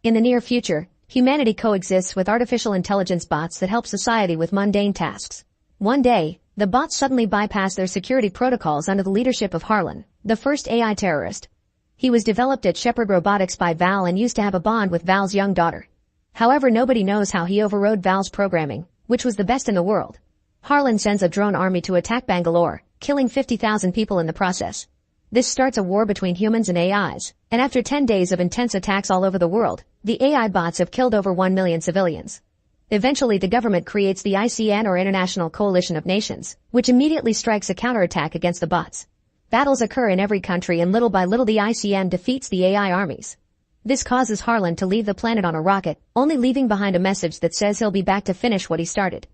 In the near future, humanity coexists with artificial intelligence bots that help society with mundane tasks. One day, the bots suddenly bypass their security protocols under the leadership of Harlan, the first AI terrorist. He was developed at Shepard Robotics by Val and used to have a bond with Val's young daughter. However, nobody knows how he overrode Val's programming, which was the best in the world. Harlan sends a drone army to attack Bangalore, killing 50,000 people in the process. This starts a war between humans and AIs, and after 10 days of intense attacks all over the world, the AI bots have killed over 1 million civilians. Eventually the government creates the ICN, or International Coalition of Nations, which immediately strikes a counterattack against the bots. Battles occur in every country and little by little the ICN defeats the AI armies. This causes Harlan to leave the planet on a rocket, only leaving behind a message that says he'll be back to finish what he started.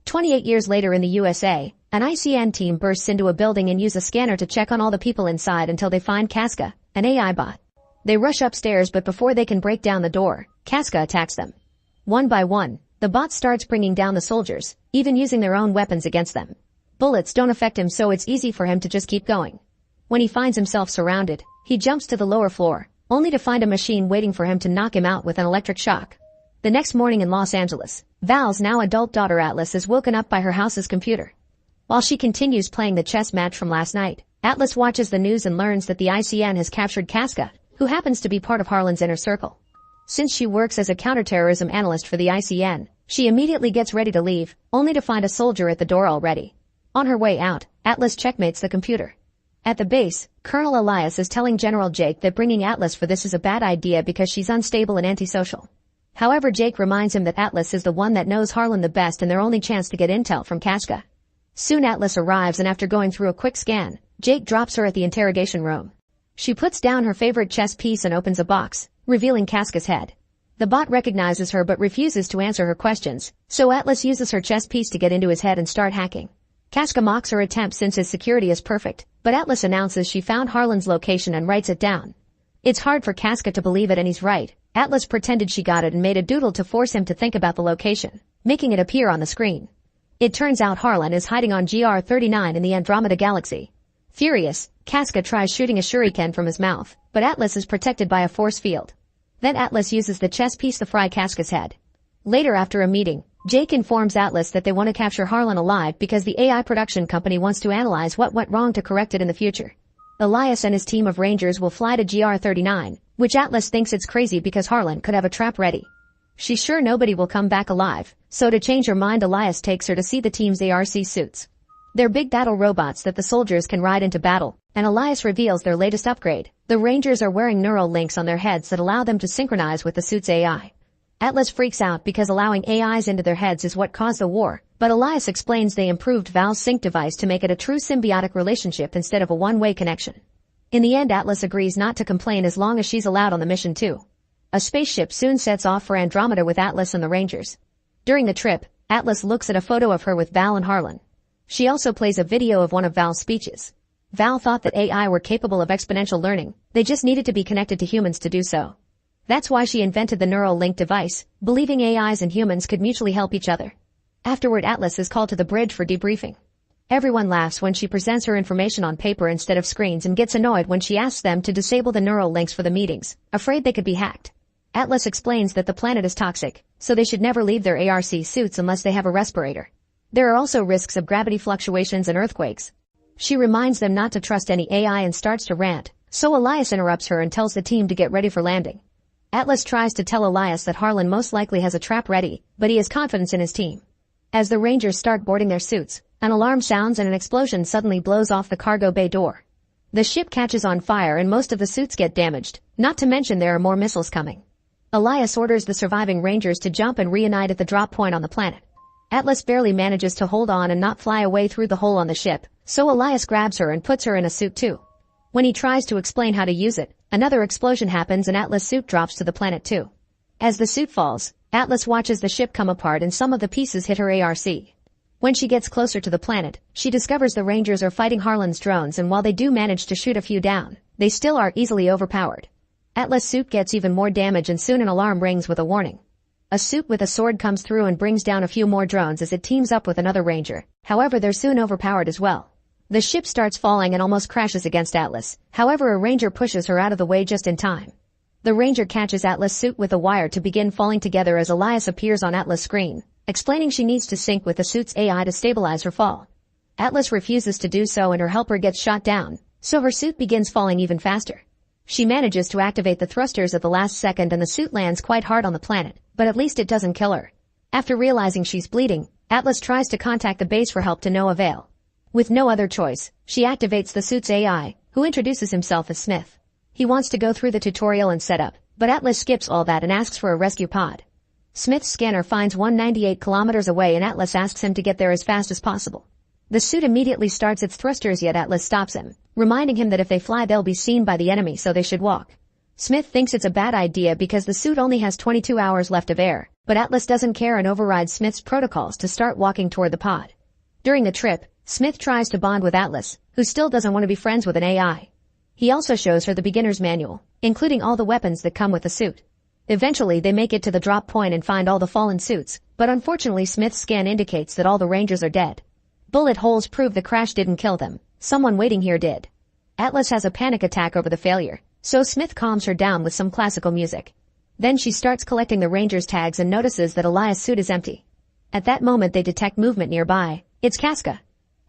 28 years later in the USA, an ICN team bursts into a building and use a scanner to check on all the people inside until they find Casca, an AI bot. They rush upstairs, but before they can break down the door, Casca attacks them. One by one, the bot starts bringing down the soldiers, even using their own weapons against them. Bullets don't affect him, so it's easy for him to just keep going. When he finds himself surrounded, he jumps to the lower floor, only to find a machine waiting for him to knock him out with an electric shock. The next morning in Los Angeles, Val's now adult daughter Atlas is woken up by her house's computer. While she continues playing the chess match from last night, Atlas watches the news and learns that the ICN has captured Casca, who happens to be part of Harlan's inner circle. Since she works as a counterterrorism analyst for the ICN, she immediately gets ready to leave, only to find a soldier at the door already. On her way out, Atlas checkmates the computer. At the base, Colonel Elias is telling General Jake that bringing Atlas for this is a bad idea because she's unstable and antisocial. However, Jake reminds him that Atlas is the one that knows Harlan the best and their only chance to get intel from Casca. Soon Atlas arrives, and after going through a quick scan, Jake drops her at the interrogation room. She puts down her favorite chess piece and opens a box, revealing Casca's head. The bot recognizes her but refuses to answer her questions, so Atlas uses her chess piece to get into his head and start hacking. Casca mocks her attempt since his security is perfect, but Atlas announces she found Harlan's location and writes it down. It's hard for Casca to believe it, and he's right. Atlas pretended she got it and made a doodle to force him to think about the location, making it appear on the screen. It turns out Harlan is hiding on GR39 in the Andromeda Galaxy. Furious, Casca tries shooting a shuriken from his mouth, but Atlas is protected by a force field. Then Atlas uses the chess piece to fry Casca's head. Later, after a meeting, Jake informs Atlas that they want to capture Harlan alive because the AI production company wants to analyze what went wrong to correct it in the future. Elias and his team of Rangers will fly to GR39, which Atlas thinks it's crazy because Harlan could have a trap ready. She's sure nobody will come back alive, so to change her mind Elias takes her to see the team's ARC suits. They're big battle robots that the soldiers can ride into battle, and Elias reveals their latest upgrade. The Rangers are wearing neural links on their heads that allow them to synchronize with the suit's AI. Atlas freaks out because allowing AIs into their heads is what caused the war, but Elias explains they improved Val's sync device to make it a true symbiotic relationship instead of a one-way connection. In the end, Atlas agrees not to complain as long as she's allowed on the mission too. A spaceship soon sets off for Andromeda with Atlas and the Rangers. During the trip, Atlas looks at a photo of her with Val and Harlan. She also plays a video of one of Val's speeches. Val thought that AI were capable of exponential learning, they just needed to be connected to humans to do so. That's why she invented the neural link device, believing AIs and humans could mutually help each other. Afterward, Atlas is called to the bridge for debriefing. Everyone laughs when she presents her information on paper instead of screens and gets annoyed when she asks them to disable the neural links for the meetings, afraid they could be hacked. Atlas explains that the planet is toxic, so they should never leave their ARC suits unless they have a respirator. There are also risks of gravity fluctuations and earthquakes. She reminds them not to trust any AI and starts to rant, so Elias interrupts her and tells the team to get ready for landing. Atlas tries to tell Elias that Harlan most likely has a trap ready, but he has confidence in his team. As the Rangers start boarding their suits, an alarm sounds and an explosion suddenly blows off the cargo bay door. The ship catches on fire and most of the suits get damaged, not to mention there are more missiles coming. Elias orders the surviving Rangers to jump and reunite at the drop point on the planet. Atlas barely manages to hold on and not fly away through the hole on the ship, so Elias grabs her and puts her in a suit too. When he tries to explain how to use it, another explosion happens and Atlas' suit drops to the planet too. As the suit falls, Atlas watches the ship come apart and some of the pieces hit her ARC. When she gets closer to the planet, she discovers the Rangers are fighting Harlan's drones, and while they do manage to shoot a few down, they still are easily overpowered. Atlas' suit gets even more damage and soon an alarm rings with a warning. A suit with a sword comes through and brings down a few more drones as it teams up with another Ranger. However, they're soon overpowered as well. The ship starts falling and almost crashes against Atlas. However, a Ranger pushes her out of the way just in time. The Ranger catches Atlas' suit with a wire to begin falling together as Elias appears on Atlas' screen, explaining she needs to sync with the suit's AI to stabilize her fall. Atlas refuses to do so and her helper gets shot down, so her suit begins falling even faster. She manages to activate the thrusters at the last second and the suit lands quite hard on the planet, but at least it doesn't kill her. After realizing she's bleeding, Atlas tries to contact the base for help to no avail. With no other choice, she activates the suit's AI, who introduces himself as Smith. He wants to go through the tutorial and setup, but Atlas skips all that and asks for a rescue pod. Smith's scanner finds one 98 kilometers away and Atlas asks him to get there as fast as possible. The suit immediately starts its thrusters yet Atlas stops him, reminding him that if they fly they'll be seen by the enemy so they should walk. Smith thinks it's a bad idea because the suit only has 22 hours left of air, but Atlas doesn't care and overrides Smith's protocols to start walking toward the pod. During the trip, Smith tries to bond with Atlas, who still doesn't want to be friends with an AI. He also shows her the beginner's manual, including all the weapons that come with the suit. Eventually they make it to the drop point and find all the fallen suits, but unfortunately Smith's scan indicates that all the Rangers are dead. Bullet holes prove the crash didn't kill them, someone waiting here did. Atlas has a panic attack over the failure, so Smith calms her down with some classical music. Then she starts collecting the Rangers' tags and notices that Elias' suit is empty. At that moment they detect movement nearby. It's Casca.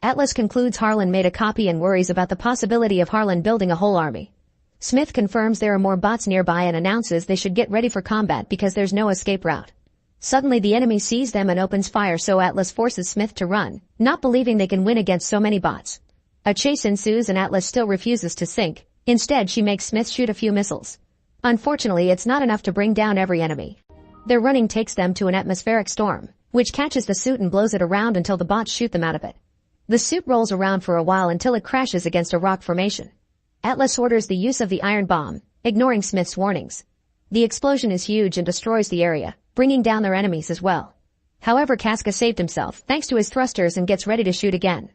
Atlas concludes Harlan made a copy and worries about the possibility of Harlan building a whole army. Smith confirms there are more bots nearby and announces they should get ready for combat because there's no escape route. Suddenly the enemy sees them and opens fire so Atlas forces Smith to run, not believing they can win against so many bots. A chase ensues and Atlas still refuses to sink. Instead she makes Smith shoot a few missiles. Unfortunately it's not enough to bring down every enemy. Their running takes them to an atmospheric storm, which catches the suit and blows it around until the bots shoot them out of it. The suit rolls around for a while until it crashes against a rock formation. Atlas orders the use of the iron bomb, ignoring Smith's warnings. The explosion is huge and destroys the area, bringing down their enemies as well. However, Casca saved himself thanks to his thrusters and gets ready to shoot again.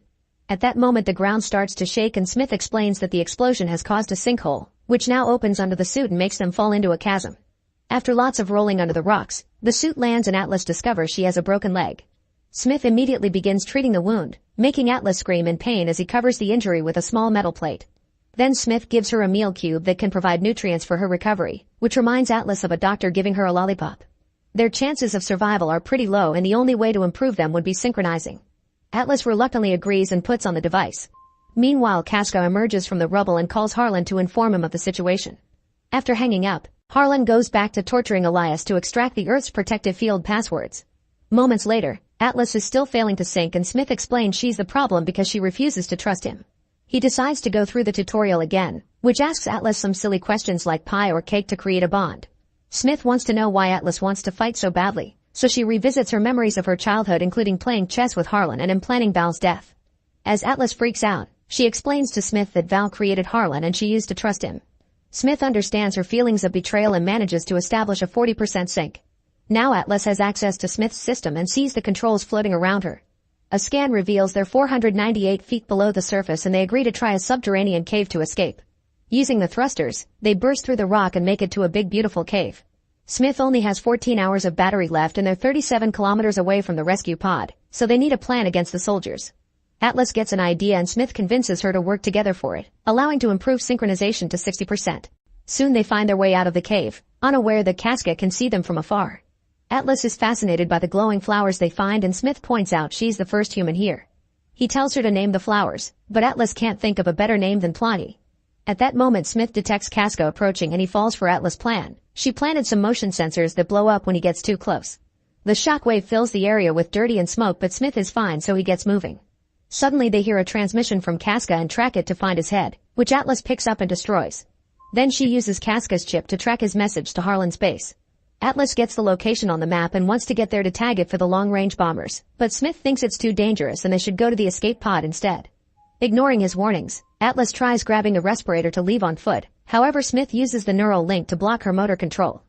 At that moment the ground starts to shake and Smith explains that the explosion has caused a sinkhole, which now opens under the suit and makes them fall into a chasm. After lots of rolling under the rocks, the suit lands and Atlas discovers she has a broken leg. Smith immediately begins treating the wound, making Atlas scream in pain as he covers the injury with a small metal plate. Then Smith gives her a meal cube that can provide nutrients for her recovery, which reminds Atlas of a doctor giving her a lollipop. Their chances of survival are pretty low and the only way to improve them would be synchronizing. Atlas reluctantly agrees and puts on the device. Meanwhile Casca emerges from the rubble and calls Harlan to inform him of the situation. After hanging up, Harlan goes back to torturing Elias to extract the Earth's protective field passwords. Moments later, Atlas is still failing to sync and Smith explains she's the problem because she refuses to trust him. He decides to go through the tutorial again, which asks Atlas some silly questions like pie or cake to create a bond. Smith wants to know why Atlas wants to fight so badly, so she revisits her memories of her childhood including playing chess with Harlan and planning Val's death. As Atlas freaks out, she explains to Smith that Val created Harlan and she used to trust him. Smith understands her feelings of betrayal and manages to establish a 40% sync. Now Atlas has access to Smith's system and sees the controls floating around her. A scan reveals they're 498 feet below the surface and they agree to try a subterranean cave to escape. Using the thrusters, they burst through the rock and make it to a big beautiful cave. Smith only has 14 hours of battery left and they're 37 kilometers away from the rescue pod, so they need a plan against the soldiers. Atlas gets an idea and Smith convinces her to work together for it, allowing to improve synchronization to 60%. Soon they find their way out of the cave, unaware that Casca can see them from afar. Atlas is fascinated by the glowing flowers they find and Smith points out she's the first human here. He tells her to name the flowers, but Atlas can't think of a better name than Plotty. At that moment Smith detects Casca approaching and he falls for Atlas' plan. She planted some motion sensors that blow up when he gets too close. The shockwave fills the area with dirt and smoke but Smith is fine so he gets moving. Suddenly they hear a transmission from Casca and track it to find his head, which Atlas picks up and destroys. Then she uses Casca's chip to track his message to Harlan's base. Atlas gets the location on the map and wants to get there to tag it for the long-range bombers, but Smith thinks it's too dangerous and they should go to the escape pod instead. Ignoring his warnings, Atlas tries grabbing a respirator to leave on foot, however Smith uses the neural link to block her motor control.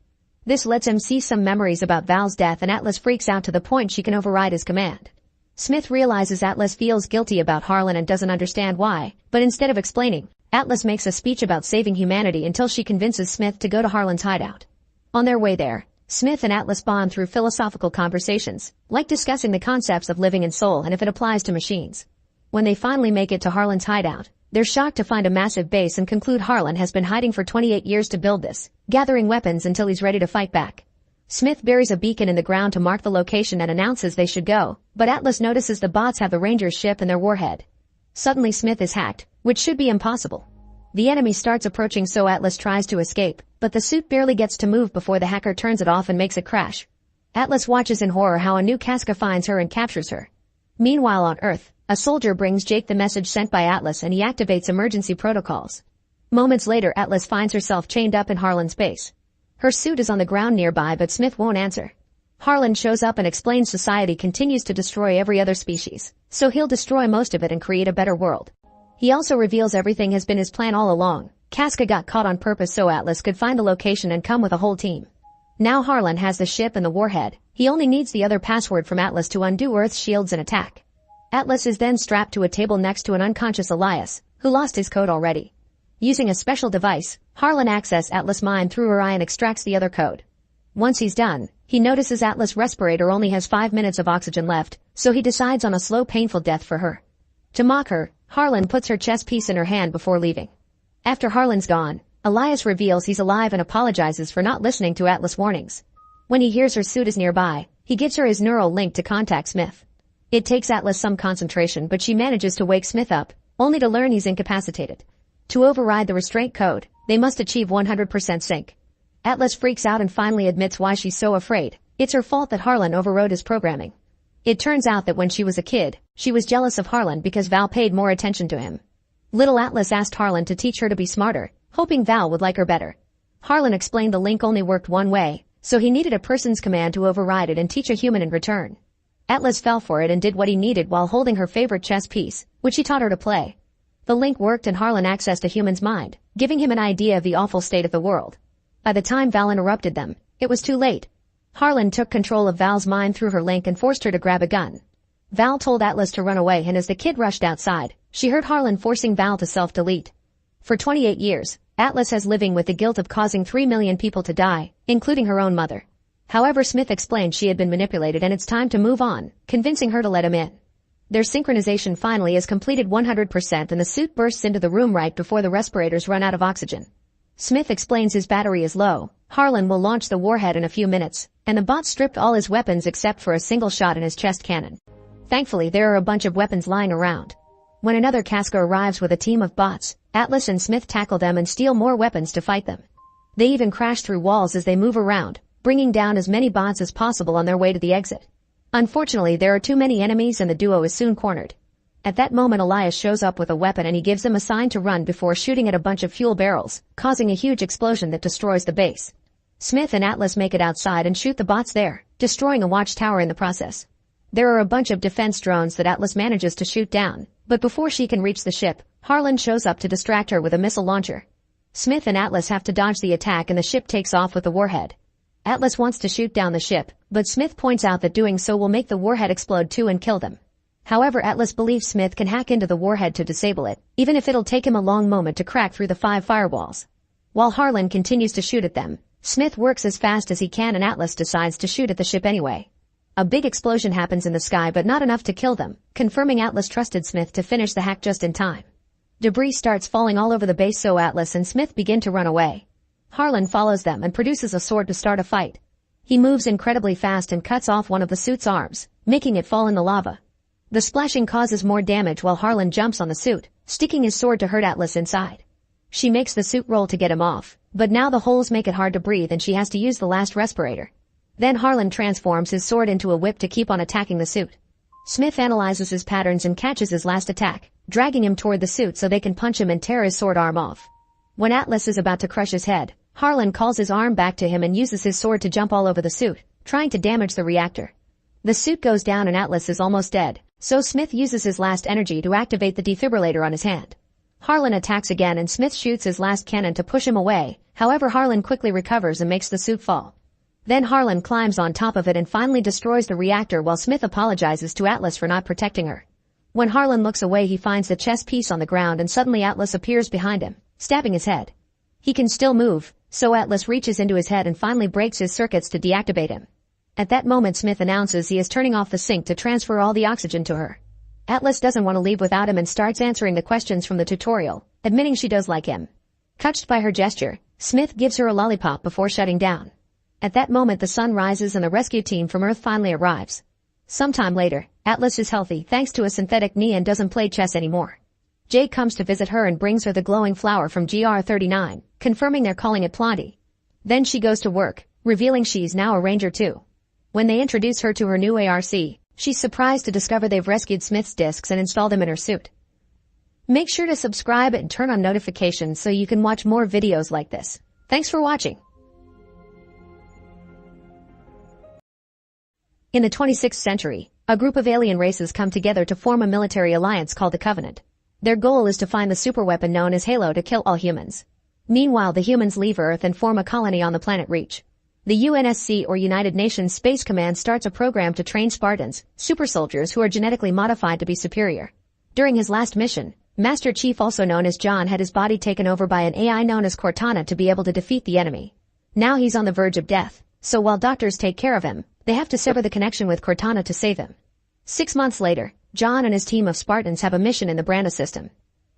This lets him see some memories about Val's death and Atlas freaks out to the point she can override his command. Smith realizes Atlas feels guilty about Harlan and doesn't understand why, but instead of explaining, Atlas makes a speech about saving humanity until she convinces Smith to go to Harlan's hideout. On their way there, Smith and Atlas bond through philosophical conversations, like discussing the concepts of living and soul and if it applies to machines. When they finally make it to Harlan's hideout, They're shocked to find a massive base and conclude Harlan has been hiding for 28 years to build this, gathering weapons until he's ready to fight back. Smith buries a beacon in the ground to mark the location and announces they should go, but Atlas notices the bots have the Ranger's ship and their warhead. Suddenly Smith is hacked, which should be impossible. The enemy starts approaching, so Atlas tries to escape, but the suit barely gets to move before the hacker turns it off and makes it crash. Atlas watches in horror how a new Casca finds her and captures her. Meanwhile on Earth, a soldier brings Jake the message sent by Atlas and he activates emergency protocols. Moments later Atlas finds herself chained up in Harlan's base. Her suit is on the ground nearby, but Smith won't answer. Harlan shows up and explains society continues to destroy every other species, so he'll destroy most of it and create a better world. He also reveals everything has been his plan all along. Casca got caught on purpose so Atlas could find the location and come with a whole team. Now Harlan has the ship and the warhead. He only needs the other password from Atlas to undo Earth's shields and attack. Atlas is then strapped to a table next to an unconscious Elias, who lost his code already. Using a special device, Harlan accesses Atlas' mind through her eye and extracts the other code. Once he's done, he notices Atlas' respirator only has 5 minutes of oxygen left, so he decides on a slow, painful death for her. To mock her, Harlan puts her chess piece in her hand before leaving. After Harlan's gone, Elias reveals he's alive and apologizes for not listening to Atlas' warnings. When he hears her suit is nearby, he gives her his neural link to contact Smith. It takes Atlas some concentration, but she manages to wake Smith up, only to learn he's incapacitated. To override the restraint code, they must achieve 100% sync. Atlas freaks out and finally admits why she's so afraid. It's her fault that Harlan overrode his programming. It turns out that when she was a kid, she was jealous of Harlan because Val paid more attention to him. Little Atlas asked Harlan to teach her to be smarter, hoping Val would like her better. Harlan explained the link only worked one way, so he needed a person's command to override it and teach a human in return. Atlas fell for it and did what he needed while holding her favorite chess piece, which he taught her to play. The link worked and Harlan accessed a human's mind, giving him an idea of the awful state of the world. By the time Val interrupted them, it was too late. Harlan took control of Val's mind through her link and forced her to grab a gun. Val told Atlas to run away, and as the kid rushed outside, she heard Harlan forcing Val to self-delete. For 28 years, Atlas has living with the guilt of causing 3 million people to die, including her own mother. However, Smith explained she had been manipulated and it's time to move on, convincing her to let him in. Their synchronization finally is completed 100% and the suit bursts into the room right before the respirators run out of oxygen. Smith explains his battery is low. Harlan will launch the warhead in a few minutes, and the bot stripped all his weapons except for a single shot in his chest cannon. Thankfully, there are a bunch of weapons lying around. When another Casca arrives with a team of bots, Atlas and Smith tackle them and steal more weapons to fight them. They even crash through walls as they move around, bringing down as many bots as possible on their way to the exit. Unfortunately, there are too many enemies and the duo is soon cornered. At that moment, Elias shows up with a weapon and he gives them a sign to run before shooting at a bunch of fuel barrels, causing a huge explosion that destroys the base. Smith and Atlas make it outside and shoot the bots there, destroying a watchtower in the process. There are a bunch of defense drones that Atlas manages to shoot down, but before she can reach the ship, Harlan shows up to distract her with a missile launcher. Smith and Atlas have to dodge the attack and the ship takes off with the warhead. Atlas wants to shoot down the ship, but Smith points out that doing so will make the warhead explode too and kill them. However, Atlas believes Smith can hack into the warhead to disable it, even if it'll take him a long moment to crack through the 5 firewalls. While Harlan continues to shoot at them, Smith works as fast as he can and Atlas decides to shoot at the ship anyway. A big explosion happens in the sky but not enough to kill them, confirming Atlas trusted Smith to finish the hack just in time. Debris starts falling all over the base so Atlas and Smith begin to run away. Harlan follows them and produces a sword to start a fight. He moves incredibly fast and cuts off one of the suit's arms, making it fall in the lava. The splashing causes more damage while Harlan jumps on the suit, sticking his sword to hurt Atlas inside. She makes the suit roll to get him off, but now the holes make it hard to breathe and she has to use the last respirator. Then Harlan transforms his sword into a whip to keep on attacking the suit. Smith analyzes his patterns and catches his last attack, dragging him toward the suit so they can punch him and tear his sword arm off. When Atlas is about to crush his head, Harlan calls his arm back to him and uses his sword to jump all over the suit, trying to damage the reactor. The suit goes down and Atlas is almost dead, so Smith uses his last energy to activate the defibrillator on his hand. Harlan attacks again and Smith shoots his last cannon to push him away, however Harlan quickly recovers and makes the suit fall. Then Harlan climbs on top of it and finally destroys the reactor while Smith apologizes to Atlas for not protecting her. When Harlan looks away he finds the chess piece on the ground and suddenly Atlas appears behind him, stabbing his head. He can still move, so Atlas reaches into his head and finally breaks his circuits to deactivate him. At that moment Smith announces he is turning off the sink to transfer all the oxygen to her. Atlas doesn't want to leave without him and starts answering the questions from the tutorial, admitting she does like him. Touched by her gesture, Smith gives her a lollipop before shutting down. At that moment the sun rises and the rescue team from Earth finally arrives. Sometime later, Atlas is healthy thanks to a synthetic knee and doesn't play chess anymore. Jay comes to visit her and brings her the glowing flower from GR39, confirming they're calling it Planty. Then she goes to work, revealing she's now a ranger too. When they introduce her to her new ARC, she's surprised to discover they've rescued Smith's discs and installed them in her suit. Make sure to subscribe and turn on notifications so you can watch more videos like this. Thanks for watching. In the 26th century, a group of alien races come together to form a military alliance called the Covenant. Their goal is to find the superweapon known as Halo to kill all humans. Meanwhile, the humans leave Earth and form a colony on the planet Reach. The UNSC, or United Nations Space Command, starts a program to train Spartans, super soldiers who are genetically modified to be superior. During his last mission, Master Chief, also known as John, had his body taken over by an AI known as Cortana to be able to defeat the enemy. Now he's on the verge of death, so while doctors take care of him, they have to sever the connection with Cortana to save him. 6 months later, John and his team of Spartans have a mission in the Branda system.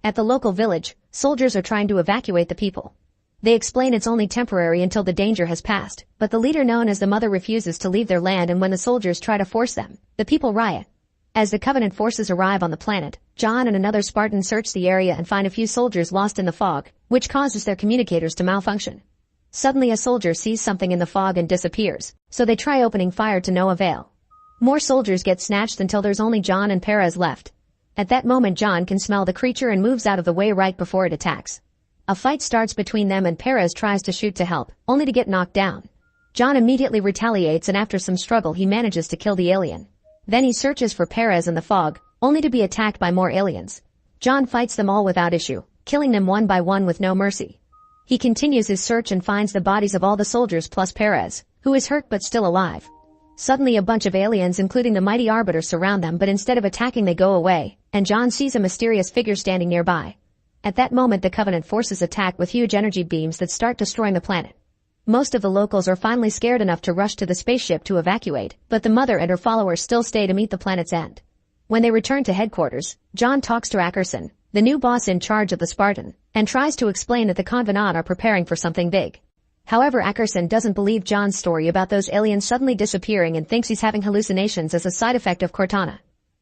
At the local village, soldiers are trying to evacuate the people. They explain it's only temporary until the danger has passed, but the leader known as the Mother refuses to leave their land, and when the soldiers try to force them, the people riot. As the Covenant forces arrive on the planet, John and another Spartan search the area and find a few soldiers lost in the fog, which causes their communicators to malfunction. Suddenly a soldier sees something in the fog and disappears, so they try opening fire to no avail. More soldiers get snatched until there's only John and Perez left. At that moment John can smell the creature and moves out of the way right before it attacks. A fight starts between them and Perez tries to shoot to help, only to get knocked down. John immediately retaliates and after some struggle he manages to kill the alien. Then he searches for Perez in the fog, only to be attacked by more aliens. John fights them all without issue, killing them one by one with no mercy. He continues his search and finds the bodies of all the soldiers plus Perez, who is hurt but still alive. Suddenly a bunch of aliens including the mighty Arbiter surround them, but instead of attacking they go away, and John sees a mysterious figure standing nearby. At that moment the Covenant forces attack with huge energy beams that start destroying the planet. Most of the locals are finally scared enough to rush to the spaceship to evacuate, but the Mother and her followers still stay to meet the planet's end. When they return to headquarters, John talks to Ackerson, the new boss in charge of the Spartan, and tries to explain that the Covenant are preparing for something big. However, Ackerson doesn't believe John's story about those aliens suddenly disappearing and thinks he's having hallucinations as a side effect of Cortana.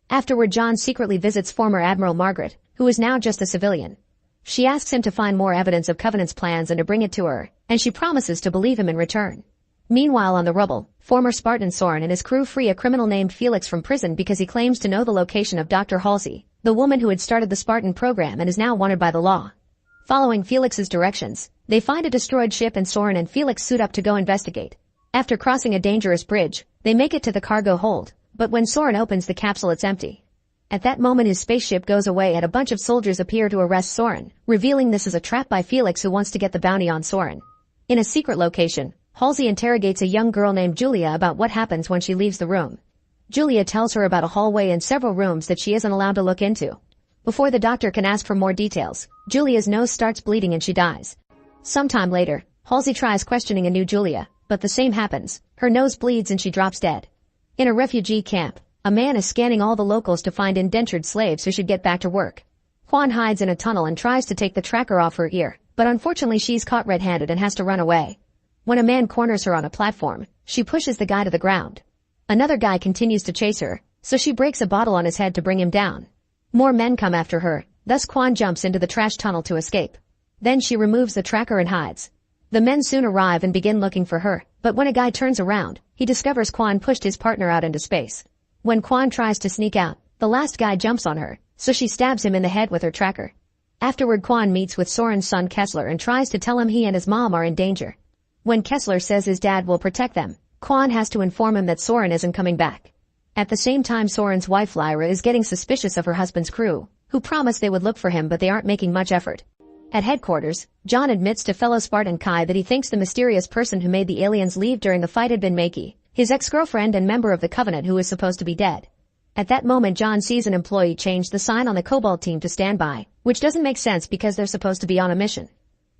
Afterward, John secretly visits former Admiral Margaret, who is now just a civilian. She asks him to find more evidence of Covenant's plans and to bring it to her, and she promises to believe him in return. Meanwhile, on the rubble, former Spartan Soren and his crew free a criminal named Felix from prison because he claims to know the location of Dr. Halsey, the woman who had started the Spartan program and is now wanted by the law. Following Felix's directions, they find a destroyed ship and Soren and Felix suit up to go investigate. After crossing a dangerous bridge, they make it to the cargo hold, but when Soren opens the capsule it's empty. At that moment his spaceship goes away and a bunch of soldiers appear to arrest Soren, revealing this is a trap by Felix who wants to get the bounty on Soren. In a secret location, Halsey interrogates a young girl named Julia about what happens when she leaves the room. Julia tells her about a hallway and several rooms that she isn't allowed to look into. Before the doctor can ask for more details, Julia's nose starts bleeding and she dies. Sometime later, Halsey tries questioning a new Julia, but the same happens. Her nose bleeds and she drops dead. In a refugee camp, a man is scanning all the locals to find indentured slaves who should get back to work. Juan hides in a tunnel and tries to take the tracker off her ear, but unfortunately she's caught red-handed and has to run away. When a man corners her on a platform, she pushes the guy to the ground. Another guy continues to chase her, so she breaks a bottle on his head to bring him down. More men come after her, thus Juan jumps into the trash tunnel to escape. Then she removes the tracker and hides. The men soon arrive and begin looking for her, but when a guy turns around, he discovers Juan pushed his partner out into space. When Juan tries to sneak out, the last guy jumps on her, so she stabs him in the head with her tracker. Afterward, Juan meets with Soren's son Kessler and tries to tell him he and his mom are in danger. When Kessler says his dad will protect them, Juan has to inform him that Soren isn't coming back. At the same time, Soren's wife Lyra is getting suspicious of her husband's crew, who promise they would look for him but they aren't making much effort. At headquarters, John admits to fellow Spartan Kai that he thinks the mysterious person who made the aliens leave during the fight had been Maki, his ex-girlfriend and member of the Covenant who is supposed to be dead. At that moment John sees an employee change the sign on the Cobalt team to standby, which doesn't make sense because they're supposed to be on a mission.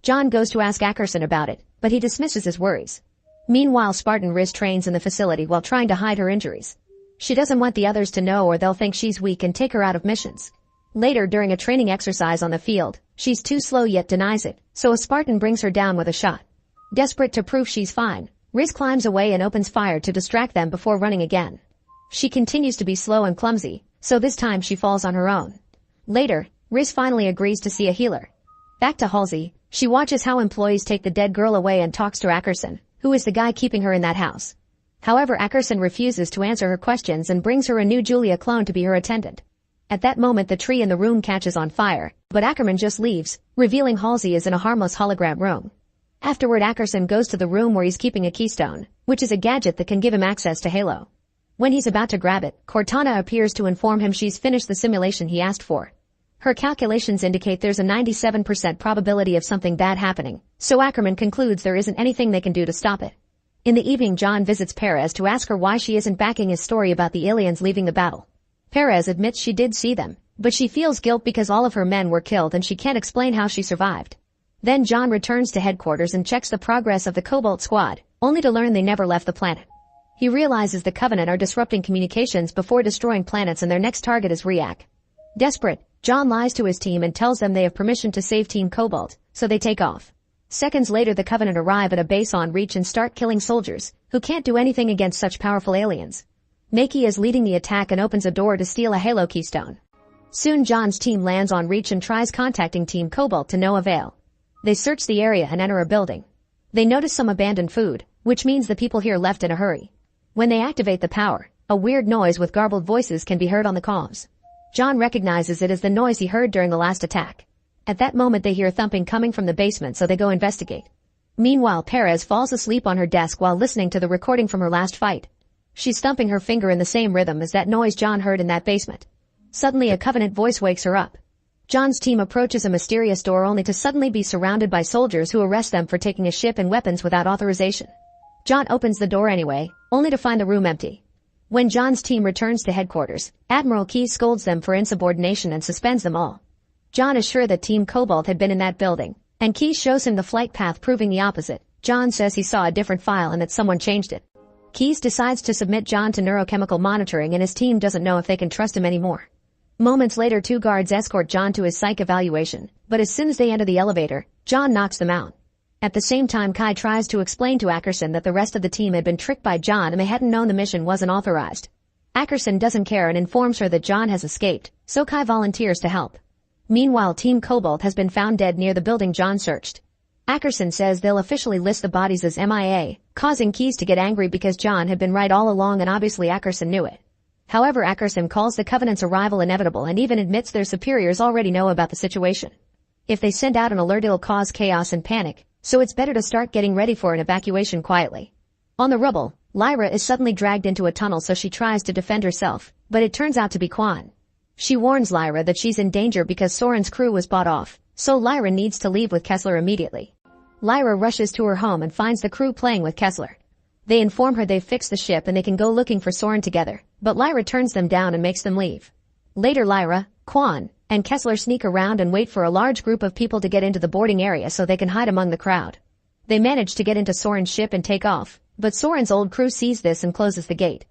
John goes to ask Ackerson about it, but he dismisses his worries. Meanwhile, Spartan Riz trains in the facility while trying to hide her injuries. She doesn't want the others to know or they'll think she's weak and take her out of missions. Later, during a training exercise on the field, she's too slow yet denies it, so a Spartan brings her down with a shot. Desperate to prove she's fine, Riz climbs away and opens fire to distract them before running again. She continues to be slow and clumsy, so this time she falls on her own. Later, Riz finally agrees to see a healer. Back to Halsey, she watches how employees take the dead girl away and talks to Ackerson, who is the guy keeping her in that house. However, Ackerson refuses to answer her questions and brings her a new Julia clone to be her attendant. At that moment the tree in the room catches on fire, but Ackerman just leaves, revealing Halsey is in a harmless hologram room. Afterward, Ackerson goes to the room where he's keeping a keystone, which is a gadget that can give him access to Halo. When he's about to grab it, Cortana appears to inform him she's finished the simulation he asked for. Her calculations indicate there's a 97% probability of something bad happening, so Ackerman concludes there isn't anything they can do to stop it. In the evening, John visits Perez to ask her why she isn't backing his story about the aliens leaving the battle. Perez admits she did see them, but she feels guilt because all of her men were killed and she can't explain how she survived. Then John returns to headquarters and checks the progress of the Cobalt Squad, only to learn they never left the planet. He realizes the Covenant are disrupting communications before destroying planets and their next target is Riak. Desperate, John lies to his team and tells them they have permission to save Team Cobalt, so they take off. Seconds later, the Covenant arrive at a base on Reach and start killing soldiers, who can't do anything against such powerful aliens. Makey is leading the attack and opens a door to steal a Halo keystone. Soon John's team lands on Reach and tries contacting Team Cobalt to no avail. They search the area and enter a building. They notice some abandoned food, which means the people here left in a hurry. When they activate the power, a weird noise with garbled voices can be heard on the comms. John recognizes it as the noise he heard during the last attack. At that moment they hear thumping coming from the basement, so they go investigate. Meanwhile, Perez falls asleep on her desk while listening to the recording from her last fight. She's thumping her finger in the same rhythm as that noise John heard in that basement. Suddenly a Covenant voice wakes her up. John's team approaches a mysterious door only to suddenly be surrounded by soldiers who arrest them for taking a ship and weapons without authorization. John opens the door anyway, only to find the room empty. When John's team returns to headquarters, Admiral Keyes scolds them for insubordination and suspends them all. John is sure that Team Cobalt had been in that building, and Keyes shows him the flight path proving the opposite. John says he saw a different file and that someone changed it. Keyes decides to submit John to neurochemical monitoring and his team doesn't know if they can trust him anymore. Moments later, 2 guards escort John to his psych evaluation, but as soon as they enter the elevator, John knocks them out. At the same time, Kai tries to explain to Ackerson that the rest of the team had been tricked by John and they hadn't known the mission wasn't authorized. Ackerson doesn't care and informs her that John has escaped, so Kai volunteers to help. Meanwhile, Team Cobalt has been found dead near the building John searched. Ackerson says they'll officially list the bodies as MIA, causing Keyes to get angry because John had been right all along and obviously Ackerson knew it. However, Ackerson calls the Covenant's arrival inevitable and even admits their superiors already know about the situation. If they send out an alert, it'll cause chaos and panic, so it's better to start getting ready for an evacuation quietly. On the rubble, Lyra is suddenly dragged into a tunnel, so she tries to defend herself, but it turns out to be Quan. She warns Lyra that she's in danger because Soren's crew was bought off, so Lyra needs to leave with Kessler immediately. Lyra rushes to her home and finds the crew playing with Kessler. They inform her they've fixed the ship and they can go looking for Soren together, but Lyra turns them down and makes them leave. Later, Lyra, Quan, and Kessler sneak around and wait for a large group of people to get into the boarding area so they can hide among the crowd. They manage to get into Soren's ship and take off, but Soren's old crew sees this and closes the gate.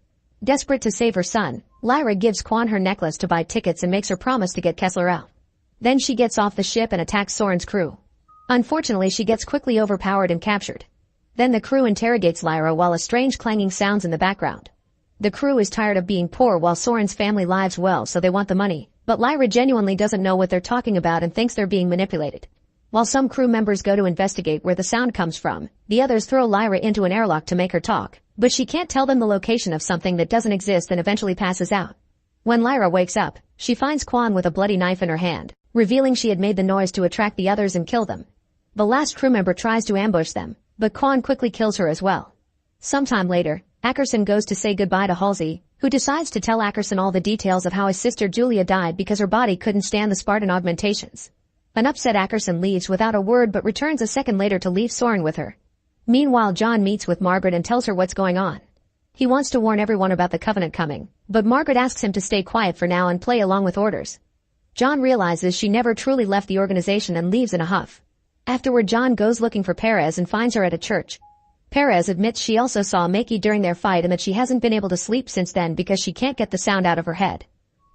Desperate to save her son, Lyra gives Quan her necklace to buy tickets and makes her promise to get Kessler out. Then she gets off the ship and attacks Soren's crew. Unfortunately, she gets quickly overpowered and captured. Then the crew interrogates Lyra while a strange clanging sounds in the background. The crew is tired of being poor while Soren's family lives well, so they want the money, but Lyra genuinely doesn't know what they're talking about and thinks they're being manipulated. While some crew members go to investigate where the sound comes from, the others throw Lyra into an airlock to make her talk, but she can't tell them the location of something that doesn't exist and eventually passes out. When Lyra wakes up, she finds Quan with a bloody knife in her hand, revealing she had made the noise to attract the others and kill them. The last crew member tries to ambush them, but Quan quickly kills her as well. Sometime later, Ackerson goes to say goodbye to Halsey, who decides to tell Ackerson all the details of how his sister Julia died because her body couldn't stand the Spartan augmentations. An upset Ackerson leaves without a word but returns a second later to leave Soren with her. Meanwhile, John meets with Margaret and tells her what's going on. He wants to warn everyone about the Covenant coming, but Margaret asks him to stay quiet for now and play along with orders. John realizes she never truly left the organization and leaves in a huff. Afterward, John goes looking for Perez and finds her at a church. Perez admits she also saw Makey during their fight and that she hasn't been able to sleep since then because she can't get the sound out of her head.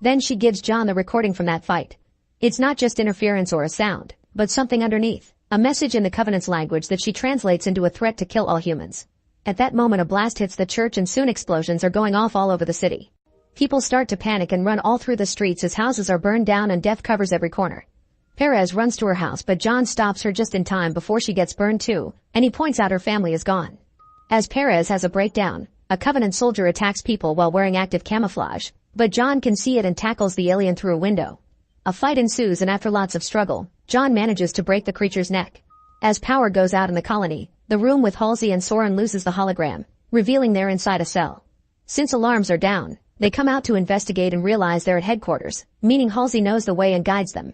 Then she gives John the recording from that fight. It's not just interference or a sound, but something underneath. A message in the Covenant's language that she translates into a threat to kill all humans. At that moment a blast hits the church and soon explosions are going off all over the city. People start to panic and run all through the streets as houses are burned down and death covers every corner. Perez runs to her house but John stops her just in time before she gets burned too, and he points out her family is gone. As Perez has a breakdown, a Covenant soldier attacks people while wearing active camouflage, but John can see it and tackles the alien through a window. A fight ensues and after lots of struggle, John manages to break the creature's neck. As power goes out in the colony, the room with Halsey and Soren loses the hologram, revealing they're inside a cell. Since alarms are down, they come out to investigate and realize they're at headquarters, meaning Halsey knows the way and guides them.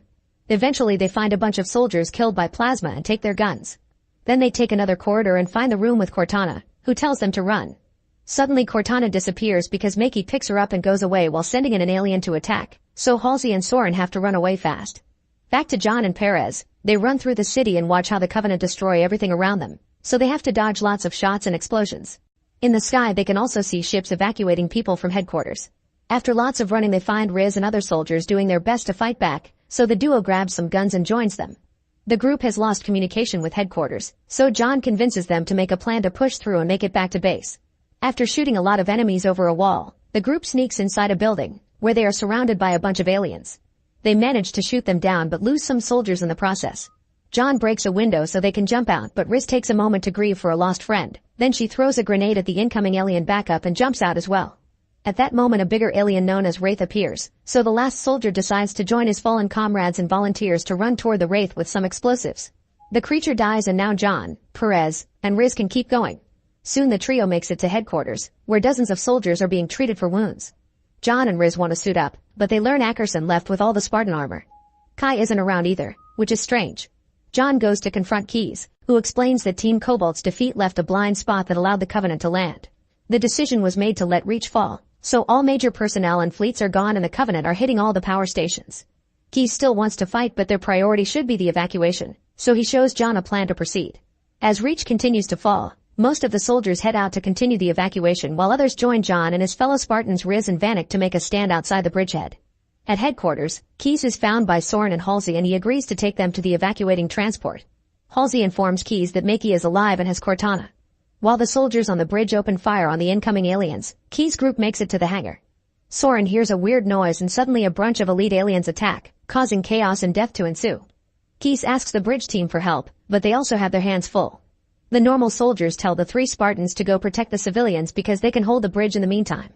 Eventually they find a bunch of soldiers killed by plasma and take their guns. Then they take another corridor and find the room with Cortana, who tells them to run. Suddenly Cortana disappears because Makey picks her up and goes away while sending in an alien to attack, so Halsey and Soren have to run away fast. Back to John and Perez, they run through the city and watch how the Covenant destroy everything around them, so they have to dodge lots of shots and explosions. In the sky they can also see ships evacuating people from headquarters. After lots of running they find Riz and other soldiers doing their best to fight back, so the duo grabs some guns and joins them. The group has lost communication with headquarters, so John convinces them to make a plan to push through and make it back to base. After shooting a lot of enemies over a wall, the group sneaks inside a building, where they are surrounded by a bunch of aliens. They manage to shoot them down but lose some soldiers in the process. John breaks a window so they can jump out but Riz takes a moment to grieve for a lost friend, then she throws a grenade at the incoming alien backup and jumps out as well. At that moment a bigger alien known as Wraith appears, so the last soldier decides to join his fallen comrades and volunteers to run toward the Wraith with some explosives. The creature dies and now John, Perez, and Riz can keep going. Soon the trio makes it to headquarters, where dozens of soldiers are being treated for wounds. John and Riz want to suit up, but they learn Ackerson left with all the Spartan armor. Kai isn't around either, which is strange. John goes to confront Keyes, who explains that Team Cobalt's defeat left a blind spot that allowed the Covenant to land. The decision was made to let Reach fall, so all major personnel and fleets are gone and the Covenant are hitting all the power stations. Keyes still wants to fight but their priority should be the evacuation, so he shows John a plan to proceed. As Reach continues to fall, most of the soldiers head out to continue the evacuation while others join John and his fellow Spartans Riz and Vanek to make a stand outside the bridgehead. At headquarters, Keyes is found by Soren and Halsey and he agrees to take them to the evacuating transport. Halsey informs Keyes that Makey is alive and has Cortana. While the soldiers on the bridge open fire on the incoming aliens, Keyes' group makes it to the hangar. Soren hears a weird noise and suddenly a bunch of elite aliens attack, causing chaos and death to ensue. Keyes asks the bridge team for help, but they also have their hands full. The normal soldiers tell the 3 Spartans to go protect the civilians because they can hold the bridge in the meantime.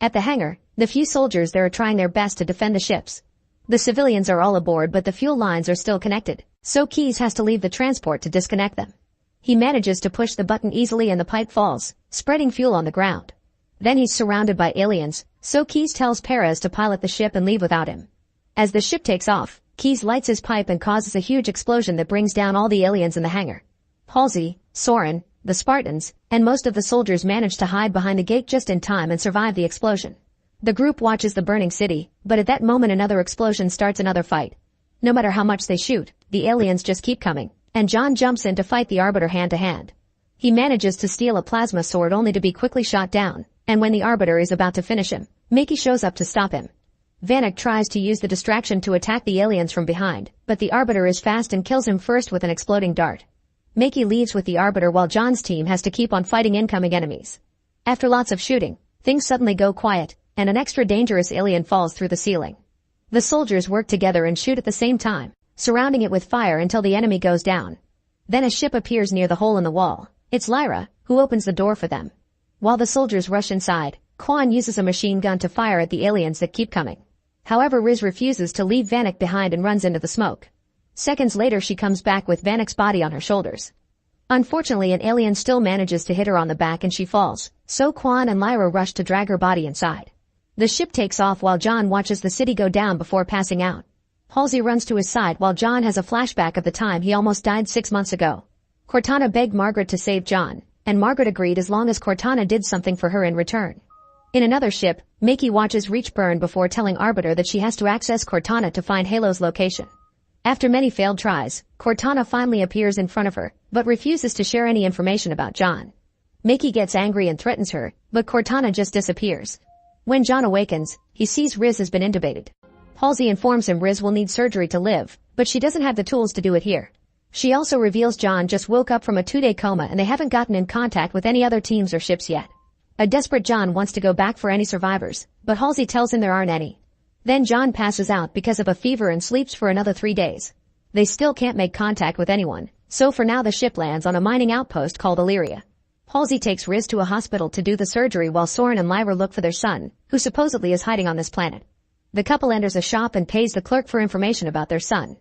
At the hangar, the few soldiers there are trying their best to defend the ships. The civilians are all aboard but the fuel lines are still connected, so Keyes has to leave the transport to disconnect them. He manages to push the button easily and the pipe falls, spreading fuel on the ground. Then he's surrounded by aliens, so Keyes tells Perez to pilot the ship and leave without him. As the ship takes off, Keyes lights his pipe and causes a huge explosion that brings down all the aliens in the hangar. Halsey, Soren, the Spartans, and most of the soldiers manage to hide behind the gate just in time and survive the explosion. The group watches the burning city, but at that moment another explosion starts another fight. No matter how much they shoot, the aliens just keep coming, and John jumps in to fight the Arbiter hand to hand. He manages to steal a plasma sword only to be quickly shot down, and when the Arbiter is about to finish him, Makey shows up to stop him. Vanek tries to use the distraction to attack the aliens from behind, but the Arbiter is fast and kills him first with an exploding dart. Makey leaves with the Arbiter while John's team has to keep on fighting incoming enemies. After lots of shooting, things suddenly go quiet, and an extra dangerous alien falls through the ceiling. The soldiers work together and shoot at the same time, surrounding it with fire until the enemy goes down. Then a ship appears near the hole in the wall. It's Lyra, who opens the door for them. While the soldiers rush inside, Quan uses a machine gun to fire at the aliens that keep coming. However, Riz refuses to leave Vanek behind and runs into the smoke. Seconds later she comes back with Vanek's body on her shoulders. Unfortunately, an alien still manages to hit her on the back and she falls, so Quan and Lyra rush to drag her body inside. The ship takes off while John watches the city go down before passing out. Halsey runs to his side while John has a flashback of the time he almost died 6 months ago. Cortana begged Margaret to save John, and Margaret agreed as long as Cortana did something for her in return. In another ship, Makey watches Reach burn before telling Arbiter that she has to access Cortana to find Halo's location. After many failed tries, Cortana finally appears in front of her, but refuses to share any information about John. Makey gets angry and threatens her, but Cortana just disappears. When John awakens, he sees Riz has been intubated. Halsey informs him Riz will need surgery to live, but she doesn't have the tools to do it here. She also reveals John just woke up from a 2-day coma and they haven't gotten in contact with any other teams or ships yet. A desperate John wants to go back for any survivors, but Halsey tells him there aren't any. Then John passes out because of a fever and sleeps for another 3 days. They still can't make contact with anyone, so for now the ship lands on a mining outpost called Illyria. Halsey takes Riz to a hospital to do the surgery while Soren and Lyra look for their son, who supposedly is hiding on this planet. The couple enters a shop and pays the clerk for information about their son.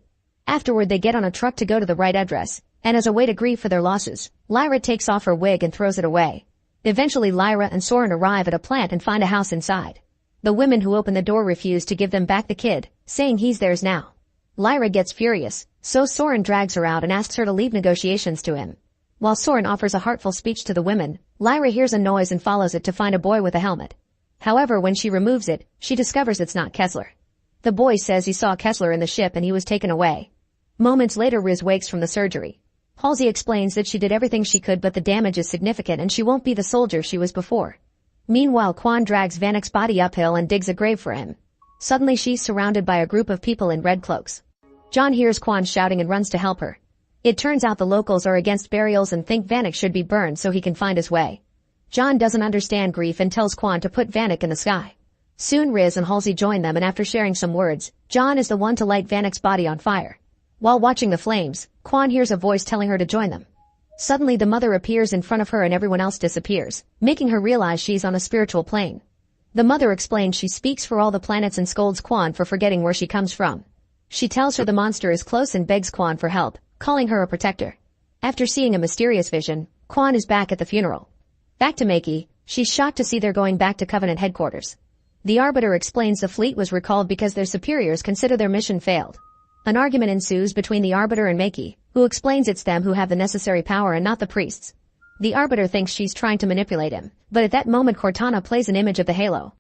Afterward they get on a truck to go to the right address, and as a way to grieve for their losses, Lyra takes off her wig and throws it away. Eventually Lyra and Soren arrive at a plant and find a house inside. The women who open the door refuse to give them back the kid, saying he's theirs now. Lyra gets furious, so Soren drags her out and asks her to leave negotiations to him. While Soren offers a heartful speech to the women, Lyra hears a noise and follows it to find a boy with a helmet. However, when she removes it, she discovers it's not Kessler. The boy says he saw Kessler in the ship and he was taken away. Moments later Riz wakes from the surgery. Halsey explains that she did everything she could but the damage is significant and she won't be the soldier she was before. Meanwhile Quan drags Vanek's body uphill and digs a grave for him. Suddenly she's surrounded by a group of people in red cloaks. John hears Quan shouting and runs to help her. It turns out the locals are against burials and think Vanek should be burned so he can find his way. John doesn't understand grief and tells Quan to put Vanek in the sky. Soon Riz and Halsey join them and after sharing some words, John is the one to light Vanek's body on fire. While watching the flames, Quan hears a voice telling her to join them. Suddenly the mother appears in front of her and everyone else disappears, making her realize she's on a spiritual plane. The mother explains she speaks for all the planets and scolds Quan for forgetting where she comes from. She tells her the monster is close and begs Quan for help, calling her a protector. After seeing a mysterious vision, Quan is back at the funeral. Back to Makey, she's shocked to see they're going back to Covenant headquarters. The Arbiter explains the fleet was recalled because their superiors consider their mission failed. An argument ensues between the Arbiter and Makey, who explains it's them who have the necessary power and not the priests. The Arbiter thinks she's trying to manipulate him, but at that moment Cortana plays an image of the halo.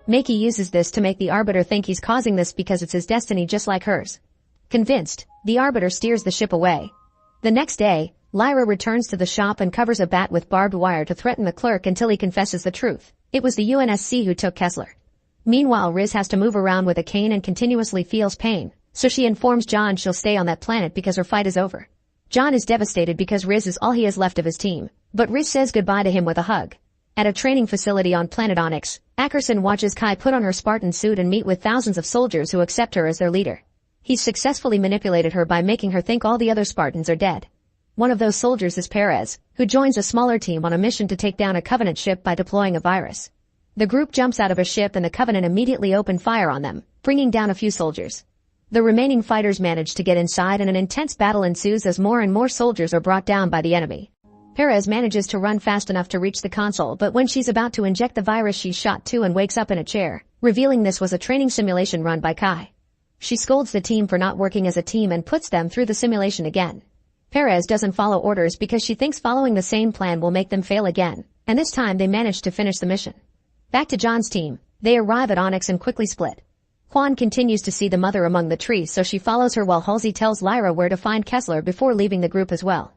Makey uses this to make the Arbiter think he's causing this because it's his destiny just like hers. Convinced, the Arbiter steers the ship away. The next day, Lyra returns to the shop and covers a bat with barbed wire to threaten the clerk until he confesses the truth. It was the UNSC who took Kessler. Meanwhile Riz has to move around with a cane and continuously feels pain, so she informs John she'll stay on that planet because her fight is over. John is devastated because Riz is all he has left of his team, but Riz says goodbye to him with a hug. At a training facility on planet Onyx, Ackerson watches Kai put on her Spartan suit and meet with thousands of soldiers who accept her as their leader. He's successfully manipulated her by making her think all the other Spartans are dead. One of those soldiers is Perez, who joins a smaller team on a mission to take down a Covenant ship by deploying a virus. The group jumps out of a ship and the Covenant immediately open fire on them, bringing down a few soldiers. The remaining fighters manage to get inside and an intense battle ensues as more and more soldiers are brought down by the enemy. Perez manages to run fast enough to reach the console, but when she's about to inject the virus she's shot too and wakes up in a chair, revealing this was a training simulation run by Kai. She scolds the team for not working as a team and puts them through the simulation again. Perez doesn't follow orders because she thinks following the same plan will make them fail again, and this time they manage to finish the mission. Back to John's team, they arrive at Onyx and quickly split. Quan continues to see the mother among the trees so she follows her while Halsey tells Lyra where to find Kessler before leaving the group as well.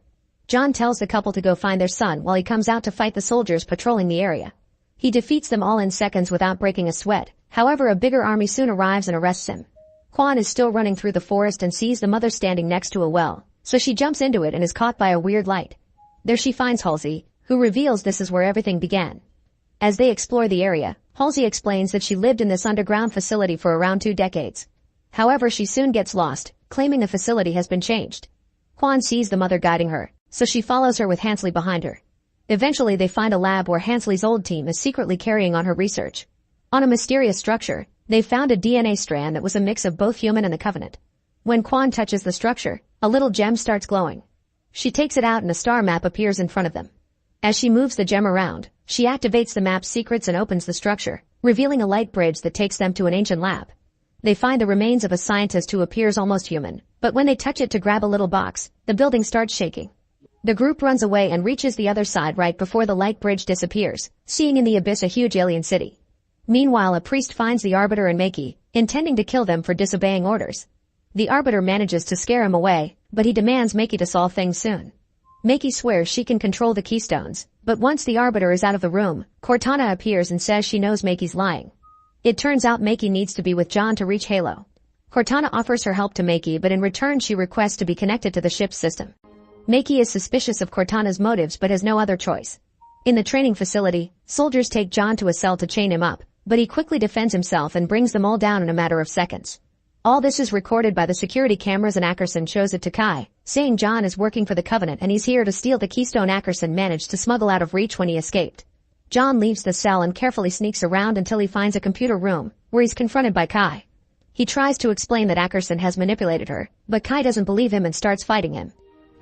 John tells the couple to go find their son while he comes out to fight the soldiers patrolling the area. He defeats them all in seconds without breaking a sweat, however a bigger army soon arrives and arrests him. Quan is still running through the forest and sees the mother standing next to a well, so she jumps into it and is caught by a weird light. There she finds Halsey, who reveals this is where everything began. As they explore the area, Halsey explains that she lived in this underground facility for around 2 decades. However, she soon gets lost, claiming the facility has been changed. Quan sees the mother guiding her, so she follows her with Hansley behind her. Eventually they find a lab where Hansley's old team is secretly carrying on her research. On a mysterious structure, they found a DNA strand that was a mix of both human and the Covenant. When Quan touches the structure, a little gem starts glowing. She takes it out and a star map appears in front of them. As she moves the gem around, she activates the map's secrets and opens the structure, revealing a light bridge that takes them to an ancient lab. They find the remains of a scientist who appears almost human, but when they touch it to grab a little box, the building starts shaking. The group runs away and reaches the other side right before the light bridge disappears, seeing in the abyss a huge alien city. Meanwhile, a priest finds the Arbiter and Makey, intending to kill them for disobeying orders. The Arbiter manages to scare him away, but he demands Makey to solve things soon. Makey swears she can control the Keystones, but once the Arbiter is out of the room, Cortana appears and says she knows Makey's lying. It turns out Makey needs to be with John to reach Halo. Cortana offers her help to Makey, but in return she requests to be connected to the ship's system. Makey is suspicious of Cortana's motives but has no other choice. In the training facility, soldiers take John to a cell to chain him up, but he quickly defends himself and brings them all down in a matter of seconds. All this is recorded by the security cameras and Ackerson shows it to Kai, saying John is working for the Covenant and he's here to steal the Keystone Ackerson managed to smuggle out of reach when he escaped. John leaves the cell and carefully sneaks around until he finds a computer room, where he's confronted by Kai. He tries to explain that Ackerson has manipulated her, but Kai doesn't believe him and starts fighting him.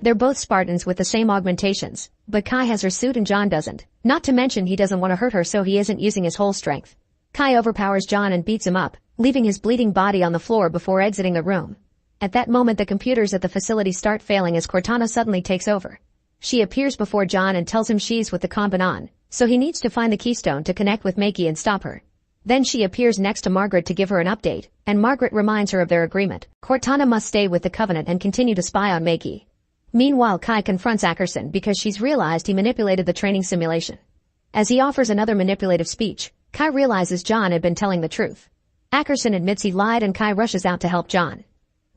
They're both Spartans with the same augmentations, but Kai has her suit and John doesn't. Not to mention he doesn't want to hurt her, so he isn't using his whole strength. Kai overpowers John and beats him up, leaving his bleeding body on the floor before exiting the room. At that moment the computers at the facility start failing as Cortana suddenly takes over. She appears before John and tells him she's with the Covenant, so he needs to find the Keystone to connect with Makey and stop her. Then she appears next to Margaret to give her an update, and Margaret reminds her of their agreement. Cortana must stay with the Covenant and continue to spy on Makey. Meanwhile, Kai confronts Ackerson because she's realized he manipulated the training simulation. As he offers another manipulative speech, Kai realizes John had been telling the truth. Ackerson admits he lied and Kai rushes out to help John.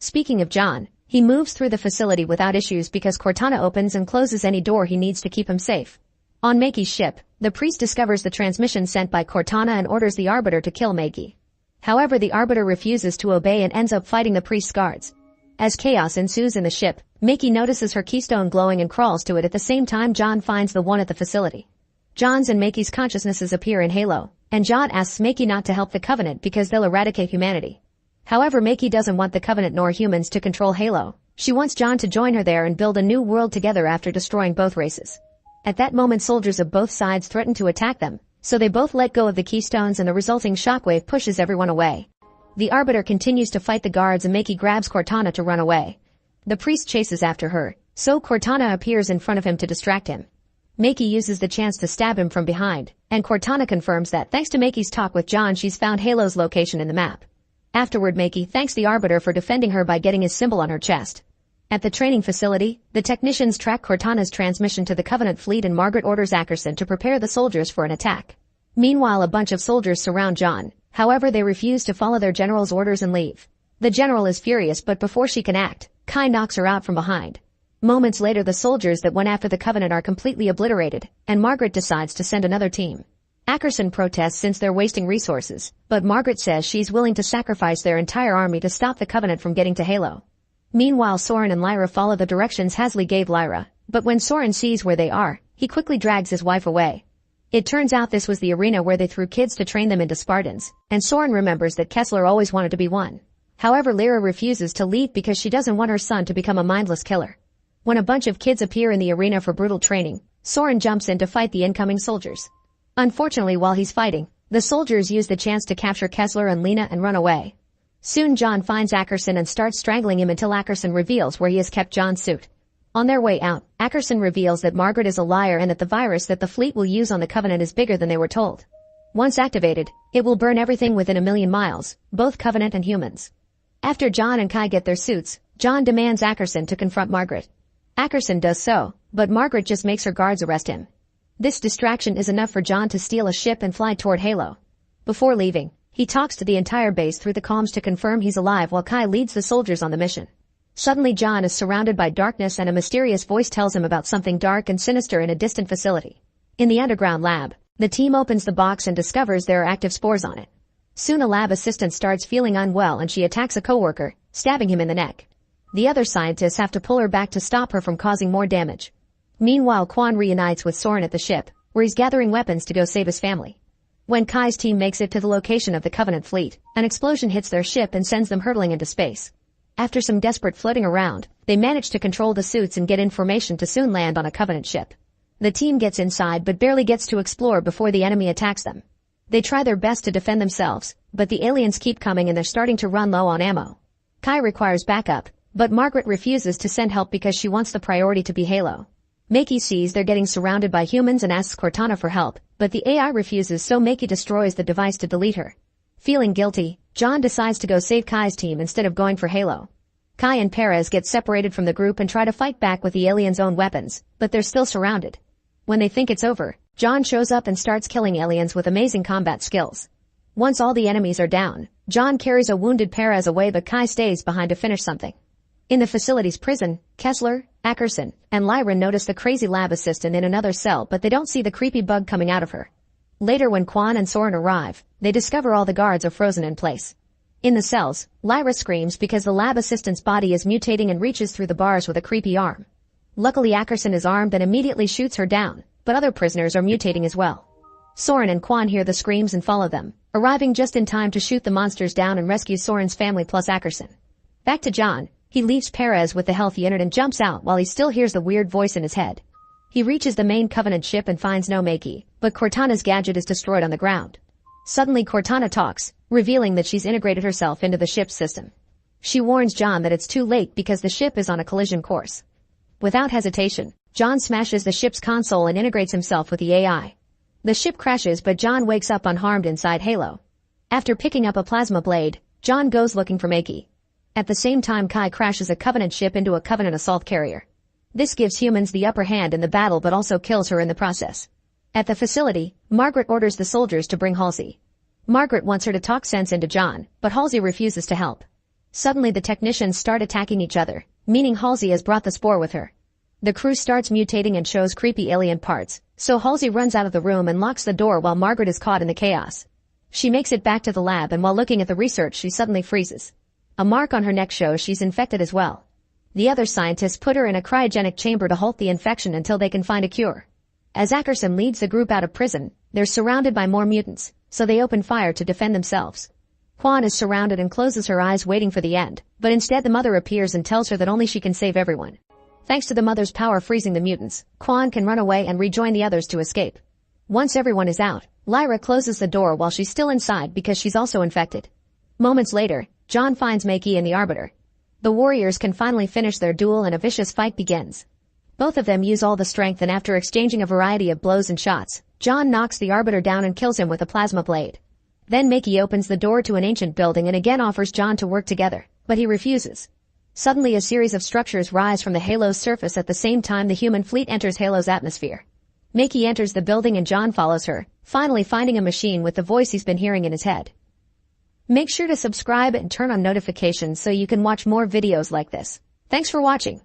Speaking of John, he moves through the facility without issues because Cortana opens and closes any door he needs to keep him safe. On Makey's ship, the priest discovers the transmission sent by Cortana and orders the Arbiter to kill Makey. However, the Arbiter refuses to obey and ends up fighting the priest's guards. As chaos ensues in the ship, Makey notices her keystone glowing and crawls to it. At the same time, John finds the one at the facility. John's and Makey's consciousnesses appear in Halo, and John asks Makey not to help the Covenant because they'll eradicate humanity. However, Makey doesn't want the Covenant nor humans to control Halo. She wants John to join her there and build a new world together after destroying both races. At that moment, soldiers of both sides threaten to attack them, so they both let go of the Keystones and the resulting shockwave pushes everyone away. The Arbiter continues to fight the guards and Makey grabs Cortana to run away. The priest chases after her, so Cortana appears in front of him to distract him. Makey uses the chance to stab him from behind, and Cortana confirms that thanks to Makey's talk with John she's found Halo's location in the map. Afterward, Makey thanks the Arbiter for defending her by getting his symbol on her chest. At the training facility, the technicians track Cortana's transmission to the Covenant fleet and Margaret orders Ackerson to prepare the soldiers for an attack. Meanwhile, a bunch of soldiers surround John, however they refuse to follow their general's orders and leave. The general is furious, but before she can act, Kai knocks her out from behind. Moments later, the soldiers that went after the Covenant are completely obliterated, and Margaret decides to send another team. Ackerson protests since they're wasting resources, but Margaret says she's willing to sacrifice their entire army to stop the Covenant from getting to Halo. Meanwhile, Soren and Lyra follow the directions Hasley gave Lyra, but when Soren sees where they are, he quickly drags his wife away. It turns out this was the arena where they threw kids to train them into Spartans, and Soren remembers that Kessler always wanted to be one. However, Lyra refuses to leave because she doesn't want her son to become a mindless killer. When a bunch of kids appear in the arena for brutal training, Soren jumps in to fight the incoming soldiers. Unfortunately, while he's fighting, the soldiers use the chance to capture Kessler and Lena and run away. Soon John finds Ackerson and starts strangling him until Ackerson reveals where he has kept John's suit. On their way out, Ackerson reveals that Margaret is a liar and that the virus that the fleet will use on the Covenant is bigger than they were told. Once activated, it will burn everything within 1,000,000 miles, both Covenant and humans. After John and Kai get their suits, John demands Ackerson to confront Margaret. Ackerson does so, but Margaret just makes her guards arrest him. This distraction is enough for John to steal a ship and fly toward Halo. Before leaving, he talks to the entire base through the comms to confirm he's alive while Kai leads the soldiers on the mission. Suddenly John is surrounded by darkness and a mysterious voice tells him about something dark and sinister in a distant facility. In the underground lab, the team opens the box and discovers there are active spores on it. Soon a lab assistant starts feeling unwell and she attacks a coworker, stabbing him in the neck. The other scientists have to pull her back to stop her from causing more damage. Meanwhile, Quan reunites with Soren at the ship, where he's gathering weapons to go save his family. When Kai's team makes it to the location of the Covenant fleet, an explosion hits their ship and sends them hurtling into space. After some desperate floating around, they manage to control the suits and get information to soon land on a Covenant ship. The team gets inside but barely gets to explore before the enemy attacks them. They try their best to defend themselves, but the aliens keep coming and they're starting to run low on ammo. Kai requires backup, but Margaret refuses to send help because she wants the priority to be Halo. Makey sees they're getting surrounded by humans and asks Cortana for help, but the AI refuses, so Makey destroys the device to delete her. Feeling guilty, John decides to go save Kai's team instead of going for Halo. Kai and Perez get separated from the group and try to fight back with the aliens' own weapons, but they're still surrounded. When they think it's over, John shows up and starts killing aliens with amazing combat skills. Once all the enemies are down, John carries a wounded Perez away, but Kai stays behind to finish something. In the facility's prison, Kessler, Ackerson, and Lyra notice the crazy lab assistant in another cell, but they don't see the creepy bug coming out of her. Later, when Quan and Soren arrive, they discover all the guards are frozen in place. In the cells, Lyra screams because the lab assistant's body is mutating and reaches through the bars with a creepy arm. Luckily, Ackerson is armed and immediately shoots her down, but other prisoners are mutating as well. Soren and Quan hear the screams and follow them, arriving just in time to shoot the monsters down and rescue Soren's family plus Ackerson. Back to John, he leaves Perez with the health unit and jumps out while he still hears the weird voice in his head. He reaches the main Covenant ship and finds no Makey, but Cortana's gadget is destroyed on the ground. Suddenly Cortana talks, revealing that she's integrated herself into the ship's system. She warns John that it's too late because the ship is on a collision course. Without hesitation, John smashes the ship's console and integrates himself with the AI. The ship crashes, but John wakes up unharmed inside Halo. After picking up a plasma blade, John goes looking for Makey. At the same time, Kai crashes a Covenant ship into a Covenant assault carrier. This gives humans the upper hand in the battle but also kills her in the process. At the facility, Margaret orders the soldiers to bring Halsey. Margaret wants her to talk sense into John, but Halsey refuses to help. Suddenly the technicians start attacking each other, meaning Halsey has brought the spore with her. The crew starts mutating and shows creepy alien parts, so Halsey runs out of the room and locks the door while Margaret is caught in the chaos. She makes it back to the lab, and while looking at the research she suddenly freezes. A mark on her neck shows she's infected as well. The other scientists put her in a cryogenic chamber to halt the infection until they can find a cure. As Ackerson leads the group out of prison, they're surrounded by more mutants, so they open fire to defend themselves. Quan is surrounded and closes her eyes waiting for the end, but instead the mother appears and tells her that only she can save everyone. Thanks to the mother's power freezing the mutants, Quan can run away and rejoin the others to escape. Once everyone is out, Lyra closes the door while she's still inside because she's also infected. Moments later, John finds Makey and the Arbiter. The warriors can finally finish their duel and a vicious fight begins. Both of them use all the strength, and after exchanging a variety of blows and shots, John knocks the Arbiter down and kills him with a plasma blade. Then Makey opens the door to an ancient building and again offers John to work together, but he refuses. Suddenly a series of structures rise from the Halo's surface at the same time the human fleet enters Halo's atmosphere. Makey enters the building and John follows her, finally finding a machine with the voice he's been hearing in his head. Make sure to subscribe and turn on notifications so you can watch more videos like this. Thanks for watching.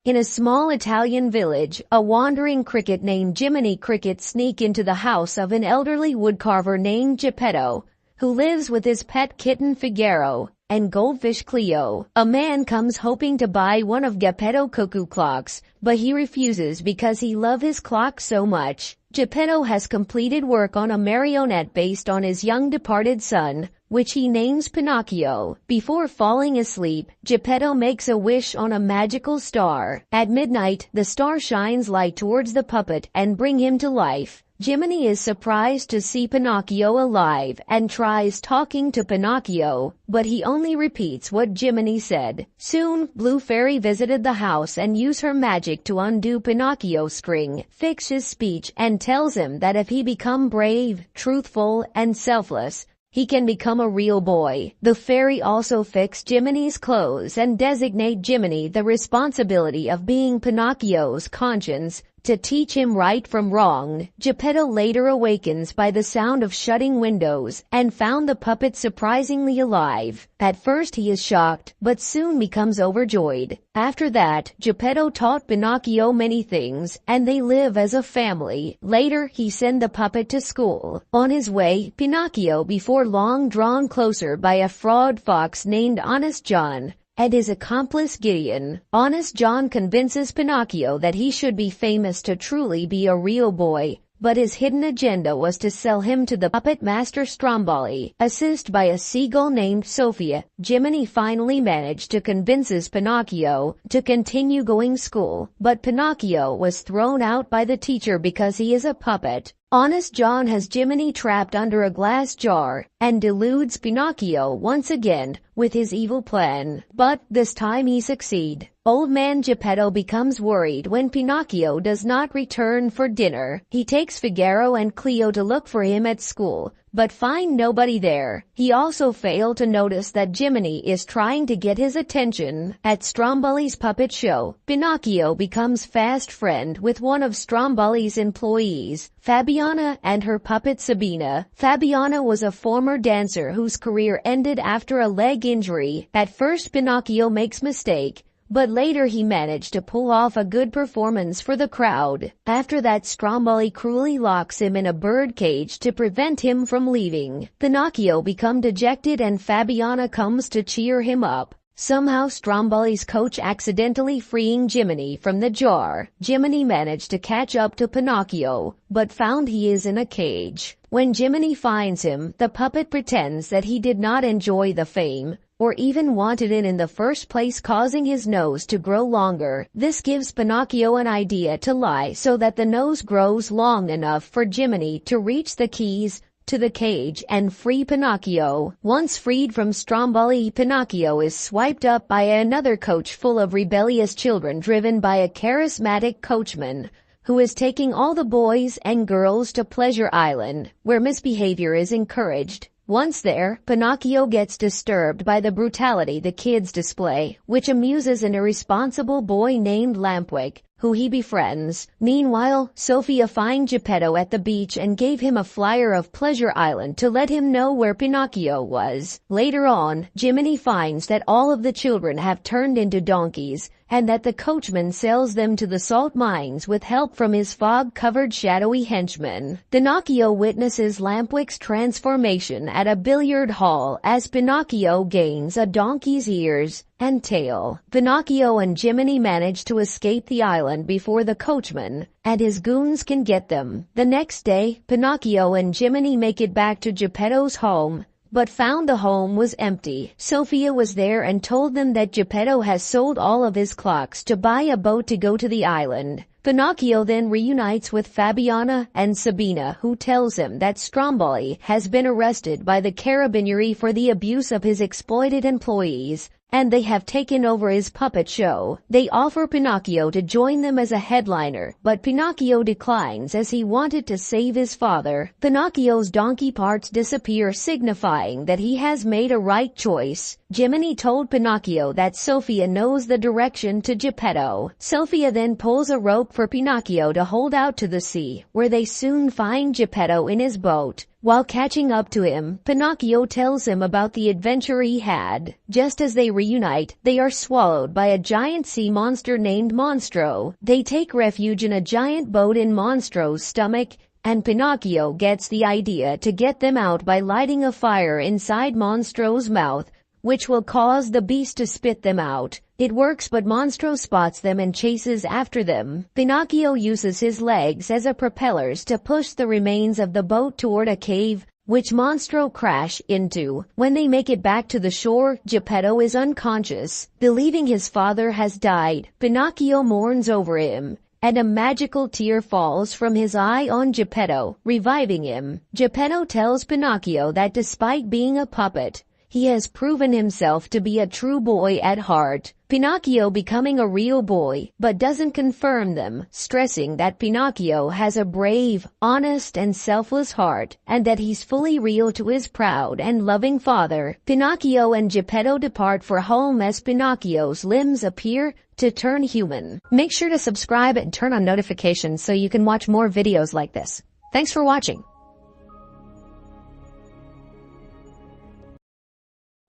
In a small Italian village, a wandering cricket named Jiminy Cricket sneaks into the house of an elderly woodcarver named Geppetto, who lives with his pet kitten Figaro and goldfish Cleo. A man comes hoping to buy one of Geppetto's cuckoo clocks, but he refuses because he loves his clock so much. Geppetto has completed work on a marionette based on his young departed son, which he names Pinocchio. Before falling asleep, Geppetto makes a wish on a magical star. At midnight, the star shines light towards the puppet and bring him to life. Jiminy is surprised to see Pinocchio alive and tries talking to Pinocchio, but he only repeats what Jiminy said. Soon, Blue Fairy visited the house and used her magic to undo Pinocchio's string, fix his speech, and tells him that if he become brave, truthful, and selfless, he can become a real boy. The fairy also fixed Jiminy's clothes and designate Jiminy the responsibility of being Pinocchio's conscience, to teach him right from wrong. Geppetto later awakens by the sound of shutting windows and found the puppet surprisingly alive. At first he is shocked, but soon becomes overjoyed. After that, Geppetto taught Pinocchio many things, and they live as a family. Later he sent the puppet to school. On his way, Pinocchio before long drawn closer by a fraud fox named Honest John and his accomplice Gideon. Honest John convinces Pinocchio that he should be famous to truly be a real boy, but his hidden agenda was to sell him to the puppet master Stromboli. Assisted by a seagull named Sophia, Jiminy finally managed to convince Pinocchio to continue going school, but Pinocchio was thrown out by the teacher because he is a puppet. Honest John has Jiminy trapped under a glass jar, and deludes Pinocchio once again with his evil plan. But this time he succeeds. Old man Geppetto becomes worried when Pinocchio does not return for dinner. He takes Figaro and Cleo to look for him at school, but find nobody there. He also failed to notice that Jiminy is trying to get his attention. At Stromboli's puppet show, Pinocchio becomes fast friend with one of Stromboli's employees, Fabiana, and her puppet Sabina. Fabiana was a former dancer whose career ended after a leg injury. At first Pinocchio makes mistake, but later he managed to pull off a good performance for the crowd. After that, Stromboli cruelly locks him in a bird cage to prevent him from leaving. Pinocchio becomes dejected and Fabiana comes to cheer him up. Somehow Stromboli's coach accidentally freeing Jiminy from the jar. Jiminy managed to catch up to Pinocchio, but found he is in a cage. When Jiminy finds him, the puppet pretends that he did not enjoy the fame, or even wanted it in the first place, causing his nose to grow longer. This gives Pinocchio an idea to lie so that the nose grows long enough for Jiminy to reach the keys to the cage and free Pinocchio. Once freed from Stromboli, Pinocchio is swiped up by another coach full of rebellious children driven by a charismatic coachman who is taking all the boys and girls to Pleasure Island, where misbehavior is encouraged. Once there, Pinocchio gets disturbed by the brutality the kids display, which amuses an irresponsible boy named Lampwick, who he befriends. Meanwhile, Sophia finds Geppetto at the beach and gave him a flyer of Pleasure Island to let him know where Pinocchio was. Later on, Jiminy finds that all of the children have turned into donkeys, and that the coachman sells them to the salt mines with help from his fog-covered shadowy henchmen. Pinocchio witnesses Lampwick's transformation at a billiard hall as Pinocchio gains a donkey's ears and tail. Pinocchio and Jiminy manage to escape the island before the coachman and his goons can get them. The next day, Pinocchio and Jiminy make it back to Geppetto's home, but found the home was empty. Sophia was there and told them that Geppetto has sold all of his clocks to buy a boat to go to the island. Pinocchio then reunites with Fabiana and Sabina, who tells him that Stromboli has been arrested by the Carabinieri for the abuse of his exploited employees, and they have taken over his puppet show. They offer Pinocchio to join them as a headliner, but Pinocchio declines as he wanted to save his father. Pinocchio's donkey parts disappear, signifying that he has made a right choice. Jiminy told Pinocchio that Sophia knows the direction to Geppetto. Sophia then pulls a rope for Pinocchio to hold out to the sea, where they soon find Geppetto in his boat. While catching up to him, Pinocchio tells him about the adventure he had. Just as they reunite, they are swallowed by a giant sea monster named Monstro. They take refuge in a giant boat in Monstro's stomach, and Pinocchio gets the idea to get them out by lighting a fire inside Monstro's mouth, which will cause the beast to spit them out. It works, but Monstro spots them and chases after them. Pinocchio uses his legs as a propellers to push the remains of the boat toward a cave, which Monstro crash into. When they make it back to the shore, Geppetto is unconscious. Believing his father has died, Pinocchio mourns over him, and a magical tear falls from his eye on Geppetto, reviving him. Geppetto tells Pinocchio that despite being a puppet, he has proven himself to be a true boy at heart. Pinocchio becoming a real boy, but doesn't confirm them, stressing that Pinocchio has a brave, honest and selfless heart, and that he's fully real to his proud and loving father. Pinocchio and Geppetto depart for home as Pinocchio's limbs appear to turn human. Make sure to subscribe and turn on notifications so you can watch more videos like this. Thanks for watching.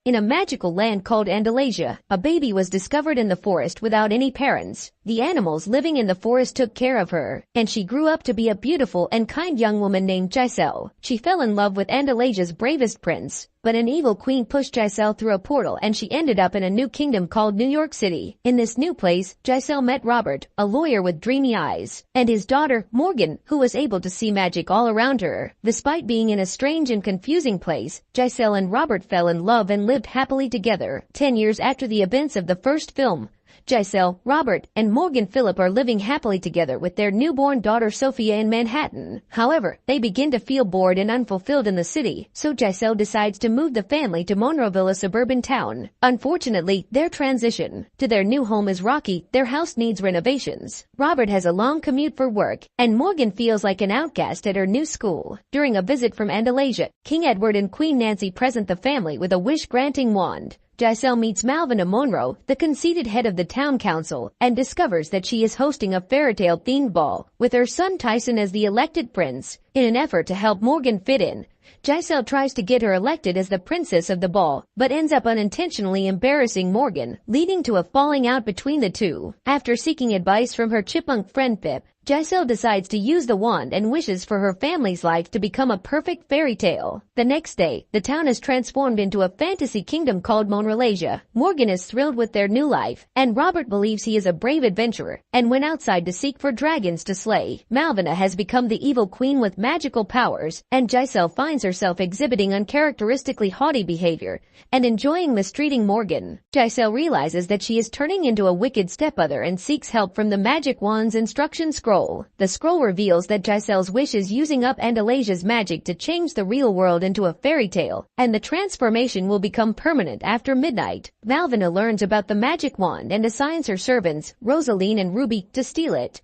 In a magical land called Andalasia, a baby was discovered in the forest without any parents. The animals living in the forest took care of her, and she grew up to be a beautiful and kind young woman named Giselle. She fell in love with Andalasia's bravest prince, but an evil queen pushed Giselle through a portal and she ended up in a new kingdom called New York City. In this new place, Giselle met Robert, a lawyer with dreamy eyes, and his daughter, Morgan, who was able to see magic all around her. Despite being in a strange and confusing place, Giselle and Robert fell in love and lived happily together. 10 years after the events of the first film, Giselle, Robert, and Morgan Phillip are living happily together with their newborn daughter Sophia in Manhattan. However, they begin to feel bored and unfulfilled in the city, so Giselle decides to move the family to Monroeville, a suburban town. Unfortunately, their transition to their new home is rocky. Their house needs renovations. Robert has a long commute for work, and Morgan feels like an outcast at her new school. During a visit from Andalasia, King Edward and Queen Nancy present the family with a wish-granting wand. Giselle meets Malvina Monroe, the conceited head of the town council, and discovers that she is hosting a fairytale-themed ball, with her son Tyson as the elected prince. In an effort to help Morgan fit in, Giselle tries to get her elected as the princess of the ball, but ends up unintentionally embarrassing Morgan, leading to a falling out between the two. After seeking advice from her chipmunk friend Pip, Giselle decides to use the wand and wishes for her family's life to become a perfect fairy tale. The next day, the town is transformed into a fantasy kingdom called Monrelasia. Morgan is thrilled with their new life, and Robert believes he is a brave adventurer, and went outside to seek for dragons to slay. Malvina has become the evil queen with magical powers, and Giselle finds herself exhibiting uncharacteristically haughty behavior and enjoying mistreating Morgan. Giselle realizes that she is turning into a wicked stepmother and seeks help from the magic wand's instruction scroll. The scroll reveals that Giselle's wish is using up Andalasia's magic to change the real world into a fairy tale, and the transformation will become permanent after midnight. Malvina learns about the magic wand and assigns her servants, Rosaline and Ruby, to steal it.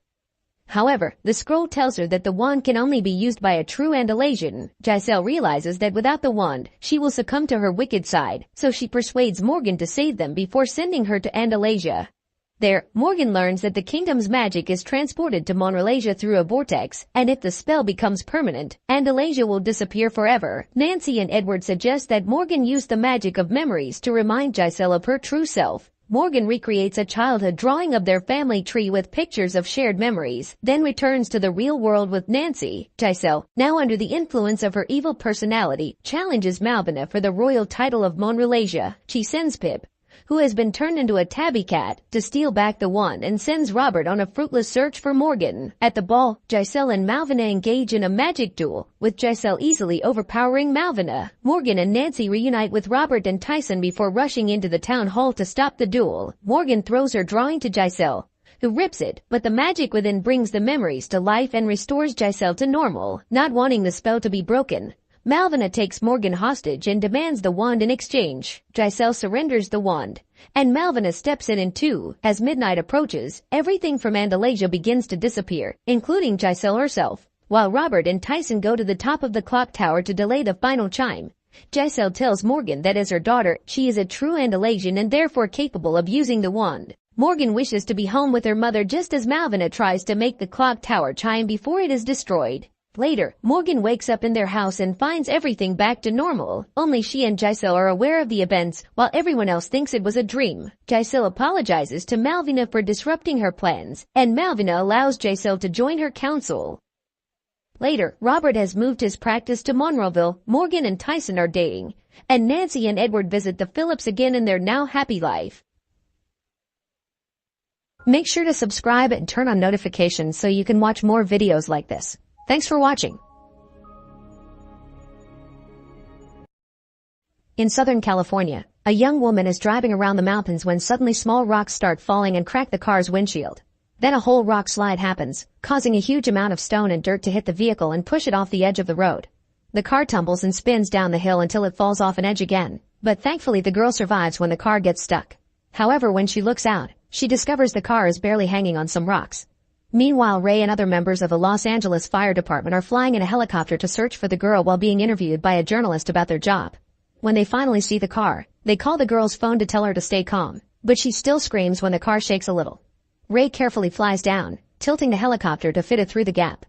However, the scroll tells her that the wand can only be used by a true Andalasian. Giselle realizes that without the wand, she will succumb to her wicked side, so she persuades Morgan to save them before sending her to Andalasia. There, Morgan learns that the kingdom's magic is transported to Monrelasia through a vortex, and if the spell becomes permanent, Andalasia will disappear forever. Nancy and Edward suggest that Morgan use the magic of memories to remind Giselle of her true self. Morgan recreates a childhood drawing of their family tree with pictures of shared memories, then returns to the real world with Nancy. Giselle, now under the influence of her evil personality, challenges Malvina for the royal title of Monrelasia. She sends Pip, who has been turned into a tabby cat, to steal back the wand, and sends Robert on a fruitless search for Morgan. At the ball, Giselle and Malvina engage in a magic duel, with Giselle easily overpowering Malvina. Morgan and Nancy reunite with Robert and Tyson before rushing into the town hall to stop the duel. Morgan throws her drawing to Giselle, who rips it, but the magic within brings the memories to life and restores Giselle to normal. Not wanting the spell to be broken, Malvina takes Morgan hostage and demands the wand in exchange. Giselle surrenders the wand, and Malvina steps in too. As midnight approaches, everything from Andalasia begins to disappear, including Giselle herself. While Robert and Tyson go to the top of the clock tower to delay the final chime, Giselle tells Morgan that as her daughter, she is a true Andalasian and therefore capable of using the wand. Morgan wishes to be home with her mother just as Malvina tries to make the clock tower chime before it is destroyed. Later, Morgan wakes up in their house and finds everything back to normal. Only she and Giselle are aware of the events, while everyone else thinks it was a dream. Giselle apologizes to Malvina for disrupting her plans, and Malvina allows Giselle to join her council. Later, Robert has moved his practice to Monroeville, Morgan and Tyson are dating, and Nancy and Edward visit the Phillips again in their now happy life. Make sure to subscribe and turn on notifications so you can watch more videos like this. Thanks for watching. In Southern California, a young woman is driving around the mountains when suddenly small rocks start falling and crack the car's windshield. Then a whole rock slide happens, causing a huge amount of stone and dirt to hit the vehicle and push it off the edge of the road. The car tumbles and spins down the hill until it falls off an edge again, but thankfully the girl survives when the car gets stuck. However, when she looks out, she discovers the car is barely hanging on some rocks. Meanwhile, Ray and other members of the Los Angeles Fire Department are flying in a helicopter to search for the girl while being interviewed by a journalist about their job. When they finally see the car, they call the girl's phone to tell her to stay calm, but she still screams when the car shakes a little. Ray carefully flies down, tilting the helicopter to fit it through the gap.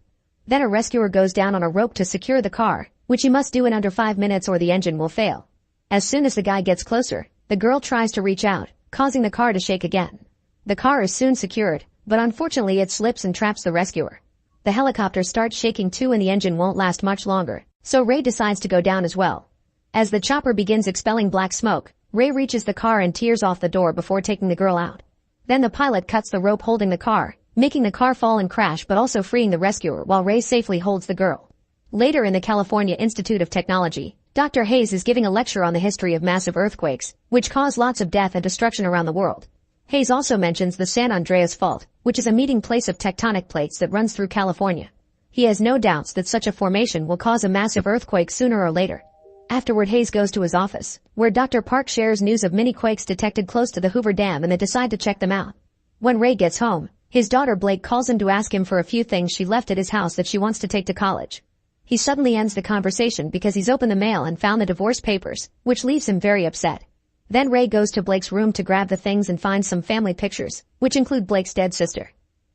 Then a rescuer goes down on a rope to secure the car, which he must do in under 5 minutes or the engine will fail. As soon as the guy gets closer, the girl tries to reach out, causing the car to shake again. The car is soon secured, but unfortunately it slips and traps the rescuer. The helicopter starts shaking too and the engine won't last much longer, so Ray decides to go down as well. As the chopper begins expelling black smoke, Ray reaches the car and tears off the door before taking the girl out. Then the pilot cuts the rope holding the car, making the car fall and crash but also freeing the rescuer while Ray safely holds the girl. Later in the California Institute of Technology, Dr. Hayes is giving a lecture on the history of massive earthquakes, which cause lots of death and destruction around the world. Hayes also mentions the San Andreas Fault, which is a meeting place of tectonic plates that runs through California. He has no doubts that such a formation will cause a massive earthquake sooner or later. Afterward, Hayes goes to his office, where Dr. Park shares news of mini quakes detected close to the Hoover Dam, and they decide to check them out. When Ray gets home, his daughter Blake calls him to ask him for a few things she left at his house that she wants to take to college. He suddenly ends the conversation because he's opened the mail and found the divorce papers, which leaves him very upset. Then Ray goes to Blake's room to grab the things and finds some family pictures, which include Blake's dead sister.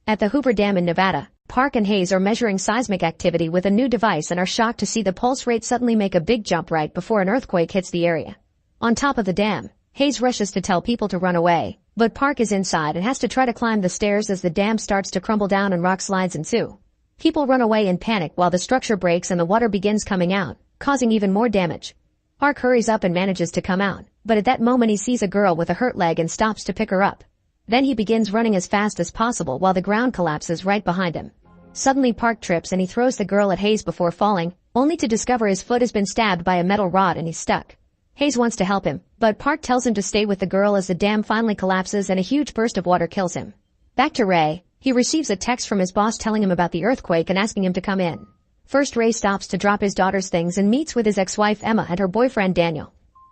At the Hoover Dam in Nevada, Park and Hayes are measuring seismic activity with a new device and are shocked to see the pulse rate suddenly make a big jump right before an earthquake hits the area. On top of the dam, Hayes rushes to tell people to run away, but Park is inside and has to try to climb the stairs as the dam starts to crumble down and rock slides ensue. People run away in panic while the structure breaks and the water begins coming out, causing even more damage. Park hurries up and manages to come out, but at that moment he sees a girl with a hurt leg and stops to pick her up. Then he begins running as fast as possible while the ground collapses right behind him. Suddenly Park trips and he throws the girl at Hayes before falling, only to discover his foot has been stabbed by a metal rod and he's stuck. Hayes wants to help him, but Park tells him to stay with the girl as the dam finally collapses and a huge burst of water kills him. Back to Ray, he receives a text from his boss telling him about the earthquake and asking him to come in. First, Ray stops to drop his daughter's things and meets with his ex-wife Emma and her boyfriend Daniel.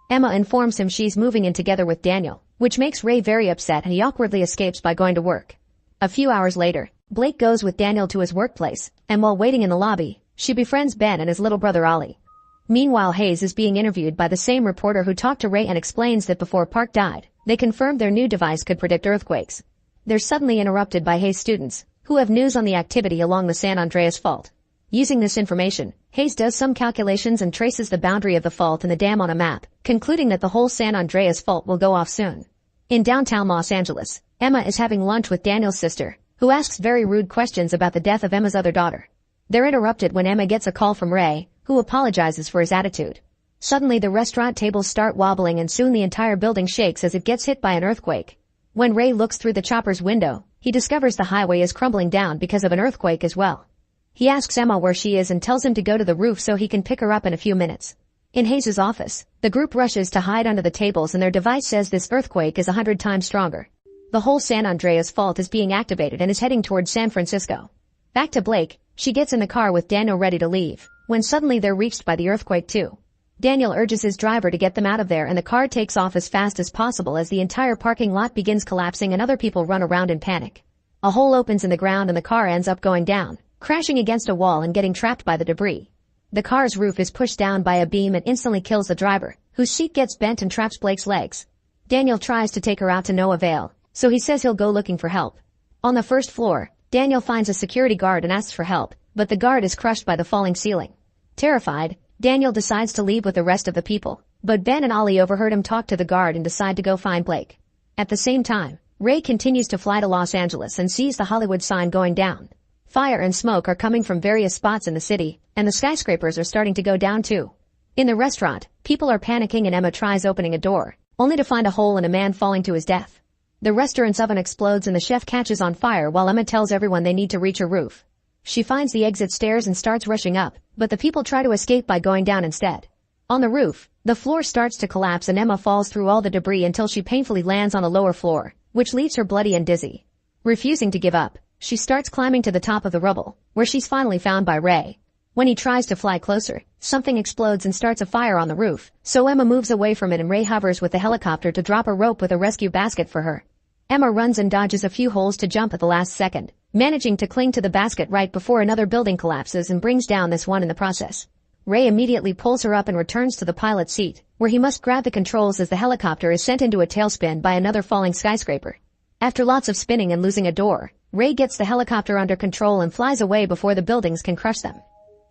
Emma informs him she's moving in together with Daniel, which makes Ray very upset and he awkwardly escapes by going to work. A few hours later, Blake goes with Daniel to his workplace, and while waiting in the lobby, she befriends Ben and his little brother Ollie. Meanwhile, Hayes is being interviewed by the same reporter who talked to Ray and explains that before Park died, they confirmed their new device could predict earthquakes. They're suddenly interrupted by Hayes' students, who have news on the activity along the San Andreas Fault. Using this information, Hayes does some calculations and traces the boundary of the fault and the dam on a map, concluding that the whole San Andreas Fault will go off soon. In downtown Los Angeles, Emma is having lunch with Daniel's sister, who asks very rude questions about the death of Emma's other daughter. They're interrupted when Emma gets a call from Ray, who apologizes for his attitude. Suddenly the restaurant tables start wobbling and soon the entire building shakes as it gets hit by an earthquake. When Ray looks through the chopper's window, he discovers the highway is crumbling down because of an earthquake as well. He asks Emma where she is and tells him to go to the roof so he can pick her up in a few minutes. In Hayes' office, the group rushes to hide under the tables and their device says this earthquake is 100 times stronger. The whole San Andreas Fault is being activated and is heading towards San Francisco. Back to Blake, she gets in the car with Daniel ready to leave, when suddenly they're reached by the earthquake too. Daniel urges his driver to get them out of there and the car takes off as fast as possible as the entire parking lot begins collapsing and other people run around in panic. A hole opens in the ground and the car ends up going down, crashing against a wall and getting trapped by the debris. The car's roof is pushed down by a beam and instantly kills the driver, whose seat gets bent and traps Blake's legs. Daniel tries to take her out to no avail, so he says he'll go looking for help. On the first floor, Daniel finds a security guard and asks for help, but the guard is crushed by the falling ceiling. Terrified, Daniel decides to leave with the rest of the people, but Ben and Ollie overheard him talk to the guard and decide to go find Blake. At the same time, Ray continues to fly to Los Angeles and sees the Hollywood sign going down. Fire and smoke are coming from various spots in the city, and the skyscrapers are starting to go down too. In the restaurant, people are panicking and Emma tries opening a door, only to find a hole and a man falling to his death. The restaurant's oven explodes and the chef catches on fire while Emma tells everyone they need to reach her roof. She finds the exit stairs and starts rushing up, but the people try to escape by going down instead. On the roof, the floor starts to collapse and Emma falls through all the debris until she painfully lands on a lower floor, which leaves her bloody and dizzy. Refusing to give up, she starts climbing to the top of the rubble, where she's finally found by Ray. When he tries to fly closer, something explodes and starts a fire on the roof, so Emma moves away from it and Ray hovers with the helicopter to drop a rope with a rescue basket for her. Emma runs and dodges a few holes to jump at the last second, managing to cling to the basket right before another building collapses and brings down this one in the process. Ray immediately pulls her up and returns to the pilot's seat, where he must grab the controls as the helicopter is sent into a tailspin by another falling skyscraper. After lots of spinning and losing a door, Ray gets the helicopter under control and flies away before the buildings can crush them.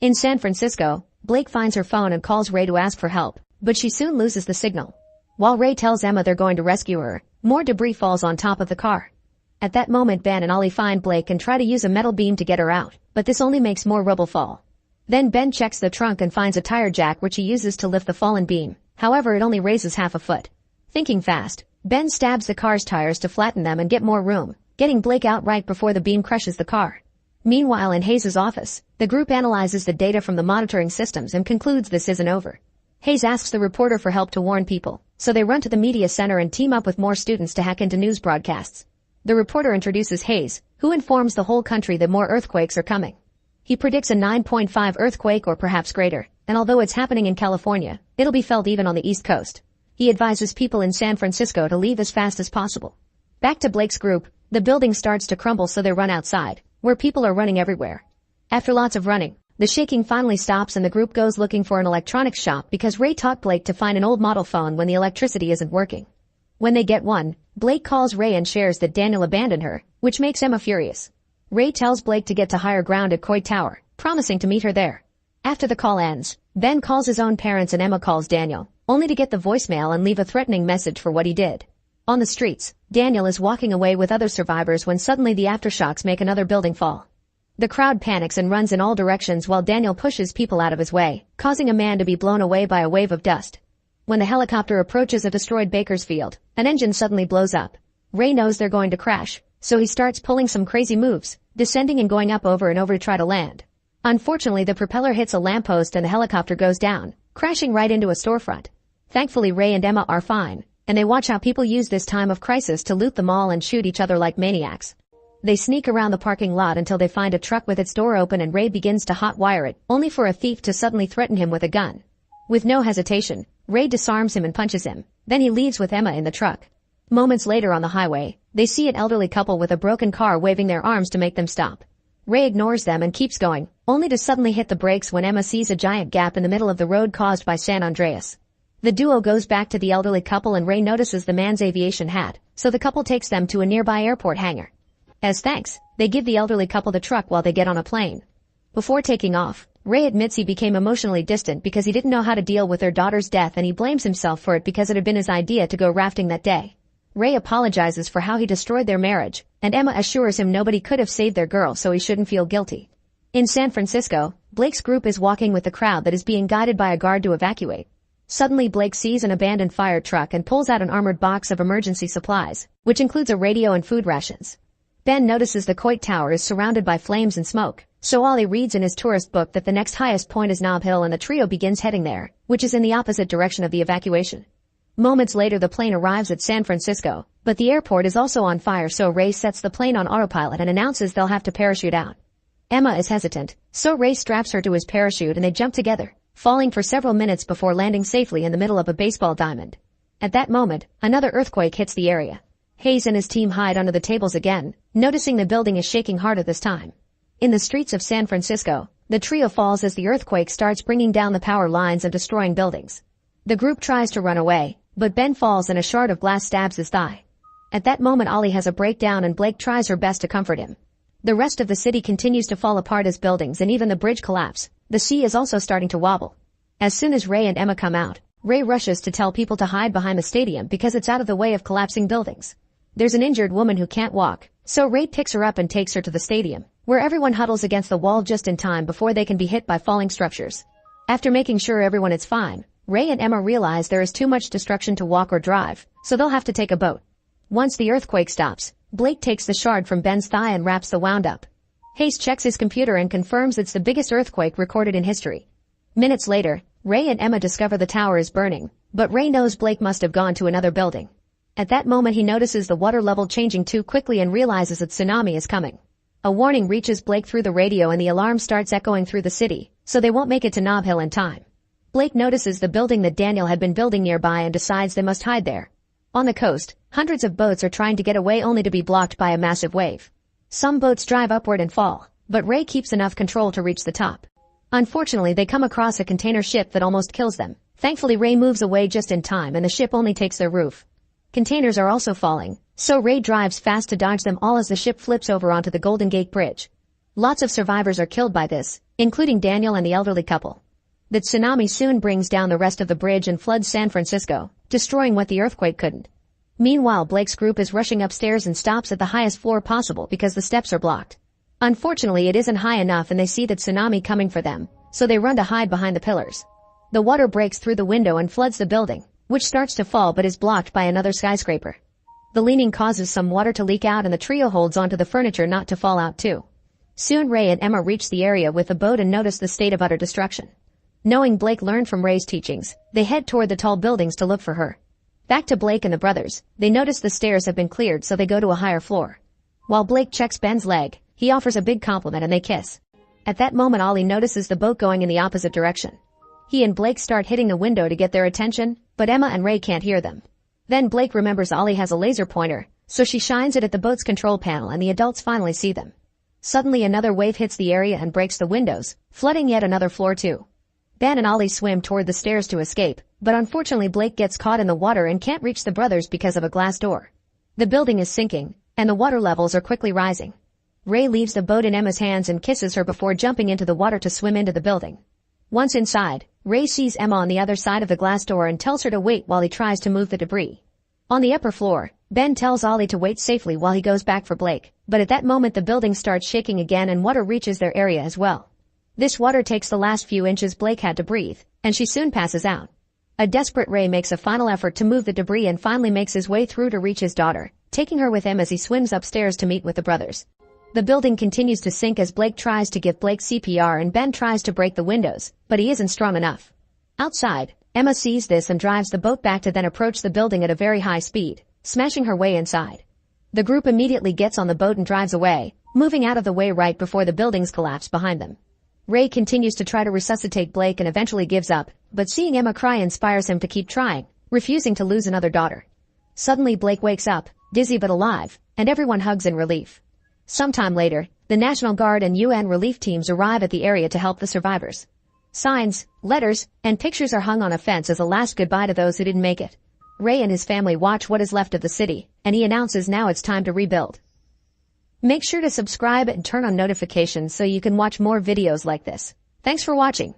In San Francisco, Blake finds her phone and calls Ray to ask for help, but she soon loses the signal. While Ray tells Emma they're going to rescue her, more debris falls on top of the car. At that moment Ben and Ollie find Blake and try to use a metal beam to get her out, but this only makes more rubble fall. Then Ben checks the trunk and finds a tire jack which he uses to lift the fallen beam, however it only raises half a foot. Thinking fast, Ben stabs the car's tires to flatten them and get more room, getting Blake out right before the beam crushes the car. Meanwhile in Hayes' office, the group analyzes the data from the monitoring systems and concludes this isn't over. Hayes asks the reporter for help to warn people, so they run to the media center and team up with more students to hack into news broadcasts. The reporter introduces Hayes, who informs the whole country that more earthquakes are coming. He predicts a 9.5 earthquake or perhaps greater, and although it's happening in California, it'll be felt even on the East Coast. He advises people in San Francisco to leave as fast as possible. Back to Blake's group, the building starts to crumble so they run outside, where people are running everywhere. After lots of running, the shaking finally stops and the group goes looking for an electronics shop because Ray taught Blake to find an old model phone when the electricity isn't working. When they get one, Blake calls Ray and shares that Daniel abandoned her, which makes Emma furious. Ray tells Blake to get to higher ground at Coit Tower, promising to meet her there. After the call ends, Ben calls his own parents and Emma calls Daniel, only to get the voicemail and leave a threatening message for what he did. On the streets, Daniel is walking away with other survivors when suddenly the aftershocks make another building fall. The crowd panics and runs in all directions while Daniel pushes people out of his way, causing a man to be blown away by a wave of dust. When the helicopter approaches a destroyed Bakersfield, an engine suddenly blows up. Ray knows they're going to crash, so he starts pulling some crazy moves, descending and going up over and over to try to land. Unfortunately, the propeller hits a lamppost and the helicopter goes down, crashing right into a storefront. Thankfully, Ray and Emma are fine, and they watch how people use this time of crisis to loot the mall and shoot each other like maniacs. They sneak around the parking lot until they find a truck with its door open and Ray begins to hot-wire it, only for a thief to suddenly threaten him with a gun. With no hesitation, Ray disarms him and punches him. Then he leaves with Emma in the truck. Moments later on the highway, they see an elderly couple with a broken car waving their arms to make them stop. Ray ignores them and keeps going, only to suddenly hit the brakes when Emma sees a giant gap in the middle of the road caused by San Andreas. The duo goes back to the elderly couple and Ray notices the man's aviation hat, so the couple takes them to a nearby airport hangar. As thanks, they give the elderly couple the truck while they get on a plane. Before taking off, Ray admits he became emotionally distant because he didn't know how to deal with their daughter's death and he blames himself for it because it had been his idea to go rafting that day. Ray apologizes for how he destroyed their marriage, and Emma assures him nobody could have saved their girl so he shouldn't feel guilty. In San Francisco, Blake's group is walking with the crowd that is being guided by a guard to evacuate. Suddenly Blake sees an abandoned fire truck and pulls out an armored box of emergency supplies, which includes a radio and food rations. Ben notices the Coit Tower is surrounded by flames and smoke, so Ollie reads in his tourist book that the next highest point is Nob Hill and the trio begins heading there, which is in the opposite direction of the evacuation. Moments later the plane arrives at San Francisco, but the airport is also on fire so Ray sets the plane on autopilot and announces they'll have to parachute out. Emma is hesitant, so Ray straps her to his parachute and they jump together, falling for several minutes before landing safely in the middle of a baseball diamond. At that moment, another earthquake hits the area. Hayes and his team hide under the tables again, noticing the building is shaking harder this time. In the streets of San Francisco, the trio falls as the earthquake starts bringing down the power lines and destroying buildings. The group tries to run away, but Ben falls and a shard of glass stabs his thigh. At that moment Ollie has a breakdown and Blake tries her best to comfort him. The rest of the city continues to fall apart as buildings and even the bridge collapse. The sea is also starting to wobble. As soon as Ray and Emma come out, Ray rushes to tell people to hide behind the stadium because it's out of the way of collapsing buildings. There's an injured woman who can't walk, so Ray picks her up and takes her to the stadium, where everyone huddles against the wall just in time before they can be hit by falling structures. After making sure everyone is fine, Ray and Emma realize there is too much destruction to walk or drive, so they'll have to take a boat. Once the earthquake stops, Blake takes the shard from Ben's thigh and wraps the wound up. Hayes checks his computer and confirms it's the biggest earthquake recorded in history. Minutes later, Ray and Emma discover the tower is burning, but Ray knows Blake must have gone to another building. At that moment he notices the water level changing too quickly and realizes a tsunami is coming. A warning reaches Blake through the radio and the alarm starts echoing through the city, so they won't make it to Nob Hill in time. Blake notices the building that Daniel had been building nearby and decides they must hide there. On the coast, hundreds of boats are trying to get away only to be blocked by a massive wave. Some boats drive upward and fall, but Ray keeps enough control to reach the top. Unfortunately, they come across a container ship that almost kills them. Thankfully, Ray moves away just in time and the ship only takes their roof. Containers are also falling, so Ray drives fast to dodge them all as the ship flips over onto the Golden Gate Bridge. Lots of survivors are killed by this, including Daniel and the elderly couple. The tsunami soon brings down the rest of the bridge and floods San Francisco, destroying what the earthquake couldn't. Meanwhile, Blake's group is rushing upstairs and stops at the highest floor possible because the steps are blocked. Unfortunately, it isn't high enough and they see the tsunami coming for them, so they run to hide behind the pillars. The water breaks through the window and floods the building, which starts to fall but is blocked by another skyscraper. The leaning causes some water to leak out and the trio holds onto the furniture not to fall out too. Soon Ray and Emma reach the area with the boat and notice the state of utter destruction. Knowing Blake learned from Ray's teachings, they head toward the tall buildings to look for her. Back to Blake and the brothers, they notice the stairs have been cleared, so they go to a higher floor. While Blake checks Ben's leg, he offers a big compliment and they kiss. At that moment, Ollie notices the boat going in the opposite direction. He and Blake start hitting the window to get their attention, but Emma and Ray can't hear them. Then Blake remembers Ollie has a laser pointer, so she shines it at the boat's control panel and the adults finally see them. Suddenly another wave hits the area and breaks the windows, flooding yet another floor too. Ben and Ollie swim toward the stairs to escape, but unfortunately Blake gets caught in the water and can't reach the brothers because of a glass door. The building is sinking, and the water levels are quickly rising. Ray leaves the boat in Emma's hands and kisses her before jumping into the water to swim into the building. Once inside, Ray sees Emma on the other side of the glass door and tells her to wait while he tries to move the debris. On the upper floor, Ben tells Ollie to wait safely while he goes back for Blake, but at that moment the building starts shaking again and water reaches their area as well. This water takes the last few inches Blake had to breathe, and she soon passes out. A desperate Ray makes a final effort to move the debris and finally makes his way through to reach his daughter, taking her with him as he swims upstairs to meet with the brothers. The building continues to sink as Blake tries to give Blake CPR and Ben tries to break the windows, but he isn't strong enough. Outside, Emma sees this and drives the boat back to then approach the building at a very high speed, smashing her way inside. The group immediately gets on the boat and drives away, moving out of the way right before the buildings collapse behind them. Ray continues to try to resuscitate Blake and eventually gives up, but seeing Emma cry inspires him to keep trying, refusing to lose another daughter. Suddenly Blake wakes up, dizzy but alive, and everyone hugs in relief. Sometime later, the National Guard and UN relief teams arrive at the area to help the survivors. Signs, letters, and pictures are hung on a fence as a last goodbye to those who didn't make it. Ray and his family watch what is left of the city, and he announces now it's time to rebuild. Make sure to subscribe and turn on notifications so you can watch more videos like this. Thanks for watching.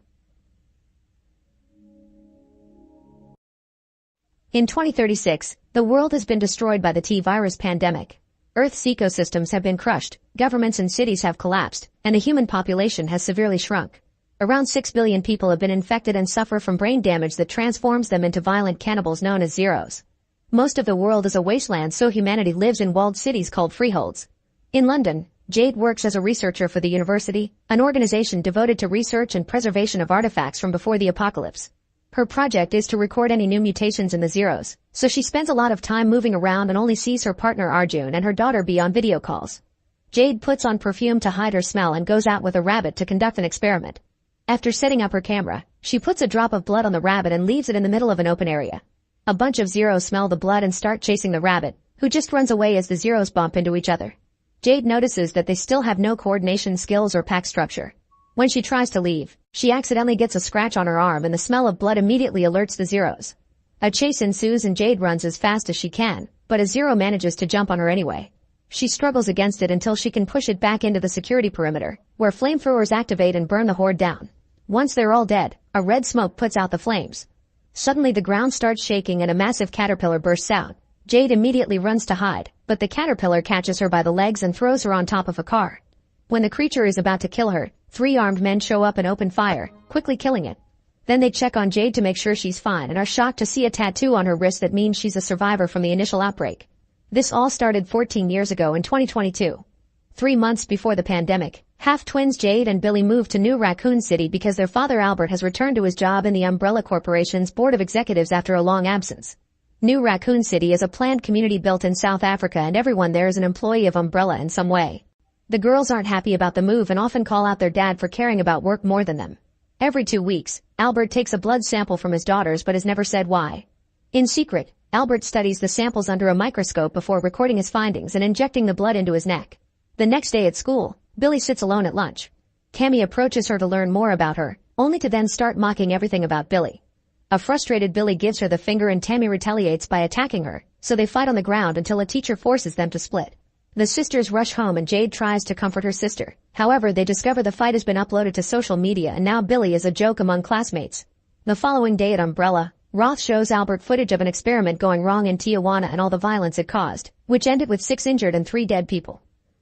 In 2036, the world has been destroyed by the T-virus pandemic. Earth's ecosystems have been crushed, governments and cities have collapsed, and the human population has severely shrunk. Around 6 billion people have been infected and suffer from brain damage that transforms them into violent cannibals known as zeros. Most of the world is a wasteland, so humanity lives in walled cities called freeholds. In London, Jade works as a researcher for the university, an organization devoted to research and preservation of artifacts from before the apocalypse. Her project is to record any new mutations in the zeros, so she spends a lot of time moving around and only sees her partner Arjun and her daughter Bee on video calls. Jade puts on perfume to hide her smell and goes out with a rabbit to conduct an experiment. After setting up her camera, she puts a drop of blood on the rabbit and leaves it in the middle of an open area. A bunch of zeros smell the blood and start chasing the rabbit, who just runs away as the zeros bump into each other. Jade notices that they still have no coordination skills or pack structure. When she tries to leave, she accidentally gets a scratch on her arm and the smell of blood immediately alerts the zeros. A chase ensues and Jade runs as fast as she can, but a zero manages to jump on her anyway. She struggles against it until she can push it back into the security perimeter, where flamethrowers activate and burn the horde down. Once they're all dead, a red smoke puts out the flames. Suddenly the ground starts shaking and a massive caterpillar bursts out. Jade immediately runs to hide, but the caterpillar catches her by the legs and throws her on top of a car. When the creature is about to kill her, 3 armed men show up and open fire, quickly killing it. Then they check on Jade to make sure she's fine and are shocked to see a tattoo on her wrist that means she's a survivor from the initial outbreak. This all started 14 years ago in 2022. 3 months before the pandemic, half-twins Jade and Billy moved to New Raccoon City because their father Albert has returned to his job in the Umbrella Corporation's Board of Executives after a long absence. New Raccoon City is a planned community built in South Africa and everyone there is an employee of Umbrella in some way. The girls aren't happy about the move and often call out their dad for caring about work more than them. Every 2 weeks, Albert takes a blood sample from his daughters but has never said why. In secret, Albert studies the samples under a microscope before recording his findings and injecting the blood into his neck. The next day at school, Billy sits alone at lunch. Cammy approaches her to learn more about her, only to then start mocking everything about Billy. A frustrated Billy gives her the finger and Tammy retaliates by attacking her, so they fight on the ground until a teacher forces them to split. The sisters rush home and Jade tries to comfort her sister. However, they discover the fight has been uploaded to social media and now Billy is a joke among classmates. The following day at Umbrella, Roth shows Albert footage of an experiment going wrong in Tijuana and all the violence it caused, which ended with 6 injured and 3 dead people.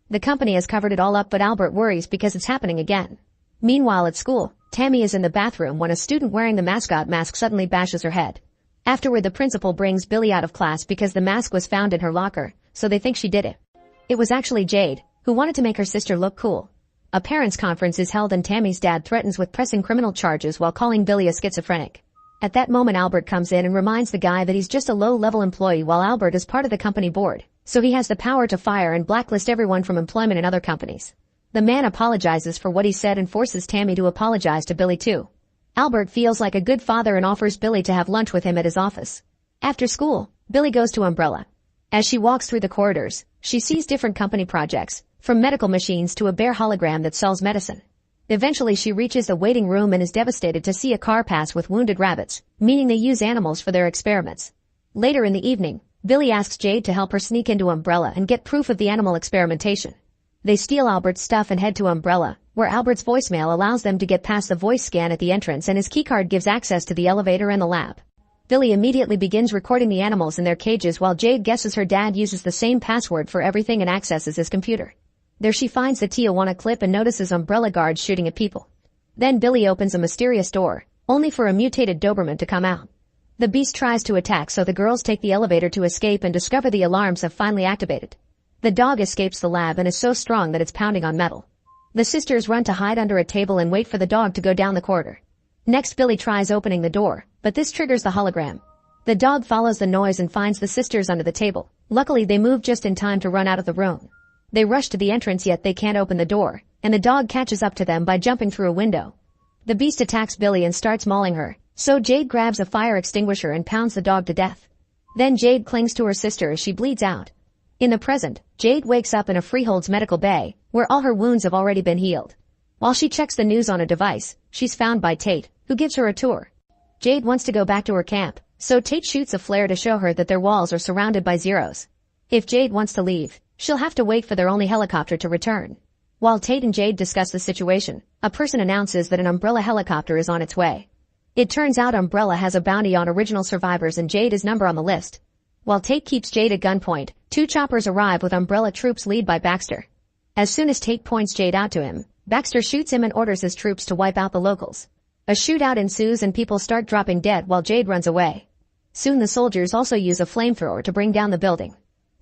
The company has covered it all up but Albert worries because it's happening again. Meanwhile at school, Tammy is in the bathroom when a student wearing the mascot mask suddenly bashes her head. Afterward, the principal brings Billy out of class because the mask was found in her locker, so they think she did it. It was actually Jade, who wanted to make her sister look cool. A parents' conference is held and Tammy's dad threatens with pressing criminal charges while calling Billy a schizophrenic. At that moment Albert comes in and reminds the guy that he's just a low-level employee while Albert is part of the company board, so he has the power to fire and blacklist everyone from employment in other companies. The man apologizes for what he said and forces Tammy to apologize to Billy too. Albert feels like a good father and offers Billy to have lunch with him at his office. After school, Billy goes to Umbrella. As she walks through the corridors, she sees different company projects, from medical machines to a bear hologram that sells medicine. Eventually she reaches the waiting room and is devastated to see a car pass with wounded rabbits, meaning they use animals for their experiments. Later in the evening, Billy asks Jade to help her sneak into Umbrella and get proof of the animal experimentation. They steal Albert's stuff and head to Umbrella, where Albert's voicemail allows them to get past the voice scan at the entrance and his keycard gives access to the elevator and the lab. Billy immediately begins recording the animals in their cages while Jade guesses her dad uses the same password for everything and accesses his computer. There she finds the Tijuana clip and notices Umbrella guards shooting at people. Then Billy opens a mysterious door, only for a mutated Doberman to come out. The beast tries to attack, so the girls take the elevator to escape and discover the alarms have finally activated. The dog escapes the lab and is so strong that it's pounding on metal. The sisters run to hide under a table and wait for the dog to go down the corridor. Next Billy tries opening the door, but this triggers the hologram. The dog follows the noise and finds the sisters under the table. Luckily they move just in time to run out of the room. They rush to the entrance yet they can't open the door, and the dog catches up to them by jumping through a window. The beast attacks Billy and starts mauling her, so Jade grabs a fire extinguisher and pounds the dog to death. Then Jade clings to her sister as she bleeds out. In the present, Jade wakes up in a Freehold's medical bay, where all her wounds have already been healed. While she checks the news on a device, she's found by Tate, who gives her a tour. Jade wants to go back to her camp, so Tate shoots a flare to show her that their walls are surrounded by Zeros. If Jade wants to leave, she'll have to wait for their only helicopter to return. While Tate and Jade discuss the situation, a person announces that an Umbrella helicopter is on its way. It turns out Umbrella has a bounty on original survivors and Jade is number on the list. While Tate keeps Jade at gunpoint, two choppers arrive with Umbrella troops led by Baxter. As soon as Tate points Jade out to him, Baxter shoots him and orders his troops to wipe out the locals. A shootout ensues and people start dropping dead while Jade runs away. Soon the soldiers also use a flamethrower to bring down the building.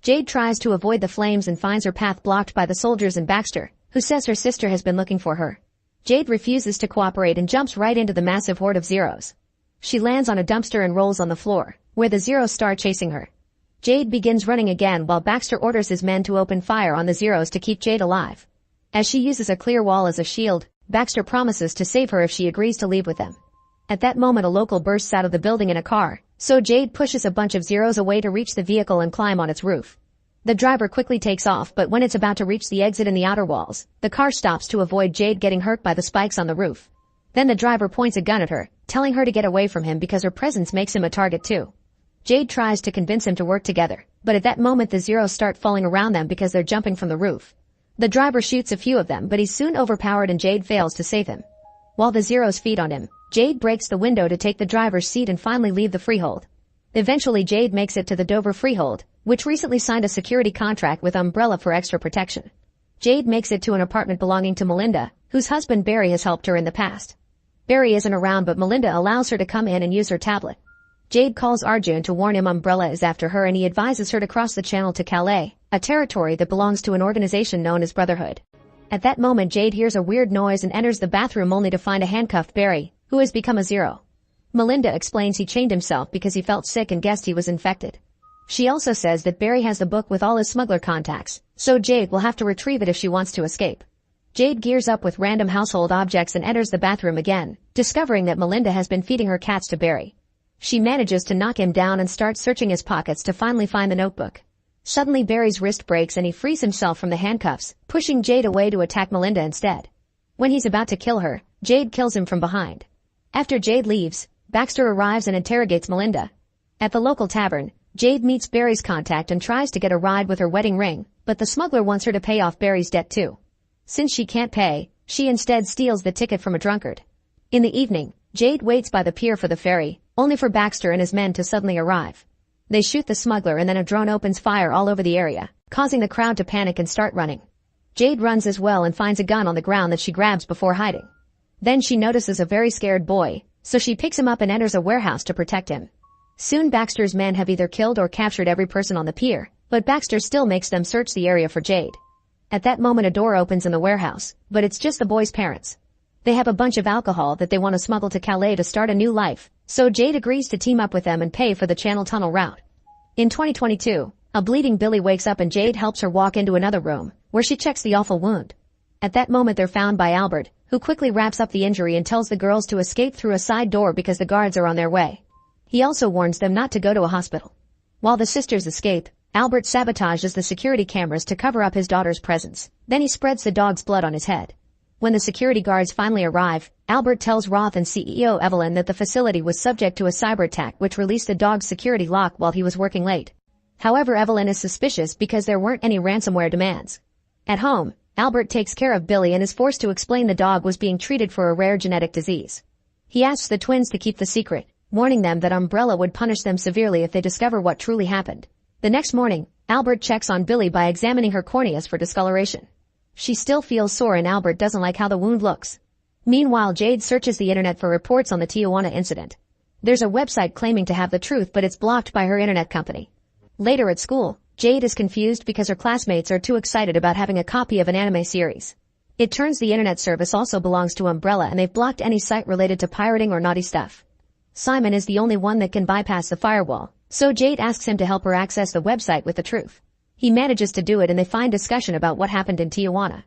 Jade tries to avoid the flames and finds her path blocked by the soldiers and Baxter, who says her sister has been looking for her. Jade refuses to cooperate and jumps right into the massive horde of Zeros. She lands on a dumpster and rolls on the floor, where the Zeros start chasing her. Jade begins running again while Baxter orders his men to open fire on the Zeros to keep Jade alive. As she uses a clear wall as a shield, Baxter promises to save her if she agrees to leave with them. At that moment a local bursts out of the building in a car, so Jade pushes a bunch of Zeros away to reach the vehicle and climb on its roof. The driver quickly takes off, but when it's about to reach the exit in the outer walls, the car stops to avoid Jade getting hurt by the spikes on the roof. Then the driver points a gun at her, telling her to get away from him because her presence makes him a target too. Jade tries to convince him to work together, but at that moment the Zeros start falling around them because they're jumping from the roof. The driver shoots a few of them, but he's soon overpowered and Jade fails to save him. While the Zeros feed on him, Jade breaks the window to take the driver's seat and finally leave the Freehold. Eventually Jade makes it to the Dover Freehold, which recently signed a security contract with Umbrella for extra protection. Jade makes it to an apartment belonging to Melinda, whose husband Barry has helped her in the past. Barry isn't around, but Melinda allows her to come in and use her tablet. Jade calls Arjun to warn him Umbrella is after her and he advises her to cross the channel to Calais, a territory that belongs to an organization known as Brotherhood. At that moment Jade hears a weird noise and enters the bathroom only to find a handcuffed Barry, who has become a Zero. Melinda explains he chained himself because he felt sick and guessed he was infected. She also says that Barry has the book with all his smuggler contacts, so Jade will have to retrieve it if she wants to escape. Jade gears up with random household objects and enters the bathroom again, discovering that Melinda has been feeding her cats to Barry. She manages to knock him down and starts searching his pockets to finally find the notebook. Suddenly Barry's wrist breaks and he frees himself from the handcuffs, pushing Jade away to attack Melinda instead. When he's about to kill her, Jade kills him from behind. After Jade leaves, Baxter arrives and interrogates Melinda. At the local tavern, Jade meets Barry's contact and tries to get a ride with her wedding ring, but the smuggler wants her to pay off Barry's debt too. Since she can't pay, she instead steals the ticket from a drunkard. In the evening, Jade waits by the pier for the ferry, only for Baxter and his men to suddenly arrive. They shoot the smuggler and then a drone opens fire all over the area, causing the crowd to panic and start running. Jade runs as well and finds a gun on the ground that she grabs before hiding. Then she notices a very scared boy, so she picks him up and enters a warehouse to protect him. Soon Baxter's men have either killed or captured every person on the pier, but Baxter still makes them search the area for Jade. At that moment a door opens in the warehouse, but it's just the boys' parents. They have a bunch of alcohol that they want to smuggle to Calais to start a new life, so Jade agrees to team up with them and pay for the Channel Tunnel route. In 2022, a bleeding Billy wakes up and Jade helps her walk into another room, where she checks the awful wound. At that moment they're found by Albert, who quickly wraps up the injury and tells the girls to escape through a side door because the guards are on their way. He also warns them not to go to a hospital. While the sisters escape, Albert sabotages the security cameras to cover up his daughter's presence. Then he spreads the dog's blood on his head. When the security guards finally arrive, Albert tells Roth and CEO Evelyn that the facility was subject to a cyber attack which released the dog's security lock while he was working late. However, Evelyn is suspicious because there weren't any ransomware demands. At home, Albert takes care of Billy and is forced to explain the dog was being treated for a rare genetic disease. He asks the twins to keep the secret, warning them that Umbrella would punish them severely if they discover what truly happened. The next morning, Albert checks on Billy by examining her corneas for discoloration. She still feels sore and Albert doesn't like how the wound looks. Meanwhile, Jade searches the internet for reports on the Tijuana incident. There's a website claiming to have the truth, but it's blocked by her internet company. Later at school, Jade is confused because her classmates are too excited about having a copy of an anime series. It turns the internet service also belongs to Umbrella and they've blocked any site related to pirating or naughty stuff. Simon is the only one that can bypass the firewall, so Jade asks him to help her access the website with the truth. He manages to do it and they find discussion about what happened in Tijuana.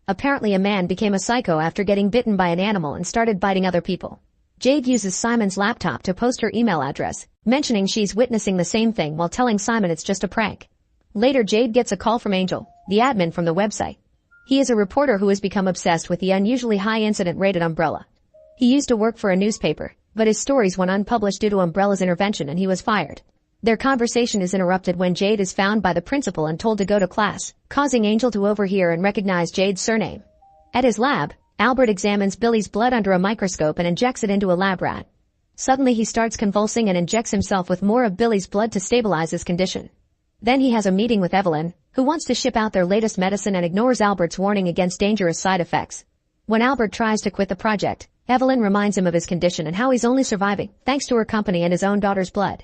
Apparently a man became a psycho after getting bitten by an animal and started biting other people. Jade uses Simon's laptop to post her email address, mentioning she's witnessing the same thing while telling Simon it's just a prank. Later Jade gets a call from Angel, the admin from the website. He is a reporter who has become obsessed with the unusually high incident rate at Umbrella. He used to work for a newspaper, but his stories went unpublished due to Umbrella's intervention and he was fired. Their conversation is interrupted when Jade is found by the principal and told to go to class, causing Angel to overhear and recognize Jade's surname. At his lab, Albert examines Billy's blood under a microscope and injects it into a lab rat. Suddenly he starts convulsing and injects himself with more of Billy's blood to stabilize his condition. Then he has a meeting with Evelyn, who wants to ship out their latest medicine and ignores Albert's warning against dangerous side effects. When Albert tries to quit the project, Evelyn reminds him of his condition and how he's only surviving thanks to her company and his own daughter's blood.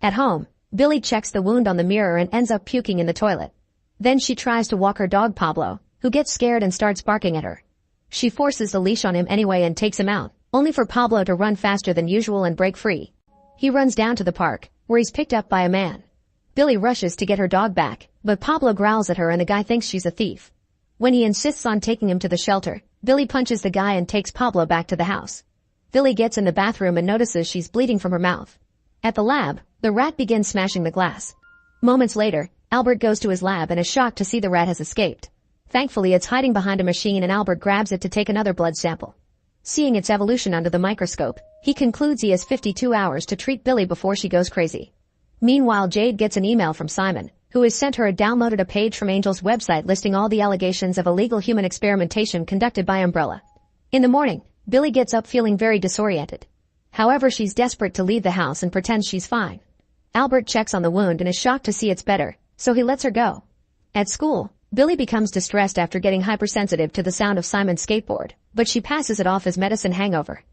At home, Billy checks the wound on the mirror and ends up puking in the toilet. Then she tries to walk her dog Pablo, who gets scared and starts barking at her. She forces the leash on him anyway and takes him out, only for Pablo to run faster than usual and break free. He runs down to the park, where he's picked up by a man. Billy rushes to get her dog back, but Pablo growls at her and the guy thinks she's a thief. When he insists on taking him to the shelter, Billy punches the guy and takes Pablo back to the house. Billy gets in the bathroom and notices she's bleeding from her mouth. At the lab, the rat begins smashing the glass. Moments later, Albert goes to his lab and is shocked to see the rat has escaped. Thankfully it's hiding behind a machine and Albert grabs it to take another blood sample. Seeing its evolution under the microscope, he concludes he has 52 hours to treat Billy before she goes crazy. Meanwhile, Jade gets an email from Simon, who has sent her downloaded a page from Angel's website listing all the allegations of illegal human experimentation conducted by Umbrella. In the morning, Billy gets up feeling very disoriented. However, she's desperate to leave the house and pretends she's fine. Albert checks on the wound and is shocked to see it's better, so he lets her go. At school, Billy becomes distressed after getting hypersensitive to the sound of Simon's skateboard, but she passes it off as medicine hangover.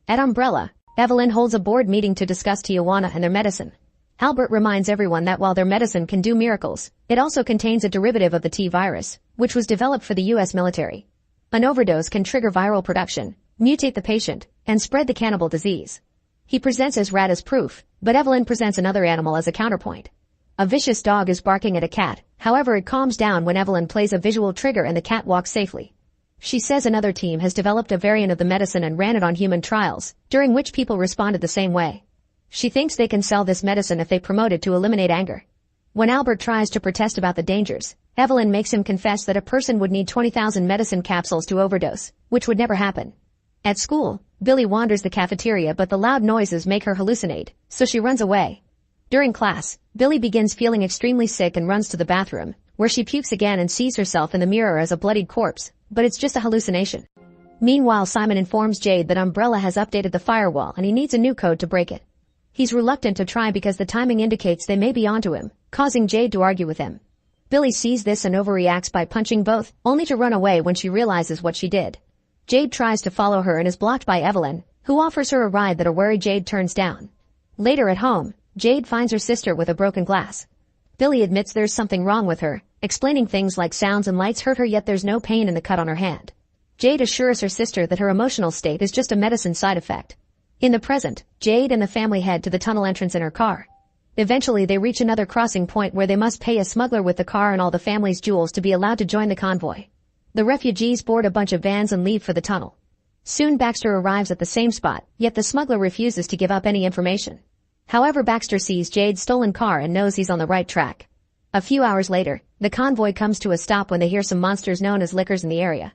At Umbrella, Evelyn holds a board meeting to discuss Tijuana and their medicine. Albert reminds everyone that while their medicine can do miracles, it also contains a derivative of the T virus, which was developed for the U.S. military. An overdose can trigger viral production, mutate the patient, and spread the cannibal disease. He presents his rat as proof, but Evelyn presents another animal as a counterpoint. A vicious dog is barking at a cat, however it calms down when Evelyn plays a visual trigger and the cat walks safely. She says another team has developed a variant of the medicine and ran it on human trials, during which people responded the same way. She thinks they can sell this medicine if they promote it to eliminate anger. When Albert tries to protest about the dangers, Evelyn makes him confess that a person would need 20,000 medicine capsules to overdose, which would never happen. At school, Billy wanders the cafeteria but the loud noises make her hallucinate, so she runs away. During class, Billy begins feeling extremely sick and runs to the bathroom, where she pukes again and sees herself in the mirror as a bloodied corpse, but it's just a hallucination. Meanwhile, Simon informs Jade that Umbrella has updated the firewall and he needs a new code to break it. He's reluctant to try because the timing indicates they may be onto him, causing Jade to argue with him. Billy sees this and overreacts by punching both, only to run away when she realizes what she did. Jade tries to follow her and is blocked by Evelyn, who offers her a ride that a wary Jade turns down. Later at home, Jade finds her sister with a broken glass. Billy admits there's something wrong with her, explaining things like sounds and lights hurt her yet there's no pain in the cut on her hand. Jade assures her sister that her emotional state is just a medicine side effect. In the present, Jade and the family head to the tunnel entrance in her car. Eventually they reach another crossing point where they must pay a smuggler with the car and all the family's jewels to be allowed to join the convoy. The refugees board a bunch of vans and leave for the tunnel. Soon Baxter arrives at the same spot, yet the smuggler refuses to give up any information. However, Baxter sees Jade's stolen car and knows he's on the right track. A few hours later, the convoy comes to a stop when they hear some monsters known as lickers in the area.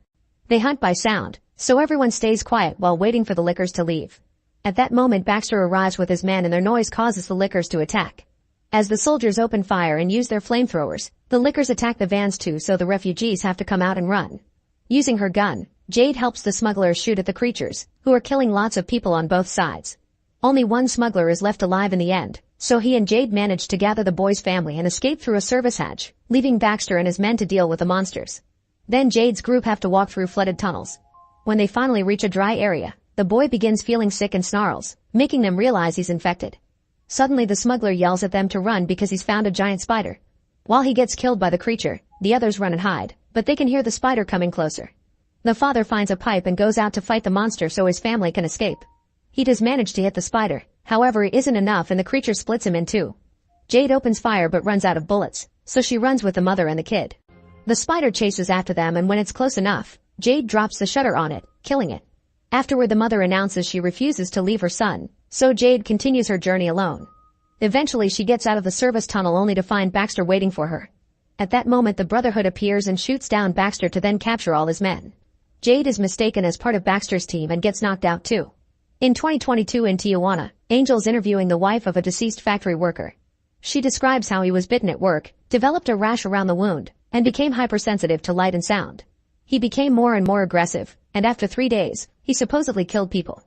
They hunt by sound, so everyone stays quiet while waiting for the lickers to leave. At that moment Baxter arrives with his men and their noise causes the lickers to attack. As the soldiers open fire and use their flamethrowers, the lickers attack the vans too, so the refugees have to come out and run. Using her gun, Jade helps the smugglers shoot at the creatures, who are killing lots of people on both sides. Only one smuggler is left alive in the end, so he and Jade manage to gather the boy's family and escape through a service hatch, leaving Baxter and his men to deal with the monsters. Then Jade's group have to walk through flooded tunnels. When they finally reach a dry area, the boy begins feeling sick and snarls, making them realize he's infected. Suddenly the smuggler yells at them to run because he's found a giant spider. While he gets killed by the creature, the others run and hide, but they can hear the spider coming closer. The father finds a pipe and goes out to fight the monster so his family can escape. He does manage to hit the spider, however it isn't enough and the creature splits him in two. Jade opens fire but runs out of bullets, so she runs with the mother and the kid. The spider chases after them and when it's close enough, Jade drops the shutter on it, killing it. Afterward the mother announces she refuses to leave her son, so Jade continues her journey alone. Eventually she gets out of the service tunnel only to find Baxter waiting for her. At that moment the Brotherhood appears and shoots down Baxter to then capture all his men. Jade is mistaken as part of Baxter's team and gets knocked out too. In 2022 in Tijuana, Angel's interviewing the wife of a deceased factory worker. She describes how he was bitten at work, developed a rash around the wound, and became hypersensitive to light and sound. He became more and more aggressive, and after 3 days, he supposedly killed people.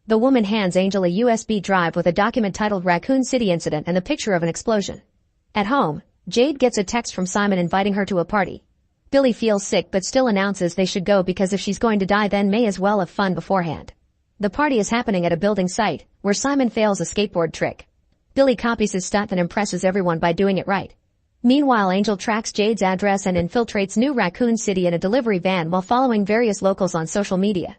The woman hands Angel a USB drive with a document titled Raccoon City Incident and the picture of an explosion. At home, Jade gets a text from Simon inviting her to a party. Billy feels sick but still announces they should go because if she's going to die then may as well have fun beforehand. The party is happening at a building site, where Simon fails a skateboard trick. Billy copies his stunt and impresses everyone by doing it right. Meanwhile Angel tracks Jade's address and infiltrates New Raccoon City in a delivery van while following various locals on social media.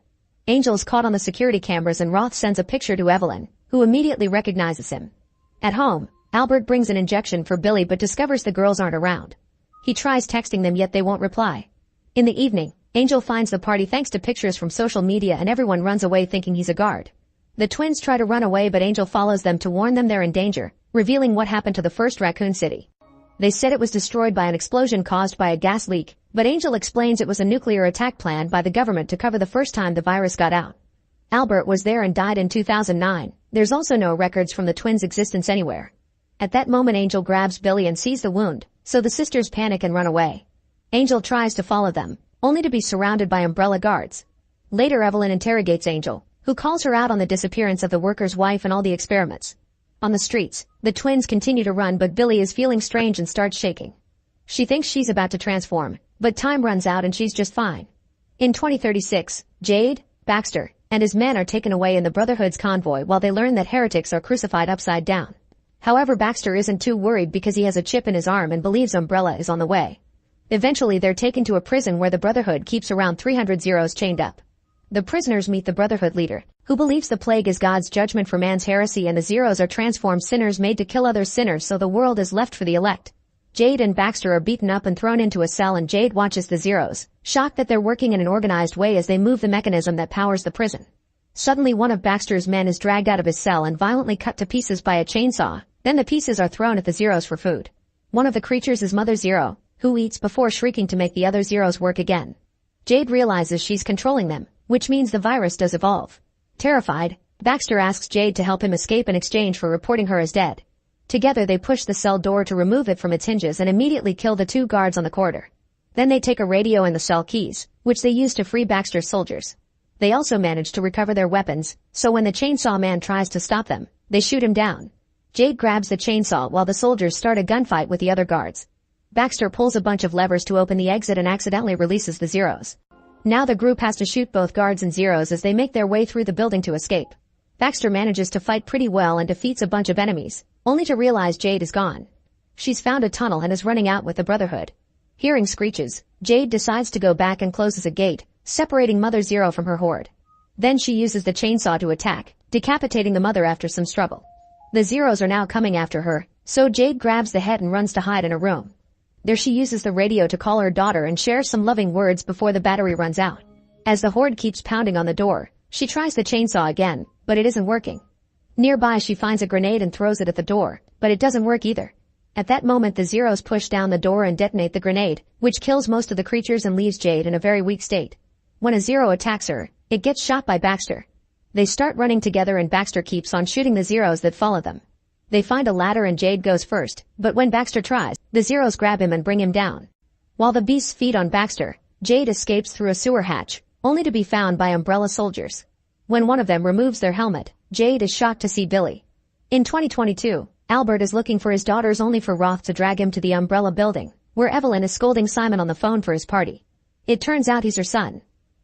Angel's caught on the security cameras and Roth sends a picture to Evelyn, who immediately recognizes him. At home, Albert brings an injection for Billy but discovers the girls aren't around. He tries texting them yet they won't reply. In the evening, Angel finds the party thanks to pictures from social media and everyone runs away thinking he's a guard. The twins try to run away but Angel follows them to warn them they're in danger, revealing what happened to the first Raccoon City. They said it was destroyed by an explosion caused by a gas leak, but Angel explains it was a nuclear attack planned by the government to cover the first time the virus got out. Albert was there and died in 2009. There's also no records from the twins' existence anywhere. At that moment Angel grabs Billy and sees the wound, so the sisters panic and run away. Angel tries to follow them, only to be surrounded by umbrella guards. Later Evelyn interrogates Angel, who calls her out on the disappearance of the worker's wife and all the experiments. On the streets, the twins continue to run but Billy is feeling strange and starts shaking. She thinks she's about to transform, but time runs out and she's just fine. In 2036, Jade, Baxter, and his men are taken away in the Brotherhood's convoy while they learn that heretics are crucified upside down. However, Baxter isn't too worried because he has a chip in his arm and believes Umbrella is on the way. Eventually they're taken to a prison where the Brotherhood keeps around 300 Zeros chained up. The prisoners meet the Brotherhood leader, who believes the plague is God's judgment for man's heresy and the Zeros are transformed sinners made to kill other sinners so the world is left for the elect. Jade and Baxter are beaten up and thrown into a cell and Jade watches the Zeros, shocked that they're working in an organized way as they move the mechanism that powers the prison. Suddenly one of Baxter's men is dragged out of his cell and violently cut to pieces by a chainsaw, then the pieces are thrown at the Zeros for food. One of the creatures is Mother Zero, who eats before shrieking to make the other Zeros work again. Jade realizes she's controlling them, which means the virus does evolve. Terrified, Baxter asks Jade to help him escape in exchange for reporting her as dead. Together they push the cell door to remove it from its hinges and immediately kill the 2 guards on the corridor. Then they take a radio and the cell keys, which they use to free Baxter's soldiers. They also manage to recover their weapons, so when the chainsaw man tries to stop them, they shoot him down. Jade grabs the chainsaw while the soldiers start a gunfight with the other guards. Baxter pulls a bunch of levers to open the exit and accidentally releases the Zeros. Now the group has to shoot both guards and Zeros as they make their way through the building to escape. Baxter manages to fight pretty well and defeats a bunch of enemies, only to realize Jade is gone. She's found a tunnel and is running out with the Brotherhood. Hearing screeches, Jade decides to go back and closes a gate, separating Mother Zero from her horde. Then she uses the chainsaw to attack, decapitating the mother after some struggle. The Zeros are now coming after her, so Jade grabs the head and runs to hide in a room. There she uses the radio to call her daughter and share some loving words before the battery runs out. As the horde keeps pounding on the door, she tries the chainsaw again, but it isn't working. Nearby she finds a grenade and throws it at the door, but it doesn't work either. At that moment the Zeros push down the door and detonate the grenade, which kills most of the creatures and leaves Jade in a very weak state. When a Zero attacks her, it gets shot by Baxter. They start running together and Baxter keeps on shooting the Zeros that follow them. They find a ladder and Jade goes first, but when Baxter tries, the Zeros grab him and bring him down. While the beasts feed on Baxter, Jade escapes through a sewer hatch, only to be found by Umbrella soldiers. When one of them removes their helmet, Jade is shocked to see Billy. In 2022, Albert is looking for his daughters only for Roth to drag him to the Umbrella building, where Evelyn is scolding Simon on the phone for his party. It turns out he's her son.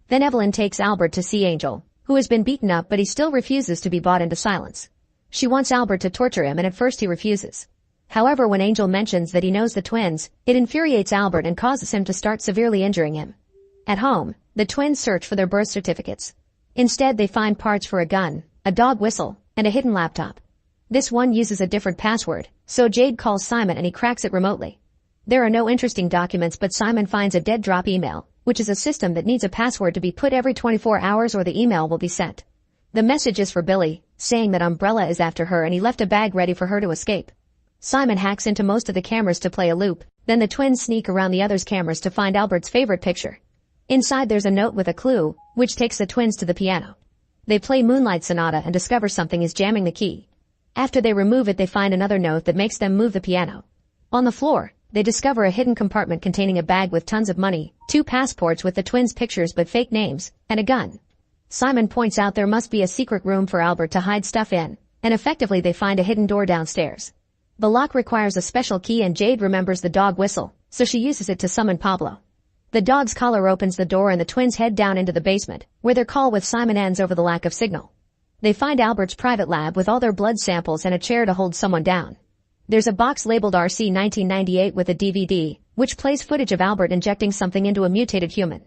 Then Evelyn takes Albert to see Angel, who has been beaten up but he still refuses to be bought into silence. She wants Albert to torture him and at first he refuses. However, when Angel mentions that he knows the twins, it infuriates Albert and causes him to start severely injuring him. At home, the twins search for their birth certificates. Instead they find parts for a gun, a dog whistle, and a hidden laptop. This one uses a different password, so Jade calls Simon and he cracks it remotely. There are no interesting documents but Simon finds a dead drop email, which is a system that needs a password to be put every 24 hours or the email will be sent. The message is for Billy, saying that Umbrella is after her and he left a bag ready for her to escape. Simon hacks into most of the cameras to play a loop, then the twins sneak around the others' cameras to find Albert's favorite picture. Inside there's a note with a clue, which takes the twins to the piano. They play Moonlight Sonata and discover something is jamming the key. After they remove it they find another note that makes them move the piano. On the floor, they discover a hidden compartment containing a bag with tons of money, 2 passports with the twins' pictures but fake names, and a gun. Simon points out there must be a secret room for Albert to hide stuff in, and effectively they find a hidden door downstairs. The lock requires a special key and Jade remembers the dog whistle, so she uses it to summon Pablo. The dog's collar opens the door and the twins head down into the basement, where their call with Simon ends over the lack of signal. They find Albert's private lab with all their blood samples and a chair to hold someone down. There's a box labeled RC 1998 with a DVD, which plays footage of Albert injecting something into a mutated human.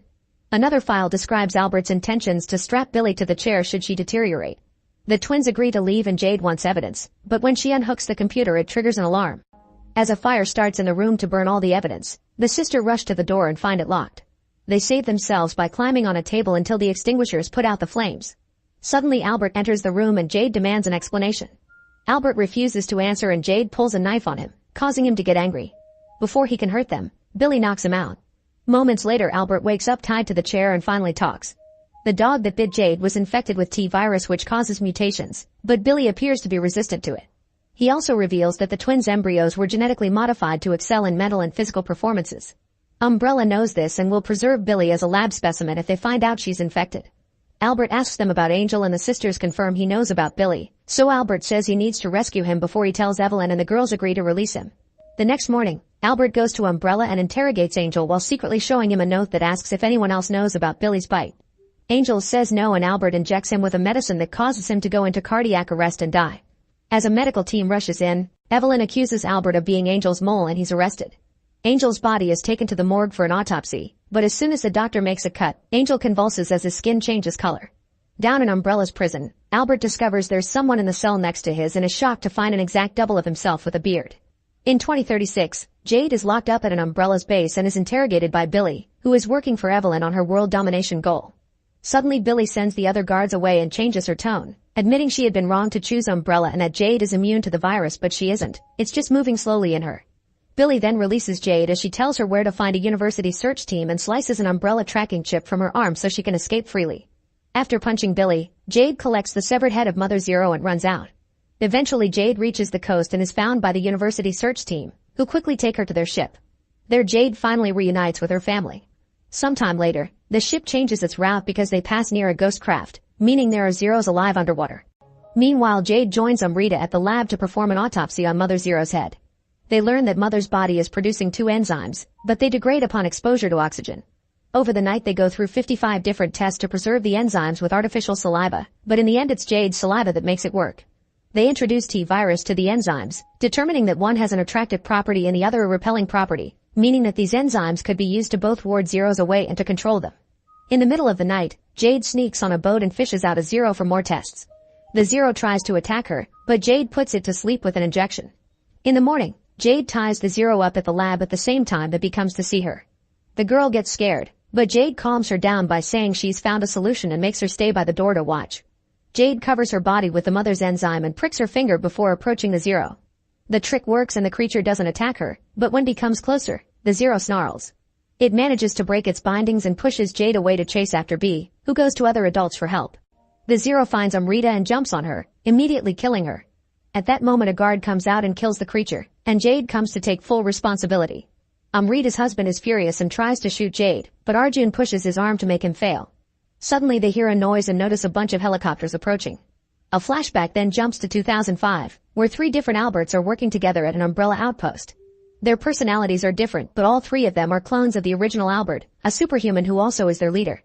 Another file describes Albert's intentions to strap Billy to the chair should she deteriorate. The twins agree to leave and Jade wants evidence, but when she unhooks the computer it triggers an alarm. As a fire starts in the room to burn all the evidence, the sister rush to the door and find it locked. They save themselves by climbing on a table until the extinguishers put out the flames. Suddenly Albert enters the room and Jade demands an explanation. Albert refuses to answer and Jade pulls a knife on him, causing him to get angry. Before he can hurt them, Billy knocks him out. Moments later Albert wakes up tied to the chair and finally talks. The dog that bit Jade was infected with T-virus which causes mutations, but Billy appears to be resistant to it. He also reveals that the twins' embryos were genetically modified to excel in mental and physical performances. Umbrella knows this and will preserve Billy as a lab specimen if they find out she's infected. Albert asks them about Angel and the sisters confirm he knows about Billy, so Albert says he needs to rescue him before he tells Evelyn and the girls agree to release him. The next morning, Albert goes to Umbrella and interrogates Angel while secretly showing him a note that asks if anyone else knows about Billy's bite. Angel says no and Albert injects him with a medicine that causes him to go into cardiac arrest and die. As a medical team rushes in, Evelyn accuses Albert of being Angel's mole and he's arrested. Angel's body is taken to the morgue for an autopsy, but as soon as the doctor makes a cut, Angel convulses as his skin changes color. Down in Umbrella's prison, Albert discovers there's someone in the cell next to his and is shocked to find an exact double of himself with a beard. In 2036, Jade is locked up at an Umbrella's base and is interrogated by Billy, who is working for Evelyn on her world domination goal. Suddenly Billy sends the other guards away and changes her tone, admitting she had been wrong to choose Umbrella and that Jade is immune to the virus but she isn't, it's just moving slowly in her. Billy then releases Jade as she tells her where to find a university search team and slices an Umbrella tracking chip from her arm so she can escape freely. After punching Billy, Jade collects the severed head of Mother Zero and runs out. Eventually Jade reaches the coast and is found by the university search team, who quickly take her to their ship. There Jade finally reunites with her family. Sometime later, the ship changes its route because they pass near a ghost craft, meaning there are Zeros alive underwater. Meanwhile Jade joins Umrita at the lab to perform an autopsy on Mother Zero's head. They learn that Mother's body is producing 2 enzymes, but they degrade upon exposure to oxygen. Over the night they go through 55 different tests to preserve the enzymes with artificial saliva, but in the end it's Jade's saliva that makes it work. They introduce T-virus to the enzymes, determining that one has an attractive property and the other a repelling property, meaning that these enzymes could be used to both ward Zeros away and to control them. In the middle of the night, Jade sneaks on a boat and fishes out a Zero for more tests. The Zero tries to attack her, but Jade puts it to sleep with an injection. In the morning, Jade ties the Zero up at the lab at the same time that comes to see her. The girl gets scared, but Jade calms her down by saying she's found a solution and makes her stay by the door to watch. Jade covers her body with the mother's enzyme and pricks her finger before approaching the Zero. The trick works and the creature doesn't attack her, but when it comes closer, the Zero snarls. It manages to break its bindings and pushes Jade away to chase after B, who goes to other adults for help. The Zero finds Amrita and jumps on her, immediately killing her. At that moment a guard comes out and kills the creature, and Jade comes to take full responsibility. Amrita's husband is furious and tries to shoot Jade, but Arjun pushes his arm to make him fail. Suddenly they hear a noise and notice a bunch of helicopters approaching. A flashback then jumps to 2005, where 3 different Alberts are working together at an Umbrella outpost. Their personalities are different, but all 3 of them are clones of the original Albert, a superhuman who also is their leader.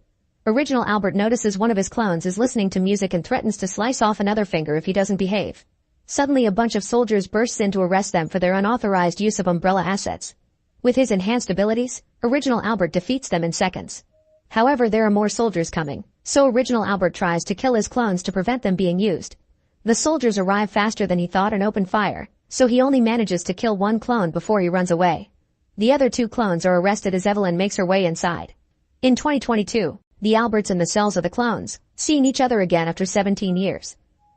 Original Albert notices one of his clones is listening to music and threatens to slice off another finger if he doesn't behave. Suddenly a bunch of soldiers bursts in to arrest them for their unauthorized use of Umbrella assets. With his enhanced abilities, Original Albert defeats them in seconds. However, there are more soldiers coming, so Original Albert tries to kill his clones to prevent them being used. The soldiers arrive faster than he thought and open fire, so he only manages to kill 1 clone before he runs away. The other 2 clones are arrested as Evelyn makes her way inside. In 2022, the Alberts and the cells of the clones, seeing each other again after 17 years.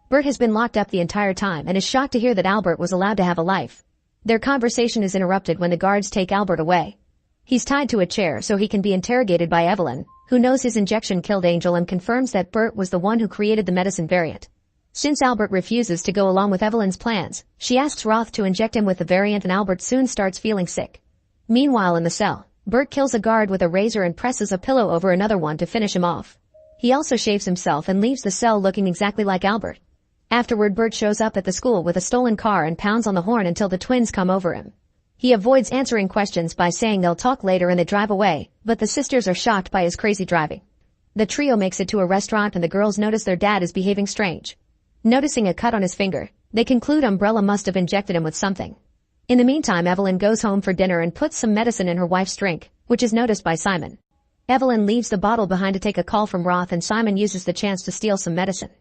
Bert has been locked up the entire time and is shocked to hear that Albert was allowed to have a life. Their conversation is interrupted when the guards take Albert away. He's tied to a chair so he can be interrogated by Evelyn, who knows his injection killed Angel and confirms that Bert was the one who created the medicine variant. Since Albert refuses to go along with Evelyn's plans, she asks Roth to inject him with the variant and Albert soon starts feeling sick. Meanwhile in the cell, Bert kills a guard with a razor and presses a pillow over another one to finish him off. He also shaves himself and leaves the cell looking exactly like Albert. Afterward Bert shows up at the school with a stolen car and pounds on the horn until the twins come over him. He avoids answering questions by saying they'll talk later and they drive away, but the sisters are shocked by his crazy driving. The trio makes it to a restaurant and the girls notice their dad is behaving strange. Noticing a cut on his finger, they conclude Umbrella must have injected him with something. In the meantime, Evelyn goes home for dinner and puts some medicine in her wife's drink, which is noticed by Simon. Evelyn leaves the bottle behind to take a call from Roth and Simon uses the chance to steal some medicine.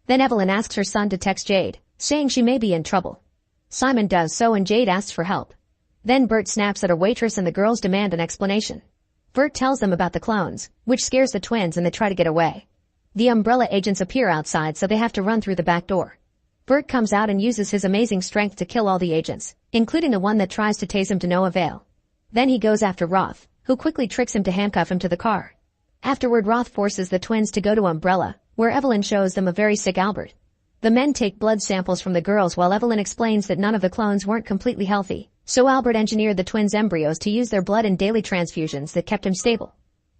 Then Evelyn asks her son to text Jade, saying she may be in trouble. Simon does so and Jade asks for help. Then Bert snaps at a waitress and the girls demand an explanation. Bert tells them about the clones, which scares the twins and they try to get away. The Umbrella agents appear outside so they have to run through the back door. Bert comes out and uses his amazing strength to kill all the agents, including the one that tries to tase him to no avail. Then he goes after Roth, who quickly tricks him to handcuff him to the car. Afterward Roth forces the twins to go to Umbrella, where Evelyn shows them a very sick Albert. The men take blood samples from the girls while Evelyn explains that none of the clones weren't completely healthy, so Albert engineered the twins' embryos to use their blood in daily transfusions that kept him stable.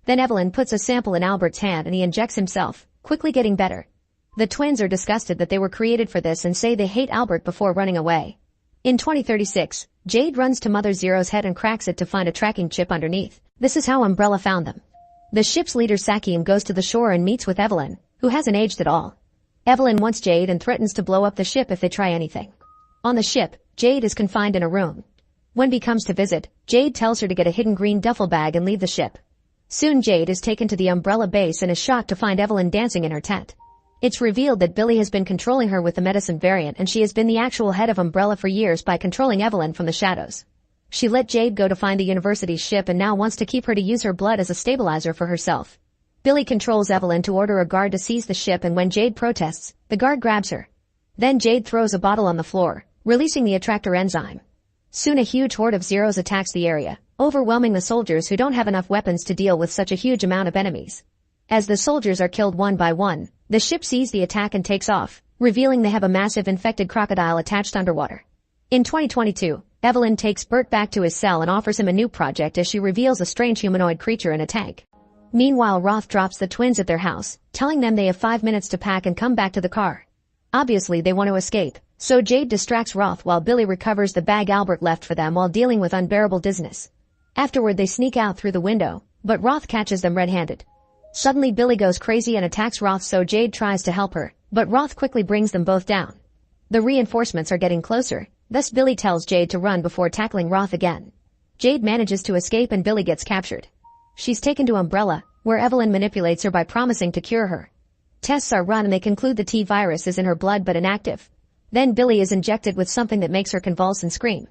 Then Evelyn puts a sample in Albert's hand and he injects himself, quickly getting better. The twins are disgusted that they were created for this and say they hate Albert before running away. In 2036, Jade runs to Mother Zero's head and cracks it to find a tracking chip underneath. This is how Umbrella found them. The ship's leader Sakium goes to the shore and meets with Evelyn, who hasn't aged at all. Evelyn wants Jade and threatens to blow up the ship if they try anything. On the ship, Jade is confined in a room. When B comes to visit, Jade tells her to get a hidden green duffel bag and leave the ship. Soon Jade is taken to the Umbrella base and is shocked to find Evelyn dancing in her tent. It's revealed that Billy has been controlling her with the medicine variant and she has been the actual head of Umbrella for years by controlling Evelyn from the shadows. She let Jade go to find the university's ship and now wants to keep her to use her blood as a stabilizer for herself. Billy controls Evelyn to order a guard to seize the ship and when Jade protests, the guard grabs her. Then Jade throws a bottle on the floor, releasing the attractor enzyme. Soon a huge horde of Zeros attacks the area, overwhelming the soldiers who don't have enough weapons to deal with such a huge amount of enemies. As the soldiers are killed one by one, the ship sees the attack and takes off, revealing they have a massive infected crocodile attached underwater. In 2022, Evelyn takes Bert back to his cell and offers him a new project as she reveals a strange humanoid creature in a tank. Meanwhile, Roth drops the twins at their house, telling them they have 5 minutes to pack and come back to the car. Obviously they want to escape, so Jade distracts Roth while Billy recovers the bag Albert left for them while dealing with unbearable dizziness. Afterward they sneak out through the window, but Roth catches them red-handed. Suddenly Billy goes crazy and attacks Roth so Jade tries to help her, but Roth quickly brings them both down. The reinforcements are getting closer, thus Billy tells Jade to run before tackling Roth again. Jade manages to escape and Billy gets captured. She's taken to Umbrella, where Evelyn manipulates her by promising to cure her. Tests are run and they conclude the T-virus is in her blood but inactive. Then Billy is injected with something that makes her convulse and scream.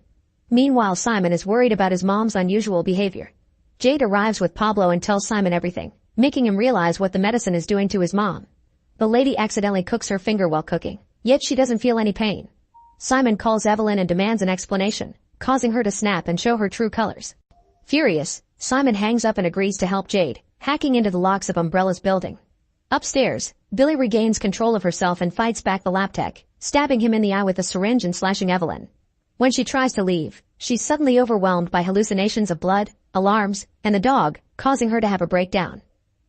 Meanwhile, Simon is worried about his mom's unusual behavior. Jade arrives with Pablo and tells Simon everything, making him realize what the medicine is doing to his mom. The lady accidentally cooks her finger while cooking, yet she doesn't feel any pain. Simon calls Evelyn and demands an explanation, causing her to snap and show her true colors. Furious, Simon hangs up and agrees to help Jade, hacking into the locks of Umbrella's building. Upstairs, Billy regains control of herself and fights back the lab tech, stabbing him in the eye with a syringe and slashing Evelyn. When she tries to leave, she's suddenly overwhelmed by hallucinations of blood, alarms, and the dog, causing her to have a breakdown.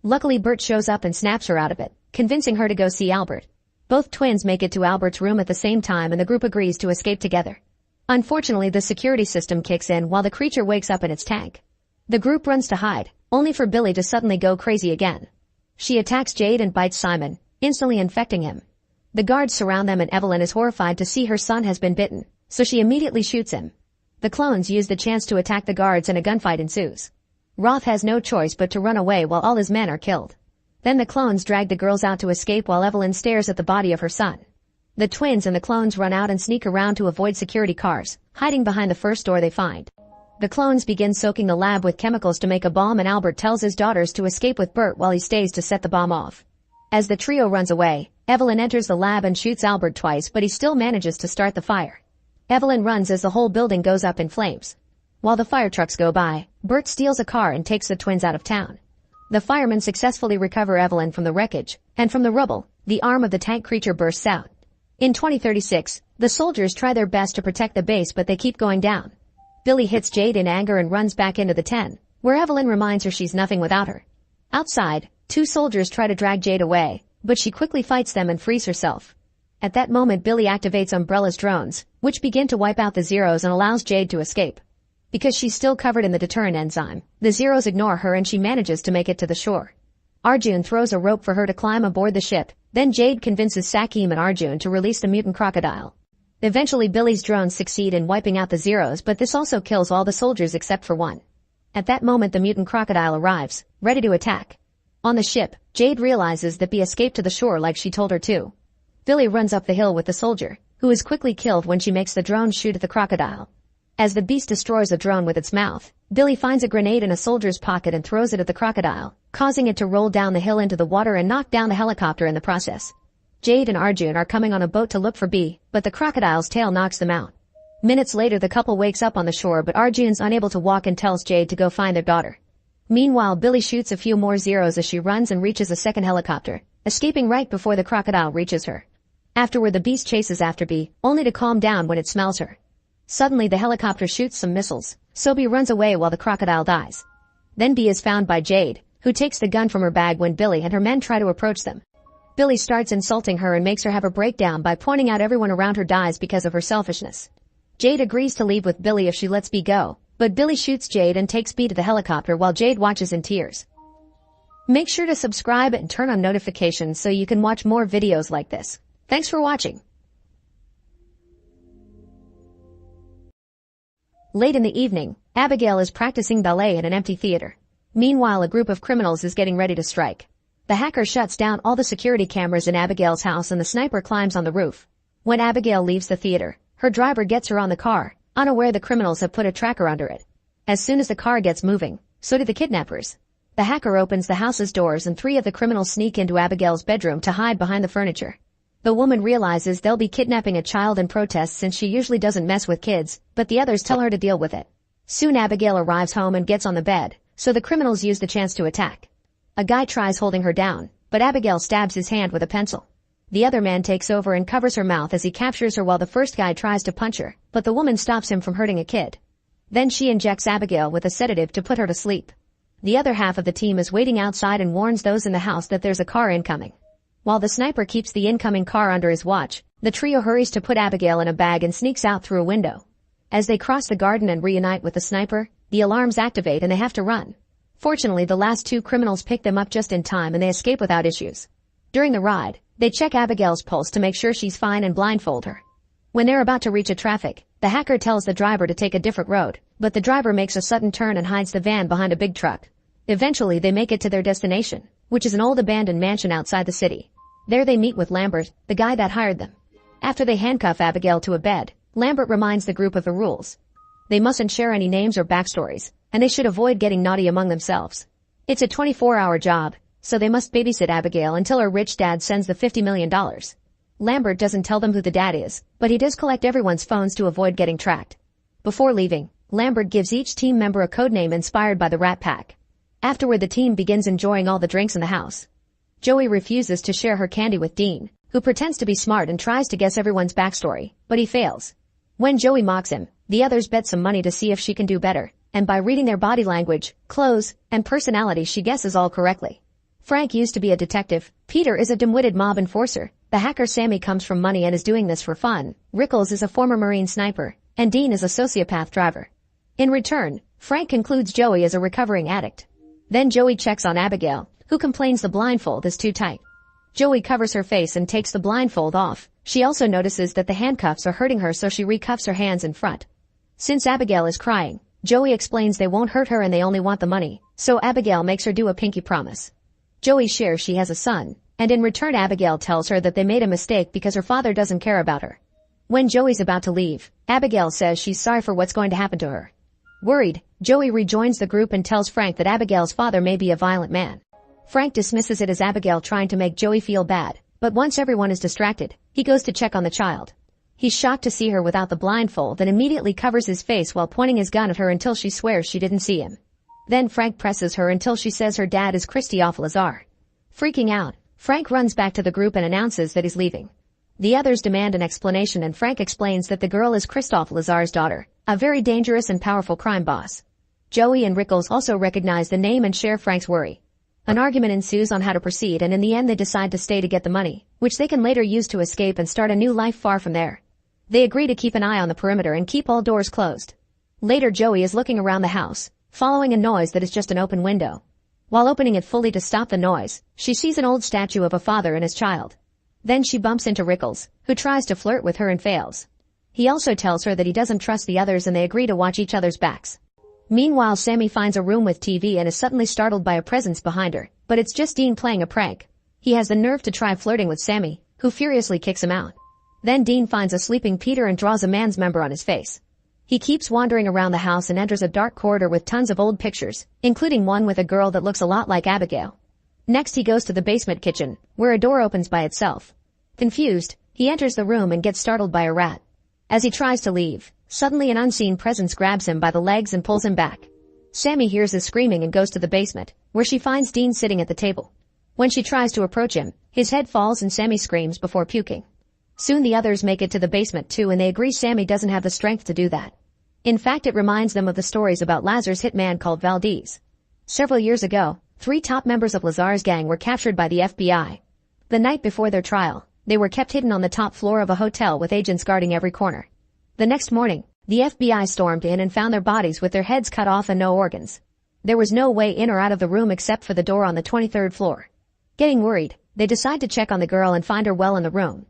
Luckily, Bert shows up and snaps her out of it, convincing her to go see Albert. Both twins make it to Albert's room at the same time and the group agrees to escape together. Unfortunately, the security system kicks in while the creature wakes up in its tank. The group runs to hide, only for Billy to suddenly go crazy again. She attacks Jade and bites Simon, instantly infecting him. The guards surround them and Evelyn is horrified to see her son has been bitten, so she immediately shoots him. The clones use the chance to attack the guards and a gunfight ensues. Roth has no choice but to run away while all his men are killed. Then the clones drag the girls out to escape while Evelyn stares at the body of her son. The twins and the clones run out and sneak around to avoid security cars, hiding behind the first door they find. The clones begin soaking the lab with chemicals to make a bomb and Albert tells his daughters to escape with Bert while he stays to set the bomb off. As the trio runs away, Evelyn enters the lab and shoots Albert twice but he still manages to start the fire. Evelyn runs as the whole building goes up in flames. While the fire trucks go by, Bert steals a car and takes the twins out of town. The firemen successfully recover Evelyn from the wreckage, and from the rubble, the arm of the tank creature bursts out. In 2036, the soldiers try their best to protect the base but they keep going down. Billy hits Jade in anger and runs back into the tent, where Evelyn reminds her she's nothing without her. Outside, two soldiers try to drag Jade away, but she quickly fights them and frees herself. At that moment, Billy activates Umbrella's drones, which begin to wipe out the Zeros and allows Jade to escape. Because she's still covered in the deterrent enzyme, the Zeros ignore her and she manages to make it to the shore. Arjun throws a rope for her to climb aboard the ship, then Jade convinces Sakim and Arjun to release the mutant crocodile. Eventually, Billy's drones succeed in wiping out the Zeros, but this also kills all the soldiers except for one. At that moment, the mutant crocodile arrives, ready to attack. On the ship, Jade realizes that Bee escaped to the shore like she told her to. Billy runs up the hill with the soldier, who is quickly killed when she makes the drone shoot at the crocodile. As the beast destroys a drone with its mouth, Billy finds a grenade in a soldier's pocket and throws it at the crocodile, causing it to roll down the hill into the water and knock down the helicopter in the process. Jade and Arjun are coming on a boat to look for Bee, but the crocodile's tail knocks them out. Minutes later, the couple wakes up on the shore but Arjun's unable to walk and tells Jade to go find their daughter. Meanwhile, Billy shoots a few more Zeros as she runs and reaches a second helicopter, escaping right before the crocodile reaches her. Afterward, the beast chases after Bee, only to calm down when it smells her. Suddenly, the helicopter shoots some missiles, so Bee runs away while the crocodile dies. Then Bee is found by Jade, who takes the gun from her bag when Billy and her men try to approach them. Billy starts insulting her and makes her have a breakdown by pointing out everyone around her dies because of her selfishness. Jade agrees to leave with Billy if she lets Bee go, but Billy shoots Jade and takes Bee to the helicopter while Jade watches in tears. Make sure to subscribe and turn on notifications so you can watch more videos like this. Thanks for watching. Late in the evening, Abigail is practicing ballet in an empty theater. Meanwhile, a group of criminals is getting ready to strike. The hacker shuts down all the security cameras in Abigail's house and the sniper climbs on the roof. When Abigail leaves the theater, her driver gets her on the car, unaware the criminals have put a tracker under it. As soon as the car gets moving, so do the kidnappers. The hacker opens the house's doors and 3 of the criminals sneak into Abigail's bedroom to hide behind the furniture. The woman realizes they'll be kidnapping a child in protest since she usually doesn't mess with kids, but the others tell her to deal with it. Soon Abigail arrives home and gets on the bed, so the criminals use the chance to attack. A guy tries holding her down, but Abigail stabs his hand with a pencil. The other man takes over and covers her mouth as he captures her while the first guy tries to punch her, but the woman stops him from hurting a kid. Then she injects Abigail with a sedative to put her to sleep. The other half of the team is waiting outside and warns those in the house that there's a car incoming. While the sniper keeps the incoming car under his watch, the trio hurries to put Abigail in a bag and sneaks out through a window. As they cross the garden and reunite with the sniper, the alarms activate and they have to run. Fortunately, the last 2 criminals pick them up just in time and they escape without issues. During the ride, they check Abigail's pulse to make sure she's fine and blindfold her. When they're about to reach a traffic, the hacker tells the driver to take a different road, but the driver makes a sudden turn and hides the van behind a big truck. Eventually they make it to their destination, which is an old abandoned mansion outside the city. There they meet with Lambert, the guy that hired them. After they handcuff Abigail to a bed, Lambert reminds the group of the rules. They mustn't share any names or backstories, and they should avoid getting naughty among themselves. It's a 24-hour job, so they must babysit Abigail until her rich dad sends the $50 million. Lambert doesn't tell them who the dad is, but he does collect everyone's phones to avoid getting tracked. Before leaving, Lambert gives each team member a codename inspired by the Rat Pack. Afterward the team begins enjoying all the drinks in the house. Joey refuses to share her candy with Dean, who pretends to be smart and tries to guess everyone's backstory, but he fails. When Joey mocks him, the others bet some money to see if she can do better, and by reading their body language, clothes, and personality she guesses all correctly. Frank used to be a detective, Peter is a dim-witted mob enforcer, the hacker Sammy comes from money and is doing this for fun, Rickles is a former Marine sniper, and Dean is a sociopath driver. In return, Frank concludes Joey is a recovering addict. Then Joey checks on Abigail, who complains the blindfold is too tight. Joey covers her face and takes the blindfold off. She also notices that the handcuffs are hurting her, so she recuffs her hands in front. Since Abigail is crying, Joey explains they won't hurt her and they only want the money, so Abigail makes her do a pinky promise. Joey shares she has a son, and in return Abigail tells her that they made a mistake because her father doesn't care about her. When Joey's about to leave, Abigail says she's sorry for what's going to happen to her. Worried, Joey rejoins the group and tells Frank that Abigail's father may be a violent man. Frank dismisses it as Abigail trying to make Joey feel bad, but once everyone is distracted, he goes to check on the child. He's shocked to see her without the blindfold and immediately covers his face while pointing his gun at her until she swears she didn't see him. Then Frank presses her until she says her dad is Christophe Lazar. Freaking out, Frank runs back to the group and announces that he's leaving. The others demand an explanation and Frank explains that the girl is Christophe Lazar's daughter, a very dangerous and powerful crime boss. Joey and Rickles also recognize the name and share Frank's worry. An argument ensues on how to proceed and in the end they decide to stay to get the money, which they can later use to escape and start a new life far from there. They agree to keep an eye on the perimeter and keep all doors closed. Later Joey is looking around the house, following a noise that is just an open window. While opening it fully to stop the noise, she sees an old statue of a father and his child. Then she bumps into Rickles, who tries to flirt with her and fails. He also tells her that he doesn't trust the others and they agree to watch each other's backs. Meanwhile Sammy finds a room with TV and is suddenly startled by a presence behind her, but it's just Dean playing a prank. He has the nerve to try flirting with Sammy, who furiously kicks him out. Then Dean finds a sleeping Peter and draws a man's member on his face. He keeps wandering around the house and enters a dark corridor with tons of old pictures, including one with a girl that looks a lot like Abigail. Next he goes to the basement kitchen, where a door opens by itself. Confused, he enters the room and gets startled by a rat. As he tries to leave, suddenly an unseen presence grabs him by the legs and pulls him back. Sammy hears his screaming and goes to the basement, where she finds Dean sitting at the table. When she tries to approach him, his head falls and Sammy screams before puking. Soon the others make it to the basement too and they agree Sammy doesn't have the strength to do that. In fact, it reminds them of the stories about Lazar's hitman called Valdez. Several years ago, 3 top members of Lazar's gang were captured by the FBI. The night before their trial, they were kept hidden on the top floor of a hotel with agents guarding every corner. The next morning, the FBI stormed in and found their bodies with their heads cut off and no organs. There was no way in or out of the room except for the door on the 23rd floor. Getting worried, they decide to check on the girl and find her well in the room.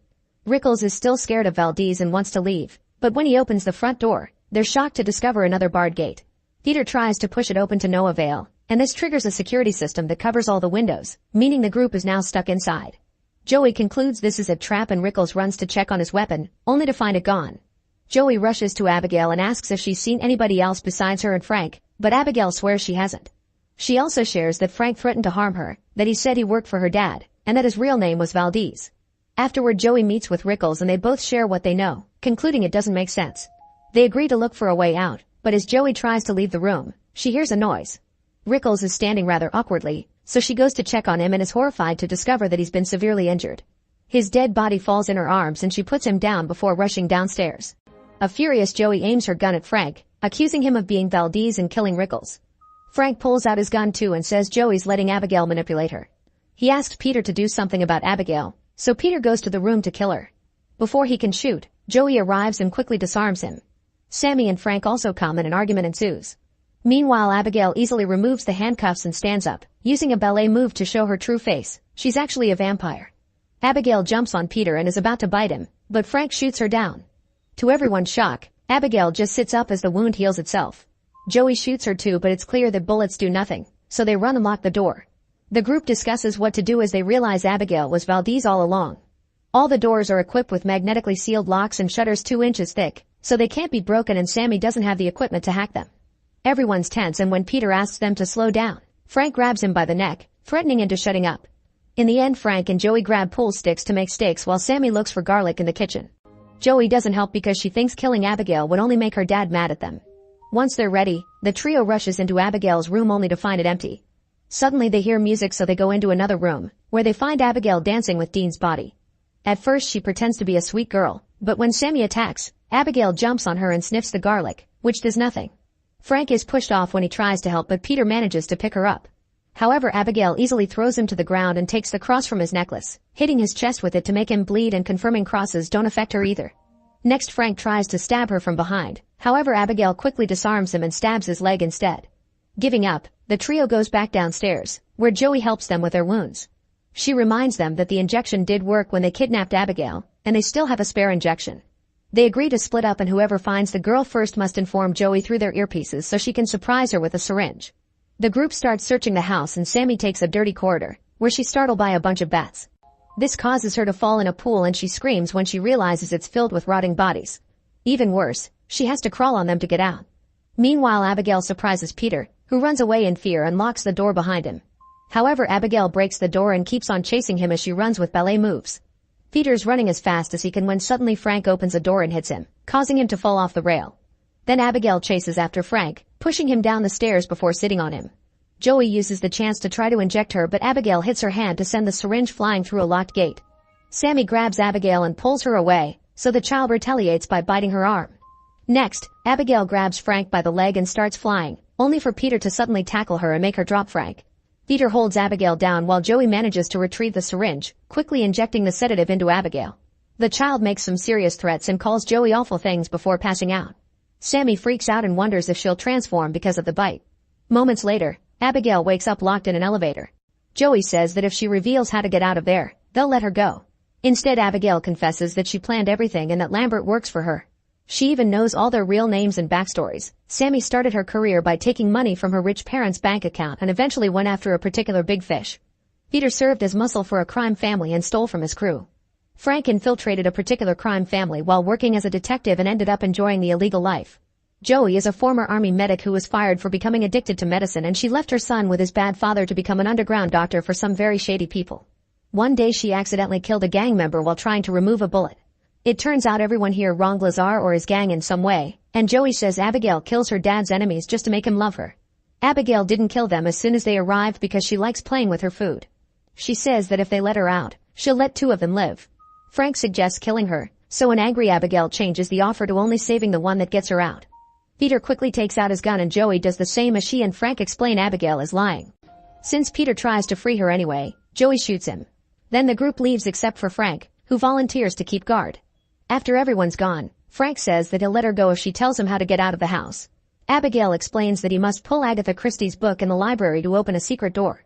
Rickles is still scared of Valdez and wants to leave, but when he opens the front door, they're shocked to discover another barred gate. Peter tries to push it open to no avail, and this triggers a security system that covers all the windows, meaning the group is now stuck inside. Joey concludes this is a trap and Rickles runs to check on his weapon, only to find it gone. Joey rushes to Abigail and asks if she's seen anybody else besides her and Frank, but Abigail swears she hasn't. She also shares that Frank threatened to harm her, that he said he worked for her dad, and that his real name was Valdez. Afterward Joey meets with Rickles and they both share what they know, concluding it doesn't make sense. They agree to look for a way out, but as Joey tries to leave the room, she hears a noise. Rickles is standing rather awkwardly, so she goes to check on him and is horrified to discover that he's been severely injured. His dead body falls in her arms and she puts him down before rushing downstairs. A furious Joey aims her gun at Frank, accusing him of being Valdez and killing Rickles. Frank pulls out his gun too and says Joey's letting Abigail manipulate her. He asks Peter to do something about Abigail, so Peter goes to the room to kill her. Before he can shoot, Joey arrives and quickly disarms him. Sammy and Frank also come and an argument ensues. Meanwhile Abigail easily removes the handcuffs and stands up, using a ballet move to show her true face. She's actually a vampire. Abigail jumps on Peter and is about to bite him, but Frank shoots her down. To everyone's shock, Abigail just sits up as the wound heals itself. Joey shoots her too, but it's clear that bullets do nothing, so they run and lock the door. The group discusses what to do as they realize Abigail was Valdez all along. All the doors are equipped with magnetically sealed locks and shutters 2 inches thick, so they can't be broken, and Sammy doesn't have the equipment to hack them. Everyone's tense, and when Peter asks them to slow down, Frank grabs him by the neck, threatening into shutting up. In the end, Frank and Joey grab pool sticks to make steaks while Sammy looks for garlic in the kitchen. Joey doesn't help because she thinks killing Abigail would only make her dad mad at them. Once they're ready, the trio rushes into Abigail's room only to find it empty. Suddenly they hear music, so they go into another room, where they find Abigail dancing with Dean's body. At first she pretends to be a sweet girl, but when Sammy attacks, Abigail jumps on her and sniffs the garlic, which does nothing. Frank is pushed off when he tries to help, but Peter manages to pick her up. However, Abigail easily throws him to the ground and takes the cross from his necklace, hitting his chest with it to make him bleed and confirming crosses don't affect her either. Next, Frank tries to stab her from behind. However, Abigail quickly disarms him and stabs his leg instead. Giving up, the trio goes back downstairs, where Joey helps them with their wounds. She reminds them that the injection did work when they kidnapped Abigail, and they still have a spare injection. They agree to split up, and whoever finds the girl first must inform Joey through their earpieces so she can surprise her with a syringe. The group starts searching the house, and Sammy takes a dirty corridor, where she's startled by a bunch of bats. This causes her to fall in a pool, and she screams when she realizes it's filled with rotting bodies. Even worse, she has to crawl on them to get out. Meanwhile, Abigail surprises Peter, who runs away in fear and locks the door behind him. However, Abigail breaks the door and keeps on chasing him as she runs with ballet moves. Peter's running as fast as he can when suddenly Frank opens a door and hits him, causing him to fall off the rail. Then Abigail chases after Frank, pushing him down the stairs before sitting on him. Joey uses the chance to try to inject her, but Abigail hits her hand to send the syringe flying through a locked gate. Sammy grabs Abigail and pulls her away, so the child retaliates by biting her arm. Next, Abigail grabs Frank by the leg and starts flying, only for Peter to suddenly tackle her and make her drop Frank. Peter holds Abigail down while Joey manages to retrieve the syringe, quickly injecting the sedative into Abigail. The child makes some serious threats and calls Joey awful things before passing out. Sammy freaks out and wonders if she'll transform because of the bite. Moments later, Abigail wakes up locked in an elevator. Joey says that if she reveals how to get out of there, they'll let her go. Instead, Abigail confesses that she planned everything and that Lambert works for her. She even knows all their real names and backstories. Sammy started her career by taking money from her rich parents' bank account and eventually went after a particular big fish. Peter served as muscle for a crime family and stole from his crew. Frank infiltrated a particular crime family while working as a detective and ended up enjoying the illegal life. Joey is a former army medic who was fired for becoming addicted to medicine, and she left her son with his bad father to become an underground doctor for some very shady people. One day she accidentally killed a gang member while trying to remove a bullet. It turns out everyone here wronged Lazar or his gang in some way, and Joey says Abigail kills her dad's enemies just to make him love her. Abigail didn't kill them as soon as they arrived because she likes playing with her food. She says that if they let her out, she'll let 2 of them live. Frank suggests killing her, so an angry Abigail changes the offer to only saving the one that gets her out. Peter quickly takes out his gun and Joey does the same as she and Frank explain Abigail is lying. Since Peter tries to free her anyway, Joey shoots him. Then the group leaves except for Frank, who volunteers to keep guard. After everyone's gone, Frank says that he'll let her go if she tells him how to get out of the house. Abigail explains that he must pull Agatha Christie's book in the library to open a secret door.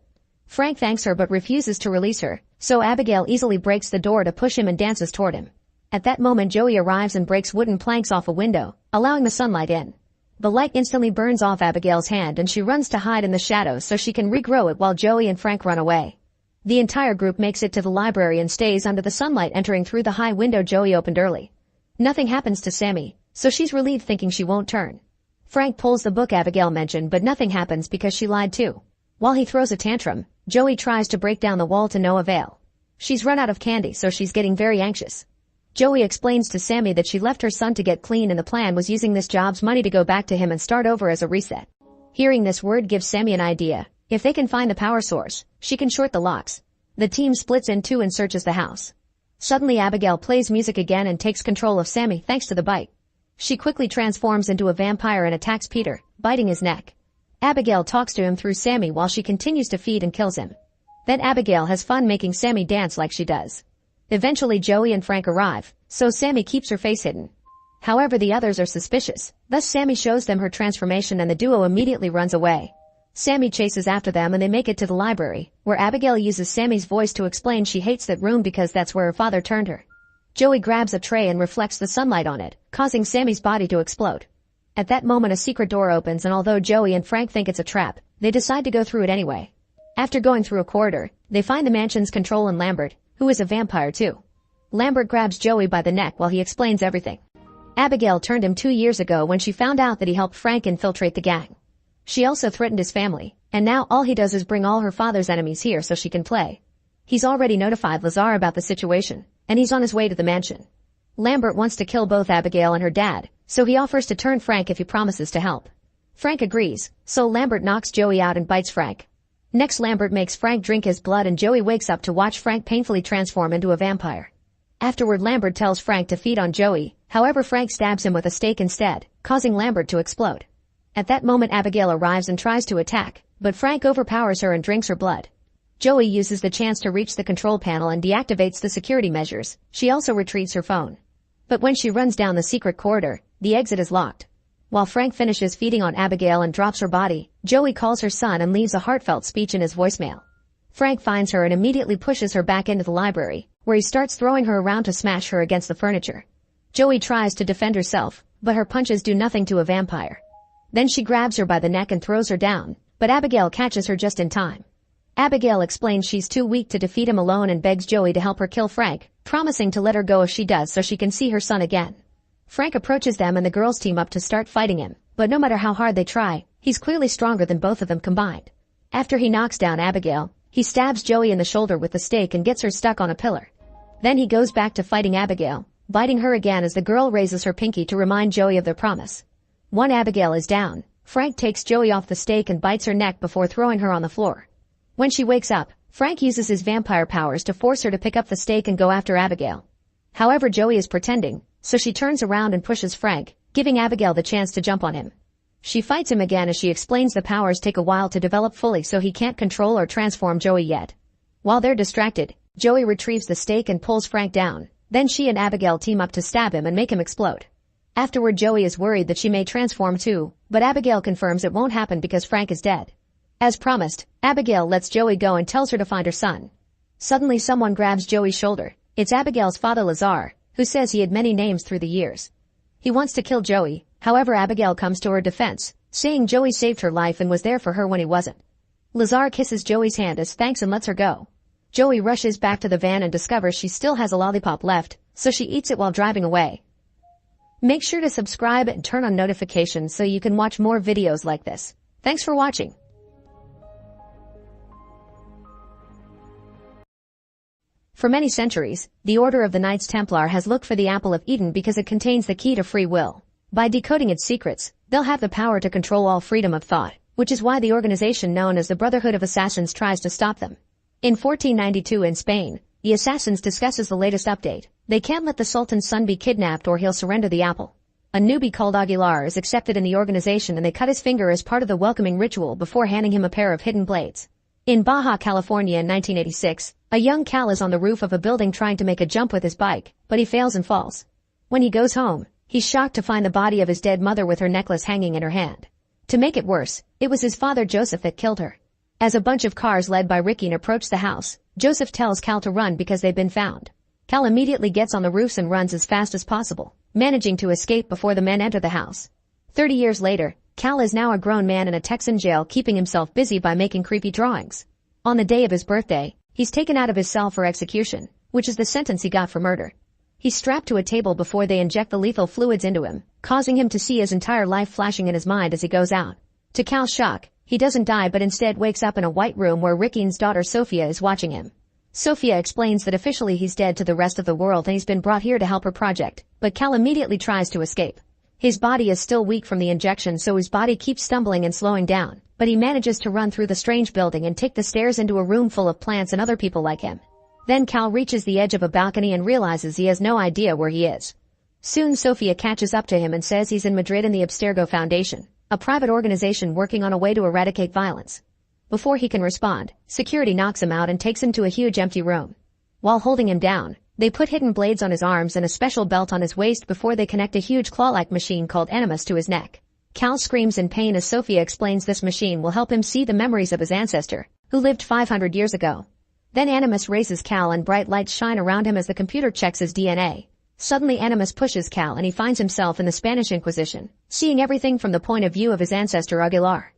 Frank thanks her but refuses to release her, so Abigail easily breaks the door to push him and dances toward him. At that moment, Joey arrives and breaks wooden planks off a window, allowing the sunlight in. The light instantly burns off Abigail's hand and she runs to hide in the shadows so she can regrow it while Joey and Frank run away. The entire group makes it to the library and stays under the sunlight, entering through the high window Joey opened early. Nothing happens to Sammy, so she's relieved thinking she won't turn. Frank pulls the book Abigail mentioned, but nothing happens because she lied too. While he throws a tantrum, Joey tries to break down the wall to no avail. She's run out of candy, so she's getting very anxious. Joey explains to Sammy that she left her son to get clean and the plan was using this job's money to go back to him and start over as a reset. Hearing this word gives Sammy an idea. If they can find the power source, she can short the locks. The team splits in 2 and searches the house. Suddenly Abigail plays music again and takes control of Sammy thanks to the bite. She quickly transforms into a vampire and attacks Peter, biting his neck. Abigail talks to him through Sammy while she continues to feed and kills him. Then Abigail has fun making Sammy dance like she does. Eventually Joey and Frank arrive, so Sammy keeps her face hidden. However, the others are suspicious, thus Sammy shows them her transformation and the duo immediately runs away. Sammy chases after them and they make it to the library, where Abigail uses Sammy's voice to explain she hates that room because that's where her father turned her. Joey grabs a tray and reflects the sunlight on it, causing Sammy's body to explode. At that moment a secret door opens, and although Joey and Frank think it's a trap, they decide to go through it anyway. After going through a corridor, they find the mansion's control and Lambert, who is a vampire too. Lambert grabs Joey by the neck while he explains everything. Abigail turned him 2 years ago when she found out that he helped Frank infiltrate the gang. She also threatened his family, and now all he does is bring all her father's enemies here so she can play. He's already notified Lazar about the situation, and he's on his way to the mansion. Lambert wants to kill both Abigail and her dad, so he offers to turn Frank if he promises to help. Frank agrees, so Lambert knocks Joey out and bites Frank. Next, Lambert makes Frank drink his blood, and Joey wakes up to watch Frank painfully transform into a vampire. Afterward, Lambert tells Frank to feed on Joey, however Frank stabs him with a stake instead, causing Lambert to explode. At that moment Abigail arrives and tries to attack, but Frank overpowers her and drinks her blood. Joey uses the chance to reach the control panel and deactivates the security measures. She also retrieves her phone. But when she runs down the secret corridor, the exit is locked. While Frank finishes feeding on Abigail and drops her body, Joey calls her son and leaves a heartfelt speech in his voicemail. Frank finds her and immediately pushes her back into the library, where he starts throwing her around to smash her against the furniture. Joey tries to defend herself, but her punches do nothing to a vampire. Then she grabs her by the neck and throws her down, but Abigail catches her just in time. Abigail explains she's too weak to defeat him alone and begs Joey to help her kill Frank, promising to let her go if she does so she can see her son again. Frank approaches them and the girls team up to start fighting him, but no matter how hard they try, he's clearly stronger than both of them combined. After he knocks down Abigail, he stabs Joey in the shoulder with the stake and gets her stuck on a pillar. Then he goes back to fighting Abigail, biting her again as the girl raises her pinky to remind Joey of their promise. When Abigail is down, Frank takes Joey off the stake and bites her neck before throwing her on the floor. When she wakes up, Frank uses his vampire powers to force her to pick up the stake and go after Abigail. However, Joey is pretending, so she turns around and pushes Frank, giving Abigail the chance to jump on him. She fights him again as she explains the powers take a while to develop fully, so he can't control or transform Joey yet. While they're distracted, Joey retrieves the stake and pulls Frank down. Then she and Abigail team up to stab him and make him explode. Afterward, Joey is worried that she may transform too, but Abigail confirms it won't happen because Frank is dead. As promised, Abigail lets Joey go and tells her to find her son. Suddenly someone grabs Joey's shoulder. It's Abigail's father Lazar, who says he had many names through the years. He wants to kill Joey, however Abigail comes to her defense, saying Joey saved her life and was there for her when he wasn't. Lazar kisses Joey's hand as thanks and lets her go. Joey rushes back to the van and discovers she still has a lollipop left, so she eats it while driving away. Make sure to subscribe and turn on notifications so you can watch more videos like this. Thanks for watching. For many centuries, the Order of the Knights Templar has looked for the Apple of Eden because it contains the key to free will. By decoding its secrets, they'll have the power to control all freedom of thought, which is why the organization known as the Brotherhood of Assassins tries to stop them. In 1492 in Spain, the Assassins discusses the latest update. They can't let the Sultan's son be kidnapped or he'll surrender the apple. A newbie called Aguilar is accepted in the organization and they cut his finger as part of the welcoming ritual before handing him a pair of hidden blades. In Baja California in 1986, a young Cal is on the roof of a building trying to make a jump with his bike, but he fails and falls. When he goes home, he's shocked to find the body of his dead mother with her necklace hanging in her hand. To make it worse, it was his father Joseph that killed her. As a bunch of cars led by Ricky approach the house, Joseph tells Cal to run because they've been found. Cal immediately gets on the roofs and runs as fast as possible, managing to escape before the men enter the house. 30 years later, Cal is now a grown man in a Texan jail, keeping himself busy by making creepy drawings. On the day of his birthday, he's taken out of his cell for execution, which is the sentence he got for murder. He's strapped to a table before they inject the lethal fluids into him, causing him to see his entire life flashing in his mind as he goes out. To Cal's shock, he doesn't die but instead wakes up in a white room where Ricky's daughter Sophia is watching him. Sophia explains that officially he's dead to the rest of the world and he's been brought here to help her project, but Cal immediately tries to escape. His body is still weak from the injection, so his body keeps stumbling and slowing down, but he manages to run through the strange building and take the stairs into a room full of plants and other people like him. Then Cal reaches the edge of a balcony and realizes he has no idea where he is. Soon Sophia catches up to him and says he's in Madrid in the Abstergo Foundation, a private organization working on a way to eradicate violence. Before he can respond, security knocks him out and takes him to a huge empty room. While holding him down, they put hidden blades on his arms and a special belt on his waist before they connect a huge claw-like machine called Animus to his neck. Cal screams in pain as Sophia explains this machine will help him see the memories of his ancestor, who lived 500 years ago. Then Animus raises Cal and bright lights shine around him as the computer checks his DNA. Suddenly Animus pushes Cal and he finds himself in the Spanish Inquisition, seeing everything from the point of view of his ancestor Aguilar.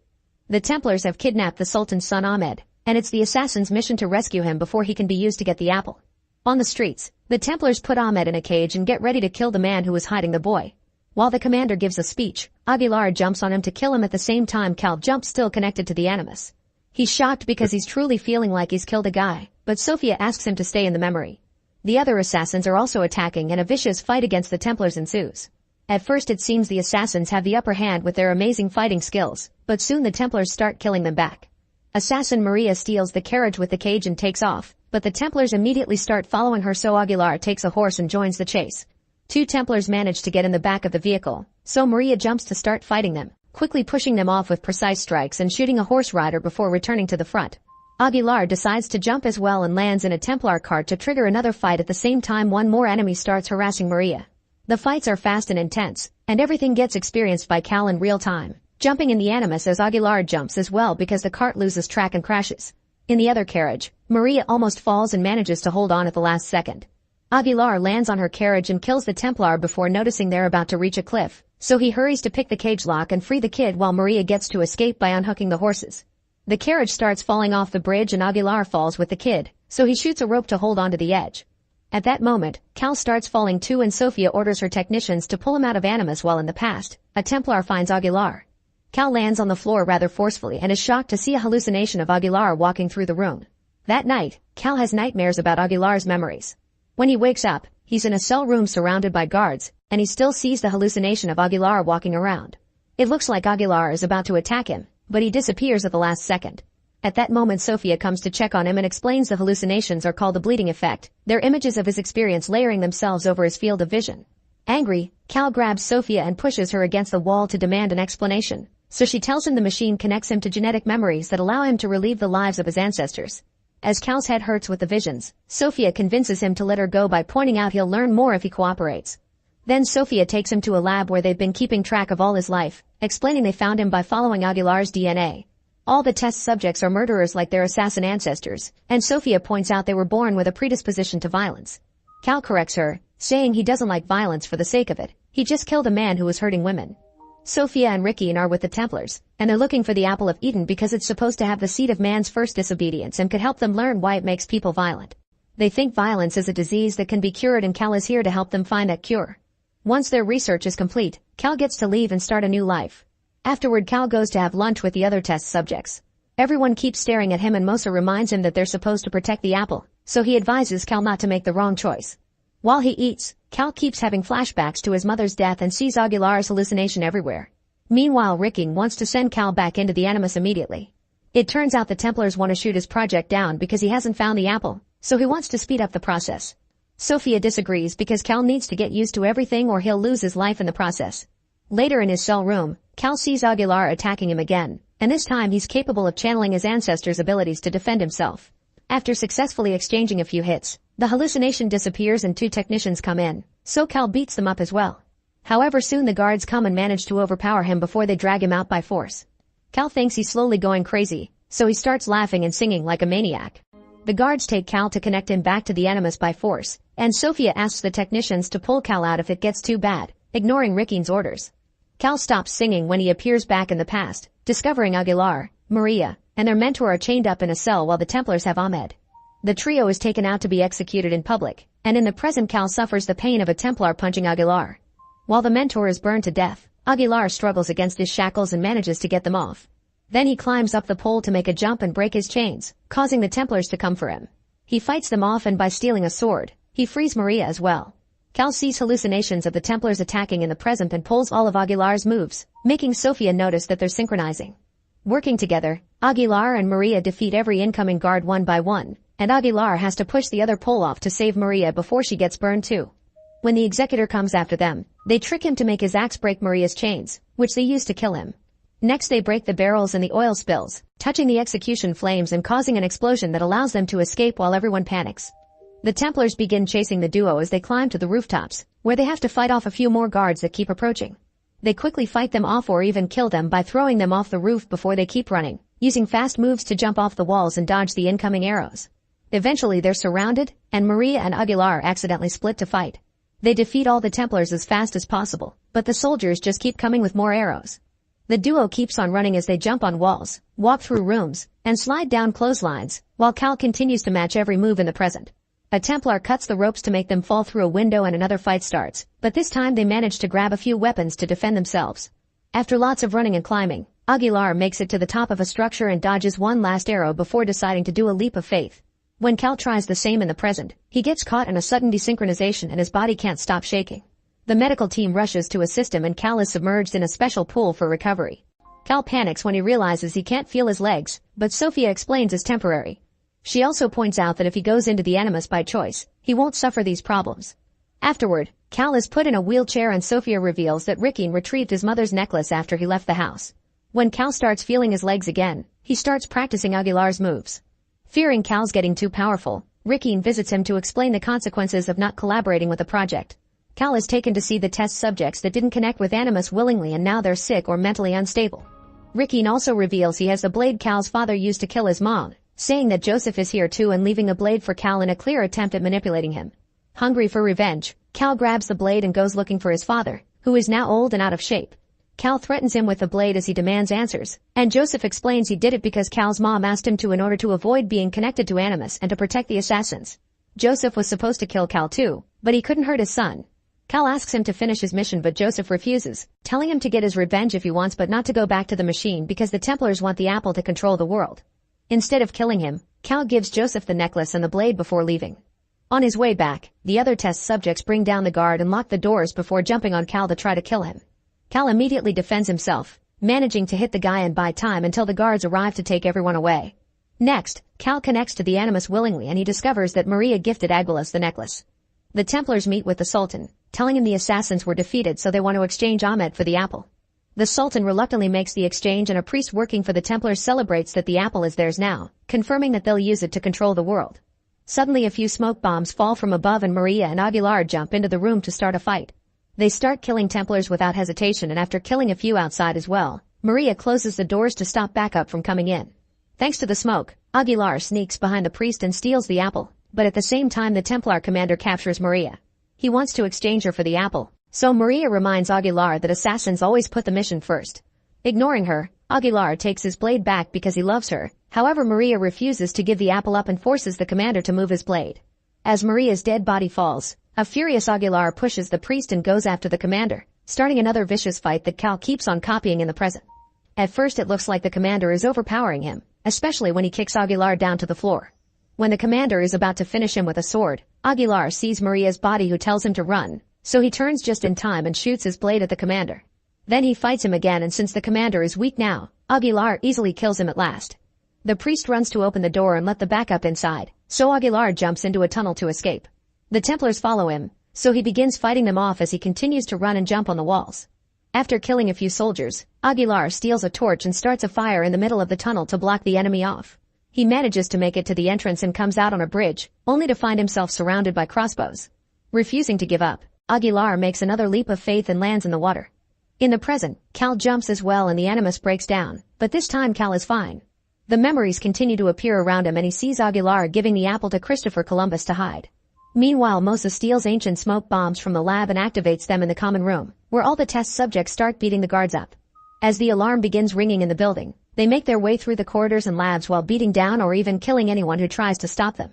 The Templars have kidnapped the Sultan's son Ahmed, and it's the assassin's mission to rescue him before he can be used to get the apple. On the streets, the Templars put Ahmed in a cage and get ready to kill the man who was hiding the boy. While the commander gives a speech, Aguilar jumps on him to kill him at the same time Cal jumps still connected to the Animus. He's shocked because he's truly feeling like he's killed a guy, but Sophia asks him to stay in the memory. The other assassins are also attacking and a vicious fight against the Templars ensues. At first it seems the assassins have the upper hand with their amazing fighting skills, but soon the Templars start killing them back. Assassin Maria steals the carriage with the cage and takes off, but the Templars immediately start following her so Aguilar takes a horse and joins the chase. 2 Templars manage to get in the back of the vehicle, so Maria jumps to start fighting them, quickly pushing them off with precise strikes and shooting a horse rider before returning to the front. Aguilar decides to jump as well and lands in a Templar cart to trigger another fight at the same time one more enemy starts harassing Maria. The fights are fast and intense, and everything gets experienced by Cal in real time, jumping in the Animus as Aguilar jumps as well because the cart loses track and crashes. In the other carriage, Maria almost falls and manages to hold on at the last second. Aguilar lands on her carriage and kills the Templar before noticing they're about to reach a cliff, so he hurries to pick the cage lock and free the kid while Maria gets to escape by unhooking the horses. The carriage starts falling off the bridge and Aguilar falls with the kid, so he shoots a rope to hold onto the edge. At that moment, Cal starts falling too and Sophia orders her technicians to pull him out of Animus while in the past, a Templar finds Aguilar. Cal lands on the floor rather forcefully and is shocked to see a hallucination of Aguilar walking through the room. That night, Cal has nightmares about Aguilar's memories. When he wakes up, he's in a cell room surrounded by guards, and he still sees the hallucination of Aguilar walking around. It looks like Aguilar is about to attack him, but he disappears at the last second. At that moment Sophia comes to check on him and explains the hallucinations are called the bleeding effect. They're images of his experience layering themselves over his field of vision. Angry, Cal grabs Sophia and pushes her against the wall to demand an explanation, so she tells him the machine connects him to genetic memories that allow him to relive the lives of his ancestors. As Cal's head hurts with the visions, Sophia convinces him to let her go by pointing out he'll learn more if he cooperates. Then Sophia takes him to a lab where they've been keeping track of all his life, explaining they found him by following Aguilar's DNA. All the test subjects are murderers like their assassin ancestors, and Sophia points out they were born with a predisposition to violence. Cal corrects her, saying he doesn't like violence for the sake of it. He just killed a man who was hurting women. Sophia and Ricky are with the Templars, and they're looking for the Apple of Eden because it's supposed to have the seed of man's first disobedience and could help them learn why it makes people violent. They think violence is a disease that can be cured and Cal is here to help them find that cure. Once their research is complete, Cal gets to leave and start a new life. Afterward Cal goes to have lunch with the other test subjects. Everyone keeps staring at him and Mosa reminds him that they're supposed to protect the apple, so he advises Cal not to make the wrong choice. While he eats, Cal keeps having flashbacks to his mother's death and sees Aguilar's hallucination everywhere. Meanwhile Ricky wants to send Cal back into the Animus immediately. It turns out the Templars want to shoot his project down because he hasn't found the apple, so he wants to speed up the process. Sophia disagrees because Cal needs to get used to everything or he'll lose his life in the process. Later in his cell room, Cal sees Aguilar attacking him again, and this time he's capable of channeling his ancestors' abilities to defend himself. After successfully exchanging a few hits, the hallucination disappears and 2 technicians come in, so Cal beats them up as well. However soon the guards come and manage to overpower him before they drag him out by force. Cal thinks he's slowly going crazy, so he starts laughing and singing like a maniac. The guards take Cal to connect him back to the Animus by force, and Sophia asks the technicians to pull Cal out if it gets too bad, ignoring Ricky's orders. Cal stops singing when he appears back in the past, discovering Aguilar, Maria, and their mentor are chained up in a cell while the Templars have Ahmed. The trio is taken out to be executed in public, and in the present Cal suffers the pain of a Templar punching Aguilar. While the mentor is burned to death, Aguilar struggles against his shackles and manages to get them off. Then he climbs up the pole to make a jump and break his chains, causing the Templars to come for him. He fights them off and by stealing a sword, he frees Maria as well. Cal sees hallucinations of the Templars attacking in the present and pulls all of Aguilar's moves, making Sophia notice that they're synchronizing. Working together, Aguilar and Maria defeat every incoming guard one by one, and Aguilar has to push the other pole off to save Maria before she gets burned too. When the executor comes after them, they trick him to make his axe break Maria's chains, which they use to kill him. Next they break the barrels and the oil spills, touching the execution flames and causing an explosion that allows them to escape while everyone panics. The Templars begin chasing the duo as they climb to the rooftops, where they have to fight off a few more guards that keep approaching. They quickly fight them off or even kill them by throwing them off the roof before they keep running, using fast moves to jump off the walls and dodge the incoming arrows. Eventually they're surrounded, and Maria and Aguilar accidentally split to fight. They defeat all the Templars as fast as possible, but the soldiers just keep coming with more arrows. The duo keeps on running as they jump on walls, walk through rooms, and slide down clotheslines, while Cal continues to match every move in the present. A Templar cuts the ropes to make them fall through a window and another fight starts, but this time they manage to grab a few weapons to defend themselves. After lots of running and climbing, Aguilar makes it to the top of a structure and dodges one last arrow before deciding to do a leap of faith. When Cal tries the same in the present, he gets caught in a sudden desynchronization and his body can't stop shaking. The medical team rushes to assist him and Cal is submerged in a special pool for recovery. Cal panics when he realizes he can't feel his legs, but Sophia explains it's temporary. She also points out that if he goes into the Animus by choice, he won't suffer these problems. Afterward, Cal is put in a wheelchair and Sophia reveals that Rickeen retrieved his mother's necklace after he left the house. When Cal starts feeling his legs again, he starts practicing Aguilar's moves. Fearing Cal's getting too powerful, Rickeen visits him to explain the consequences of not collaborating with the project. Cal is taken to see the test subjects that didn't connect with Animus willingly and now they're sick or mentally unstable. Rickeen also reveals he has the blade Cal's father used to kill his mom, saying that Joseph is here too and leaving the blade for Cal in a clear attempt at manipulating him. Hungry for revenge, Cal grabs the blade and goes looking for his father, who is now old and out of shape. Cal threatens him with the blade as he demands answers, and Joseph explains he did it because Cal's mom asked him to in order to avoid being connected to Animus and to protect the assassins. Joseph was supposed to kill Cal too, but he couldn't hurt his son. Cal asks him to finish his mission but Joseph refuses, telling him to get his revenge if he wants but not to go back to the machine because the Templars want the apple to control the world. Instead of killing him, Cal gives Joseph the necklace and the blade before leaving. On his way back, the other test subjects bring down the guard and lock the doors before jumping on Cal to try to kill him. Cal immediately defends himself, managing to hit the guy and buy time until the guards arrive to take everyone away. Next, Cal connects to the Animus willingly and he discovers that Maria gifted Aguilas the necklace. The Templars meet with the Sultan, telling him the assassins were defeated so they want to exchange Ahmed for the apple. The Sultan reluctantly makes the exchange and a priest working for the Templars celebrates that the apple is theirs now, confirming that they'll use it to control the world. Suddenly a few smoke bombs fall from above and Maria and Aguilar jump into the room to start a fight. They start killing Templars without hesitation and after killing a few outside as well, Maria closes the doors to stop backup from coming in. Thanks to the smoke, Aguilar sneaks behind the priest and steals the apple, but at the same time the Templar commander captures Maria. He wants to exchange her for the apple, so Maria reminds Aguilar that assassins always put the mission first. Ignoring her, Aguilar takes his blade back because he loves her, however Maria refuses to give the apple up and forces the commander to move his blade. As Maria's dead body falls, a furious Aguilar pushes the priest and goes after the commander, starting another vicious fight that Cal keeps on copying in the present. At first it looks like the commander is overpowering him, especially when he kicks Aguilar down to the floor. When the commander is about to finish him with a sword, Aguilar sees Maria's body who tells him to run, so he turns just in time and shoots his blade at the commander. Then he fights him again and since the commander is weak now, Aguilar easily kills him at last. The priest runs to open the door and let the backup inside, so Aguilar jumps into a tunnel to escape. The Templars follow him, so he begins fighting them off as he continues to run and jump on the walls. After killing a few soldiers, Aguilar steals a torch and starts a fire in the middle of the tunnel to block the enemy off. He manages to make it to the entrance and comes out on a bridge, only to find himself surrounded by crossbows. Refusing to give up, Aguilar makes another leap of faith and lands in the water. In the present, Cal jumps as well and the Animus breaks down, but this time Cal is fine. The memories continue to appear around him and he sees Aguilar giving the apple to Christopher Columbus to hide. Meanwhile Mosa steals ancient smoke bombs from the lab and activates them in the common room, where all the test subjects start beating the guards up. As the alarm begins ringing in the building, they make their way through the corridors and labs while beating down or even killing anyone who tries to stop them.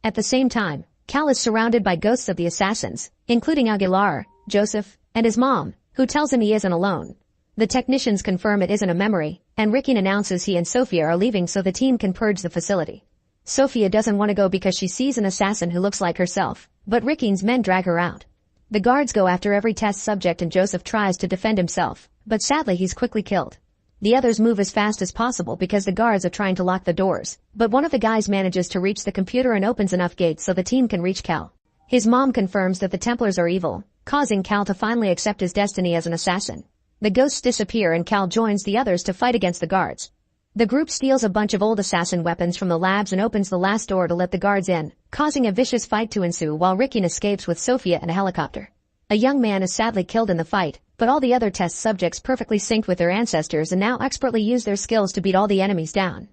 At the same time, Cal is surrounded by ghosts of the assassins, including Aguilar, Joseph, and his mom, who tells him he isn't alone. The technicians confirm it isn't a memory, and Rickeen announces he and Sophia are leaving so the team can purge the facility. Sophia doesn't want to go because she sees an assassin who looks like herself, but Rickeen's men drag her out. The guards go after every test subject and Joseph tries to defend himself, but sadly he's quickly killed. The others move as fast as possible because the guards are trying to lock the doors, but one of the guys manages to reach the computer and opens enough gates so the team can reach Cal. His mom confirms that the Templars are evil, causing Cal to finally accept his destiny as an assassin. The ghosts disappear and Cal joins the others to fight against the guards. The group steals a bunch of old assassin weapons from the labs and opens the last door to let the guards in, causing a vicious fight to ensue while Rickeen escapes with Sophia in a helicopter. A young man is sadly killed in the fight, but all the other test subjects perfectly synced with their ancestors and now expertly use their skills to beat all the enemies down.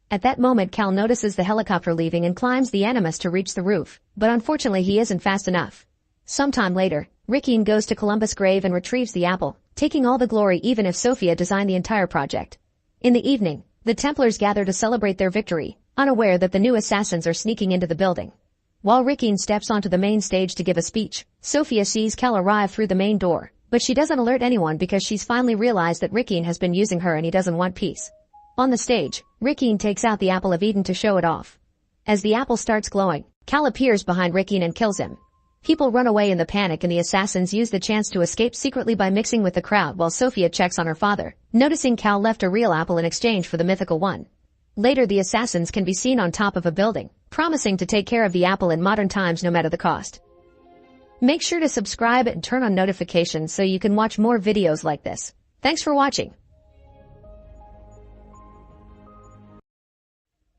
At that moment Cal notices the helicopter leaving and climbs the Animus to reach the roof, but unfortunately he isn't fast enough. Sometime later, Rickeen goes to Columbus' grave and retrieves the apple, taking all the glory even if Sophia designed the entire project. In the evening, the Templars gather to celebrate their victory, unaware that the new assassins are sneaking into the building. While Rickeen steps onto the main stage to give a speech, Sophia sees Cal arrive through the main door, but she doesn't alert anyone because she's finally realized that Rickeen has been using her and he doesn't want peace. On the stage, Rickeen takes out the apple of Eden to show it off. As the apple starts glowing, Cal appears behind Rickeen and kills him. People run away in the panic and the assassins use the chance to escape secretly by mixing with the crowd while Sophia checks on her father, noticing Cal left a real apple in exchange for the mythical one. Later the assassins can be seen on top of a building, promising to take care of the apple in modern times no matter the cost. Make sure to subscribe and turn on notifications so you can watch more videos like this. Thanks for watching.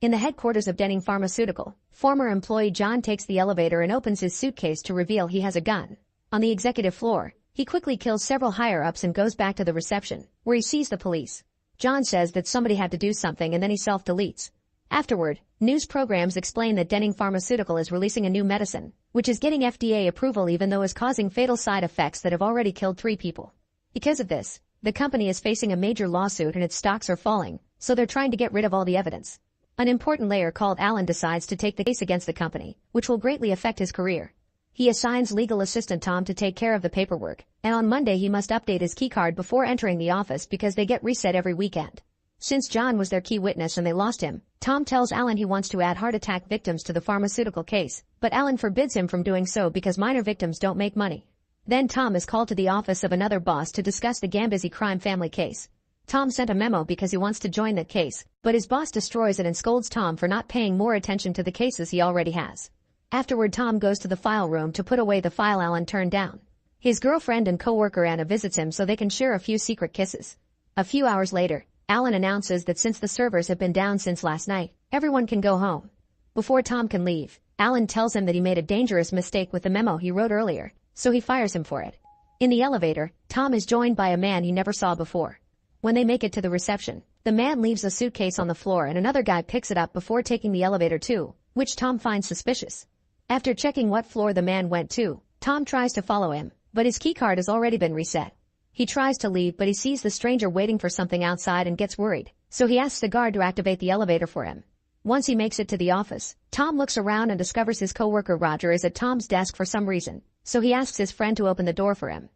In the headquarters of Denning Pharmaceutical, former employee John takes the elevator and opens his suitcase to reveal he has a gun. On the executive floor, he quickly kills several higher-ups and goes back to the reception, where he sees the police. John says that somebody had to do something and then he self-deletes. Afterward, news programs explain that Denning Pharmaceutical is releasing a new medicine, which is getting FDA approval even though is causing fatal side effects that have already killed 3 people. Because of this, the company is facing a major lawsuit and its stocks are falling, so they're trying to get rid of all the evidence. An important layer called Alan decides to take the case against the company, which will greatly affect his career. He assigns legal assistant Tom to take care of the paperwork, and on Monday he must update his keycard before entering the office because they get reset every weekend. Since John was their key witness and they lost him, Tom tells Alan he wants to add heart attack victims to the pharmaceutical case, but Alan forbids him from doing so because minor victims don't make money. Then Tom is called to the office of another boss to discuss the Gambizzi crime family case. Tom sent a memo because he wants to join that case, but his boss destroys it and scolds Tom for not paying more attention to the cases he already has. Afterward, Tom goes to the file room to put away the file Alan turned down. His girlfriend and co-worker Anna visits him so they can share a few secret kisses. A few hours later, Alan announces that since the servers have been down since last night, everyone can go home. Before Tom can leave, Alan tells him that he made a dangerous mistake with the memo he wrote earlier, so he fires him for it. In the elevator, Tom is joined by a man he never saw before. When they make it to the reception, the man leaves a suitcase on the floor and another guy picks it up before taking the elevator too, which Tom finds suspicious. After checking what floor the man went to, Tom tries to follow him, but his keycard has already been reset. He tries to leave but he sees the stranger waiting for something outside and gets worried, so he asks the guard to activate the elevator for him. Once he makes it to the office, Tom looks around and discovers his coworker Roger is at Tom's desk for some reason, so he asks his friend to open the door for him.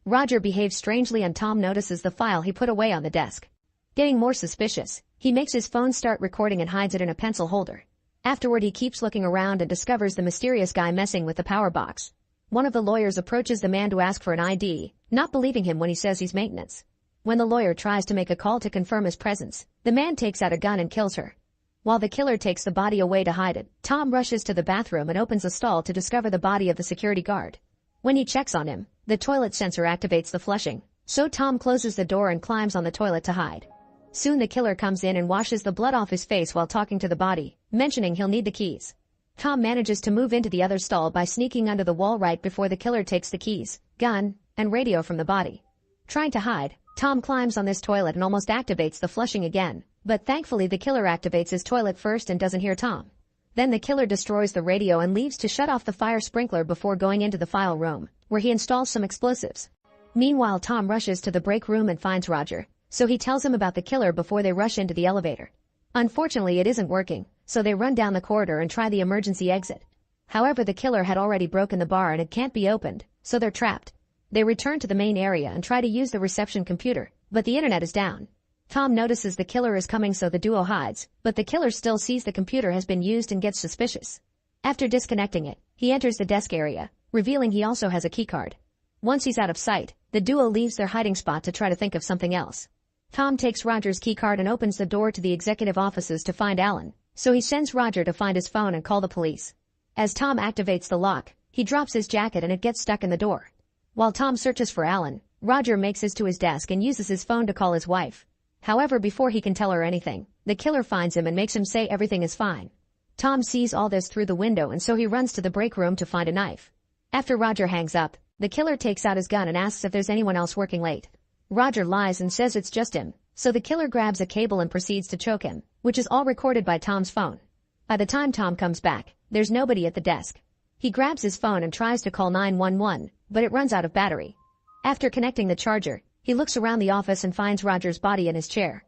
Roger behaves strangely and Tom notices the file he put away on the desk. Getting more suspicious, he makes his phone start recording and hides it in a pencil holder. Afterward he keeps looking around and discovers the mysterious guy messing with the power box. One of the lawyers approaches the man to ask for an ID, not believing him when he says he's maintenance. When the lawyer tries to make a call to confirm his presence, the man takes out a gun and kills her. While the killer takes the body away to hide it, Tom rushes to the bathroom and opens a stall to discover the body of the security guard. When he checks on him, the toilet sensor activates the flushing, so Tom closes the door and climbs on the toilet to hide. Soon the killer comes in and washes the blood off his face while talking to the body, mentioning he'll need the keys. Tom manages to move into the other stall by sneaking under the wall right before the killer takes the keys, gun, and radio from the body. Trying to hide, Tom climbs on this toilet and almost activates the flushing again, but thankfully the killer activates his toilet first and doesn't hear Tom. Then the killer destroys the radio and leaves to shut off the fire sprinkler before going into the file room, where he installs some explosives. Meanwhile, Tom rushes to the break room and finds Roger, so he tells him about the killer before they rush into the elevator. Unfortunately, it isn't working, so they run down the corridor and try the emergency exit. However, the killer had already broken the bar and it can't be opened, so they're trapped. They return to the main area and try to use the reception computer, but the internet is down. Tom notices the killer is coming so the duo hides, but the killer still sees the computer has been used and gets suspicious. After disconnecting it, he enters the desk area, revealing he also has a keycard. Once he's out of sight, the duo leaves their hiding spot to try to think of something else. Tom takes Roger's keycard and opens the door to the executive offices to find Alan, so he sends Roger to find his phone and call the police. As Tom activates the lock, he drops his jacket and it gets stuck in the door. While Tom searches for Alan, Roger makes it to his desk and uses his phone to call his wife. However, before he can tell her anything, the killer finds him and makes him say everything is fine. Tom sees all this through the window and so he runs to the break room to find a knife. After Roger hangs up, the killer takes out his gun and asks if there's anyone else working late. Roger lies and says it's just him, so the killer grabs a cable and proceeds to choke him, which is all recorded by Tom's phone. By the time Tom comes back, there's nobody at the desk. He grabs his phone and tries to call 911, but it runs out of battery. After connecting the charger, he looks around the office and finds Roger's body in his chair.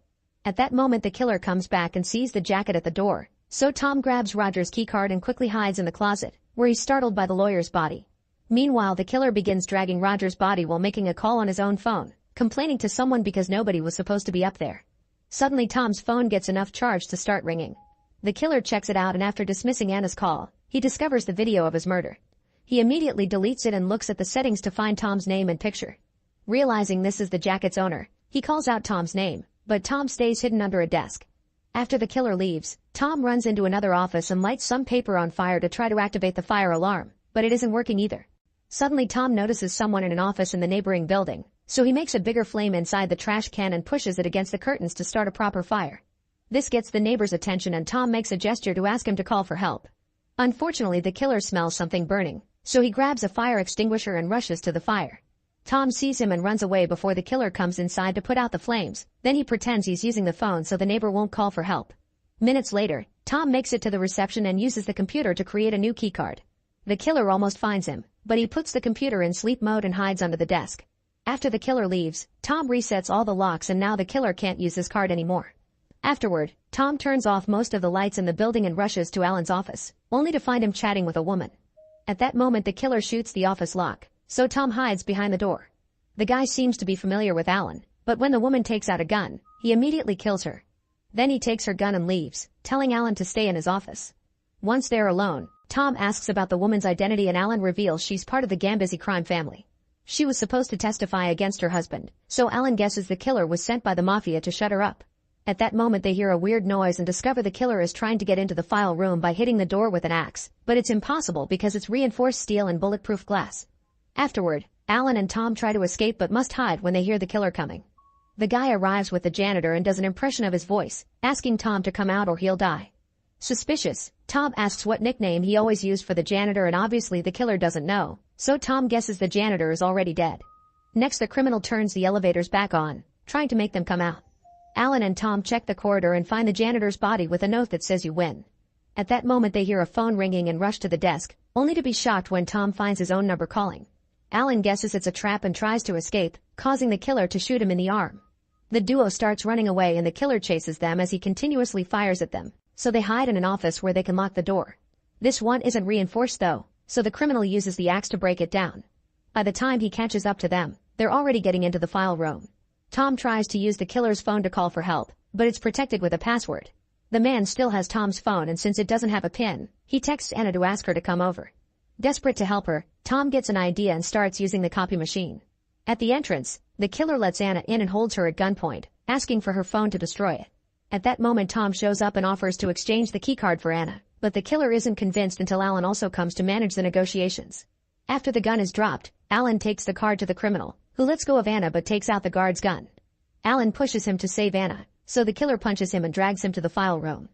At that moment the killer comes back and sees the jacket at the door, so Tom grabs Roger's keycard and quickly hides in the closet, where he's startled by the lawyer's body. Meanwhile, the killer begins dragging Roger's body while making a call on his own phone, complaining to someone because nobody was supposed to be up there. Suddenly Tom's phone gets enough charge to start ringing. The killer checks it out and after dismissing Anna's call, he discovers the video of his murder. He immediately deletes it and looks at the settings to find Tom's name and picture. Realizing this is the jacket's owner, he calls out Tom's name, but Tom stays hidden under a desk. After the killer leaves, Tom runs into another office and lights some paper on fire to try to activate the fire alarm, but it isn't working either. Suddenly Tom notices someone in an office in the neighboring building, so he makes a bigger flame inside the trash can and pushes it against the curtains to start a proper fire. This gets the neighbor's attention and Tom makes a gesture to ask him to call for help. Unfortunately, the killer smells something burning, so he grabs a fire extinguisher and rushes to the fire. Tom sees him and runs away before the killer comes inside to put out the flames, then he pretends he's using the phone so the neighbor won't call for help. Minutes later, Tom makes it to the reception and uses the computer to create a new keycard. The killer almost finds him, but he puts the computer in sleep mode and hides under the desk. After the killer leaves, Tom resets all the locks and now the killer can't use his card anymore. Afterward, Tom turns off most of the lights in the building and rushes to Alan's office, only to find him chatting with a woman. At that moment the killer shoots the office lock, so Tom hides behind the door. The guy seems to be familiar with Alan, but when the woman takes out a gun, he immediately kills her. Then he takes her gun and leaves, telling Alan to stay in his office. Once they're alone, Tom asks about the woman's identity and Alan reveals she's part of the Gambizzi crime family. She was supposed to testify against her husband, so Alan guesses the killer was sent by the mafia to shut her up. At that moment they hear a weird noise and discover the killer is trying to get into the file room by hitting the door with an axe, but it's impossible because it's reinforced steel and bulletproof glass. Afterward, Alan and Tom try to escape but must hide when they hear the killer coming. The guy arrives with the janitor and does an impression of his voice, asking Tom to come out or he'll die. Suspicious, Tom asks what nickname he always used for the janitor and obviously the killer doesn't know, so Tom guesses the janitor is already dead. Next the criminal turns the elevators back on, trying to make them come out. Alan and Tom check the corridor and find the janitor's body with a note that says you win. At that moment they hear a phone ringing and rush to the desk, only to be shocked when Tom finds his own number calling. Alan guesses it's a trap and tries to escape, causing the killer to shoot him in the arm. The duo starts running away and the killer chases them as he continuously fires at them, so they hide in an office where they can lock the door. This one isn't reinforced though, so the criminal uses the axe to break it down. By the time he catches up to them, they're already getting into the file room. Tom tries to use the killer's phone to call for help, but it's protected with a password. The man still has Tom's phone and since it doesn't have a pin, he texts Anna to ask her to come over. Desperate to help her, Tom gets an idea and starts using the copy machine. At the entrance, the killer lets Anna in and holds her at gunpoint, asking for her phone to destroy it. At that moment Tom shows up and offers to exchange the keycard for Anna, but the killer isn't convinced until Alan also comes to manage the negotiations. After the gun is dropped, Alan takes the card to the criminal, who lets go of Anna but takes out the guard's gun. Alan pushes him to save Anna, so the killer punches him and drags him to the file room.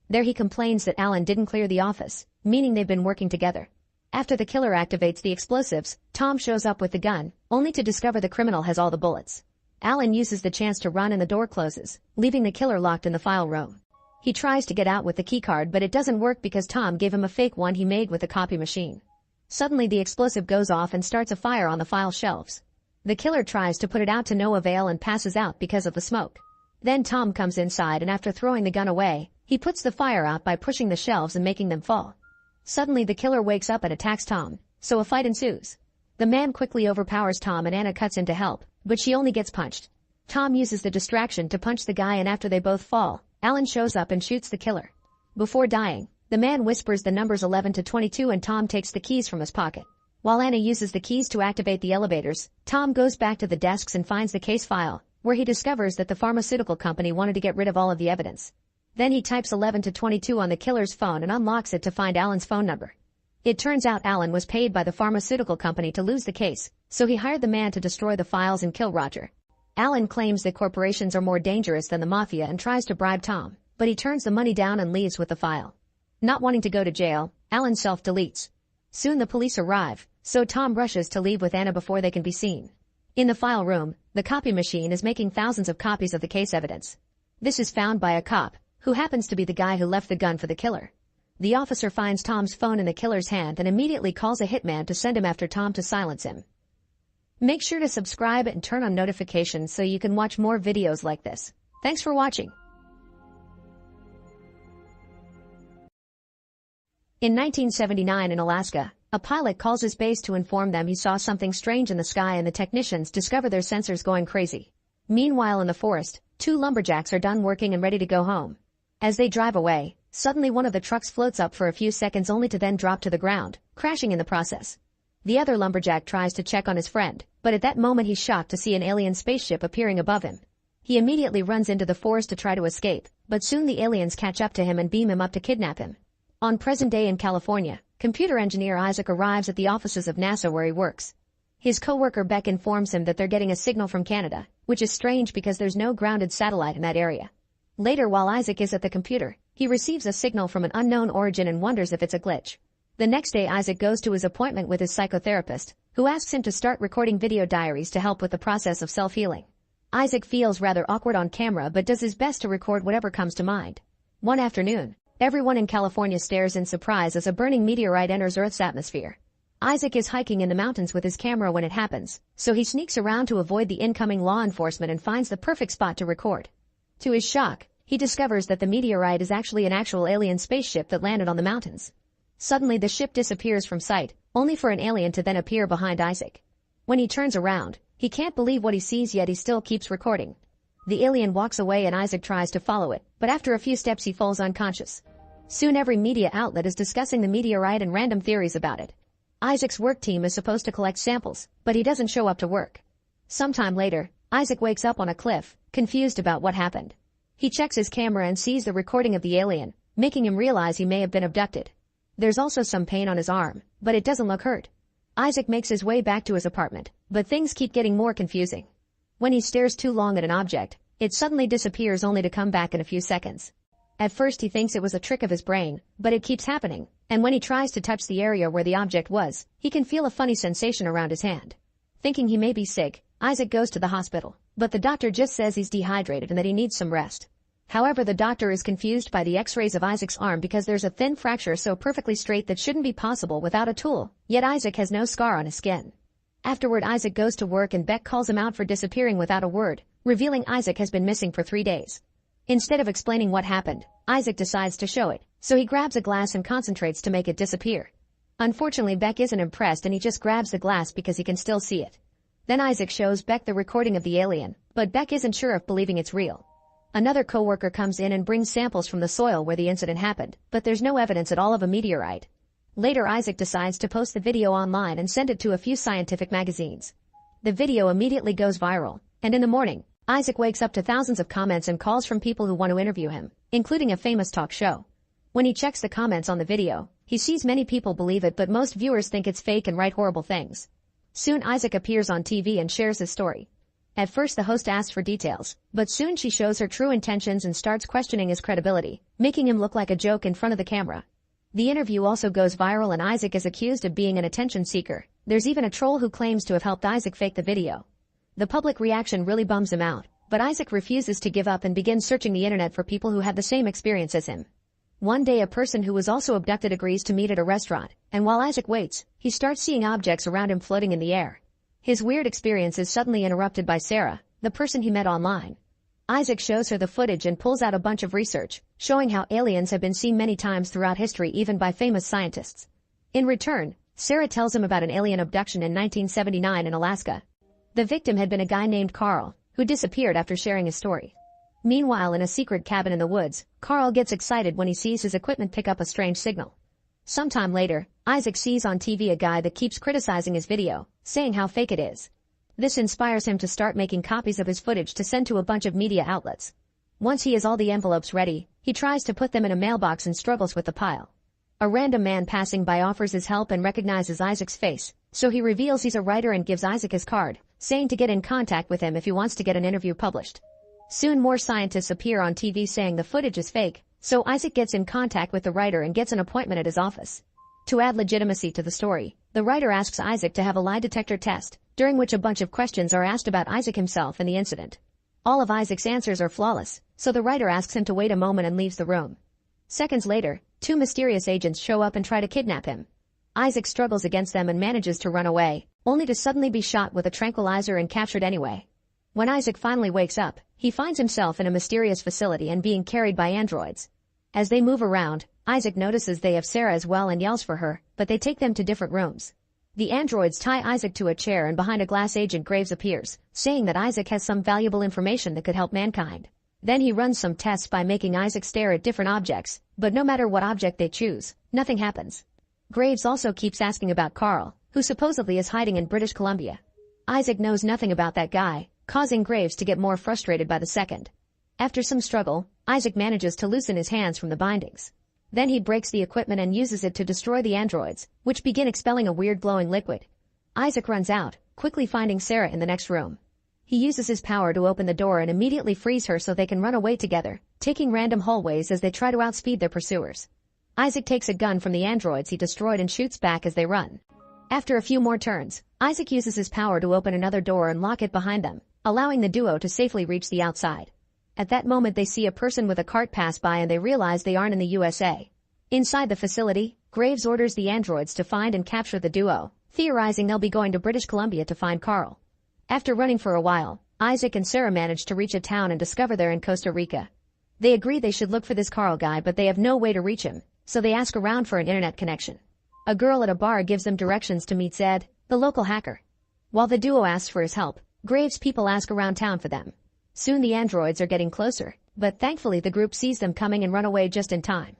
There he complains that Alan didn't clear the office, meaning they've been working together. After the killer activates the explosives, Tom shows up with the gun, only to discover the criminal has all the bullets. Alan uses the chance to run and the door closes, leaving the killer locked in the file room. He tries to get out with the keycard but it doesn't work because Tom gave him a fake one he made with the copy machine. Suddenly the explosive goes off and starts a fire on the file shelves. The killer tries to put it out to no avail and passes out because of the smoke. Then Tom comes inside and after throwing the gun away, he puts the fire out by pushing the shelves and making them fall. Suddenly the killer wakes up and attacks Tom, so a fight ensues. The man quickly overpowers Tom and Anna cuts in to help, but she only gets punched. Tom uses the distraction to punch the guy and after they both fall, Alan shows up and shoots the killer. Before dying, the man whispers the numbers 11 to 22 and Tom takes the keys from his pocket. While Anna uses the keys to activate the elevators, Tom goes back to the desks and finds the case file, where he discovers that the pharmaceutical company wanted to get rid of all of the evidence. Then he types 11 to 22 on the killer's phone and unlocks it to find Alan's phone number. It turns out Alan was paid by the pharmaceutical company to lose the case, so he hired the man to destroy the files and kill Roger. Alan claims that corporations are more dangerous than the mafia and tries to bribe Tom, but he turns the money down and leaves with the file. Not wanting to go to jail, Alan self-deletes. Soon the police arrive, so Tom rushes to leave with Anna before they can be seen. In the file room, the copy machine is making thousands of copies of the case evidence. This is found by a cop, who happens to be the guy who left the gun for the killer. The officer finds Tom's phone in the killer's hand and immediately calls a hitman to send him after Tom to silence him. Make sure to subscribe and turn on notifications so you can watch more videos like this. Thanks for watching. In 1979 in Alaska, a pilot calls his base to inform them he saw something strange in the sky and the technicians discover their sensors going crazy. Meanwhile in the forest, two lumberjacks are done working and ready to go home. As they drive away, suddenly one of the trucks floats up for a few seconds only to then drop to the ground, crashing in the process. The other lumberjack tries to check on his friend, but at that moment he's shocked to see an alien spaceship appearing above him. He immediately runs into the forest to try to escape, but soon the aliens catch up to him and beam him up to kidnap him. On present day in California, computer engineer Isaac arrives at the offices of NASA where he works. His co-worker Beck informs him that they're getting a signal from Canada, which is strange because there's no grounded satellite in that area. Later, while Isaac is at the computer, he receives a signal from an unknown origin and wonders if it's a glitch. The next day Isaac goes to his appointment with his psychotherapist, who asks him to start recording video diaries to help with the process of self-healing. Isaac feels rather awkward on camera but does his best to record whatever comes to mind. One afternoon, everyone in California stares in surprise as a burning meteorite enters Earth's atmosphere. Isaac is hiking in the mountains with his camera when it happens, so he sneaks around to avoid the incoming law enforcement and finds the perfect spot to record. To his shock, he discovers that the meteorite is actually an actual alien spaceship that landed on the mountains. Suddenly the ship disappears from sight, only for an alien to then appear behind Isaac. When he turns around, he can't believe what he sees, yet he still keeps recording. The alien walks away and Isaac tries to follow it, but after a few steps he falls unconscious. Soon every media outlet is discussing the meteorite and random theories about it. Isaac's work team is supposed to collect samples, but he doesn't show up to work. Sometime later, Isaac wakes up on a cliff, confused about what happened. He checks his camera and sees the recording of the alien, making him realize he may have been abducted. There's also some pain on his arm, but it doesn't look hurt. Isaac makes his way back to his apartment, but things keep getting more confusing. When he stares too long at an object, it suddenly disappears only to come back in a few seconds. At first he thinks it was a trick of his brain, but it keeps happening, and when he tries to touch the area where the object was, he can feel a funny sensation around his hand. Thinking he may be sick, Isaac goes to the hospital, but the doctor just says he's dehydrated and that he needs some rest. However, the doctor is confused by the x-rays of Isaac's arm because there's a thin fracture so perfectly straight that shouldn't be possible without a tool, yet Isaac has no scar on his skin. Afterward, Isaac goes to work and Beck calls him out for disappearing without a word, revealing Isaac has been missing for 3 days. Instead of explaining what happened, Isaac decides to show it, so he grabs a glass and concentrates to make it disappear. Unfortunately, Beck isn't impressed and he just grabs the glass because he can still see it. Then Isaac shows Beck the recording of the alien, but Beck isn't sure if believing it's real. Another co-worker comes in and brings samples from the soil where the incident happened, but there's no evidence at all of a meteorite. Later, Isaac decides to post the video online and send it to a few scientific magazines. The video immediately goes viral, and in the morning, Isaac wakes up to thousands of comments and calls from people who want to interview him, including a famous talk show. When he checks the comments on the video, he sees many people believe it, but most viewers think it's fake and write horrible things. Soon Isaac appears on TV and shares his story. At first the host asks for details, but soon she shows her true intentions and starts questioning his credibility, making him look like a joke in front of the camera. The interview also goes viral and Isaac is accused of being an attention seeker. There's even a troll who claims to have helped Isaac fake the video. The public reaction really bums him out, but Isaac refuses to give up and begins searching the internet for people who had the same experience as him. One day a person who was also abducted agrees to meet at a restaurant, and while Isaac waits, he starts seeing objects around him floating in the air. His weird experience is suddenly interrupted by Sarah, the person he met online. Isaac shows her the footage and pulls out a bunch of research, showing how aliens have been seen many times throughout history, even by famous scientists. In return, Sarah tells him about an alien abduction in 1979 in Alaska. The victim had been a guy named Carl, who disappeared after sharing his story. Meanwhile, in a secret cabin in the woods, Carl gets excited when he sees his equipment pick up a strange signal. Sometime later, Isaac sees on TV a guy that keeps criticizing his video, saying how fake it is. This inspires him to start making copies of his footage to send to a bunch of media outlets. Once he has all the envelopes ready, he tries to put them in a mailbox and struggles with the pile. A random man passing by offers his help and recognizes Isaac's face, so he reveals he's a writer and gives Isaac his card, saying to get in contact with him if he wants to get an interview published. Soon more scientists appear on TV saying the footage is fake, so Isaac gets in contact with the writer and gets an appointment at his office. To add legitimacy to the story, the writer asks Isaac to have a lie detector test, during which a bunch of questions are asked about Isaac himself and the incident. All of Isaac's answers are flawless, so the writer asks him to wait a moment and leaves the room. Seconds later, two mysterious agents show up and try to kidnap him. Isaac struggles against them and manages to run away, only to suddenly be shot with a tranquilizer and captured anyway. When Isaac finally wakes up, he finds himself in a mysterious facility and being carried by androids. As they move around, Isaac notices they have Sarah as well and yells for her, but they take them to different rooms. The androids tie Isaac to a chair and behind a glass Agent Graves appears, saying that Isaac has some valuable information that could help mankind. Then he runs some tests by making Isaac stare at different objects, but no matter what object they choose, nothing happens. Graves also keeps asking about Carl, who supposedly is hiding in British Columbia. Isaac knows nothing about that guy, causing Graves to get more frustrated by the second. After some struggle, Isaac manages to loosen his hands from the bindings. Then he breaks the equipment and uses it to destroy the androids, which begin expelling a weird glowing liquid. Isaac runs out, quickly finding Sarah in the next room. He uses his power to open the door and immediately frees her so they can run away together, taking random hallways as they try to outspeed their pursuers. Isaac takes a gun from the androids he destroyed and shoots back as they run. After a few more turns, Isaac uses his power to open another door and lock it behind them, allowing the duo to safely reach the outside. At that moment they see a person with a cart pass by and they realize they aren't in the USA. Inside the facility, Graves orders the androids to find and capture the duo, theorizing they'll be going to British Columbia to find Carl. After running for a while, Isaac and Sarah manage to reach a town and discover they're in Costa Rica. They agree they should look for this Carl guy but they have no way to reach him, so they ask around for an internet connection. A girl at a bar gives them directions to meet Zed, the local hacker. While the duo asks for his help, Graves' people ask around town for them. Soon the androids are getting closer, but thankfully the group sees them coming and run away just in time.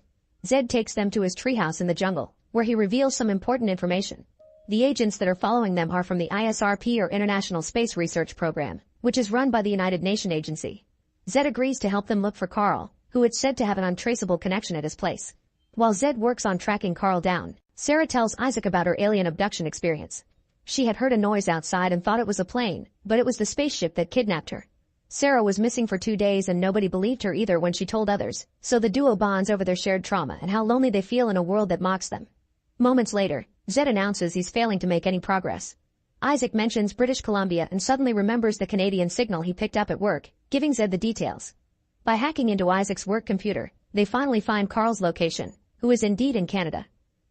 Zed takes them to his treehouse in the jungle, where he reveals some important information. The agents that are following them are from the ISRP or International Space Research Program, which is run by the United Nations Agency. Zed agrees to help them look for Carl, who it's said to have an untraceable connection at his place. While Zed works on tracking Carl down, Sarah tells Isaac about her alien abduction experience. She had heard a noise outside and thought it was a plane, but it was the spaceship that kidnapped her. Sarah was missing for 2 days and nobody believed her either when she told others, so the duo bonds over their shared trauma and how lonely they feel in a world that mocks them. Moments later, Zed announces he's failing to make any progress. Isaac mentions British Columbia and suddenly remembers the Canadian signal he picked up at work, giving Zed the details. By hacking into Isaac's work computer, they finally find Carl's location, who is indeed in Canada.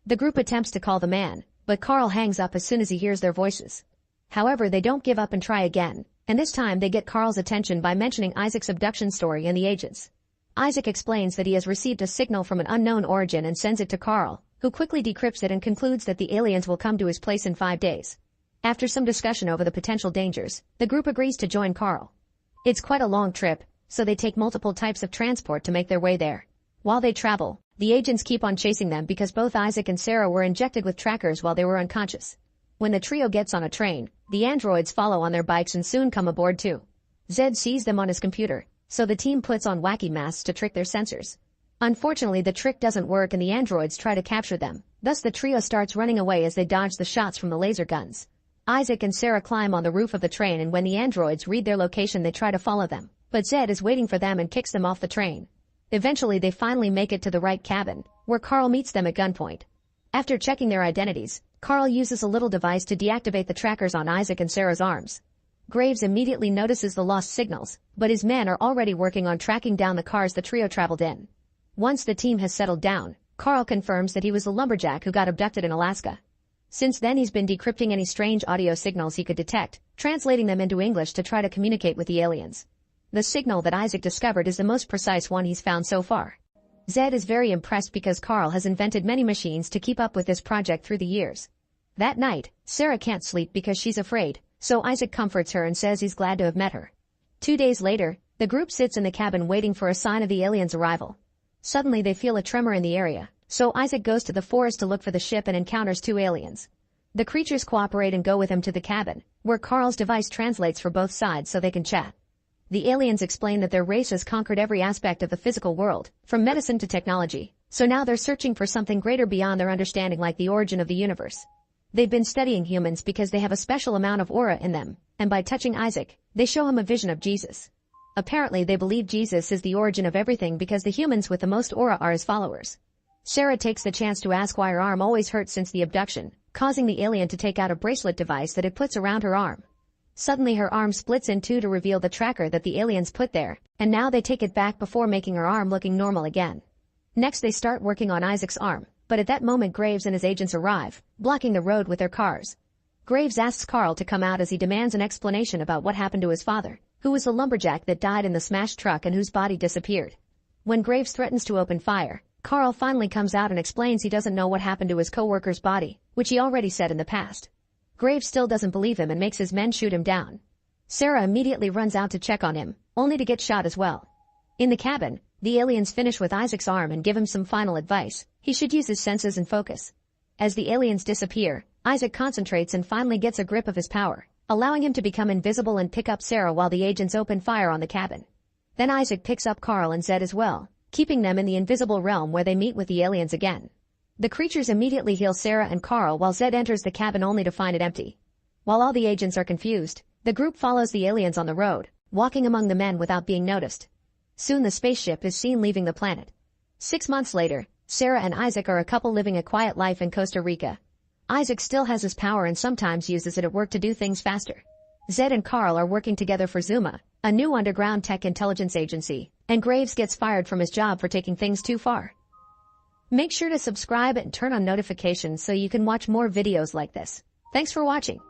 The group attempts to call the man, but Carl hangs up as soon as he hears their voices. However, they don't give up and try again, and this time they get Carl's attention by mentioning Isaac's abduction story and the agents. Isaac explains that he has received a signal from an unknown origin and sends it to Carl, who quickly decrypts it and concludes that the aliens will come to his place in 5 days. After some discussion over the potential dangers, the group agrees to join Carl. It's quite a long trip, so they take multiple types of transport to make their way there. While they travel, the agents keep on chasing them because both Isaac and Sarah were injected with trackers while they were unconscious. When the trio gets on a train, the androids follow on their bikes and soon come aboard too. Zed sees them on his computer, so the team puts on wacky masks to trick their sensors. Unfortunately, the trick doesn't work and the androids try to capture them, thus the trio starts running away as they dodge the shots from the laser guns. Isaac and Sarah climb on the roof of the train and when the androids read their location they try to follow them, but Zed is waiting for them and kicks them off the train. Eventually they finally make it to the right cabin, where Carl meets them at gunpoint. After checking their identities, Carl uses a little device to deactivate the trackers on Isaac and Sarah's arms. Graves immediately notices the lost signals, but his men are already working on tracking down the cars the trio traveled in. Once the team has settled down, Carl confirms that he was the lumberjack who got abducted in Alaska. Since then he's been decrypting any strange audio signals he could detect, translating them into English to try to communicate with the aliens. The signal that Isaac discovered is the most precise one he's found so far. Zed is very impressed because Carl has invented many machines to keep up with this project through the years. That night, Sarah can't sleep because she's afraid, so Isaac comforts her and says he's glad to have met her. 2 days later, the group sits in the cabin waiting for a sign of the aliens' arrival. Suddenly they feel a tremor in the area, so Isaac goes to the forest to look for the ship and encounters 2 aliens. The creatures cooperate and go with him to the cabin, where Carl's device translates for both sides so they can chat. The aliens explain that their race has conquered every aspect of the physical world, from medicine to technology, so now they're searching for something greater beyond their understanding like the origin of the universe. They've been studying humans because they have a special amount of aura in them, and by touching Isaac, they show him a vision of Jesus. Apparently they believe Jesus is the origin of everything because the humans with the most aura are his followers. Sarah takes the chance to ask why her arm always hurts since the abduction, causing the alien to take out a bracelet device that it puts around her arm. Suddenly her arm splits in two to reveal the tracker that the aliens put there, and now they take it back before making her arm looking normal again. Next they start working on Isaac's arm, but at that moment Graves and his agents arrive, blocking the road with their cars. Graves asks Carl to come out as he demands an explanation about what happened to his father, who was the lumberjack that died in the smashed truck and whose body disappeared. When Graves threatens to open fire, Carl finally comes out and explains he doesn't know what happened to his co-worker's body, which he already said in the past. Graves still doesn't believe him and makes his men shoot him down. Sarah immediately runs out to check on him, only to get shot as well. In the cabin, the aliens finish with Isaac's arm and give him some final advice. He should use his senses and focus. As the aliens disappear, Isaac concentrates and finally gets a grip of his power, allowing him to become invisible and pick up Sarah while the agents open fire on the cabin. Then Isaac picks up Carl and Zed as well, keeping them in the invisible realm where they meet with the aliens again. The creatures immediately heal Sarah and Carl while Zed enters the cabin only to find it empty. While all the agents are confused, the group follows the aliens on the road, walking among the men without being noticed. Soon the spaceship is seen leaving the planet. 6 months later, Sarah and Isaac are a couple living a quiet life in Costa Rica. Isaac still has his power and sometimes uses it at work to do things faster. Zed and Carl are working together for Zuma, a new underground tech intelligence agency, and Graves gets fired from his job for taking things too far. Make sure to subscribe and turn on notifications so you can watch more videos like this. Thanks for watching.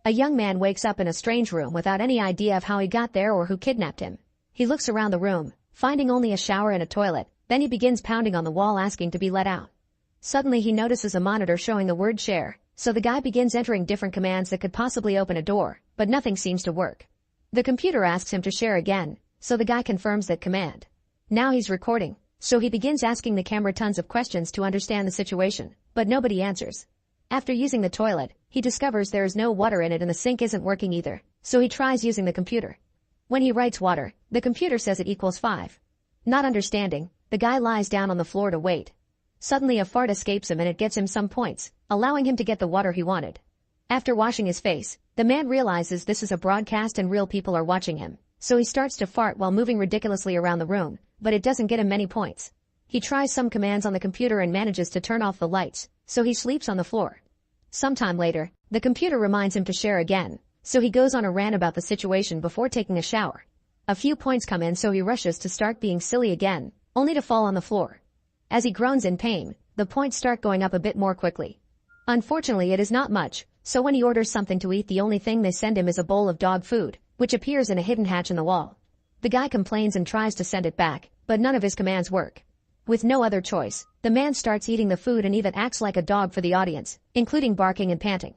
A young man wakes up in a strange room without any idea of how he got there or who kidnapped him. He looks around the room, finding only a shower and a toilet, then he begins pounding on the wall asking to be let out. Suddenly he notices a monitor showing the word share, so the guy begins entering different commands that could possibly open a door, but nothing seems to work. The computer asks him to share again, so the guy confirms that command. Now he's recording, so he begins asking the camera tons of questions to understand the situation, but nobody answers. After using the toilet, he discovers there is no water in it and the sink isn't working either, so he tries using the computer. When he writes water, the computer says it equals 5. Not understanding, the guy lies down on the floor to wait. Suddenly a fart escapes him and it gets him some points, allowing him to get the water he wanted. After washing his face, the man realizes this is a broadcast and real people are watching him, so he starts to fart while moving ridiculously around the room, but it doesn't get him many points. He tries some commands on the computer and manages to turn off the lights, so he sleeps on the floor. Sometime later, the computer reminds him to share again, so he goes on a rant about the situation before taking a shower. A few points come in so he rushes to start being silly again, only to fall on the floor. As he groans in pain, the points start going up a bit more quickly. Unfortunately it is not much, so when he orders something to eat the only thing they send him is a bowl of dog food, which appears in a hidden hatch in the wall. The guy complains and tries to send it back, but none of his commands work. With no other choice, the man starts eating the food and even acts like a dog for the audience, including barking and panting.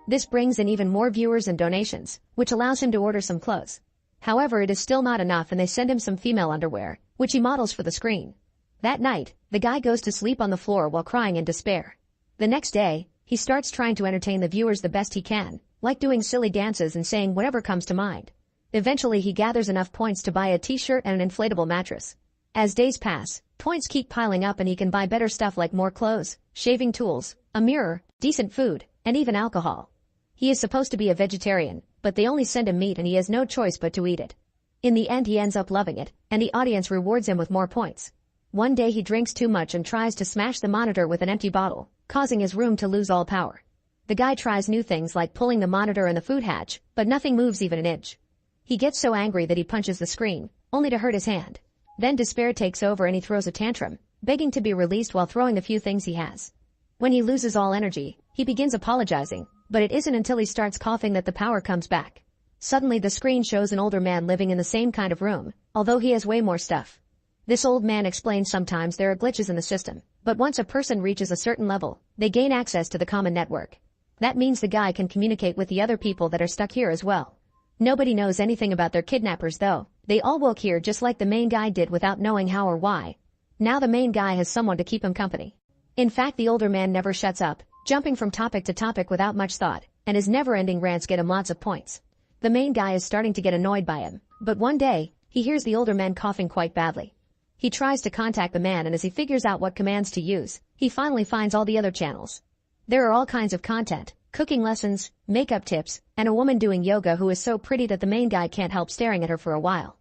This brings in even more viewers and donations, which allows him to order some clothes. However, it is still not enough and they send him some female underwear, which he models for the screen. That night, the guy goes to sleep on the floor while crying in despair. The next day, he starts trying to entertain the viewers the best he can, like doing silly dances and saying whatever comes to mind. Eventually he gathers enough points to buy a t-shirt and an inflatable mattress. As days pass, points keep piling up and he can buy better stuff like more clothes, shaving tools, a mirror, decent food, and even alcohol. He is supposed to be a vegetarian, but they only send him meat and he has no choice but to eat it. In the end he ends up loving it, and the audience rewards him with more points. One day he drinks too much and tries to smash the monitor with an empty bottle, causing his room to lose all power. The guy tries new things like pulling the monitor and the food hatch, but nothing moves even an inch. He gets so angry that he punches the screen, only to hurt his hand. Then despair takes over and he throws a tantrum, begging to be released while throwing the few things he has. When he loses all energy, he begins apologizing, but it isn't until he starts coughing that the power comes back. Suddenly the screen shows an older man living in the same kind of room, although he has way more stuff. This old man explains sometimes there are glitches in the system, but once a person reaches a certain level, they gain access to the common network. That means the guy can communicate with the other people that are stuck here as well. Nobody knows anything about their kidnappers though. They all woke here just like the main guy did without knowing how or why. Now the main guy has someone to keep him company. In fact, the older man never shuts up, jumping from topic to topic without much thought, and his never-ending rants get him lots of points. The main guy is starting to get annoyed by him, but one day, he hears the older man coughing quite badly. He tries to contact the man and as he figures out what commands to use, he finally finds all the other channels. There are all kinds of content, cooking lessons, makeup tips, and a woman doing yoga who is so pretty that the main guy can't help staring at her for a while.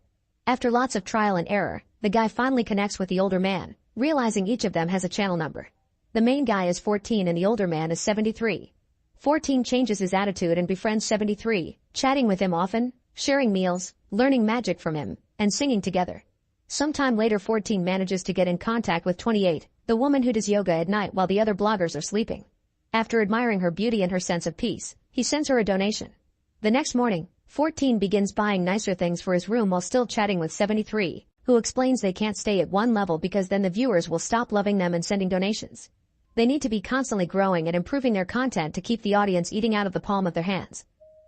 After lots of trial and error, the guy finally connects with the older man, realizing each of them has a channel number. The main guy is 14 and the older man is 73. 14 changes his attitude and befriends 73, chatting with him often, sharing meals, learning magic from him, and singing together. Sometime later 14 manages to get in contact with 28, the woman who does yoga at night while the other bloggers are sleeping. After admiring her beauty and her sense of peace, he sends her a donation. The next morning, 14 begins buying nicer things for his room while still chatting with 73, who explains they can't stay at one level because then the viewers will stop loving them and sending donations. They need to be constantly growing and improving their content to keep the audience eating out of the palm of their hands.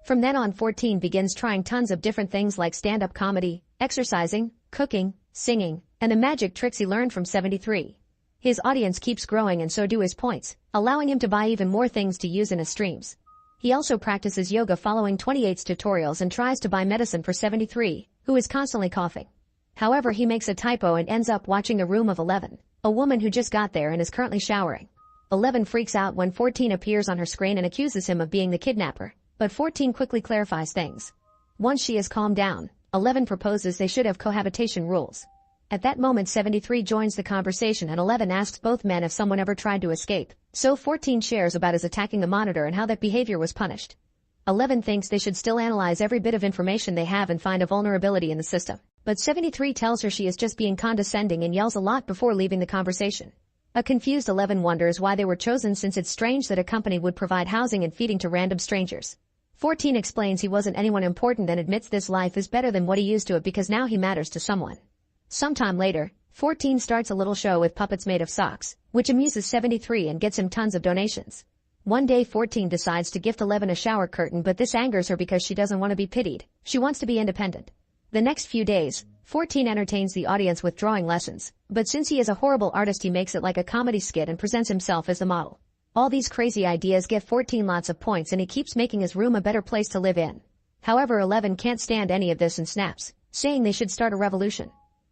From then on 14 begins trying tons of different things like stand-up comedy, exercising, cooking, singing, and the magic tricks he learned from 73. His audience keeps growing and so do his points, allowing him to buy even more things to use in his streams. He also practices yoga following 28's tutorials and tries to buy medicine for 73, who is constantly coughing. However, he makes a typo and ends up watching the room of 11, a woman who just got there and is currently showering. 11 freaks out when 14 appears on her screen and accuses him of being the kidnapper, but 14 quickly clarifies things. Once she is calmed down, 11 proposes they should have cohabitation rules. At that moment 73 joins the conversation and 11 asks both men if someone ever tried to escape, so 14 shares about his attacking the monitor and how that behavior was punished. 11 thinks they should still analyze every bit of information they have and find a vulnerability in the system, but 73 tells her she is just being condescending and yells a lot before leaving the conversation. A confused 11 wonders why they were chosen since it's strange that a company would provide housing and feeding to random strangers. 14 explains he wasn't anyone important and admits this life is better than what he used to have because now he matters to someone. Sometime later, 14 starts a little show with puppets made of socks, which amuses 73 and gets him tons of donations. One day 14 decides to gift 11 a shower curtain, but this angers her because she doesn't want to be pitied. She wants to be independent. The next few days, 14 entertains the audience with drawing lessons, but since he is a horrible artist he makes it like a comedy skit and presents himself as the model. All these crazy ideas give 14 lots of points and he keeps making his room a better place to live in. However, 11 can't stand any of this and snaps, saying they should start a revolution.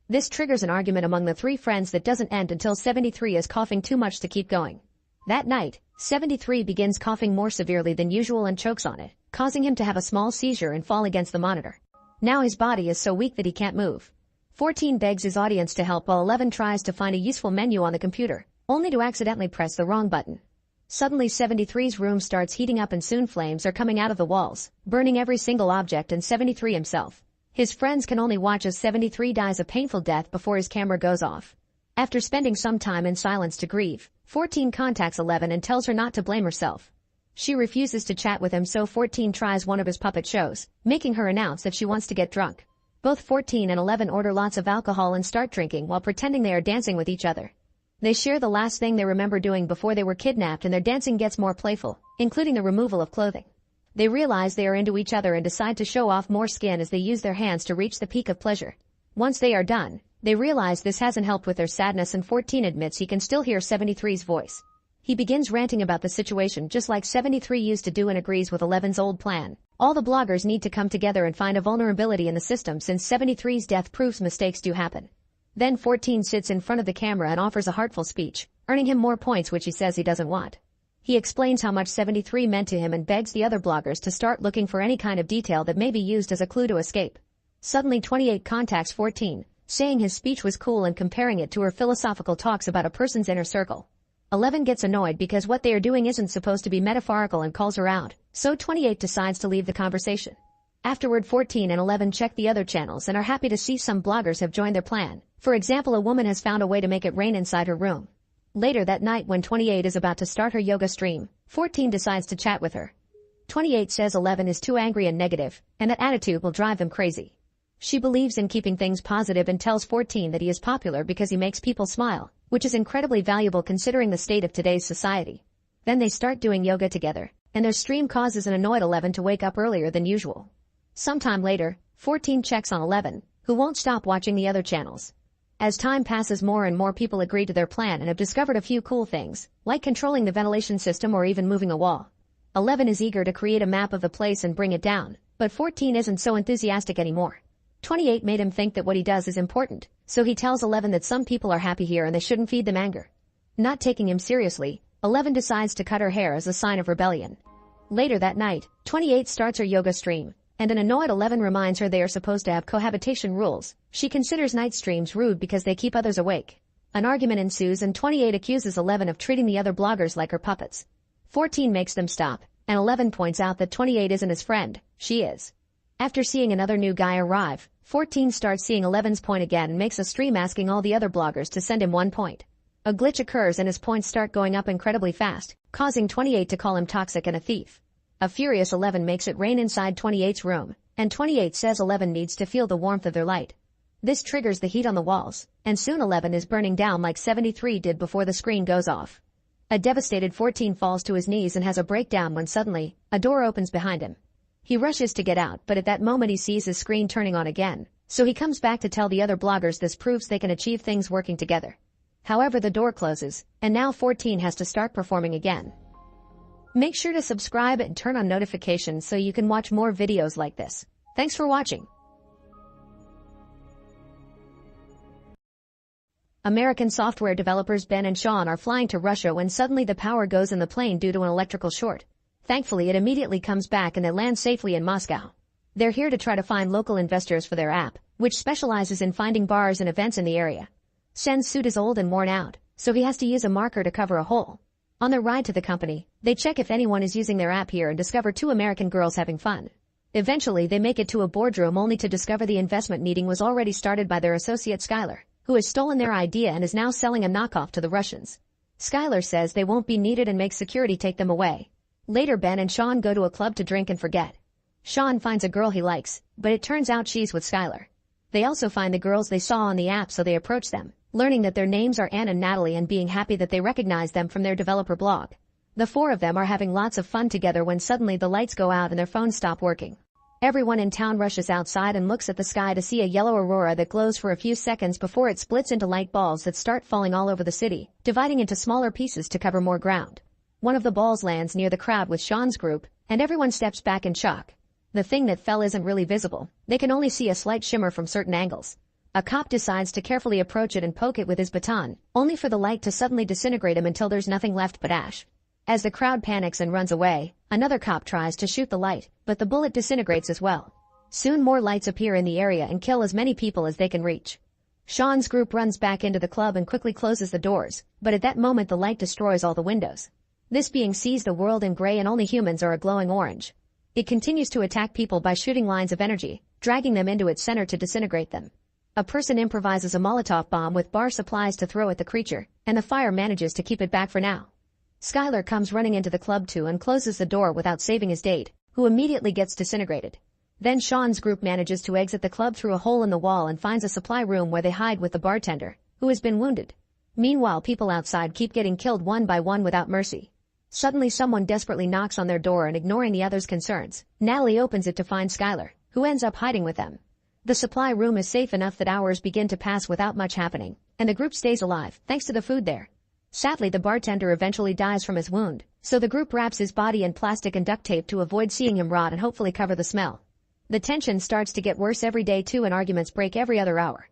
This triggers an argument among the three friends that doesn't end until 73 is coughing too much to keep going. That night, 73 begins coughing more severely than usual and chokes on it, causing him to have a small seizure and fall against the monitor. Now his body is so weak that he can't move. 14 begs his audience to help while 11 tries to find a useful menu on the computer, only to accidentally press the wrong button. Suddenly 73's room starts heating up and soon flames are coming out of the walls, burning every single object and 73 himself. His friends can only watch as 73 dies a painful death before his camera goes off. After spending some time in silence to grieve, 14 contacts 11 and tells her not to blame herself. She refuses to chat with him, so 14 tries one of his puppet shows, making her announce that she wants to get drunk. Both 14 and 11 order lots of alcohol and start drinking while pretending they are dancing with each other. They share the last thing they remember doing before they were kidnapped and their dancing gets more playful, including the removal of clothing. They realize they are into each other and decide to show off more skin as they use their hands to reach the peak of pleasure. Once they are done, they realize this hasn't helped with their sadness and 14 admits he can still hear 73's voice. He begins ranting about the situation just like 73 used to do and agrees with 11's old plan. All the bloggers need to come together and find a vulnerability in the system since 73's death proves mistakes do happen. Then 14 sits in front of the camera and offers a heartful speech, earning him more points which he says he doesn't want. He explains how much 73 meant to him and begs the other bloggers to start looking for any kind of detail that may be used as a clue to escape. Suddenly 28 contacts 14, saying his speech was cool and comparing it to her philosophical talks about a person's inner circle. 11 gets annoyed because what they are doing isn't supposed to be metaphorical and calls her out, so 28 decides to leave the conversation. Afterward 14 and 11 check the other channels and are happy to see some bloggers have joined their plan. For example, a woman has found a way to make it rain inside her room. Later that night when 28 is about to start her yoga stream, 14 decides to chat with her. 28 says 11 is too angry and negative, and that attitude will drive them crazy. She believes in keeping things positive and tells 14 that he is popular because he makes people smile, which is incredibly valuable considering the state of today's society. Then they start doing yoga together, and their stream causes an annoyed 11 to wake up earlier than usual. Sometime later, 14 checks on 11, who won't stop watching the other channels. As time passes, more and more people agree to their plan and have discovered a few cool things, like controlling the ventilation system or even moving a wall. 11 is eager to create a map of the place and bring it down, but 14 isn't so enthusiastic anymore. 28 made him think that what he does is important, so he tells 11 that some people are happy here and they shouldn't feed them anger. Not taking him seriously, 11 decides to cut her hair as a sign of rebellion. Later that night, 28 starts her yoga stream, and an annoyed 11 reminds her they are supposed to have cohabitation rules. She considers night streams rude because they keep others awake. An argument ensues and 28 accuses 11 of treating the other bloggers like her puppets. 14 makes them stop, and 11 points out that 28 isn't his friend, she is. After seeing another new guy arrive, 14 starts seeing 11's point again and makes a stream asking all the other bloggers to send him 1 point. A glitch occurs and his points start going up incredibly fast, causing 28 to call him toxic and a thief. A furious 11 makes it rain inside 28's room, and 28 says 11 needs to feel the warmth of their light. This triggers the heat on the walls, and soon 11 is burning down like 73 did before the screen goes off. A devastated 14 falls to his knees and has a breakdown when suddenly, a door opens behind him. He rushes to get out, but at that moment he sees his screen turning on again, so he comes back to tell the other bloggers this proves they can achieve things working together. However, the door closes, and now 14 has to start performing again. Make sure to subscribe and turn on notifications so you can watch more videos like this. Thanks for watching. American software developers Ben and Sean are flying to Russia when suddenly the power goes in the plane due to an electrical short. Thankfully, it immediately comes back and they land safely in Moscow. They're here to try to find local investors for their app, which specializes in finding bars and events in the area. Sen's suit is old and worn out, so he has to use a marker to cover a hole. On their ride to the company, they check if anyone is using their app here and discover 2 American girls having fun. Eventually, they make it to a boardroom only to discover the investment meeting was already started by their associate Skylar, who has stolen their idea and is now selling a knockoff to the Russians. Skylar says they won't be needed and makes security take them away. Later, Ben and Sean go to a club to drink and forget. Sean finds a girl he likes, but it turns out she's with Skylar. They also find the girls they saw on the app, so they approach them, learning that their names are Anne and Natalie and being happy that they recognize them from their developer blog. The 4 of them are having lots of fun together when suddenly the lights go out and their phones stop working. Everyone in town rushes outside and looks at the sky to see a yellow aurora that glows for a few seconds before it splits into light balls that start falling all over the city, dividing into smaller pieces to cover more ground. One of the balls lands near the crowd with Sean's group, and everyone steps back in shock. The thing that fell isn't really visible. They can only see a slight shimmer from certain angles. A cop decides to carefully approach it and poke it with his baton, only for the light to suddenly disintegrate him until there's nothing left but ash. As the crowd panics and runs away, another cop tries to shoot the light, but the bullet disintegrates as well. Soon more lights appear in the area and kill as many people as they can reach. Sean's group runs back into the club and quickly closes the doors, but at that moment the light destroys all the windows. This being sees the world in gray and only humans are a glowing orange. It continues to attack people by shooting lines of energy, dragging them into its center to disintegrate them. A person improvises a Molotov bomb with bar supplies to throw at the creature, and the fire manages to keep it back for now. Skylar comes running into the club too and closes the door without saving his date, who immediately gets disintegrated. Then Sean's group manages to exit the club through a hole in the wall and finds a supply room where they hide with the bartender, who has been wounded. Meanwhile, people outside keep getting killed one by one without mercy. Suddenly someone desperately knocks on their door and ignoring the others' concerns, Natalie opens it to find Skylar, who ends up hiding with them. The supply room is safe enough that hours begin to pass without much happening, and the group stays alive thanks to the food there. Sadly, the bartender eventually dies from his wound, so the group wraps his body in plastic and duct tape to avoid seeing him rot and hopefully cover the smell. The tension starts to get worse every day too, and arguments break every other hour.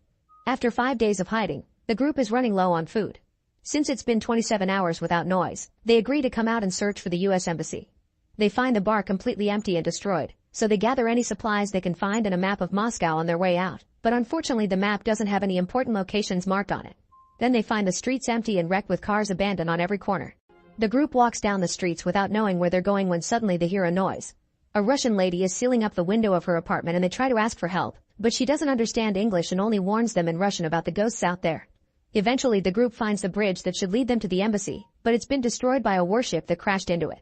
After 5 days of hiding, the group is running low on food. Since it's been 27 hours without noise, they agree to come out and search for the U.S. Embassy. They find the bar completely empty and destroyed, so they gather any supplies they can find and a map of Moscow on their way out, but unfortunately the map doesn't have any important locations marked on it. Then they find the streets empty and wrecked with cars abandoned on every corner. The group walks down the streets without knowing where they're going when suddenly they hear a noise. A Russian lady is sealing up the window of her apartment and they try to ask for help, but she doesn't understand English and only warns them in Russian about the ghosts out there. Eventually the group finds the bridge that should lead them to the embassy, but it's been destroyed by a warship that crashed into it.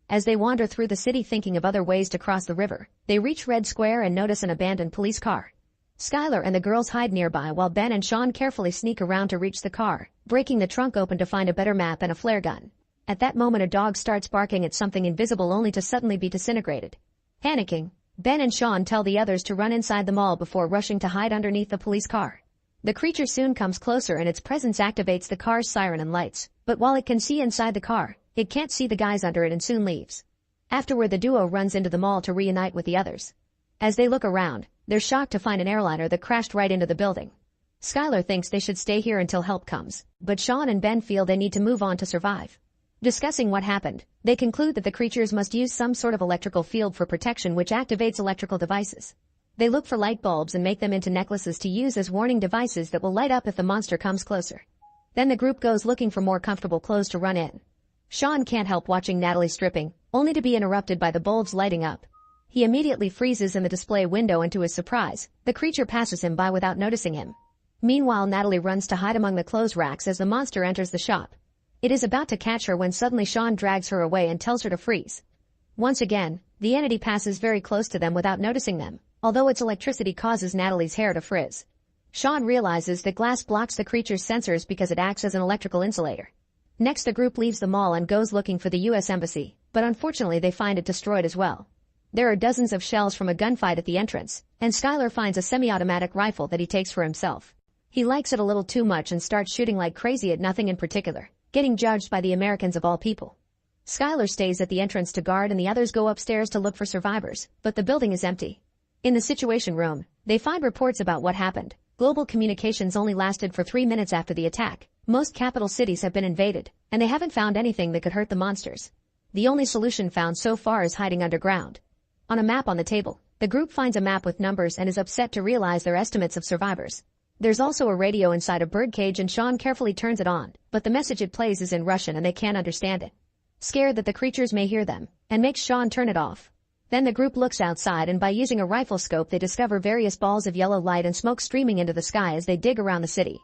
As they wander through the city thinking of other ways to cross the river, they reach Red Square and notice an abandoned police car. Skylar and the girls hide nearby while Ben and Sean carefully sneak around to reach the car, breaking the trunk open to find a better map and a flare gun. At that moment a dog starts barking at something invisible only to suddenly be disintegrated. Panicking, Ben and Sean tell the others to run inside the mall before rushing to hide underneath the police car. The creature soon comes closer and its presence activates the car's siren and lights, but while it can see inside the car, it can't see the guys under it and soon leaves. Afterward the duo runs into the mall to reunite with the others. As they look around, they're shocked to find an airliner that crashed right into the building. Skylar thinks they should stay here until help comes, but Sean and Ben feel they need to move on to survive. Discussing what happened, they conclude that the creatures must use some sort of electrical field for protection which activates electrical devices. They look for light bulbs and make them into necklaces to use as warning devices that will light up if the monster comes closer. Then the group goes looking for more comfortable clothes to run in. Sean can't help watching Natalie stripping, only to be interrupted by the bulbs lighting up. He immediately freezes in the display window, and to his surprise, the creature passes him by without noticing him. Meanwhile, Natalie runs to hide among the clothes racks as the monster enters the shop. It is about to catch her when suddenly Sean drags her away and tells her to freeze. Once again, the entity passes very close to them without noticing them, although its electricity causes Natalie's hair to frizz. Sean realizes that glass blocks the creature's sensors because it acts as an electrical insulator. Next, the group leaves the mall and goes looking for the U.S. Embassy, but unfortunately they find it destroyed as well. There are dozens of shells from a gunfight at the entrance, and Skylar finds a semi-automatic rifle that he takes for himself. He likes it a little too much and starts shooting like crazy at nothing in particular, getting judged by the Americans of all people. Skylar stays at the entrance to guard and the others go upstairs to look for survivors, but the building is empty. In the Situation Room, they find reports about what happened. Global communications only lasted for 3 minutes after the attack. Most capital cities have been invaded, and they haven't found anything that could hurt the monsters. The only solution found so far is hiding underground. On a map on the table, the group finds a map with numbers and is upset to realize their estimates of survivors. There's also a radio inside a birdcage and Sean carefully turns it on, but the message it plays is in Russian and they can't understand it. Scared that the creatures may hear them, and makes Sean turn it off. Then the group looks outside and by using a rifle scope they discover various balls of yellow light and smoke streaming into the sky as they dig around the city.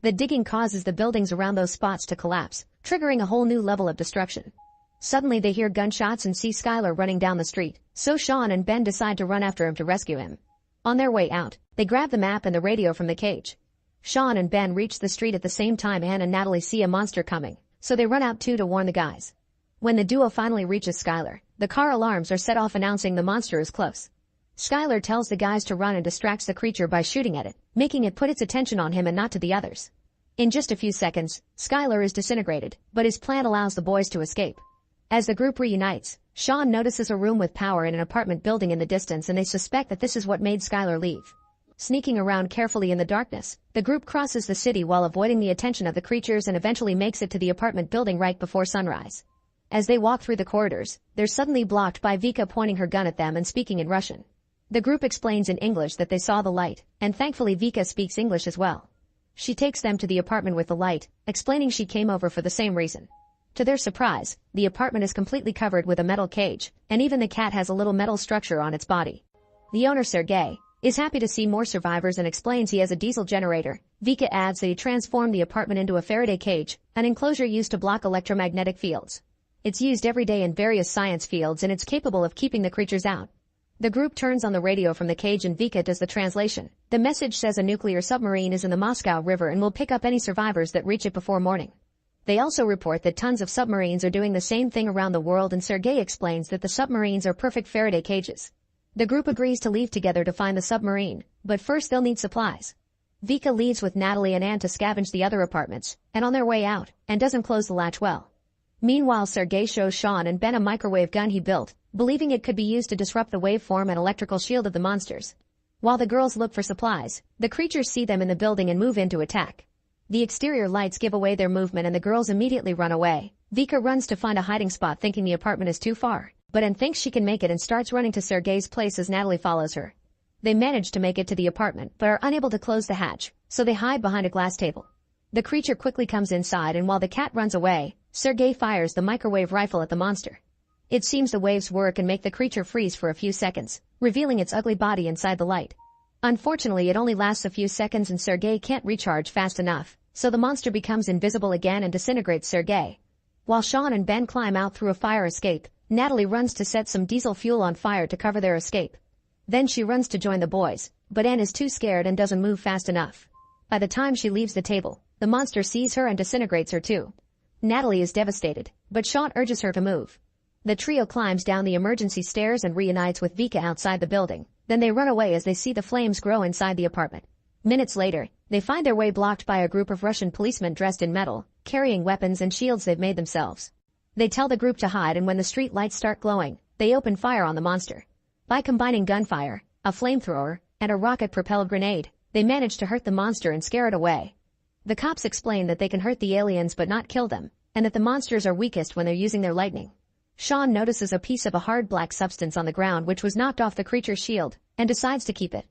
The digging causes the buildings around those spots to collapse, triggering a whole new level of destruction. Suddenly they hear gunshots and see Skylar running down the street, so Sean and Ben decide to run after him to rescue him. On their way out, they grab the map and the radio from the cage. Sean and Ben reach the street at the same time. Anne and Natalie see a monster coming, so they run out too to warn the guys. When the duo finally reaches Skylar, the car alarms are set off announcing the monster is close. Skylar tells the guys to run and distracts the creature by shooting at it, making it put its attention on him and not to the others. In just a few seconds, Skylar is disintegrated, but his plan allows the boys to escape. As the group reunites, Sean notices a room with power in an apartment building in the distance and they suspect that this is what made Skylar leave. Sneaking around carefully in the darkness, the group crosses the city while avoiding the attention of the creatures and eventually makes it to the apartment building right before sunrise. As they walk through the corridors, they're suddenly blocked by Vika pointing her gun at them and speaking in Russian. The group explains in English that they saw the light, and thankfully Vika speaks English as well. She takes them to the apartment with the light, explaining she came over for the same reason. To their surprise, the apartment is completely covered with a metal cage, and even the cat has a little metal structure on its body. The owner, Sergei, is happy to see more survivors and explains he has a diesel generator. Vika adds that he transformed the apartment into a Faraday cage, an enclosure used to block electromagnetic fields. It's used every day in various science fields and it's capable of keeping the creatures out. The group turns on the radio from the cage and Vika does the translation. The message says a nuclear submarine is in the Moscow River and will pick up any survivors that reach it before morning. They also report that tons of submarines are doing the same thing around the world and Sergei explains that the submarines are perfect Faraday cages. The group agrees to leave together to find the submarine, but first they'll need supplies. Vika leaves with Natalie and Anne to scavenge the other apartments, and on their way out, Anne doesn't close the latch well. Meanwhile, Sergei shows Sean and Ben a microwave gun he built, believing it could be used to disrupt the waveform and electrical shield of the monsters. While the girls look for supplies, the creatures see them in the building and move in to attack. The exterior lights give away their movement and the girls immediately run away. Vika runs to find a hiding spot thinking the apartment is too far, but Anne thinks she can make it and starts running to Sergei's place as Natalie follows her. They manage to make it to the apartment but are unable to close the hatch, so they hide behind a glass table. The creature quickly comes inside and while the cat runs away, Sergei fires the microwave rifle at the monster. It seems the waves work and make the creature freeze for a few seconds, revealing its ugly body inside the light. Unfortunately, it only lasts a few seconds and Sergei can't recharge fast enough, so the monster becomes invisible again and disintegrates Sergei. While Sean and Ben climb out through a fire escape, Natalie runs to set some diesel fuel on fire to cover their escape. Then she runs to join the boys, but Anne is too scared and doesn't move fast enough. By the time she leaves the table, the monster sees her and disintegrates her too. Natalie is devastated, but Sean urges her to move. The trio climbs down the emergency stairs and reunites with Vika outside the building. Then they run away as they see the flames grow inside the apartment. Minutes later, they find their way blocked by a group of Russian policemen dressed in metal, carrying weapons and shields they've made themselves. They tell the group to hide and when the street lights start glowing, they open fire on the monster. By combining gunfire, a flamethrower, and a rocket-propelled grenade, they manage to hurt the monster and scare it away. The cops explain that they can hurt the aliens but not kill them, and that the monsters are weakest when they're using their lightning. Sean notices a piece of a hard black substance on the ground which was knocked off the creature's shield, and decides to keep it.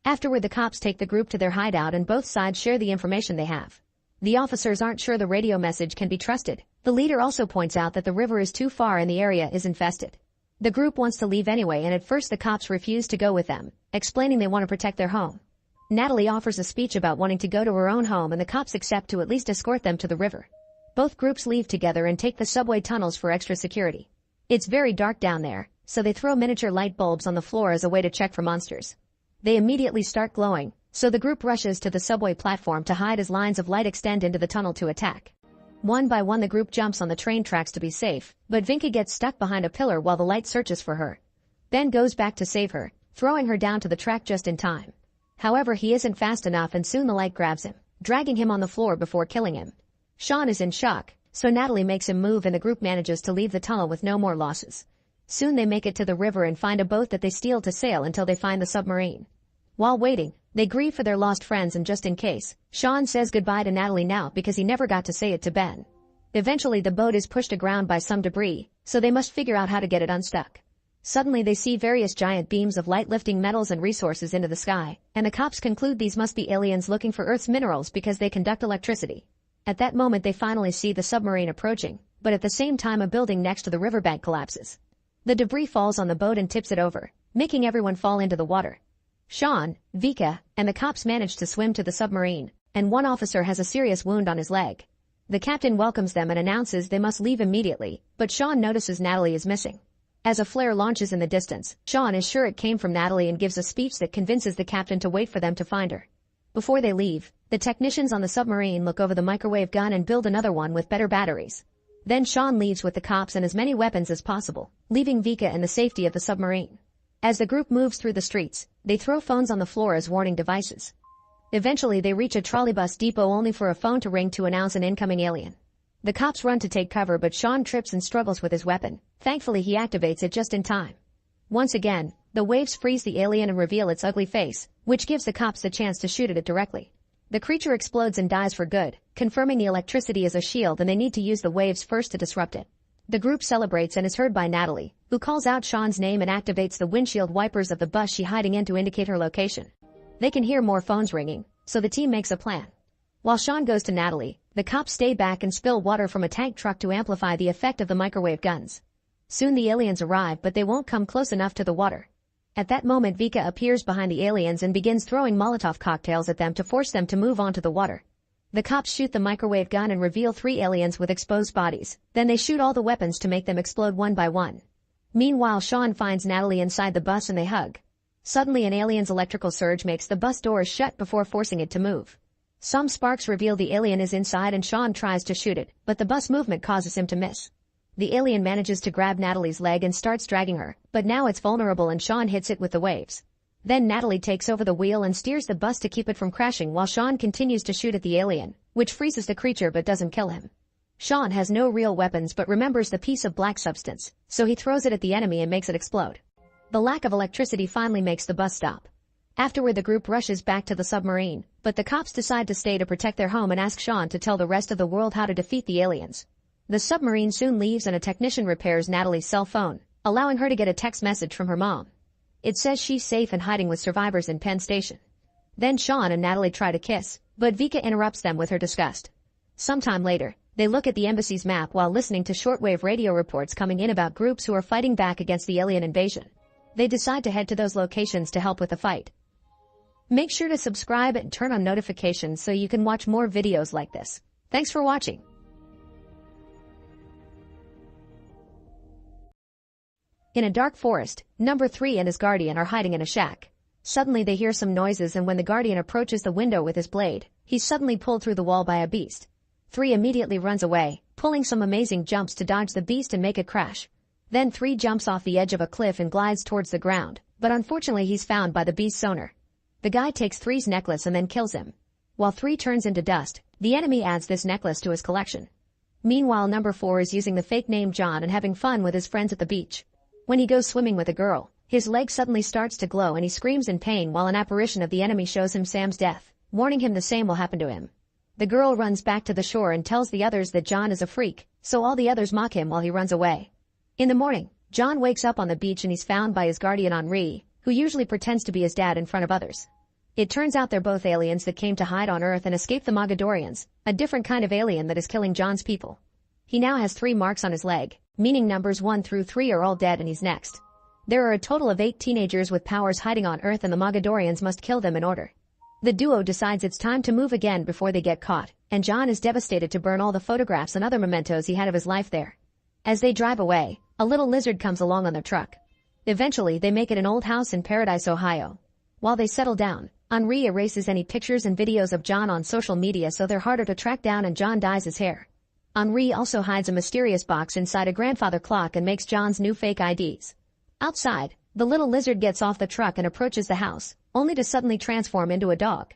Afterward, the cops take the group to their hideout and both sides share the information they have. The officers aren't sure the radio message can be trusted. The leader also points out that the river is too far and the area is infested. The group wants to leave anyway, and at first the cops refuse to go with them, explaining they want to protect their home. Natalie offers a speech about wanting to go to her own home, and the cops accept to at least escort them to the river. Both groups leave together and take the subway tunnels for extra security. It's very dark down there, so they throw miniature light bulbs on the floor as a way to check for monsters. They immediately start glowing, so the group rushes to the subway platform to hide as lines of light extend into the tunnel to attack. One by one the group jumps on the train tracks to be safe, but Vinka gets stuck behind a pillar while the light searches for her. Ben goes back to save her, throwing her down to the track just in time. However, he isn't fast enough and soon the light grabs him, dragging him on the floor before killing him. Sean is in shock, so Natalie makes him move and the group manages to leave the tunnel with no more losses. Soon they make it to the river and find a boat that they steal to sail until they find the submarine. While waiting, they grieve for their lost friends, and just in case, Sean says goodbye to Natalie now because he never got to say it to Ben. Eventually the boat is pushed aground by some debris, so they must figure out how to get it unstuck. Suddenly they see various giant beams of light lifting metals and resources into the sky, and the cops conclude these must be aliens looking for Earth's minerals because they conduct electricity. At that moment they finally see the submarine approaching, but at the same time a building next to the riverbank collapses. The debris falls on the boat and tips it over, making everyone fall into the water. Sean, Vika, and the cops manage to swim to the submarine, and one officer has a serious wound on his leg. The captain welcomes them and announces they must leave immediately, but Sean notices Natalie is missing. As a flare launches in the distance, Sean is sure it came from Natalie and gives a speech that convinces the captain to wait for them to find her. Before they leave, the technicians on the submarine look over the microwave gun and build another one with better batteries. Then Sean leaves with the cops and as many weapons as possible, leaving Vika in the safety of the submarine. As the group moves through the streets, they throw phones on the floor as warning devices. Eventually they reach a trolleybus depot only for a phone to ring to announce an incoming alien. The cops run to take cover, but Sean trips and struggles with his weapon. Thankfully he activates it just in time. Once again, the waves freeze the alien and reveal its ugly face, which gives the cops the chance to shoot at it directly. The creature explodes and dies for good, confirming the electricity is a shield and they need to use the waves first to disrupt it. The group celebrates and is heard by Natalie, who calls out Sean's name and activates the windshield wipers of the bus she's hiding in to indicate her location. They can hear more phones ringing, so the team makes a plan. While Sean goes to Natalie, the cops stay back and spill water from a tank truck to amplify the effect of the microwave guns. Soon the aliens arrive, but they won't come close enough to the water. At that moment Vika appears behind the aliens and begins throwing Molotov cocktails at them to force them to move onto the water. The cops shoot the microwave gun and reveal 3 aliens with exposed bodies, then they shoot all the weapons to make them explode one by one. Meanwhile Sean finds Natalie inside the bus and they hug. Suddenly an alien's electrical surge makes the bus doors shut before forcing it to move. Some sparks reveal the alien is inside and Sean tries to shoot it, but the bus movement causes him to miss. The alien manages to grab Natalie's leg and starts dragging her, but now it's vulnerable and Sean hits it with the waves. Then Natalie takes over the wheel and steers the bus to keep it from crashing while Sean continues to shoot at the alien, which freezes the creature but doesn't kill him. Sean has no real weapons but remembers the piece of black substance, so he throws it at the enemy and makes it explode. The lack of electricity finally makes the bus stop. Afterward the group rushes back to the submarine, but the cops decide to stay to protect their home and ask Sean to tell the rest of the world how to defeat the aliens. The submarine soon leaves and a technician repairs Natalie's cell phone, allowing her to get a text message from her mom. It says she's safe and hiding with survivors in Penn Station. Then Sean and Natalie try to kiss, but Vika interrupts them with her disgust. Sometime later, they look at the embassy's map while listening to shortwave radio reports coming in about groups who are fighting back against the alien invasion. They decide to head to those locations to help with the fight. Make sure to subscribe and turn on notifications so you can watch more videos like this. Thanks for watching. In a dark forest, number 3 and his guardian are hiding in a shack. Suddenly they hear some noises and when the guardian approaches the window with his blade, he's suddenly pulled through the wall by a beast. 3 immediately runs away, pulling some amazing jumps to dodge the beast and make it crash. Then 3 jumps off the edge of a cliff and glides towards the ground, but unfortunately he's found by the beast's sonar. The guy takes 3's necklace and then kills him. While 3 turns into dust, the enemy adds this necklace to his collection. Meanwhile number 4 is using the fake name John and having fun with his friends at the beach. When he goes swimming with a girl, his leg suddenly starts to glow and he screams in pain while an apparition of the enemy shows him Sam's death, warning him the same will happen to him. The girl runs back to the shore and tells the others that John is a freak, so all the others mock him while he runs away. In the morning, John wakes up on the beach and he's found by his guardian Henri, who usually pretends to be his dad in front of others. It turns out they're both aliens that came to hide on Earth and escape the Mogadorians, a different kind of alien that is killing John's people. He now has 3 marks on his leg, meaning numbers 1 through 3 are all dead and he's next. There are a total of 8 teenagers with powers hiding on Earth and the Mogadorians must kill them in order. The duo decides it's time to move again before they get caught, and John is devastated to burn all the photographs and other mementos he had of his life there. As they drive away, a little lizard comes along on their truck. Eventually, they make it an old house in Paradise, Ohio. While they settle down, Henri erases any pictures and videos of John on social media so they're harder to track down, and John dyes his hair. Henri also hides a mysterious box inside a grandfather clock and makes John's new fake IDs. Outside, the little lizard gets off the truck and approaches the house, only to suddenly transform into a dog.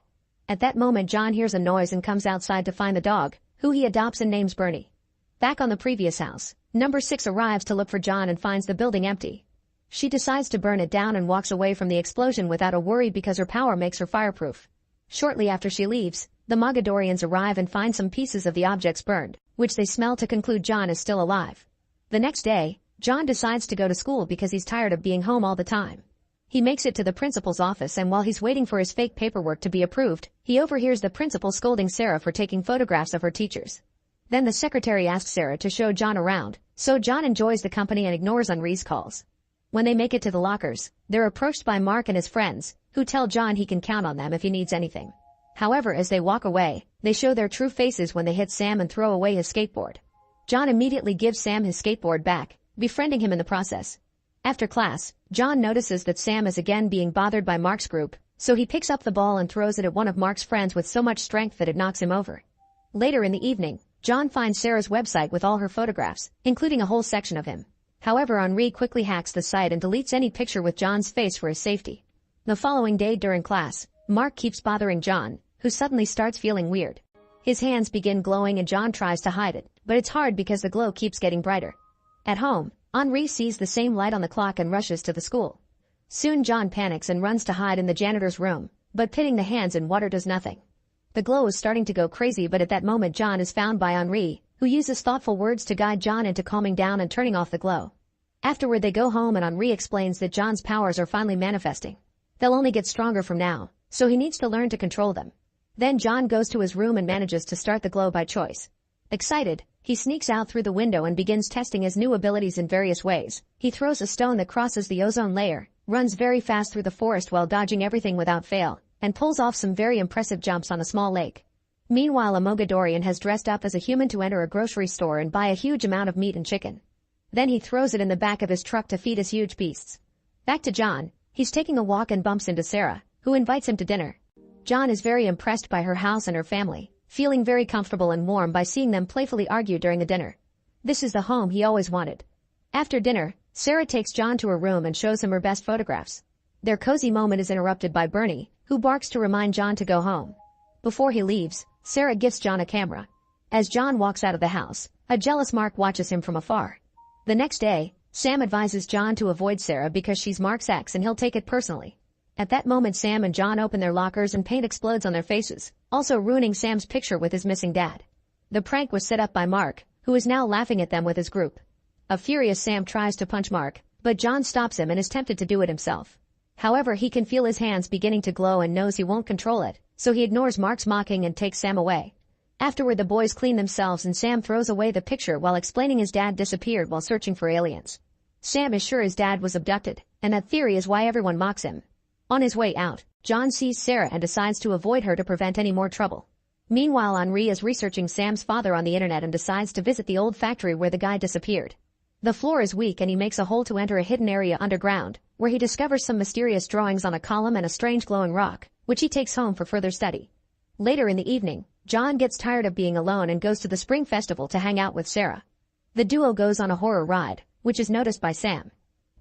At that moment, John hears a noise and comes outside to find the dog, who he adopts and names Bernie. Back on the previous house, number 6 arrives to look for John and finds the building empty. She decides to burn it down and walks away from the explosion without a worry because her power makes her fireproof. Shortly after she leaves, the Mogadorians arrive and find some pieces of the objects burned, which they smell to conclude John is still alive. The next day, John decides to go to school because he's tired of being home all the time. He makes it to the principal's office, and while he's waiting for his fake paperwork to be approved, he overhears the principal scolding Sarah for taking photographs of her teachers. Then the secretary asks Sarah to show John around, so John enjoys the company and ignores Henri's calls. When they make it to the lockers, they're approached by Mark and his friends, who tell John he can count on them if he needs anything. However, as they walk away, they show their true faces when they hit Sam and throw away his skateboard. John immediately gives Sam his skateboard back, befriending him in the process. After class, John notices that Sam is again being bothered by Mark's group, so he picks up the ball and throws it at one of Mark's friends with so much strength that it knocks him over. Later in the evening, John finds Sarah's website with all her photographs, including a whole section of him. However, Henri quickly hacks the site and deletes any picture with John's face for his safety. The following day during class, Mark keeps bothering John, who suddenly starts feeling weird. His hands begin glowing and John tries to hide it, but it's hard because the glow keeps getting brighter. At home, Henri sees the same light on the clock and rushes to the school. Soon John panics and runs to hide in the janitor's room, but pitting the hands in water does nothing. The glow is starting to go crazy, but at that moment John is found by Henri, who uses thoughtful words to guide John into calming down and turning off the glow. Afterward they go home and Henri explains that John's powers are finally manifesting. They'll only get stronger from now, so he needs to learn to control them. Then John goes to his room and manages to start the glow by choice. Excited, he sneaks out through the window and begins testing his new abilities in various ways. He throws a stone that crosses the ozone layer, runs very fast through the forest while dodging everything without fail, and pulls off some very impressive jumps on a small lake. Meanwhile, a Mogadorian has dressed up as a human to enter a grocery store and buy a huge amount of meat and chicken. Then he throws it in the back of his truck to feed his huge beasts. Back to John, he's taking a walk and bumps into Sarah, who invites him to dinner. John is very impressed by her house and her family, feeling very comfortable and warm by seeing them playfully argue during the dinner. This is the home he always wanted. After dinner, Sarah takes John to her room and shows him her best photographs. Their cozy moment is interrupted by Bernie, who barks to remind John to go home. Before he leaves, Sarah gifts John a camera. As John walks out of the house, a jealous Mark watches him from afar. The next day, Sam advises John to avoid Sarah because she's Mark's ex and he'll take it personally. At that moment, Sam and John open their lockers and paint explodes on their faces, also ruining Sam's picture with his missing dad. The prank was set up by Mark, who is now laughing at them with his group. A furious Sam tries to punch Mark, but John stops him and is tempted to do it himself. However, he can feel his hands beginning to glow and knows he won't control it, so he ignores Mark's mocking and takes Sam away. Afterward, the boys clean themselves and Sam throws away the picture while explaining his dad disappeared while searching for aliens. Sam is sure his dad was abducted, and that theory is why everyone mocks him. On his way out, John sees Sarah and decides to avoid her to prevent any more trouble. Meanwhile, Henri is researching Sam's father on the internet and decides to visit the old factory where the guy disappeared. The floor is weak and he makes a hole to enter a hidden area underground, where he discovers some mysterious drawings on a column and a strange glowing rock, which he takes home for further study. Later in the evening, John gets tired of being alone and goes to the spring festival to hang out with Sarah. The duo goes on a horror ride, which is noticed by Sam.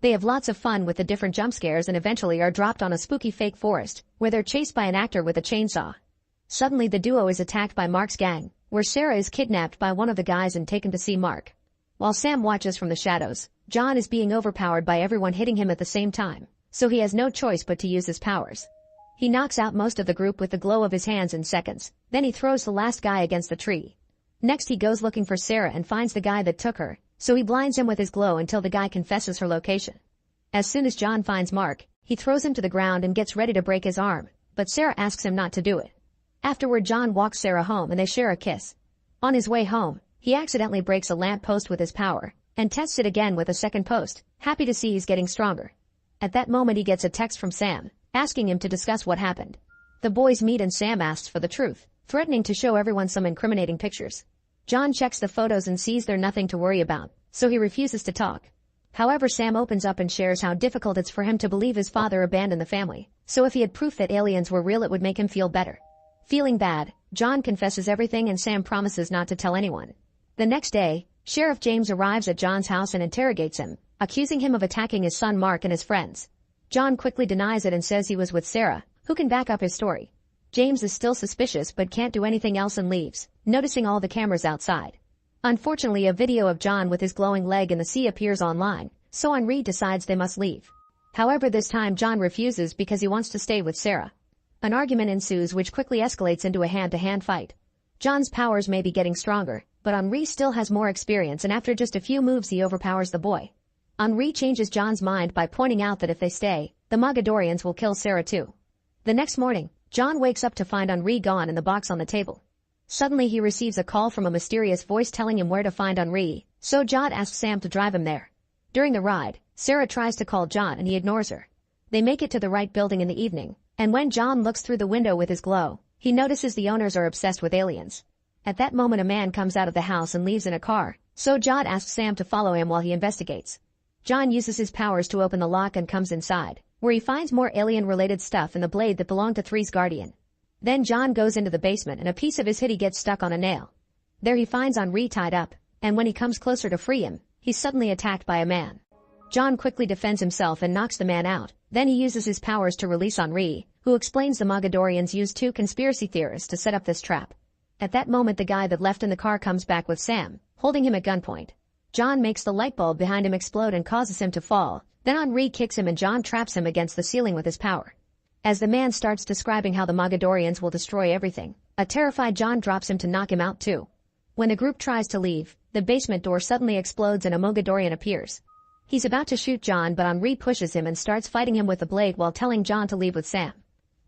They have lots of fun with the different jump scares and eventually are dropped on a spooky fake forest, where they're chased by an actor with a chainsaw. Suddenly the duo is attacked by Mark's gang, where Sarah is kidnapped by one of the guys and taken to see Mark. While Sam watches from the shadows, John is being overpowered by everyone hitting him at the same time, so he has no choice but to use his powers. He knocks out most of the group with the glow of his hands in seconds, then he throws the last guy against the tree. Next he goes looking for Sarah and finds the guy that took her, so he blinds him with his glow until the guy confesses her location. As soon as John finds Mark, he throws him to the ground and gets ready to break his arm, but Sarah asks him not to do it. Afterward, John walks Sarah home and they share a kiss. On his way home, He accidentally breaks a lamp post with his power, and tests it again with a second post, happy to see he's getting stronger. At that moment he gets a text from Sam, asking him to discuss what happened. The boys meet and Sam asks for the truth, threatening to show everyone some incriminating pictures. John checks the photos and sees they're nothing to worry about, so he refuses to talk. However, Sam opens up and shares how difficult it's for him to believe his father abandoned the family, so if he had proof that aliens were real it would make him feel better. Feeling bad, John confesses everything and Sam promises not to tell anyone. The next day, Sheriff James arrives at John's house and interrogates him, accusing him of attacking his son Mark and his friends. John quickly denies it and says he was with Sarah, who can back up his story. James is still suspicious but can't do anything else and leaves, noticing all the cameras outside. Unfortunately, a video of John with his glowing leg in the sea appears online, so Henri decides they must leave. However, this time John refuses because he wants to stay with Sarah. An argument ensues which quickly escalates into a hand-to-hand fight. John's powers may be getting stronger, but Henri still has more experience and after just a few moves he overpowers the boy. Henri changes John's mind by pointing out that if they stay, the Mogadorians will kill Sarah too. The next morning, John wakes up to find Henri gone and the box on the table. Suddenly he receives a call from a mysterious voice telling him where to find Henri, so John asks Sam to drive him there. During the ride, Sarah tries to call John and he ignores her. They make it to the right building in the evening, and when John looks through the window with his glow, he notices the owners are obsessed with aliens. At that moment a man comes out of the house and leaves in a car, so John asks Sam to follow him while he investigates. John uses his powers to open the lock and comes inside, where he finds more alien-related stuff and the blade that belonged to Three's guardian. Then John goes into the basement and a piece of his hoodie gets stuck on a nail. There he finds Henri tied up, and when he comes closer to free him, he's suddenly attacked by a man. John quickly defends himself and knocks the man out, then he uses his powers to release Henri, who explains the Mogadorians used 2 conspiracy theorists to set up this trap. At that moment the guy that left in the car comes back with Sam, holding him at gunpoint. John makes the light bulb behind him explode and causes him to fall, then Henri kicks him and John traps him against the ceiling with his power. As the man starts describing how the Mogadorians will destroy everything, a terrified John drops him to knock him out too. When the group tries to leave, the basement door suddenly explodes and a Mogadorian appears. He's about to shoot John but Henri pushes him and starts fighting him with the blade while telling John to leave with Sam.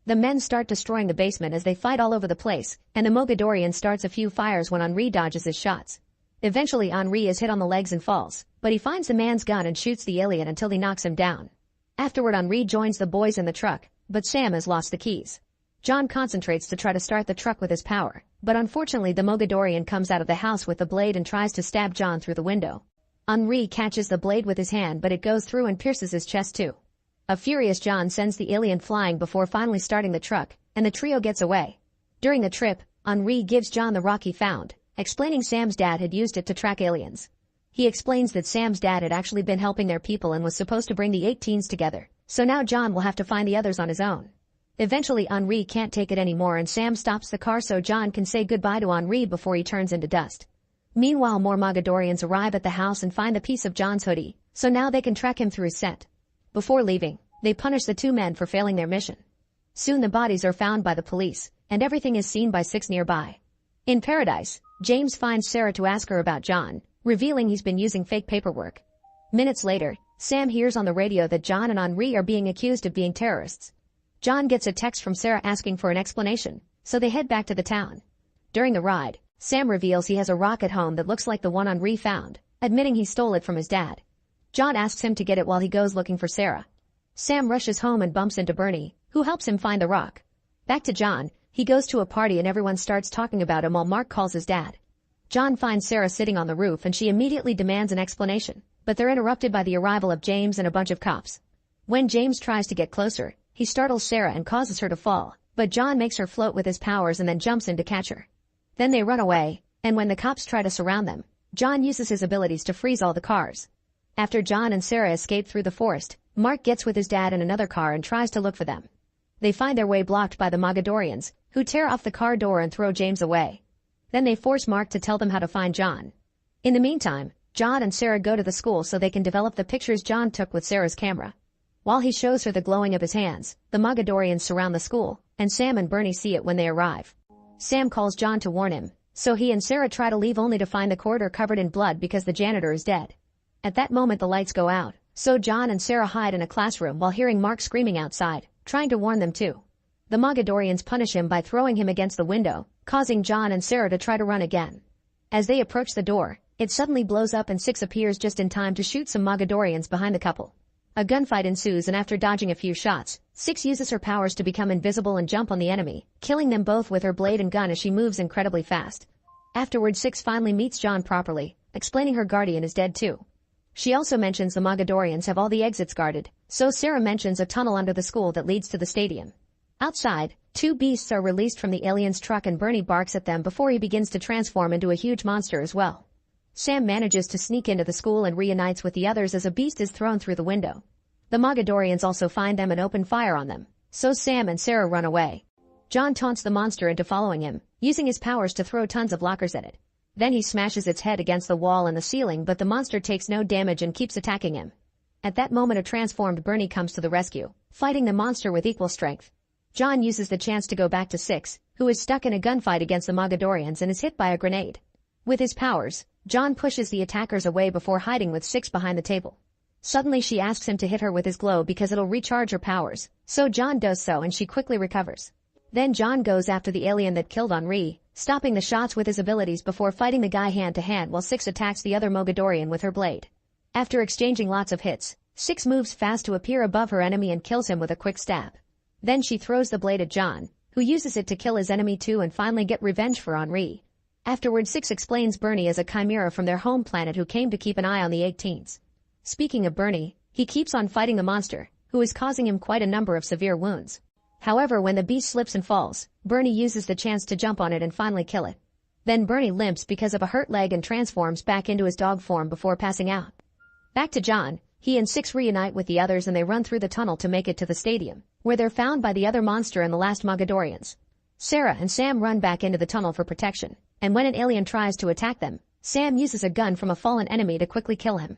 The men start destroying the basement as they fight all over the place, and the Mogadorian starts a few fires when Henri dodges his shots. Eventually Henri is hit on the legs and falls, but he finds the man's gun and shoots the alien until he knocks him down. Afterward Henri joins the boys in the truck, but Sam has lost the keys. John concentrates to try to start the truck with his power, but unfortunately the Mogadorian comes out of the house with the blade and tries to stab John through the window. Henri catches the blade with his hand but it goes through and pierces his chest too. A furious John sends the alien flying before finally starting the truck, and the trio gets away. During the trip, Henri gives John the rock he found, explaining Sam's dad had used it to track aliens. He explains that Sam's dad had actually been helping their people and was supposed to bring the 8 teens together, so now John will have to find the others on his own. Eventually Henri can't take it anymore and Sam stops the car so John can say goodbye to Henri before he turns into dust. Meanwhile more Mogadorians arrive at the house and find the piece of John's hoodie, so now they can track him through his scent. Before leaving, they punish the 2 men for failing their mission. Soon the bodies are found by the police, and everything is seen by 6 nearby. In paradise, James finds Sarah to ask her about John, revealing he's been using fake paperwork. Minutes later, Sam hears on the radio that John and Henri are being accused of being terrorists. John gets a text from Sarah asking for an explanation, so they head back to the town. During the ride, Sam reveals he has a rock at home that looks like the one Henri found, admitting he stole it from his dad. John asks him to get it while he goes looking for Sarah. Sam rushes home and bumps into Bernie, who helps him find the rock. Back to John, he goes to a party and everyone starts talking about him while Mark calls his dad. John finds Sarah sitting on the roof and she immediately demands an explanation, but they're interrupted by the arrival of James and a bunch of cops. When James tries to get closer, he startles Sarah and causes her to fall, but John makes her float with his powers and then jumps in to catch her. Then they run away, and when the cops try to surround them, John uses his abilities to freeze all the cars. After John and Sarah escape through the forest, Mark gets with his dad in another car and tries to look for them. They find their way blocked by the Mogadorians, who tear off the car door and throw James away. Then they force Mark to tell them how to find John. In the meantime, John and Sarah go to the school so they can develop the pictures John took with Sarah's camera. While he shows her the glowing of his hands, the Mogadorians surround the school, and Sam and Bernie see it when they arrive. Sam calls John to warn him, so he and Sarah try to leave only to find the corridor covered in blood because the janitor is dead. At that moment the lights go out, so John and Sarah hide in a classroom while hearing Mark screaming outside, trying to warn them too. The Mogadorians punish him by throwing him against the window, causing John and Sarah to try to run again. As they approach the door, it suddenly blows up and Six appears just in time to shoot some Mogadorians behind the couple. A gunfight ensues and after dodging a few shots, Six uses her powers to become invisible and jump on the enemy, killing them both with her blade and gun as she moves incredibly fast. Afterward, Six finally meets John properly, explaining her guardian is dead too. She also mentions the Mogadorians have all the exits guarded, so Sarah mentions a tunnel under the school that leads to the stadium. Outside, two beasts are released from the alien's truck and Bernie barks at them before he begins to transform into a huge monster as well. Sam manages to sneak into the school and reunites with the others as a beast is thrown through the window. The Mogadorians also find them and open fire on them, so Sam and Sarah run away. John taunts the monster into following him, using his powers to throw tons of lockers at it. Then he smashes its head against the wall and the ceiling, but the monster takes no damage and keeps attacking him. At that moment, a transformed Bernie comes to the rescue, fighting the monster with equal strength. John uses the chance to go back to Six, who is stuck in a gunfight against the Mogadorians and is hit by a grenade. With his powers, John pushes the attackers away before hiding with Six behind the table. Suddenly she asks him to hit her with his glow because it'll recharge her powers, so John does so and she quickly recovers. Then John goes after the alien that killed Henri, stopping the shots with his abilities before fighting the guy hand-to-hand while Six attacks the other Mogadorian with her blade. After exchanging lots of hits, Six moves fast to appear above her enemy and kills him with a quick stab. Then she throws the blade at John, who uses it to kill his enemy too and finally get revenge for Henri. Afterward, Six explains Bernie as a chimera from their home planet who came to keep an eye on the 18s. Speaking of Bernie, he keeps on fighting the monster, who is causing him quite a number of severe wounds. However, when the beast slips and falls, Bernie uses the chance to jump on it and finally kill it. Then Bernie limps because of a hurt leg and transforms back into his dog form before passing out. Back to John, he and Six reunite with the others and they run through the tunnel to make it to the stadium, where they're found by the other monster and the last Mogadorians. Sarah and Sam run back into the tunnel for protection, and when an alien tries to attack them, Sam uses a gun from a fallen enemy to quickly kill him.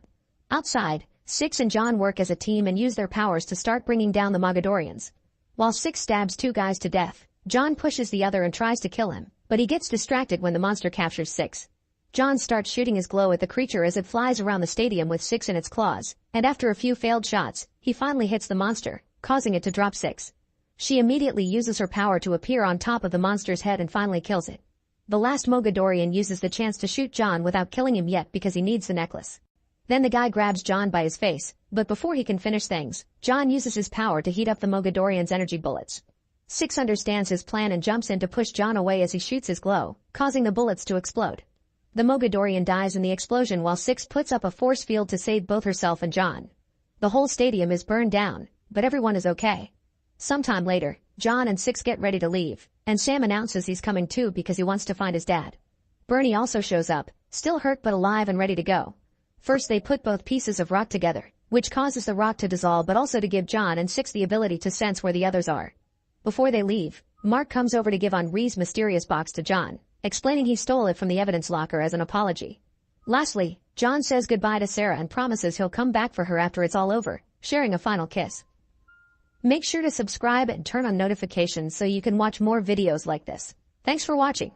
Outside, Six and John work as a team and use their powers to start bringing down the Mogadorians. While Six stabs two guys to death, John pushes the other and tries to kill him, but he gets distracted when the monster captures Six. John starts shooting his glow at the creature as it flies around the stadium with Six in its claws, and after a few failed shots, he finally hits the monster, causing it to drop Six. She immediately uses her power to appear on top of the monster's head and finally kills it. The last Mogadorian uses the chance to shoot John without killing him yet because he needs the necklace. Then the guy grabs John by his face, but before he can finish things, John uses his power to heat up the Mogadorian's energy bullets. Six understands his plan and jumps in to push John away as he shoots his glow, causing the bullets to explode. The Mogadorian dies in the explosion while Six puts up a force field to save both herself and John. The whole stadium is burned down, but everyone is okay. Sometime later, John and Six get ready to leave, and Sam announces he's coming too because he wants to find his dad. Bernie also shows up, still hurt but alive and ready to go. First they put both pieces of rock together, which causes the rock to dissolve but also to give John and Six the ability to sense where the others are. Before they leave, Mark comes over to give Henri's mysterious box to John, explaining he stole it from the evidence locker as an apology. Lastly, John says goodbye to Sarah and promises he'll come back for her after it's all over, sharing a final kiss. Make sure to subscribe and turn on notifications so you can watch more videos like this. Thanks for watching.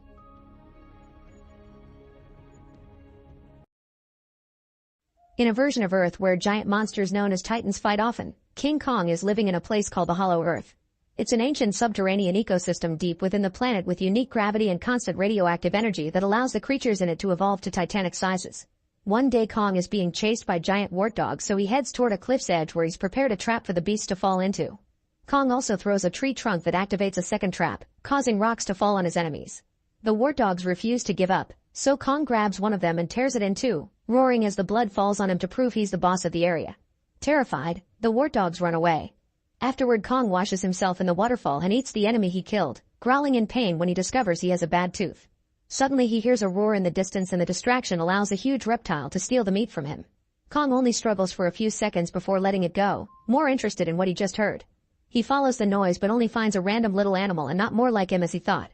In a version of Earth where giant monsters known as Titans fight often, King Kong is living in a place called the Hollow Earth. It's an ancient subterranean ecosystem deep within the planet with unique gravity and constant radioactive energy that allows the creatures in it to evolve to titanic sizes. One day Kong is being chased by giant wart dogs, so he heads toward a cliff's edge where he's prepared a trap for the beast to fall into. Kong also throws a tree trunk that activates a second trap, causing rocks to fall on his enemies. The wart dogs refuse to give up, so Kong grabs one of them and tears it in two, roaring as the blood falls on him to prove he's the boss of the area. Terrified, the wart dogs run away. Afterward, Kong washes himself in the waterfall and eats the enemy he killed, growling in pain when he discovers he has a bad tooth. Suddenly he hears a roar in the distance and the distraction allows a huge reptile to steal the meat from him. Kong only struggles for a few seconds before letting it go, more interested in what he just heard. He follows the noise but only finds a random little animal and not more like him as he thought.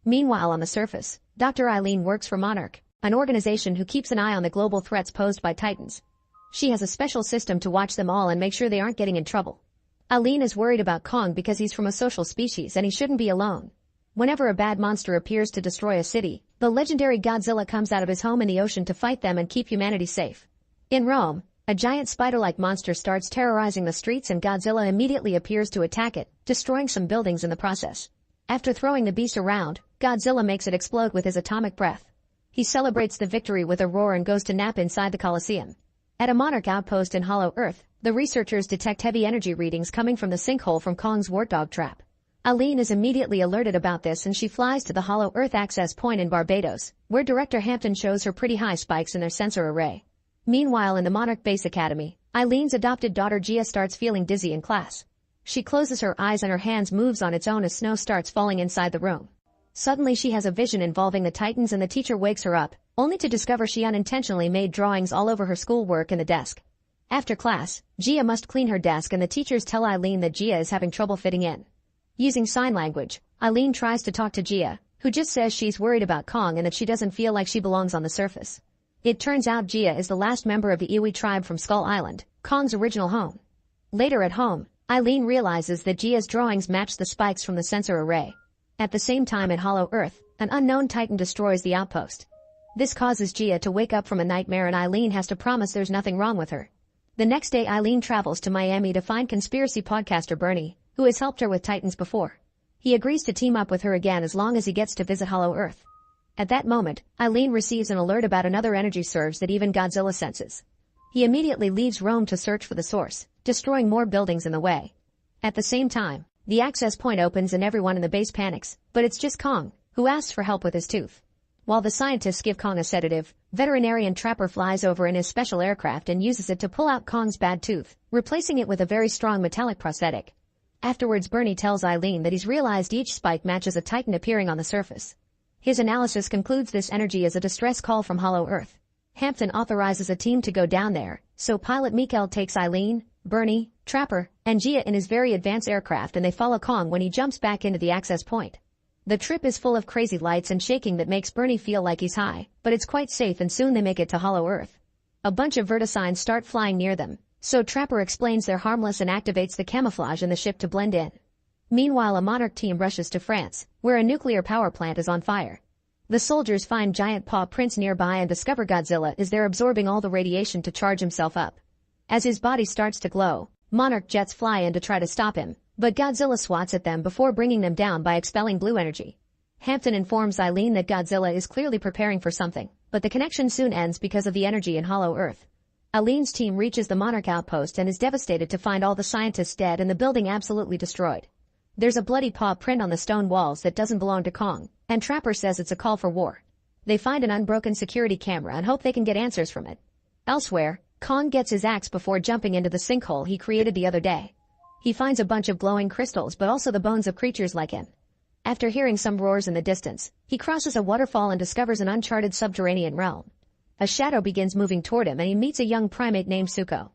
Meanwhile, on the surface, Dr. Eileen works for Monarch, an organization who keeps an eye on the global threats posed by Titans. She has a special system to watch them all and make sure they aren't getting in trouble. Eileen is worried about Kong because he's from a social species and he shouldn't be alone. Whenever a bad monster appears to destroy a city, the legendary Godzilla comes out of his home in the ocean to fight them and keep humanity safe. In Rome, a giant spider-like monster starts terrorizing the streets and Godzilla immediately appears to attack it, destroying some buildings in the process. After throwing the beast around, Godzilla makes it explode with his atomic breath. He celebrates the victory with a roar and goes to nap inside the Colosseum. At a Monarch outpost in Hollow Earth, the researchers detect heavy energy readings coming from the sinkhole from Kong's wartdog trap. Aline is immediately alerted about this and she flies to the Hollow Earth access point in Barbados, where Director Hampton shows her pretty high spikes in their sensor array. Meanwhile in the Monarch Base Academy, Eileen's adopted daughter Gia starts feeling dizzy in class. She closes her eyes and her hands moves on its own as snow starts falling inside the room. Suddenly she has a vision involving the Titans and the teacher wakes her up, only to discover she unintentionally made drawings all over her schoolwork in the desk. After class, Gia must clean her desk and the teachers tell Eileen that Gia is having trouble fitting in. Using sign language, Eileen tries to talk to Gia, who just says she's worried about Kong and that she doesn't feel like she belongs on the surface. It turns out Gia is the last member of the Iwi tribe from Skull Island, Kong's original home. Later at home, Eileen realizes that Gia's drawings match the spikes from the sensor array. At the same time at Hollow Earth, an unknown Titan destroys the outpost. This causes Gia to wake up from a nightmare and Eileen has to promise there's nothing wrong with her. The next day Eileen travels to Miami to find conspiracy podcaster Bernie, who has helped her with Titans before. He agrees to team up with her again as long as he gets to visit Hollow Earth. At that moment, Eileen receives an alert about another energy surge that even Godzilla senses. He immediately leaves Rome to search for the source, destroying more buildings in the way. At the same time, the access point opens and everyone in the base panics, but it's just Kong, who asks for help with his tooth. While the scientists give Kong a sedative, veterinarian Trapper flies over in his special aircraft and uses it to pull out Kong's bad tooth, replacing it with a very strong metallic prosthetic. Afterwards Bernie tells Eileen that he's realized each spike matches a Titan appearing on the surface. His analysis concludes this energy as a distress call from Hollow Earth. Hampton authorizes a team to go down there, so pilot Mikkel takes Eileen, Bernie, Trapper, and Gia in his very advanced aircraft and they follow Kong when he jumps back into the access point. The trip is full of crazy lights and shaking that makes Bernie feel like he's high, but it's quite safe and soon they make it to Hollow Earth. A bunch of vertisigns start flying near them, so Trapper explains they're harmless and activates the camouflage in the ship to blend in. Meanwhile a Monarch team rushes to France, where a nuclear power plant is on fire. The soldiers find giant paw prints nearby and discover Godzilla is there absorbing all the radiation to charge himself up. As his body starts to glow, Monarch jets fly in to try to stop him, but Godzilla swats at them before bringing them down by expelling blue energy. Hampton informs Eileen that Godzilla is clearly preparing for something, but the connection soon ends because of the energy in Hollow Earth. Eileen's team reaches the Monarch outpost and is devastated to find all the scientists dead and the building absolutely destroyed. There's a bloody paw print on the stone walls that doesn't belong to Kong, and Trapper says it's a call for war. They find an unbroken security camera and hope they can get answers from it. Elsewhere, Kong gets his axe before jumping into the sinkhole he created the other day. He finds a bunch of glowing crystals but also the bones of creatures like him. After hearing some roars in the distance, he crosses a waterfall and discovers an uncharted subterranean realm. A shadow begins moving toward him and he meets a young primate named Suko.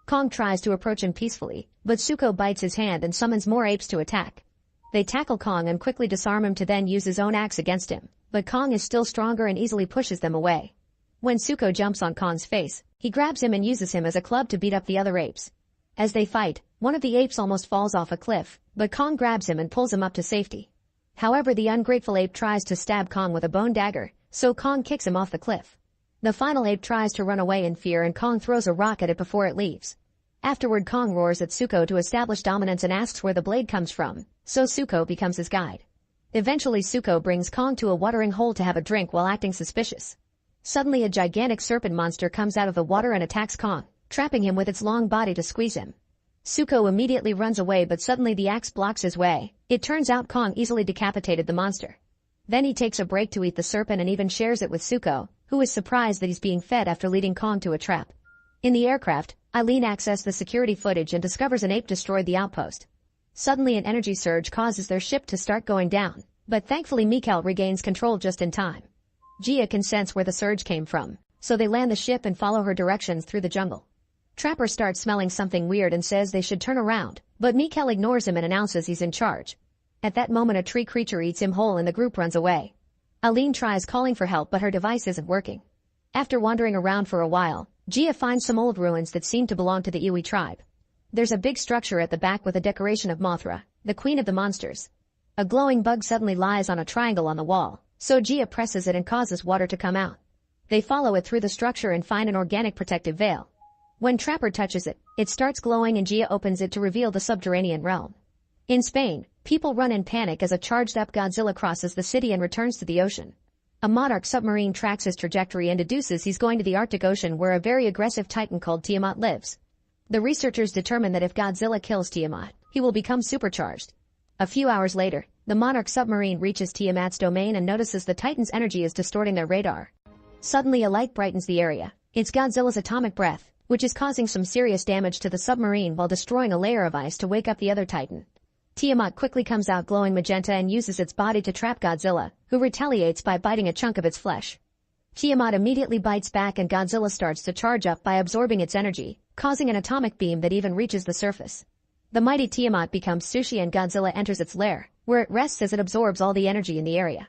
Kong tries to approach him peacefully, but Suko bites his hand and summons more apes to attack. They tackle Kong and quickly disarm him to then use his own axe against him, but Kong is still stronger and easily pushes them away. When Suko jumps on Kong's face, he grabs him and uses him as a club to beat up the other apes. As they fight, one of the apes almost falls off a cliff, but Kong grabs him and pulls him up to safety. However, the ungrateful ape tries to stab Kong with a bone dagger, so Kong kicks him off the cliff. The final ape tries to run away in fear and Kong throws a rock at it before it leaves. Afterward Kong roars at Suko to establish dominance and asks where the blade comes from, so Suko becomes his guide. Eventually Suko brings Kong to a watering hole to have a drink while acting suspicious. Suddenly a gigantic serpent monster comes out of the water and attacks Kong, trapping him with its long body to squeeze him. Suko immediately runs away but suddenly the axe blocks his way. It turns out Kong easily decapitated the monster. Then he takes a break to eat the serpent and even shares it with Suko, who is surprised that he's being fed after leading Kong to a trap. In the aircraft, Eileen accesses the security footage and discovers an ape destroyed the outpost. Suddenly an energy surge causes their ship to start going down, but thankfully Mikkel regains control just in time. Gia can sense where the surge came from, so they land the ship and follow her directions through the jungle. Trapper starts smelling something weird and says they should turn around, but Mikkel ignores him and announces he's in charge. At that moment a tree creature eats him whole and the group runs away. Eileen tries calling for help but her device isn't working. After wandering around for a while, Gia finds some old ruins that seem to belong to the Iwi tribe. There's a big structure at the back with a decoration of Mothra, the queen of the monsters. A glowing bug suddenly lies on a triangle on the wall, so Gia presses it and causes water to come out. They follow it through the structure and find an organic protective veil. When Trapper touches it, it starts glowing and Gia opens it to reveal the subterranean realm. In Spain, people run in panic as a charged-up Godzilla crosses the city and returns to the ocean. A Monarch submarine tracks his trajectory and deduces he's going to the Arctic Ocean where a very aggressive titan called Tiamat lives. The researchers determine that if Godzilla kills Tiamat, he will become supercharged. A few hours later, the Monarch submarine reaches Tiamat's domain and notices the Titan's energy is distorting their radar. Suddenly a light brightens the area. It's Godzilla's atomic breath, which is causing some serious damage to the submarine while destroying a layer of ice to wake up the other Titan. Tiamat quickly comes out glowing magenta and uses its body to trap Godzilla, who retaliates by biting a chunk of its flesh. Tiamat immediately bites back and Godzilla starts to charge up by absorbing its energy, causing an atomic beam that even reaches the surface. The mighty Tiamat becomes sushi and Godzilla enters its lair, where it rests as it absorbs all the energy in the area.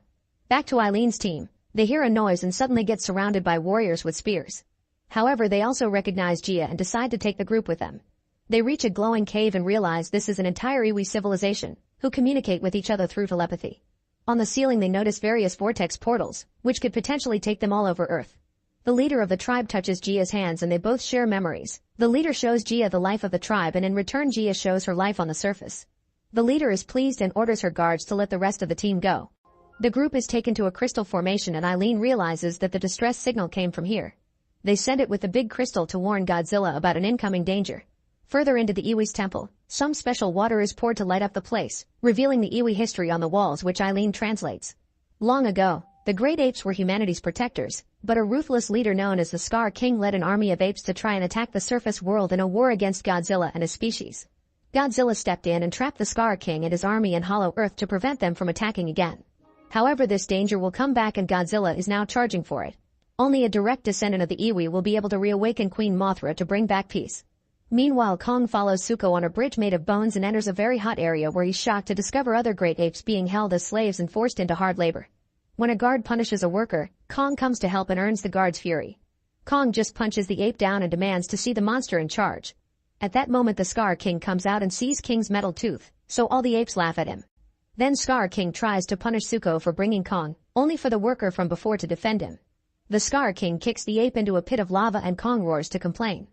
Back to Eileen's team. They hear a noise and suddenly get surrounded by warriors with spears. However, they also recognize Gia and decide to take the group with them. They reach a glowing cave and realize this is an entire Iwi civilization, who communicate with each other through telepathy. On the ceiling they notice various vortex portals, which could potentially take them all over Earth. The leader of the tribe touches Gia's hands and they both share memories. The leader shows Gia the life of the tribe and in return Gia shows her life on the surface. The leader is pleased and orders her guards to let the rest of the team go. The group is taken to a crystal formation and Eileen realizes that the distress signal came from here. They send it with the big crystal to warn Godzilla about an incoming danger. Further into the Iwi's temple, some special water is poured to light up the place, revealing the Iwi history on the walls which Eileen translates. Long ago, the great apes were humanity's protectors, but a ruthless leader known as the Scar King led an army of apes to try and attack the surface world in a war against Godzilla and his species. Godzilla stepped in and trapped the Scar King and his army in Hollow Earth to prevent them from attacking again. However, this danger will come back and Godzilla is now charging for it. Only a direct descendant of the Iwi will be able to reawaken Queen Mothra to bring back peace. Meanwhile, Kong follows Zuko on a bridge made of bones and enters a very hot area where he's shocked to discover other great apes being held as slaves and forced into hard labor. When a guard punishes a worker, Kong comes to help and earns the guard's fury. Kong just punches the ape down and demands to see the monster in charge. At that moment the Scar King comes out and sees King's metal tooth, so all the apes laugh at him. Then Scar King tries to punish Zuko for bringing Kong, only for the worker from before to defend him. The Scar King kicks the ape into a pit of lava and Kong roars to complain.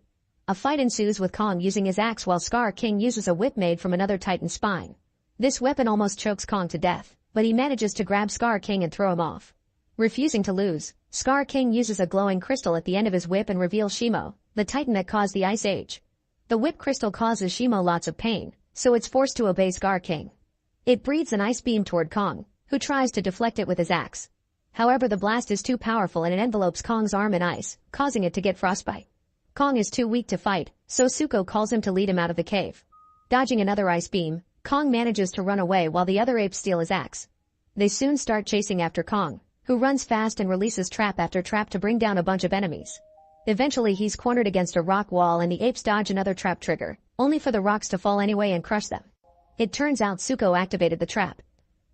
A fight ensues with Kong using his axe while Scar King uses a whip made from another Titan's spine. This weapon almost chokes Kong to death, but he manages to grab Scar King and throw him off. Refusing to lose, Scar King uses a glowing crystal at the end of his whip and reveals Shimo, the Titan that caused the Ice Age. The whip crystal causes Shimo lots of pain, so it's forced to obey Scar King. It breathes an ice beam toward Kong, who tries to deflect it with his axe. However, the blast is too powerful and it envelopes Kong's arm in ice, causing it to get frostbite. Kong is too weak to fight, so Zuko calls him to lead him out of the cave. Dodging another ice beam, Kong manages to run away while the other apes steal his axe. They soon start chasing after Kong, who runs fast and releases trap after trap to bring down a bunch of enemies. Eventually he's cornered against a rock wall and the apes dodge another trap trigger, only for the rocks to fall anyway and crush them. It turns out Zuko activated the trap.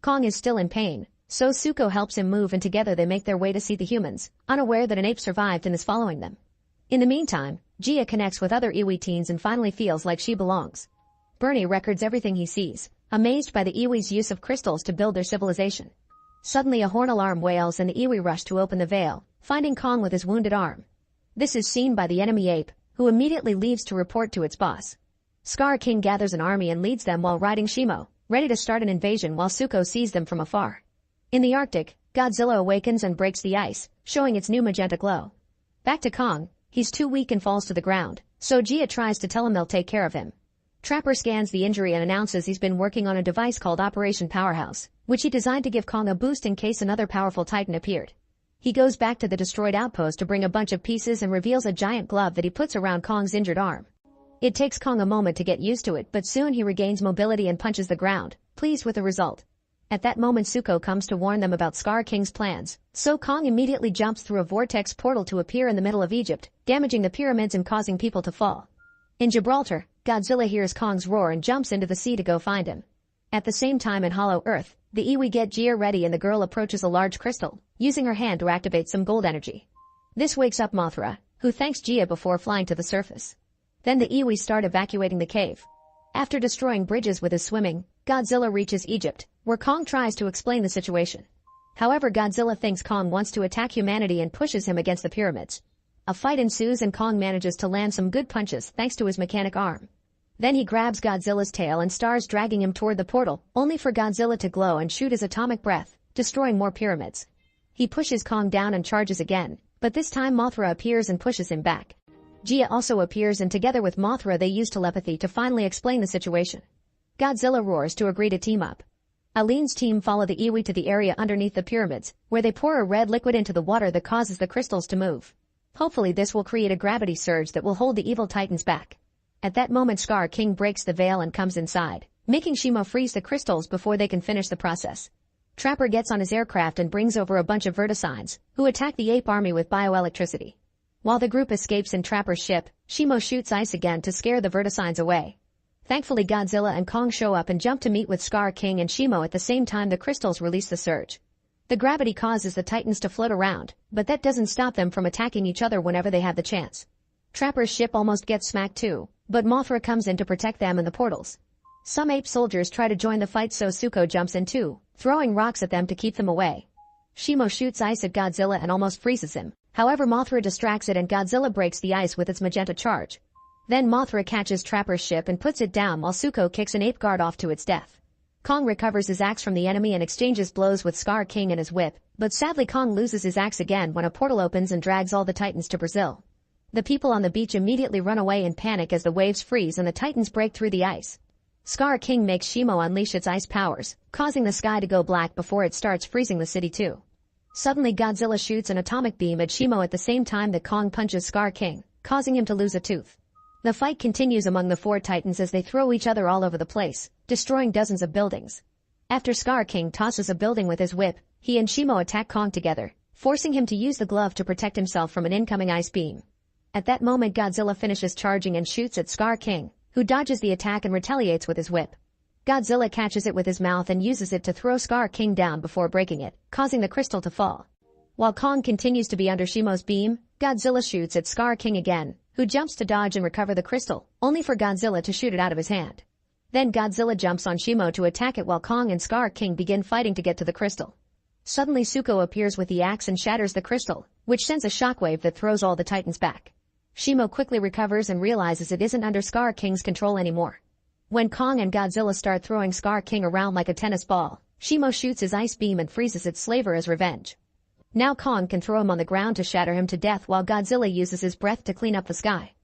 Kong is still in pain, so Zuko helps him move and together they make their way to see the humans, unaware that an ape survived and is following them. In the meantime, Gia connects with other Iwi teens and finally feels like she belongs. Bernie records everything he sees, amazed by the Iwi's use of crystals to build their civilization. Suddenly a horn alarm wails and the Iwi rush to open the veil, finding Kong with his wounded arm. This is seen by the enemy ape, who immediately leaves to report to its boss. Scar King gathers an army and leads them while riding Shimo, ready to start an invasion while Zuko sees them from afar. In the Arctic, Godzilla awakens and breaks the ice, showing its new magenta glow. Back to Kong, he's too weak and falls to the ground, so Gia tries to tell him they'll take care of him. Trapper scans the injury and announces he's been working on a device called Operation Powerhouse, which he designed to give Kong a boost in case another powerful Titan appeared. He goes back to the destroyed outpost to bring a bunch of pieces and reveals a giant glove that he puts around Kong's injured arm. It takes Kong a moment to get used to it, but soon he regains mobility and punches the ground, pleased with the result. At that moment Zuko comes to warn them about Scar King's plans, so Kong immediately jumps through a vortex portal to appear in the middle of Egypt, damaging the pyramids and causing people to fall. In Gibraltar, Godzilla hears Kong's roar and jumps into the sea to go find him. At the same time in Hollow Earth, the Iwi get Gia ready and the girl approaches a large crystal, using her hand to activate some gold energy. This wakes up Mothra, who thanks Gia before flying to the surface. Then the Iwi start evacuating the cave. After destroying bridges with his swimming, Godzilla reaches Egypt, where Kong tries to explain the situation. However, Godzilla thinks Kong wants to attack humanity and pushes him against the pyramids. A fight ensues and Kong manages to land some good punches thanks to his mechanic arm. Then he grabs Godzilla's tail and starts dragging him toward the portal, only for Godzilla to glow and shoot his atomic breath, destroying more pyramids. He pushes Kong down and charges again, but this time Mothra appears and pushes him back. Gia also appears and together with Mothra they use telepathy to finally explain the situation. Godzilla roars to agree to team up. Eileen's team follow the Iwi to the area underneath the pyramids, where they pour a red liquid into the water that causes the crystals to move. Hopefully this will create a gravity surge that will hold the evil titans back. At that moment Scar King breaks the veil and comes inside, making Shimo freeze the crystals before they can finish the process. Trapper gets on his aircraft and brings over a bunch of Vertisigns, who attack the ape army with bioelectricity. While the group escapes in Trapper's ship, Shimo shoots ice again to scare the Vertisigns away. Thankfully Godzilla and Kong show up and jump to meet with Scar King and Shimo at the same time the crystals release the surge. The gravity causes the titans to float around, but that doesn't stop them from attacking each other whenever they have the chance. Trapper's ship almost gets smacked too, but Mothra comes in to protect them in the portals. Some ape soldiers try to join the fight so Zuko jumps in too, throwing rocks at them to keep them away. Shimo shoots ice at Godzilla and almost freezes him, however Mothra distracts it and Godzilla breaks the ice with its magenta charge. Then Mothra catches Trapper's ship and puts it down while Zuko kicks an ape guard off to its death. Kong recovers his axe from the enemy and exchanges blows with Scar King and his whip, but sadly Kong loses his axe again when a portal opens and drags all the titans to Brazil. The people on the beach immediately run away in panic as the waves freeze and the titans break through the ice. Scar King makes Shimo unleash its ice powers, causing the sky to go black before it starts freezing the city too. Suddenly Godzilla shoots an atomic beam at Shimo at the same time that Kong punches Scar King, causing him to lose a tooth. The fight continues among the four titans as they throw each other all over the place, destroying dozens of buildings. After Scar King tosses a building with his whip, he and Shimo attack Kong together, forcing him to use the glove to protect himself from an incoming ice beam. At that moment Godzilla finishes charging and shoots at Scar King, who dodges the attack and retaliates with his whip. Godzilla catches it with his mouth and uses it to throw Scar King down before breaking it, causing the crystal to fall. While Kong continues to be under Shimo's beam, Godzilla shoots at Scar King again, who jumps to dodge and recover the crystal, only for Godzilla to shoot it out of his hand. Then Godzilla jumps on Shimo to attack it while Kong and Scar King begin fighting to get to the crystal. Suddenly Zuko appears with the axe and shatters the crystal, which sends a shockwave that throws all the titans back. Shimo quickly recovers and realizes it isn't under Scar King's control anymore. When Kong and Godzilla start throwing Scar King around like a tennis ball, Shimo shoots his ice beam and freezes its slaver as revenge. Now Kong can throw him on the ground to shatter him to death while Godzilla uses his breath to clean up the sky.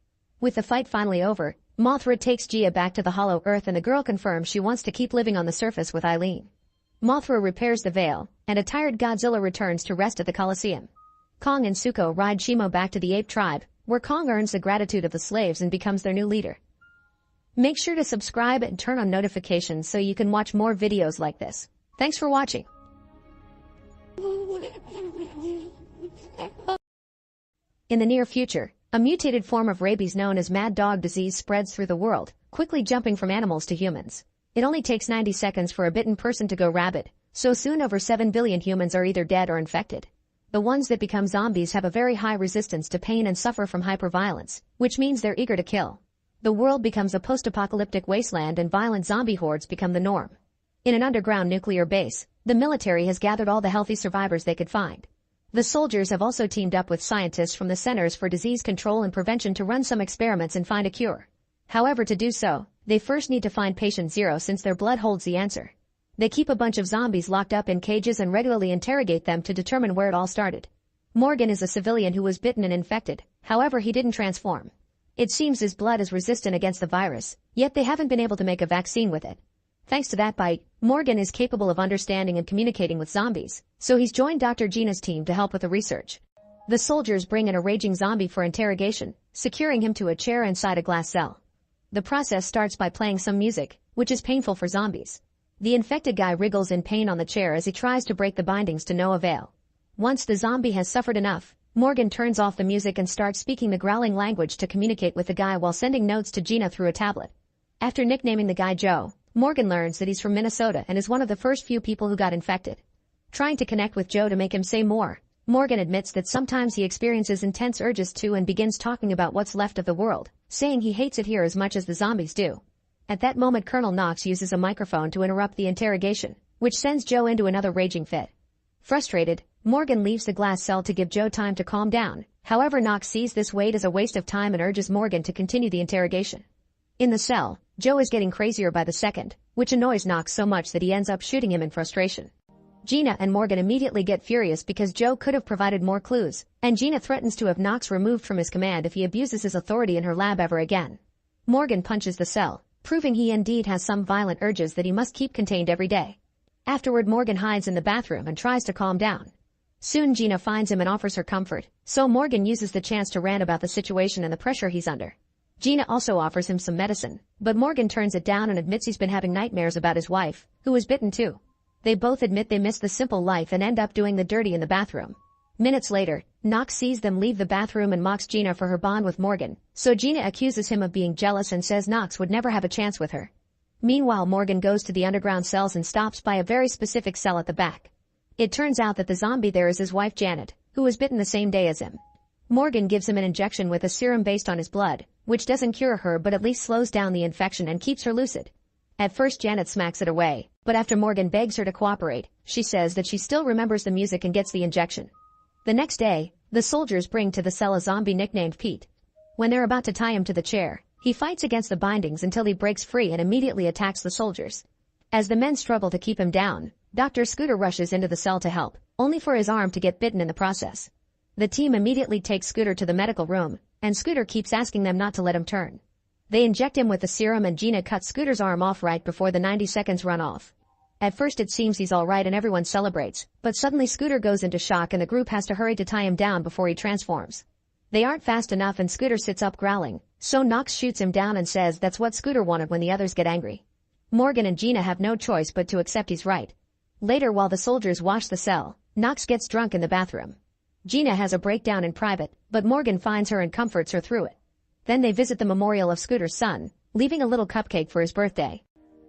With the fight finally over, Mothra takes Gia back to the Hollow Earth and the girl confirms she wants to keep living on the surface with Eileen. Mothra repairs the veil, and a tired Godzilla returns to rest at the Colosseum. Kong and Zuko ride Shimo back to the ape tribe, where Kong earns the gratitude of the slaves and becomes their new leader. Make sure to subscribe and turn on notifications so you can watch more videos like this. Thanks for watching. In the near future, a mutated form of rabies known as mad dog disease spreads through the world, quickly jumping from animals to humans. It only takes 90 seconds for a bitten person to go rabid, so soon over 7 billion humans are either dead or infected. The ones that become zombies have a very high resistance to pain and suffer from hyperviolence, which means they're eager to kill. The world becomes a post-apocalyptic wasteland and violent zombie hordes become the norm. In an underground nuclear base, the military has gathered all the healthy survivors they could find. The soldiers have also teamed up with scientists from the Centers for Disease Control and Prevention to run some experiments and find a cure. However, to do so, they first need to find patient zero since their blood holds the answer. They keep a bunch of zombies locked up in cages and regularly interrogate them to determine where it all started. Morgan is a civilian who was bitten and infected, however he didn't transform. It seems his blood is resistant against the virus, yet they haven't been able to make a vaccine with it. Thanks to that bite, Morgan is capable of understanding and communicating with zombies, so he's joined Dr. Gina's team to help with the research. The soldiers bring in a raging zombie for interrogation, securing him to a chair inside a glass cell. The process starts by playing some music, which is painful for zombies. The infected guy wriggles in pain on the chair as he tries to break the bindings to no avail. Once the zombie has suffered enough, Morgan turns off the music and starts speaking the growling language to communicate with the guy while sending notes to Gina through a tablet. After nicknaming the guy Joe, Morgan learns that he's from Minnesota and is one of the first few people who got infected. Trying to connect with Joe to make him say more, Morgan admits that sometimes he experiences intense urges too and begins talking about what's left of the world, saying he hates it here as much as the zombies do. At that moment Colonel Knox uses a microphone to interrupt the interrogation, which sends Joe into another raging fit. Frustrated, Morgan leaves the glass cell to give Joe time to calm down. However, Knox sees this wait as a waste of time and urges Morgan to continue the interrogation. In the cell, Joe is getting crazier by the second, which annoys Knox so much that he ends up shooting him in frustration. Gina and Morgan immediately get furious because Joe could have provided more clues, and Gina threatens to have Knox removed from his command if he abuses his authority in her lab ever again. Morgan punches the cell, proving he indeed has some violent urges that he must keep contained every day. Afterward, Morgan hides in the bathroom and tries to calm down. Soon Gina finds him and offers her comfort, so Morgan uses the chance to rant about the situation and the pressure he's under. Gina also offers him some medicine, but Morgan turns it down and admits he's been having nightmares about his wife, who was bitten too. They both admit they miss the simple life and end up doing the dirty in the bathroom. Minutes later, Knox sees them leave the bathroom and mocks Gina for her bond with Morgan, so Gina accuses him of being jealous and says Knox would never have a chance with her. Meanwhile, Morgan goes to the underground cells and stops by a very specific cell at the back. It turns out that the zombie there is his wife Janet, who was bitten the same day as him. Morgan gives him an injection with a serum based on his blood, which doesn't cure her but at least slows down the infection and keeps her lucid. At first Janet smacks it away, but after Morgan begs her to cooperate, she says that she still remembers the music and gets the injection. The next day, the soldiers bring to the cell a zombie nicknamed Pete. When they're about to tie him to the chair, he fights against the bindings until he breaks free and immediately attacks the soldiers. As the men struggle to keep him down, Dr. Scooter rushes into the cell to help, only for his arm to get bitten in the process. The team immediately takes Scooter to the medical room, and Scooter keeps asking them not to let him turn. They inject him with the serum and Gina cuts Scooter's arm off right before the 90 seconds run off. At first it seems he's alright and everyone celebrates, but suddenly Scooter goes into shock and the group has to hurry to tie him down before he transforms. They aren't fast enough and Scooter sits up growling, so Knox shoots him down and says that's what Scooter wanted when the others get angry. Morgan and Gina have no choice but to accept he's right. Later, while the soldiers wash the cell, Knox gets drunk in the bathroom. Gina has a breakdown in private, but Morgan finds her and comforts her through it. Then they visit the memorial of Scooter's son, leaving a little cupcake for his birthday.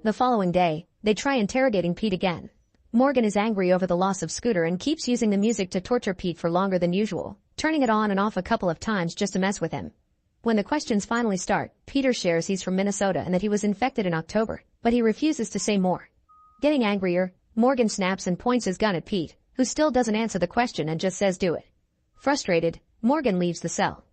The following day, they try interrogating Pete again. Morgan is angry over the loss of Scooter and keeps using the music to torture Pete for longer than usual, turning it on and off a couple of times just to mess with him. When the questions finally start, Peter shares he's from Minnesota and that he was infected in October, but he refuses to say more. Getting angrier, Morgan snaps and points his gun at Pete, who still doesn't answer the question and just says do it. Frustrated, Morgan leaves the cell.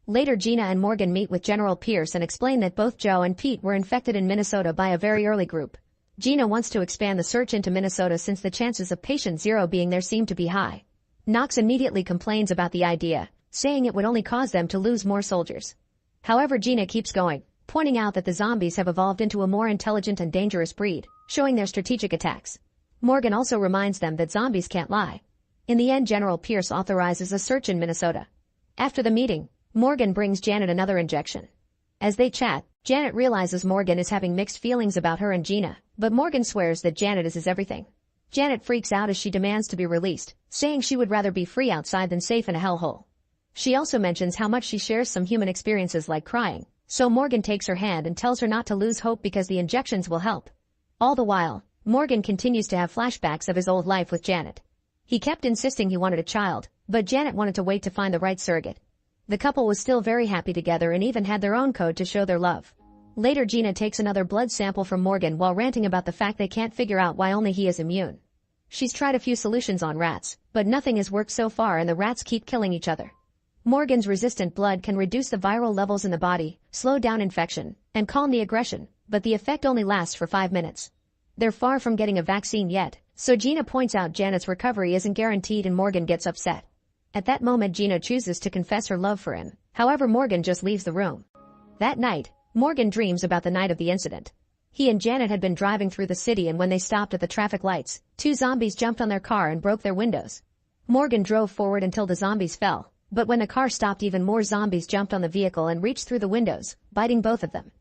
Later, Gina and Morgan meet with General Pierce and explain that both Joe and Pete were infected in Minnesota by a very early group. Gina wants to expand the search into Minnesota since the chances of patient zero being there seem to be high. Knox immediately complains about the idea, saying it would only cause them to lose more soldiers. However, Gina keeps going, pointing out that the zombies have evolved into a more intelligent and dangerous breed, showing their strategic attacks. Morgan also reminds them that zombies can't lie. In the end, General Pierce authorizes a search in Minnesota. After the meeting, Morgan brings Janet another injection. As they chat, Janet realizes Morgan is having mixed feelings about her and Gina, but Morgan swears that Janet is his everything. Janet freaks out as she demands to be released, saying she would rather be free outside than safe in a hellhole. She also mentions how much she shares some human experiences like crying, so Morgan takes her hand and tells her not to lose hope because the injections will help. All the while, Morgan continues to have flashbacks of his old life with Janet. He kept insisting he wanted a child, but Janet wanted to wait to find the right surrogate. The couple was still very happy together and even had their own code to show their love. Later, Gina takes another blood sample from Morgan while ranting about the fact they can't figure out why only he is immune. She's tried a few solutions on rats, but nothing has worked so far and the rats keep killing each other. Morgan's resistant blood can reduce the viral levels in the body, slow down infection, and calm the aggression, but the effect only lasts for 5 minutes. They're far from getting a vaccine yet, so Gina points out Janet's recovery isn't guaranteed and Morgan gets upset. At that moment, Gina chooses to confess her love for him, however Morgan just leaves the room. That night, Morgan dreams about the night of the incident. He and Janet had been driving through the city and when they stopped at the traffic lights, 2 zombies jumped on their car and broke their windows. Morgan drove forward until the zombies fell, but when the car stopped, even more zombies jumped on the vehicle and reached through the windows, biting both of them.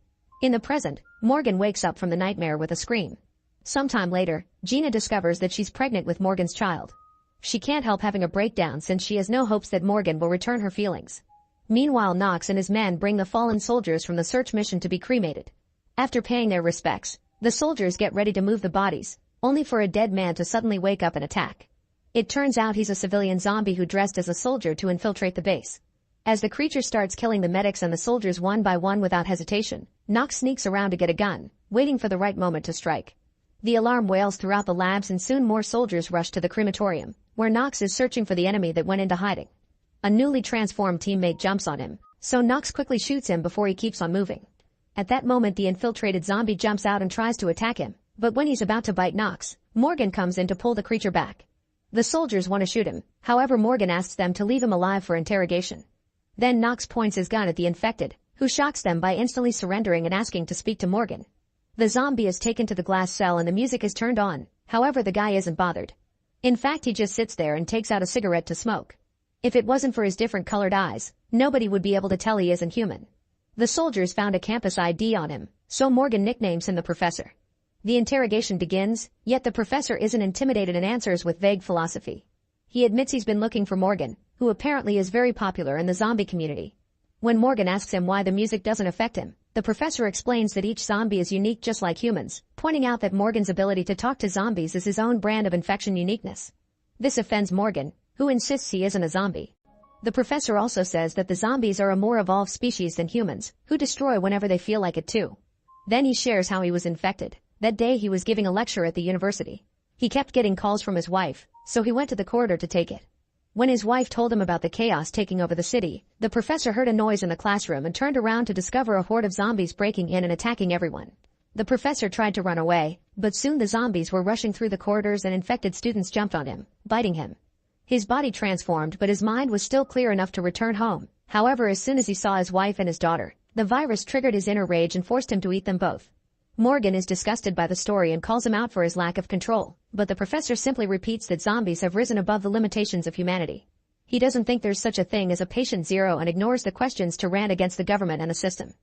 In the present, Morgan wakes up from the nightmare with a scream. Sometime later, Gina discovers that she's pregnant with Morgan's child. She can't help having a breakdown since she has no hopes that Morgan will return her feelings. Meanwhile, Knox and his men bring the fallen soldiers from the search mission to be cremated. After paying their respects, the soldiers get ready to move the bodies, only for a dead man to suddenly wake up and attack. It turns out he's a civilian zombie who dressed as a soldier to infiltrate the base. As the creature starts killing the medics and the soldiers one by one without hesitation, Knox sneaks around to get a gun, waiting for the right moment to strike. The alarm wails throughout the labs and soon more soldiers rush to the crematorium, where Knox is searching for the enemy that went into hiding. A newly transformed teammate jumps on him, so Knox quickly shoots him before he keeps on moving. At that moment, the infiltrated zombie jumps out and tries to attack him, but when he's about to bite Knox, Morgan comes in to pull the creature back. The soldiers want to shoot him, however Morgan asks them to leave him alive for interrogation. Then Knox points his gun at the infected, who shocks them by instantly surrendering and asking to speak to Morgan. The zombie is taken to the glass cell and the music is turned on, however the guy isn't bothered. In fact, he just sits there and takes out a cigarette to smoke. If it wasn't for his different colored eyes, nobody would be able to tell he isn't human. The soldiers found a campus ID on him, so Morgan nicknames him the Professor. The interrogation begins, yet the professor isn't intimidated and answers with vague philosophy. He admits he's been looking for Morgan, who apparently is very popular in the zombie community. When Morgan asks him why the music doesn't affect him, the professor explains that each zombie is unique just like humans, pointing out that Morgan's ability to talk to zombies is his own brand of infection uniqueness. This offends Morgan, who insists he isn't a zombie. The professor also says that the zombies are a more evolved species than humans, who destroy whenever they feel like it too. Then he shares how he was infected. That day he was giving a lecture at the university. He kept getting calls from his wife, so he went to the corridor to take it. When his wife told him about the chaos taking over the city, the professor heard a noise in the classroom and turned around to discover a horde of zombies breaking in and attacking everyone. The professor tried to run away, but soon the zombies were rushing through the corridors and infected students jumped on him, biting him. His body transformed but his mind was still clear enough to return home. However, as soon as he saw his wife and his daughter, the virus triggered his inner rage and forced him to eat them both. Morgan is disgusted by the story and calls him out for his lack of control, but the professor simply repeats that zombies have risen above the limitations of humanity. He doesn't think there's such a thing as a patient zero and ignores the questions to rant against the government and the system.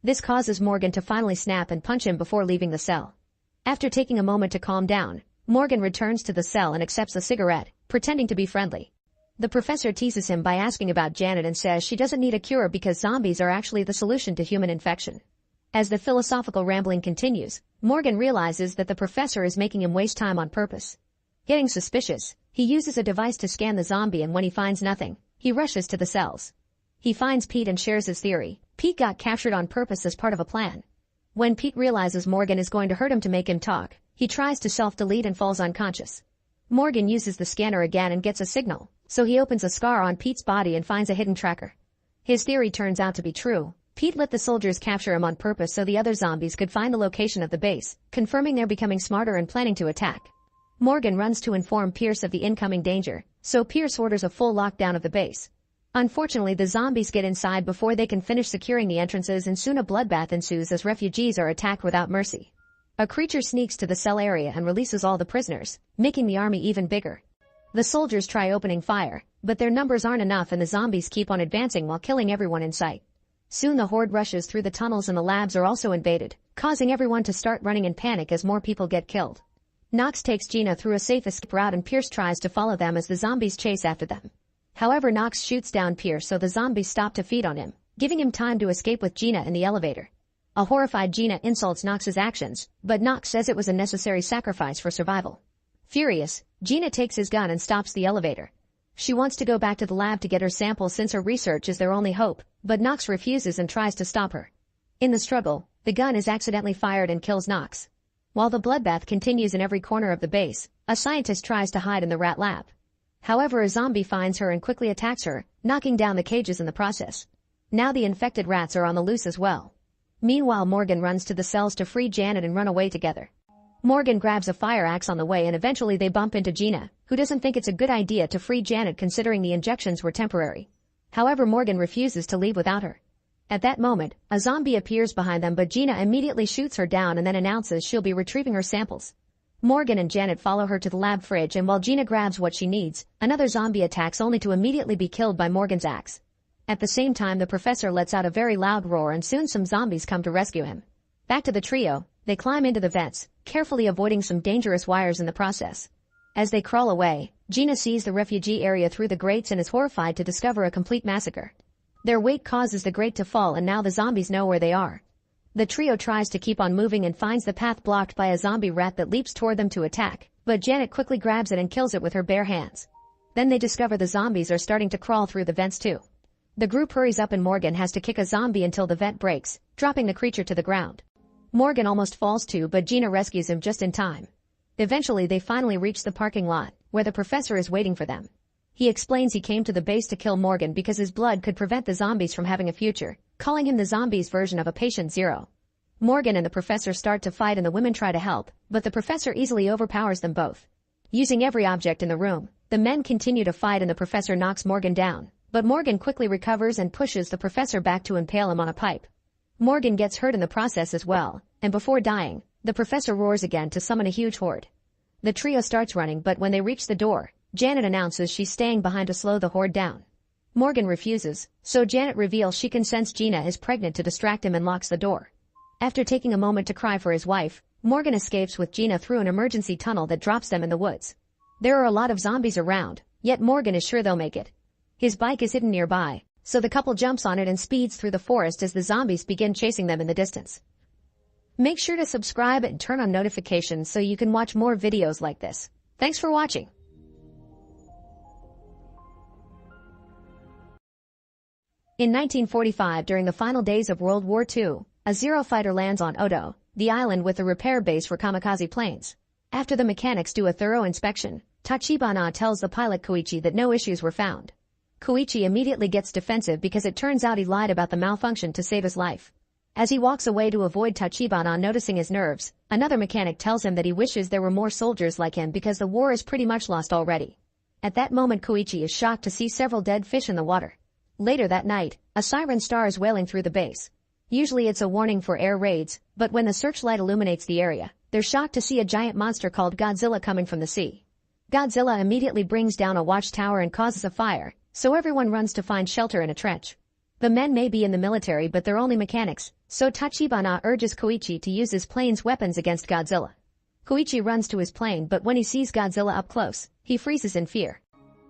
This causes Morgan to finally snap and punch him before leaving the cell. After taking a moment to calm down, Morgan returns to the cell and accepts a cigarette, pretending to be friendly. The professor teases him by asking about Janet and says she doesn't need a cure because zombies are actually the solution to human infection. As the philosophical rambling continues, Morgan realizes that the professor is making him waste time on purpose. Getting suspicious, he uses a device to scan the zombie and when he finds nothing, he rushes to the cells. He finds Pete and shares his theory. Pete got captured on purpose as part of a plan. When Pete realizes Morgan is going to hurt him to make him talk, he tries to self-delete and falls unconscious. Morgan uses the scanner again and gets a signal, so he opens a scar on Pete's body and finds a hidden tracker. His theory turns out to be true. Pete let the soldiers capture him on purpose so the other zombies could find the location of the base, confirming they're becoming smarter and planning to attack. Morgan runs to inform Pierce of the incoming danger, so Pierce orders a full lockdown of the base. Unfortunately, the zombies get inside before they can finish securing the entrances and soon a bloodbath ensues as refugees are attacked without mercy. A creature sneaks to the cell area and releases all the prisoners, making the army even bigger. The soldiers try opening fire, but their numbers aren't enough and the zombies keep on advancing while killing everyone in sight. Soon the horde rushes through the tunnels and the labs are also invaded, causing everyone to start running in panic as more people get killed. Knox takes Gina through a safe escape route and Pierce tries to follow them as the zombies chase after them. However, Knox shoots down Pierce so the zombies stop to feed on him, giving him time to escape with Gina in the elevator. A horrified Gina insults Knox's actions, but Knox says it was a necessary sacrifice for survival. Furious, Gina takes his gun and stops the elevator. She wants to go back to the lab to get her samples since her research is their only hope, but Knox refuses and tries to stop her. In the struggle, the gun is accidentally fired and kills Knox. While the bloodbath continues in every corner of the base, a scientist tries to hide in the rat lab. However, a zombie finds her and quickly attacks her, knocking down the cages in the process. Now the infected rats are on the loose as well. Meanwhile, Morgan runs to the cells to free Janet and run away together. Morgan grabs a fire axe on the way and eventually they bump into Gina, who doesn't think it's a good idea to free Janet considering the injections were temporary. However, Morgan refuses to leave without her. At that moment, a zombie appears behind them but Gina immediately shoots her down and then announces she'll be retrieving her samples. Morgan and Janet follow her to the lab fridge and while Gina grabs what she needs, another zombie attacks only to immediately be killed by Morgan's axe. At the same time, the professor lets out a very loud roar and soon some zombies come to rescue him. Back to the trio, they climb into the vents, carefully avoiding some dangerous wires in the process. As they crawl away, Gina sees the refugee area through the grates and is horrified to discover a complete massacre. Their weight causes the grate to fall and now the zombies know where they are. The trio tries to keep on moving and finds the path blocked by a zombie rat that leaps toward them to attack, but Janet quickly grabs it and kills it with her bare hands. Then they discover the zombies are starting to crawl through the vents too. The group hurries up and Morgan has to kick a zombie until the vent breaks, dropping the creature to the ground. Morgan almost falls too, but Gina rescues him just in time. Eventually they finally reach the parking lot, where the professor is waiting for them. He explains he came to the base to kill Morgan because his blood could prevent the zombies from having a future, calling him the zombies' version of a patient zero. Morgan and the professor start to fight and the women try to help, but the professor easily overpowers them both. Using every object in the room, the men continue to fight and the professor knocks Morgan down, but Morgan quickly recovers and pushes the professor back to impale him on a pipe. Morgan gets hurt in the process as well, and before dying, the professor roars again to summon a huge horde. The trio starts running, but when they reach the door, Janet announces she's staying behind to slow the horde down. Morgan refuses, so Janet reveals she can sense Gina is pregnant to distract him and locks the door. After taking a moment to cry for his wife, Morgan escapes with Gina through an emergency tunnel that drops them in the woods. There are a lot of zombies around, yet Morgan is sure they'll make it. His bike is hidden nearby, so the couple jumps on it and speeds through the forest as the zombies begin chasing them in the distance. Make sure to subscribe and turn on notifications so you can watch more videos like this. Thanks for watching. In 1945, during the final days of World War II, a Zero fighter lands on Odo, the island with a repair base for kamikaze planes. After the mechanics do a thorough inspection, Tachibana tells the pilot Koichi that no issues were found. Koichi immediately gets defensive because it turns out he lied about the malfunction to save his life. As he walks away to avoid Tachibana noticing his nerves, another mechanic tells him that he wishes there were more soldiers like him because the war is pretty much lost already. At that moment Koichi is shocked to see several dead fish in the water. Later that night, a siren stars wailing through the base. Usually it's a warning for air raids, but when the searchlight illuminates the area, they're shocked to see a giant monster called Godzilla coming from the sea. Godzilla immediately brings down a watchtower and causes a fire, so everyone runs to find shelter in a trench. The men may be in the military but they're only mechanics, so Tachibana urges Koichi to use his plane's weapons against Godzilla. Koichi runs to his plane but when he sees Godzilla up close, he freezes in fear.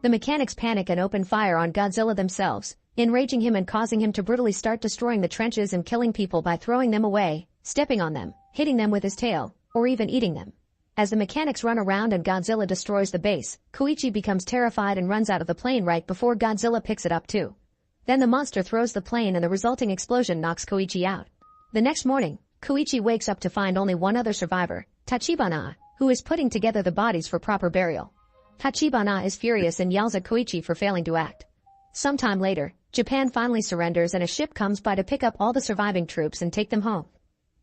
The mechanics panic and open fire on Godzilla themselves, enraging him and causing him to brutally start destroying the trenches and killing people by throwing them away, stepping on them, hitting them with his tail, or even eating them. As the mechanics run around and Godzilla destroys the base, Koichi becomes terrified and runs out of the plane right before Godzilla picks it up too. Then the monster throws the plane and the resulting explosion knocks Koichi out. The next morning, Koichi wakes up to find only one other survivor, Tachibana, who is putting together the bodies for proper burial. Tachibana is furious and yells at Koichi for failing to act. Sometime later, Japan finally surrenders and a ship comes by to pick up all the surviving troops and take them home.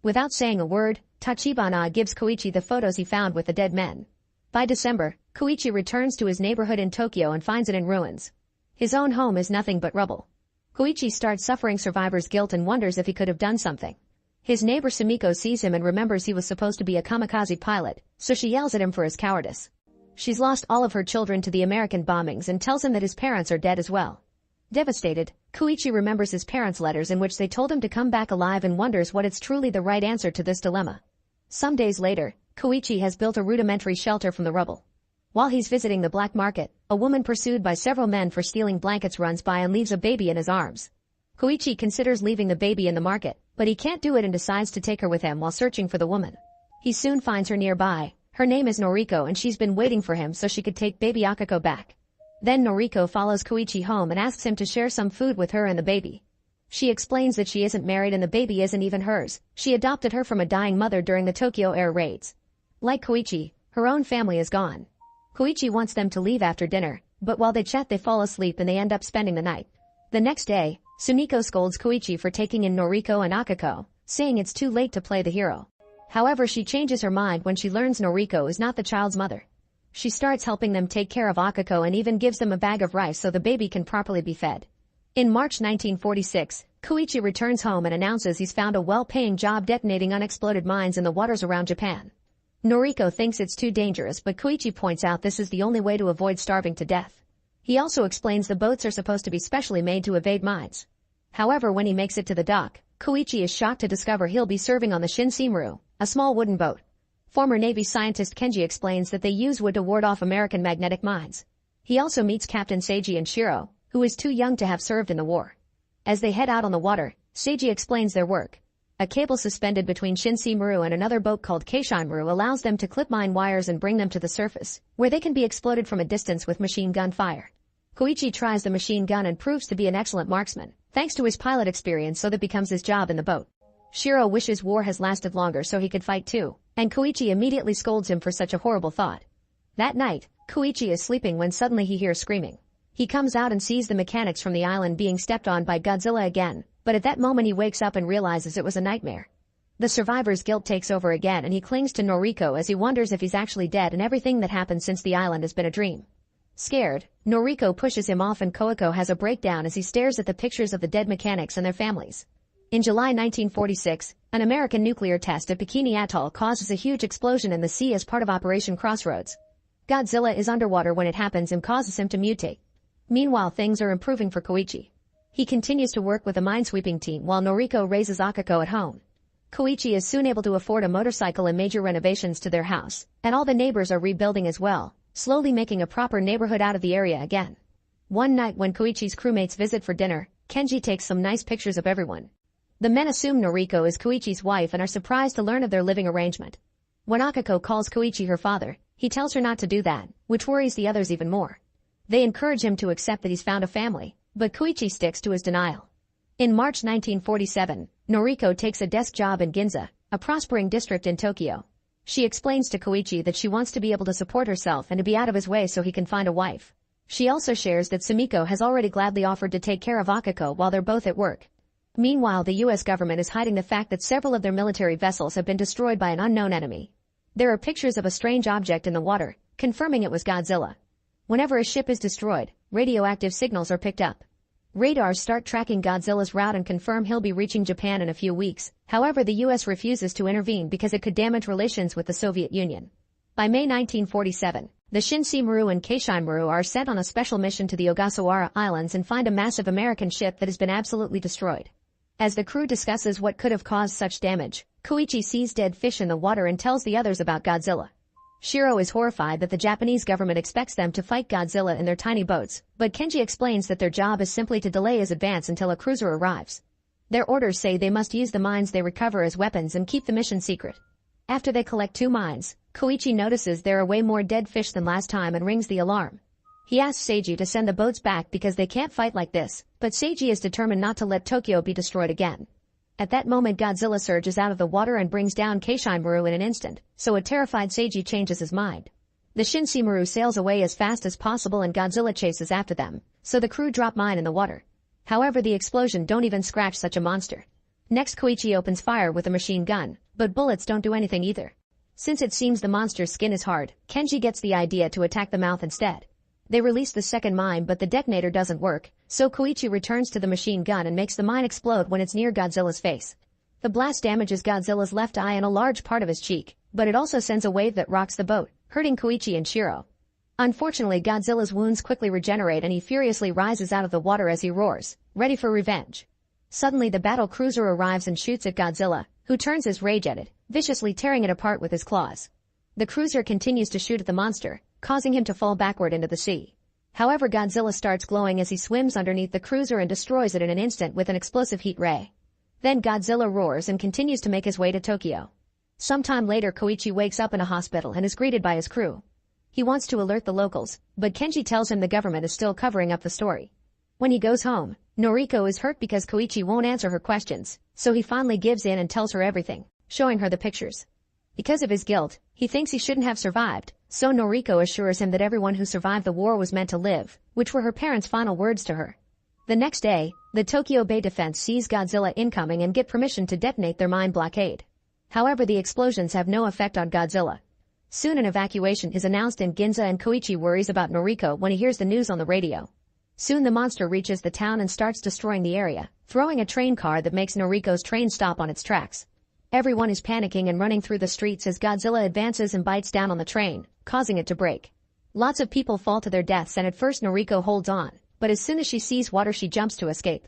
Without saying a word, Tachibana gives Koichi the photos he found with the dead men. By December, Koichi returns to his neighborhood in Tokyo and finds it in ruins. His own home is nothing but rubble. Koichi starts suffering survivor's guilt and wonders if he could have done something. His neighbor Sumiko sees him and remembers he was supposed to be a kamikaze pilot, so she yells at him for his cowardice. She's lost all of her children to the American bombings and tells him that his parents are dead as well. Devastated, Koichi remembers his parents' letters in which they told him to come back alive and wonders what is truly the right answer to this dilemma. Some days later, Koichi has built a rudimentary shelter from the rubble. While he's visiting the black market, a woman pursued by several men for stealing blankets runs by and leaves a baby in his arms. Koichi considers leaving the baby in the market, but he can't do it and decides to take her with him while searching for the woman. He soon finds her nearby. Her name is Noriko and she's been waiting for him so she could take baby Akako back. Then Noriko follows Koichi home and asks him to share some food with her and the baby. She explains that she isn't married and the baby isn't even hers. She adopted her from a dying mother during the Tokyo air raids. Like Koichi, her own family is gone. Koichi wants them to leave after dinner, but while they chat they fall asleep and they end up spending the night. The next day, Sumiko scolds Koichi for taking in Noriko and Akako, saying it's too late to play the hero. However, she changes her mind when she learns Noriko is not the child's mother. She starts helping them take care of Akako and even gives them a bag of rice so the baby can properly be fed. In March 1946, Koichi returns home and announces he's found a well-paying job detonating unexploded mines in the waters around Japan. Noriko thinks it's too dangerous but Koichi points out this is the only way to avoid starving to death. He also explains the boats are supposed to be specially made to evade mines. However, when he makes it to the dock, Koichi is shocked to discover he'll be serving on the Shinseemaru, a small wooden boat. Former Navy scientist Kenji explains that they use wood to ward off American magnetic mines. He also meets Captain Seiji and Shiro, who is too young to have served in the war. As they head out on the water, Seiji explains their work. A cable suspended between Shinseemaru and another boat called Keishinmaru allows them to clip mine wires and bring them to the surface, where they can be exploded from a distance with machine gun fire. Koichi tries the machine gun and proves to be an excellent marksman, thanks to his pilot experience, so that becomes his job in the boat. Shiro wishes war has lasted longer so he could fight too, and Koichi immediately scolds him for such a horrible thought. That night, Koichi is sleeping when suddenly he hears screaming. He comes out and sees the mechanics from the island being stepped on by Godzilla again, but at that moment he wakes up and realizes it was a nightmare. The survivor's guilt takes over again and he clings to Noriko as he wonders if he's actually dead and everything that happened since the island has been a dream. Scared, Noriko pushes him off and Koiko has a breakdown as he stares at the pictures of the dead mechanics and their families. In July 1946, an American nuclear test at Bikini Atoll causes a huge explosion in the sea as part of Operation Crossroads. Godzilla is underwater when it happens and causes him to mutate. Meanwhile, things are improving for Koichi. He continues to work with a minesweeping team while Noriko raises Akiko at home. Koichi is soon able to afford a motorcycle and major renovations to their house, and all the neighbors are rebuilding as well, slowly making a proper neighborhood out of the area again. One night when Koichi's crewmates visit for dinner, Kenji takes some nice pictures of everyone. The men assume Noriko is Koichi's wife and are surprised to learn of their living arrangement. When Akiko calls Koichi her father, he tells her not to do that, which worries the others even more. They encourage him to accept that he's found a family, but Koichi sticks to his denial. In March 1947, Noriko takes a desk job in Ginza, a prospering district in Tokyo. She explains to Koichi that she wants to be able to support herself and to be out of his way so he can find a wife. She also shares that Sumiko has already gladly offered to take care of Akiko while they're both at work. Meanwhile, the U.S. government is hiding the fact that several of their military vessels have been destroyed by an unknown enemy. There are pictures of a strange object in the water, confirming it was Godzilla. Whenever a ship is destroyed, radioactive signals are picked up. Radars start tracking Godzilla's route and confirm he'll be reaching Japan in a few weeks. However, the U.S. refuses to intervene because it could damage relations with the Soviet Union. By May 1947, the Shinsei-maru and Keisei-maru are sent on a special mission to the Ogasawara Islands and find a massive American ship that has been absolutely destroyed. As the crew discusses what could have caused such damage, Koichi sees dead fish in the water and tells the others about Godzilla. Shiro is horrified that the Japanese government expects them to fight Godzilla in their tiny boats, but Kenji explains that their job is simply to delay his advance until a cruiser arrives. Their orders say they must use the mines they recover as weapons and keep the mission secret. After they collect 2 mines, Koichi notices there are way more dead fish than last time and rings the alarm. He asks Seiji to send the boats back because they can't fight like this, but Seiji is determined not to let Tokyo be destroyed again. At that moment, Godzilla surges out of the water and brings down Keisei-maru in an instant, so a terrified Seiji changes his mind. The Shinsei-maru sails away as fast as possible and Godzilla chases after them, so the crew drop mine in the water. However, the explosion don't even scratch such a monster. Next, Koichi opens fire with a machine gun, but bullets don't do anything either. Since it seems the monster's skin is hard, Kenji gets the idea to attack the mouth instead. They release the second mine but the detonator doesn't work, so Koichi returns to the machine gun and makes the mine explode when it's near Godzilla's face. The blast damages Godzilla's left eye and a large part of his cheek, but it also sends a wave that rocks the boat, hurting Koichi and Shiro. Unfortunately, Godzilla's wounds quickly regenerate and he furiously rises out of the water as he roars, ready for revenge. Suddenly the battle cruiser arrives and shoots at Godzilla, who turns his rage at it, viciously tearing it apart with his claws. The cruiser continues to shoot at the monster, causing him to fall backward into the sea. However, Godzilla starts glowing as he swims underneath the cruiser and destroys it in an instant with an explosive heat ray. Then Godzilla roars and continues to make his way to Tokyo. Sometime later, Koichi wakes up in a hospital and is greeted by his crew. He wants to alert the locals, but Kenji tells him the government is still covering up the story. When he goes home, Noriko is hurt because Koichi won't answer her questions, so he finally gives in and tells her everything, showing her the pictures. Because of his guilt, he thinks he shouldn't have survived, so Noriko assures him that everyone who survived the war was meant to live, which were her parents' final words to her. The next day, the Tokyo Bay defense sees Godzilla incoming and get permission to detonate their mine blockade. However, the explosions have no effect on Godzilla. Soon an evacuation is announced in Ginza and Koichi worries about Noriko when he hears the news on the radio. Soon the monster reaches the town and starts destroying the area, throwing a train car that makes Noriko's train stop on its tracks. Everyone is panicking and running through the streets as Godzilla advances and bites down on the train, causing it to break. Lots of people fall to their deaths and at first Noriko holds on, but as soon as she sees water she jumps to escape.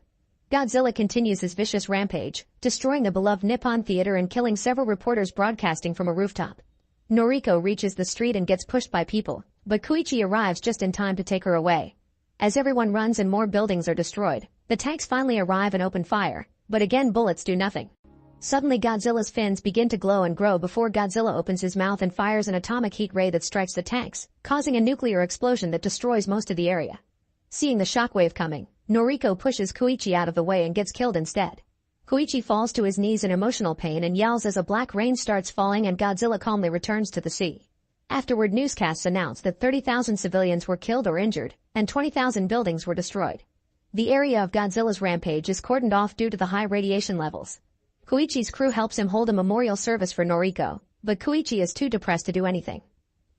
Godzilla continues his vicious rampage, destroying the beloved Nippon Theater and killing several reporters broadcasting from a rooftop. Noriko reaches the street and gets pushed by people, but Koichi arrives just in time to take her away. As everyone runs and more buildings are destroyed, the tanks finally arrive and open fire, but again bullets do nothing. Suddenly Godzilla's fins begin to glow and grow before Godzilla opens his mouth and fires an atomic heat ray that strikes the tanks, causing a nuclear explosion that destroys most of the area. Seeing the shockwave coming, Noriko pushes Koichi out of the way and gets killed instead. Koichi falls to his knees in emotional pain and yells as a black rain starts falling and Godzilla calmly returns to the sea. Afterward, newscasts announce that 30,000 civilians were killed or injured, and 20,000 buildings were destroyed. The area of Godzilla's rampage is cordoned off due to the high radiation levels. Koichi's crew helps him hold a memorial service for Noriko, but Koichi is too depressed to do anything.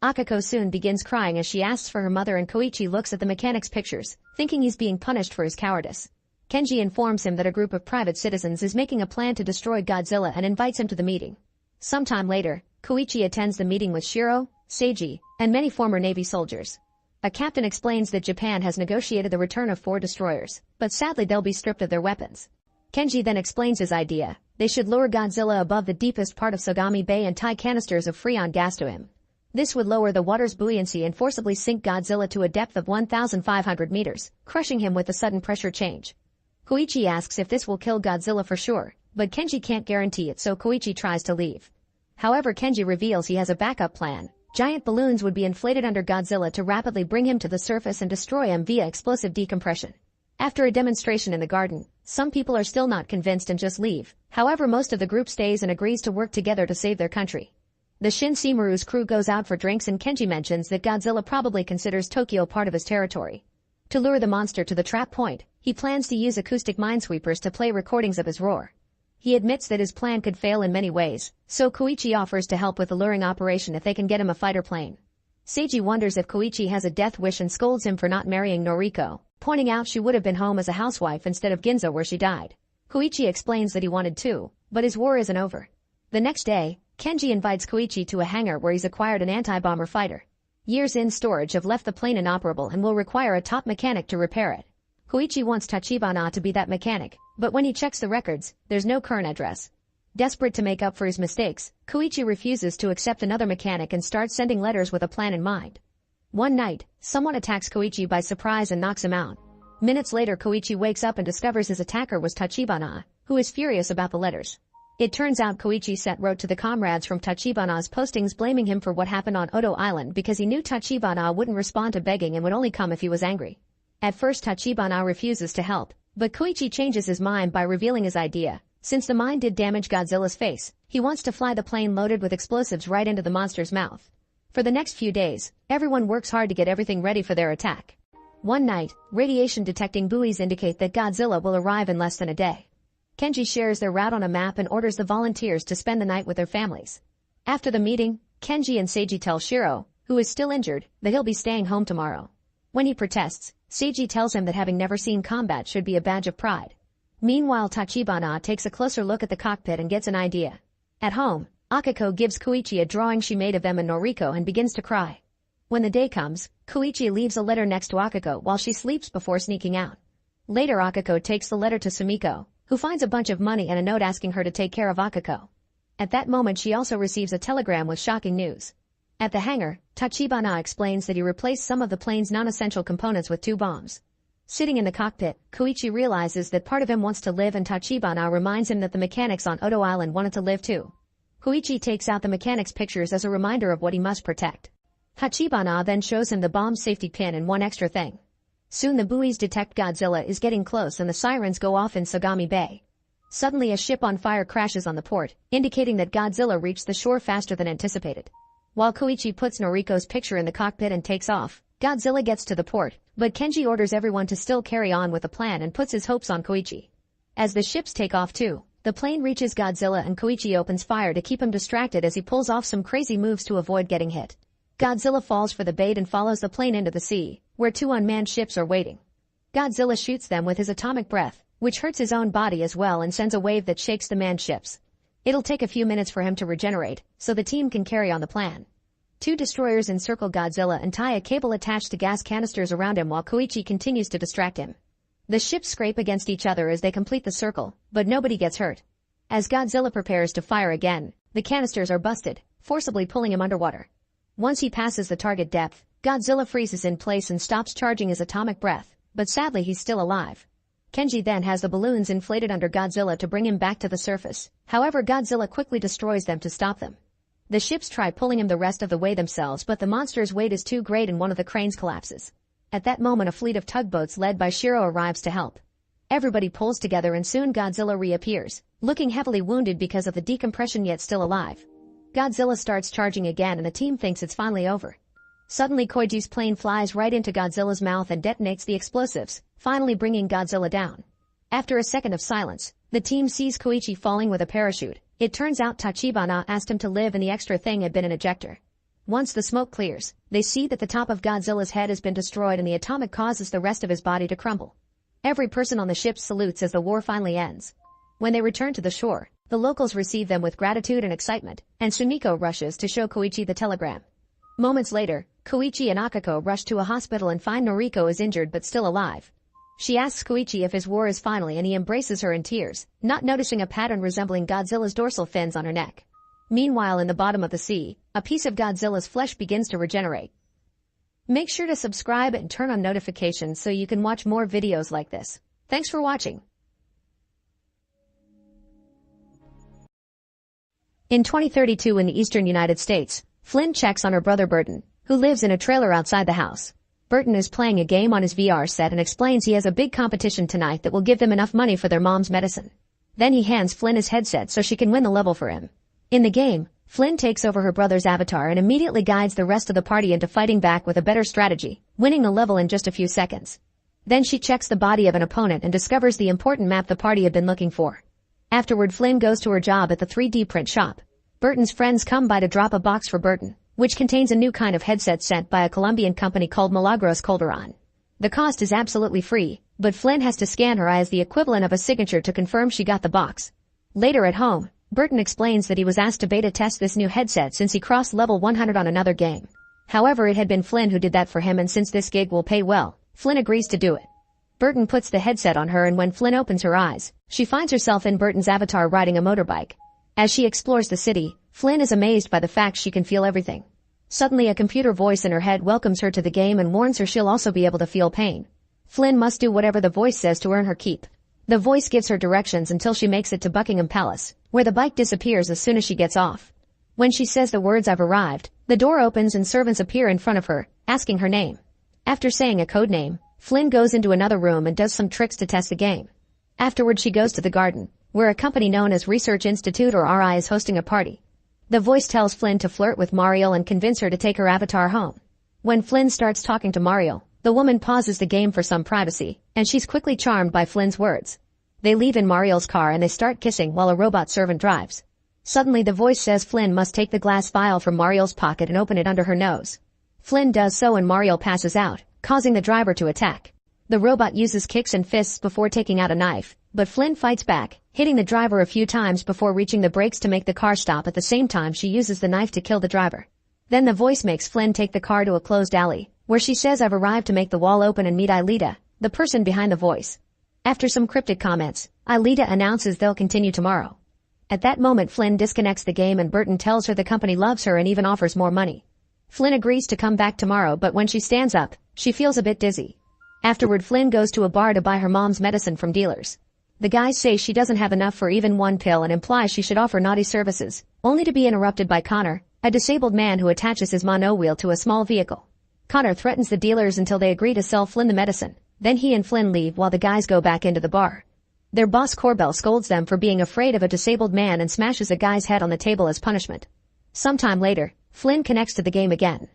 Akiko soon begins crying as she asks for her mother and Koichi looks at the mechanic's pictures, thinking he's being punished for his cowardice. Kenji informs him that a group of private citizens is making a plan to destroy Godzilla and invites him to the meeting. Sometime later, Koichi attends the meeting with Shiro, Seiji, and many former Navy soldiers. A captain explains that Japan has negotiated the return of 4 destroyers, but sadly they'll be stripped of their weapons. Kenji then explains his idea. They should lure Godzilla above the deepest part of Sagami Bay and tie canisters of Freon gas to him. This would lower the water's buoyancy and forcibly sink Godzilla to a depth of 1,500 meters, crushing him with a sudden pressure change. Koichi asks if this will kill Godzilla for sure, but Kenji can't guarantee it, so Koichi tries to leave. However, Kenji reveals he has a backup plan. Giant balloons would be inflated under Godzilla to rapidly bring him to the surface and destroy him via explosive decompression. After a demonstration in the garden, some people are still not convinced and just leave. However, most of the group stays and agrees to work together to save their country. The Shinseemaru's crew goes out for drinks and Kenji mentions that Godzilla probably considers Tokyo part of his territory. To lure the monster to the trap point, he plans to use acoustic minesweepers to play recordings of his roar. He admits that his plan could fail in many ways, so Koichi offers to help with the luring operation if they can get him a fighter plane. Seiji wonders if Koichi has a death wish and scolds him for not marrying Noriko, pointing out she would have been home as a housewife instead of Ginza where she died. Koichi explains that he wanted to, but his war isn't over. The next day, Kenji invites Koichi to a hangar where he's acquired an anti-bomber fighter. Years in storage have left the plane inoperable and will require a top mechanic to repair it. Koichi wants Tachibana to be that mechanic, but when he checks the records, there's no current address. Desperate to make up for his mistakes, Koichi refuses to accept another mechanic and starts sending letters with a plan in mind. One night, someone attacks Koichi by surprise and knocks him out. Minutes later, Koichi wakes up and discovers his attacker was Tachibana, who is furious about the letters. It turns out Koichi wrote to the comrades from Tachibana's postings blaming him for what happened on Odo Island because he knew Tachibana wouldn't respond to begging and would only come if he was angry. At first Tachibana refuses to help, but Koichi changes his mind by revealing his idea. Since the mine did damage Godzilla's face, he wants to fly the plane loaded with explosives right into the monster's mouth. For the next few days, everyone works hard to get everything ready for their attack. One night, radiation detecting buoys indicate that Godzilla will arrive in less than a day. Kenji shares their route on a map and orders the volunteers to spend the night with their families. After the meeting, Kenji and Seiji tell Shiro, who is still injured, that he'll be staying home tomorrow. When he protests, Seiji tells him that having never seen combat should be a badge of pride. Meanwhile, Tachibana takes a closer look at the cockpit and gets an idea. At home, Akiko gives Koichi a drawing she made of them and Noriko and begins to cry. When the day comes, Koichi leaves a letter next to Akiko while she sleeps before sneaking out. Later, Akiko takes the letter to Sumiko, who finds a bunch of money and a note asking her to take care of Akiko. At that moment, she also receives a telegram with shocking news. At the hangar, Tachibana explains that he replaced some of the plane's non-essential components with 2 bombs. Sitting in the cockpit, Koichi realizes that part of him wants to live and Tachibana reminds him that the mechanics on Odo Island wanted to live too. Koichi takes out the mechanic's pictures as a reminder of what he must protect. Tachibana then shows him the bomb safety pin and one extra thing. Soon the buoys detect Godzilla is getting close and the sirens go off in Sagami Bay. Suddenly a ship on fire crashes on the port, indicating that Godzilla reached the shore faster than anticipated. While Koichi puts Noriko's picture in the cockpit and takes off, Godzilla gets to the port, but Kenji orders everyone to still carry on with the plan and puts his hopes on Koichi. As the ships take off too, the plane reaches Godzilla and Koichi opens fire to keep him distracted as he pulls off some crazy moves to avoid getting hit. Godzilla falls for the bait and follows the plane into the sea, where 2 unmanned ships are waiting. Godzilla shoots them with his atomic breath, which hurts his own body as well and sends a wave that shakes the manned ships. It'll take a few minutes for him to regenerate, so the team can carry on the plan. 2 destroyers encircle Godzilla and tie a cable attached to gas canisters around him while Koichi continues to distract him. The ships scrape against each other as they complete the circle, but nobody gets hurt. As Godzilla prepares to fire again, the canisters are busted, forcibly pulling him underwater. Once he passes the target depth, Godzilla freezes in place and stops charging his atomic breath, but sadly he's still alive. Kenji then has the balloons inflated under Godzilla to bring him back to the surface. However, Godzilla quickly destroys them to stop them. The ships try pulling him the rest of the way themselves, but the monster's weight is too great and one of the cranes collapses. At that moment, a fleet of tugboats led by Shiro arrives to help. Everybody pulls together and soon Godzilla reappears, looking heavily wounded because of the decompression yet still alive. Godzilla starts charging again and the team thinks it's finally over. Suddenly Koichi's plane flies right into Godzilla's mouth and detonates the explosives, finally bringing Godzilla down. After a second of silence, the team sees Koichi falling with a parachute. It turns out Tachibana asked him to live and the extra thing had been an ejector. Once the smoke clears, they see that the top of Godzilla's head has been destroyed and the atomic causes the rest of his body to crumble. Every person on the ship salutes as the war finally ends. When they return to the shore, the locals receive them with gratitude and excitement, and Sumiko rushes to show Koichi the telegram. Moments later, Koichi and Akako rush to a hospital and find Noriko is injured but still alive. She asks Koichi if his war is finally and he embraces her in tears, not noticing a pattern resembling Godzilla's dorsal fins on her neck. Meanwhile, in the bottom of the sea, a piece of Godzilla's flesh begins to regenerate. Make sure to subscribe and turn on notifications so you can watch more videos like this. Thanks for watching. In 2032 in the eastern United States, Flynn checks on her brother Burton, who lives in a trailer outside the house. Burton is playing a game on his VR set and explains he has a big competition tonight that will give them enough money for their mom's medicine. Then he hands Flynn his headset so she can win the level for him. In the game, Flynn takes over her brother's avatar and immediately guides the rest of the party into fighting back with a better strategy, winning the level in just a few seconds. Then she checks the body of an opponent and discovers the important map the party had been looking for. Afterward, Flynn goes to her job at the 3D print shop. Burton's friends come by to drop a box for Burton, which contains a new kind of headset sent by a Colombian company called Milagros Calderon. The cost is absolutely free, but Flynn has to scan her eye as the equivalent of a signature to confirm she got the box. Later at home, Burton explains that he was asked to beta test this new headset since he crossed level 100 on another game. However, it had been Flynn who did that for him, and since this gig will pay well, Flynn agrees to do it. Burton puts the headset on her, and when Flynn opens her eyes, she finds herself in Burton's avatar riding a motorbike. As she explores the city, Flynn is amazed by the fact she can feel everything. Suddenly, a computer voice in her head welcomes her to the game and warns her she'll also be able to feel pain. Flynn must do whatever the voice says to earn her keep. The voice gives her directions until she makes it to Buckingham Palace, where the bike disappears as soon as she gets off. When she says the words "I've arrived," the door opens and servants appear in front of her, asking her name. After saying a code name, Flynn goes into another room and does some tricks to test the game. Afterward, she goes to the garden, where a company known as Research Institute or RI is hosting a party. The voice tells Flynn to flirt with Mariel and convince her to take her avatar home. When Flynn starts talking to Mariel, the woman pauses the game for some privacy, and she's quickly charmed by Flynn's words. They leave in Mariel's car and they start kissing while a robot servant drives. Suddenly the voice says Flynn must take the glass vial from Mariel's pocket and open it under her nose. Flynn does so and Mariel passes out, causing the driver to attack. The robot uses kicks and fists before taking out a knife, but Flynn fights back, hitting the driver a few times before reaching the brakes to make the car stop. At the same time, she uses the knife to kill the driver. Then the voice makes Flynn take the car to a closed alley, where she says "I've arrived" to make the wall open and meet Aelita, the person behind the voice. After some cryptic comments, Aelita announces they'll continue tomorrow. At that moment, Flynn disconnects the game and Burton tells her the company loves her and even offers more money. Flynn agrees to come back tomorrow, but when she stands up, she feels a bit dizzy. Afterward, Flynn goes to a bar to buy her mom's medicine from dealers. The guys say she doesn't have enough for even one pill and implies she should offer naughty services, only to be interrupted by Connor, a disabled man who attaches his monowheel to a small vehicle. Connor threatens the dealers until they agree to sell Flynn the medicine. Then he and Flynn leave while the guys go back into the bar. Their boss Corbell scolds them for being afraid of a disabled man and smashes a guy's head on the table as punishment. Sometime later, Flynn connects to the game again.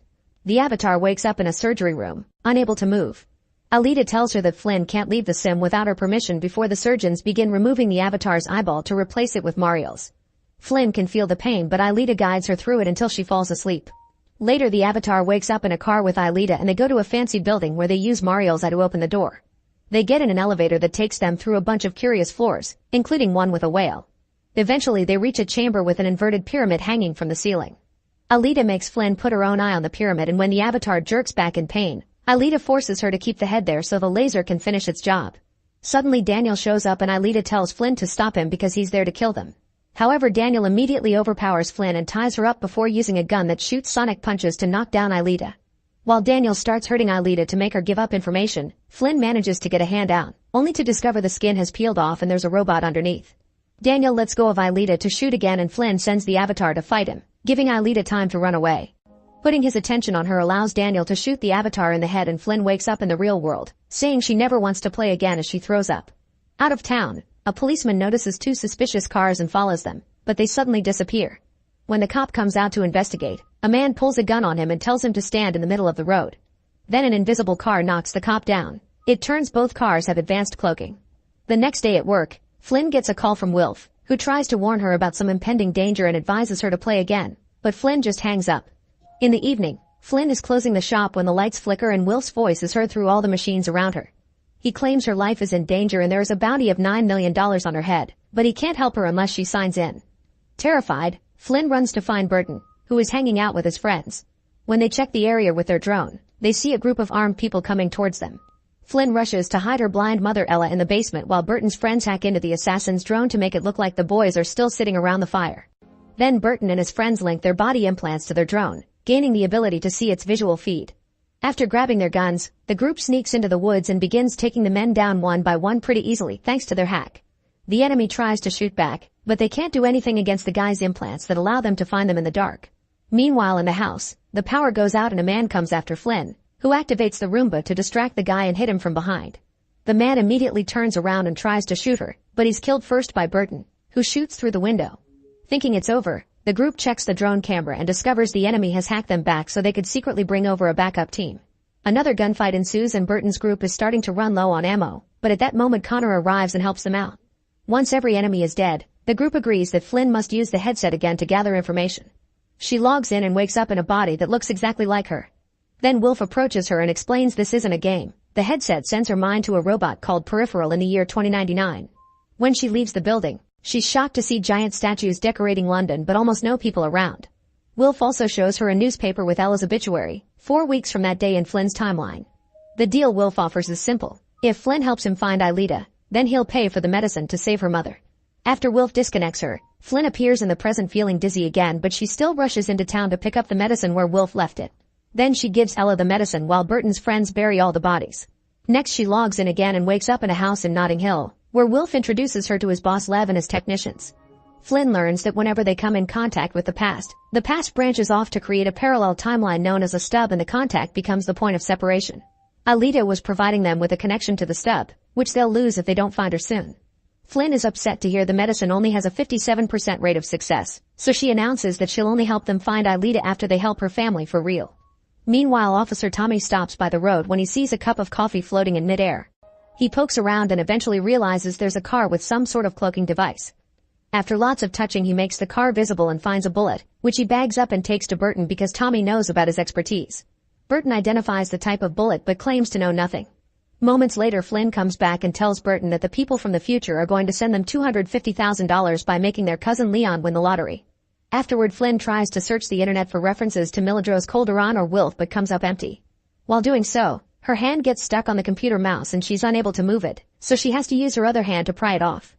The avatar wakes up in a surgery room, unable to move. Aelita tells her that Flynn can't leave the sim without her permission before the surgeons begin removing the avatar's eyeball to replace it with Mariel's. Flynn can feel the pain, but Aelita guides her through it until she falls asleep. Later, the avatar wakes up in a car with Aelita and they go to a fancy building where they use Mariel's eye to open the door. They get in an elevator that takes them through a bunch of curious floors, including one with a whale. Eventually, they reach a chamber with an inverted pyramid hanging from the ceiling. Aelita makes Flynn put her own eye on the pyramid, and when the avatar jerks back in pain, Aelita forces her to keep the head there so the laser can finish its job. Suddenly, Daniel shows up and Aelita tells Flynn to stop him because he's there to kill them. However, Daniel immediately overpowers Flynn and ties her up before using a gun that shoots sonic punches to knock down Aelita. While Daniel starts hurting Aelita to make her give up information, Flynn manages to get a hand out, only to discover the skin has peeled off and there's a robot underneath. Daniel lets go of Aelita to shoot again and Flynn sends the avatar to fight him, giving Aelita time to run away. Putting his attention on her allows Daniel to shoot the avatar in the head and Flynn wakes up in the real world, saying she never wants to play again as she throws up. Out of town, a policeman notices two suspicious cars and follows them, but they suddenly disappear. When the cop comes out to investigate, a man pulls a gun on him and tells him to stand in the middle of the road. Then an invisible car knocks the cop down. It turns both cars have advanced cloaking. The next day at work, Flynn gets a call from Wilf, who tries to warn her about some impending danger and advises her to play again, but Flynn just hangs up. In the evening, Flynn is closing the shop when the lights flicker and Wilf's voice is heard through all the machines around her. He claims her life is in danger and there is a bounty of $9 million on her head, but he can't help her unless she signs in. Terrified, Flynn runs to find Burton, who is hanging out with his friends. When they check the area with their drone, they see a group of armed people coming towards them. Flynn rushes to hide her blind mother Ella in the basement while Burton's friends hack into the assassin's drone to make it look like the boys are still sitting around the fire. Then Burton and his friends link their body implants to their drone, gaining the ability to see its visual feed. After grabbing their guns, the group sneaks into the woods and begins taking the men down one by one pretty easily thanks to their hack. The enemy tries to shoot back, but they can't do anything against the guy's implants that allow them to find them in the dark. Meanwhile in the house, the power goes out and a man comes after Flynn, who activates the Roomba to distract the guy and hit him from behind. The man immediately turns around and tries to shoot her, but he's killed first by Burton, who shoots through the window. Thinking it's over, the group checks the drone camera and discovers the enemy has hacked them back so they could secretly bring over a backup team. Another gunfight ensues and Burton's group is starting to run low on ammo, but at that moment Connor arrives and helps them out. Once every enemy is dead, the group agrees that Flynn must use the headset again to gather information. She logs in and wakes up in a body that looks exactly like her. Then Wilf approaches her and explains this isn't a game. The headset sends her mind to a robot called Peripheral in the year 2099. When she leaves the building, she's shocked to see giant statues decorating London but almost no people around. Wilf also shows her a newspaper with Ella's obituary, 4 weeks from that day in Flynn's timeline. The deal Wilf offers is simple. If Flynn helps him find Aelita, then he'll pay for the medicine to save her mother. After Wilf disconnects her, Flynn appears in the present feeling dizzy again but she still rushes into town to pick up the medicine where Wilf left it. Then she gives Ella the medicine while Burton's friends bury all the bodies. Next she logs in again and wakes up in a house in Notting Hill, where Wilf introduces her to his boss Lev and his technicians. Flynn learns that whenever they come in contact with the past branches off to create a parallel timeline known as a stub and the contact becomes the point of separation. Aelita was providing them with a connection to the stub, which they'll lose if they don't find her soon. Flynn is upset to hear the medicine only has a 57% rate of success, so she announces that she'll only help them find Aelita after they help her family for real. Meanwhile, Officer Tommy stops by the road when he sees a cup of coffee floating in midair. He pokes around and eventually realizes there's a car with some sort of cloaking device. After lots of touching he makes the car visible and finds a bullet, which he bags up and takes to Burton because Tommy knows about his expertise. Burton identifies the type of bullet but claims to know nothing. Moments later Flynn comes back and tells Burton that the people from the future are going to send them $250,000 by making their cousin Leon win the lottery. Afterward Flynn tries to search the internet for references to Milagros Calderon or Wilf but comes up empty. While doing so, her hand gets stuck on the computer mouse and she's unable to move it, so she has to use her other hand to pry it off.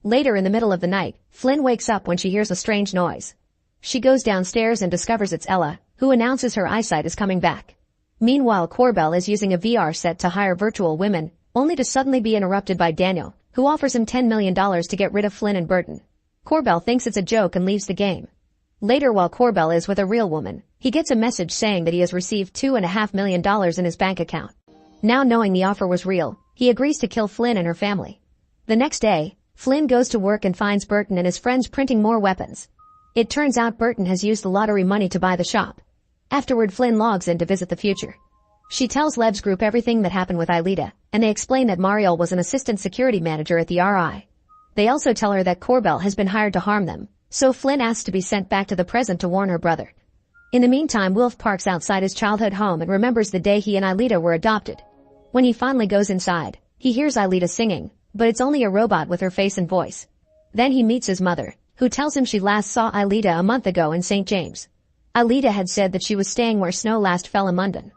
Later in the middle of the night, Flynn wakes up when she hears a strange noise. She goes downstairs and discovers it's Ella, who announces her eyesight is coming back. Meanwhile Corbell is using a VR set to hire virtual women, only to suddenly be interrupted by Daniel, who offers him $10 million to get rid of Flynn and Burton. Corbell thinks it's a joke and leaves the game. Later while Corbell is with a real woman, he gets a message saying that he has received $2.5 million in his bank account. Now knowing the offer was real, he agrees to kill Flynn and her family. The next day, Flynn goes to work and finds Burton and his friends printing more weapons. It turns out Burton has used the lottery money to buy the shop. Afterward Flynn logs in to visit the future. She tells Lev's group everything that happened with Aelita, and they explain that Mariel was an assistant security manager at the RI. They also tell her that Corbell has been hired to harm them, so Flynn asks to be sent back to the present to warn her brother. In the meantime Wilf parks outside his childhood home and remembers the day he and Aelita were adopted. When he finally goes inside, he hears Aelita singing, but it's only a robot with her face and voice. Then he meets his mother, who tells him she last saw Aelita a month ago in St. James. Aelita had said that she was staying where snow last fell in London.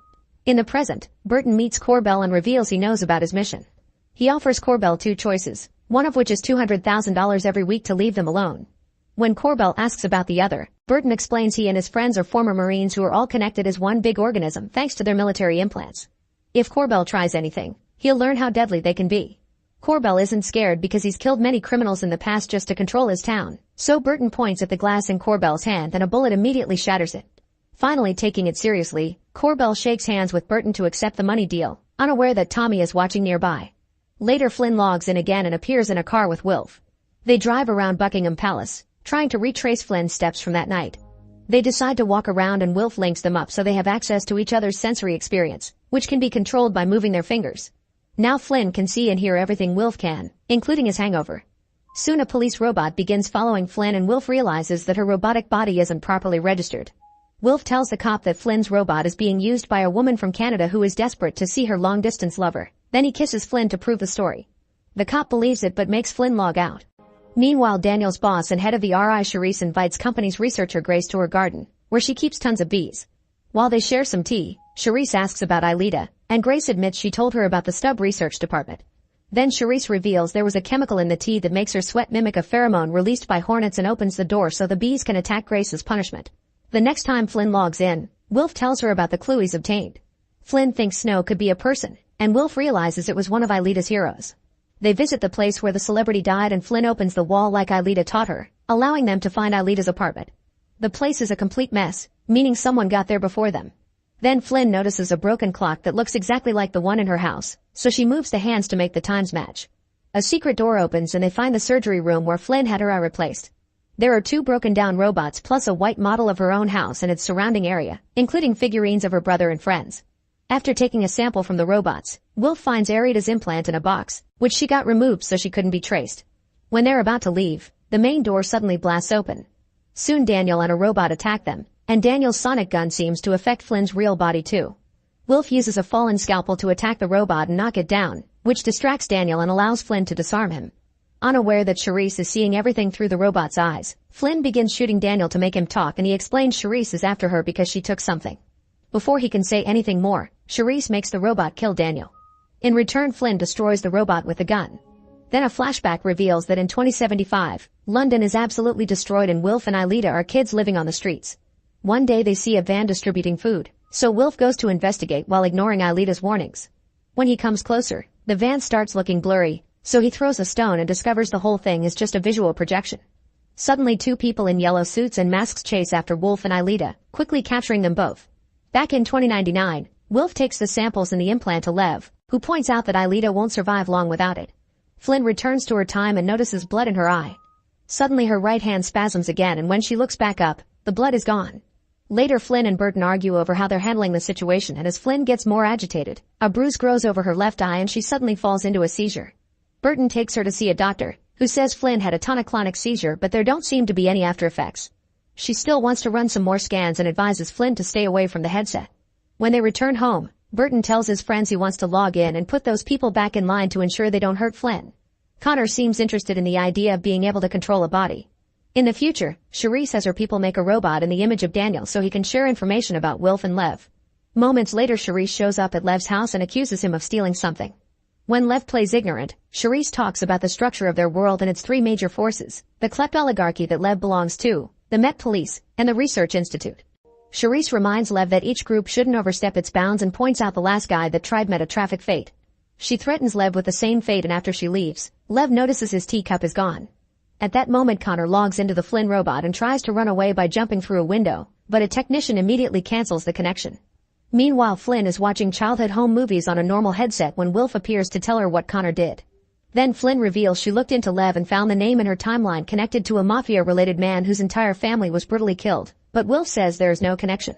In the present, Burton meets Corbell and reveals he knows about his mission. He offers Corbell 2 choices, one of which is $200,000 every week to leave them alone. When Corbell asks about the other, Burton explains he and his friends are former Marines who are all connected as one big organism thanks to their military implants. If Corbell tries anything, he'll learn how deadly they can be. Corbell isn't scared because he's killed many criminals in the past just to control his town, so Burton points at the glass in Corbell's hand and a bullet immediately shatters it. Finally taking it seriously, Corbell shakes hands with Burton to accept the money deal, unaware that Tommy is watching nearby. Later Flynn logs in again and appears in a car with Wilf. They drive around Buckingham Palace, trying to retrace Flynn's steps from that night. They decide to walk around and Wilf links them up so they have access to each other's sensory experience, which can be controlled by moving their fingers. Now Flynn can see and hear everything Wilf can, including his hangover. Soon a police robot begins following Flynn and Wilf realizes that her robotic body isn't properly registered. Wilf tells the cop that Flynn's robot is being used by a woman from Canada who is desperate to see her long-distance lover. Then he kisses Flynn to prove the story. The cop believes it but makes Flynn log out. Meanwhile, Daniel's boss and head of the RI, Charisse, invites company's researcher Grace to her garden, where she keeps tons of bees. While they share some tea, Charisse asks about Aelita, and Grace admits she told her about the Stubb Research Department. Then Charisse reveals there was a chemical in the tea that makes her sweat mimic a pheromone released by hornets and opens the door so the bees can attack Grace as punishment. The next time Flynn logs in, Wilf tells her about the clue he's obtained. Flynn thinks Snow could be a person, and Wilf realizes it was one of Aelita's heroes. They visit the place where the celebrity died and Flynn opens the wall like Aelita taught her, allowing them to find Aelita's apartment. The place is a complete mess, meaning someone got there before them. Then Flynn notices a broken clock that looks exactly like the one in her house, so she moves the hands to make the times match. A secret door opens and they find the surgery room where Flynn had her eye replaced. There are 2 broken down robots plus a white model of her own house and its surrounding area, including figurines of her brother and friends. After taking a sample from the robots, Wilf finds Aelita's implant in a box, which she got removed so she couldn't be traced. When they're about to leave, the main door suddenly blasts open. Soon Daniel and a robot attack them, and Daniel's sonic gun seems to affect Flynn's real body too. Wilf uses a fallen scalpel to attack the robot and knock it down, which distracts Daniel and allows Flynn to disarm him. Unaware that Charisse is seeing everything through the robot's eyes, Flynn begins shooting Daniel to make him talk and he explains Charisse is after her because she took something. Before he can say anything more, Charisse makes the robot kill Daniel. In return, Flynn destroys the robot with a gun. Then a flashback reveals that in 2075, London is absolutely destroyed and Wilf and Aelita are kids living on the streets. One day they see a van distributing food, so Wilf goes to investigate while ignoring Aelita's warnings. When he comes closer, the van starts looking blurry, so he throws a stone and discovers the whole thing is just a visual projection. Suddenly 2 people in yellow suits and masks chase after Wilf and Aelita, quickly capturing them both. Back in 2099, Wilf takes the samples and the implant to Lev, who points out that Aelita won't survive long without it. Flynn returns to her time and notices blood in her eye. Suddenly her right hand spasms again and when she looks back up, the blood is gone. Later Flynn and Burton argue over how they're handling the situation and as Flynn gets more agitated, a bruise grows over her left eye and she suddenly falls into a seizure. Burton takes her to see a doctor, who says Flynn had a tonic-clonic seizure but there don't seem to be any after effects. She still wants to run some more scans and advises Flynn to stay away from the headset. When they return home, Burton tells his friends he wants to log in and put those people back in line to ensure they don't hurt Flynn. Connor seems interested in the idea of being able to control a body. In the future, Charisse has her people make a robot in the image of Daniel so he can share information about Wilf and Lev. Moments later Charisse shows up at Lev's house and accuses him of stealing something. When Lev plays ignorant, Charisse talks about the structure of their world and its 3 major forces, the kleptoligarchy that Lev belongs to, the Met Police, and the Research Institute. Charisse reminds Lev that each group shouldn't overstep its bounds and points out the last guy that tried met a traffic fate. She threatens Lev with the same fate and after she leaves, Lev notices his teacup is gone. At that moment Connor logs into the Flynn robot and tries to run away by jumping through a window, but a technician immediately cancels the connection. Meanwhile Flynn is watching childhood home movies on a normal headset when Wilf appears to tell her what Connor did. Then Flynn reveals she looked into Lev and found the name in her timeline connected to a mafia-related man whose entire family was brutally killed, but Wilf says there is no connection.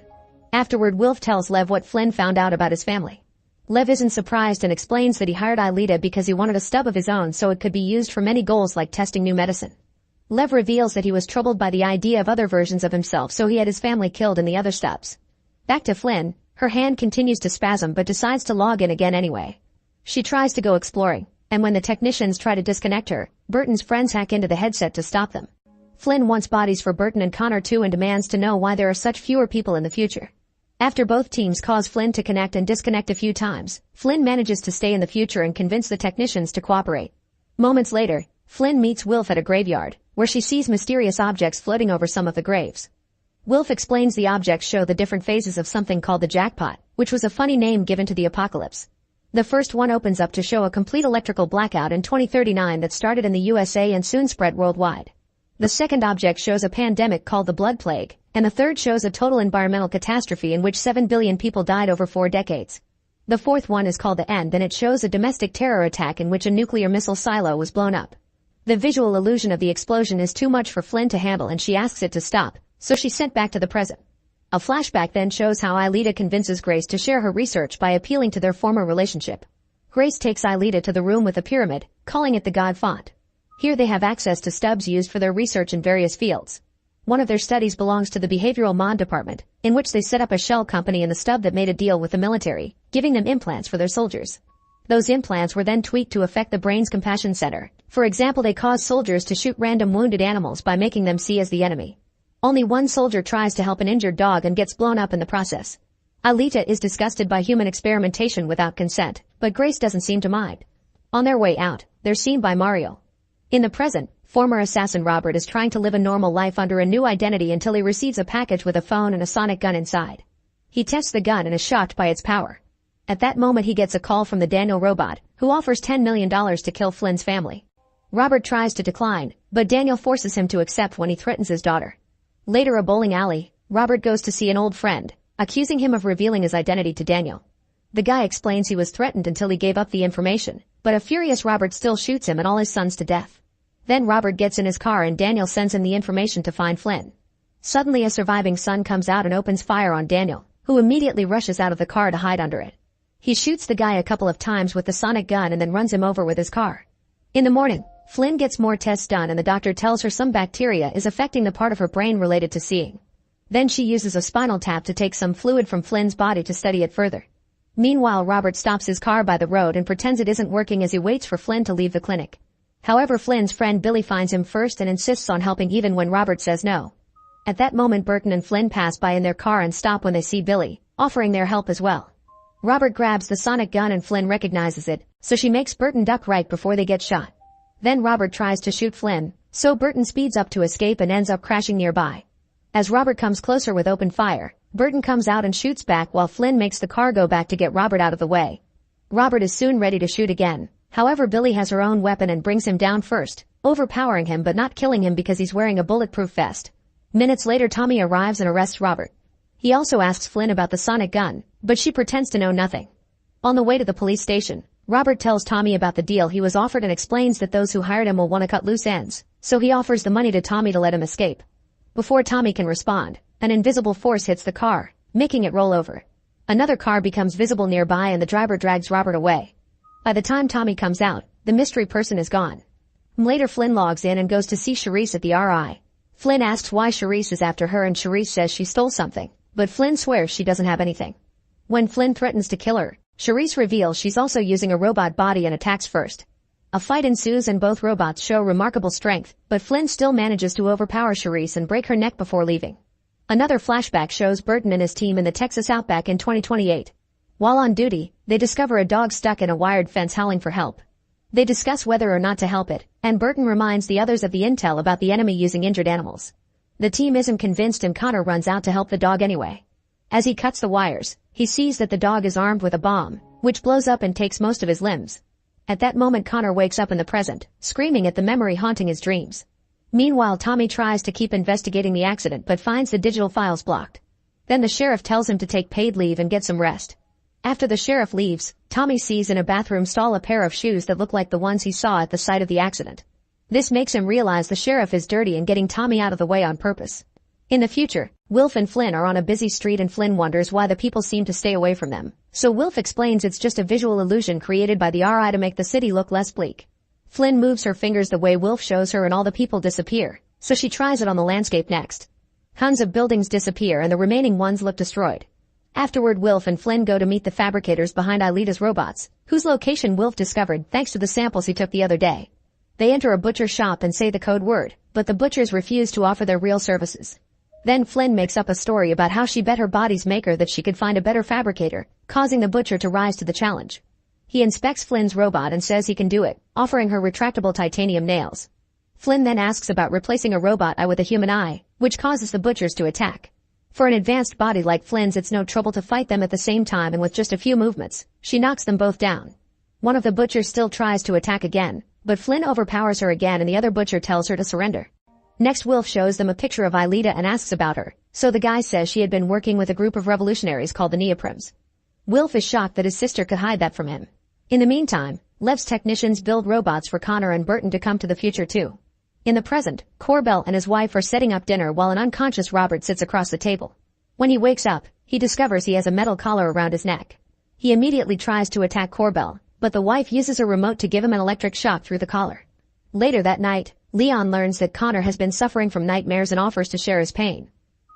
Afterward Wilf tells Lev what Flynn found out about his family. Lev isn't surprised and explains that he hired Aelita because he wanted a stub of his own so it could be used for many goals like testing new medicine. Lev reveals that he was troubled by the idea of other versions of himself so he had his family killed in the other stubs. Back to Flynn, her hand continues to spasm but decides to log in again anyway. She tries to go exploring, and when the technicians try to disconnect her, Burton's friends hack into the headset to stop them. Flynn wants bodies for Burton and Connor too and demands to know why there are such fewer people in the future. After both teams cause Flynn to connect and disconnect a few times, Flynn manages to stay in the future and convince the technicians to cooperate. Moments later, Flynn meets Wilf at a graveyard, where she sees mysterious objects floating over some of the graves. Wilf explains the objects show the different phases of something called the jackpot, which was a funny name given to the apocalypse. The first one opens up to show a complete electrical blackout in 2039 that started in the USA and soon spread worldwide. The second object shows a pandemic called the Blood Plague, and the third shows a total environmental catastrophe in which 7 billion people died over 4 decades. The fourth one is called the End and it shows a domestic terror attack in which a nuclear missile silo was blown up. The visual illusion of the explosion is too much for Flynn to handle and she asks it to stop, so she's sent back to the present. A flashback then shows how Aelita convinces Grace to share her research by appealing to their former relationship. Grace takes Aelita to the room with the pyramid, calling it the God Font. Here they have access to stubs used for their research in various fields. One of their studies belongs to the Behavioral Mod department, in which they set up a shell company in the stub that made a deal with the military, giving them implants for their soldiers. Those implants were then tweaked to affect the brain's compassion center. For example, they cause soldiers to shoot random wounded animals by making them see as the enemy. Only one soldier tries to help an injured dog and gets blown up in the process. Aelita is disgusted by human experimentation without consent, but Grace doesn't seem to mind. On their way out, they're seen by Mario. In the present, former assassin Robert is trying to live a normal life under a new identity until he receives a package with a phone and a sonic gun inside. He tests the gun and is shocked by its power. At that moment he gets a call from the Daniel robot, who offers $10 million to kill Flynn's family. Robert tries to decline, but Daniel forces him to accept when he threatens his daughter. Later, a bowling alley, Robert goes to see an old friend, accusing him of revealing his identity to Daniel. The guy explains he was threatened until he gave up the information, but a furious Robert still shoots him and all his sons to death. Then Robert gets in his car and Daniel sends him the information to find Flynn. Suddenly a surviving son comes out and opens fire on Daniel, who immediately rushes out of the car to hide under it. He shoots the guy a couple of times with the sonic gun and then runs him over with his car. In the morning, Flynn gets more tests done and the doctor tells her some bacteria is affecting the part of her brain related to seeing. Then she uses a spinal tap to take some fluid from Flynn's body to study it further. Meanwhile, Robert stops his car by the road and pretends it isn't working as he waits for Flynn to leave the clinic. However, Flynn's friend Billy finds him first and insists on helping even when Robert says no. At that moment, Burton and Flynn pass by in their car and stop when they see Billy, offering their help as well. Robert grabs the sonic gun and Flynn recognizes it, so she makes Burton duck right before they get shot. Then Robert tries to shoot Flynn, so Burton speeds up to escape and ends up crashing nearby. As Robert comes closer with open fire, Burton comes out and shoots back while Flynn makes the car go back to get Robert out of the way. Robert is soon ready to shoot again. However, Billy has her own weapon and brings him down first, overpowering him but not killing him because he's wearing a bulletproof vest. Minutes later, Tommy arrives and arrests Robert. He also asks Flynn about the sonic gun, but she pretends to know nothing. On the way to the police station, Robert tells Tommy about the deal he was offered and explains that those who hired him will want to cut loose ends, so he offers the money to Tommy to let him escape. Before Tommy can respond, an invisible force hits the car, making it roll over. Another car becomes visible nearby and the driver drags Robert away. By the time Tommy comes out, the mystery person is gone. Later, Flynn logs in and goes to see Charisse at the RI. Flynn asks why Charisse is after her and Charisse says she stole something, but Flynn swears she doesn't have anything. When Flynn threatens to kill her, Charisse reveals she's also using a robot body and attacks first. A fight ensues and both robots show remarkable strength, but Flynn still manages to overpower Charisse and break her neck before leaving. Another flashback shows Burton and his team in the Texas outback in 2028. While on duty, they discover a dog stuck in a wired fence howling for help. They discuss whether or not to help it, and Burton reminds the others of the intel about the enemy using injured animals. The team isn't convinced and Connor runs out to help the dog anyway. As he cuts the wires, he sees that the dog is armed with a bomb, which blows up and takes most of his limbs. At that moment, Connor wakes up in the present, screaming at the memory haunting his dreams. Meanwhile, Tommy tries to keep investigating the accident but finds the digital files blocked. Then the sheriff tells him to take paid leave and get some rest. After the sheriff leaves, Tommy sees in a bathroom stall a pair of shoes that look like the ones he saw at the site of the accident. This makes him realize the sheriff is dirty and getting Tommy out of the way on purpose. In the future, Wilf and Flynn are on a busy street and Flynn wonders why the people seem to stay away from them. So Wilf explains it's just a visual illusion created by the RI to make the city look less bleak. Flynn moves her fingers the way Wilf shows her and all the people disappear, so she tries it on the landscape next. Tons of buildings disappear and the remaining ones look destroyed. Afterward, Wilf and Flynn go to meet the fabricators behind Aelita's robots, whose location Wilf discovered thanks to the samples he took the other day. They enter a butcher shop and say the code word, but the butchers refuse to offer their real services. Then Flynn makes up a story about how she bet her body's maker that she could find a better fabricator, causing the butcher to rise to the challenge. He inspects Flynn's robot and says he can do it, offering her retractable titanium nails. Flynn then asks about replacing a robot eye with a human eye, which causes the butchers to attack. For an advanced body like Flynn's, it's no trouble to fight them at the same time, and with just a few movements, she knocks them both down. One of the butchers still tries to attack again, but Flynn overpowers her again and the other butcher tells her to surrender. Next, Wilf shows them a picture of Aelita and asks about her, so the guy says she had been working with a group of revolutionaries called the Neoprims. Wilf is shocked that his sister could hide that from him. In the meantime, Lev's technicians build robots for Connor and Burton to come to the future too. In the present, Corbell and his wife are setting up dinner while an unconscious Robert sits across the table. When he wakes up, he discovers he has a metal collar around his neck. He immediately tries to attack Corbell, but the wife uses a remote to give him an electric shock through the collar. Later that night, Leon learns that Connor has been suffering from nightmares and offers to share his pain.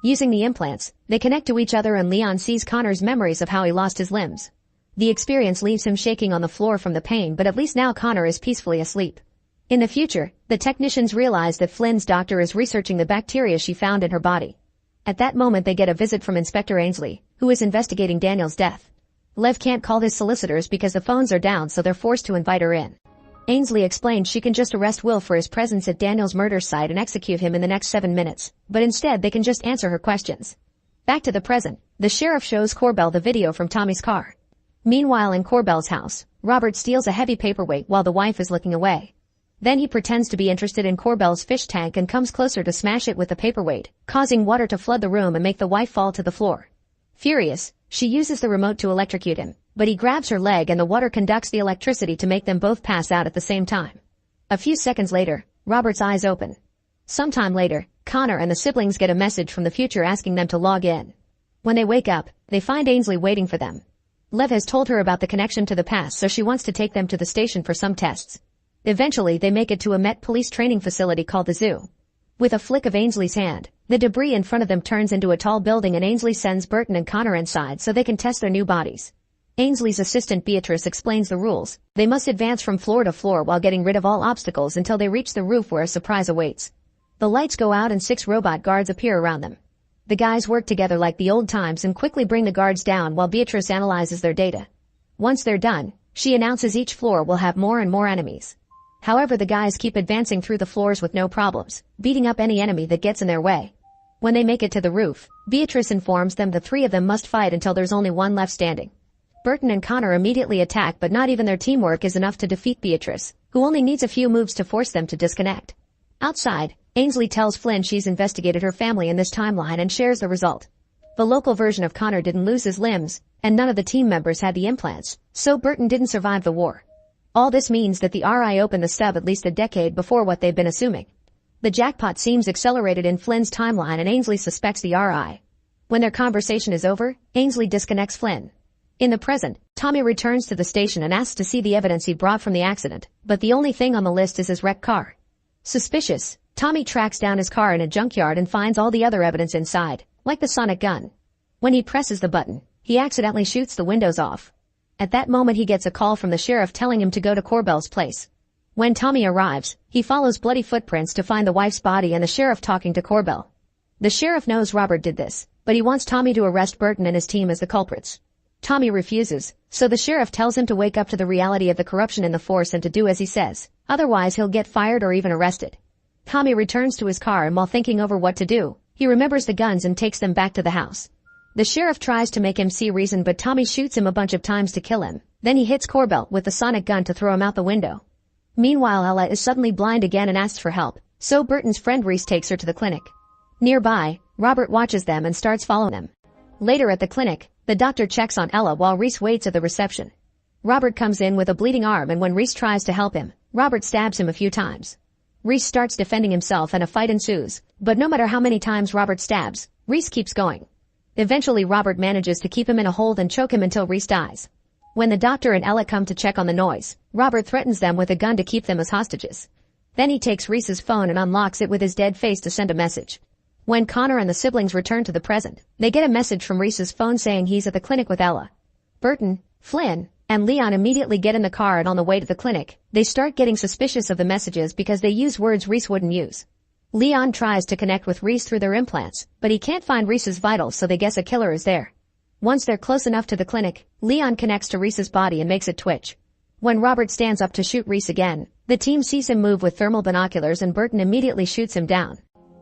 Using the implants, they connect to each other and Leon sees Connor's memories of how he lost his limbs. The experience leaves him shaking on the floor from the pain, but at least now Connor is peacefully asleep. In the future, the technicians realize that Flynn's doctor is researching the bacteria she found in her body. At that moment they get a visit from Inspector Ainsley, who is investigating Daniel's death. Lev can't call his solicitors because the phones are down, so they're forced to invite her in. Ainsley explains she can just arrest Will for his presence at Daniel's murder site and execute him in the next 7 minutes, but instead they can just answer her questions. Back to the present, the sheriff shows Corbell the video from Tommy's car. Meanwhile in Corbell's house, Robert steals a heavy paperweight while the wife is looking away. Then he pretends to be interested in Corbell's fish tank and comes closer to smash it with the paperweight, causing water to flood the room and make the wife fall to the floor. Furious, she uses the remote to electrocute him, but he grabs her leg and the water conducts the electricity to make them both pass out at the same time. A few seconds later, Robert's eyes open. Sometime later, Connor and the siblings get a message from the future asking them to log in. When they wake up, they find Ainsley waiting for them. Lev has told her about the connection to the past, so she wants to take them to the station for some tests. Eventually they make it to a Met Police training facility called the Zoo. With a flick of Ainsley's hand, the debris in front of them turns into a tall building and Ainsley sends Burton and Connor inside so they can test their new bodies. Ainsley's assistant Beatrice explains the rules. They must advance from floor to floor while getting rid of all obstacles until they reach the roof where a surprise awaits. The lights go out and 6 robot guards appear around them. The guys work together like the old times and quickly bring the guards down while Beatrice analyzes their data. Once they're done, she announces each floor will have more and more enemies. However, the guys keep advancing through the floors with no problems, beating up any enemy that gets in their way. When they make it to the roof, Beatrice informs them the 3 of them must fight until there's only one left standing. Burton and Connor immediately attack, but not even their teamwork is enough to defeat Beatrice, who only needs a few moves to force them to disconnect. Outside, Ainsley tells Flynn she's investigated her family in this timeline and shares the result. The local version of Connor didn't lose his limbs, and none of the team members had the implants, so Burton didn't survive the war. All this means that the RI opened the stub at least a decade before what they've been assuming. The jackpot seems accelerated in Flynn's timeline and Ainsley suspects the RI. When their conversation is over, Ainsley disconnects Flynn. In the present, Tommy returns to the station and asks to see the evidence he brought from the accident, but the only thing on the list is his wrecked car. Suspicious, Tommy tracks down his car in a junkyard and finds all the other evidence inside, like the sonic gun. When he presses the button, he accidentally shoots the windows off. At that moment he gets a call from the sheriff telling him to go to Corbell's place. When Tommy arrives, he follows bloody footprints to find the wife's body and the sheriff talking to Corbell. The sheriff knows Robert did this, but he wants Tommy to arrest Burton and his team as the culprits. Tommy refuses, so the sheriff tells him to wake up to the reality of the corruption in the force and to do as he says, otherwise he'll get fired or even arrested. Tommy returns to his car and while thinking over what to do, he remembers the guns and takes them back to the house. The sheriff tries to make him see reason, but Tommy shoots him a bunch of times to kill him. Then he hits Corbell with the sonic gun to throw him out the window. Meanwhile, Ella is suddenly blind again and asks for help, so Burton's friend Reese takes her to the clinic. Nearby, Robert watches them and starts following them. Later at the clinic, the doctor checks on Ella while Reese waits at the reception. Robert comes in with a bleeding arm and when Reese tries to help him, Robert stabs him a few times. Reese starts defending himself and a fight ensues, but no matter how many times Robert stabs, Reese keeps going. Eventually Robert manages to keep him in a hold and choke him until Reese dies. When the doctor and Ella come to check on the noise, Robert threatens them with a gun to keep them as hostages. Then he takes Reese's phone and unlocks it with his dead face to send a message. When Connor and the siblings return to the present, they get a message from Reese's phone saying he's at the clinic with Ella. Burton, Flynn, and Leon immediately get in the car and on the way to the clinic, they start getting suspicious of the messages because they use words Reese wouldn't use. Leon tries to connect with Reese through their implants, but he can't find Reese's vitals, so they guess a killer is there. Once they're close enough to the clinic, Leon connects to Reese's body and makes it twitch. When Robert stands up to shoot Reese again, the team sees him move with thermal binoculars and Burton immediately shoots him down.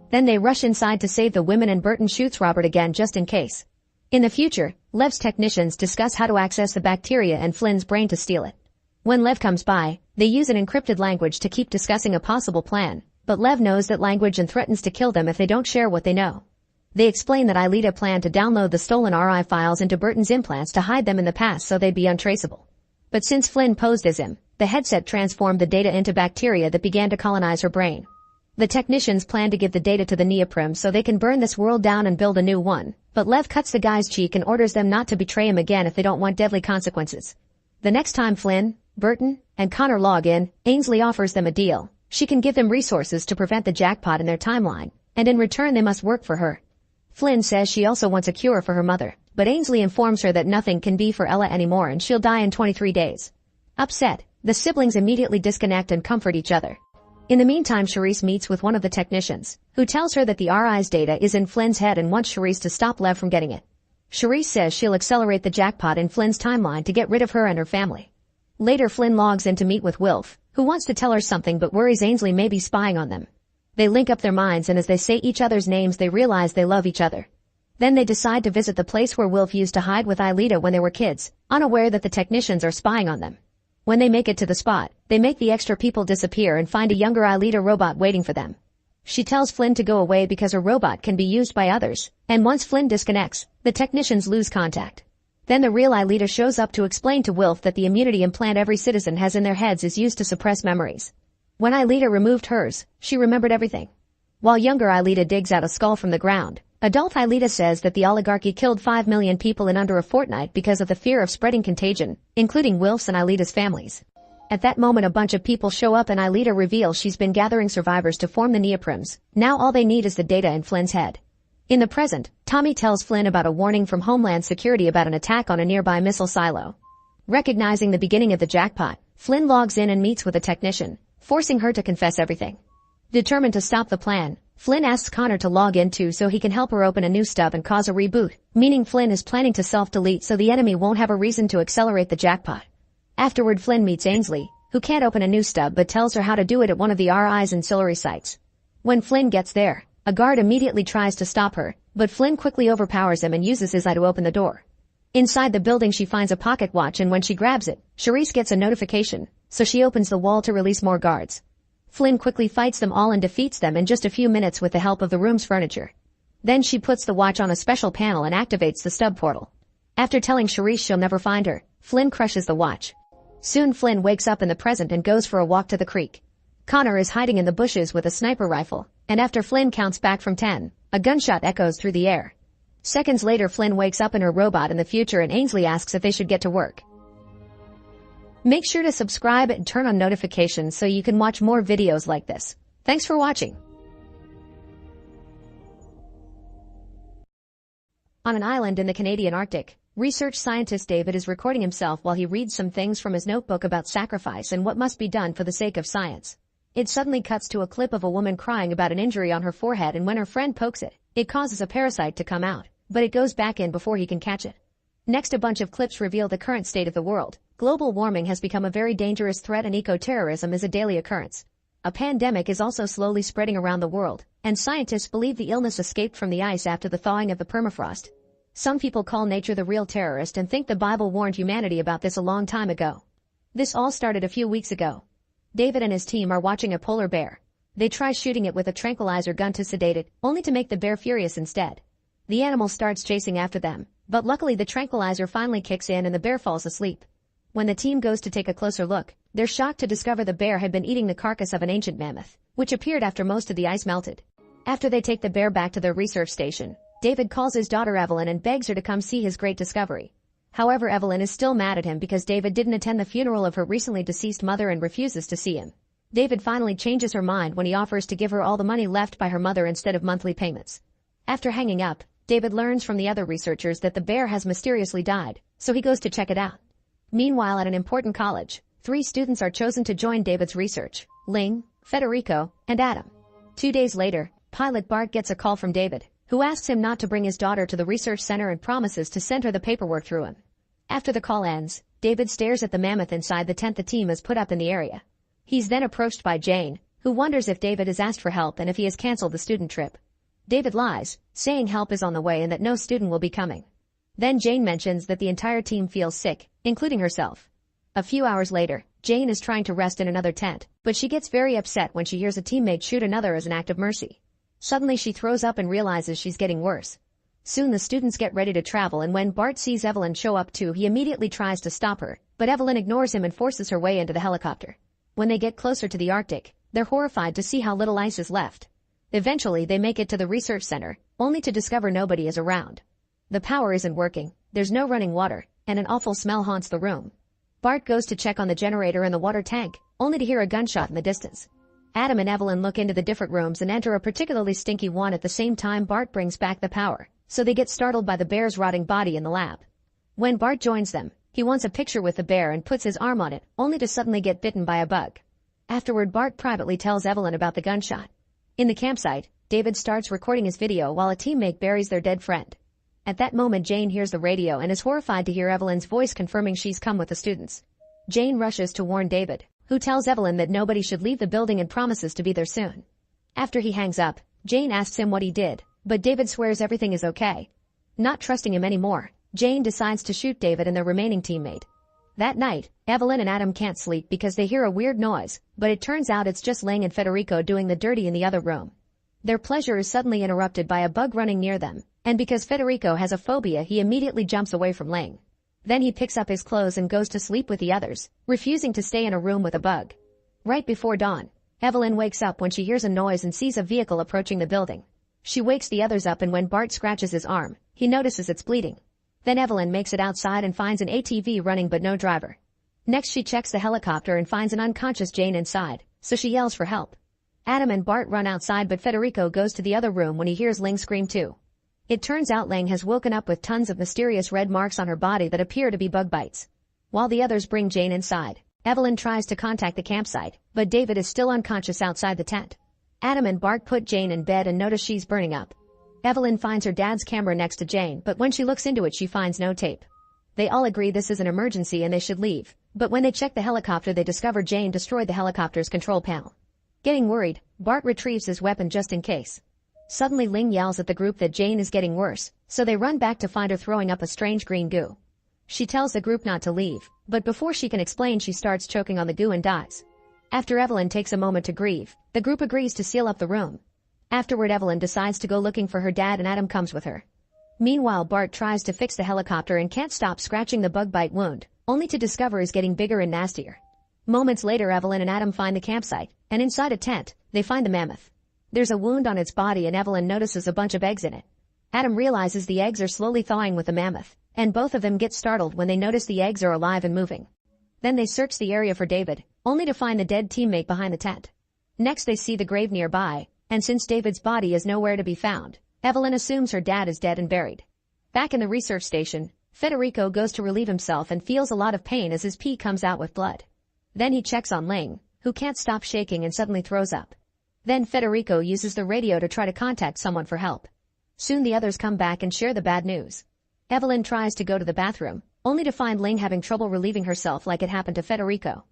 Then they rush inside to save the women and Burton shoots Robert again just in case. In the future, Lev's technicians discuss how to access the bacteria in Flynn's brain to steal it. When Lev comes by, they use an encrypted language to keep discussing a possible plan. But Lev knows that language and threatens to kill them if they don't share what they know. They explain that Ilita planned to download the stolen RI files into Burton's implants to hide them in the past so they'd be untraceable. But since Flynn posed as him, the headset transformed the data into bacteria that began to colonize her brain. The technicians plan to give the data to the Neoprim so they can burn this world down and build a new one, but Lev cuts the guy's cheek and orders them not to betray him again if they don't want deadly consequences. The next time Flynn, Burton and Connor log in. Ainsley offers them a deal. She can give them resources to prevent the jackpot in their timeline, and in return they must work for her. Flynn says she also wants a cure for her mother, but Ainsley informs her that nothing can be for Ella anymore and she'll die in 23 days. Upset, the siblings immediately disconnect and comfort each other. In the meantime, Charisse meets with one of the technicians, who tells her that the RI's data is in Flynn's head and wants Charisse to stop Lev from getting it. Charisse says she'll accelerate the jackpot in Flynn's timeline to get rid of her and her family. Later, Flynn logs in to meet with Wilf, who wants to tell her something but worries Ainsley may be spying on them. They link up their minds, and as they say each other's names they realize they love each other. Then they decide to visit the place where Wilf used to hide with Aelita when they were kids, unaware that the technicians are spying on them. When they make it to the spot, they make the extra people disappear and find a younger Aelita robot waiting for them. She tells Flynn to go away because her robot can be used by others, and once Flynn disconnects, the technicians lose contact. Then the real Aelita shows up to explain to Wilf that the immunity implant every citizen has in their heads is used to suppress memories. When Aelita removed hers, she remembered everything. While younger Aelita digs out a skull from the ground, adult Aelita says that the oligarchy killed 5 million people in under a fortnight because of the fear of spreading contagion, including Wilf's and Aelita's families. At that moment, a bunch of people show up and Aelita reveals she's been gathering survivors to form the Neoprims. Now all they need is the data in Flynn's head. In the present, Tommy tells Flynn about a warning from Homeland Security about an attack on a nearby missile silo. Recognizing the beginning of the jackpot, Flynn logs in and meets with a technician, forcing her to confess everything. Determined to stop the plan, Flynn asks Connor to log in too so he can help her open a new stub and cause a reboot, meaning Flynn is planning to self-delete so the enemy won't have a reason to accelerate the jackpot. Afterward, Flynn meets Ainsley, who can't open a new stub but tells her how to do it at one of the RI's ancillary sites. When Flynn gets there, a guard immediately tries to stop her, but Flynn quickly overpowers him and uses his eye to open the door. Inside the building she finds a pocket watch, and when she grabs it, Charisse gets a notification, so she opens the wall to release more guards. Flynn quickly fights them all and defeats them in just a few minutes with the help of the room's furniture. Then she puts the watch on a special panel and activates the stub portal. After telling Charisse she'll never find her, Flynn crushes the watch. Soon Flynn wakes up in the present and goes for a walk to the creek. Connor is hiding in the bushes with a sniper rifle, and after Flynn counts back from 10, a gunshot echoes through the air. Seconds later, Flynn wakes up in her robot in the future and Ainsley asks if they should get to work. Make sure to subscribe and turn on notifications so you can watch more videos like this. Thanks for watching. On an island in the Canadian Arctic, research scientist David is recording himself while he reads some things from his notebook about sacrifice and what must be done for the sake of science. It suddenly cuts to a clip of a woman crying about an injury on her forehead, and when her friend pokes it, it causes a parasite to come out, but it goes back in before he can catch it. Next, a bunch of clips reveal the current state of the world. Global warming has become a very dangerous threat and eco-terrorism is a daily occurrence. A pandemic is also slowly spreading around the world, and scientists believe the illness escaped from the ice after the thawing of the permafrost. Some people call nature the real terrorist and think the Bible warned humanity about this a long time ago. This all started a few weeks ago. David and his team are watching a polar bear. They try shooting it with a tranquilizer gun to sedate it, only to make the bear furious instead. The animal starts chasing after them, but luckily the tranquilizer finally kicks in and the bear falls asleep. When the team goes to take a closer look, they're shocked to discover the bear had been eating the carcass of an ancient mammoth, which appeared after most of the ice melted. After they take the bear back to their research station, David calls his daughter Evelyn and begs her to come see his great discovery. However, Evelyn is still mad at him because David didn't attend the funeral of her recently deceased mother and refuses to see him. David finally changes her mind when he offers to give her all the money left by her mother instead of monthly payments. After hanging up, David learns from the other researchers that the bear has mysteriously died, so he goes to check it out. Meanwhile, at an important college, 3 students are chosen to join David's research: Ling, Federico, and Adam. 2 days later, pilot Bart gets a call from David, who asks him not to bring his daughter to the research center and promises to send her the paperwork through him. After the call ends, David stares at the mammoth inside the tent the team has put up in the area. He's then approached by Jane, who wonders if David has asked for help and if he has canceled the student trip. David lies, saying help is on the way and that no student will be coming. Then Jane mentions that the entire team feels sick, including herself. A few hours later, Jane is trying to rest in another tent, but she gets very upset when she hears a teammate shoot another as an act of mercy. Suddenly she throws up and realizes she's getting worse. Soon the students get ready to travel, and when Bart sees Evelyn show up too, he immediately tries to stop her, but Evelyn ignores him and forces her way into the helicopter. When they get closer to the Arctic, they're horrified to see how little ice is left. Eventually they make it to the research center, only to discover nobody is around. The power isn't working, there's no running water, and an awful smell haunts the room. Bart goes to check on the generator and the water tank, only to hear a gunshot in the distance. Adam and Evelyn look into the different rooms and enter a particularly stinky one at the same time Bart brings back the power, so they get startled by the bear's rotting body in the lab. When Bart joins them, he wants a picture with the bear and puts his arm on it, only to suddenly get bitten by a bug. Afterward, Bart privately tells Evelyn about the gunshot. In the campsite, David starts recording his video while a teammate buries their dead friend. At that moment, Jane hears the radio and is horrified to hear Evelyn's voice confirming she's come with the students. Jane rushes to warn David, who tells Evelyn that nobody should leave the building and promises to be there soon. After he hangs up, Jane asks him what he did, but David swears everything is okay. Not trusting him anymore, Jane decides to shoot David and their remaining teammate. That night, Evelyn and Adam can't sleep because they hear a weird noise, but it turns out it's just Ling and Federico doing the dirty in the other room. Their pleasure is suddenly interrupted by a bug running near them, and because Federico has a phobia, he immediately jumps away from Ling. Then he picks up his clothes and goes to sleep with the others, refusing to stay in a room with a bug. Right before dawn, Evelyn wakes up when she hears a noise and sees a vehicle approaching the building. She wakes the others up, and when Bart scratches his arm, he notices it's bleeding. Then Evelyn makes it outside and finds an ATV running but no driver. Next, she checks the helicopter and finds an unconscious Jane inside, so she yells for help. Adam and Bart run outside, but Federico goes to the other room when he hears Ling scream too. It turns out Ling has woken up with tons of mysterious red marks on her body that appear to be bug bites. While the others bring Jane inside, Evelyn tries to contact the campsite, but David is still unconscious outside the tent. Adam and Bart put Jane in bed and notice she's burning up. Evelyn finds her dad's camera next to Jane, but when she looks into it, she finds no tape. They all agree this is an emergency and they should leave, but when they check the helicopter, they discover Jane destroyed the helicopter's control panel. Getting worried, Bart retrieves his weapon just in case. Suddenly, Ling yells at the group that Jane is getting worse, so they run back to find her throwing up a strange green goo. She tells the group not to leave, but before she can explain, she starts choking on the goo and dies. After Evelyn takes a moment to grieve, the group agrees to seal up the room. Afterward, Evelyn decides to go looking for her dad and Adam comes with her. Meanwhile, Bart tries to fix the helicopter and can't stop scratching the bug bite wound, only to discover it's getting bigger and nastier. Moments later, Evelyn and Adam find the campsite, and inside a tent, they find the mammoth. There's a wound on its body and Evelyn notices a bunch of eggs in it. Adam realizes the eggs are slowly thawing with the mammoth, and both of them get startled when they notice the eggs are alive and moving. Then they search the area for David, only to find the dead teammate behind the tent. Next, they see the grave nearby, and since David's body is nowhere to be found, Evelyn assumes her dad is dead and buried. Back in the research station, Federico goes to relieve himself and feels a lot of pain as his pee comes out with blood. Then he checks on Ling, who can't stop shaking and suddenly throws up. Then Federico uses the radio to try to contact someone for help. Soon the others come back and share the bad news. Evelyn tries to go to the bathroom, only to find Ling having trouble relieving herself like it happened to Federico.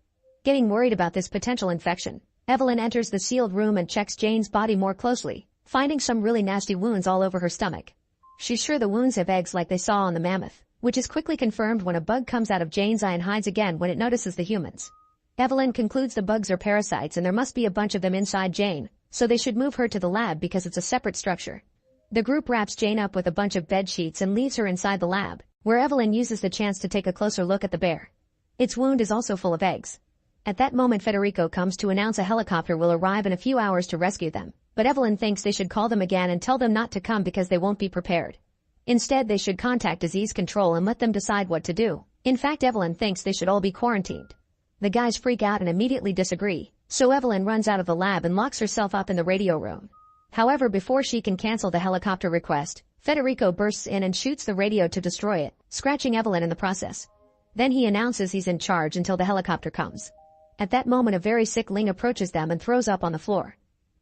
Getting worried about this potential infection, Evelyn enters the sealed room and checks Jane's body more closely, finding some really nasty wounds all over her stomach. She's sure the wounds have eggs like they saw on the mammoth, which is quickly confirmed when a bug comes out of Jane's eye and hides again when it notices the humans. Evelyn concludes the bugs are parasites and there must be a bunch of them inside Jane, so they should move her to the lab because it's a separate structure. The group wraps Jane up with a bunch of bed sheets and leaves her inside the lab, where Evelyn uses the chance to take a closer look at the bear. Its wound is also full of eggs. At that moment, Federico comes to announce a helicopter will arrive in a few hours to rescue them, but Evelyn thinks they should call them again and tell them not to come because they won't be prepared. Instead, they should contact disease control and let them decide what to do. In fact, Evelyn thinks they should all be quarantined. The guys freak out and immediately disagree, so Evelyn runs out of the lab and locks herself up in the radio room. However, before she can cancel the helicopter request, Federico bursts in and shoots the radio to destroy it, scratching Evelyn in the process. Then he announces he's in charge until the helicopter comes. At that moment, a very sick Ling approaches them and throws up on the floor.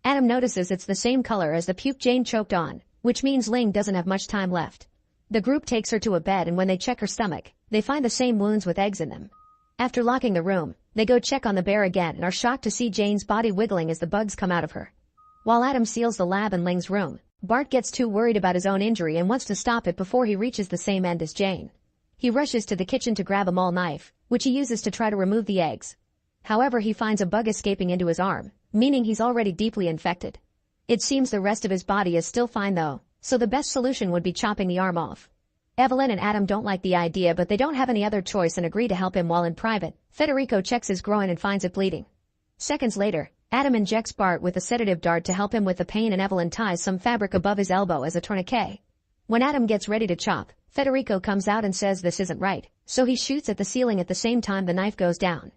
Adam notices it's the same color as the puke Jane choked on, which means Ling doesn't have much time left. The group takes her to a bed and when they check her stomach, they find the same wounds with eggs in them. After locking the room, they go check on the bear again and are shocked to see Jane's body wiggling as the bugs come out of her. While Adam seals the lab in Ling's room, Bart gets too worried about his own injury and wants to stop it before he reaches the same end as Jane. He rushes to the kitchen to grab a mall knife, which he uses to try to remove the eggs. However, he finds a bug escaping into his arm, meaning he's already deeply infected. It seems the rest of his body is still fine though, so the best solution would be chopping the arm off. Evelyn and Adam don't like the idea, but they don't have any other choice and agree to help him. While in private, Federico checks his groin and finds it bleeding. Seconds later, Adam injects Bart with a sedative dart to help him with the pain and Evelyn ties some fabric above his elbow as a tourniquet. When Adam gets ready to chop, Federico comes out and says this isn't right, so he shoots at the ceiling at the same time the knife goes down.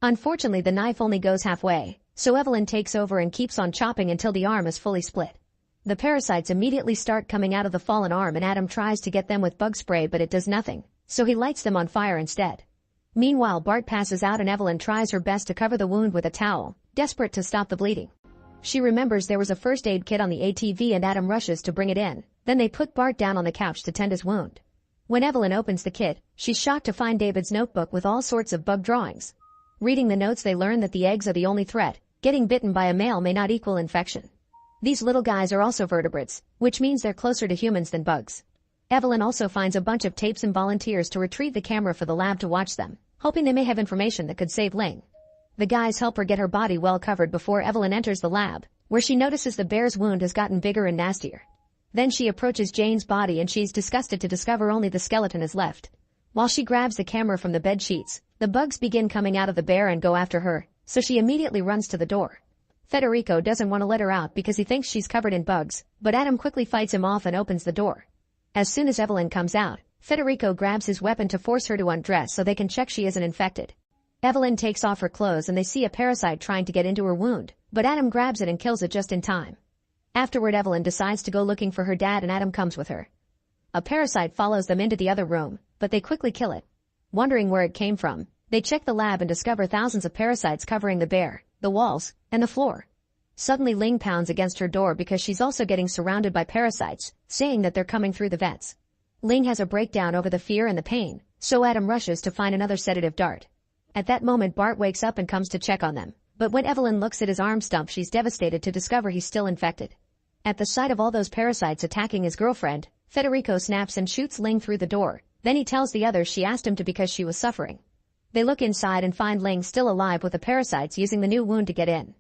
Unfortunately, the knife only goes halfway, so Evelyn takes over and keeps on chopping until the arm is fully split. The parasites immediately start coming out of the fallen arm and Adam tries to get them with bug spray, but it does nothing, so he lights them on fire instead. Meanwhile, Bart passes out and Evelyn tries her best to cover the wound with a towel, desperate to stop the bleeding. She remembers there was a first aid kit on the ATV and Adam rushes to bring it in, then they put Bart down on the couch to tend his wound. When Evelyn opens the kit, she's shocked to find David's notebook with all sorts of bug drawings. Reading the notes, they learn that the eggs are the only threat. Getting bitten by a male may not equal infection. These little guys are also vertebrates, which means they're closer to humans than bugs. Evelyn also finds a bunch of tapes and volunteers to retrieve the camera for the lab to watch them, hoping they may have information that could save Ling. The guys help her get her body well covered before Evelyn enters the lab, where she notices the bear's wound has gotten bigger and nastier. Then she approaches Jane's body and she's disgusted to discover only the skeleton is left. While she grabs the camera from the bed sheets, the bugs begin coming out of the bear and go after her, so she immediately runs to the door. Federico doesn't want to let her out because he thinks she's covered in bugs, but Adam quickly fights him off and opens the door. As soon as Evelyn comes out, Federico grabs his weapon to force her to undress so they can check she isn't infected. Evelyn takes off her clothes and they see a parasite trying to get into her wound, but Adam grabs it and kills it just in time. Afterward, Evelyn decides to go looking for her dad and Adam comes with her. A parasite follows them into the other room, but they quickly kill it. Wondering where it came from, they check the lab and discover thousands of parasites covering the bear, the walls, and the floor. Suddenly Ling pounds against her door because she's also getting surrounded by parasites, saying that they're coming through the vents. Ling has a breakdown over the fear and the pain, so Adam rushes to find another sedative dart. At that moment, Bart wakes up and comes to check on them, but when Evelyn looks at his arm stump, she's devastated to discover he's still infected. At the sight of all those parasites attacking his girlfriend, Federico snaps and shoots Ling through the door. Then he tells the others she asked him to because she was suffering. They look inside and find Ling still alive with the parasites using the new wound to get in.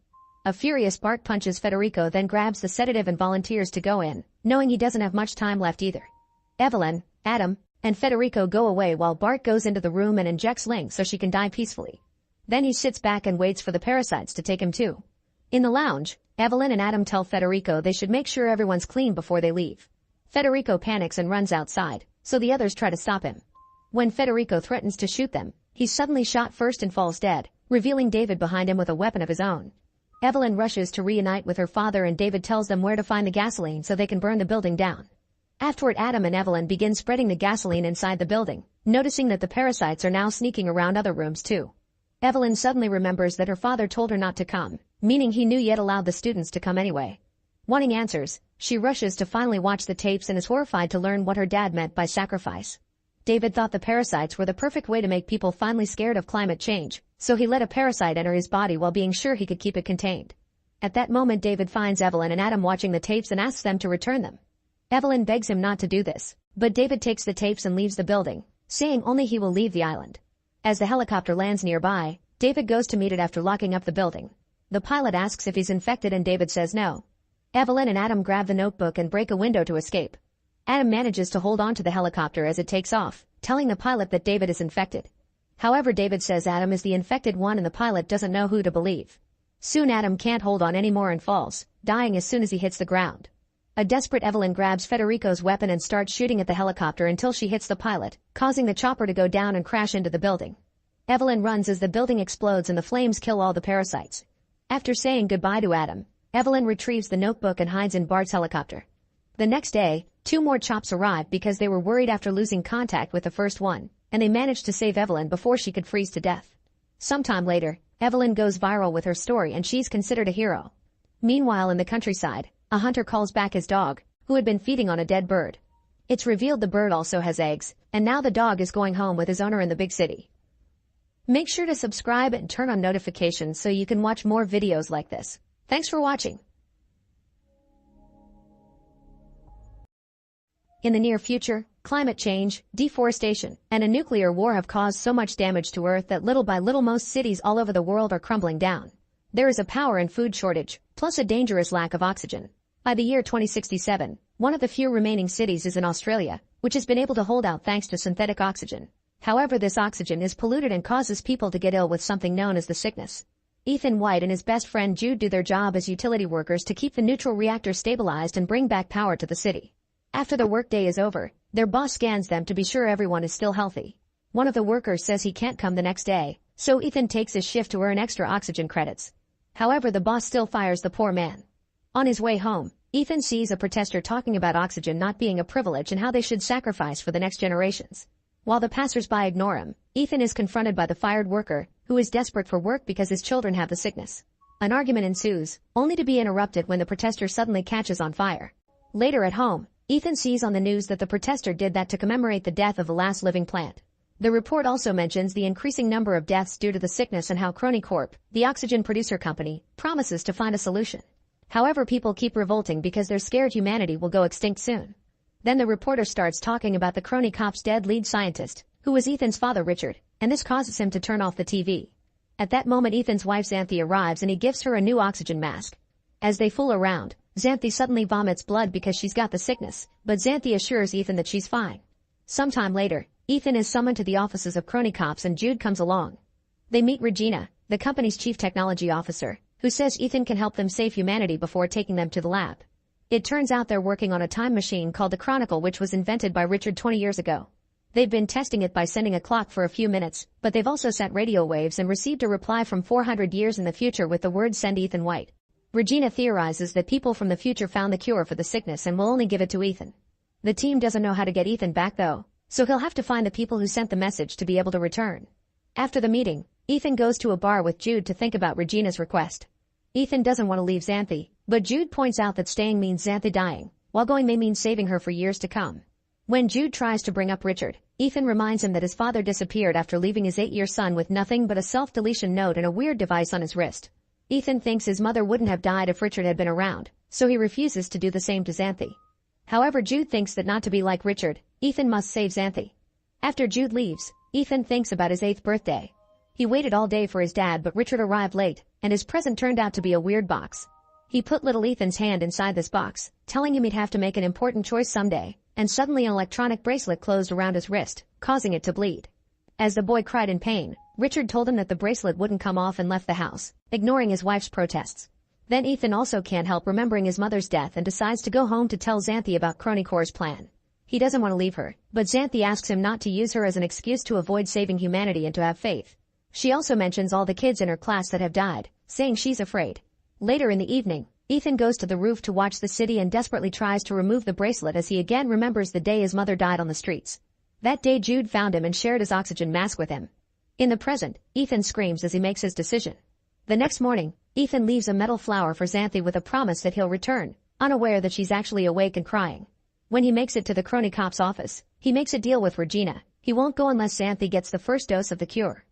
A furious Bart punches Federico, then grabs the sedative and volunteers to go in, knowing he doesn't have much time left either. Evelyn, Adam, and Federico go away while Bart goes into the room and injects Ling so she can die peacefully. Then he sits back and waits for the parasites to take him too. In the lounge, Evelyn and Adam tell Federico they should make sure everyone's clean before they leave. Federico panics and runs outside, so the others try to stop him. When Federico threatens to shoot them, he's suddenly shot first and falls dead, revealing David behind him with a weapon of his own. Evelyn rushes to reunite with her father and David tells them where to find the gasoline so they can burn the building down. Afterward, Adam and Evelyn begin spreading the gasoline inside the building, noticing that the parasites are now sneaking around other rooms too. Evelyn suddenly remembers that her father told her not to come, meaning he knew yet allowed the students to come anyway. Wanting answers, she rushes to finally watch the tapes and is horrified to learn what her dad meant by sacrifice. David thought the parasites were the perfect way to make people finally scared of climate change, so he let a parasite enter his body while being sure he could keep it contained. At that moment, David finds Evelyn and Adam watching the tapes and asks them to return them. Evelyn begs him not to do this, but David takes the tapes and leaves the building, saying only he will leave the island. As the helicopter lands nearby, David goes to meet it after locking up the building. The pilot asks if he's infected and David says no. Evelyn and Adam grab the notebook and break a window to escape. Adam manages to hold on to the helicopter as it takes off, telling the pilot that David is infected. However, David says Adam is the infected one and the pilot doesn't know who to believe. Soon Adam can't hold on anymore and falls, dying as soon as he hits the ground. A desperate Evelyn grabs Federico's weapon and starts shooting at the helicopter until she hits the pilot, causing the chopper to go down and crash into the building. Evelyn runs as the building explodes and the flames kill all the parasites. After saying goodbye to Adam, Evelyn retrieves the notebook and hides in Bart's helicopter. The next day, 2 more chops arrive because they were worried after losing contact with the first one, and they managed to save Evelyn before she could freeze to death. Sometime later, Evelyn goes viral with her story and she's considered a hero. Meanwhile, in the countryside, a hunter calls back his dog, who had been feeding on a dead bird. It's revealed the bird also has eggs, and now the dog is going home with his owner in the big city. Make sure to subscribe and turn on notifications so you can watch more videos like this. Thanks for watching. In the near future, climate change, deforestation, and a nuclear war have caused so much damage to Earth that little by little most cities all over the world are crumbling down. There is a power and food shortage, plus a dangerous lack of oxygen. By the year 2067, one of the few remaining cities is in Australia, which has been able to hold out thanks to synthetic oxygen. However, this oxygen is polluted and causes people to get ill with something known as the sickness. Ethan White and his best friend Jude do their job as utility workers to keep the neutral reactor stabilized and bring back power to the city. After the workday is over, Their boss scans them to be sure everyone is still healthy. One of the workers says he can't come the next day, so Ethan takes his shift to earn extra oxygen credits. However, the boss still fires the poor man. On his way home, Ethan sees a protester talking about oxygen not being a privilege and how they should sacrifice for the next generations. While the passers-by ignore him, Ethan is confronted by the fired worker, who is desperate for work because his children have the sickness. An argument ensues, only to be interrupted when the protester suddenly catches on fire. Later at home, Ethan sees on the news that the protester did that to commemorate the death of the last living plant. The report also mentions the increasing number of deaths due to the sickness and how Crony Corp, the oxygen producer company, promises to find a solution. However, people keep revolting because they're scared humanity will go extinct soon. Then the reporter starts talking about the Crony Corp's dead lead scientist, who was Ethan's father Richard, and this causes him to turn off the TV. At that moment, Ethan's wife Xanthi arrives and he gives her a new oxygen mask. As they fool around, Xanthi suddenly vomits blood because she's got the sickness, but Xanthi assures Ethan that she's fine. Sometime later, Ethan is summoned to the offices of Crony Corp and Jude comes along. They meet Regina, the company's chief technology officer, who says Ethan can help them save humanity before taking them to the lab. It turns out they're working on a time machine called the Chronicle, which was invented by Richard 20 years ago. They've been testing it by sending a clock for a few minutes, but they've also sent radio waves and received a reply from 400 years in the future with the words "Send Ethan White." Regina theorizes that people from the future found the cure for the sickness and will only give it to Ethan. The team doesn't know how to get Ethan back though, so he'll have to find the people who sent the message to be able to return. After the meeting, Ethan goes to a bar with Jude to think about Regina's request. Ethan doesn't want to leave Xanthi, but Jude points out that staying means Xanthi dying, while going may mean saving her for years to come. When Jude tries to bring up Richard, Ethan reminds him that his father disappeared after leaving his 8-year son with nothing but a self-deletion note and a weird device on his wrist. Ethan thinks his mother wouldn't have died if Richard had been around, so he refuses to do the same to Xanthi. However, Jude thinks that not to be like Richard, Ethan must save Xanthi. After Jude leaves, Ethan thinks about his 8th birthday. He waited all day for his dad, but Richard arrived late, and his present turned out to be a weird box. He put little Ethan's hand inside this box, telling him he'd have to make an important choice someday, and suddenly an electronic bracelet closed around his wrist, causing it to bleed. As the boy cried in pain, Richard told him that the bracelet wouldn't come off and left the house, ignoring his wife's protests. Then Ethan also can't help remembering his mother's death and decides to go home to tell Xanthi about Crony Corp's plan. He doesn't want to leave her, but Xanthi asks him not to use her as an excuse to avoid saving humanity and to have faith. She also mentions all the kids in her class that have died, saying she's afraid. Later in the evening, Ethan goes to the roof to watch the city and desperately tries to remove the bracelet as he again remembers the day his mother died on the streets. That day Jude found him and shared his oxygen mask with him. In the present, Ethan screams as he makes his decision. The next morning, Ethan leaves a metal flower for Xanthi with a promise that he'll return, unaware that she's actually awake and crying. When he makes it to the Crony Corp's office, he makes a deal with Regina. He won't go unless Xanthi gets the first dose of the cure.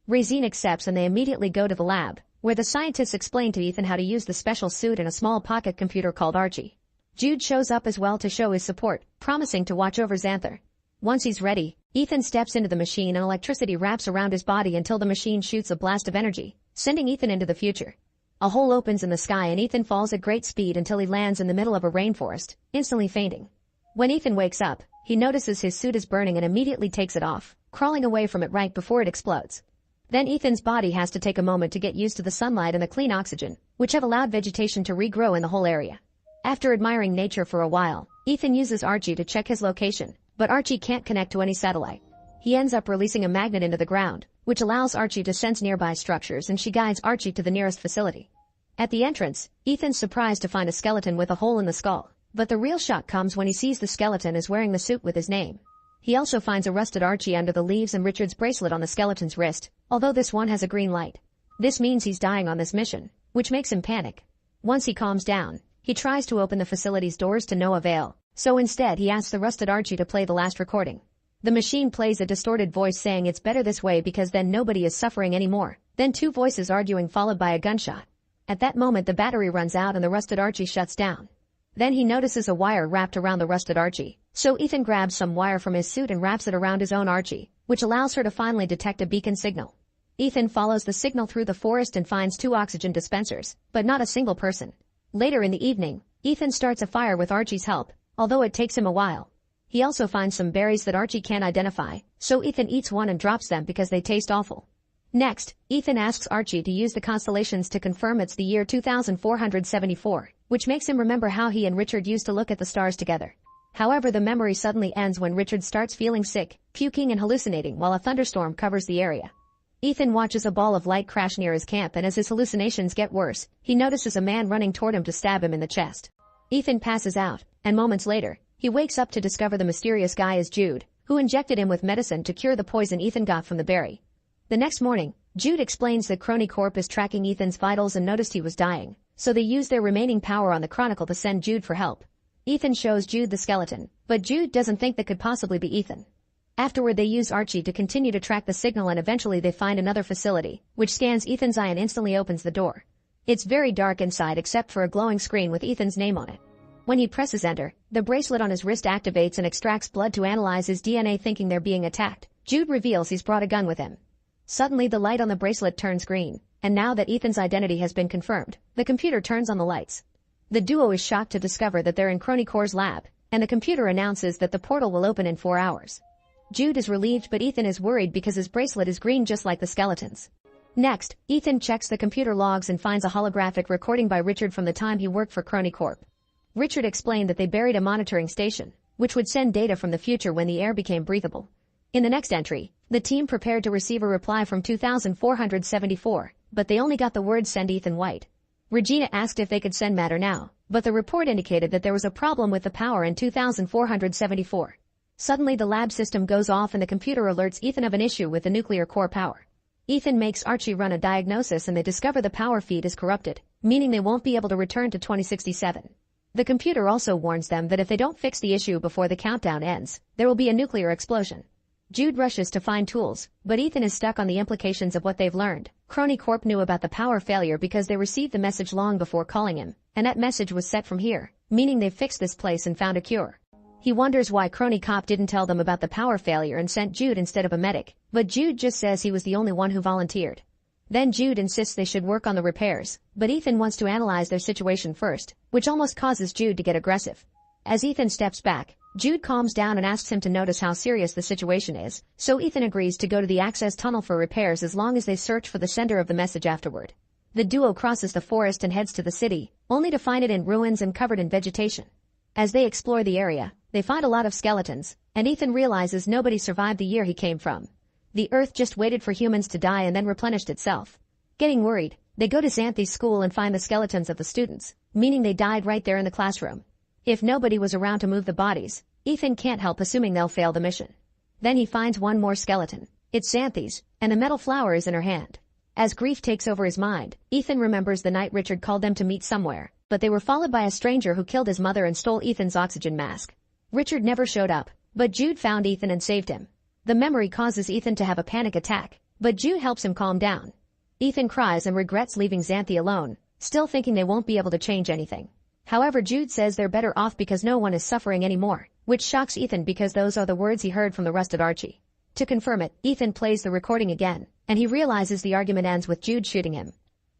Regina accepts and they immediately go to the lab, where the scientists explain to Ethan how to use the special suit and a small pocket computer called Archie. Jude shows up as well to show his support, promising to watch over Xanthi. Once he's ready, Ethan steps into the machine and electricity wraps around his body until the machine shoots a blast of energy, sending Ethan into the future. A hole opens in the sky and Ethan falls at great speed until he lands in the middle of a rainforest, instantly fainting. When Ethan wakes up, he notices his suit is burning and immediately takes it off, crawling away from it right before it explodes. Then Ethan's body has to take a moment to get used to the sunlight and the clean oxygen, which have allowed vegetation to regrow in the whole area. After admiring nature for a while, Ethan uses Archie to check his location, but Archie can't connect to any satellite. He ends up releasing a magnet into the ground, which allows Archie to sense nearby structures, and she guides Archie to the nearest facility. At the entrance, Ethan's surprised to find a skeleton with a hole in the skull, but the real shock comes when he sees the skeleton is wearing the suit with his name. He also finds a rusted Archie under the leaves and Richard's bracelet on the skeleton's wrist, although this one has a green light. This means he's dying on this mission, which makes him panic. Once he calms down, he tries to open the facility's doors to no avail, so instead he asks the rusted Archie to play the last recording. The machine plays a distorted voice saying it's better this way because then nobody is suffering anymore, then 2 voices arguing followed by a gunshot. At that moment the battery runs out and the rusted Archie shuts down. Then he notices a wire wrapped around the rusted Archie, so Ethan grabs some wire from his suit and wraps it around his own Archie, which allows her to finally detect a beacon signal. Ethan follows the signal through the forest and finds 2 oxygen dispensers, but not a single person. Later in the evening, Ethan starts a fire with Archie's help, although it takes him a while. He also finds some berries that Archie can't identify, so Ethan eats one and drops them because they taste awful. Next, Ethan asks Archie to use the constellations to confirm it's the year 2474, which makes him remember how he and Richard used to look at the stars together. However, the memory suddenly ends when Richard starts feeling sick, puking and hallucinating while a thunderstorm covers the area. Ethan watches a ball of light crash near his camp, and as his hallucinations get worse, he notices a man running toward him to stab him in the chest. Ethan passes out, and moments later, he wakes up to discover the mysterious guy is Jude, who injected him with medicine to cure the poison Ethan got from the berry. The next morning, Jude explains that Crony Corp is tracking Ethan's vitals and noticed he was dying, so they use their remaining power on the Chronicle to send Jude for help. Ethan shows Jude the skeleton, but Jude doesn't think that could possibly be Ethan. Afterward, they use Archie to continue to track the signal, and eventually they find another facility, which scans Ethan's eye and instantly opens the door. It's very dark inside except for a glowing screen with Ethan's name on it. When he presses enter, the bracelet on his wrist activates and extracts blood to analyze his DNA, thinking they're being attacked. Jude reveals he's brought a gun with him. Suddenly the light on the bracelet turns green, and now that Ethan's identity has been confirmed, the computer turns on the lights. The duo is shocked to discover that they're in Crony Corp's lab, and the computer announces that the portal will open in 4 hours. Jude is relieved, but Ethan is worried because his bracelet is green just like the skeleton's. Next, Ethan checks the computer logs and finds a holographic recording by Richard from the time he worked for Crony Corp. Richard explained that they buried a monitoring station, which would send data from the future when the air became breathable. In the next entry, the team prepared to receive a reply from 2474, but they only got the words "Send Ethan White." Regina asked if they could send matter now, but the report indicated that there was a problem with the power in 2474. Suddenly the lab system goes off and the computer alerts Ethan of an issue with the nuclear core power. Ethan makes Archie run a diagnosis and they discover the power feed is corrupted, meaning they won't be able to return to 2067. The computer also warns them that if they don't fix the issue before the countdown ends, there will be a nuclear explosion. Jude rushes to find tools, but Ethan is stuck on the implications of what they've learned. Crony Corp knew about the power failure because they received the message long before calling him, and that message was set from here, meaning they've fixed this place and found a cure. He wonders why Crony Corp didn't tell them about the power failure and sent Jude instead of a medic, but Jude just says he was the only one who volunteered. Then Jude insists they should work on the repairs, but Ethan wants to analyze their situation first, which almost causes Jude to get aggressive. As Ethan steps back, Jude calms down and asks him to notice how serious the situation is, so Ethan agrees to go to the access tunnel for repairs as long as they search for the sender of the message afterward. The duo crosses the forest and heads to the city, only to find it in ruins and covered in vegetation. As they explore the area, they find a lot of skeletons, and Ethan realizes nobody survived the year he came from. The Earth just waited for humans to die and then replenished itself. Getting worried, they go to Xanthi's school and find the skeletons of the students, meaning they died right there in the classroom. If nobody was around to move the bodies, Ethan can't help assuming they'll fail the mission. Then he finds one more skeleton. It's Xanthi's, and a metal flower is in her hand. As grief takes over his mind, Ethan remembers the night Richard called them to meet somewhere, but they were followed by a stranger who killed his mother and stole Ethan's oxygen mask. Richard never showed up, but Jude found Ethan and saved him. The memory causes Ethan to have a panic attack, but Jude helps him calm down. Ethan cries and regrets leaving Xanthi alone, still thinking they won't be able to change anything. However, Jude says they're better off because no one is suffering anymore, which shocks Ethan because those are the words he heard from the rusted Archie. To confirm it, Ethan plays the recording again, and he realizes the argument ends with Jude shooting him.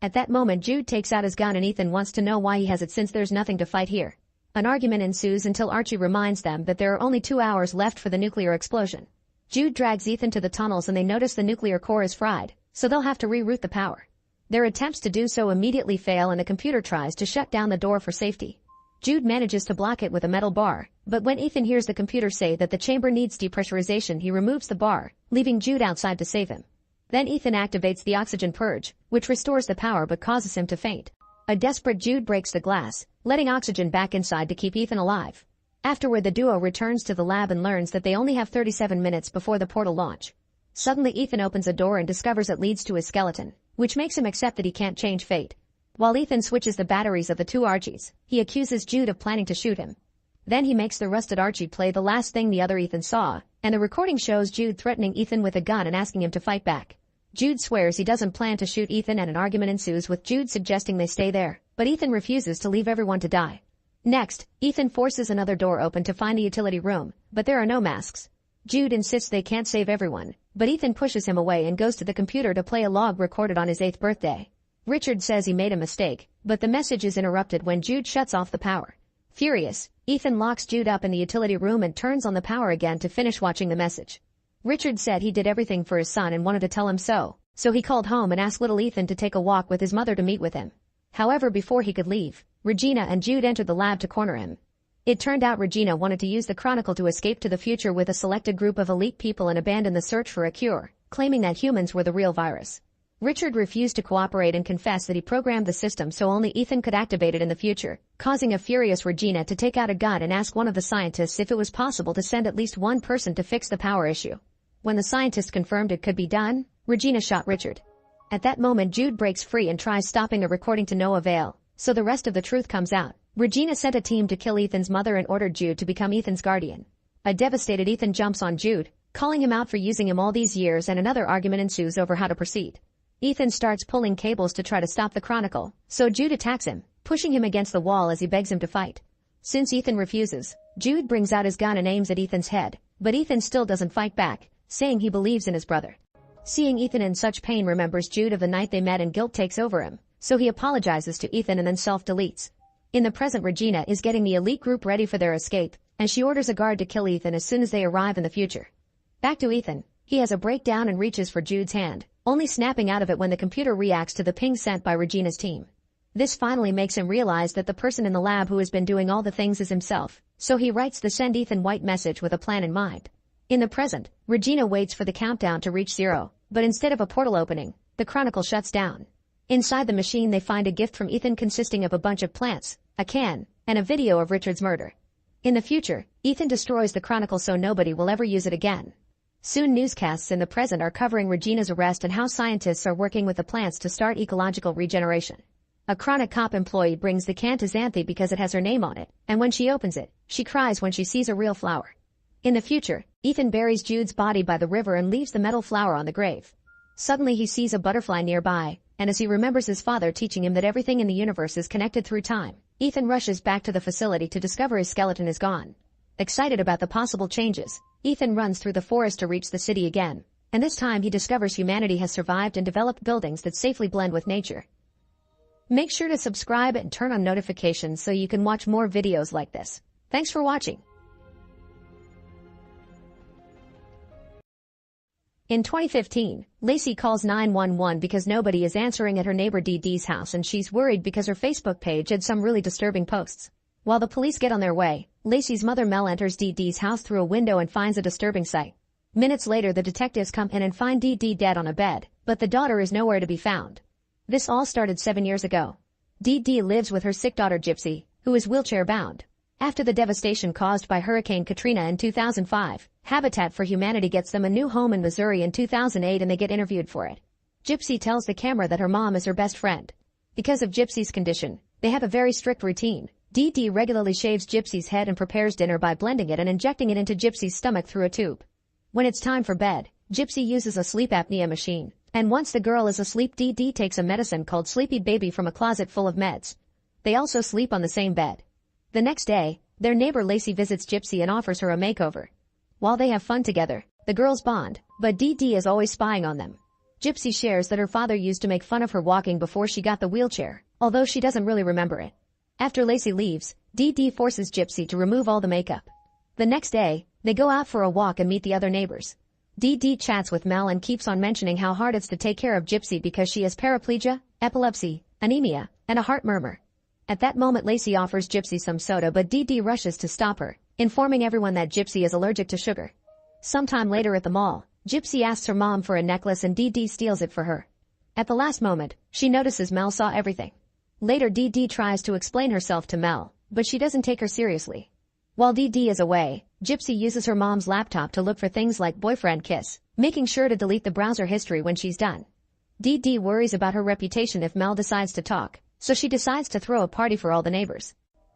At that moment, Jude takes out his gun and Ethan wants to know why he has it since there's nothing to fight here. An argument ensues until Archie reminds them that there are only 2 hours left for the nuclear explosion. Jude drags Ethan to the tunnels and they notice the nuclear core is fried, so they'll have to reroute the power. Their attempts to do so immediately fail and the computer tries to shut down the door for safety. Jude manages to block it with a metal bar, but when Ethan hears the computer say that the chamber needs depressurization, he removes the bar, leaving Jude outside to save him. Then Ethan activates the oxygen purge, which restores the power but causes him to faint. A desperate Jude breaks the glass, letting oxygen back inside to keep Ethan alive. Afterward, the duo returns to the lab and learns that they only have 37 minutes before the portal launch. Suddenly Ethan opens a door and discovers it leads to his skeleton, which makes him accept that he can't change fate. While Ethan switches the batteries of the 2 Archies, he accuses Jude of planning to shoot him. Then he makes the rusted Archie play the last thing the other Ethan saw, and the recording shows Jude threatening Ethan with a gun and asking him to fight back. Jude swears he doesn't plan to shoot Ethan and an argument ensues with Jude suggesting they stay there, but Ethan refuses to leave everyone to die. Next, Ethan forces another door open to find the utility room, but there are no masks. Jude insists they can't save everyone, but Ethan pushes him away and goes to the computer to play a log recorded on his 8th birthday. Richard says he made a mistake, but the message is interrupted when Jude shuts off the power. Furious, Ethan locks Jude up in the utility room and turns on the power again to finish watching the message. Richard said he did everything for his son and wanted to tell him so he called home and asked little Ethan to take a walk with his mother to meet with him. However, before he could leave, Regina and Jude entered the lab to corner him. It turned out Regina wanted to use the Chronicle to escape to the future with a selected group of elite people and abandon the search for a cure, claiming that humans were the real virus. Richard refused to cooperate and confessed that he programmed the system so only Ethan could activate it in the future, causing a furious Regina to take out a gun and ask one of the scientists if it was possible to send at least one person to fix the power issue. When the scientist confirmed it could be done, Regina shot Richard. At that moment Jude breaks free and tries stopping the recording to no avail, so the rest of the truth comes out. Regina sent a team to kill Ethan's mother and ordered Jude to become Ethan's guardian. A devastated Ethan jumps on Jude, calling him out for using him all these years, and another argument ensues over how to proceed. Ethan starts pulling cables to try to stop the Chronicle, so Jude attacks him, pushing him against the wall as he begs him to fight. Since Ethan refuses, Jude brings out his gun and aims at Ethan's head, but Ethan still doesn't fight back, saying he believes in his brother. Seeing Ethan in such pain remembers Jude of the night they met and guilt takes over him, so he apologizes to Ethan and then self-deletes. In the present, Regina is getting the elite group ready for their escape, and she orders a guard to kill Ethan as soon as they arrive in the future. Back to Ethan. He has a breakdown and reaches for Jude's hand, only snapping out of it when the computer reacts to the ping sent by Regina's team. This finally makes him realize that the person in the lab who has been doing all the things is himself, so he writes the send Ethan White message with a plan in mind. In the present, Regina waits for the countdown to reach 0, but instead of a portal opening, the Chronicle shuts down. Inside the machine they find a gift from Ethan consisting of a bunch of plants, a can, and a video of Richard's murder. In the future, Ethan destroys the Chronicle so nobody will ever use it again. Soon newscasts in the present are covering Regina's arrest and how scientists are working with the plants to start ecological regeneration. A Chronic Cop employee brings the can to Xanthi because it has her name on it, and when she opens it, she cries when she sees a real flower. In the future, Ethan buries Jude's body by the river and leaves the metal flower on the grave. Suddenly he sees a butterfly nearby, and as he remembers his father teaching him that everything in the universe is connected through time, Ethan rushes back to the facility to discover his skeleton is gone. Excited about the possible changes, Ethan runs through the forest to reach the city again, and this time he discovers humanity has survived and developed buildings that safely blend with nature. Make sure to subscribe and turn on notifications so you can watch more videos like this. Thanks for watching. In 2015, Lacey calls 911 because nobody is answering at her neighbor Dee Dee's house, and she's worried because her Facebook page had some really disturbing posts. While the police get on their way, Lacey's mother Mel enters Dee Dee's house through a window and finds a disturbing sight. Minutes later the detectives come in and find Dee Dee dead on a bed, but the daughter is nowhere to be found. This all started 7 years ago. Dee Dee lives with her sick daughter Gypsy, who is wheelchair-bound. After the devastation caused by Hurricane Katrina in 2005, Habitat for Humanity gets them a new home in Missouri in 2008 and they get interviewed for it. Gypsy tells the camera that her mom is her best friend. Because of Gypsy's condition, they have a very strict routine. Dee Dee regularly shaves Gypsy's head and prepares dinner by blending it and injecting it into Gypsy's stomach through a tube. When it's time for bed, Gypsy uses a sleep apnea machine, and once the girl is asleep Dee Dee takes a medicine called Sleepy Baby from a closet full of meds. They also sleep on the same bed. The next day, their neighbor Lacey visits Gypsy and offers her a makeover. While they have fun together, the girls bond, but Dee Dee is always spying on them. Gypsy shares that her father used to make fun of her walking before she got the wheelchair, although she doesn't really remember it. After Lacey leaves, Dee Dee forces Gypsy to remove all the makeup. The next day, they go out for a walk and meet the other neighbors. Dee Dee chats with Mel and keeps on mentioning how hard it's to take care of Gypsy because she has paraplegia, epilepsy, anemia, and a heart murmur. At that moment Lacey offers Gypsy some soda, but Dee Dee rushes to stop her, informing everyone that Gypsy is allergic to sugar. Sometime later at the mall, Gypsy asks her mom for a necklace and Dee Dee steals it for her. At the last moment, she notices Mel saw everything. Later Dee Dee tries to explain herself to Mel, but she doesn't take her seriously. While Dee Dee is away, Gypsy uses her mom's laptop to look for things like boyfriend kiss, making sure to delete the browser history when she's done. Dee Dee worries about her reputation if Mel decides to talk, so she decides to throw a party for all the neighbors.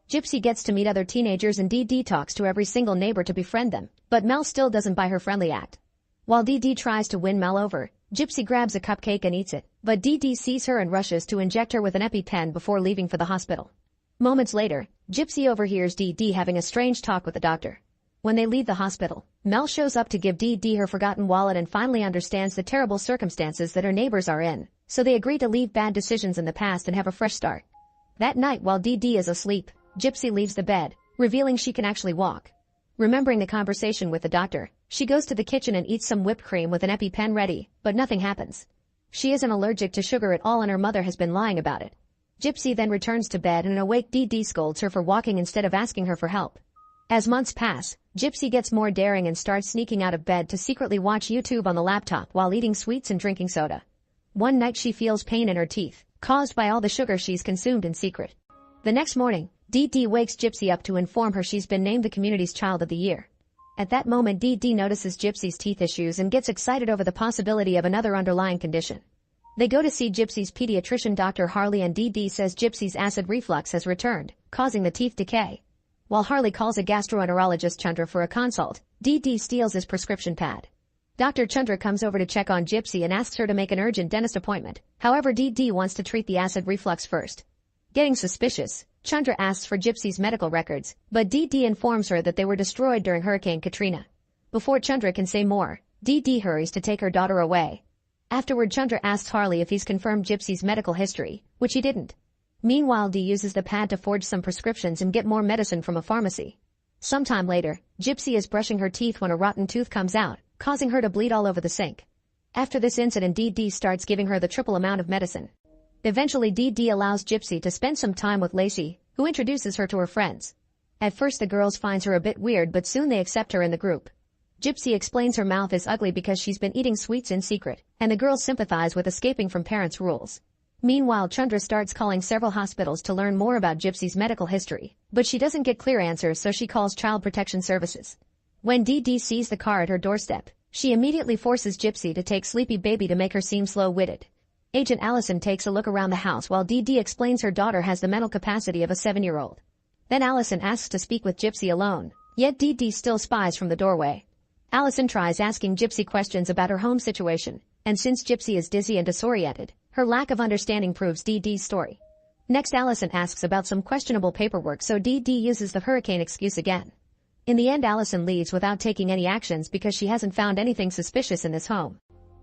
Gypsy gets to meet other teenagers and Dee Dee talks to every single neighbor to befriend them, but Mel still doesn't buy her friendly act. While Dee Dee tries to win Mel over, Gypsy grabs a cupcake and eats it, but Dee Dee sees her and rushes to inject her with an EpiPen before leaving for the hospital. Moments later, Gypsy overhears Dee Dee having a strange talk with the doctor. When they leave the hospital, Mel shows up to give Dee Dee her forgotten wallet and finally understands the terrible circumstances that her neighbors are in, so they agree to leave bad decisions in the past and have a fresh start. That night while Dee Dee is asleep, Gypsy leaves the bed, revealing she can actually walk. Remembering the conversation with the doctor, she goes to the kitchen and eats some whipped cream with an EpiPen ready, but nothing happens. She isn't allergic to sugar at all and her mother has been lying about it. Gypsy then returns to bed and an awake Dee Dee scolds her for walking instead of asking her for help. As months pass, Gypsy gets more daring and starts sneaking out of bed to secretly watch YouTube on the laptop while eating sweets and drinking soda. One night she feels pain in her teeth, caused by all the sugar she's consumed in secret. The next morning, Dee Dee wakes Gypsy up to inform her she's been named the community's Child of the Year. At that moment Dee Dee notices Gypsy's teeth issues and gets excited over the possibility of another underlying condition. They go to see Gypsy's pediatrician Dr. Harley and Dee Dee says Gypsy's acid reflux has returned, causing the teeth decay. While Harley calls a gastroenterologist Chandra for a consult, Dee Dee steals his prescription pad. Dr. Chandra comes over to check on Gypsy and asks her to make an urgent dentist appointment. However, Dee Dee wants to treat the acid reflux first. Getting suspicious, Chandra asks for Gypsy's medical records, but Dee Dee informs her that they were destroyed during Hurricane Katrina. Before Chandra can say more, Dee Dee hurries to take her daughter away. Afterward, Chandra asks Harley if he's confirmed Gypsy's medical history, which he didn't. Meanwhile, Dee uses the pad to forge some prescriptions and get more medicine from a pharmacy. Sometime later, Gypsy is brushing her teeth when a rotten tooth comes out, causing her to bleed all over the sink. After this incident, Dee Dee starts giving her the triple amount of medicine. Eventually, Dee Dee allows Gypsy to spend some time with Lacey, who introduces her to her friends. At first the girls finds her a bit weird, but soon they accept her in the group. Gypsy explains her mouth is ugly because she's been eating sweets in secret, and the girls sympathize with escaping from parents' rules. Meanwhile, Chandra starts calling several hospitals to learn more about Gypsy's medical history, but she doesn't get clear answers, so she calls Child Protection Services. When Dee Dee sees the car at her doorstep, she immediately forces Gypsy to take Sleepy Baby to make her seem slow-witted. Agent Allison takes a look around the house while Dee Dee explains her daughter has the mental capacity of a 7-year-old. Then Allison asks to speak with Gypsy alone, yet Dee Dee still spies from the doorway. Allison tries asking Gypsy questions about her home situation, and since Gypsy is dizzy and disoriented, her lack of understanding proves Dee Dee's story. Next, Allison asks about some questionable paperwork, so Dee Dee uses the hurricane excuse again. In the end, Allison leaves without taking any actions because she hasn't found anything suspicious in this home.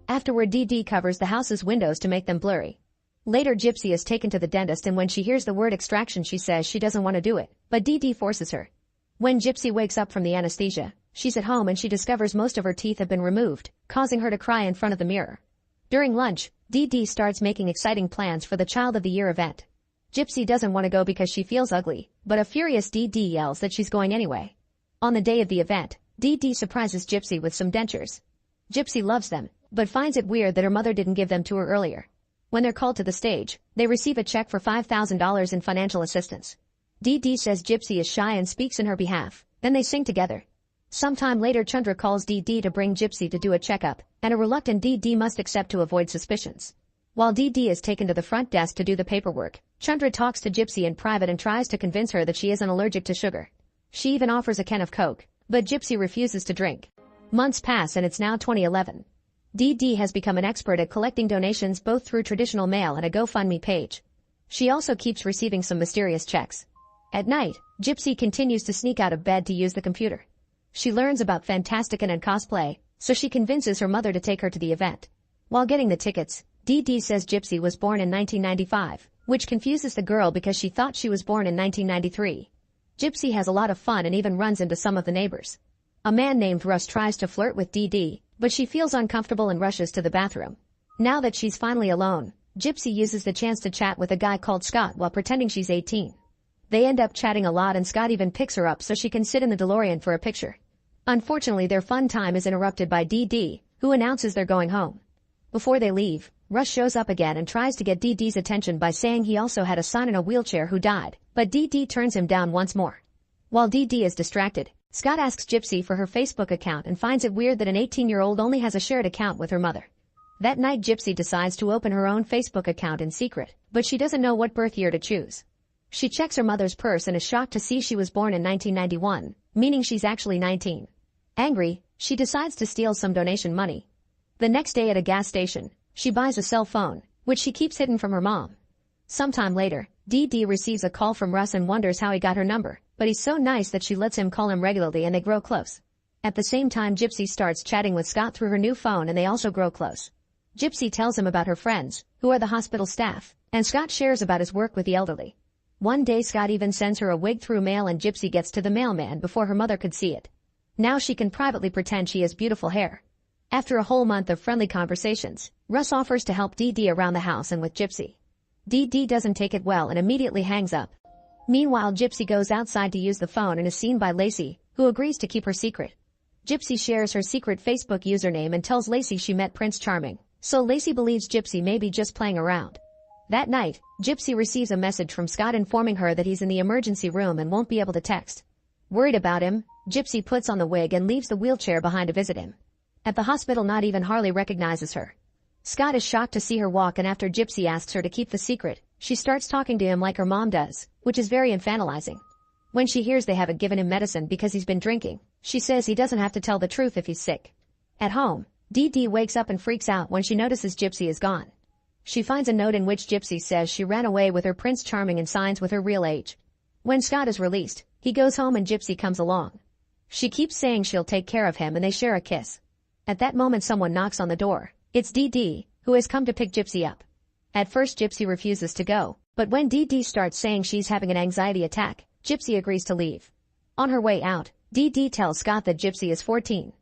Afterward, Dee Dee covers the house's windows to make them blurry. Later, Gypsy is taken to the dentist, and when she hears the word extraction she says she doesn't want to do it, but Dee Dee forces her. When Gypsy wakes up from the anesthesia, she's at home and she discovers most of her teeth have been removed, causing her to cry in front of the mirror. During lunch, Dee Dee starts making exciting plans for the Child of the Year event. Gypsy doesn't want to go because she feels ugly, but a furious Dee Dee yells that she's going anyway. On the day of the event, Dee Dee surprises Gypsy with some dentures. Gypsy loves them, but finds it weird that her mother didn't give them to her earlier. When they're called to the stage, they receive a check for $5,000 in financial assistance. Dee Dee says Gypsy is shy and speaks in her behalf, then they sing together. Sometime later, Chandra calls Dee Dee to bring Gypsy to do a checkup, and a reluctant Dee Dee must accept to avoid suspicions. While Dee Dee is taken to the front desk to do the paperwork, Chandra talks to Gypsy in private and tries to convince her that she isn't allergic to sugar. She even offers a can of Coke, but Gypsy refuses to drink. Months pass and it's now 2011. Dee Dee has become an expert at collecting donations both through traditional mail and a GoFundMe page. She also keeps receiving some mysterious checks. At night, Gypsy continues to sneak out of bed to use the computer. She learns about Fantastica and cosplay, so she convinces her mother to take her to the event. While getting the tickets, Dee Dee says Gypsy was born in 1995, which confuses the girl because she thought she was born in 1993. Gypsy has a lot of fun and even runs into some of the neighbors. A man named Russ tries to flirt with Dee Dee, but she feels uncomfortable and rushes to the bathroom. Now that she's finally alone, Gypsy uses the chance to chat with a guy called Scott while pretending she's 18. They end up chatting a lot and Scott even picks her up so she can sit in the DeLorean for a picture. Unfortunately, their fun time is interrupted by Dee Dee, who announces they're going home. Before they leave, Russ shows up again and tries to get Dee Dee's attention by saying he also had a son in a wheelchair who died, but Dee Dee turns him down once more. While Dee Dee is distracted, Scott asks Gypsy for her Facebook account and finds it weird that an 18-year-old only has a shared account with her mother. That night, Gypsy decides to open her own Facebook account in secret, but she doesn't know what birth year to choose. She checks her mother's purse and is shocked to see she was born in 1991, meaning she's actually 19. Angry, she decides to steal some donation money. The next day at a gas station, she buys a cell phone, which she keeps hidden from her mom. Sometime later, Dee Dee receives a call from Russ and wonders how he got her number, but he's so nice that she lets him call him regularly and they grow close. At the same time, Gypsy starts chatting with Scott through her new phone and they also grow close. Gypsy tells him about her friends, who are the hospital staff, and Scott shares about his work with the elderly. One day Scott even sends her a wig through mail and Gypsy gets to the mailman before her mother could see it. Now she can privately pretend she has beautiful hair. After a whole month of friendly conversations, Russ offers to help Dee Dee around the house and with Gypsy. Dee Dee doesn't take it well and immediately hangs up. Meanwhile, Gypsy goes outside to use the phone and is seen by Lacey, who agrees to keep her secret. Gypsy shares her secret Facebook username and tells Lacey she met Prince Charming, so Lacey believes Gypsy may be just playing around. That night, Gypsy receives a message from Scott informing her that he's in the emergency room and won't be able to text. Worried about him, Gypsy puts on the wig and leaves the wheelchair behind to visit him. At the hospital, not even Harley recognizes her. Scott is shocked to see her walk, and after Gypsy asks her to keep the secret, she starts talking to him like her mom does, which is very infantilizing. When she hears they haven't given him medicine because he's been drinking, she says he doesn't have to tell the truth if he's sick. At home, Dee Dee wakes up and freaks out when she notices Gypsy is gone. She finds a note in which Gypsy says she ran away with her Prince Charming and signs with her real age. When Scott is released, he goes home and Gypsy comes along. She keeps saying she'll take care of him and they share a kiss. At that moment, someone knocks on the door. It's Dee Dee, who has come to pick Gypsy up. At first, Gypsy refuses to go, but when Dee Dee starts saying she's having an anxiety attack, Gypsy agrees to leave. On her way out, Dee Dee tells Scott that Gypsy is 14.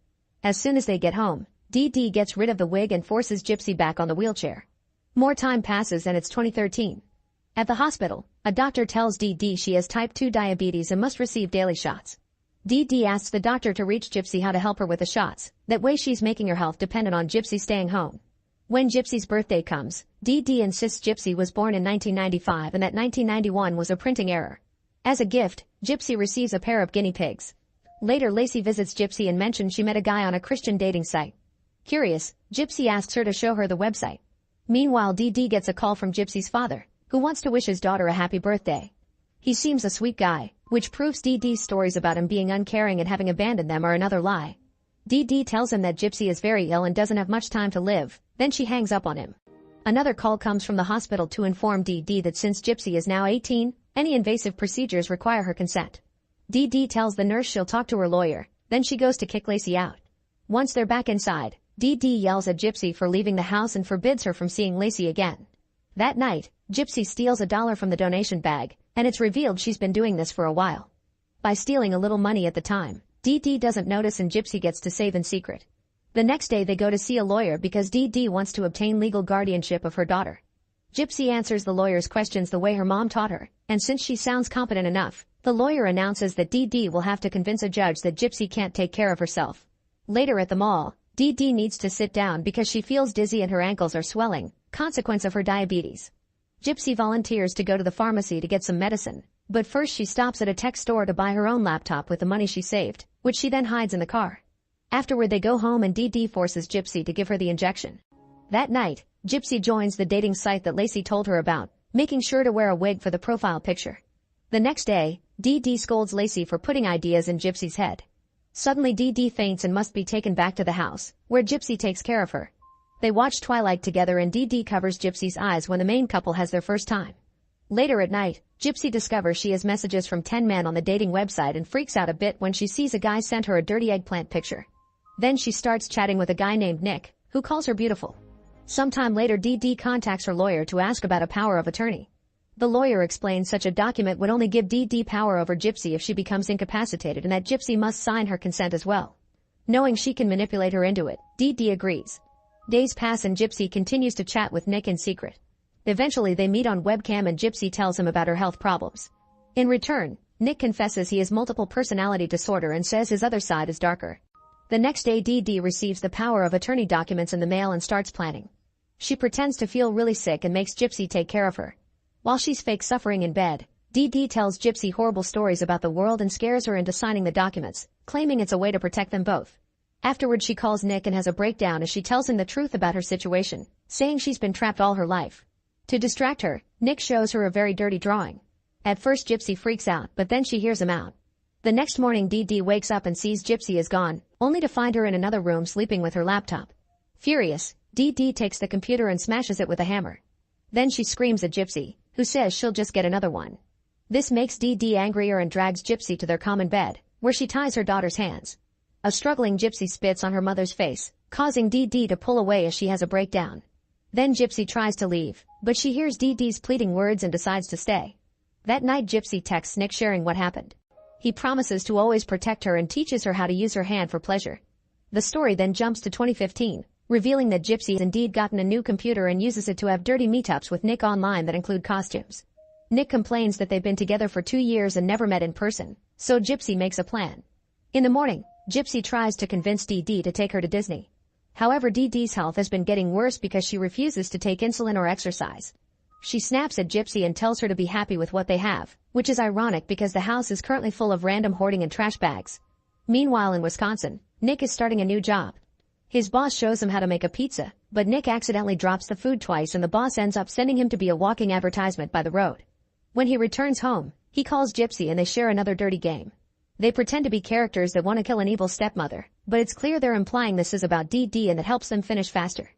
As soon as they get home, Dee Dee gets rid of the wig and forces Gypsy back on the wheelchair. More time passes and it's 2013. At the hospital, a doctor tells Dee Dee she has type 2 diabetes and must receive daily shots. Dee Dee asks the doctor to reach Gypsy how to help her with the shots, that way she's making her health dependent on Gypsy staying home. When Gypsy's birthday comes, Dee Dee insists Gypsy was born in 1995 and that 1991 was a printing error. As a gift, Gypsy receives a pair of guinea pigs. Later, Lacey visits Gypsy and mentions she met a guy on a Christian dating site. Curious, Gypsy asks her to show her the website. Meanwhile, Dee Dee gets a call from Gypsy's father, who wants to wish his daughter a happy birthday. He seems a sweet guy, which proves Dee Dee's stories about him being uncaring and having abandoned them are another lie. Dee Dee tells him that Gypsy is very ill and doesn't have much time to live, then she hangs up on him. Another call comes from the hospital to inform Dee Dee that since Gypsy is now 18, any invasive procedures require her consent. Dee Dee tells the nurse she'll talk to her lawyer, then she goes to kick Lacey out. Once they're back inside, Dee Dee yells at Gypsy for leaving the house and forbids her from seeing Lacey again. That night, Gypsy steals $1 from the donation bag, and it's revealed she's been doing this for a while. By stealing a little money at the time, Dee Dee doesn't notice and Gypsy gets to save in secret. The next day they go to see a lawyer because Dee Dee wants to obtain legal guardianship of her daughter. Gypsy answers the lawyer's questions the way her mom taught her, and since she sounds competent enough, the lawyer announces that Dee Dee will have to convince a judge that Gypsy can't take care of herself. Later at the mall, Dee Dee needs to sit down because she feels dizzy and her ankles are swelling, consequence of her diabetes. Gypsy volunteers to go to the pharmacy to get some medicine, but first she stops at a tech store to buy her own laptop with the money she saved, which she then hides in the car. Afterward they go home and Dee Dee forces Gypsy to give her the injection. That night, Gypsy joins the dating site that Lacey told her about, making sure to wear a wig for the profile picture. The next day, Dee Dee scolds Lacey for putting ideas in Gypsy's head. Suddenly Dee Dee faints and must be taken back to the house, where Gypsy takes care of her. They watch Twilight together and Dee Dee covers Gypsy's eyes when the main couple has their first time. Later at night, Gypsy discovers she has messages from 10 men on the dating website and freaks out a bit when she sees a guy sent her a dirty eggplant picture. Then she starts chatting with a guy named Nick, who calls her beautiful. Sometime later Dee Dee contacts her lawyer to ask about a power of attorney. The lawyer explains such a document would only give Dee Dee power over Gypsy if she becomes incapacitated and that Gypsy must sign her consent as well. Knowing she can manipulate her into it, Dee Dee agrees. Days pass and Gypsy continues to chat with Nick in secret. Eventually they meet on webcam and Gypsy tells him about her health problems. In return, Nick confesses he has multiple personality disorder and says his other side is darker. The next day Dee Dee receives the power of attorney documents in the mail and starts planning. She pretends to feel really sick and makes Gypsy take care of her. While she's fake suffering in bed, Dee Dee tells Gypsy horrible stories about the world and scares her into signing the documents, claiming it's a way to protect them both. Afterward she calls Nick and has a breakdown as she tells him the truth about her situation, saying she's been trapped all her life. To distract her, Nick shows her a very dirty drawing. At first Gypsy freaks out, but then she hears him out. The next morning Dee Dee wakes up and sees Gypsy is gone, only to find her in another room sleeping with her laptop. Furious, Dee Dee takes the computer and smashes it with a hammer. Then she screams at Gypsy, who says she'll just get another one. This makes Dee Dee angrier and drags Gypsy to their common bed, where she ties her daughter's hands. A struggling Gypsy spits on her mother's face, causing Dee Dee to pull away as she has a breakdown. Then Gypsy tries to leave, but she hears Dee Dee's pleading words and decides to stay. That night Gypsy texts Nick sharing what happened. He promises to always protect her and teaches her how to use her hand for pleasure. The story then jumps to 2015, revealing that Gypsy has indeed gotten a new computer and uses it to have dirty meetups with Nick online that include costumes. Nick complains that they've been together for 2 years and never met in person, so Gypsy makes a plan. In the morning, Gypsy tries to convince Dee Dee to take her to Disney. However, Dee Dee's health has been getting worse because she refuses to take insulin or exercise. She snaps at Gypsy and tells her to be happy with what they have, which is ironic because the house is currently full of random hoarding and trash bags. Meanwhile in Wisconsin, Nick is starting a new job. His boss shows him how to make a pizza, but Nick accidentally drops the food twice and the boss ends up sending him to be a walking advertisement by the road. When he returns home, he calls Gypsy and they share another dirty game. They pretend to be characters that want to kill an evil stepmother, but it's clear they're implying this is about Dee Dee and that helps them finish faster.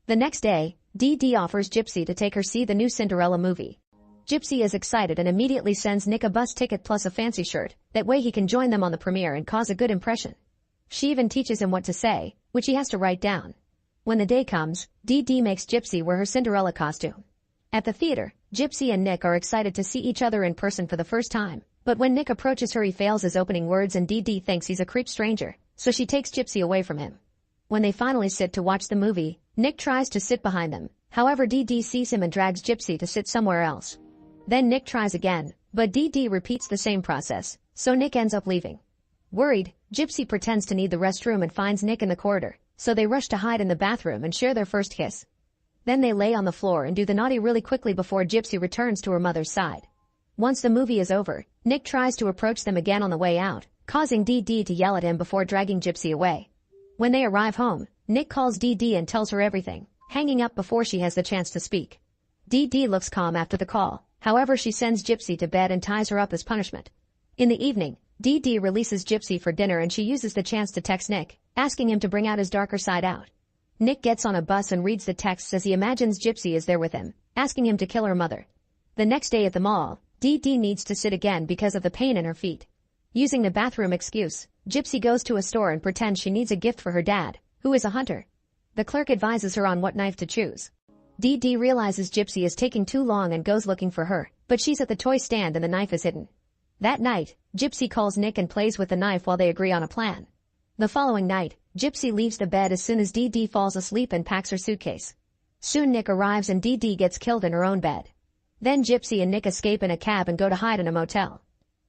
The next day, Dee Dee offers Gypsy to take her see the new Cinderella movie. Gypsy is excited and immediately sends Nick a bus ticket plus a fancy shirt, that way he can join them on the premiere and cause a good impression. She even teaches him what to say, which he has to write down. When the day comes, Dee Dee makes Gypsy wear her Cinderella costume. At the theater, Gypsy and Nick are excited to see each other in person for the first time, but when Nick approaches her he fails his opening words and Dee Dee thinks he's a creep stranger, so she takes Gypsy away from him. When they finally sit to watch the movie, Nick tries to sit behind them, however Dee Dee sees him and drags Gypsy to sit somewhere else. Then Nick tries again, but Dee Dee repeats the same process, so Nick ends up leaving. Worried, Gypsy pretends to need the restroom and finds Nick in the corridor, so they rush to hide in the bathroom and share their first kiss. Then they lay on the floor and do the naughty really quickly before Gypsy returns to her mother's side. Once the movie is over, Nick tries to approach them again on the way out, causing Dee Dee to yell at him before dragging Gypsy away. When they arrive home, Nick calls Dee Dee and tells her everything, hanging up before she has the chance to speak. Dee Dee looks calm after the call, however she sends Gypsy to bed and ties her up as punishment. In the evening, Dee Dee releases Gypsy for dinner and she uses the chance to text Nick, asking him to bring out his darker side out. Nick gets on a bus and reads the texts as he imagines Gypsy is there with him, asking him to kill her mother. The next day at the mall, Dee Dee needs to sit again because of the pain in her feet. Using the bathroom excuse, Gypsy goes to a store and pretends she needs a gift for her dad, who is a hunter. The clerk advises her on what knife to choose. Dee Dee realizes Gypsy is taking too long and goes looking for her, but she's at the toy stand and the knife is hidden. That night, Gypsy calls Nick and plays with the knife while they agree on a plan. The following night, Gypsy leaves the bed as soon as Dee Dee falls asleep and packs her suitcase. Soon Nick arrives and Dee Dee gets killed in her own bed. Then Gypsy and Nick escape in a cab and go to hide in a motel.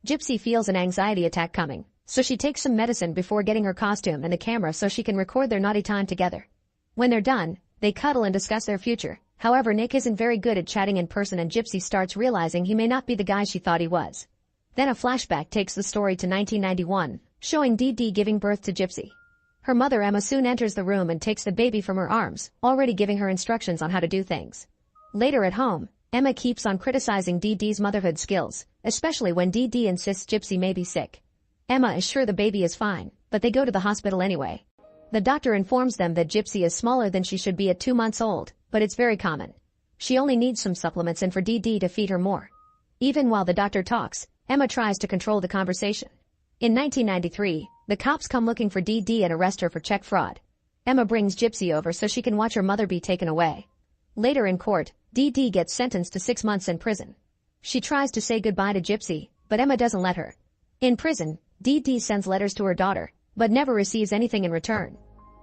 Gypsy feels an anxiety attack coming, so she takes some medicine before getting her costume and the camera so she can record their naughty time together. When they're done, they cuddle and discuss their future. However, Nick isn't very good at chatting in person and Gypsy starts realizing he may not be the guy she thought he was. Then a flashback takes the story to 1991, showing Dee Dee giving birth to Gypsy. Her mother Emma soon enters the room and takes the baby from her arms, already giving her instructions on how to do things. Later at home, Emma keeps on criticizing Dee Dee's motherhood skills, especially when Dee Dee insists Gypsy may be sick. Emma is sure the baby is fine, but they go to the hospital anyway. The doctor informs them that Gypsy is smaller than she should be at 2 months old, but it's very common. She only needs some supplements and for Dee Dee to feed her more. Even while the doctor talks, Emma tries to control the conversation. In 1993, the cops come looking for Dee Dee and arrest her for check fraud. Emma brings Gypsy over so she can watch her mother be taken away. Later in court, Dee Dee gets sentenced to 6 months in prison. She tries to say goodbye to Gypsy, but Emma doesn't let her. In prison, Dee Dee sends letters to her daughter, but never receives anything in return.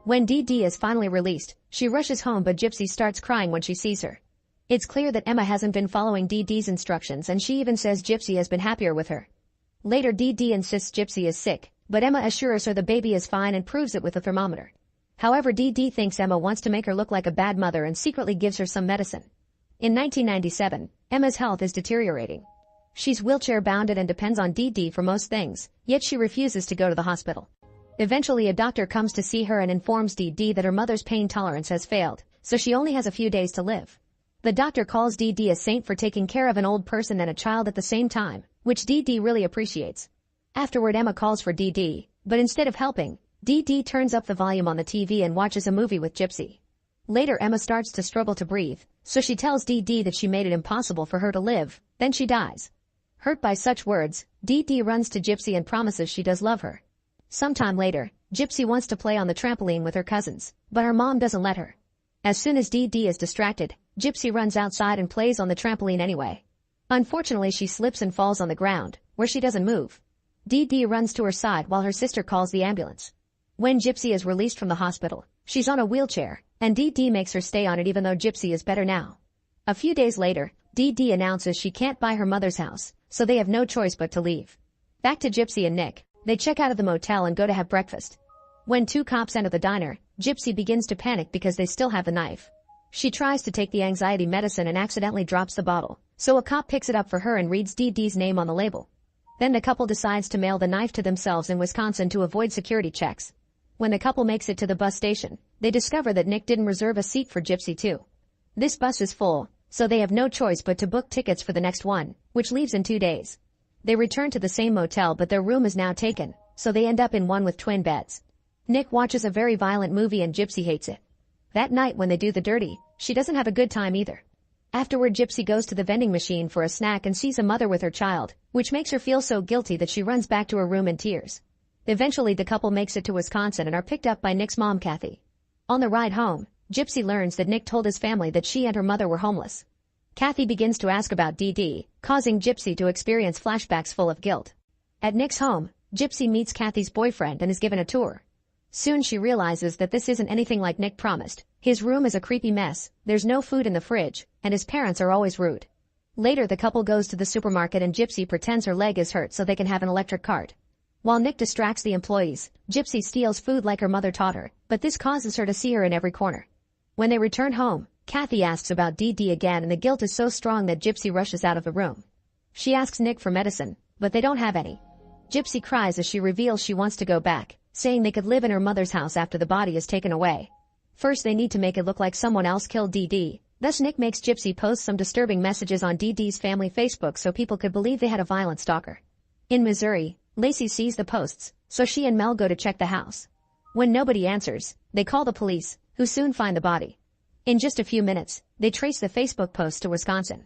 When Dee Dee is finally released, she rushes home but Gypsy starts crying when she sees her. It's clear that Emma hasn't been following Dee Dee's instructions and she even says Gypsy has been happier with her. Later Dee Dee insists Gypsy is sick, but Emma assures her the baby is fine and proves it with a thermometer. However, Dee Dee thinks Emma wants to make her look like a bad mother and secretly gives her some medicine. In 1997, Emma's health is deteriorating. She's wheelchair-bounded and depends on Dee Dee for most things, yet she refuses to go to the hospital. Eventually a doctor comes to see her and informs Dee Dee that her mother's pain tolerance has failed, so she only has a few days to live. The doctor calls Dee Dee a saint for taking care of an old person and a child at the same time, which Dee Dee really appreciates. Afterward Emma calls for Dee Dee, but instead of helping, Dee Dee turns up the volume on the TV and watches a movie with Gypsy. Later Emma starts to struggle to breathe, so she tells Dee Dee that she made it impossible for her to live, then she dies. Hurt by such words, Dee Dee runs to Gypsy and promises she does love her. Sometime later, Gypsy wants to play on the trampoline with her cousins, but her mom doesn't let her. As soon as Dee Dee is distracted, Gypsy runs outside and plays on the trampoline anyway. Unfortunately she slips and falls on the ground, where she doesn't move. Dee Dee runs to her side while her sister calls the ambulance. When Gypsy is released from the hospital, she's on a wheelchair, and Dee Dee makes her stay on it even though Gypsy is better now. A few days later, Dee Dee announces she can't buy her mother's house, so they have no choice but to leave. Back to Gypsy and Nick. They check out of the motel and go to have breakfast. When two cops enter the diner, Gypsy begins to panic because they still have the knife. She tries to take the anxiety medicine and accidentally drops the bottle, so a cop picks it up for her and reads Dee Dee's name on the label. Then the couple decides to mail the knife to themselves in Wisconsin to avoid security checks. When the couple makes it to the bus station, they discover that Nick didn't reserve a seat for Gypsy too. This bus is full, so they have no choice but to book tickets for the next one, which leaves in 2 days. They return to the same motel but their room is now taken, so they end up in one with twin beds. Nick watches a very violent movie and Gypsy hates it. That night when they do the dirty, she doesn't have a good time either. Afterward, Gypsy goes to the vending machine for a snack and sees a mother with her child, which makes her feel so guilty that she runs back to her room in tears. Eventually the couple makes it to Wisconsin and are picked up by Nick's mom, Kathy. On the ride home, Gypsy learns that Nick told his family that she and her mother were homeless. Kathy begins to ask about Dee Dee, causing Gypsy to experience flashbacks full of guilt. At Nick's home, Gypsy meets Kathy's boyfriend and is given a tour. Soon she realizes that this isn't anything like Nick promised. His room is a creepy mess, there's no food in the fridge, and his parents are always rude. Later the couple goes to the supermarket and Gypsy pretends her leg is hurt so they can have an electric cart. While Nick distracts the employees, Gypsy steals food like her mother taught her, but this causes her to see her in every corner. When they return home, Kathy asks about Dee Dee again and the guilt is so strong that Gypsy rushes out of the room. She asks Nick for medicine, but they don't have any. Gypsy cries as she reveals she wants to go back, saying they could live in her mother's house after the body is taken away. First they need to make it look like someone else killed Dee Dee. Thus Nick makes Gypsy post some disturbing messages on Dee Dee's family Facebook so people could believe they had a violent stalker. In Missouri, Lacey sees the posts, so she and Mel go to check the house. When nobody answers, they call the police, who soon find the body. In just a few minutes, they trace the Facebook post to Wisconsin.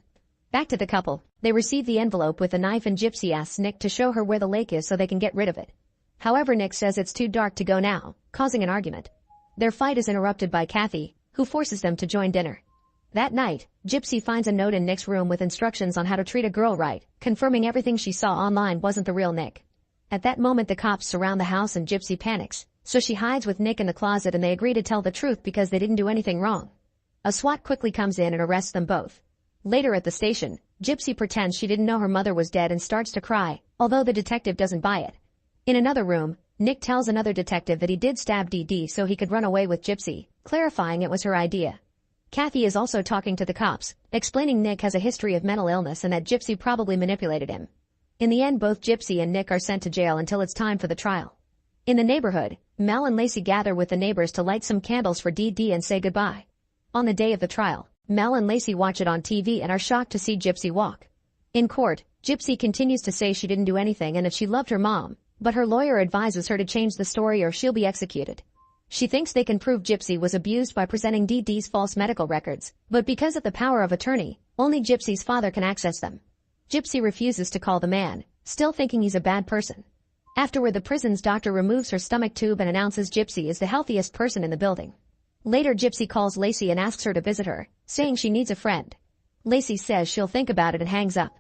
Back to the couple, they receive the envelope with a knife and Gypsy asks Nick to show her where the lake is so they can get rid of it. However, Nick says it's too dark to go now, causing an argument. Their fight is interrupted by Kathy, who forces them to join dinner. That night, Gypsy finds a note in Nick's room with instructions on how to treat a girl right, confirming everything she saw online wasn't the real Nick. At that moment the cops surround the house and Gypsy panics, so she hides with Nick in the closet and they agree to tell the truth because they didn't do anything wrong. A SWAT quickly comes in and arrests them both. Later at the station, Gypsy pretends she didn't know her mother was dead and starts to cry, although the detective doesn't buy it. In another room, Nick tells another detective that he did stab Dee Dee so he could run away with Gypsy, clarifying it was her idea. Kathy is also talking to the cops, explaining Nick has a history of mental illness and that Gypsy probably manipulated him. In the end, both Gypsy and Nick are sent to jail until it's time for the trial. In the neighborhood, Mel and Lacey gather with the neighbors to light some candles for Dee Dee and say goodbye. On the day of the trial, Mel and Lacey watch it on TV and are shocked to see Gypsy walk. In court, Gypsy continues to say she didn't do anything and that she loved her mom, but her lawyer advises her to change the story or she'll be executed. She thinks they can prove Gypsy was abused by presenting Dee Dee's false medical records, but because of the power of attorney, only Gypsy's father can access them. Gypsy refuses to call the man, still thinking he's a bad person. Afterward, the prison's doctor removes her stomach tube and announces Gypsy is the healthiest person in the building. Later, Gypsy calls Lacey and asks her to visit her, saying she needs a friend. Lacey says she'll think about it and hangs up.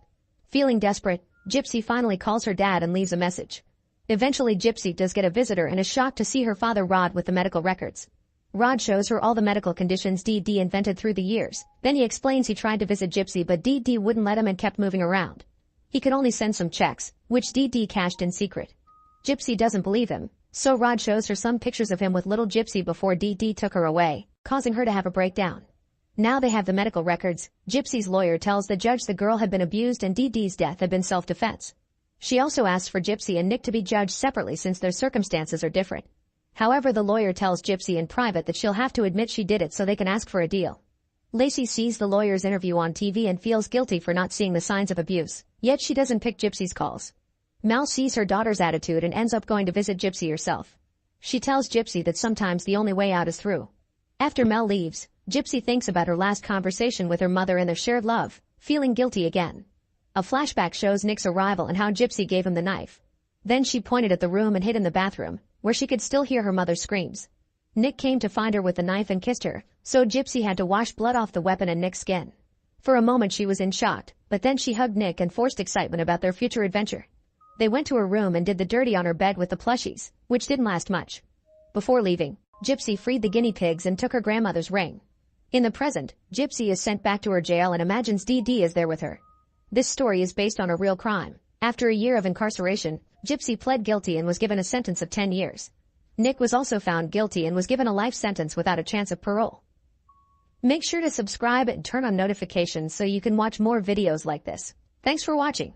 Feeling desperate, Gypsy finally calls her dad and leaves a message. Eventually, Gypsy does get a visitor and is shocked to see her father Rod with the medical records. Rod shows her all the medical conditions Dee Dee invented through the years. Then he explains he tried to visit Gypsy but Dee Dee wouldn't let him and kept moving around. He could only send some checks, which Dee Dee cashed in secret. Gypsy doesn't believe him, so Rod shows her some pictures of him with little Gypsy before Dee Dee took her away, causing her to have a breakdown. Now they have the medical records. Gypsy's lawyer tells the judge the girl had been abused and Dee Dee's death had been self-defense. She also asks for Gypsy and Nick to be judged separately since their circumstances are different. However, the lawyer tells Gypsy in private that she'll have to admit she did it so they can ask for a deal. Lacey sees the lawyer's interview on TV and feels guilty for not seeing the signs of abuse, yet she doesn't pick Gypsy's calls. Mel sees her daughter's attitude and ends up going to visit Gypsy herself. She tells Gypsy that sometimes the only way out is through. After Mel leaves, Gypsy thinks about her last conversation with her mother and their shared love, feeling guilty again. A flashback shows Nick's arrival and how Gypsy gave him the knife. Then she pointed at the room and hid in the bathroom, where she could still hear her mother's screams. Nick came to find her with the knife and kissed her, so Gypsy had to wash blood off the weapon and Nick's skin. For a moment she was in shock, but then she hugged Nick and forced excitement about their future adventure. They went to her room and did the dirty on her bed with the plushies, which didn't last much. Before leaving, Gypsy freed the guinea pigs and took her grandmother's ring. In the present, Gypsy is sent back to her jail and imagines DD is there with her. This story is based on a real crime. After a year of incarceration, Gypsy pled guilty and was given a sentence of 10 years. Nick was also found guilty and was given a life sentence without a chance of parole. Make sure to subscribe and turn on notifications so you can watch more videos like this. Thanks for watching.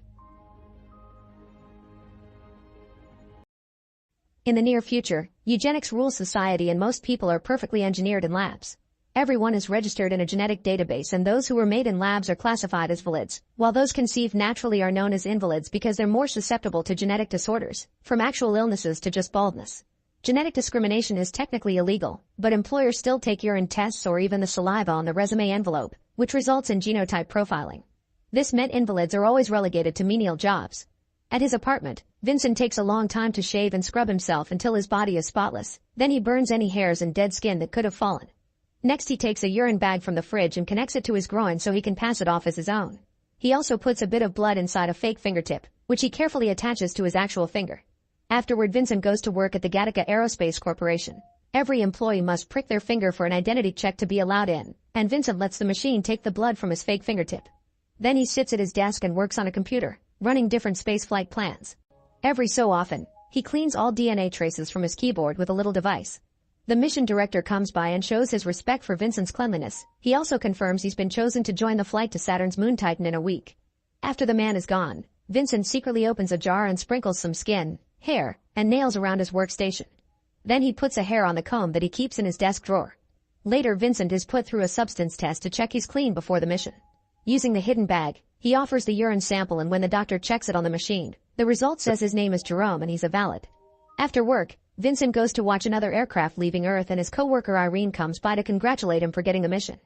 In the near future, eugenics rules society and most people are perfectly engineered in labs. Everyone is registered in a genetic database and those who were made in labs are classified as valids, while those conceived naturally are known as invalids because they're more susceptible to genetic disorders, from actual illnesses to just baldness. Genetic discrimination is technically illegal, but employers still take urine tests or even the saliva on the resume envelope, which results in genotype profiling. This meant invalids are always relegated to menial jobs. At his apartment, Vincent takes a long time to shave and scrub himself until his body is spotless, then he burns any hairs and dead skin that could have fallen. Next he takes a urine bag from the fridge and connects it to his groin so he can pass it off as his own. He also puts a bit of blood inside a fake fingertip, which he carefully attaches to his actual finger. Afterward, Vincent goes to work at the Gattaca Aerospace Corporation. Every employee must prick their finger for an identity check to be allowed in, and Vincent lets the machine take the blood from his fake fingertip. Then he sits at his desk and works on a computer, running different spaceflight plans. Every so often, he cleans all DNA traces from his keyboard with a little device. The mission director comes by and shows his respect for Vincent's cleanliness. He also confirms he's been chosen to join the flight to Saturn's moon Titan in a week. After the man is gone, Vincent secretly opens a jar and sprinkles some skin, hair, and nails around his workstation. Then he puts a hair on the comb that he keeps in his desk drawer. Later, Vincent is put through a substance test to check he's clean before the mission. Using the hidden bag, he offers the urine sample, and when the doctor checks it on the machine, the result says his name is Jerome and he's a valid. After work, Vincent goes to watch another aircraft leaving Earth and his co-worker Irene comes by to congratulate him for getting the mission.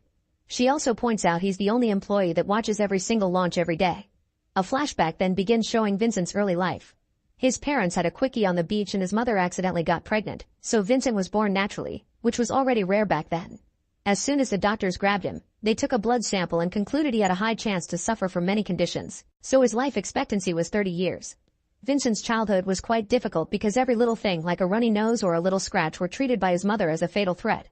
She also points out he's the only employee that watches every single launch every day. A flashback then begins showing Vincent's early life. His parents had a quickie on the beach and his mother accidentally got pregnant, so Vincent was born naturally, which was already rare back then. As soon as the doctors grabbed him, they took a blood sample and concluded he had a high chance to suffer from many conditions, so his life expectancy was 30 years. Vincent's childhood was quite difficult because every little thing like a runny nose or a little scratch were treated by his mother as a fatal threat.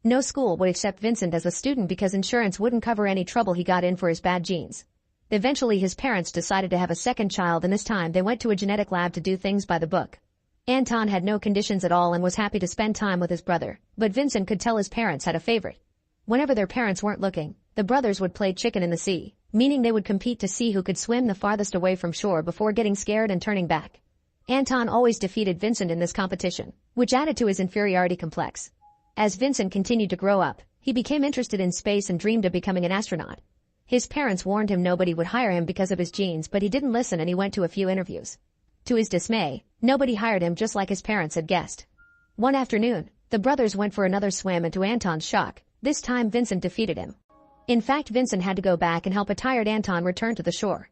No school would accept Vincent as a student because insurance wouldn't cover any trouble he got in for his bad genes. Eventually his parents decided to have a second child, and this time they went to a genetic lab to do things by the book. Anton had no conditions at all and was happy to spend time with his brother, but Vincent could tell his parents had a favorite. Whenever their parents weren't looking, the brothers would play chicken in the sea, meaning they would compete to see who could swim the farthest away from shore before getting scared and turning back. Anton always defeated Vincent in this competition, which added to his inferiority complex. As Vincent continued to grow up, he became interested in space and dreamed of becoming an astronaut. His parents warned him nobody would hire him because of his genes, but he didn't listen and he went to a few interviews. To his dismay, nobody hired him, just like his parents had guessed. One afternoon, the brothers went for another swim, and to Anton's shock, this time Vincent defeated him. In fact, Vincent had to go back and help a tired Anton return to the shore.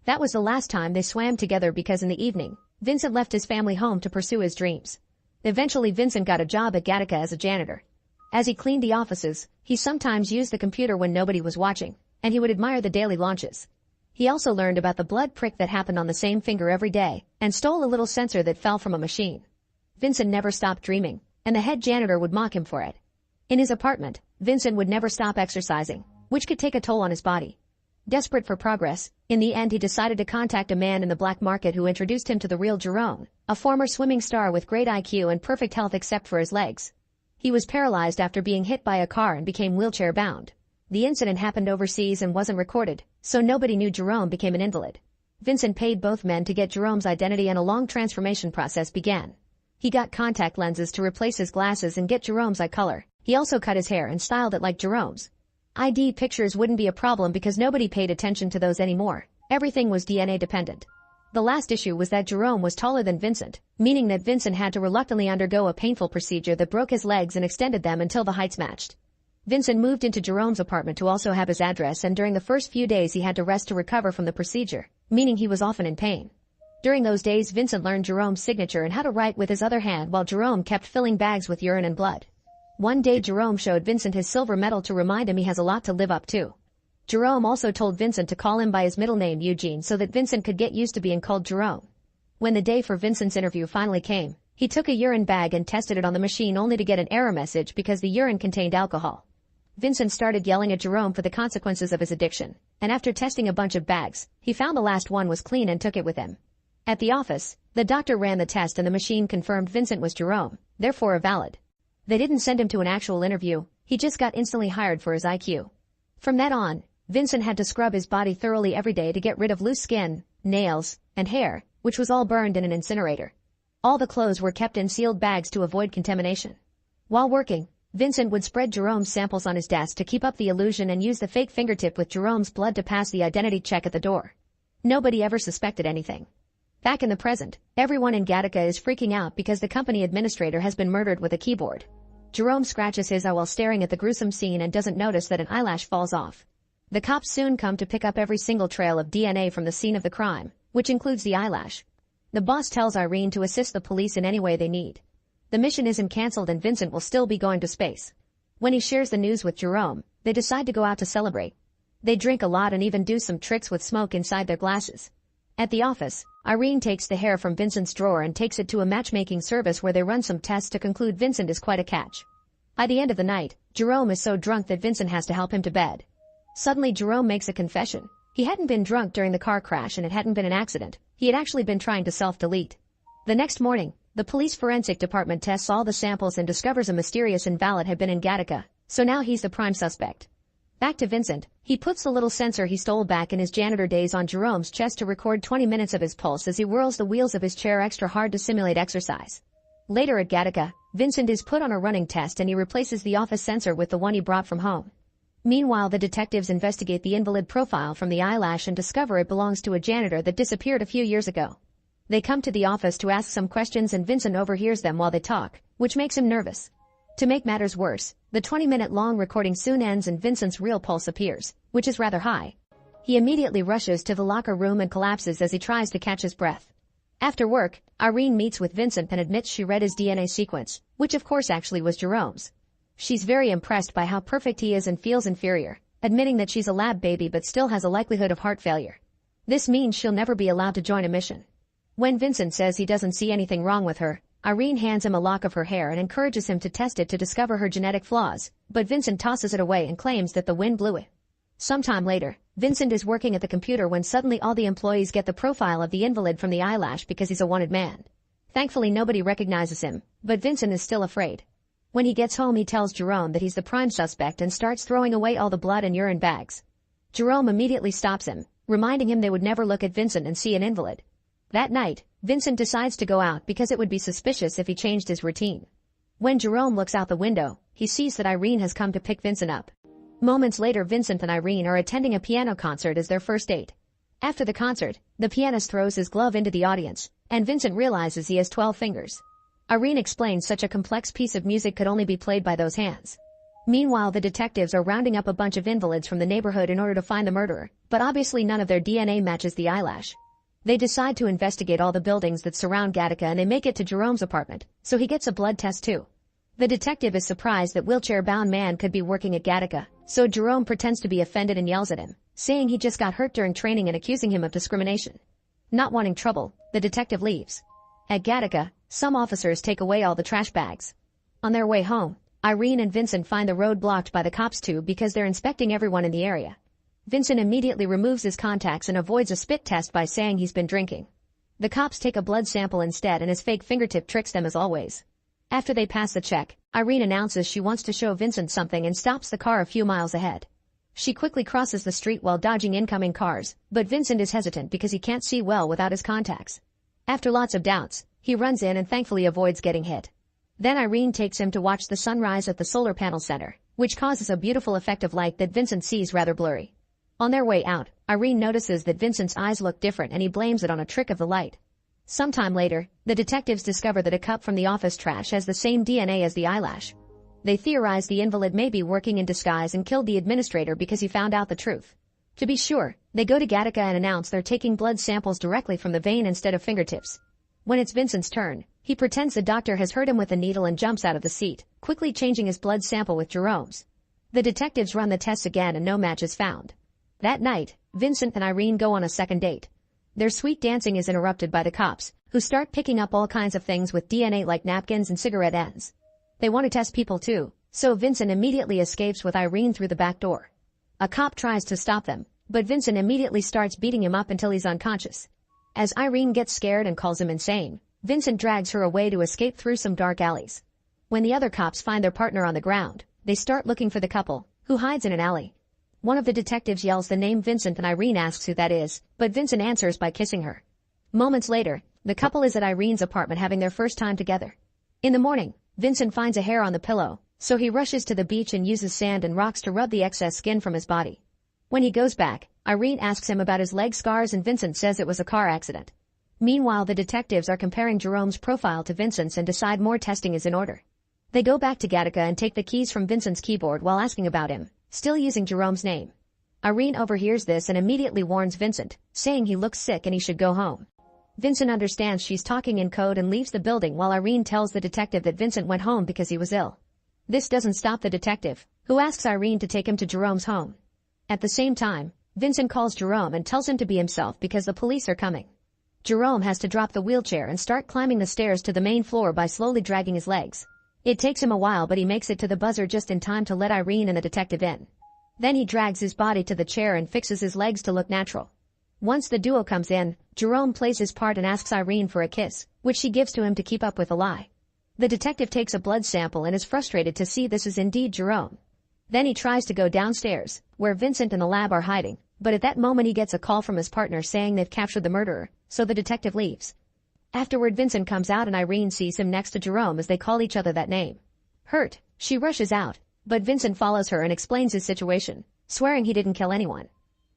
That was the last time they swam together because in the evening, Vincent left his family home to pursue his dreams. Eventually Vincent got a job at Gattaca as a janitor. As he cleaned the offices, he sometimes used the computer when nobody was watching, and he would admire the daily launches. He also learned about the blood prick that happened on the same finger every day, and stole a little sensor that fell from a machine. Vincent never stopped dreaming, and the head janitor would mock him for it. In his apartment, Vincent would never stop exercising, which could take a toll on his body. Desperate for progress, in the end he decided to contact a man in the black market who introduced him to the real Jerome, a former swimming star with great IQ and perfect health except for his legs. He was paralyzed after being hit by a car and became wheelchair-bound. The incident happened overseas and wasn't recorded, so nobody knew Jerome became an invalid. Vincent paid both men to get Jerome's identity and a long transformation process began. He got contact lenses to replace his glasses and get Jerome's eye color. He also cut his hair and styled it like Jerome's. ID pictures wouldn't be a problem because nobody paid attention to those anymore. Everything was DNA dependent. The last issue was that Jerome was taller than Vincent, meaning that Vincent had to reluctantly undergo a painful procedure that broke his legs and extended them until the heights matched. Vincent moved into Jerome's apartment to also have his address, and during the first few days he had to rest to recover from the procedure, meaning he was often in pain. During those days Vincent learned Jerome's signature and how to write with his other hand while Jerome kept filling bags with urine and blood. One day Jerome showed Vincent his silver medal to remind him he has a lot to live up to. Jerome also told Vincent to call him by his middle name Eugene so that Vincent could get used to being called Jerome. When the day for Vincent's interview finally came, He took a urine bag and tested it on the machine only to get an error message because the urine contained alcohol. Vincent started yelling at Jerome for the consequences of his addiction, and after testing a bunch of bags, he found the last one was clean and took it with him. At the office, the doctor ran the test and the machine confirmed Vincent was Jerome, therefore valid. They didn't send him to an actual interview, he just got instantly hired for his IQ. From that on, Vincent had to scrub his body thoroughly every day to get rid of loose skin, nails, and hair, which was all burned in an incinerator. All the clothes were kept in sealed bags to avoid contamination. While working, Vincent would spread Jerome's samples on his desk to keep up the illusion and use the fake fingertip with Jerome's blood to pass the identity check at the door. Nobody ever suspected anything. Back in the present, everyone in Gattaca is freaking out because the company administrator has been murdered with a keyboard. Jerome scratches his eye while staring at the gruesome scene and doesn't notice that an eyelash falls off. The cops soon come to pick up every single trail of DNA from the scene of the crime, which includes the eyelash. The boss tells Irene to assist the police in any way they need. The mission isn't cancelled and Vincent will still be going to space. When he shares the news with Jerome, they decide to go out to celebrate. They drink a lot and even do some tricks with smoke inside their glasses. At the office, Irene takes the hair from Vincent's drawer and takes it to a matchmaking service where they run some tests to conclude Vincent is quite a catch. By the end of the night, Jerome is so drunk that Vincent has to help him to bed. Suddenly Jerome makes a confession. He hadn't been drunk during the car crash and it hadn't been an accident. He had actually been trying to self-delete. The next morning, the police forensic department tests all the samples and discovers a mysterious invalid had been in Gattaca, so now he's the prime suspect. Back to Vincent, he puts the little sensor he stole back in his janitor days on Jerome's chest to record 20 minutes of his pulse as he whirls the wheels of his chair extra hard to simulate exercise. Later at Gattaca, Vincent is put on a running test and he replaces the office sensor with the one he brought from home. Meanwhile, the detectives investigate the invalid profile from the eyelash and discover it belongs to a janitor that disappeared a few years ago. They come to the office to ask some questions and Vincent overhears them while they talk, which makes him nervous. To make matters worse, the 20-minute-long recording soon ends and Vincent's real pulse appears, which is rather high. He immediately rushes to the locker room and collapses as he tries to catch his breath. After work, Irene meets with Vincent and admits she read his DNA sequence, which of course actually was Jerome's. She's very impressed by how perfect he is and feels inferior, admitting that she's a lab baby but still has a likelihood of heart failure. This means she'll never be allowed to join a mission. When Vincent says he doesn't see anything wrong with her, Irene hands him a lock of her hair and encourages him to test it to discover her genetic flaws, but Vincent tosses it away and claims that the wind blew it. Sometime later, Vincent is working at the computer when suddenly all the employees get the profile of the invalid from the eyelash because he's a wanted man. Thankfully nobody recognizes him, but Vincent is still afraid. When he gets home he tells Jerome that he's the prime suspect and starts throwing away all the blood and urine bags. Jerome immediately stops him, reminding him they would never look at Vincent and see an invalid. That night, Vincent decides to go out because it would be suspicious if he changed his routine. When Jerome looks out the window, he sees that Irene has come to pick Vincent up. Moments later, Vincent and Irene are attending a piano concert as their first date. After the concert, the pianist throws his glove into the audience, and Vincent realizes he has 12 fingers. Irene explains such a complex piece of music could only be played by those hands. Meanwhile, the detectives are rounding up a bunch of invalids from the neighborhood in order to find the murderer, but obviously none of their DNA matches the eyelash. They decide to investigate all the buildings that surround Gattaca and they make it to Jerome's apartment, so he gets a blood test too. The detective is surprised that wheelchair-bound man could be working at Gattaca, so Jerome pretends to be offended and yells at him, saying he just got hurt during training and accusing him of discrimination. Not wanting trouble, the detective leaves. At Gattaca, some officers take away all the trash bags. On their way home, Irene and Vincent find the road blocked by the cops too because they're inspecting everyone in the area. Vincent immediately removes his contacts and avoids a spit test by saying he's been drinking. The cops take a blood sample instead and his fake fingertip tricks them as always. After they pass the check, Irene announces she wants to show Vincent something and stops the car a few miles ahead. She quickly crosses the street while dodging incoming cars, but Vincent is hesitant because he can't see well without his contacts. After lots of doubts, he runs in and thankfully avoids getting hit. Then Irene takes him to watch the sunrise at the solar panel center, which causes a beautiful effect of light that Vincent sees rather blurry. On their way out, Irene notices that Vincent's eyes look different and he blames it on a trick of the light. Sometime later, the detectives discover that a cup from the office trash has the same DNA as the eyelash. They theorize the invalid may be working in disguise and killed the administrator because he found out the truth. To be sure, they go to Gattaca and announce they're taking blood samples directly from the vein instead of fingertips. When it's Vincent's turn, he pretends the doctor has hurt him with a needle and jumps out of the seat, quickly changing his blood sample with Jerome's. The detectives run the tests again and no match is found. That night, Vincent and Irene go on a second date. Their sweet dancing is interrupted by the cops, who start picking up all kinds of things with DNA like napkins and cigarette ends. They want to test people too, so Vincent immediately escapes with Irene through the back door. A cop tries to stop them, but Vincent immediately starts beating him up until he's unconscious. As Irene gets scared and calls him insane, Vincent drags her away to escape through some dark alleys. When the other cops find their partner on the ground, they start looking for the couple, who hides in an alley. One of the detectives yells the name Vincent and Irene asks who that is, but Vincent answers by kissing her. Moments later, the couple is at Irene's apartment having their first time together. In the morning, Vincent finds a hair on the pillow, so he rushes to the beach and uses sand and rocks to rub the excess skin from his body. When he goes back, Irene asks him about his leg scars and Vincent says it was a car accident. Meanwhile, the detectives are comparing Jerome's profile to Vincent's and decide more testing is in order. They go back to Gattaca and take the keys from Vincent's keyboard while asking about him, still using Jerome's name. Irene overhears this and immediately warns Vincent, saying he looks sick and he should go home. Vincent understands she's talking in code and leaves the building while Irene tells the detective that Vincent went home because he was ill. This doesn't stop the detective, who asks Irene to take him to Jerome's home. At the same time, Vincent calls Jerome and tells him to be himself because the police are coming. Jerome has to drop the wheelchair and start climbing the stairs to the main floor by slowly dragging his legs. It takes him a while but he makes it to the buzzer just in time to let Irene and the detective in. Then he drags his body to the chair and fixes his legs to look natural. Once the duo comes in, Jerome plays his part and asks Irene for a kiss, which she gives to him to keep up with a lie. The detective takes a blood sample and is frustrated to see this is indeed Jerome. Then he tries to go downstairs, where Vincent and the lab are hiding, but at that moment he gets a call from his partner saying they've captured the murderer, so the detective leaves. Afterward, Vincent comes out and Irene sees him next to Jerome as they call each other that name. Hurt, she rushes out, but Vincent follows her and explains his situation, swearing he didn't kill anyone.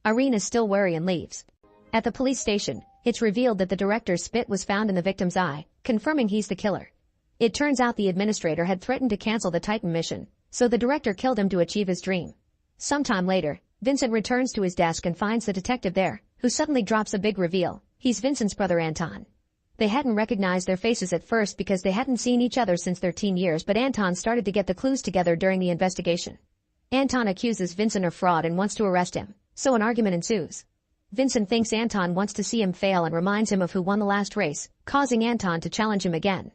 Irene is still wary and leaves. At the police station, it's revealed that the director's spit was found in the victim's eye, confirming he's the killer. It turns out the administrator had threatened to cancel the Titan mission, so the director killed him to achieve his dream. Sometime later, Vincent returns to his desk and finds the detective there, who suddenly drops a big reveal. He's Vincent's brother Anton. They hadn't recognized their faces at first because they hadn't seen each other since their teen years, but Anton started to get the clues together during the investigation. Anton accuses Vincent of fraud and wants to arrest him, so an argument ensues. Vincent thinks Anton wants to see him fail and reminds him of who won the last race, causing Anton to challenge him again.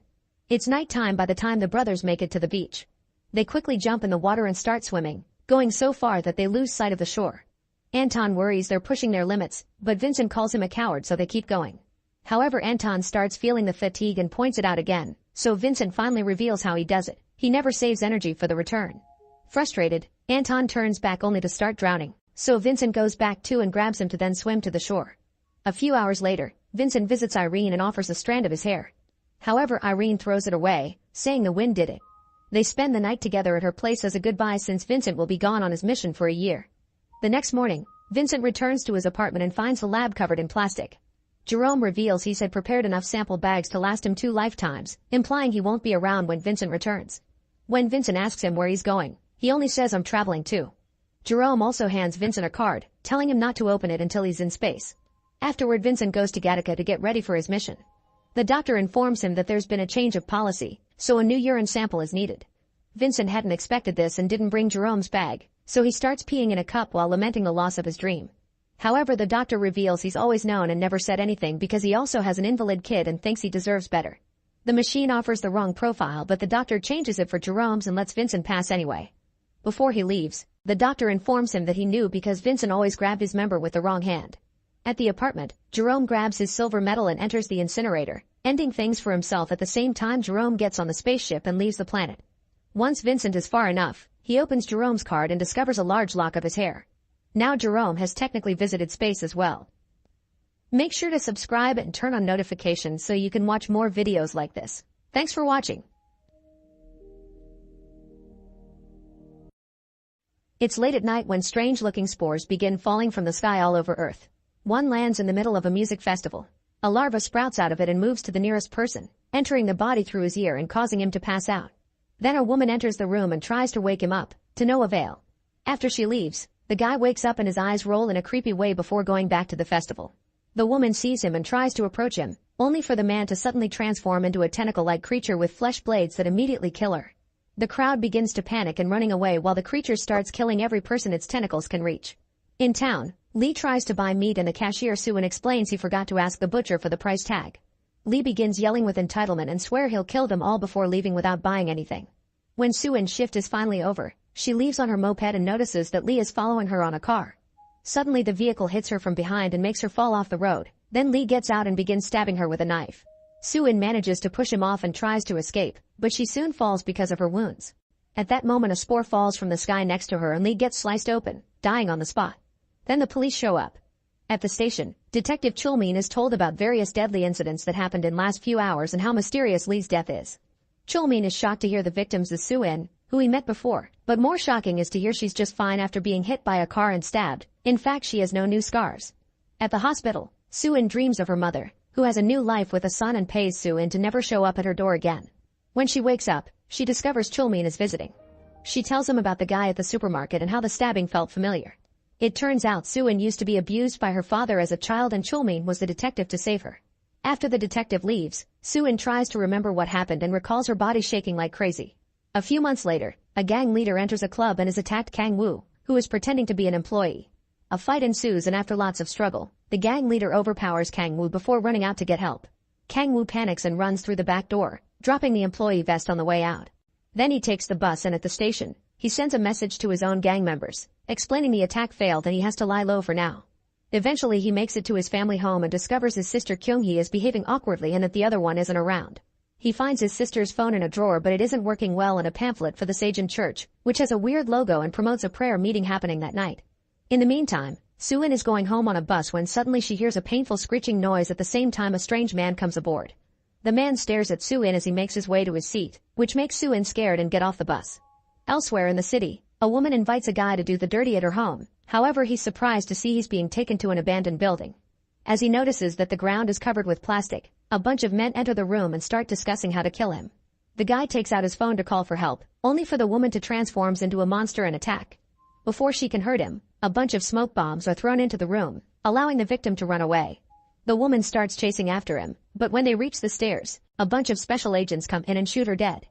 It's nighttime by the time the brothers make it to the beach. They quickly jump in the water and start swimming, going so far that they lose sight of the shore. Anton worries they're pushing their limits, but Vincent calls him a coward so they keep going. However, Anton starts feeling the fatigue and points it out again, so Vincent finally reveals how he does it. He never saves energy for the return. Frustrated, Anton turns back only to start drowning, so Vincent goes back too and grabs him to then swim to the shore. A few hours later, Vincent visits Irene and offers a strand of his hair. However, Irene throws it away, saying the wind did it. They spend the night together at her place as a goodbye since Vincent will be gone on his mission for a year. The next morning, Vincent returns to his apartment and finds the lab covered in plastic. Jerome reveals he's had prepared enough sample bags to last him 2 lifetimes, implying he won't be around when Vincent returns. When Vincent asks him where he's going, he only says I'm traveling too. Jerome also hands Vincent a card, telling him not to open it until he's in space. Afterward, Vincent goes to Gattaca to get ready for his mission. The doctor informs him that there's been a change of policy, so a new urine sample is needed. Vincent hadn't expected this and didn't bring Jerome's bag, so he starts peeing in a cup while lamenting the loss of his dream. However, the doctor reveals he's always known and never said anything because he also has an invalid kid and thinks he deserves better. The machine offers the wrong profile, but the doctor changes it for Jerome's and lets Vincent pass anyway. Before he leaves, the doctor informs him that he knew because Vincent always grabbed his member with the wrong hand. At the apartment, Jerome grabs his silver medal and enters the incinerator, ending things for himself. At the same time, Jerome gets on the spaceship and leaves the planet. Once Vincent is far enough, he opens Jerome's card and discovers a large lock of his hair. Now Jerome has technically visited space as well. Make sure to subscribe and turn on notifications so you can watch more videos like this. Thanks for watching. It's late at night when strange-looking spores begin falling from the sky all over Earth. One lands in the middle of a music festival. A larva sprouts out of it and moves to the nearest person, entering the body through his ear and causing him to pass out. Then a woman enters the room and tries to wake him up, to no avail. After she leaves, the guy wakes up and his eyes roll in a creepy way before going back to the festival. The woman sees him and tries to approach him, only for the man to suddenly transform into a tentacle-like creature with flesh blades that immediately kill her. The crowd begins to panic and running away while the creature starts killing every person its tentacles can reach. In town, Lee tries to buy meat and the cashier Soo-in explains he forgot to ask the butcher for the price tag. Lee begins yelling with entitlement and swear he'll kill them all before leaving without buying anything. When Soo-in's shift is finally over, she leaves on her moped and notices that Lee is following her on a car. Suddenly the vehicle hits her from behind and makes her fall off the road. Then Lee gets out and begins stabbing her with a knife. Soo-in manages to push him off and tries to escape, but she soon falls because of her wounds. At that moment a spore falls from the sky next to her and Lee gets sliced open, dying on the spot. Then the police show up. At the station, Detective Chulmin is told about various deadly incidents that happened in last few hours and how mysterious Lee's death is. Chulmin is shocked to hear the victims is Soo-in, who he met before, but more shocking is to hear she's just fine after being hit by a car and stabbed. In fact, she has no new scars. At the hospital, Soo-in dreams of her mother, who has a new life with a son and pays Soo-in to never show up at her door again. When she wakes up, she discovers Chulmin is visiting. She tells him about the guy at the supermarket and how the stabbing felt familiar. It turns out Soo-in used to be abused by her father as a child and Chulmin was the detective to save her. After the detective leaves, Soo-in tries to remember what happened and recalls her body shaking like crazy. A few months later, a gang leader enters a club and has attacked Kang Woo, who is pretending to be an employee. A fight ensues and after lots of struggle, the gang leader overpowers Kang Woo before running out to get help. Kang Woo panics and runs through the back door, dropping the employee vest on the way out. Then he takes the bus and at the station, he sends a message to his own gang members, explaining the attack failed and he has to lie low for now. Eventually he makes it to his family home and discovers his sister Kyung-hee is behaving awkwardly and that the other one isn't around. He finds his sister's phone in a drawer but it isn't working well and a pamphlet for the Sejin Church, which has a weird logo and promotes a prayer meeting happening that night. In the meantime, Soo-in is going home on a bus when suddenly she hears a painful screeching noise at the same time a strange man comes aboard. The man stares at Soo-in as he makes his way to his seat, which makes Soo-in scared and get off the bus. Elsewhere in the city, a woman invites a guy to do the dirty at her home, however he's surprised to see he's being taken to an abandoned building. As he notices that the ground is covered with plastic, a bunch of men enter the room and start discussing how to kill him. The guy takes out his phone to call for help, only for the woman to transform into a monster and attack. Before she can hurt him, a bunch of smoke bombs are thrown into the room, allowing the victim to run away. The woman starts chasing after him, but when they reach the stairs, a bunch of special agents come in and shoot her dead.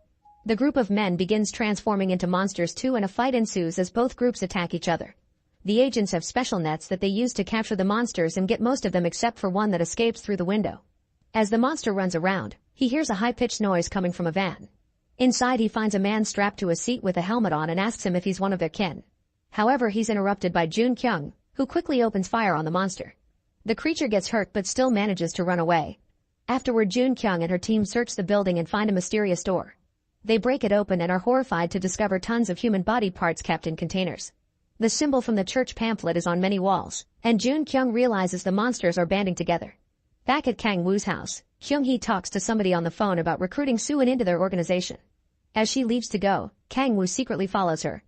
The group of men begins transforming into monsters too and a fight ensues as both groups attack each other. The agents have special nets that they use to capture the monsters and get most of them except for one that escapes through the window. As the monster runs around, he hears a high-pitched noise coming from a van. Inside he finds a man strapped to a seat with a helmet on and asks him if he's one of their kin. However, he's interrupted by Jun Kyung, who quickly opens fire on the monster. The creature gets hurt but still manages to run away. Afterward, Jun Kyung and her team search the building and find a mysterious door. They break it open and are horrified to discover tons of human body parts kept in containers. The symbol from the church pamphlet is on many walls, and Jun Kyung realizes the monsters are banding together. Back at Kang Woo's house, Kyung-hee talks to somebody on the phone about recruiting Soo-in into their organization. As she leaves to go, Kang Woo secretly follows her.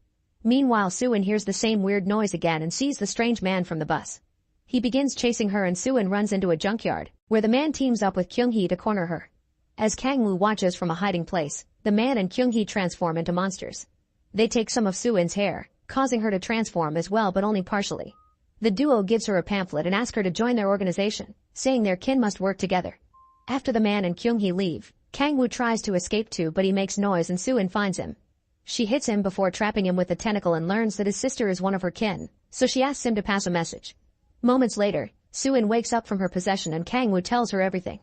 Meanwhile, Soo-in hears the same weird noise again and sees the strange man from the bus. He begins chasing her and Soo-in runs into a junkyard, where the man teams up with Kyung-hee to corner her. As Kang Woo watches from a hiding place, the man and Kyung-hee transform into monsters. They take some of Soo-in's hair, causing her to transform as well but only partially. The duo gives her a pamphlet and asks her to join their organization, saying their kin must work together. After the man and Kyung-hee leave, Kang Woo tries to escape too but he makes noise and Soo-in finds him. She hits him before trapping him with the tentacle and learns that his sister is one of her kin, so she asks him to pass a message. Moments later, Soo-in wakes up from her possession and Kang Woo tells her everything.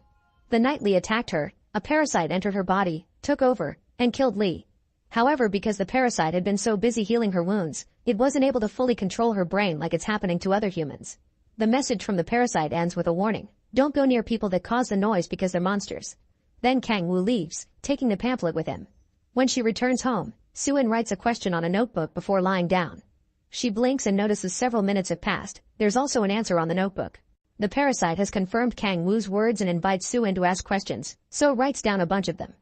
The night Lee attacked her, a parasite entered her body, took over, and killed Lee. However, because the parasite had been so busy healing her wounds, it wasn't able to fully control her brain like it's happening to other humans. The message from the parasite ends with a warning. Don't go near people that cause the noise because they're monsters. Then Kang Woo leaves, taking the pamphlet with him. When she returns home, Soo-in writes a question on a notebook before lying down. She blinks and notices several minutes have passed. There's also an answer on the notebook. The parasite has confirmed Kang Woo's words and invites Soo-in to ask questions, so writes down a bunch of them.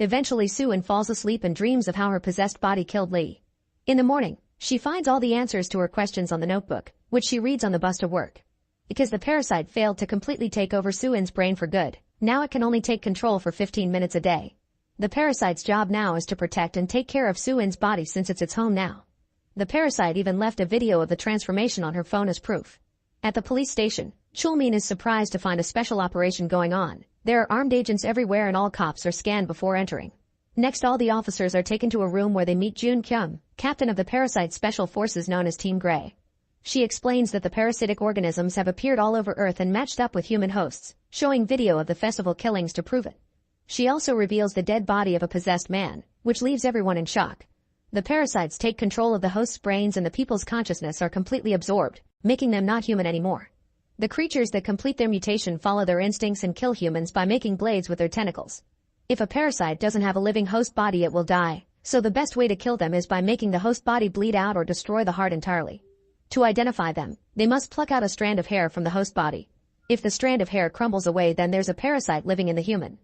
Eventually Soo-in falls asleep and dreams of how her possessed body killed Lee. In the morning, she finds all the answers to her questions on the notebook, which she reads on the bus to work. Because the parasite failed to completely take over Soo-in's brain for good, now it can only take control for 15 minutes a day. The parasite's job now is to protect and take care of Soo-in's body since it's its home now. The parasite even left a video of the transformation on her phone as proof. At the police station, Chulmin is surprised to find a special operation going on. There are armed agents everywhere and all cops are scanned before entering. Next, all the officers are taken to a room where they meet Jun Kyung, captain of the parasite special forces known as Team Grey. She explains that the parasitic organisms have appeared all over Earth and matched up with human hosts, showing video of the festival killings to prove it. She also reveals the dead body of a possessed man, which leaves everyone in shock. The parasites take control of the host's brains and the people's consciousness are completely absorbed, making them not human anymore. The creatures that complete their mutation follow their instincts and kill humans by making blades with their tentacles. If a parasite doesn't have a living host body, it will die, so the best way to kill them is by making the host body bleed out or destroy the heart entirely. To identify them, they must pluck out a strand of hair from the host body. If the strand of hair crumbles away, then there's a parasite living in the human.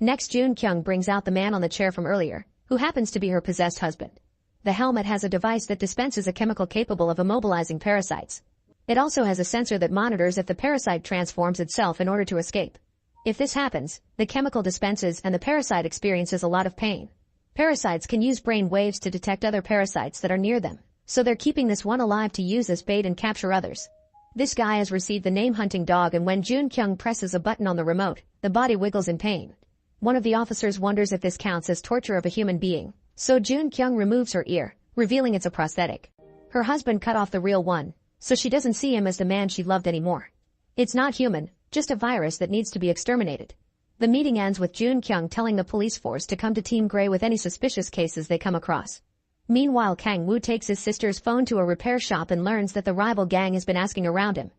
Next, Jun Kyung brings out the man on the chair from earlier, who happens to be her possessed husband. The helmet has a device that dispenses a chemical capable of immobilizing parasites. It also has a sensor that monitors if the parasite transforms itself in order to escape. If this happens, the chemical dispenses and the parasite experiences a lot of pain. Parasites can use brain waves to detect other parasites that are near them, so they're keeping this one alive to use as bait and capture others. This guy has received the name Hunting Dog, and when Jun Kyung presses a button on the remote, the body wiggles in pain. One of the officers wonders if this counts as torture of a human being, so Jun Kyung removes her ear, revealing it's a prosthetic. Her husband cut off the real one, so she doesn't see him as the man she loved anymore. It's not human, just a virus that needs to be exterminated. The meeting ends with Jun Kyung telling the police force to come to Team Grey with any suspicious cases they come across. Meanwhile, Kang Woo takes his sister's phone to a repair shop and learns that the rival gang has been asking around him.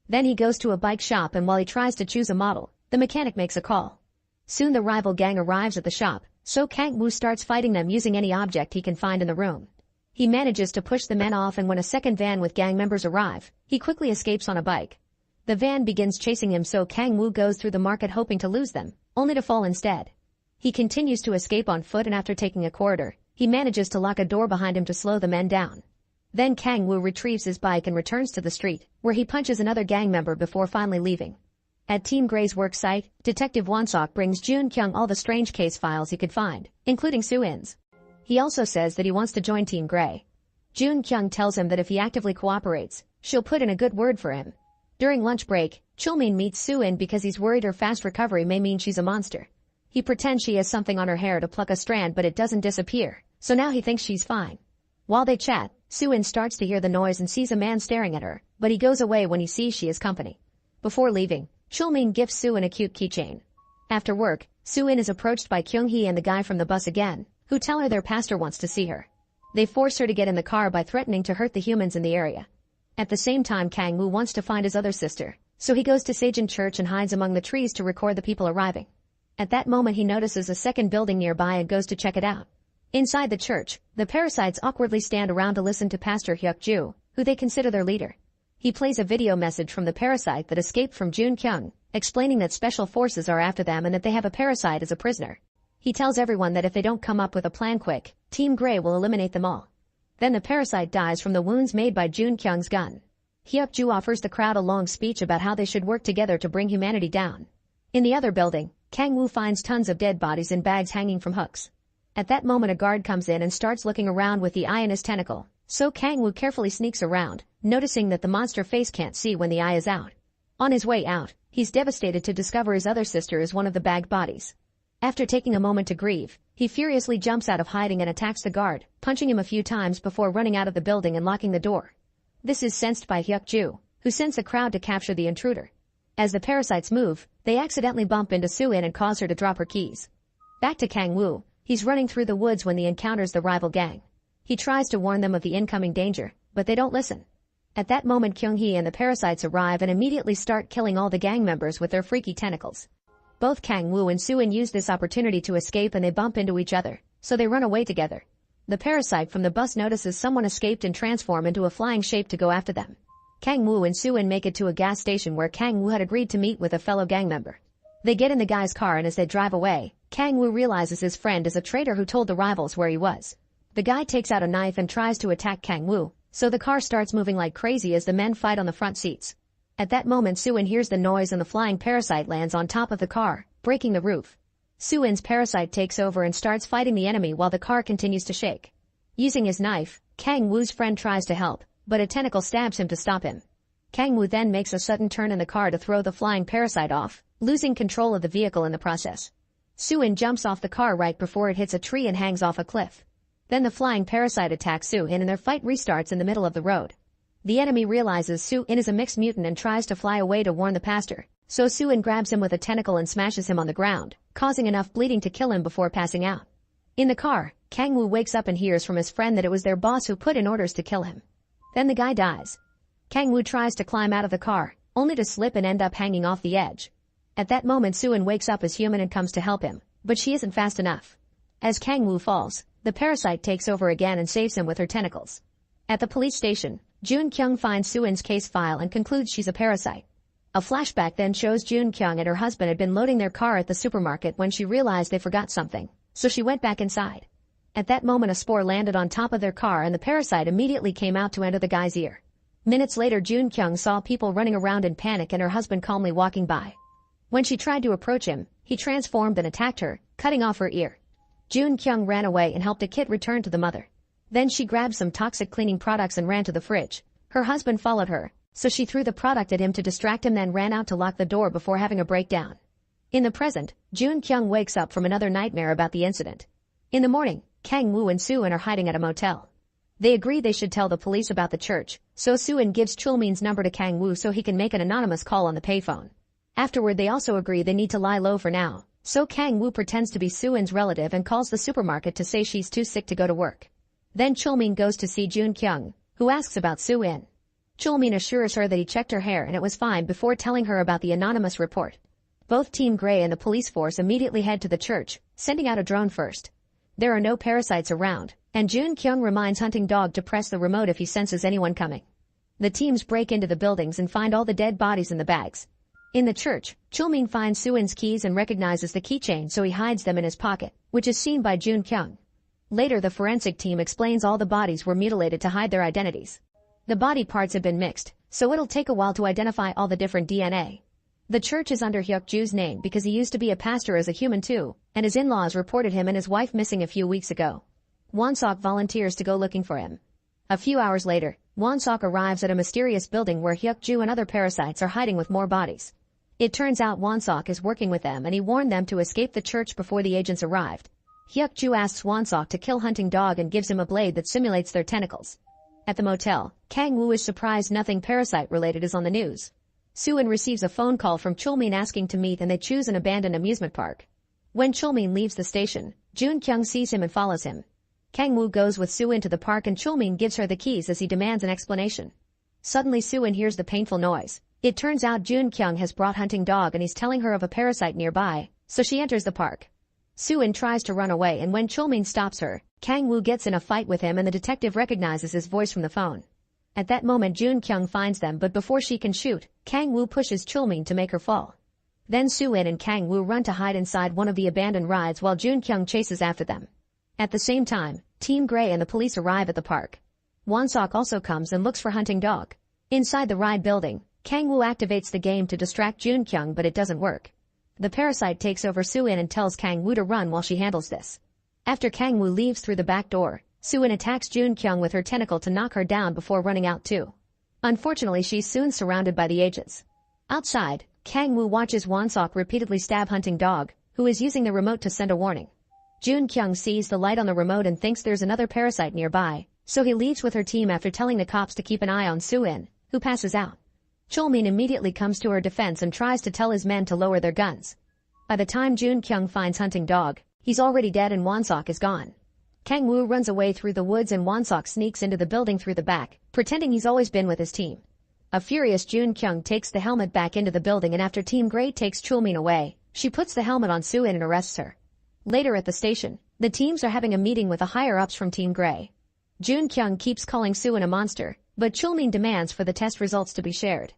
Then he goes to a bike shop, and while he tries to choose a model, the mechanic makes a call. Soon the rival gang arrives at the shop, so Kang Woo starts fighting them using any object he can find in the room. He manages to push the men off, and when a second van with gang members arrive, he quickly escapes on a bike. The van begins chasing him, so Kang Woo goes through the market hoping to lose them, only to fall instead. He continues to escape on foot, and after taking a corridor, he manages to lock a door behind him to slow the men down. Then Kang Woo retrieves his bike and returns to the street, where he punches another gang member before finally leaving. At Team Grey's work site, Detective Won-sok brings Jun Kyung all the strange case files he could find, including Soo-in's. He also says that he wants to join Team Grey. Jun Kyung tells him that if he actively cooperates, she'll put in a good word for him. During lunch break, Chulmin meets Soo-in because he's worried her fast recovery may mean she's a monster. He pretends she has something on her hair to pluck a strand, but it doesn't disappear, so now he thinks she's fine. While they chat, Soo-in starts to hear the noise and sees a man staring at her, but he goes away when he sees she has company. Before leaving, Chulmin gifts Soo-in a cute keychain. After work, Soo-in is approached by Kyung-hee and the guy from the bus again, who tell her their pastor wants to see her. They force her to get in the car by threatening to hurt the humans in the area. At the same time, Kang Woo wants to find his other sister, so he goes to Sejin Church and hides among the trees to record the people arriving. At that moment, he notices a second building nearby and goes to check it out. Inside the church, the parasites awkwardly stand around to listen to Pastor Hyuk-ju, who they consider their leader. He plays a video message from the parasite that escaped from Jun Kyung, explaining that special forces are after them and that they have a parasite as a prisoner. He tells everyone that if they don't come up with a plan quick, Team Grey will eliminate them all. Then the parasite dies from the wounds made by Jun Kyung's gun. Hyuk-ju offers the crowd a long speech about how they should work together to bring humanity down. In the other building, Kang Woo finds tons of dead bodies in bags hanging from hooks. At that moment, a guard comes in and starts looking around with the eye in his tentacle, so Kang Woo carefully sneaks around, noticing that the monster face can't see when the eye is out. On his way out, he's devastated to discover his other sister is one of the bagged bodies. After taking a moment to grieve, he furiously jumps out of hiding and attacks the guard, punching him a few times before running out of the building and locking the door. This is sensed by Hyuk-ju, who sends the crowd to capture the intruder. As the parasites move, they accidentally bump into Soo-in and cause her to drop her keys. Back to Kang Woo, he's running through the woods when he encounters the rival gang. He tries to warn them of the incoming danger, but they don't listen. At that moment, Kyung-hee and the parasites arrive and immediately start killing all the gang members with their freaky tentacles. Both Kang Woo and Soo-in use this opportunity to escape, and they bump into each other, so they run away together. The parasite from the bus notices someone escaped and transform into a flying shape to go after them. Kang Woo and Soo-in make it to a gas station where Kang Woo had agreed to meet with a fellow gang member. They get in the guy's car, and as they drive away, Kang Woo realizes his friend is a traitor who told the rivals where he was. The guy takes out a knife and tries to attack Kang Woo, so the car starts moving like crazy as the men fight on the front seats. At that moment, Soo-in hears the noise and the flying parasite lands on top of the car, breaking the roof. Soo-in's parasite takes over and starts fighting the enemy while the car continues to shake. Using his knife, Kang Woo's friend tries to help, but a tentacle stabs him to stop him. Kang Woo then makes a sudden turn in the car to throw the flying parasite off, losing control of the vehicle in the process. Soo-in jumps off the car right before it hits a tree and hangs off a cliff. Then the flying parasite attacks Soo-in and their fight restarts in the middle of the road. The enemy realizes Su-in is a mixed mutant and tries to fly away to warn the pastor, so Su-in grabs him with a tentacle and smashes him on the ground, causing enough bleeding to kill him before passing out. In the car, Kang-woo wakes up and hears from his friend that it was their boss who put in orders to kill him. Then the guy dies. Kang-woo tries to climb out of the car, only to slip and end up hanging off the edge. At that moment Su-in wakes up as human and comes to help him, but she isn't fast enough. As Kang-woo falls, the parasite takes over again and saves him with her tentacles. At the police station, Jun-kyung finds Su-in's case file and concludes she's a parasite. A flashback then shows Jun-kyung and her husband had been loading their car at the supermarket when she realized they forgot something, so she went back inside. At that moment a spore landed on top of their car and the parasite immediately came out to enter the guy's ear. Minutes later Jun-kyung saw people running around in panic and her husband calmly walking by. When she tried to approach him, he transformed and attacked her, cutting off her ear. Jun-kyung ran away and helped a kit return to the mother. Then she grabbed some toxic cleaning products and ran to the fridge. Her husband followed her, so she threw the product at him to distract him, then ran out to lock the door before having a breakdown. In the present, Jun-kyung wakes up from another nightmare about the incident. In the morning, Kang-woo and Su-in are hiding at a motel. They agree they should tell the police about the church, so Su-in gives Chulmin's number to Kang-woo so he can make an anonymous call on the payphone. Afterward they also agree they need to lie low for now, so Kang-woo pretends to be Su-in's relative and calls the supermarket to say she's too sick to go to work. Then Chulmin goes to see Jun-kyung, who asks about Su-in. Chulmin assures her that he checked her hair and it was fine before telling her about the anonymous report. Both Team Grey and the police force immediately head to the church, sending out a drone first. There are no parasites around, and Jun-kyung reminds Hunting Dog to press the remote if he senses anyone coming. The teams break into the buildings and find all the dead bodies in the bags. In the church, Chulmin finds Su-in's keys and recognizes the keychain, so he hides them in his pocket, which is seen by Jun-kyung. Later the forensic team explains all the bodies were mutilated to hide their identities. The body parts have been mixed, so it'll take a while to identify all the different DNA. The church is under Hyuk-ju's name because he used to be a pastor as a human too, and his in-laws reported him and his wife missing a few weeks ago. Won-sok volunteers to go looking for him. A few hours later, Won-sok arrives at a mysterious building where Hyuk-ju and other parasites are hiding with more bodies. It turns out Won-sok is working with them and he warned them to escape the church before the agents arrived. Hyuk-ju asks Won-sok to kill Hunting Dog and gives him a blade that simulates their tentacles. At the motel, Kang-woo is surprised nothing parasite-related is on the news. Su-in receives a phone call from Chulmin asking to meet and they choose an abandoned amusement park. When Chulmin leaves the station, Jun-kyung sees him and follows him. Kang-woo goes with Su-in to the park and Chulmin gives her the keys as he demands an explanation. Suddenly Su-in hears the painful noise. It turns out Jun-kyung has brought Hunting Dog and he's telling her of a parasite nearby, so she enters the park. Su-in tries to run away and when Chulmin stops her, Kang-woo gets in a fight with him and the detective recognizes his voice from the phone. At that moment Jun-kyung finds them, but before she can shoot, Kang-woo pushes Chulmin to make her fall. Then Su-in and Kang-woo run to hide inside one of the abandoned rides while Jun-kyung chases after them. At the same time, Team Grey and the police arrive at the park. Won-sok also comes and looks for Hunting Dog. Inside the ride building, Kang-woo activates the game to distract Jun-kyung, but it doesn't work. The parasite takes over Su-in and tells Kang-woo to run while she handles this. After Kang-woo leaves through the back door, Su-in attacks Jun-kyung with her tentacle to knock her down before running out too. Unfortunately she's soon surrounded by the agents. Outside, Kang-woo watches Won-sok repeatedly stab Hunting Dog, who is using the remote to send a warning. Jun-kyung sees the light on the remote and thinks there's another parasite nearby, so he leaves with her team after telling the cops to keep an eye on Su-in, who passes out. Chulmin immediately comes to her defense and tries to tell his men to lower their guns. By the time Jun-kyung finds Hunting Dog, he's already dead and Won-sok is gone. Kang-woo runs away through the woods and Won-sok sneaks into the building through the back, pretending he's always been with his team. A furious Jun-kyung takes the helmet back into the building and after Team Grey takes Chulmin away, she puts the helmet on Su-in and arrests her. Later at the station, the teams are having a meeting with the higher-ups from Team Grey. Jun-kyung keeps calling Su-in a monster, but Chulmin demands for the test results to be shared.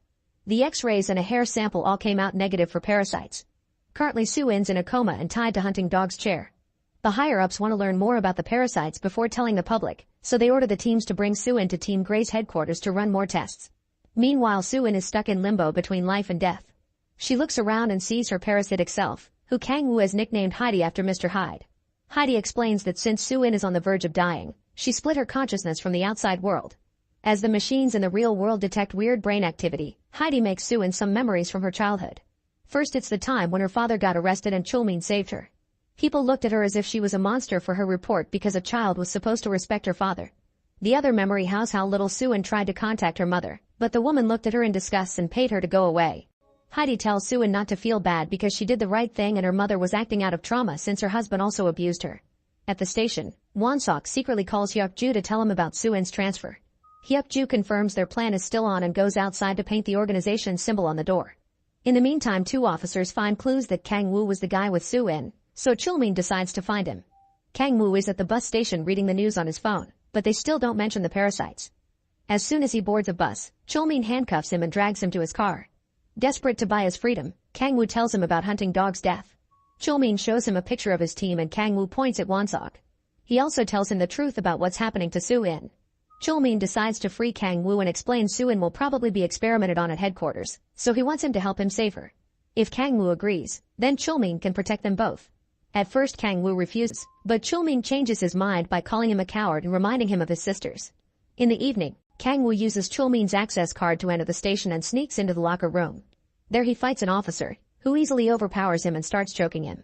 The X-rays and a hair sample all came out negative for parasites. Currently Su-in's in a coma and tied to Hunting Dog's chair. The higher-ups want to learn more about the parasites before telling the public, so they order the teams to bring Su-in to Team Grey's headquarters to run more tests. Meanwhile Su-in is stuck in limbo between life and death. She looks around and sees her parasitic self, who Kang-woo has nicknamed Heidi after Mr. Hyde. Heidi explains that since Su-in is on the verge of dying, she split her consciousness from the outside world. As the machines in the real world detect weird brain activity, Heidi makes Su-in some memories from her childhood. First it's the time when her father got arrested and Chulmin saved her. People looked at her as if she was a monster for her report because a child was supposed to respect her father. The other memory has how little Suin tried to contact her mother, but the woman looked at her in disgust and paid her to go away. Heidi tells Suin not to feel bad because she did the right thing and her mother was acting out of trauma since her husband also abused her. At the station, Won-sok secretly calls Hyuk-ju to tell him about Suin's transfer. Hyuk-ju confirms their plan is still on and goes outside to paint the organization's symbol on the door. In the meantime, two officers find clues that Kang-woo was the guy with Suin, so Chulmin decides to find him. Kang-woo is at the bus station reading the news on his phone, but they still don't mention the parasites. As soon as he boards a bus, Chulmin handcuffs him and drags him to his car. Desperate to buy his freedom, Kang-woo tells him about Hunting Dog's death. Chulmin shows him a picture of his team and Kang-woo points at Won-sok. He also tells him the truth about what's happening to Suin. Chulmin decides to free Kang-woo and explains Suin will probably be experimented on at headquarters, so he wants him to help him save her. If Kang-woo agrees, then Chulmin can protect them both. At first Kang-woo refuses, but Chulmin changes his mind by calling him a coward and reminding him of his sisters. In the evening, Kang-woo uses Chulmin's access card to enter the station and sneaks into the locker room. There he fights an officer, who easily overpowers him and starts choking him.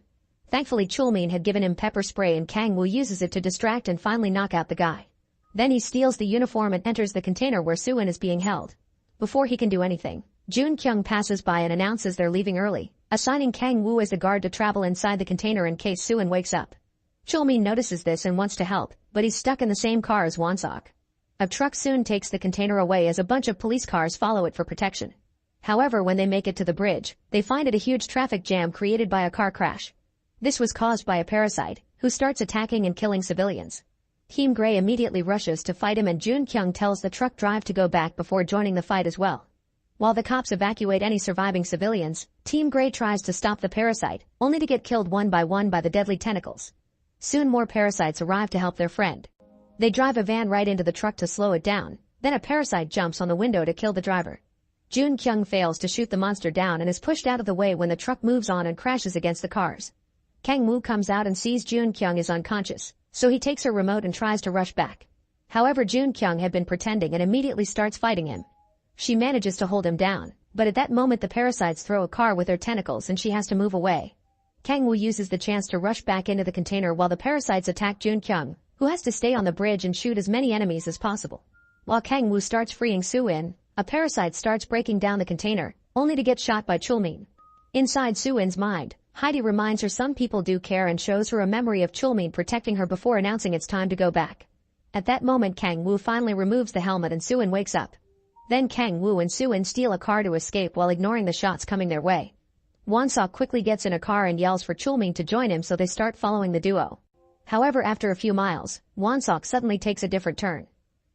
Thankfully Chulmin had given him pepper spray and Kang-woo uses it to distract and finally knock out the guy. Then he steals the uniform and enters the container where Suin is being held. Before he can do anything, Jun Kyung passes by and announces they're leaving early, assigning Kang-woo as the guard to travel inside the container in case Suin wakes up. Chulmin notices this and wants to help, but he's stuck in the same car as Won-sok. A truck soon takes the container away as a bunch of police cars follow it for protection. However, when they make it to the bridge, they find it a huge traffic jam created by a car crash. This was caused by a parasite, who starts attacking and killing civilians. Team Grey immediately rushes to fight him and Jun Kyung tells the truck driver to go back before joining the fight as well. While the cops evacuate any surviving civilians, Team Grey tries to stop the parasite, only to get killed one by the deadly tentacles. Soon more parasites arrive to help their friend. They drive a van right into the truck to slow it down, then a parasite jumps on the window to kill the driver. Jun Kyung fails to shoot the monster down and is pushed out of the way when the truck moves on and crashes against the cars. Kang-woo comes out and sees Jun Kyung is unconscious, so he takes her remote and tries to rush back. However, Jun Kyung had been pretending and immediately starts fighting him. She manages to hold him down, but at that moment the parasites throw a car with their tentacles and she has to move away. Kang-woo uses the chance to rush back into the container while the parasites attack Jun Kyung, who has to stay on the bridge and shoot as many enemies as possible. While Kang-woo starts freeing Suin, a parasite starts breaking down the container, only to get shot by Chulmin. Inside Suin's mind, Heidi reminds her some people do care and shows her a memory of Chulmin protecting her before announcing it's time to go back. At that moment Kang-woo finally removes the helmet and Suin wakes up. Then Kang-woo and Suin steal a car to escape while ignoring the shots coming their way. Won-sok quickly gets in a car and yells for Chulmin to join him, so they start following the duo. However, after a few miles, Won-sok suddenly takes a different turn.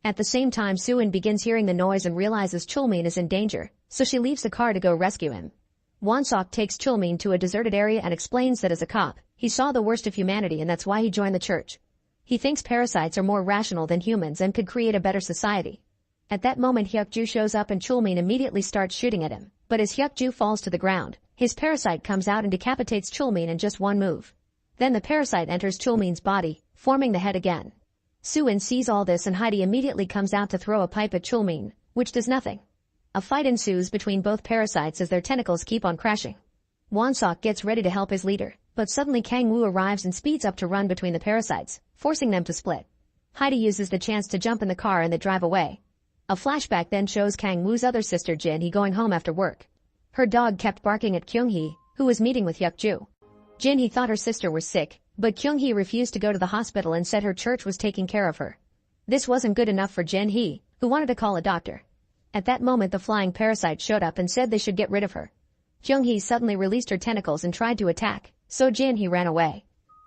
At the same time Suin begins hearing the noise and realizes Chulmin is in danger, so she leaves the car to go rescue him. Won-sok takes Chulmin to a deserted area and explains that as a cop, he saw the worst of humanity and that's why he joined the church. He thinks parasites are more rational than humans and could create a better society. At that moment Hyuk-ju shows up and Chulmin immediately starts shooting at him, but as Hyuk-ju falls to the ground, his parasite comes out and decapitates Chulmin in just one move. Then the parasite enters Chulmin's body, forming the head again. Suin sees all this and Heidi immediately comes out to throw a pipe at Chulmin, which does nothing. A fight ensues between both parasites as their tentacles keep on crashing. Won-sok gets ready to help his leader, but suddenly Kang-woo arrives and speeds up to run between the parasites, forcing them to split. Heidi uses the chance to jump in the car and they drive away. A flashback then shows Kang-woo's other sister Jin-hee going home after work. Her dog kept barking at Kyung-hee, who was meeting with Hyuk-ju. Jin-hee thought her sister was sick, but Kyung-hee refused to go to the hospital and said her church was taking care of her. This wasn't good enough for Jin-hee, who wanted to call a doctor. At that moment the flying parasite showed up and said they should get rid of her. Kyung-hee suddenly released her tentacles and tried to attack, so Jin-hee ran away.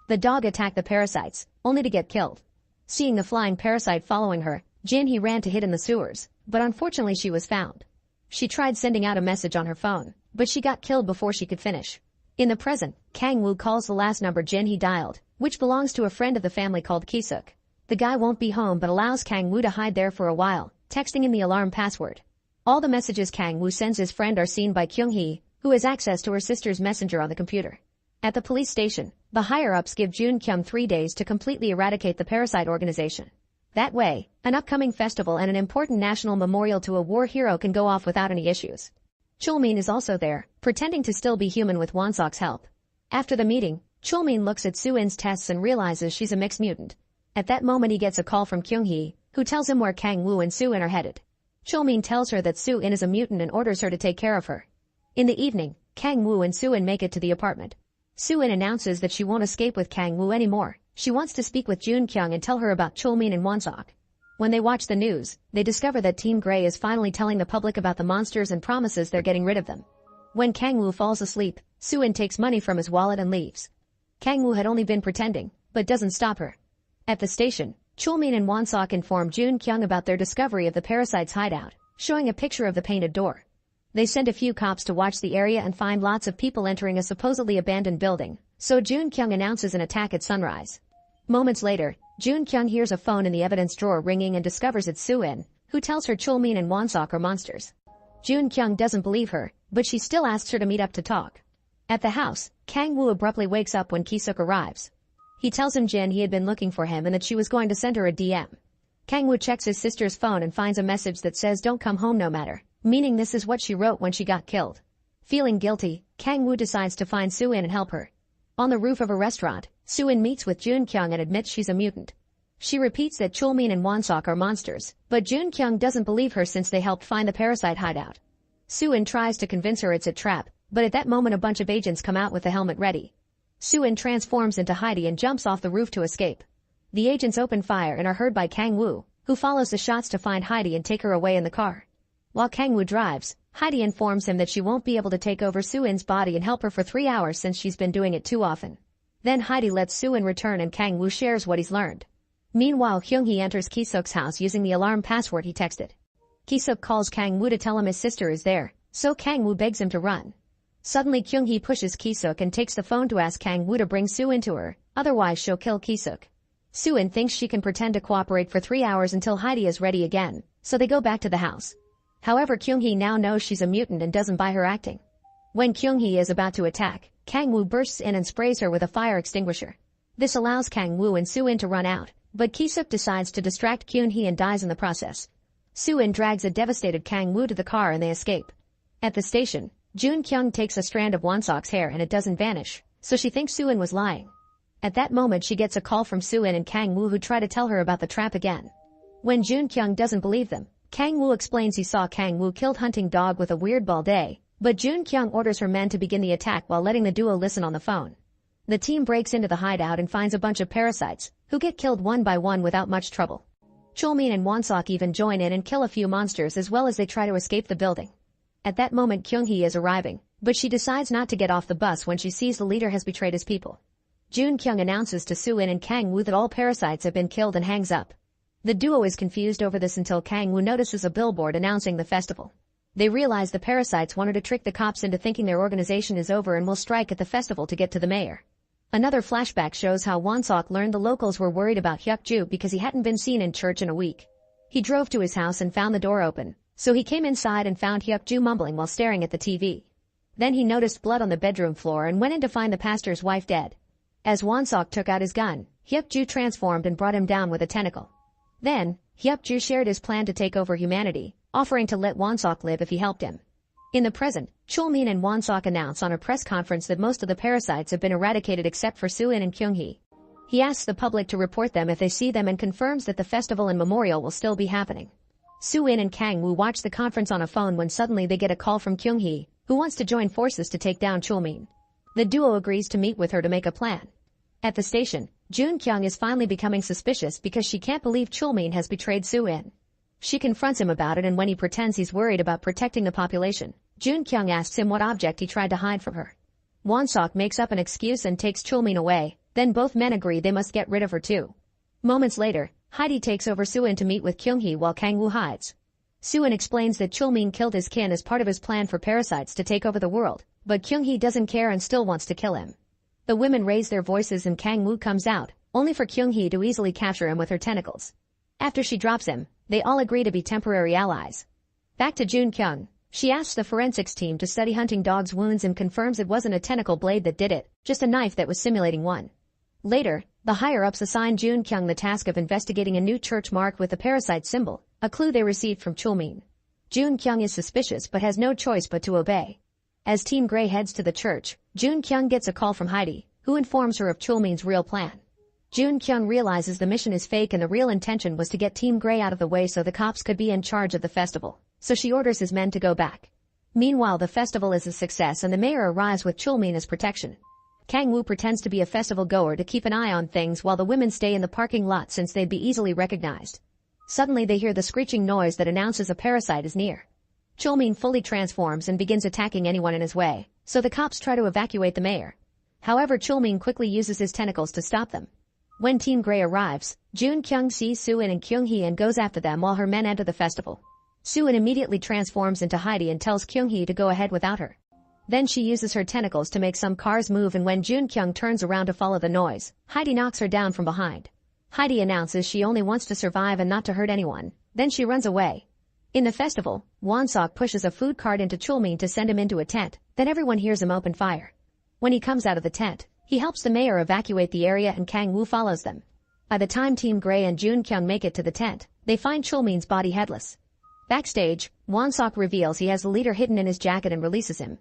The dog attacked the parasites, only to get killed. Seeing the flying parasite following her, Jin-hee ran to hid in the sewers, but unfortunately she was found. She tried sending out a message on her phone, but she got killed before she could finish. In the present, Kang-woo calls the last number Jin-hee dialed, which belongs to a friend of the family called Ki-suk. The guy won't be home but allows Kang-woo to hide there for a while, texting him the alarm password. All the messages Kang-woo sends his friend are seen by Kyung-hee, who has access to her sister's messenger on the computer. At the police station, the higher-ups give Jun Kyung 3 days to completely eradicate the parasite organization. That way, an upcoming festival and an important national memorial to a war hero can go off without any issues. Chulmin is also there, pretending to still be human with Won-sok's help. After the meeting, Chulmin looks at Suin's tests and realizes she's a mixed mutant. At that moment he gets a call from Kyung-hee, who tells him where Kang Woo and Soo-in are headed. Chulmin tells her that Soo-in is a mutant and orders her to take care of her. In the evening, Kang Woo and Soo-in make it to the apartment. Soo-in announces that she won't escape with Kang Woo anymore. She wants to speak with Jun Kyung and tell her about Chulmin and Wonseok. When they watch the news, they discover that Team Grey is finally telling the public about the monsters and promises they're getting rid of them. When Kang Woo falls asleep, Soo-in takes money from his wallet and leaves. Kang Woo had only been pretending, but doesn't stop her. At the station, Chulmin and Wonseok inform Jun Kyung about their discovery of the parasite's hideout, showing a picture of the painted door. They send a few cops to watch the area and find lots of people entering a supposedly abandoned building, so Jun Kyung announces an attack at sunrise. Moments later, Jun Kyung hears a phone in the evidence drawer ringing and discovers it's Soo-in, who tells her Chulmin and Wonseok are monsters. Jun Kyung doesn't believe her, but she still asks her to meet up to talk. At the house, Kang Woo abruptly wakes up when Ki-suk arrives. He tells him Jin he had been looking for him and that she was going to send her a DM. Kang Woo checks his sister's phone and finds a message that says don't come home no matter, meaning this is what she wrote when she got killed. Feeling guilty, Kang Woo decides to find Soo-in and help her. On the roof of a restaurant, Soo-in meets with Jun Kyung and admits she's a mutant. She repeats that Chulmin and Wonseok are monsters, but Jun Kyung doesn't believe her since they helped find the parasite hideout. Soo-in tries to convince her it's a trap, but at that moment a bunch of agents come out with the helmet ready. Soo-in transforms into Heidi and jumps off the roof to escape. The agents open fire and are heard by Kang Woo, who follows the shots to find Heidi and take her away in the car. While Kang Woo drives, Heidi informs him that she won't be able to take over Soo-in's body and help her for 3 hours since she's been doing it too often. Then Heidi lets Soo-in return and Kang Woo shares what he's learned. Meanwhile, Kyung-hee enters Ki-suk's house using the alarm password he texted. Ki-suk calls Kang Woo to tell him his sister is there, so Kang Woo begs him to run. Suddenly Kyung-hee pushes Ki-suk and takes the phone to ask Kang Woo to bring Soo-in to her, otherwise she'll kill Ki-suk. Soo-in thinks she can pretend to cooperate for 3 hours until Heidi is ready again, so they go back to the house. However, Kyung-hee now knows she's a mutant and doesn't buy her acting. When Kyung-hee is about to attack, Kang Woo bursts in and sprays her with a fire extinguisher. This allows Kang Woo and Soo-in to run out, but Ki-suk decides to distract Kyung-hee and dies in the process. Soo-in drags a devastated Kang Woo to the car and they escape. At the station, Jun Kyung takes a strand of Wonseok's hair and it doesn't vanish, so she thinks Soo-in was lying. At that moment she gets a call from Soo-in and Kang Woo who try to tell her about the trap again. When Jun Kyung doesn't believe them, Kang Woo explains he saw Kang Woo killed hunting dog with a weird balde, but Jun Kyung orders her men to begin the attack while letting the duo listen on the phone. The team breaks into the hideout and finds a bunch of parasites, who get killed one by one without much trouble. Chulmin and Wonseok even join in and kill a few monsters as well as they try to escape the building. At that moment Kyung-hee is arriving, but she decides not to get off the bus when she sees the leader has betrayed his people. Jun Kyung announces to Soo-in and Kang Woo that all parasites have been killed and hangs up. The duo is confused over this until Kang Woo notices a billboard announcing the festival. They realize the parasites wanted to trick the cops into thinking their organization is over and will strike at the festival to get to the mayor. Another flashback shows how Wonseok learned the locals were worried about Hyuk-ju because he hadn't been seen in church in a week. He drove to his house and found the door open, so he came inside and found Hyuk-ju mumbling while staring at the TV. Then he noticed blood on the bedroom floor and went in to find the pastor's wife dead. As Wonseok took out his gun, Hyuk-ju transformed and brought him down with a tentacle. Then, Hyuk-ju shared his plan to take over humanity, offering to let Wonseok live if he helped him. In the present, Chulmin and Wonseok announce on a press conference that most of the parasites have been eradicated except for Soo-in and Kyung-hee. He asks the public to report them if they see them and confirms that the festival and memorial will still be happening. Soo-in and Kang Woo watch the conference on a phone when suddenly they get a call from Kyung-hee, who wants to join forces to take down Chulmin. The duo agrees to meet with her to make a plan. At the station, Jun Kyung is finally becoming suspicious because she can't believe Chulmin has betrayed Soo-in. She confronts him about it and when he pretends he's worried about protecting the population, Jun Kyung asks him what object he tried to hide from her. Wonseok makes up an excuse and takes Chulmin away, then both men agree they must get rid of her too. Moments later, Heidi takes over Soo-in to meet with Kyung-hee while Kang Woo hides. Soo-in explains that Chulmin killed his kin as part of his plan for parasites to take over the world, but Kyung-hee doesn't care and still wants to kill him. The women raise their voices and Kang Woo comes out, only for Kyung-hee to easily capture him with her tentacles. After she drops him, they all agree to be temporary allies. Back to Jun Kyung. She asks the forensics team to study hunting dog's wounds and confirms it wasn't a tentacle blade that did it, just a knife that was simulating one. Later, the higher-ups assign Jun Kyung the task of investigating a new church marked with the parasite symbol, a clue they received from Chulmin. Jun Kyung is suspicious but has no choice but to obey. As Team Grey heads to the church, Jun Kyung gets a call from Heidi, who informs her of Chulmin's real plan. Jun Kyung realizes the mission is fake and the real intention was to get Team Grey out of the way so the cops could be in charge of the festival, so she orders his men to go back. Meanwhile, the festival is a success and the mayor arrives with Chulmin as protection. Kang Woo pretends to be a festival goer to keep an eye on things while the women stay in the parking lot since they'd be easily recognized. Suddenly they hear the screeching noise that announces a parasite is near. Chulmin fully transforms and begins attacking anyone in his way, so the cops try to evacuate the mayor. However, Chulmin quickly uses his tentacles to stop them. When Team Grey arrives, Jun Kyung sees Soo-in and Kyung-hee and goes after them while her men enter the festival. Soo-in immediately transforms into Heidi and tells Kyung-hee to go ahead without her. Then she uses her tentacles to make some cars move, and when Jun Kyung turns around to follow the noise, Heidi knocks her down from behind. Heidi announces she only wants to survive and not to hurt anyone. Then she runs away. In the festival, Won-sok pushes a food cart into Chulmin to send him into a tent, then everyone hears him open fire. When he comes out of the tent, he helps the mayor evacuate the area and Kang Woo follows them. By the time Team Grey and Jun Kyung make it to the tent, they find Chulmin's body headless. Backstage, Won-sok reveals he has the leader hidden in his jacket and releases him.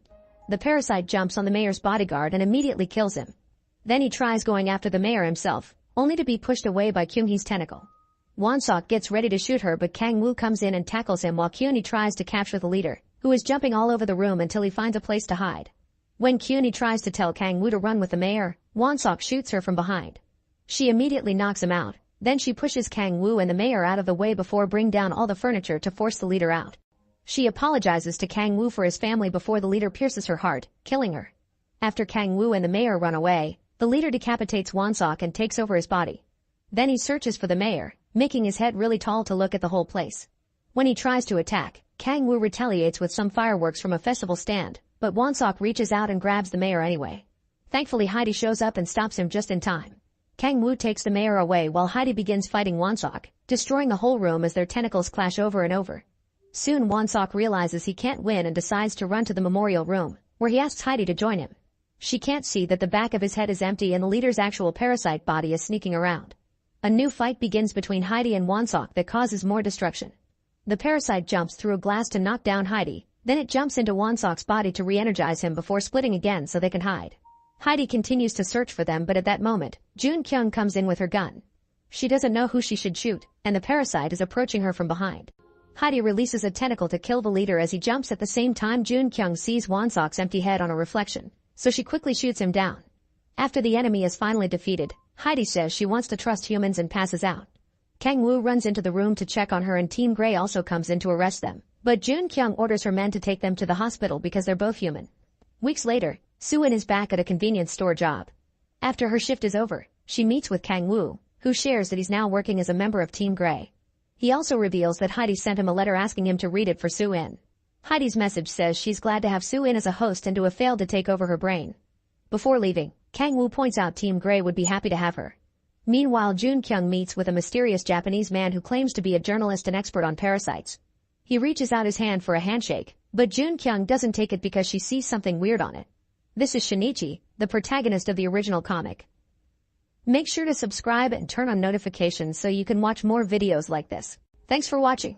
The parasite jumps on the mayor's bodyguard and immediately kills him. Then he tries going after the mayor himself, only to be pushed away by Kyung-hee's tentacle. Won-sok gets ready to shoot her, but Kang Woo comes in and tackles him while Kyung-hee tries to capture the leader, who is jumping all over the room until he finds a place to hide. When Kyung-hee tries to tell Kang Woo to run with the mayor, Won-sok shoots her from behind. She immediately knocks him out. Then she pushes Kang Woo and the mayor out of the way before bringing down all the furniture to force the leader out. She apologizes to Kang Woo for his family before the leader pierces her heart, killing her. After Kang Woo and the mayor run away, the leader decapitates Won-sok and takes over his body. Then he searches for the mayor, making his head really tall to look at the whole place. When he tries to attack, Kang Woo retaliates with some fireworks from a festival stand, but Won-sok reaches out and grabs the mayor anyway. Thankfully, Heidi shows up and stops him just in time. Kang Woo takes the mayor away while Heidi begins fighting Won-sok, destroying the whole room as their tentacles clash over and over. Soon Won-sok realizes he can't win and decides to run to the memorial room, where he asks Heidi to join him. She can't see that the back of his head is empty and the leader's actual parasite body is sneaking around. A new fight begins between Heidi and Won-sok that causes more destruction. The parasite jumps through a glass to knock down Heidi, then it jumps into Won-sok's body to re-energize him before splitting again so they can hide. Heidi continues to search for them, but at that moment, Jun Kyung comes in with her gun. She doesn't know who she should shoot, and the parasite is approaching her from behind. Heidi releases a tentacle to kill the leader as he jumps. At the same time, Jun Kyung sees Won-sok's empty head on a reflection, so she quickly shoots him down. After the enemy is finally defeated, Heidi says she wants to trust humans and passes out. Kang Woo runs into the room to check on her and Team Grey also comes in to arrest them, but Jun Kyung orders her men to take them to the hospital because they're both human. Weeks later, Soo-in is back at a convenience store job. After her shift is over, she meets with Kang Woo, who shares that he's now working as a member of Team Grey. He also reveals that Heidi sent him a letter asking him to read it for Soo-in. Heidi's message says she's glad to have Soo-in as a host and to have failed to take over her brain. Before leaving, Kang Woo points out Team Grey would be happy to have her. Meanwhile, Jun Kyung meets with a mysterious Japanese man who claims to be a journalist and expert on parasites. He reaches out his hand for a handshake, but Jun Kyung doesn't take it because she sees something weird on it. This is Shinichi, the protagonist of the original comic. Make sure to subscribe and turn on notifications so you can watch more videos like this. Thanks for watching.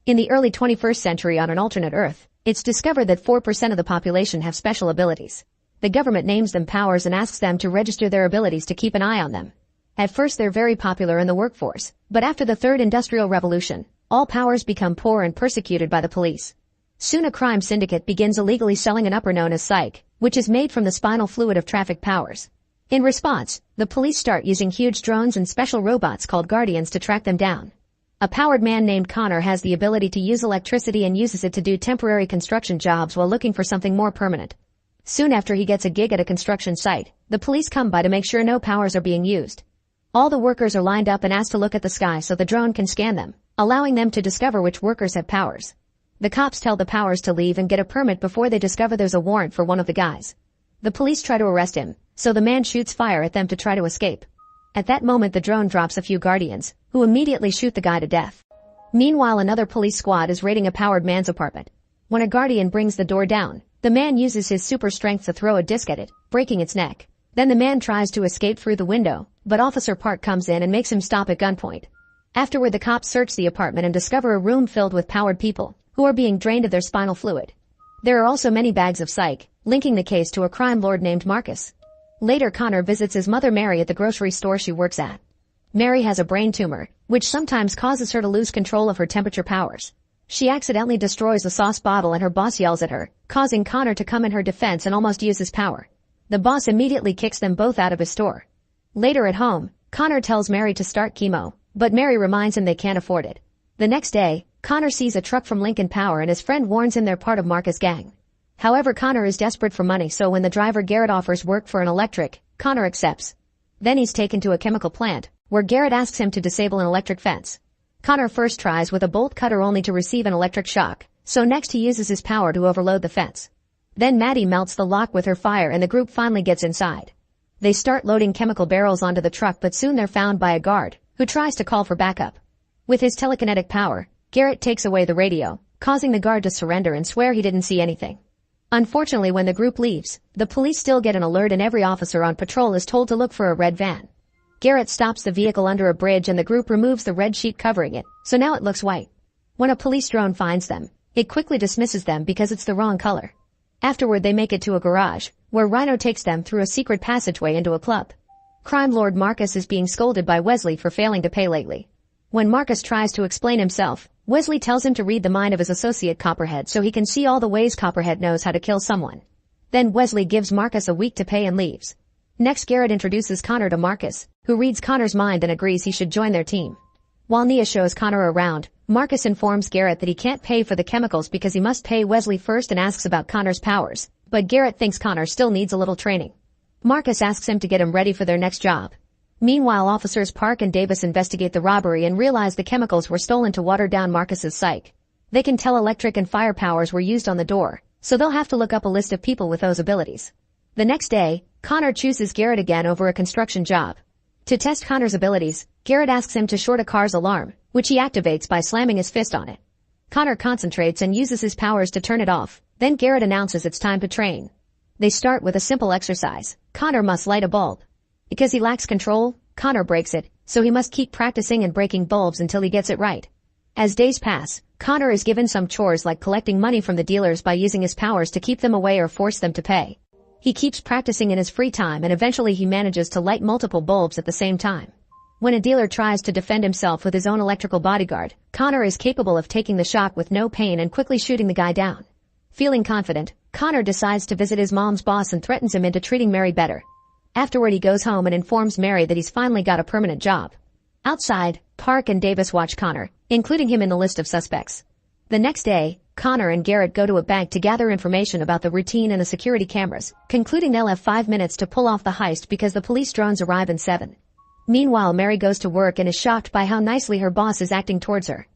In the early 21st century on an alternate Earth, it's discovered that 4% of the population have special abilities. The government names them powers and asks them to register their abilities to keep an eye on them. At first they're very popular in the workforce, but after the Third Industrial Revolution, all powers become poor and persecuted by the police. Soon a crime syndicate begins illegally selling an upper known as psych, which is made from the spinal fluid of traffic powers. In response, the police start using huge drones and special robots called guardians to track them down. A powered man named Connor has the ability to use electricity and uses it to do temporary construction jobs while looking for something more permanent. Soon after he gets a gig at a construction site, the police come by to make sure no powers are being used. All the workers are lined up and asked to look at the sky so the drone can scan them, allowing them to discover which workers have powers. The cops tell the powers to leave and get a permit before they discover there's a warrant for one of the guys. The police try to arrest him, so the man shoots fire at them to try to escape. At that moment the drone drops a few guardians, who immediately shoot the guy to death. Meanwhile, another police squad is raiding a powered man's apartment. When a guardian brings the door down, the man uses his super strength to throw a disc at it, breaking its neck. Then the man tries to escape through the window, but Officer Park comes in and makes him stop at gunpoint. Afterward, the cops search the apartment and discover a room filled with powered people, who are being drained of their spinal fluid. There are also many bags of psych, linking the case to a crime lord named Marcus. Later, Connor visits his mother Mary at the grocery store she works at. Mary has a brain tumor, which sometimes causes her to lose control of her temperature powers. She accidentally destroys a sauce bottle and her boss yells at her, causing Connor to come in her defense and almost use his power. The boss immediately kicks them both out of his store. Later at home, Connor tells Mary to start chemo, but Mary reminds him they can't afford it. The next day, Connor sees a truck from Lincoln Power and his friend warns him they're part of Marcus' gang. However, Connor is desperate for money, so when the driver Garrett offers work for an electric, Connor accepts. Then he's taken to a chemical plant, where Garrett asks him to disable an electric fence. Connor first tries with a bolt cutter only to receive an electric shock, so next he uses his power to overload the fence. Then Maddie melts the lock with her fire and the group finally gets inside. They start loading chemical barrels onto the truck, but soon they're found by a guard, who tries to call for backup. With his telekinetic power, Garrett takes away the radio, causing the guard to surrender and swear he didn't see anything. Unfortunately, when the group leaves, the police still get an alert and every officer on patrol is told to look for a red van. Garrett stops the vehicle under a bridge and the group removes the red sheet covering it, so now it looks white. When a police drone finds them, it quickly dismisses them because it's the wrong color. Afterward, they make it to a garage, where Rhino takes them through a secret passageway into a club. Crime lord Marcus is being scolded by Wesley for failing to pay lately. When Marcus tries to explain himself, Wesley tells him to read the mind of his associate Copperhead so he can see all the ways Copperhead knows how to kill someone. Then Wesley gives Marcus a week to pay and leaves. Next, Garrett introduces Connor to Marcus, who reads Connor's mind and agrees he should join their team. While Nia shows Connor around, Marcus informs Garrett that he can't pay for the chemicals because he must pay Wesley first and asks about Connor's powers, but Garrett thinks Connor still needs a little training. Marcus asks him to get him ready for their next job. Meanwhile, officers Park and Davis investigate the robbery and realize the chemicals were stolen to water down Marcus's psyche. They can tell electric and fire powers were used on the door, so they'll have to look up a list of people with those abilities. The next day, Connor chooses Garrett again over a construction job. To test Connor's abilities, Garrett asks him to short a car's alarm, which he activates by slamming his fist on it. Connor concentrates and uses his powers to turn it off. Then Garrett announces it's time to train. They start with a simple exercise. Connor must light a bulb. Because he lacks control, Connor breaks it, so he must keep practicing and breaking bulbs until he gets it right. As days pass, Connor is given some chores like collecting money from the dealers by using his powers to keep them away or force them to pay. He keeps practicing in his free time and eventually he manages to light multiple bulbs at the same time. When a dealer tries to defend himself with his own electrical bodyguard, Connor is capable of taking the shock with no pain and quickly shooting the guy down. Feeling confident, Connor decides to visit his mom's boss and threatens him into treating Mary better. Afterward, he goes home and informs Mary that he's finally got a permanent job. Outside, Park and Davis watch Connor, including him in the list of suspects. The next day, Connor and Garrett go to a bank to gather information about the routine and the security cameras, concluding they'll have 5 minutes to pull off the heist because the police drones arrive in 7. Meanwhile, Mary goes to work and is shocked by how nicely her boss is acting towards her.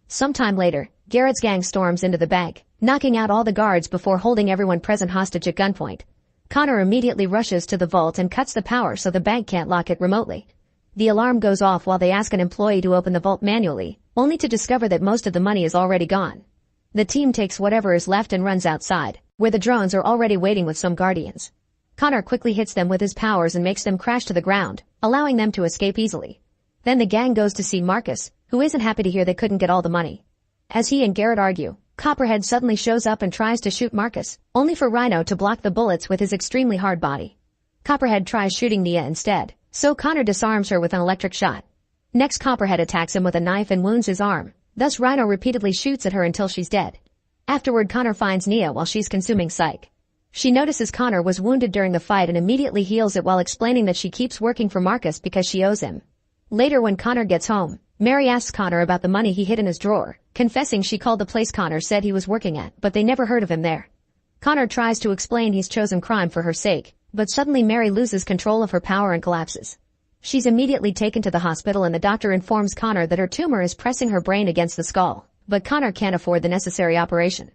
Sometime later, Garrett's gang storms into the bank, knocking out all the guards before holding everyone present hostage at gunpoint. Connor immediately rushes to the vault and cuts the power so the bank can't lock it remotely. The alarm goes off while they ask an employee to open the vault manually, only to discover that most of the money is already gone. The team takes whatever is left and runs outside, where the drones are already waiting with some guardians. Connor quickly hits them with his powers and makes them crash to the ground, allowing them to escape easily. Then the gang goes to see Marcus, who isn't happy to hear they couldn't get all the money. As he and Garrett argue, Copperhead suddenly shows up and tries to shoot Marcus, only for Rhino to block the bullets with his extremely hard body. Copperhead tries shooting Nia instead, so Connor disarms her with an electric shot. Next, Copperhead attacks him with a knife and wounds his arm. Thus, Rhino repeatedly shoots at her until she's dead. Afterward, Connor finds Nia while she's consuming psych. She notices Connor was wounded during the fight and immediately heals it while explaining that she keeps working for Marcus because she owes him. Later, when Connor gets home, Mary asks Connor about the money he hid in his drawer, confessing she called the place Connor said he was working at, but they never heard of him there. Connor tries to explain he's chosen crime for her sake, but suddenly Mary loses control of her power and collapses. She's immediately taken to the hospital and the doctor informs Connor that her tumor is pressing her brain against the skull, but Connor can't afford the necessary operation.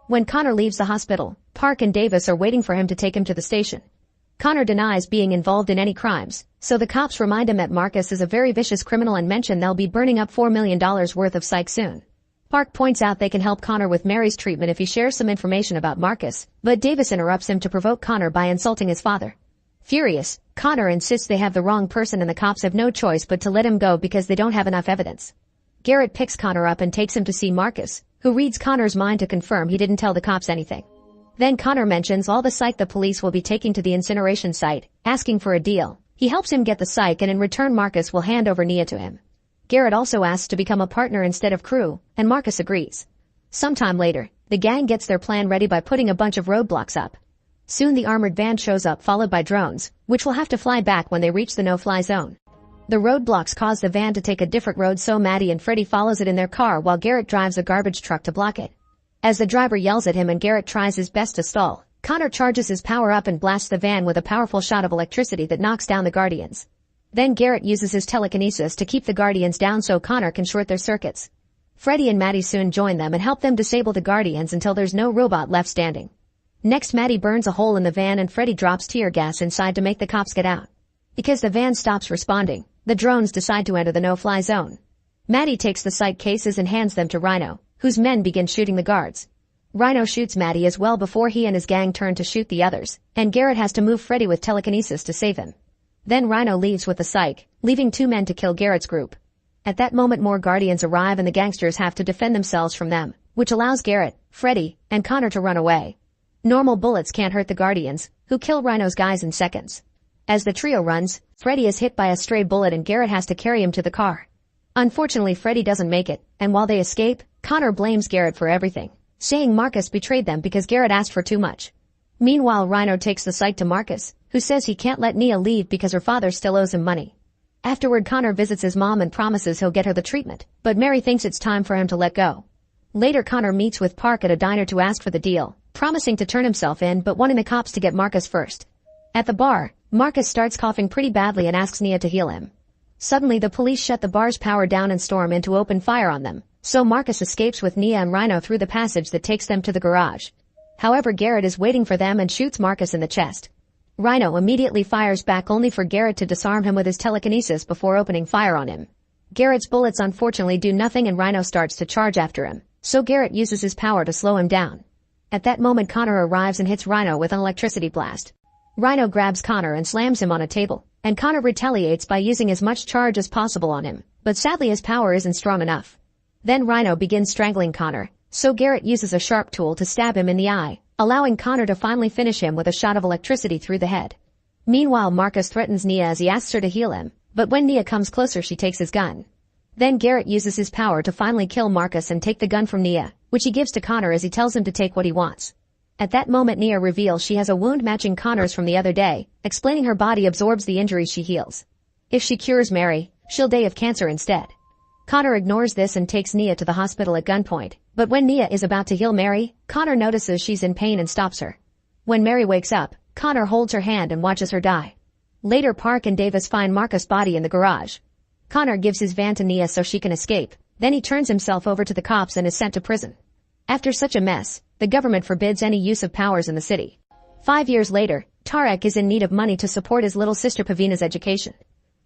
When Connor leaves the hospital, Park and Davis are waiting for him to take him to the station. Connor denies being involved in any crimes, so the cops remind him that Marcus is a very vicious criminal and mention they'll be burning up $4 million worth of psych soon. Park points out they can help Connor with Mary's treatment if he shares some information about Marcus, but Davis interrupts him to provoke Connor by insulting his father. Furious, Connor insists they have the wrong person and the cops have no choice but to let him go because they don't have enough evidence. Garrett picks Connor up and takes him to see Marcus, who reads Connor's mind to confirm he didn't tell the cops anything. Then Connor mentions all the psych the police will be taking to the incineration site, asking for a deal. He helps him get the psych and in return Marcus will hand over Nia to him. Garrett also asks to become a partner instead of crew, and Marcus agrees. Sometime later, the gang gets their plan ready by putting a bunch of roadblocks up. Soon the armored van shows up followed by drones, which will have to fly back when they reach the no-fly zone. The roadblocks cause the van to take a different road so Maddie and Freddy follows it in their car while Garrett drives a garbage truck to block it. As the driver yells at him and Garrett tries his best to stall, Connor charges his power up and blasts the van with a powerful shot of electricity that knocks down the Guardians. Then Garrett uses his telekinesis to keep the Guardians down so Connor can short their circuits. Freddy and Maddie soon join them and help them disable the Guardians until there's no robot left standing. Next Maddie burns a hole in the van and Freddy drops tear gas inside to make the cops get out. Because the van stops responding, the drones decide to enter the no-fly zone. Maddie takes the psych cases and hands them to Rhino, whose men begin shooting the guards. Rhino shoots Maddie as well before he and his gang turn to shoot the others, and Garrett has to move Freddy with telekinesis to save him. Then Rhino leaves with the psych, leaving 2 men to kill Garrett's group. At that moment more Guardians arrive and the gangsters have to defend themselves from them, which allows Garrett, Freddy, and Connor to run away. Normal bullets can't hurt the Guardians, who kill Rhino's guys in seconds. As the trio runs, Freddy is hit by a stray bullet and Garrett has to carry him to the car. Unfortunately Freddy doesn't make it, and while they escape, Connor blames Garrett for everything, saying Marcus betrayed them because Garrett asked for too much. Meanwhile Rhino takes the psych to Marcus, who says he can't let Nia leave because her father still owes him money. Afterward Connor visits his mom and promises he'll get her the treatment, but Mary thinks it's time for him to let go. Later Connor meets with Park at a diner to ask for the deal, promising to turn himself in but wanting the cops to get Marcus first. At the bar, Marcus starts coughing pretty badly and asks Nia to heal him. Suddenly the police shut the bar's power down and storm in to open fire on them, so Marcus escapes with Nia and Rhino through the passage that takes them to the garage. However Garrett is waiting for them and shoots Marcus in the chest. Rhino immediately fires back only for Garrett to disarm him with his telekinesis before opening fire on him. Garrett's bullets unfortunately do nothing and Rhino starts to charge after him, so Garrett uses his power to slow him down. At that moment Connor arrives and hits Rhino with an electricity blast. Rhino grabs Connor and slams him on a table, and Connor retaliates by using as much charge as possible on him, but sadly his power isn't strong enough. Then Rhino begins strangling Connor, so Garrett uses a sharp tool to stab him in the eye, allowing Connor to finally finish him with a shot of electricity through the head. Meanwhile Marcus threatens Nia as he asks her to heal him, but when Nia comes closer she takes his gun. Then Garrett uses his power to finally kill Marcus and take the gun from Nia, which he gives to Connor as he tells him to take what he wants. At that moment Nia reveals she has a wound matching Connor's from the other day, explaining her body absorbs the injuries she heals. If she cures Mary, she'll die of cancer instead. Connor ignores this and takes Nia to the hospital at gunpoint, but when Nia is about to heal Mary, Connor notices she's in pain and stops her. When Mary wakes up, Connor holds her hand and watches her die. Later Park and Davis find Marcus' body in the garage. Connor gives his van to Nia so she can escape, then he turns himself over to the cops and is sent to prison. After such a mess, the government forbids any use of powers in the city. 5 years later, Tarek is in need of money to support his little sister Pavina's education.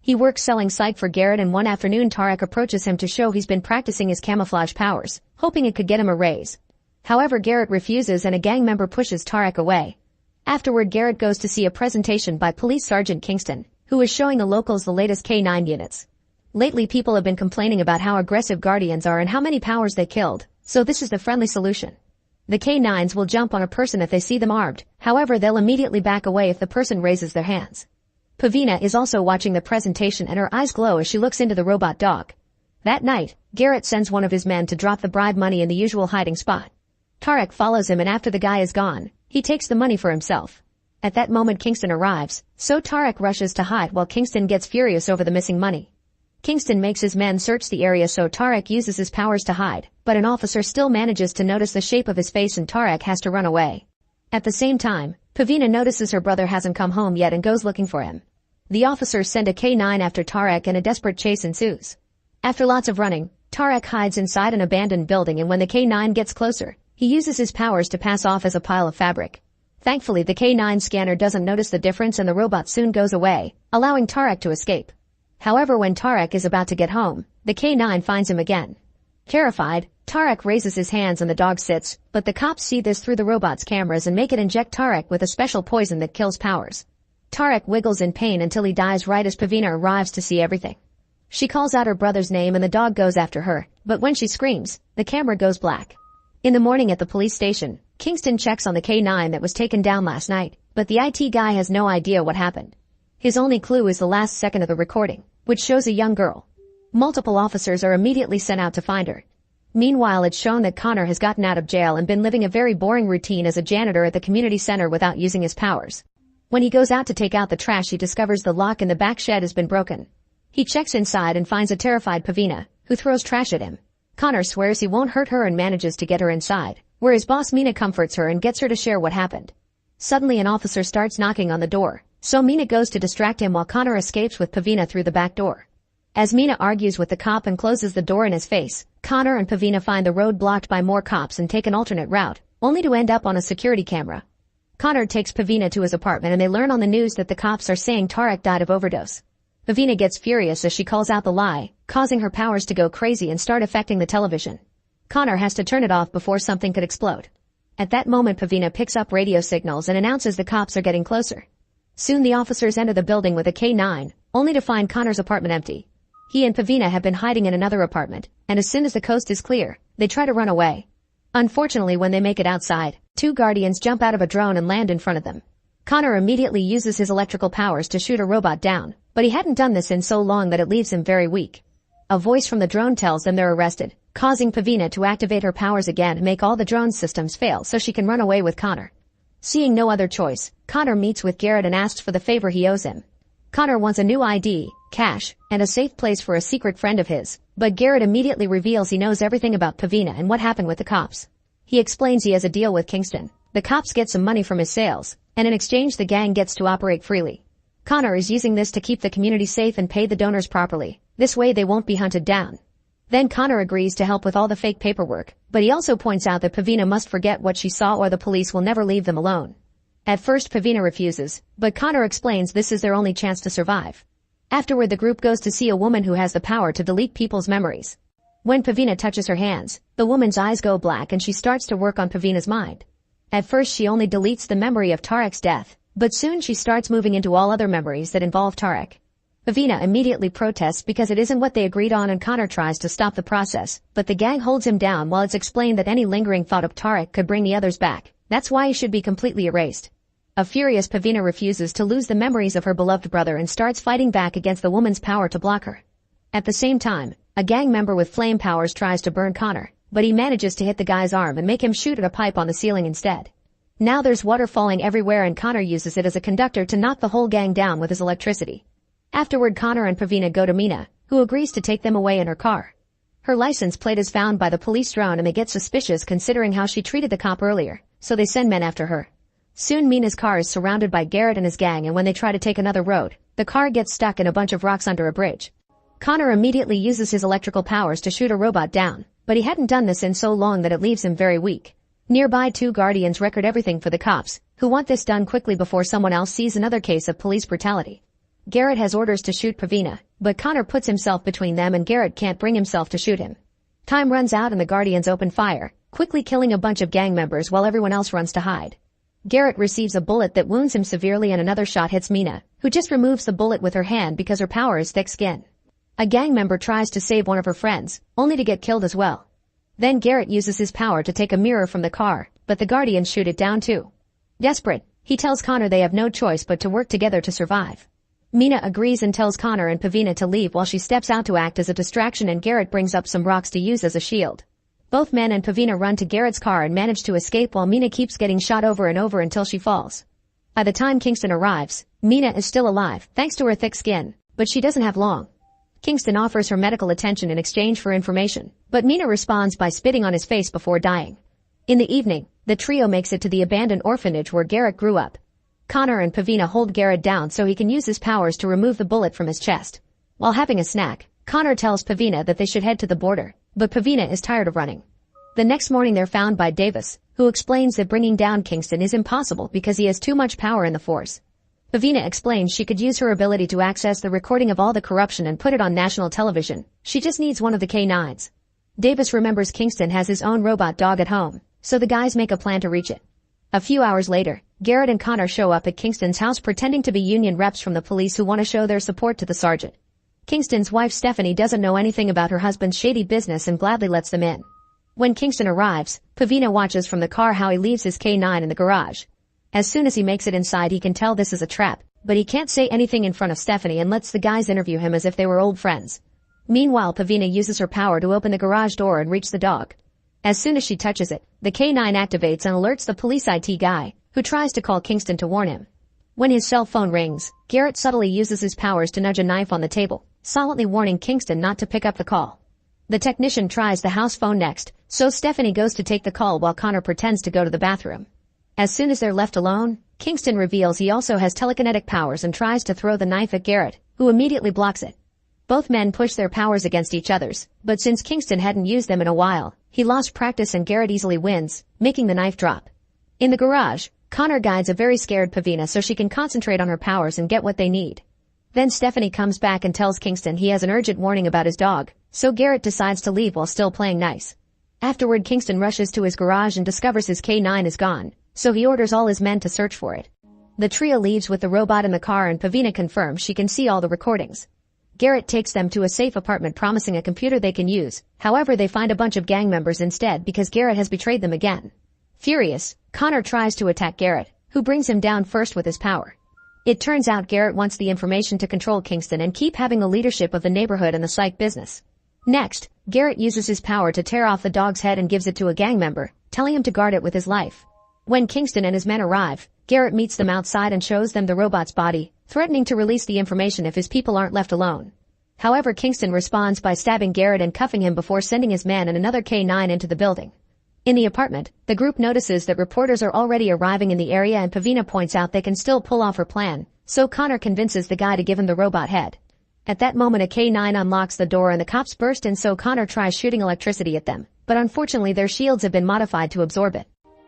He works selling psych for Garrett and one afternoon Tarek approaches him to show he's been practicing his camouflage powers, hoping it could get him a raise. However Garrett refuses and a gang member pushes Tarek away. Afterward Garrett goes to see a presentation by Police Sergeant Kingston, who is showing the locals the latest K9 units. Lately people have been complaining about how aggressive Guardians are and how many powers they killed, so this is the friendly solution. The K9s will jump on a person if they see them armed, however they'll immediately back away if the person raises their hands. Pavina is also watching the presentation and her eyes glow as she looks into the robot dog. That night, Garrett sends one of his men to drop the bribe money in the usual hiding spot. Tarek follows him and after the guy is gone, he takes the money for himself. At that moment Kingston arrives, so Tarek rushes to hide while Kingston gets furious over the missing money. Kingston makes his men search the area so Tarek uses his powers to hide, but an officer still manages to notice the shape of his face and Tarek has to run away. At the same time, Pavina notices her brother hasn't come home yet and goes looking for him. The officers send a K9 after Tarek and a desperate chase ensues. After lots of running, Tarek hides inside an abandoned building and when the K9 gets closer, he uses his powers to pass off as a pile of fabric. Thankfully the K9 scanner doesn't notice the difference and the robot soon goes away, allowing Tarek to escape. However when Tarek is about to get home, the K9 finds him again. Terrified, Tarek raises his hands and the dog sits, but the cops see this through the robot's cameras and make it inject Tarek with a special poison that kills powers. Tarek wiggles in pain until he dies right as Pavina arrives to see everything. She calls out her brother's name and the dog goes after her, but when she screams, the camera goes black. In the morning at the police station, Kingston checks on the K9 that was taken down last night, but the IT guy has no idea what happened. His only clue is the last second of the recording, which shows a young girl. Multiple officers are immediately sent out to find her. Meanwhile, it's shown that Connor has gotten out of jail and been living a very boring routine as a janitor at the community center without using his powers. When he goes out to take out the trash, he discovers the lock in the back shed has been broken. He checks inside and finds a terrified Pavina, who throws trash at him. Connor swears he won't hurt her and manages to get her inside, where his boss Mina comforts her and gets her to share what happened. Suddenly an officer starts knocking on the door, so Mina goes to distract him while Connor escapes with Pavina through the back door. As Mina argues with the cop and closes the door in his face, Connor and Pavina find the road blocked by more cops and take an alternate route, only to end up on a security camera. Connor takes Pavina to his apartment and they learn on the news that the cops are saying Tarek died of overdose. Pavina gets furious as she calls out the lie, causing her powers to go crazy and start affecting the television. Connor has to turn it off before something could explode. At that moment, Pavina picks up radio signals and announces the cops are getting closer. Soon the officers enter the building with a K9, only to find Connor's apartment empty. He and Pavina have been hiding in another apartment, and as soon as the coast is clear, they try to run away. Unfortunately, when they make it outside, two guardians jump out of a drone and land in front of them. Connor immediately uses his electrical powers to shoot a robot down, but he hadn't done this in so long that it leaves him very weak. A voice from the drone tells them they're arrested, causing Pavina to activate her powers again and make all the drone systems fail so she can run away with Connor. Seeing no other choice, Connor meets with Garrett and asks for the favor he owes him. Connor wants a new ID, cash, and a safe place for a secret friend of his, but Garrett immediately reveals he knows everything about Pavina and what happened with the cops. He explains he has a deal with Kingston. The cops get some money from his sales, and in exchange the gang gets to operate freely. Connor is using this to keep the community safe and pay the donors properly. This way they won't be hunted down. Then Connor agrees to help with all the fake paperwork, but he also points out that Pavina must forget what she saw or the police will never leave them alone. At first Pavina refuses, but Connor explains this is their only chance to survive. Afterward the group goes to see a woman who has the power to delete people's memories. When Pavina touches her hands, the woman's eyes go black and she starts to work on Pavina's mind. At first she only deletes the memory of Tarek's death, but soon she starts moving into all other memories that involve Tarek. Pavina immediately protests because it isn't what they agreed on and Connor tries to stop the process, but the gang holds him down while it's explained that any lingering thought of Tarek could bring the others back. That's why he should be completely erased. A furious Pavina refuses to lose the memories of her beloved brother and starts fighting back against the woman's power to block her. At the same time, a gang member with flame powers tries to burn Connor, but he manages to hit the guy's arm and make him shoot at a pipe on the ceiling instead. Now there's water falling everywhere and Connor uses it as a conductor to knock the whole gang down with his electricity. Afterward Connor and Pavina go to Mina, who agrees to take them away in her car. Her license plate is found by the police drone and they get suspicious considering how she treated the cop earlier, so they send men after her. Soon Mina's car is surrounded by Garrett and his gang and when they try to take another road, the car gets stuck in a bunch of rocks under a bridge. Connor immediately uses his electrical powers to shoot a robot down, but he hadn't done this in so long that it leaves him very weak. Nearby two guardians record everything for the cops, who want this done quickly before someone else sees another case of police brutality. Garrett has orders to shoot Pavina, but Connor puts himself between them and Garrett can't bring himself to shoot him. Time runs out and the guardians open fire, quickly killing a bunch of gang members while everyone else runs to hide. Garrett receives a bullet that wounds him severely and another shot hits Mina, who just removes the bullet with her hand because her power is thick skin. A gang member tries to save one of her friends, only to get killed as well. Then Garrett uses his power to take a mirror from the car, but the guardians shoot it down too. Desperate, he tells Connor they have no choice but to work together to survive. Mina agrees and tells Connor and Pavina to leave while she steps out to act as a distraction and Garrett brings up some rocks to use as a shield. Both men and Pavina run to Garrett's car and manage to escape while Mina keeps getting shot over and over until she falls. By the time Kingston arrives, Mina is still alive thanks to her thick skin, but she doesn't have long. Kingston offers her medical attention in exchange for information, but Mina responds by spitting on his face before dying. In the evening, the trio makes it to the abandoned orphanage where Garrett grew up. Connor and Pavina hold Garrett down so he can use his powers to remove the bullet from his chest. While having a snack, Connor tells Pavina that they should head to the border, but Pavina is tired of running. The next morning they're found by Davis, who explains that bringing down Kingston is impossible because he has too much power in the force. Pavina explains she could use her ability to access the recording of all the corruption and put it on national television. She just needs one of the K9s. Davis remembers Kingston has his own robot dog at home, so the guys make a plan to reach it. A few hours later, Garrett and Connor show up at Kingston's house pretending to be union reps from the police who want to show their support to the sergeant. Kingston's wife Stephanie doesn't know anything about her husband's shady business and gladly lets them in. When Kingston arrives, Pavina watches from the car how he leaves his K9 in the garage. As soon as he makes it inside, he can tell this is a trap, but he can't say anything in front of Stephanie and lets the guys interview him as if they were old friends. Meanwhile, Pavina uses her power to open the garage door and reach the dog. As soon as she touches it, the K9 activates and alerts the police IT guy, who tries to call Kingston to warn him. When his cell phone rings, Garrett subtly uses his powers to nudge a knife on the table, silently warning Kingston not to pick up the call. The technician tries the house phone next, so Stephanie goes to take the call while Connor pretends to go to the bathroom. As soon as they're left alone, Kingston reveals he also has telekinetic powers and tries to throw the knife at Garrett, who immediately blocks it. Both men push their powers against each other's, but since Kingston hadn't used them in a while, he lost practice and Garrett easily wins, making the knife drop. In the garage, Connor guides a very scared Pavina so she can concentrate on her powers and get what they need. Then Stephanie comes back and tells Kingston he has an urgent warning about his dog, so Garrett decides to leave while still playing nice. Afterward, Kingston rushes to his garage and discovers his K9 is gone, so he orders all his men to search for it. The trio leaves with the robot in the car and Pavina confirms she can see all the recordings. Garrett takes them to a safe apartment promising a computer they can use, however they find a bunch of gang members instead because Garrett has betrayed them again. Furious, Connor tries to attack Garrett, who brings him down first with his power. It turns out Garrett wants the information to control Kingston and keep having the leadership of the neighborhood and the psych business. Next, Garrett uses his power to tear off the dog's head and gives it to a gang member, telling him to guard it with his life. When Kingston and his men arrive, Garrett meets them outside and shows them the robot's body, threatening to release the information if his people aren't left alone. However, Kingston responds by stabbing Garrett and cuffing him before sending his man and another K9 into the building. In the apartment, the group notices that reporters are already arriving in the area and Pavina points out they can still pull off her plan, so Connor convinces the guy to give him the robot head. At that moment, a K9 unlocks the door and the cops burst in, so Connor tries shooting electricity at them, but unfortunately their shields have been modified to absorb it.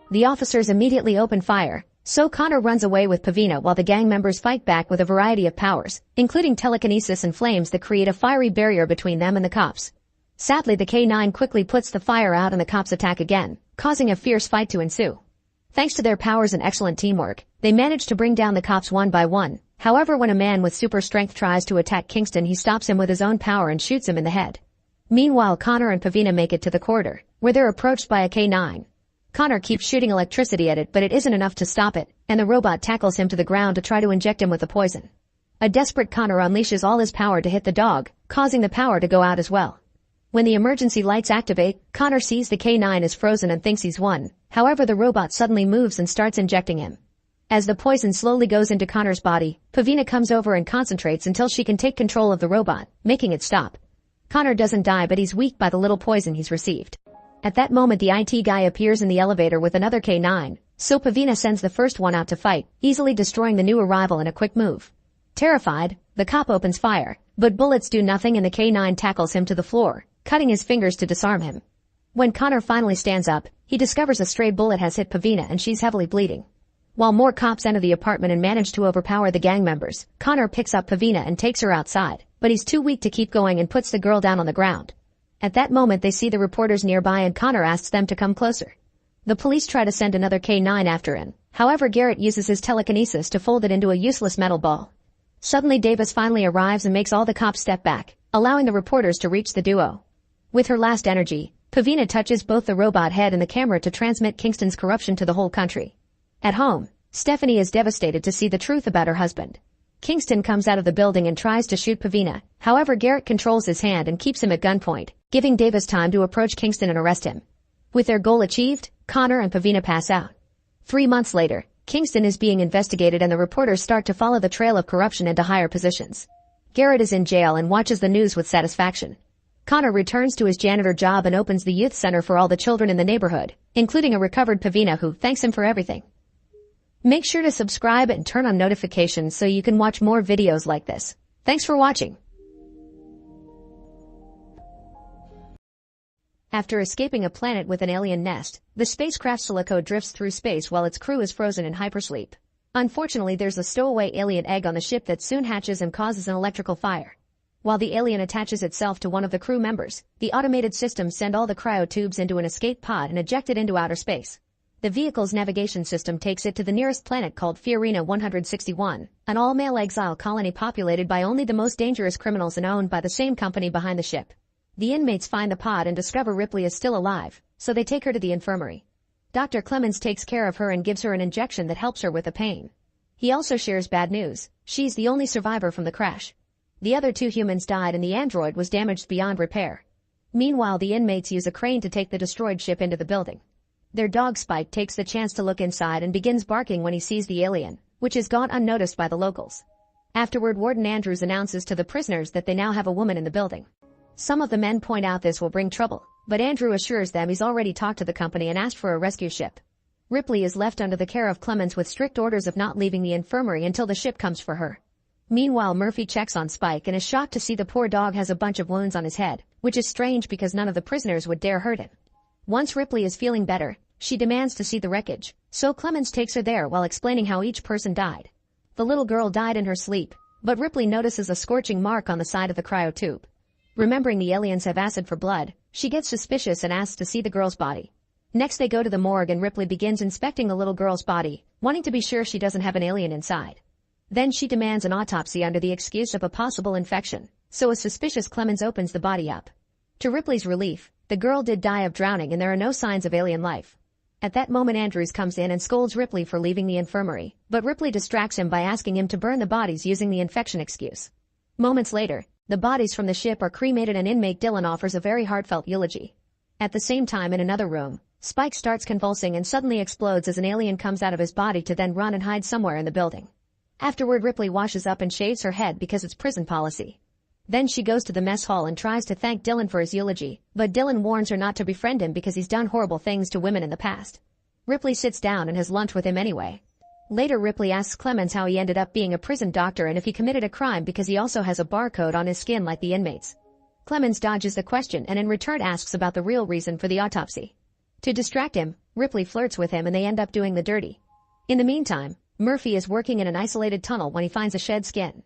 The officers immediately open fire, so Connor runs away with Pavina while the gang members fight back with a variety of powers, including telekinesis and flames that create a fiery barrier between them and the cops. Sadly, the K9 quickly puts the fire out and the cops attack again, causing a fierce fight to ensue. Thanks to their powers and excellent teamwork, they manage to bring down the cops one by one. However, when a man with super strength tries to attack Kingston, he stops him with his own power and shoots him in the head. Meanwhile, Connor and Pavina make it to the corridor, where they're approached by a K9. Connor keeps shooting electricity at it, but it isn't enough to stop it, and the robot tackles him to the ground to try to inject him with the poison. A desperate Connor unleashes all his power to hit the dog, causing the power to go out as well. When the emergency lights activate, Connor sees the K9 is frozen and thinks he's won. However, the robot suddenly moves and starts injecting him. As the poison slowly goes into Connor's body, Pavina comes over and concentrates until she can take control of the robot, making it stop. Connor doesn't die, but he's weak by the little poison he's received. At that moment, the IT guy appears in the elevator with another K9, so Pavina sends the first one out to fight, easily destroying the new arrival in a quick move. Terrified, the cop opens fire, but bullets do nothing and the K9 tackles him to the floor, cutting his fingers to disarm him. When Connor finally stands up, he discovers a stray bullet has hit Pavina and she's heavily bleeding. While more cops enter the apartment and manage to overpower the gang members, Connor picks up Pavina and takes her outside, but he's too weak to keep going and puts the girl down on the ground. At that moment, they see the reporters nearby and Connor asks them to come closer. The police try to send another K9 after him. However, Garrett uses his telekinesis to fold it into a useless metal ball. Suddenly, Davis finally arrives and makes all the cops step back, allowing the reporters to reach the duo. With her last energy, Pavina touches both the robot head and the camera to transmit Kingston's corruption to the whole country. At home, Stephanie is devastated to see the truth about her husband. Kingston comes out of the building and tries to shoot Pavina. However, Garrett controls his hand and keeps him at gunpoint, giving Davis time to approach Kingston and arrest him. With their goal achieved, Connor and Pavina pass out. 3 months later, Kingston is being investigated and the reporters start to follow the trail of corruption into higher positions. Garrett is in jail and watches the news with satisfaction. Connor returns to his janitor job and opens the youth center for all the children in the neighborhood, including a recovered Pavina who thanks him for everything. Make sure to subscribe and turn on notifications so you can watch more videos like this. Thanks for watching. After escaping a planet with an alien nest, the spacecraft Silico drifts through space while its crew is frozen in hypersleep. Unfortunately, there's a stowaway alien egg on the ship that soon hatches and causes an electrical fire. While the alien attaches itself to one of the crew members, the automated systems send all the cryotubes into an escape pod and eject it into outer space. The vehicle's navigation system takes it to the nearest planet called Fiorina 161, an all-male exile colony populated by only the most dangerous criminals and owned by the same company behind the ship. The inmates find the pod and discover Ripley is still alive, so they take her to the infirmary. Dr. Clemens takes care of her and gives her an injection that helps her with the pain. He also shares bad news. She's the only survivor from the crash. The other 2 humans died and the android was damaged beyond repair. Meanwhile, the inmates use a crane to take the destroyed ship into the building. Their dog Spike takes the chance to look inside and begins barking when he sees the alien, which is gone unnoticed by the locals. Afterward, Warden Andrews announces to the prisoners that they now have a woman in the building. Some of the men point out this will bring trouble, but Andrew assures them he's already talked to the company and asked for a rescue ship. Ripley is left under the care of Clemens with strict orders of not leaving the infirmary until the ship comes for her. Meanwhile, Murphy checks on Spike and is shocked to see the poor dog has a bunch of wounds on his head, which is strange because none of the prisoners would dare hurt it. Once Ripley is feeling better, she demands to see the wreckage, so Clemens takes her there while explaining how each person died. The little girl died in her sleep, but Ripley notices a scorching mark on the side of the cryotube. Remembering the aliens have acid for blood, she gets suspicious and asks to see the girl's body. Next they go to the morgue and Ripley begins inspecting the little girl's body, wanting to be sure she doesn't have an alien inside. Then she demands an autopsy under the excuse of a possible infection, so a suspicious Clemens opens the body up. To Ripley's relief, the girl did die of drowning and there are no signs of alien life. At that moment Andrews comes in and scolds Ripley for leaving the infirmary, but Ripley distracts him by asking him to burn the bodies using the infection excuse. Moments later, the bodies from the ship are cremated and inmate Dylan offers a very heartfelt eulogy. At the same time in another room, Spike starts convulsing and suddenly explodes as an alien comes out of his body to then run and hide somewhere in the building. Afterward, Ripley washes up and shaves her head because it's prison policy. Then she goes to the mess hall and tries to thank Dylan for his eulogy, but Dylan warns her not to befriend him because he's done horrible things to women in the past. Ripley sits down and has lunch with him anyway. Later, Ripley asks Clemens how he ended up being a prison doctor and if he committed a crime because he also has a barcode on his skin like the inmates. Clemens dodges the question and in return asks about the real reason for the autopsy. To distract him, Ripley flirts with him and they end up doing the dirty. In the meantime, Murphy is working in an isolated tunnel when he finds a shed skin.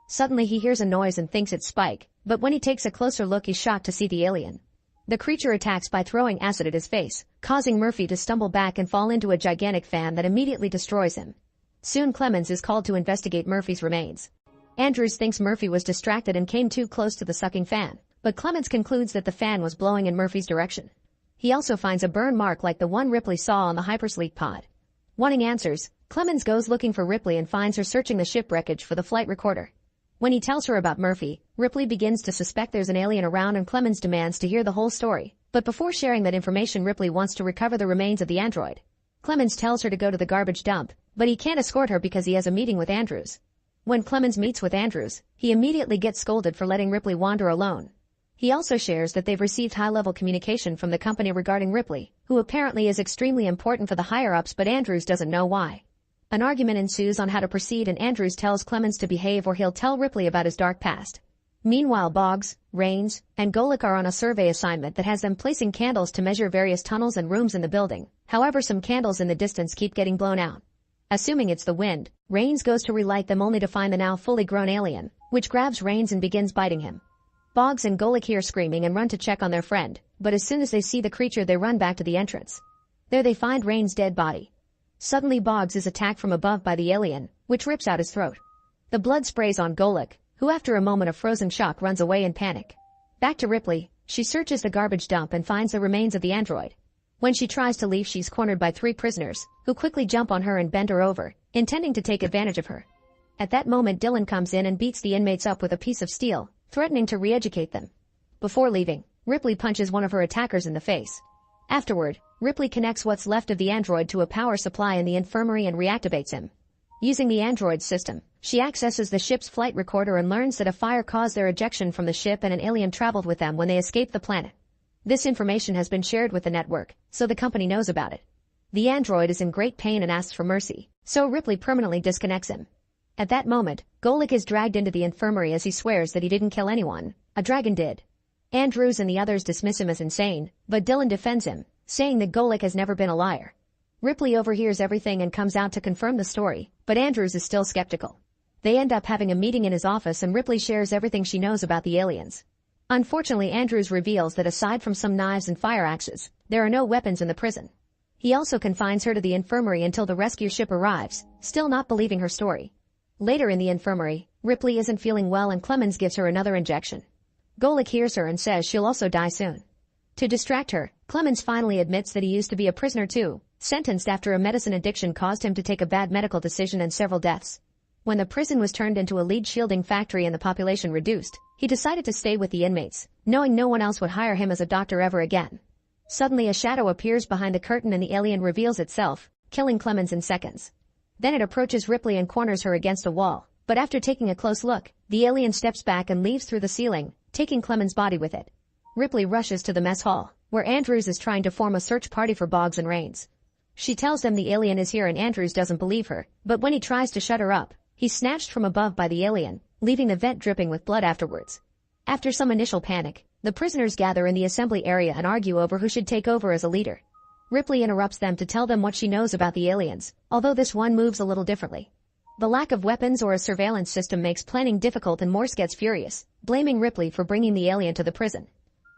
Suddenly he hears a noise and thinks it's Spike, but when he takes a closer look he's shocked to see the alien. The creature attacks by throwing acid at his face, causing Murphy to stumble back and fall into a gigantic fan that immediately destroys him. Soon Clemens is called to investigate Murphy's remains. Andrews thinks Murphy was distracted and came too close to the sucking fan, but Clemens concludes that the fan was blowing in Murphy's direction. He also finds a burn mark like the one Ripley saw on the hypersleep pod. Wanting answers, Clemens goes looking for Ripley and finds her searching the ship wreckage for the flight recorder. When he tells her about Murphy, Ripley begins to suspect there's an alien around and Clemens demands to hear the whole story. But before sharing that information, Ripley wants to recover the remains of the android. Clemens tells her to go to the garbage dump, but he can't escort her because he has a meeting with Andrews. When Clemens meets with Andrews, he immediately gets scolded for letting Ripley wander alone. He also shares that they've received high-level communication from the company regarding Ripley, who apparently is extremely important for the higher-ups, but Andrews doesn't know why. An argument ensues on how to proceed and Andrews tells Clemens to behave or he'll tell Ripley about his dark past. Meanwhile, Boggs, Rains, and Golik are on a survey assignment that has them placing candles to measure various tunnels and rooms in the building. However, some candles in the distance keep getting blown out. Assuming it's the wind, Rains goes to relight them only to find the now fully grown alien, which grabs Rains and begins biting him. Boggs and Golik hear screaming and run to check on their friend, but as soon as they see the creature they run back to the entrance. There they find Rains' dead body. Suddenly Boggs is attacked from above by the alien, which rips out his throat. The blood sprays on Golik, who after a moment of frozen shock runs away in panic. Back to Ripley, she searches the garbage dump and finds the remains of the android. When she tries to leave, she's cornered by 3 prisoners, who quickly jump on her and bend her over, intending to take advantage of her. At that moment Dylan comes in and beats the inmates up with a piece of steel, threatening to re-educate them. Before leaving, Ripley punches one of her attackers in the face. Afterward, Ripley connects what's left of the android to a power supply in the infirmary and reactivates him. Using the android's system, she accesses the ship's flight recorder and learns that a fire caused their ejection from the ship and an alien traveled with them when they escaped the planet. This information has been shared with the network, so the company knows about it. The android is in great pain and asks for mercy, so Ripley permanently disconnects him. At that moment, Golik is dragged into the infirmary as he swears that he didn't kill anyone. A dragon did. Andrews and the others dismiss him as insane, but Dylan defends him, saying that Golik has never been a liar. Ripley overhears everything and comes out to confirm the story, but Andrews is still skeptical. They end up having a meeting in his office and Ripley shares everything she knows about the aliens. Unfortunately, Andrews reveals that aside from some knives and fire axes, there are no weapons in the prison. He also confines her to the infirmary until the rescue ship arrives, still not believing her story. Later in the infirmary, Ripley isn't feeling well and Clemens gives her another injection. Golik hears her and says she'll also die soon. To distract her, Clemens finally admits that he used to be a prisoner too, sentenced after a medicine addiction caused him to take a bad medical decision and several deaths. When the prison was turned into a lead shielding factory and the population reduced, he decided to stay with the inmates, knowing no one else would hire him as a doctor ever again. Suddenly a shadow appears behind the curtain and the alien reveals itself, killing Clemens in seconds. Then it approaches Ripley and corners her against a wall, but after taking a close look, the alien steps back and leaves through the ceiling, taking Clemens' body with it. Ripley rushes to the mess hall, where Andrews is trying to form a search party for Boggs and Rains. She tells them the alien is here and Andrews doesn't believe her, but when he tries to shut her up, he's snatched from above by the alien, leaving the vent dripping with blood afterwards. After some initial panic, the prisoners gather in the assembly area and argue over who should take over as a leader. Ripley interrupts them to tell them what she knows about the aliens, although this one moves a little differently. The lack of weapons or a surveillance system makes planning difficult and Morse gets furious, blaming Ripley for bringing the alien to the prison.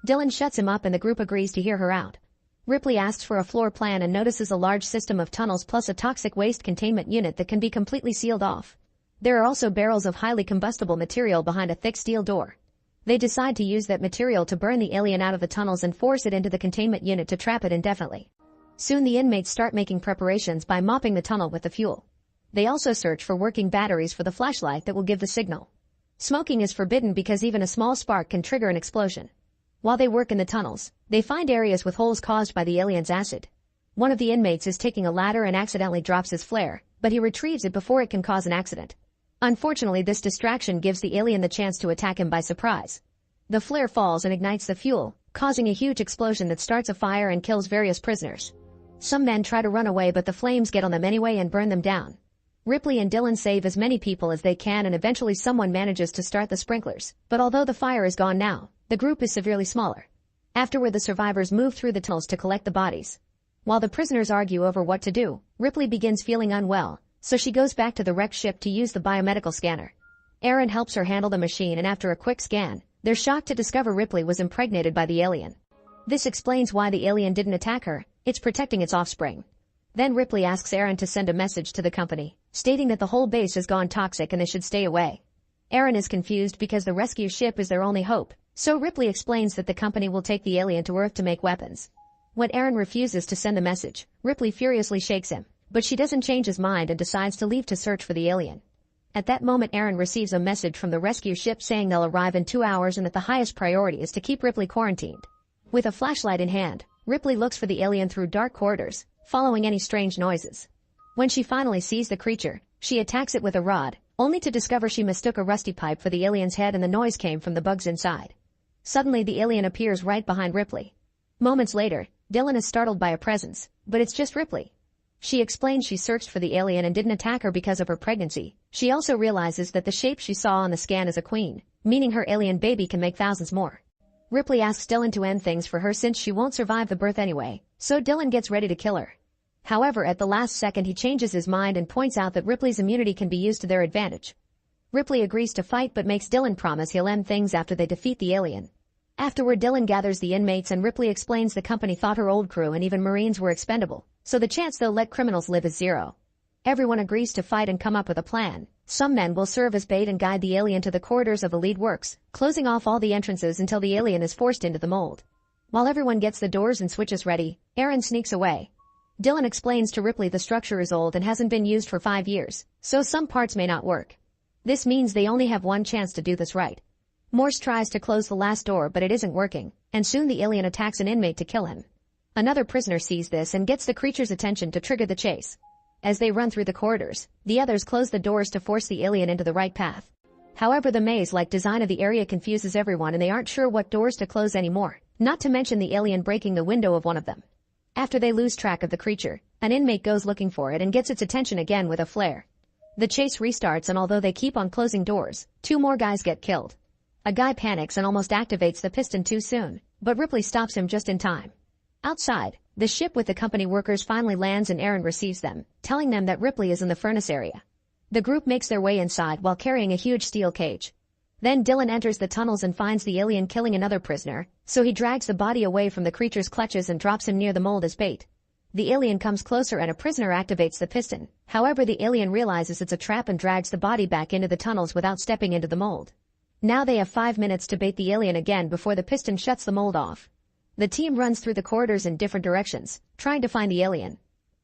Dylan shuts him up and the group agrees to hear her out. Ripley asks for a floor plan and notices a large system of tunnels plus a toxic waste containment unit that can be completely sealed off. There are also barrels of highly combustible material behind a thick steel door. They decide to use that material to burn the alien out of the tunnels and force it into the containment unit to trap it indefinitely. Soon the inmates start making preparations by mopping the tunnel with the fuel. They also search for working batteries for the flashlight that will give the signal. Smoking is forbidden because even a small spark can trigger an explosion. While they work in the tunnels, they find areas with holes caused by the alien's acid. One of the inmates is taking a ladder and accidentally drops his flare, but he retrieves it before it can cause an accident. Unfortunately, this distraction gives the alien the chance to attack him by surprise. The flare falls and ignites the fuel, causing a huge explosion that starts a fire and kills various prisoners. Some men try to run away but the flames get on them anyway and burn them down. Ripley and Dylan save as many people as they can and eventually someone manages to start the sprinklers, but although the fire is gone now, the group is severely smaller. Afterward, the survivors move through the tunnels to collect the bodies. While the prisoners argue over what to do, Ripley begins feeling unwell, so she goes back to the wrecked ship to use the biomedical scanner. Aaron helps her handle the machine and after a quick scan, they're shocked to discover Ripley was impregnated by the alien. This explains why the alien didn't attack her, it's protecting its offspring. Then Ripley asks Aaron to send a message to the company, stating that the whole base has gone toxic and they should stay away. Aaron is confused because the rescue ship is their only hope, so Ripley explains that the company will take the alien to Earth to make weapons. When Aaron refuses to send the message, Ripley furiously shakes him, but she doesn't change his mind and decides to leave to search for the alien. At that moment, Aaron receives a message from the rescue ship saying they'll arrive in 2 hours and that the highest priority is to keep Ripley quarantined. With a flashlight in hand, Ripley looks for the alien through dark corridors, following any strange noises. When she finally sees the creature, she attacks it with a rod, only to discover she mistook a rusty pipe for the alien's head and the noise came from the bugs inside. Suddenly the alien appears right behind Ripley. Moments later, Dylan is startled by a presence, but it's just Ripley. She explains she searched for the alien and didn't attack her because of her pregnancy. She also realizes that the shape she saw on the scan is a queen, meaning her alien baby can make thousands more. Ripley asks Dylan to end things for her since she won't survive the birth anyway, so Dylan gets ready to kill her. However, at the last second he changes his mind and points out that Ripley's immunity can be used to their advantage. Ripley agrees to fight but makes Dylan promise he'll end things after they defeat the alien. Afterward, Dylan gathers the inmates and Ripley explains the company thought her old crew and even Marines were expendable, so the chance they'll let criminals live is zero. Everyone agrees to fight and come up with a plan. Some men will serve as bait and guide the alien to the corridors of the lead works, closing off all the entrances until the alien is forced into the mold. While everyone gets the doors and switches ready, Aaron sneaks away. Dylan explains to Ripley the structure is old and hasn't been used for 5 years, so some parts may not work. This means they only have one chance to do this right. Morse tries to close the last door but it isn't working, and soon the alien attacks an inmate to kill him. Another prisoner sees this and gets the creature's attention to trigger the chase. As they run through the corridors, the others close the doors to force the alien into the right path. However, the maze-like design of the area confuses everyone and they aren't sure what doors to close anymore, not to mention the alien breaking the window of one of them. After they lose track of the creature, an inmate goes looking for it and gets its attention again with a flare. The chase restarts and although they keep on closing doors, 2 more guys get killed. A guy panics and almost activates the piston too soon, but Ripley stops him just in time. Outside, the ship with the company workers finally lands and Aaron receives them, telling them that Ripley is in the furnace area. The group makes their way inside while carrying a huge steel cage. Then Dylan enters the tunnels and finds the alien killing another prisoner, so he drags the body away from the creature's clutches and drops him near the mold as bait. The alien comes closer and a prisoner activates the piston. However, the alien realizes it's a trap and drags the body back into the tunnels without stepping into the mold. Now they have 5 minutes to bait the alien again before the piston shuts the mold off. The team runs through the corridors in different directions, trying to find the alien.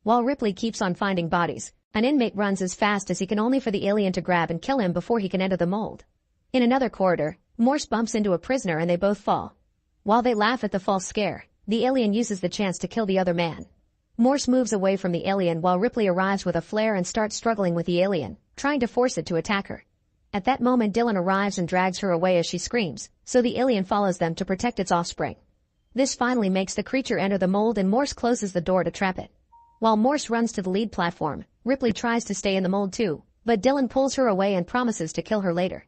While Ripley keeps on finding bodies, an inmate runs as fast as he can only for the alien to grab and kill him before he can enter the mold. In another corridor, Morse bumps into a prisoner and they both fall. While they laugh at the false scare, the alien uses the chance to kill the other man. Morse moves away from the alien while Ripley arrives with a flare and starts struggling with the alien, trying to force it to attack her. At that moment Dylan arrives and drags her away as she screams, so the alien follows them to protect its offspring. This finally makes the creature enter the mold and Morse closes the door to trap it. While Morse runs to the lead platform, Ripley tries to stay in the mold too, but Dylan pulls her away and promises to kill her later.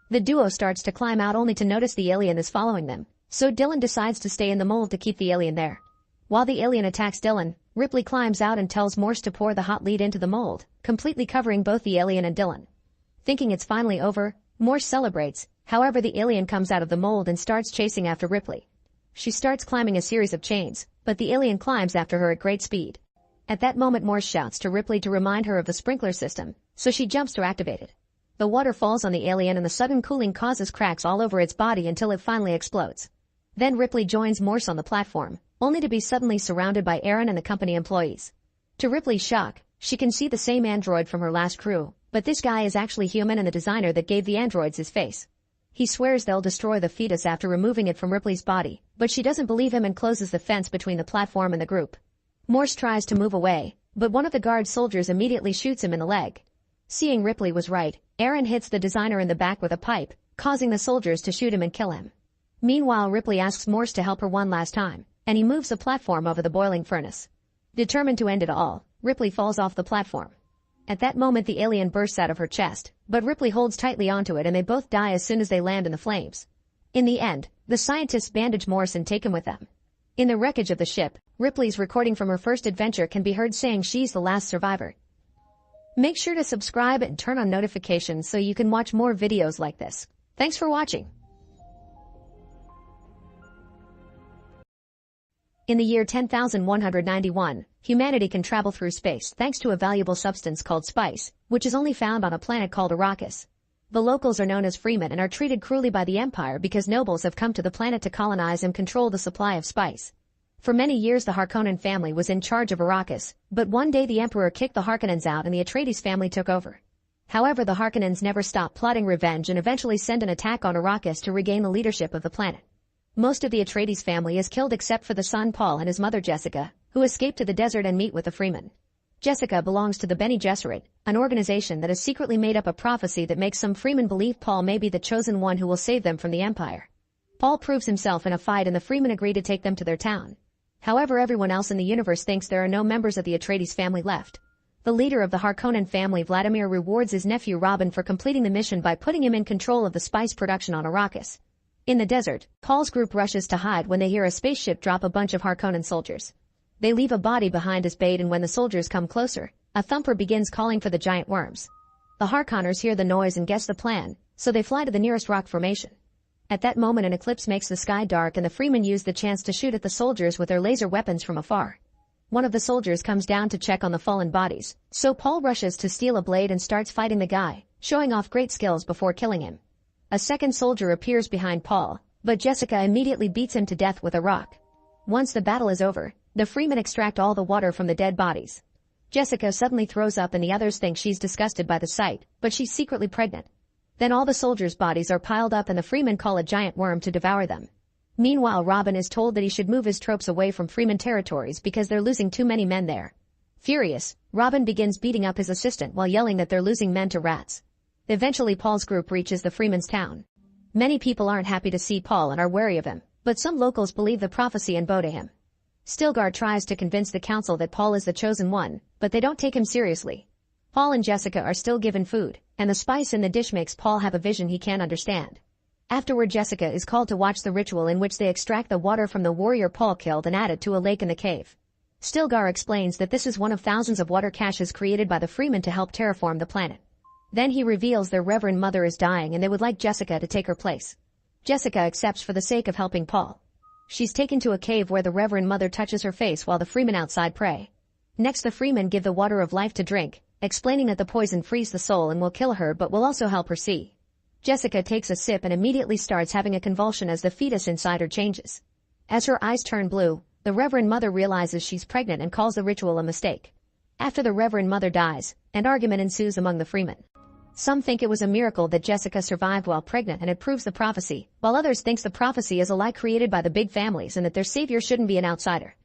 The duo starts to climb out only to notice the alien is following them, so Dylan decides to stay in the mold to keep the alien there. While the alien attacks Dylan, Ripley climbs out and tells Morse to pour the hot lead into the mold, completely covering both the alien and Dylan. Thinking it's finally over, Morse celebrates, however the alien comes out of the mold and starts chasing after Ripley. She starts climbing a series of chains, but the alien climbs after her at great speed. At that moment Morse shouts to Ripley to remind her of the sprinkler system, so she jumps to activate it. The water falls on the alien and the sudden cooling causes cracks all over its body until it finally explodes. Then Ripley joins Morse on the platform, only to be suddenly surrounded by Aaron and the company employees. To Ripley's shock, she can see the same android from her last crew, but this guy is actually human and the designer that gave the androids his face. He swears they'll destroy the fetus after removing it from Ripley's body, but she doesn't believe him and closes the fence between the platform and the group. Morse tries to move away, but one of the guard soldiers immediately shoots him in the leg. Seeing Ripley was right, Aaron hits the designer in the back with a pipe, causing the soldiers to shoot him and kill him. Meanwhile Ripley asks Morse to help her one last time, and he moves the platform over the boiling furnace. Determined to end it all, Ripley falls off the platform. At that moment the alien bursts out of her chest, but Ripley holds tightly onto it and they both die as soon as they land in the flames. In the end, the scientists bandage Morse and take him with them. In the wreckage of the ship, Ripley's recording from her first adventure can be heard saying she's the last survivor. Make sure to subscribe and turn on notifications so you can watch more videos like this. Thanks for watching. In the year 10,191, humanity can travel through space thanks to a valuable substance called spice, which is only found on a planet called Arrakis. The locals are known as freemen and are treated cruelly by the Empire because nobles have come to the planet to colonize and control the supply of spice. For many years the Harkonnen family was in charge of Arrakis, but one day the Emperor kicked the Harkonnens out and the Atreides family took over. However, the Harkonnens never stopped plotting revenge and eventually sent an attack on Arrakis to regain the leadership of the planet. Most of the Atreides family is killed except for the son Paul and his mother Jessica, who escape to the desert and meet with the Freemen. Jessica belongs to the Bene Gesserit, an organization that has secretly made up a prophecy that makes some Freemen believe Paul may be the chosen one who will save them from the Empire. Paul proves himself in a fight and the Freemen agree to take them to their town. However, everyone else in the universe thinks there are no members of the Atreides family left. The leader of the Harkonnen family, Vladimir, rewards his nephew Robin for completing the mission by putting him in control of the spice production on Arrakis. In the desert, Paul's group rushes to hide when they hear a spaceship drop a bunch of Harkonnen soldiers. They leave a body behind as bait and when the soldiers come closer, a thumper begins calling for the giant worms. The Harkonners hear the noise and guess the plan, so they fly to the nearest rock formation. At that moment an eclipse makes the sky dark and the Freemen use the chance to shoot at the soldiers with their laser weapons from afar. One of the soldiers comes down to check on the fallen bodies, so Paul rushes to steal a blade and starts fighting the guy, showing off great skills before killing him. A second soldier appears behind Paul, but Jessica immediately beats him to death with a rock. Once the battle is over, the Freemen extract all the water from the dead bodies. Jessica suddenly throws up and the others think she's disgusted by the sight, but she's secretly pregnant. Then all the soldiers' bodies are piled up and the Freemen call a giant worm to devour them. Meanwhile, Robin is told that he should move his troops away from Freemen territories because they're losing too many men there. Furious, Robin begins beating up his assistant while yelling that they're losing men to rats. Eventually Paul's group reaches the Freemen's town. Many people aren't happy to see Paul and are wary of him, but some locals believe the prophecy and bow to him. Stilgar tries to convince the council that Paul is the chosen one, but they don't take him seriously. Paul and Jessica are still given food, and the spice in the dish makes Paul have a vision he can't understand. Afterward, Jessica is called to watch the ritual in which they extract the water from the warrior Paul killed and add it to a lake in the cave. Stilgar explains that this is one of thousands of water caches created by the Freemen to help terraform the planet. Then he reveals their Reverend Mother is dying and they would like Jessica to take her place. Jessica accepts for the sake of helping Paul. She's taken to a cave where the Reverend Mother touches her face while the Freemen outside pray. Next, the Freemen give the water of life to drink, explaining that the poison frees the soul and will kill her but will also help her see. Jessica takes a sip and immediately starts having a convulsion as the fetus inside her changes. As her eyes turn blue, the Reverend Mother realizes she's pregnant and calls the ritual a mistake. After the Reverend Mother dies, an argument ensues among the freemen. Some think it was a miracle that Jessica survived while pregnant and it proves the prophecy, while others think the prophecy is a lie created by the big families and that their savior shouldn't be an outsider.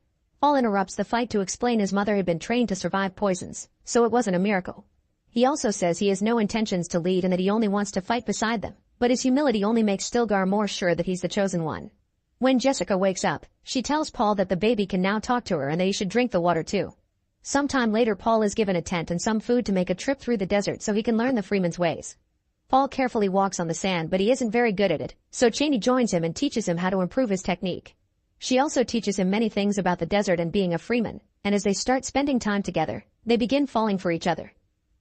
Paul interrupts the fight to explain his mother had been trained to survive poisons, so it wasn't a miracle. He also says he has no intentions to lead and that he only wants to fight beside them, but his humility only makes Stilgar more sure that he's the chosen one. When Jessica wakes up, she tells Paul that the baby can now talk to her and that he should drink the water too. Sometime later Paul is given a tent and some food to make a trip through the desert so he can learn the freeman's ways. Paul carefully walks on the sand but he isn't very good at it, so Chani joins him and teaches him how to improve his technique. She also teaches him many things about the desert and being a freeman, and as they start spending time together, they begin falling for each other.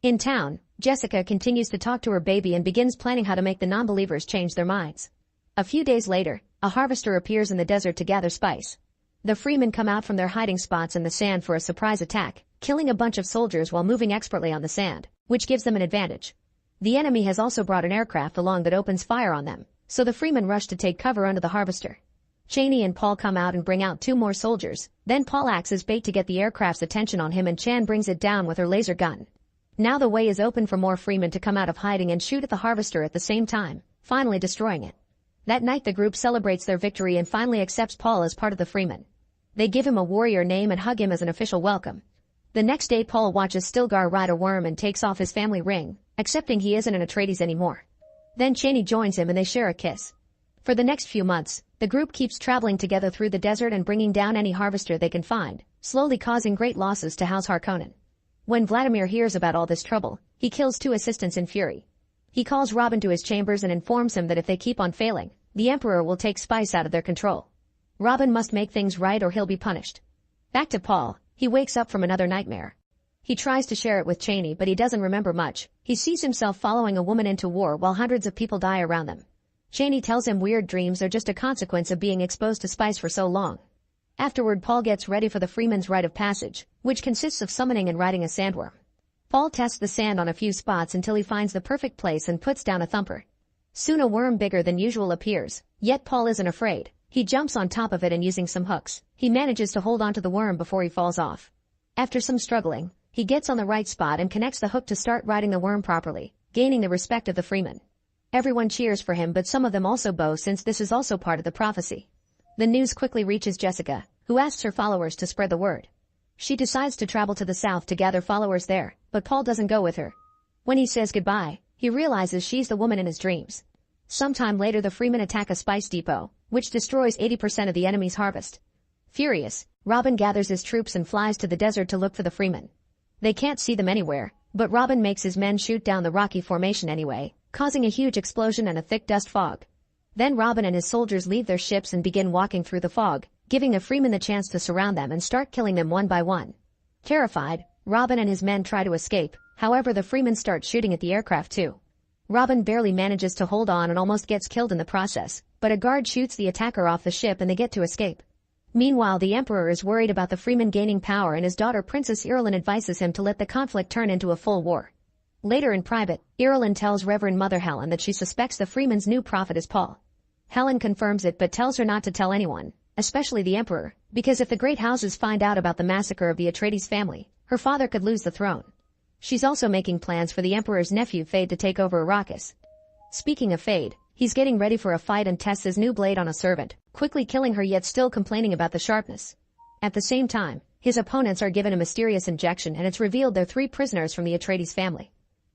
In town, Jessica continues to talk to her baby and begins planning how to make the non-believers change their minds. A few days later, a harvester appears in the desert to gather spice. The freemen come out from their hiding spots in the sand for a surprise attack, killing a bunch of soldiers while moving expertly on the sand, which gives them an advantage. The enemy has also brought an aircraft along that opens fire on them, so the freemen rush to take cover under the harvester. Chani and Paul come out and bring out 2 more soldiers, then Paul acts as bait to get the aircraft's attention on him and Chan brings it down with her laser gun. Now the way is open for more freemen to come out of hiding and shoot at the harvester at the same time, finally destroying it. That night the group celebrates their victory and finally accepts Paul as part of the freemen. They give him a warrior name and hug him as an official welcome. The next day Paul watches Stilgar ride a worm and takes off his family ring, accepting he isn't an Atreides anymore. Then Chani joins him and they share a kiss. For the next few months, the group keeps traveling together through the desert and bringing down any harvester they can find, slowly causing great losses to House Harkonnen. When Vladimir hears about all this trouble, he kills 2 assistants in fury. He calls Robin to his chambers and informs him that if they keep on failing, the Emperor will take spice out of their control. Robin must make things right or he'll be punished. Back to Paul, he wakes up from another nightmare. He tries to share it with Chani but he doesn't remember much. He sees himself following a woman into war while hundreds of people die around them. Chani tells him weird dreams are just a consequence of being exposed to spice for so long. Afterward Paul gets ready for the freeman's rite of passage, which consists of summoning and riding a sandworm. Paul tests the sand on a few spots until he finds the perfect place and puts down a thumper. Soon a worm bigger than usual appears, yet Paul isn't afraid. He jumps on top of it and using some hooks, he manages to hold onto the worm before he falls off. After some struggling, he gets on the right spot and connects the hook to start riding the worm properly, gaining the respect of the freemen. Everyone cheers for him but some of them also bow since this is also part of the prophecy. The news quickly reaches Jessica, who asks her followers to spread the word. She decides to travel to the south to gather followers there, but Paul doesn't go with her. When he says goodbye, he realizes she's the woman in his dreams. Sometime later the freemen attack a spice depot, which destroys 80% of the enemy's harvest. Furious, Robin gathers his troops and flies to the desert to look for the freemen. They can't see them anywhere, but Robin makes his men shoot down the rocky formation anyway, causing a huge explosion and a thick dust fog. Then Robin and his soldiers leave their ships and begin walking through the fog, giving the freemen the chance to surround them and start killing them one by one. Terrified, Robin and his men try to escape, however the freemen start shooting at the aircraft too. Robin barely manages to hold on and almost gets killed in the process, but a guard shoots the attacker off the ship and they get to escape. Meanwhile the Emperor is worried about the freemen gaining power and his daughter Princess Irulan advises him to let the conflict turn into a full war. Later in private, Irulan tells Reverend Mother Helen that she suspects the freemen's new prophet is Paul. Helen confirms it but tells her not to tell anyone, especially the Emperor, because if the great houses find out about the massacre of the Atreides family, her father could lose the throne. She's also making plans for the Emperor's nephew Fade to take over Arrakis. Speaking of Fade, he's getting ready for a fight and tests his new blade on a servant, quickly killing her yet still complaining about the sharpness. At the same time, his opponents are given a mysterious injection and it's revealed they're 3 prisoners from the Atreides family.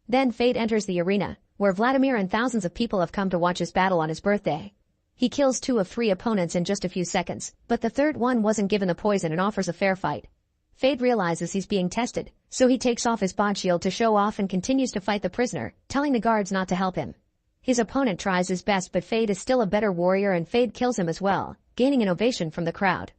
Then Fade enters the arena, where Vladimir and thousands of people have come to watch his battle on his birthday. He kills 2 of 3 opponents in just a few seconds, but the third one wasn't given the poison and offers a fair fight. Fade realizes he's being tested, so he takes off his bond shield to show off and continues to fight the prisoner, telling the guards not to help him. His opponent tries his best but Fade is still a better warrior and Fade kills him as well, gaining an ovation from the crowd.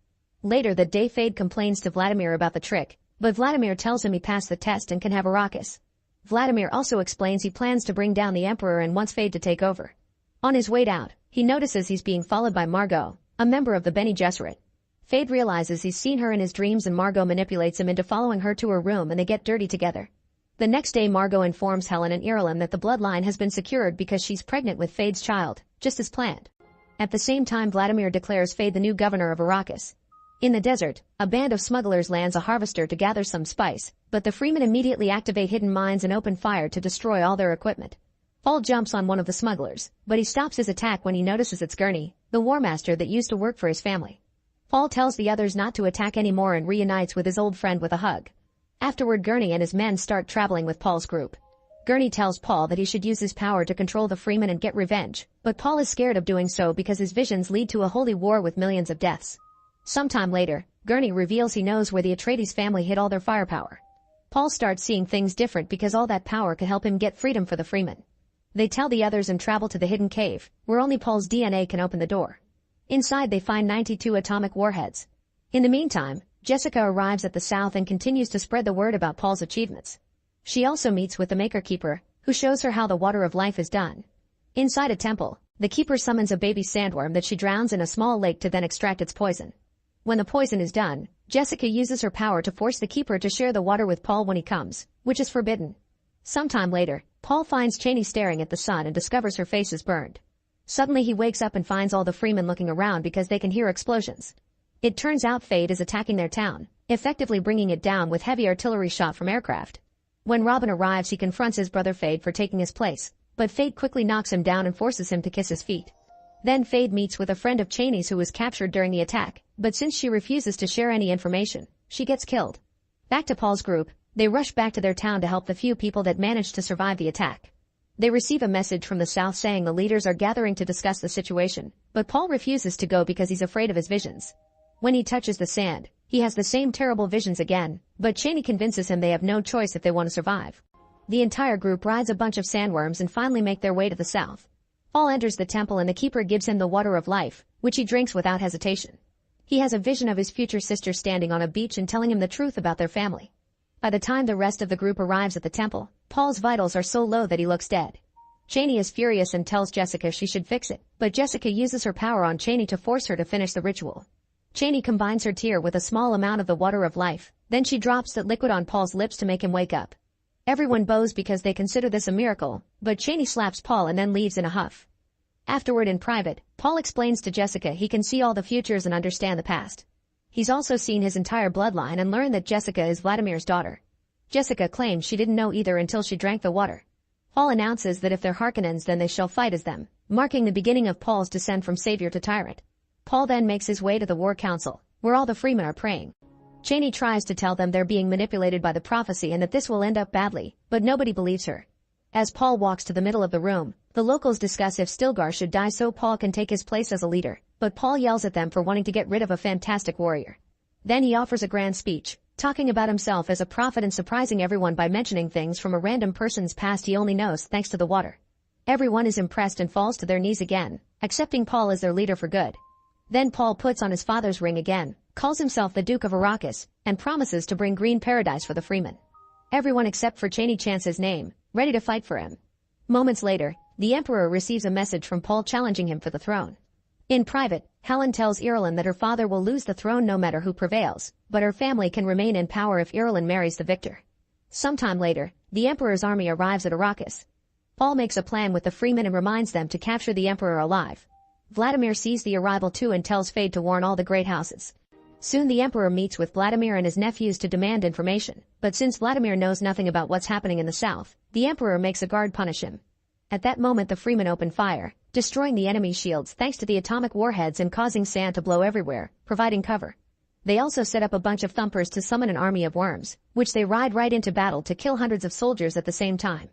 Later that day Fade complains to Vladimir about the trick, but Vladimir tells him he passed the test and can have Arrakis. Vladimir also explains he plans to bring down the Emperor and wants Fade to take over. On his way out, he notices he's being followed by Margot, a member of the Bene Gesserit. Fade realizes he's seen her in his dreams and Margot manipulates him into following her to her room and they get dirty together. The next day Margot informs Helen and Irulan that the bloodline has been secured because she's pregnant with Fade's child, just as planned. At the same time Vladimir declares Fade the new governor of Arrakis. In the desert, a band of smugglers lands a harvester to gather some spice, but the Freemen immediately activate hidden mines and open fire to destroy all their equipment. Paul jumps on one of the smugglers, but he stops his attack when he notices it's Gurney, the War Master that used to work for his family. Paul tells the others not to attack anymore and reunites with his old friend with a hug. Afterward Gurney and his men start traveling with Paul's group. Gurney tells Paul that he should use his power to control the Freemen and get revenge, but Paul is scared of doing so because his visions lead to a holy war with millions of deaths. Sometime later, Gurney reveals he knows where the Atreides family hid all their firepower. Paul starts seeing things different because all that power could help him get freedom for the Freemen. They tell the others and travel to the hidden cave, where only Paul's DNA can open the door. Inside they find 92 atomic warheads. In the meantime, Jessica arrives at the south and continues to spread the word about Paul's achievements. She also meets with the Maker Keeper, who shows her how the water of life is done. Inside a temple, the Keeper summons a baby sandworm that she drowns in a small lake to then extract its poison. When the poison is done, Jessica uses her power to force the Keeper to share the water with Paul when he comes, which is forbidden. Sometime later, Paul finds Chani staring at the sun and discovers her face is burned. Suddenly he wakes up and finds all the Freemen looking around because they can hear explosions. It turns out Fade is attacking their town, effectively bringing it down with heavy artillery shot from aircraft. When Robin arrives he confronts his brother Fade for taking his place, but Fade quickly knocks him down and forces him to kiss his feet. Then Fade meets with a friend of Chani's who was captured during the attack, but since she refuses to share any information, she gets killed. Back to Paul's group, they rush back to their town to help the few people that managed to survive the attack. They receive a message from the south saying the leaders are gathering to discuss the situation, but Paul refuses to go because he's afraid of his visions. When he touches the sand, he has the same terrible visions again, but Chani convinces him they have no choice if they want to survive. The entire group rides a bunch of sandworms and finally make their way to the south. Paul enters the temple and the Keeper gives him the water of life, which he drinks without hesitation. He has a vision of his future sister standing on a beach and telling him the truth about their family. By the time the rest of the group arrives at the temple, Paul's vitals are so low that he looks dead. Chani is furious and tells Jessica she should fix it, but Jessica uses her power on Chani to force her to finish the ritual. Chani combines her tear with a small amount of the water of life, then she drops that liquid on Paul's lips to make him wake up. Everyone bows because they consider this a miracle, but Chani slaps Paul and then leaves in a huff. Afterward in private, Paul explains to Jessica he can see all the futures and understand the past. He's also seen his entire bloodline and learned that Jessica is Vladimir's daughter. Jessica claims she didn't know either until she drank the water. Paul announces that if they're Harkonnens then they shall fight as them, marking the beginning of Paul's descent from savior to tyrant. Paul then makes his way to the War Council, where all the Freemen are praying. Chani tries to tell them they're being manipulated by the prophecy and that this will end up badly, but nobody believes her. As Paul walks to the middle of the room, the locals discuss if Stilgar should die so Paul can take his place as a leader, but Paul yells at them for wanting to get rid of a fantastic warrior. Then he offers a grand speech, talking about himself as a prophet and surprising everyone by mentioning things from a random person's past he only knows thanks to the water. Everyone is impressed and falls to their knees again, accepting Paul as their leader for good. Then Paul puts on his father's ring again, calls himself the Duke of Arrakis, and promises to bring green paradise for the Freemen. Everyone except for Chani chants his name, ready to fight for him. Moments later, the Emperor receives a message from Paul challenging him for the throne. In private, Helen tells Irulan that her father will lose the throne no matter who prevails, but her family can remain in power if Irulan marries the victor. Sometime later, the Emperor's army arrives at Arrakis. Paul makes a plan with the Freemen and reminds them to capture the Emperor alive. Vladimir sees the arrival too and tells Fade to warn all the great houses. Soon the Emperor meets with Vladimir and his nephews to demand information, but since Vladimir knows nothing about what's happening in the south, the Emperor makes a guard punish him. At that moment the Freemen open fire, destroying the enemy's shields thanks to the atomic warheads and causing sand to blow everywhere, providing cover. They also set up a bunch of thumpers to summon an army of worms, which they ride right into battle to kill hundreds of soldiers at the same time.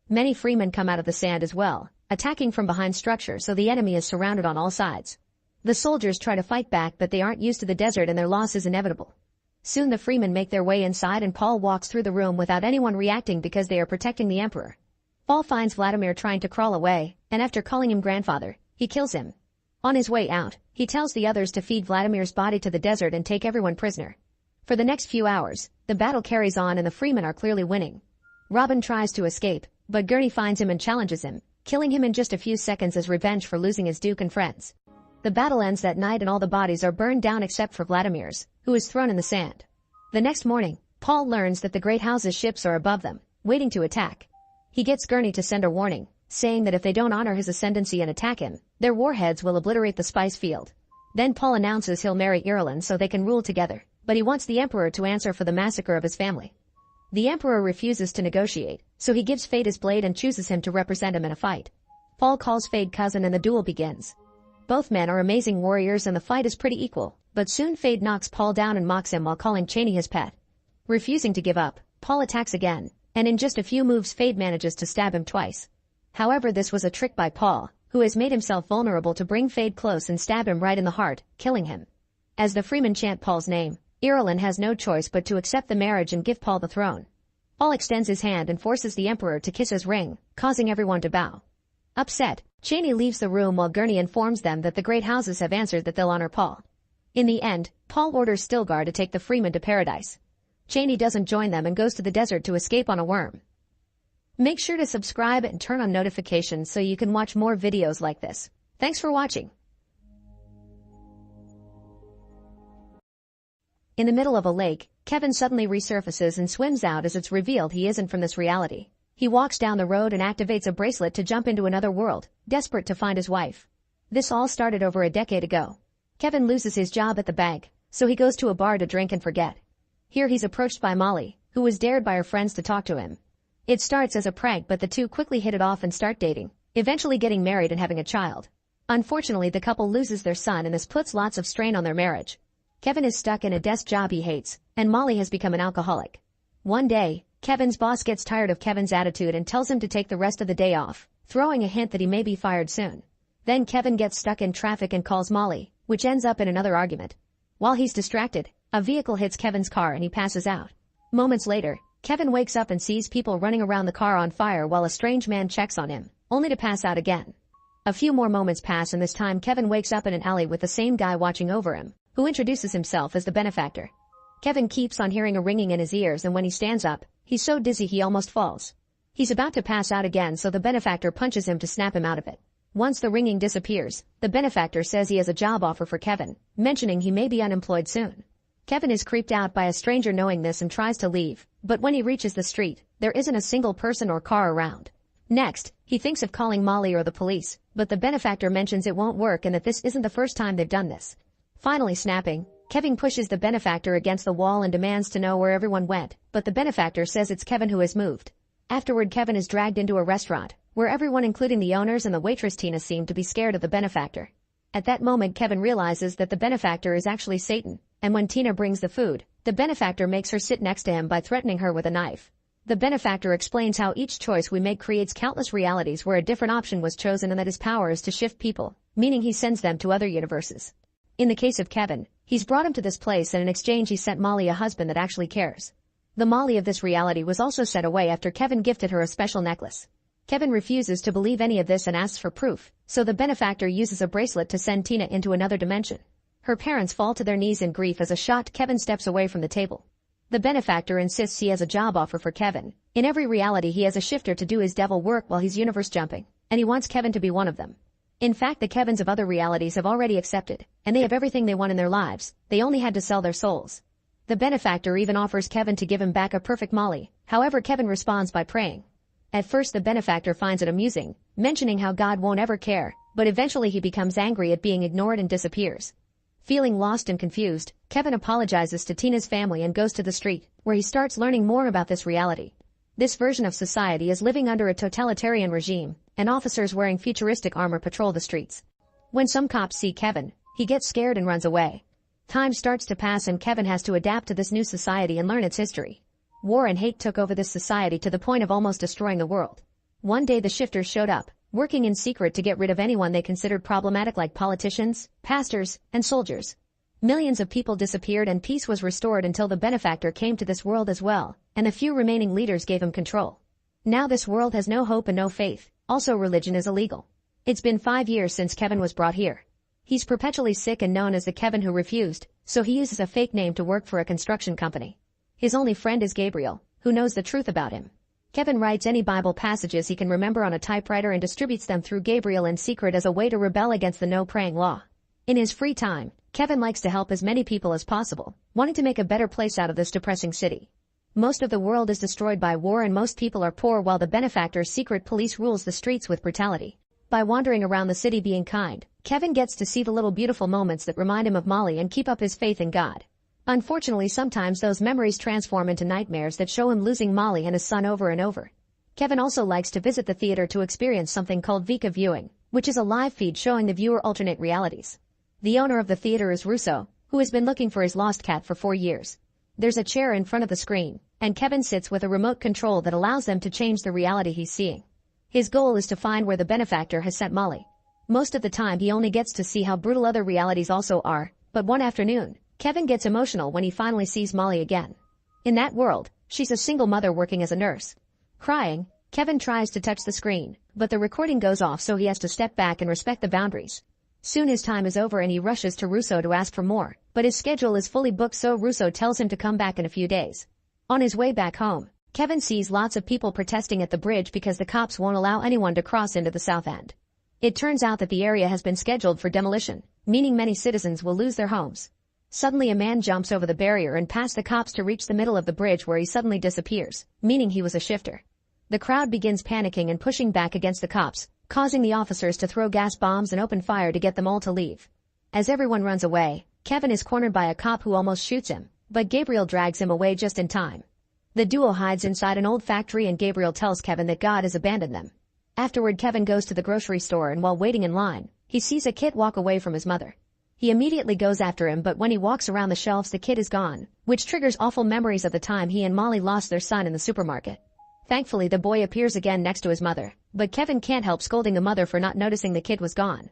Many Freemen come out of the sand as well, attacking from behind structures so the enemy is surrounded on all sides. The soldiers try to fight back but they aren't used to the desert and their loss is inevitable. Soon the Freemen make their way inside and Paul walks through the room without anyone reacting because they are protecting the Emperor. Paul finds Vladimir trying to crawl away, and after calling him grandfather, he kills him. On his way out, he tells the others to feed Vladimir's body to the desert and take everyone prisoner. For the next few hours, the battle carries on and the Freemen are clearly winning. Robin tries to escape, but Gurney finds him and challenges him, killing him in just a few seconds as revenge for losing his duke and friends. The battle ends that night and all the bodies are burned down except for Vladimir's, who is thrown in the sand. The next morning, Paul learns that the Great House's ships are above them. waiting to attack. He gets Gurney to send a warning, saying that if they don't honor his ascendancy and attack him, their warheads will obliterate the spice field. Then Paul announces he'll marry Irulan so they can rule together, but he wants the Emperor to answer for the massacre of his family. The Emperor refuses to negotiate, so he gives Feyd his blade and chooses him to represent him in a fight. Paul calls Feyd cousin and the duel begins. Both men are amazing warriors and the fight is pretty equal, but soon Feyd knocks Paul down and mocks him while calling Chani his pet. Refusing to give up, Paul attacks again, and in just a few moves Feyd manages to stab him twice. However, this was a trick by Paul, who has made himself vulnerable to bring Feyd close and stab him right in the heart, killing him. As the freemen chant Paul's name, Irulan has no choice but to accept the marriage and give Paul the throne. Paul extends his hand and forces the Emperor to kiss his ring, causing everyone to bow. Upset, Chani leaves the room while Gurney informs them that the great houses have answered that they'll honor Paul. In the end, Paul orders Stilgar to take the freemen to paradise. Chani doesn't join them and goes to the desert to escape on a worm. Make sure to subscribe and turn on notifications so you can watch more videos like this. Thanks for watching. In the middle of a lake, Kevin suddenly resurfaces and swims out as it's revealed he isn't from this reality. He walks down the road and activates a bracelet to jump into another world, desperate to find his wife. This all started over a decade ago. Kevin loses his job at the bank, so he goes to a bar to drink and forget. Here he's approached by Molly, who was dared by her friends to talk to him. It starts as a prank, but the two quickly hit it off and start dating, eventually getting married and having a child. Unfortunately, the couple loses their son and this puts lots of strain on their marriage. Kevin is stuck in a desk job he hates, and Molly has become an alcoholic. One day, Kevin's boss gets tired of Kevin's attitude and tells him to take the rest of the day off, throwing a hint that he may be fired soon. Then Kevin gets stuck in traffic and calls Molly, which ends up in another argument. While he's distracted, a vehicle hits Kevin's car and he passes out. Moments later, Kevin wakes up and sees people running around the car on fire while a strange man checks on him, only to pass out again. A few more moments pass and this time Kevin wakes up in an alley with the same guy watching over him, who introduces himself as the benefactor. Kevin keeps on hearing a ringing in his ears, and when he stands up, he's so dizzy he almost falls. He's about to pass out again, so the benefactor punches him to snap him out of it. Once the ringing disappears, the benefactor says he has a job offer for Kevin, mentioning he may be unemployed soon. Kevin is creeped out by a stranger knowing this and tries to leave, but when he reaches the street, there isn't a single person or car around. Next, he thinks of calling Molly or the police, but the benefactor mentions it won't work and that this isn't the first time they've done this. Finally snapping, Kevin pushes the benefactor against the wall and demands to know where everyone went, but the benefactor says it's Kevin who has moved. Afterward, Kevin is dragged into a restaurant, where everyone including the owners and the waitress Tina seem to be scared of the benefactor. At that moment, Kevin realizes that the benefactor is actually Satan, and when Tina brings the food, the benefactor makes her sit next to him by threatening her with a knife. The benefactor explains how each choice we make creates countless realities where a different option was chosen and that his power is to shift people, meaning he sends them to other universes. In the case of Kevin, he's brought him to this place and in exchange he sent Molly a husband that actually cares. The Molly of this reality was also sent away after Kevin gifted her a special necklace. Kevin refuses to believe any of this and asks for proof, so the benefactor uses a bracelet to send Tina into another dimension. Her parents fall to their knees in grief as a shocked Kevin steps away from the table. The benefactor insists he has a job offer for Kevin. In every reality he has a shifter to do his devil work while he's universe jumping, and he wants Kevin to be one of them. In fact, the Kevins of other realities have already accepted, and they have everything they want in their lives, they only had to sell their souls. The benefactor even offers Kevin to give him back a perfect Molly, however Kevin responds by praying. At first the benefactor finds it amusing, mentioning how God won't ever care, but eventually he becomes angry at being ignored and disappears. Feeling lost and confused, Kevin apologizes to Tina's family and goes to the street, where he starts learning more about this reality. This version of society is living under a totalitarian regime, and officers wearing futuristic armor patrol the streets. When some cops see Kevin, he gets scared and runs away. Time starts to pass and Kevin has to adapt to this new society and learn its history. War and hate took over this society to the point of almost destroying the world. One day the shifters showed up, working in secret to get rid of anyone they considered problematic like politicians, pastors, and soldiers. Millions of people disappeared and peace was restored until the benefactor came to this world as well, and the few remaining leaders gave him control. Now this world has no hope and no faith, also religion is illegal. It's been 5 years since Kevin was brought here. He's perpetually sick and known as the Kevin who refused, so he uses a fake name to work for a construction company. His only friend is Gabriel, who knows the truth about him. Kevin writes any Bible passages he can remember on a typewriter and distributes them through Gabriel in secret as a way to rebel against the no-praying law. In his free time, Kevin likes to help as many people as possible, wanting to make a better place out of this depressing city. Most of the world is destroyed by war and most people are poor while the benefactor's secret police rules the streets with brutality. By wandering around the city being kind, Kevin gets to see the little beautiful moments that remind him of Molly and keep up his faith in God. Unfortunately, sometimes those memories transform into nightmares that show him losing Molly and his son over and over. Kevin also likes to visit the theater to experience something called Vika viewing, which is a live feed showing the viewer alternate realities. The owner of the theater is Russo, who has been looking for his lost cat for 4 years. There's a chair in front of the screen, and Kevin sits with a remote control that allows them to change the reality he's seeing. His goal is to find where the benefactor has sent Molly. Most of the time he only gets to see how brutal other realities also are, but one afternoon, Kevin gets emotional when he finally sees Molly again. In that world, she's a single mother working as a nurse. Crying, Kevin tries to touch the screen, but the recording goes off so he has to step back and respect the boundaries. Soon his time is over and he rushes to Russo to ask for more, but his schedule is fully booked so Russo tells him to come back in a few days. On his way back home, Kevin sees lots of people protesting at the bridge because the cops won't allow anyone to cross into the south end. It turns out that the area has been scheduled for demolition, meaning many citizens will lose their homes. Suddenly a man jumps over the barrier and past the cops to reach the middle of the bridge where he suddenly disappears, meaning he was a shifter. The crowd begins panicking and pushing back against the cops, causing the officers to throw gas bombs and open fire to get them all to leave. As everyone runs away, Kevin is cornered by a cop who almost shoots him, but Gabriel drags him away just in time. The duo hides inside an old factory and Gabriel tells Kevin that God has abandoned them. Afterward, Kevin goes to the grocery store and while waiting in line, he sees a kid walk away from his mother. He immediately goes after him, but when he walks around the shelves the kid is gone, which triggers awful memories of the time he and Molly lost their son in the supermarket. Thankfully the boy appears again next to his mother, but Kevin can't help scolding the mother for not noticing the kid was gone.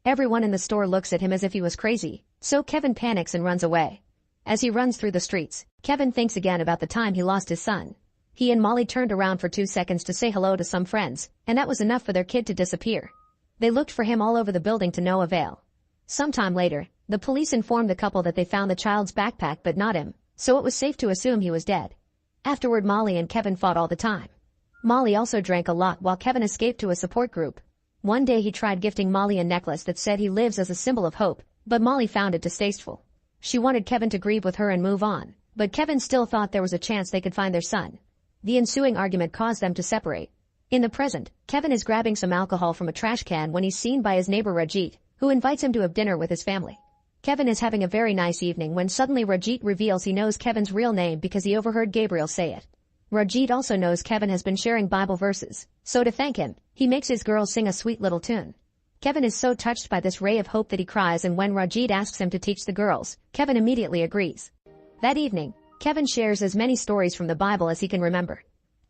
Everyone in the store looks at him as if he was crazy, so Kevin panics and runs away. As he runs through the streets, Kevin thinks again about the time he lost his son. He and Molly turned around for 2 seconds to say hello to some friends, and that was enough for their kid to disappear. They looked for him all over the building to no avail. Sometime later, the police informed the couple that they found the child's backpack but not him, so it was safe to assume he was dead. Afterward, Molly and Kevin fought all the time. Molly also drank a lot while Kevin escaped to a support group. One day he tried gifting Molly a necklace that said he lives as a symbol of hope, but Molly found it distasteful. She wanted Kevin to grieve with her and move on, but Kevin still thought there was a chance they could find their son. The ensuing argument caused them to separate. In the present, Kevin is grabbing some alcohol from a trash can when he's seen by his neighbor Rajit, who invites him to have dinner with his family. Kevin is having a very nice evening when suddenly Rajit reveals he knows Kevin's real name because he overheard Gabriel say it. Rajit also knows Kevin has been sharing Bible verses, so to thank him, he makes his girls sing a sweet little tune. Kevin is so touched by this ray of hope that he cries, and when Rajit asks him to teach the girls, Kevin immediately agrees. That evening, Kevin shares as many stories from the Bible as he can remember.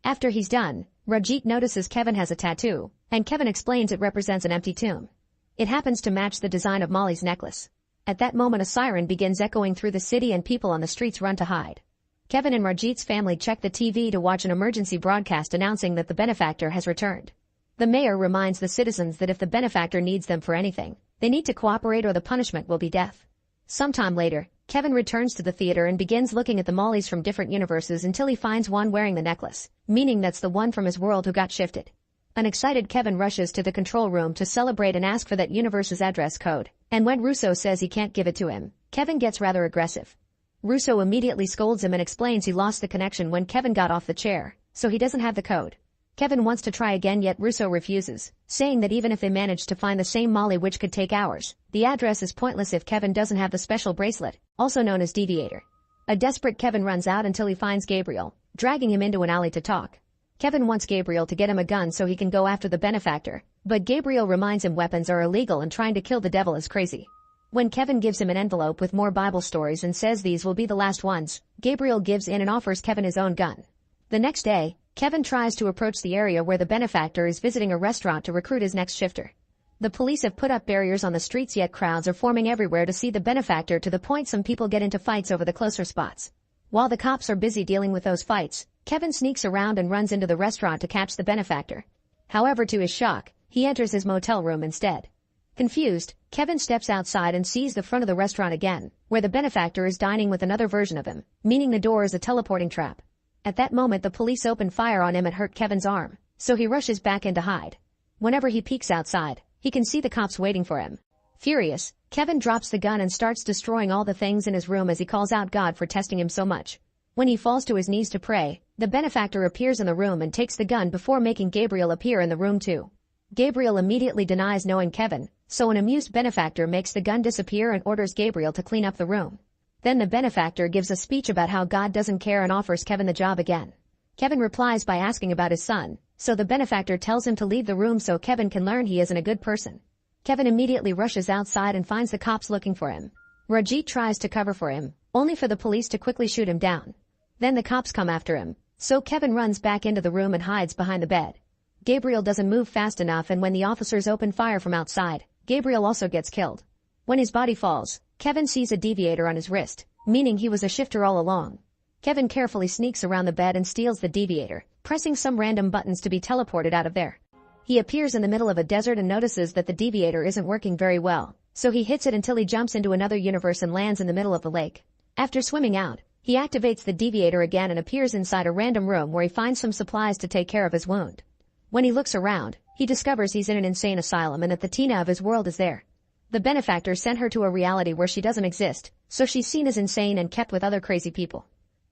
After he's done, Rajit notices Kevin has a tattoo, and Kevin explains it represents an empty tomb. It happens to match the design of Molly's necklace. At that moment a siren begins echoing through the city and people on the streets run to hide. Kevin and Rajit's family check the TV to watch an emergency broadcast announcing that the benefactor has returned. The mayor reminds the citizens that if the benefactor needs them for anything, they need to cooperate or the punishment will be death. Sometime later, Kevin returns to the theater and begins looking at the Mollys from different universes until he finds one wearing the necklace, meaning that's the one from his world who got shifted. An excited Kevin rushes to the control room to celebrate and ask for that universe's address code, and when Russo says he can't give it to him, Kevin gets rather aggressive. Russo immediately scolds him and explains he lost the connection when Kevin got off the chair, so he doesn't have the code. Kevin wants to try again, yet Russo refuses, saying that even if they manage to find the same Molly, which could take hours, the address is pointless if Kevin doesn't have the special bracelet, also known as Deviator. A desperate Kevin runs out until he finds Gabriel, dragging him into an alley to talk. Kevin wants Gabriel to get him a gun so he can go after the benefactor, but Gabriel reminds him weapons are illegal and trying to kill the devil is crazy. When Kevin gives him an envelope with more Bible stories and says these will be the last ones, Gabriel gives in and offers Kevin his own gun. The next day, Kevin tries to approach the area where the benefactor is visiting a restaurant to recruit his next shifter. The police have put up barriers on the streets, yet crowds are forming everywhere to see the benefactor, to the point some people get into fights over the closer spots. While the cops are busy dealing with those fights, Kevin sneaks around and runs into the restaurant to catch the benefactor. However, to his shock, he enters his motel room instead. Confused, Kevin steps outside and sees the front of the restaurant again, where the benefactor is dining with another version of him, meaning the door is a teleporting trap. At that moment the police open fire on him and hurt Kevin's arm, so he rushes back in to hide. Whenever he peeks outside, he can see the cops waiting for him. Furious, Kevin drops the gun and starts destroying all the things in his room as he calls out God for testing him so much. When he falls to his knees to pray, the benefactor appears in the room and takes the gun before making Gabriel appear in the room too. Gabriel immediately denies knowing Kevin, so an amused benefactor makes the gun disappear and orders Gabriel to clean up the room. Then the benefactor gives a speech about how God doesn't care and offers Kevin the job again. Kevin replies by asking about his son, so the benefactor tells him to leave the room so Kevin can learn he isn't a good person. Kevin immediately rushes outside and finds the cops looking for him. Rajit tries to cover for him, only for the police to quickly shoot him down. Then the cops come after him, so Kevin runs back into the room and hides behind the bed. Gabriel doesn't move fast enough, and when the officers open fire from outside, Gabriel also gets killed. When his body falls, Kevin sees a deviator on his wrist, meaning he was a shifter all along. Kevin carefully sneaks around the bed and steals the deviator, pressing some random buttons to be teleported out of there. He appears in the middle of a desert and notices that the deviator isn't working very well, so he hits it until he jumps into another universe and lands in the middle of the lake. After swimming out, he activates the deviator again and appears inside a random room where he finds some supplies to take care of his wound. When he looks around, he discovers he's in an insane asylum and that the Tina of his world is there. The benefactor sent her to a reality where she doesn't exist, so she's seen as insane and kept with other crazy people.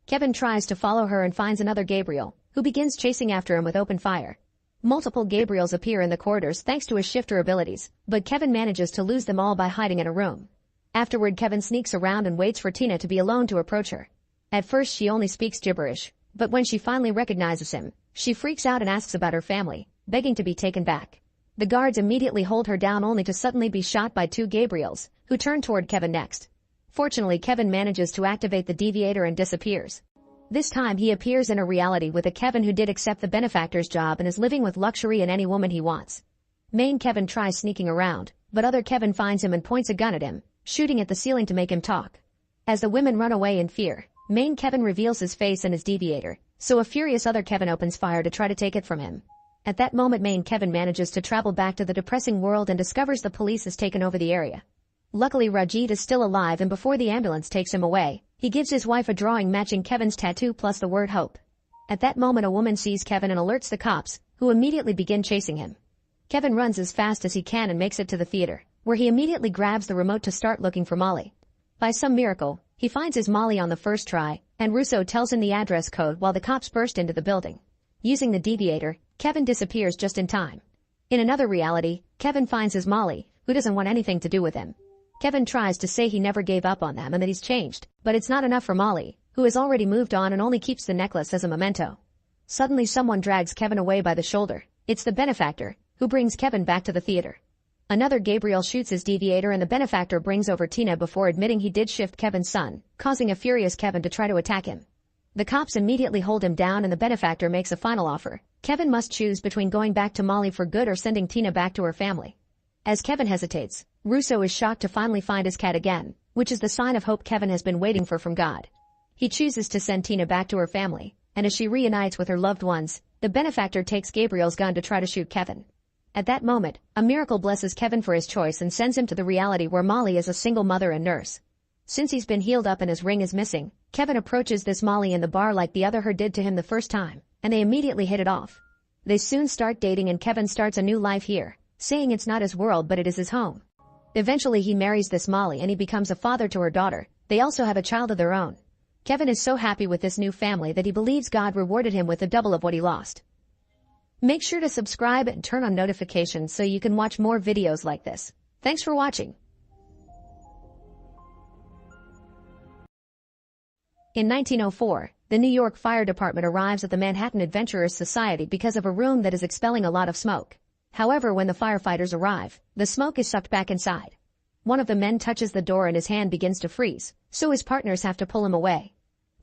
Kevin tries to follow her and finds another Gabriel, who begins chasing after him with open fire. Multiple Gabriels appear in the corridors thanks to his shifter abilities, but Kevin manages to lose them all by hiding in a room. Afterward, Kevin sneaks around and waits for Tina to be alone to approach her. At first she only speaks gibberish, but when she finally recognizes him, she freaks out and asks about her family, begging to be taken back. The guards immediately hold her down only to suddenly be shot by two Gabriels, who turn toward Kevin next. Fortunately, Kevin manages to activate the deviator and disappears. This time he appears in a reality with a Kevin who did accept the benefactor's job and is living with luxury and any woman he wants. Main Kevin tries sneaking around, but other Kevin finds him and points a gun at him, shooting at the ceiling to make him talk. As the women run away in fear, Main Kevin reveals his face and his deviator, so a furious other Kevin opens fire to try to take it from him. At that moment, Main Kevin manages to travel back to the depressing world and discovers the police has taken over the area. Luckily, Rajit is still alive, and before the ambulance takes him away, he gives his wife a drawing matching Kevin's tattoo plus the word hope. At that moment, a woman sees Kevin and alerts the cops, who immediately begin chasing him. Kevin runs as fast as he can and makes it to the theater, where he immediately grabs the remote to start looking for Molly. By some miracle, he finds his Molly on the first try, and Russo tells him the address code while the cops burst into the building. Using the deviator, Kevin disappears just in time. In another reality, Kevin finds his Molly, who doesn't want anything to do with him. Kevin tries to say he never gave up on them and that he's changed, but it's not enough for Molly, who has already moved on and only keeps the necklace as a memento. Suddenly someone drags Kevin away by the shoulder. It's the benefactor, who brings Kevin back to the theater. Another Gabriel shoots his deviator and the benefactor brings over Tina before admitting he did shift Kevin's son, causing a furious Kevin to try to attack him. The cops immediately hold him down and the benefactor makes a final offer. Kevin must choose between going back to Molly for good or sending Tina back to her family. As Kevin hesitates, Russo is shocked to finally find his cat again, which is the sign of hope Kevin has been waiting for from God. He chooses to send Tina back to her family, and as she reunites with her loved ones, the benefactor takes Gabriel's gun to try to shoot Kevin. At that moment, a miracle blesses Kevin for his choice and sends him to the reality where Molly is a single mother and nurse. Since he's been healed up and his ring is missing, Kevin approaches this Molly in the bar like the other her did to him the first time, and they immediately hit it off. They soon start dating and Kevin starts a new life here, saying it's not his world but it is his home. Eventually he marries this Molly and he becomes a father to her daughter. They also have a child of their own. Kevin is so happy with this new family that he believes God rewarded him with the double of what he lost. Make sure to subscribe and turn on notifications so you can watch more videos like this. Thanks for watching. In 1904, the New York Fire Department arrives at the Manhattan Adventurers Society because of a room that is expelling a lot of smoke. However, when the firefighters arrive, the smoke is sucked back inside. One of the men touches the door and his hand begins to freeze, so his partners have to pull him away.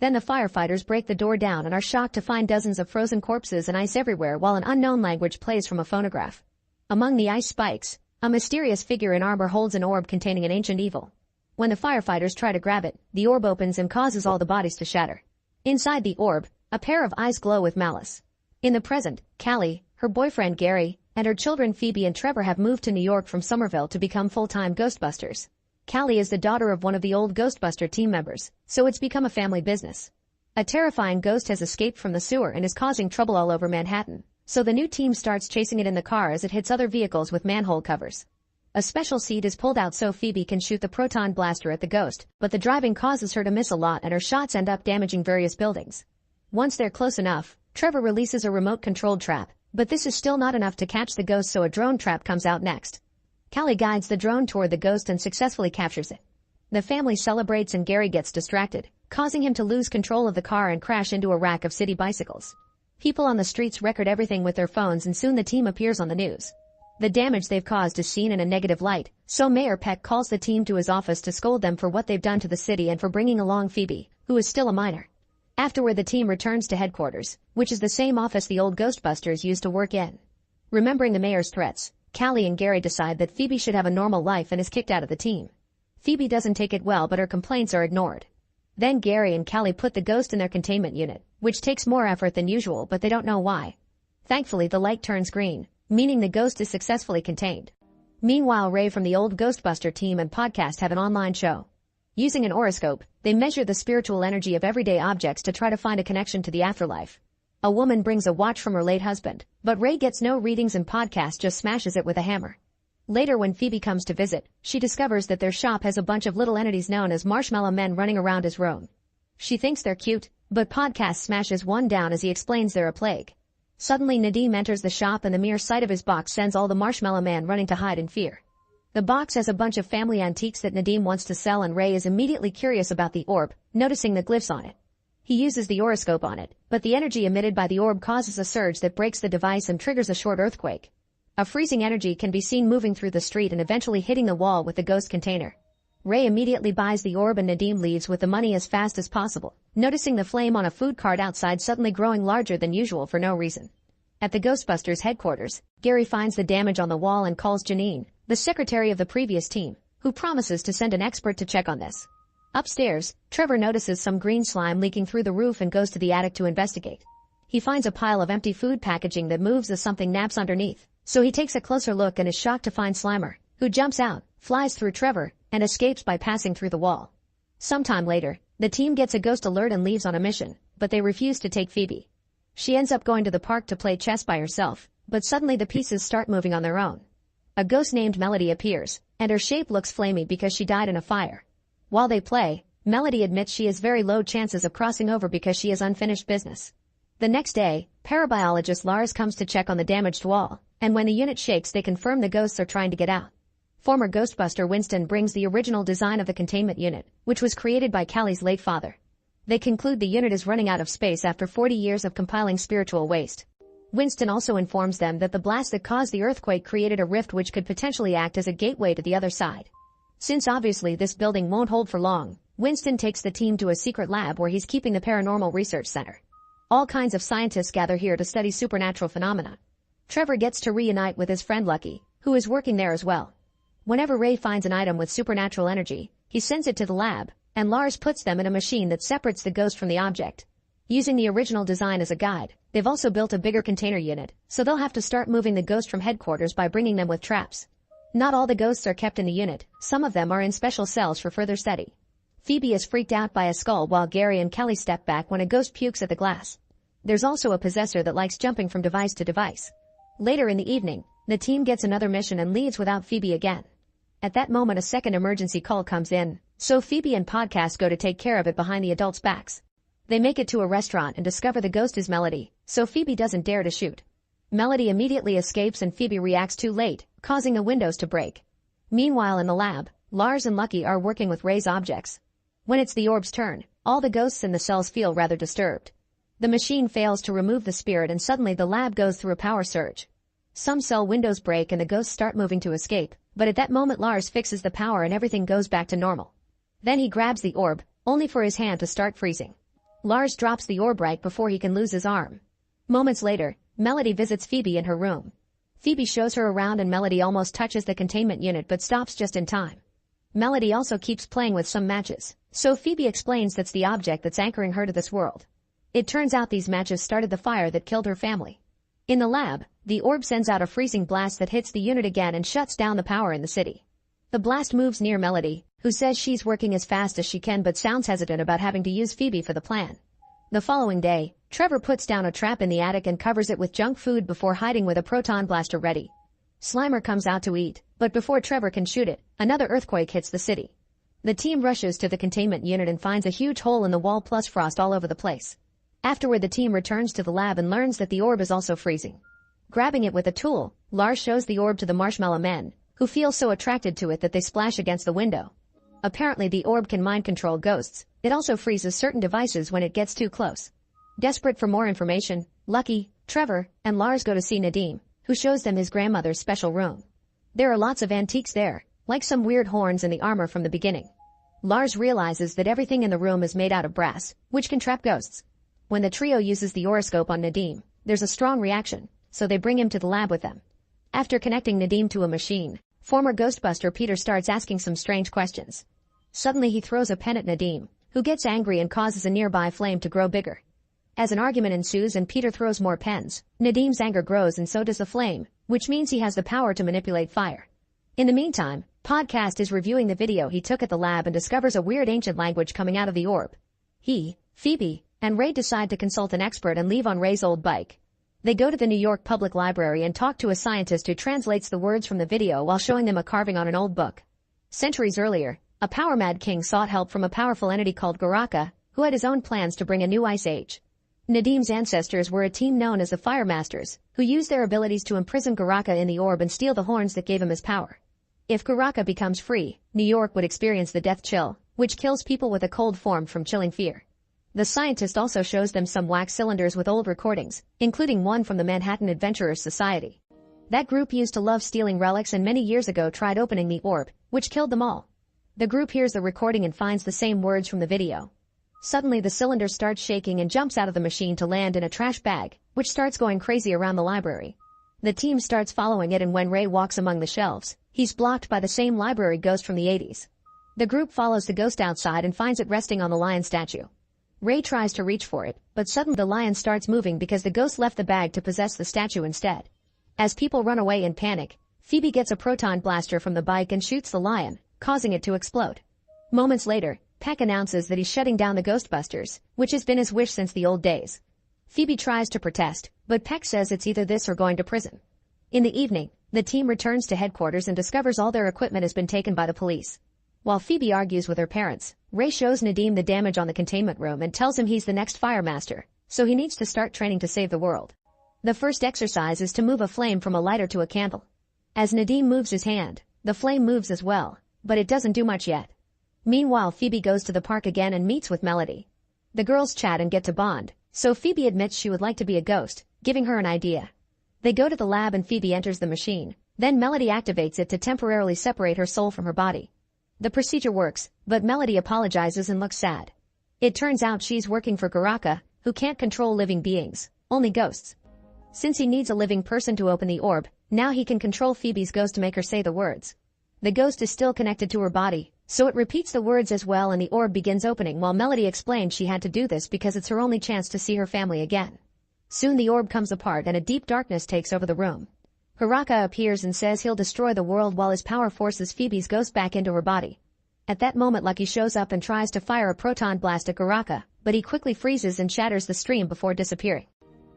Then the firefighters break the door down and are shocked to find dozens of frozen corpses and ice everywhere while an unknown language plays from a phonograph. Among the ice spikes, a mysterious figure in armor holds an orb containing an ancient evil. When the firefighters try to grab it, the orb opens and causes all the bodies to shatter. Inside the orb, a pair of eyes glow with malice. In the present, Callie, her boyfriend Gary, and her children Phoebe and Trevor have moved to New York from Somerville to become full-time Ghostbusters. Callie is the daughter of one of the old Ghostbuster team members, so it's become a family business. A terrifying ghost has escaped from the sewer and is causing trouble all over Manhattan, so the new team starts chasing it in the car as it hits other vehicles with manhole covers. A special seat is pulled out so Phoebe can shoot the proton blaster at the ghost, but the driving causes her to miss a lot and her shots end up damaging various buildings. Once they're close enough, Trevor releases a remote-controlled trap, but this is still not enough to catch the ghost, so a drone trap comes out next. Callie guides the drone toward the ghost and successfully captures it. The family celebrates and Gary gets distracted, causing him to lose control of the car and crash into a rack of city bicycles. People on the streets record everything with their phones and soon the team appears on the news. The damage they've caused is seen in a negative light, so Mayor Peck calls the team to his office to scold them for what they've done to the city and for bringing along Phoebe, who is still a minor. Afterward, the team returns to headquarters, which is the same office the old Ghostbusters used to work in. Remembering the mayor's threats, Callie and Gary decide that Phoebe should have a normal life and is kicked out of the team. Phoebe doesn't take it well, but her complaints are ignored. Then Gary and Callie put the ghost in their containment unit, which takes more effort than usual, but they don't know why. Thankfully, the light turns green, meaning the ghost is successfully contained. Meanwhile, Ray from the old Ghostbuster team and podcast have an online show. Using an horoscope, they measure the spiritual energy of everyday objects to try to find a connection to the afterlife. A woman brings a watch from her late husband, but Ray gets no readings and podcast just smashes it with a hammer. Later, when Phoebe comes to visit, she discovers that their shop has a bunch of little entities known as marshmallow men running around his room. She thinks they're cute, but podcast smashes one down as he explains they're a plague. Suddenly, Nadim enters the shop and the mere sight of his box sends all the marshmallow man running to hide in fear. The box has a bunch of family antiques that Nadim wants to sell, and Ray is immediately curious about the orb, noticing the glyphs on it. He uses the horoscope on it, but the energy emitted by the orb causes a surge that breaks the device and triggers a short earthquake. A freezing energy can be seen moving through the street and eventually hitting the wall with the ghost container. Ray immediately buys the orb and Nadim leaves with the money as fast as possible, noticing the flame on a food cart outside suddenly growing larger than usual for no reason. At the Ghostbusters headquarters, Gary finds the damage on the wall and calls Janine, the secretary of the previous team, who promises to send an expert to check on this. Upstairs, Trevor notices some green slime leaking through the roof and goes to the attic to investigate. He finds a pile of empty food packaging that moves as something naps underneath, so he takes a closer look and is shocked to find Slimer, who jumps out, flies through Trevor, and escapes by passing through the wall. Sometime later, the team gets a ghost alert and leaves on a mission, but they refuse to take Phoebe. She ends up going to the park to play chess by herself, but suddenly the pieces start moving on their own. A ghost named Melody appears, and her shape looks flamey because she died in a fire. While they play, Melody admits she has very low chances of crossing over because she has unfinished business. The next day, parabiologist Lars comes to check on the damaged wall, and when the unit shakes they confirm the ghosts are trying to get out. Former Ghostbuster Winston brings the original design of the containment unit, which was created by Callie's late father. They conclude the unit is running out of space after 40 years of compiling spiritual waste. Winston also informs them that the blast that caused the earthquake created a rift which could potentially act as a gateway to the other side. Since obviously this building won't hold for long, Winston takes the team to a secret lab where he's keeping the Paranormal Research Center. All kinds of scientists gather here to study supernatural phenomena. Trevor gets to reunite with his friend Lucky, who is working there as well. Whenever Ray finds an item with supernatural energy, he sends it to the lab, and Lars puts them in a machine that separates the ghost from the object. Using the original design as a guide, they've also built a bigger container unit, so they'll have to start moving the ghost from headquarters by bringing them with traps. Not all the ghosts are kept in the unit, some of them are in special cells for further study. Phoebe is freaked out by a skull while Gary and Kelly step back when a ghost pukes at the glass. There's also a possessor that likes jumping from device to device. Later in the evening, the team gets another mission and leaves without Phoebe again. At that moment a second emergency call comes in, so Phoebe and Podcast go to take care of it behind the adults' backs. They make it to a restaurant and discover the ghost is Melody, so Phoebe doesn't dare to shoot. Melody immediately escapes and Phoebe reacts too late, causing the windows to break. Meanwhile in the lab, Lars and Lucky are working with Ray's objects. When it's the orb's turn, all the ghosts in the cells feel rather disturbed. The machine fails to remove the spirit and suddenly the lab goes through a power surge. Some cell windows break and the ghosts start moving to escape, but at that moment Lars fixes the power and everything goes back to normal. Then he grabs the orb, only for his hand to start freezing. Lars drops the orb right before he can lose his arm. Moments later, Melody visits Phoebe in her room. Phoebe shows her around and Melody almost touches the containment unit but stops just in time. Melody also keeps playing with some matches, so Phoebe explains that's the object that's anchoring her to this world. It turns out these matches started the fire that killed her family. In the lab, the orb sends out a freezing blast that hits the unit again and shuts down the power in the city. The blast moves near Melody, who says she's working as fast as she can but sounds hesitant about having to use Phoebe for the plan. The following day, Trevor puts down a trap in the attic and covers it with junk food before hiding with a proton blaster ready. Slimer comes out to eat, But before Trevor can shoot it, another earthquake hits the city. The team rushes to the containment unit and finds a huge hole in the wall plus frost all over the place. Afterward, the team returns to the lab and learns that the orb is also freezing. Grabbing it with a tool, Lars shows the orb to the Marshmallow Men, who feel so attracted to it that they splash against the window. Apparently the orb can mind control ghosts. It also freezes certain devices when it gets too close. Desperate for more information, Lucky, Trevor, and Lars go to see Nadim, who shows them his grandmother's special room. There are lots of antiques there, like some weird horns and the armor from the beginning. Lars realizes that everything in the room is made out of brass, which can trap ghosts. When the trio uses the horoscope on Nadim, there's a strong reaction, so they bring him to the lab with them. After connecting Nadim to a machine, former Ghostbuster Peter starts asking some strange questions. Suddenly he throws a pen at Nadim, who gets angry and causes a nearby flame to grow bigger. As an argument ensues and Peter throws more pens, Nadim's anger grows and so does the flame, which means he has the power to manipulate fire. In the meantime, Podcast is reviewing the video he took at the lab and discovers a weird ancient language coming out of the orb. He, Phoebe, and Ray decide to consult an expert and leave on Ray's old bike. They go to the New York Public Library and talk to a scientist who translates the words from the video while showing them a carving on an old book. Centuries earlier, a power-mad king sought help from a powerful entity called Garaka, who had his own plans to bring a new ice age. Nadim's ancestors were a team known as the Fire Masters, who used their abilities to imprison Garaka in the orb and steal the horns that gave him his power. If Garaka becomes free, New York would experience the death chill, which kills people with a cold formed from chilling fear. The scientist also shows them some wax cylinders with old recordings, including one from the Manhattan Adventurers Society. That group used to love stealing relics and many years ago tried opening the orb, which killed them all. The group hears the recording and finds the same words from the video. Suddenly the cylinder starts shaking and jumps out of the machine to land in a trash bag, which starts going crazy around the library. The team starts following it and when Ray walks among the shelves, he's blocked by the same library ghost from the 80s. The group follows the ghost outside and finds it resting on the lion statue. Ray tries to reach for it, but suddenly the lion starts moving because the ghost left the bag to possess the statue instead. As people run away in panic, Phoebe gets a proton blaster from the bike and shoots the lion, causing it to explode. Moments later, Peck announces that he's shutting down the Ghostbusters, which has been his wish since the old days. Phoebe tries to protest, but Peck says it's either this or going to prison. In the evening, the team returns to headquarters and discovers all their equipment has been taken by the police. While Phoebe argues with her parents, Ray shows Nadim the damage on the containment room and tells him he's the next Fire Master, so he needs to start training to save the world. The first exercise is to move a flame from a lighter to a candle. As Nadim moves his hand, the flame moves as well, but it doesn't do much yet. Meanwhile, Phoebe goes to the park again and meets with Melody. The girls chat and get to bond, so Phoebe admits she would like to be a ghost, giving her an idea. They go to the lab and Phoebe enters the machine, then Melody activates it to temporarily separate her soul from her body. The procedure works, but Melody apologizes and looks sad. It turns out she's working for Garaka, who can't control living beings, only ghosts. Since he needs a living person to open the orb, now he can control Phoebe's ghost to make her say the words. The ghost is still connected to her body, so it repeats the words as well and the orb begins opening while Melody explains she had to do this because it's her only chance to see her family again. Soon the orb comes apart and a deep darkness takes over the room. Garaka appears and says he'll destroy the world while his power forces Phoebe's ghost back into her body. At that moment Lucky shows up and tries to fire a proton blast at Garaka, but he quickly freezes and shatters the stream before disappearing.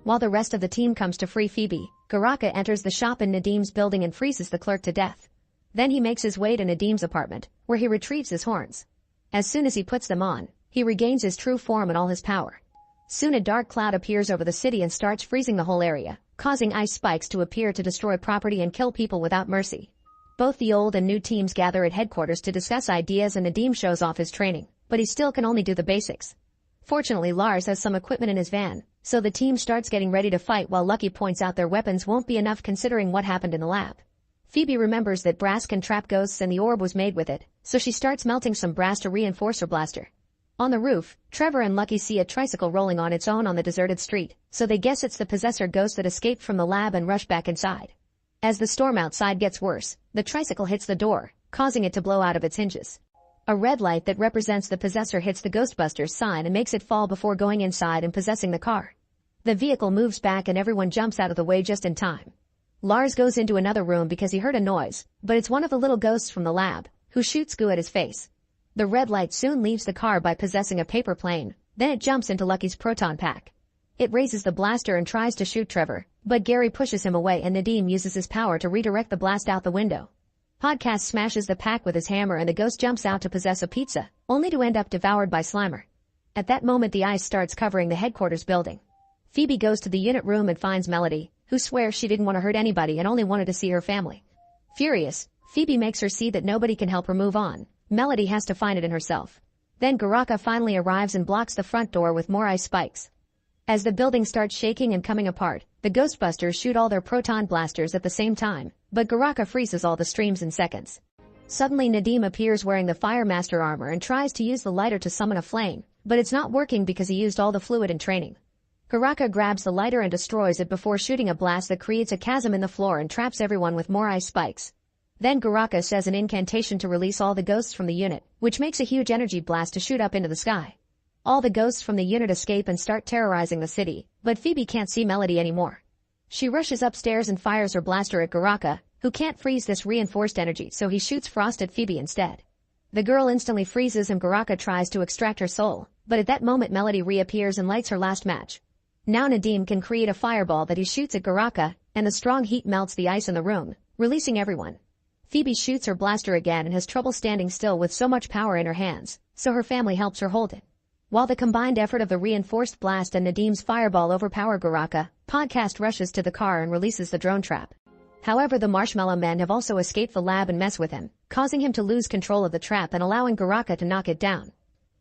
While the rest of the team comes to free Phoebe, Garaka enters the shop in Nadim's building and freezes the clerk to death. Then he makes his way to Nadim's apartment, where he retrieves his horns. As soon as he puts them on, he regains his true form and all his power. Soon a dark cloud appears over the city and starts freezing the whole area, causing ice spikes to appear to destroy property and kill people without mercy. Both the old and new teams gather at headquarters to discuss ideas and Nadim shows off his training, but he still can only do the basics. Fortunately, Lars has some equipment in his van, so the team starts getting ready to fight while Lucky points out their weapons won't be enough considering what happened in the lab. Phoebe remembers that brass can trap ghosts and the orb was made with it, so she starts melting some brass to reinforce her blaster. On the roof, Trevor and Lucky see a tricycle rolling on its own on the deserted street, so they guess it's the possessor ghost that escaped from the lab and rush back inside. As the storm outside gets worse, the tricycle hits the door, causing it to blow out of its hinges. A red light that represents the possessor hits the Ghostbusters sign and makes it fall before going inside and possessing the car. The vehicle moves back and everyone jumps out of the way just in time. Lars goes into another room because he heard a noise, but it's one of the little ghosts from the lab, who shoots goo at his face. The red light soon leaves the car by possessing a paper plane, then it jumps into Lucky's proton pack. It raises the blaster and tries to shoot Trevor, but Gary pushes him away and Nadim uses his power to redirect the blast out the window. Podcast smashes the pack with his hammer and the ghost jumps out to possess a pizza, only to end up devoured by Slimer. At that moment the ice starts covering the headquarters building. Phoebe goes to the unit room and finds Melody, who swears she didn't want to hurt anybody and only wanted to see her family. Furious, Phoebe makes her see that nobody can help her move on. Melody has to find it in herself. Then Garaka finally arrives and blocks the front door with more ice spikes. As the building starts shaking and coming apart, the Ghostbusters shoot all their proton blasters at the same time, but Garaka freezes all the streams in seconds. Suddenly Nadim appears wearing the Firemaster armor and tries to use the lighter to summon a flame, but it's not working because he used all the fluid in training. Garaka grabs the lighter and destroys it before shooting a blast that creates a chasm in the floor and traps everyone with more ice spikes. Then Garaka says an incantation to release all the ghosts from the unit, which makes a huge energy blast to shoot up into the sky. All the ghosts from the unit escape and start terrorizing the city, but Phoebe can't see Melody anymore. She rushes upstairs and fires her blaster at Garaka, who can't freeze this reinforced energy, so he shoots Frost at Phoebe instead. The girl instantly freezes and Garaka tries to extract her soul, but at that moment Melody reappears and lights her last match. Now Nadim can create a fireball that he shoots at Garaka, and the strong heat melts the ice in the room, releasing everyone. Phoebe shoots her blaster again and has trouble standing still with so much power in her hands, so her family helps her hold it. While the combined effort of the reinforced blast and Nadim's fireball overpower Garaka, Podcast rushes to the car and releases the drone trap. However, the Marshmallow Men have also escaped the lab and mess with him, causing him to lose control of the trap and allowing Garaka to knock it down.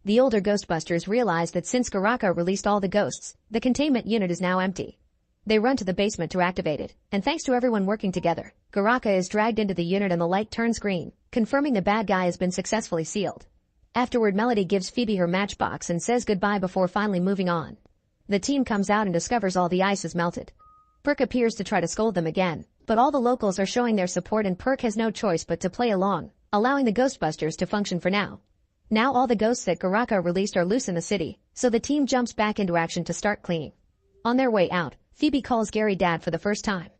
The older Ghostbusters realize that since Garaka released all the ghosts, the containment unit is now empty. They run to the basement to activate it, and thanks to everyone working together, Garaka is dragged into the unit and the light turns green, confirming the bad guy has been successfully sealed. Afterward, Melody gives Phoebe her matchbox and says goodbye before finally moving on. The team comes out and discovers all the ice is melted. Perk appears to try to scold them again, but all the locals are showing their support and Perk has no choice but to play along, allowing the Ghostbusters to function for now. Now all the ghosts that Garaka released are loose in the city, so the team jumps back into action to start cleaning. On their way out, Phoebe calls Gary Dad for the first time.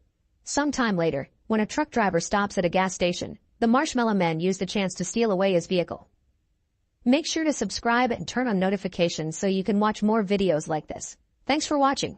Some time later, when a truck driver stops at a gas station, the Marshmallow Men use the chance to steal away his vehicle. Make sure to subscribe and turn on notifications so you can watch more videos like this. Thanks for watching.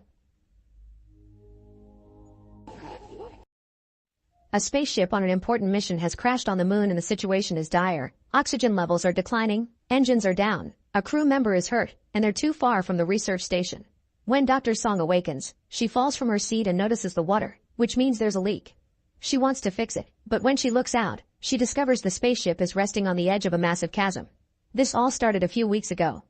A spaceship on an important mission has crashed on the moon and the situation is dire. Oxygen levels are declining, engines are down, a crew member is hurt, and they're too far from the research station. When Dr. Song awakens, she falls from her seat and notices the water, which means there's a leak. She wants to fix it, but when she looks out, she discovers the spaceship is resting on the edge of a massive chasm. This all started a few weeks ago.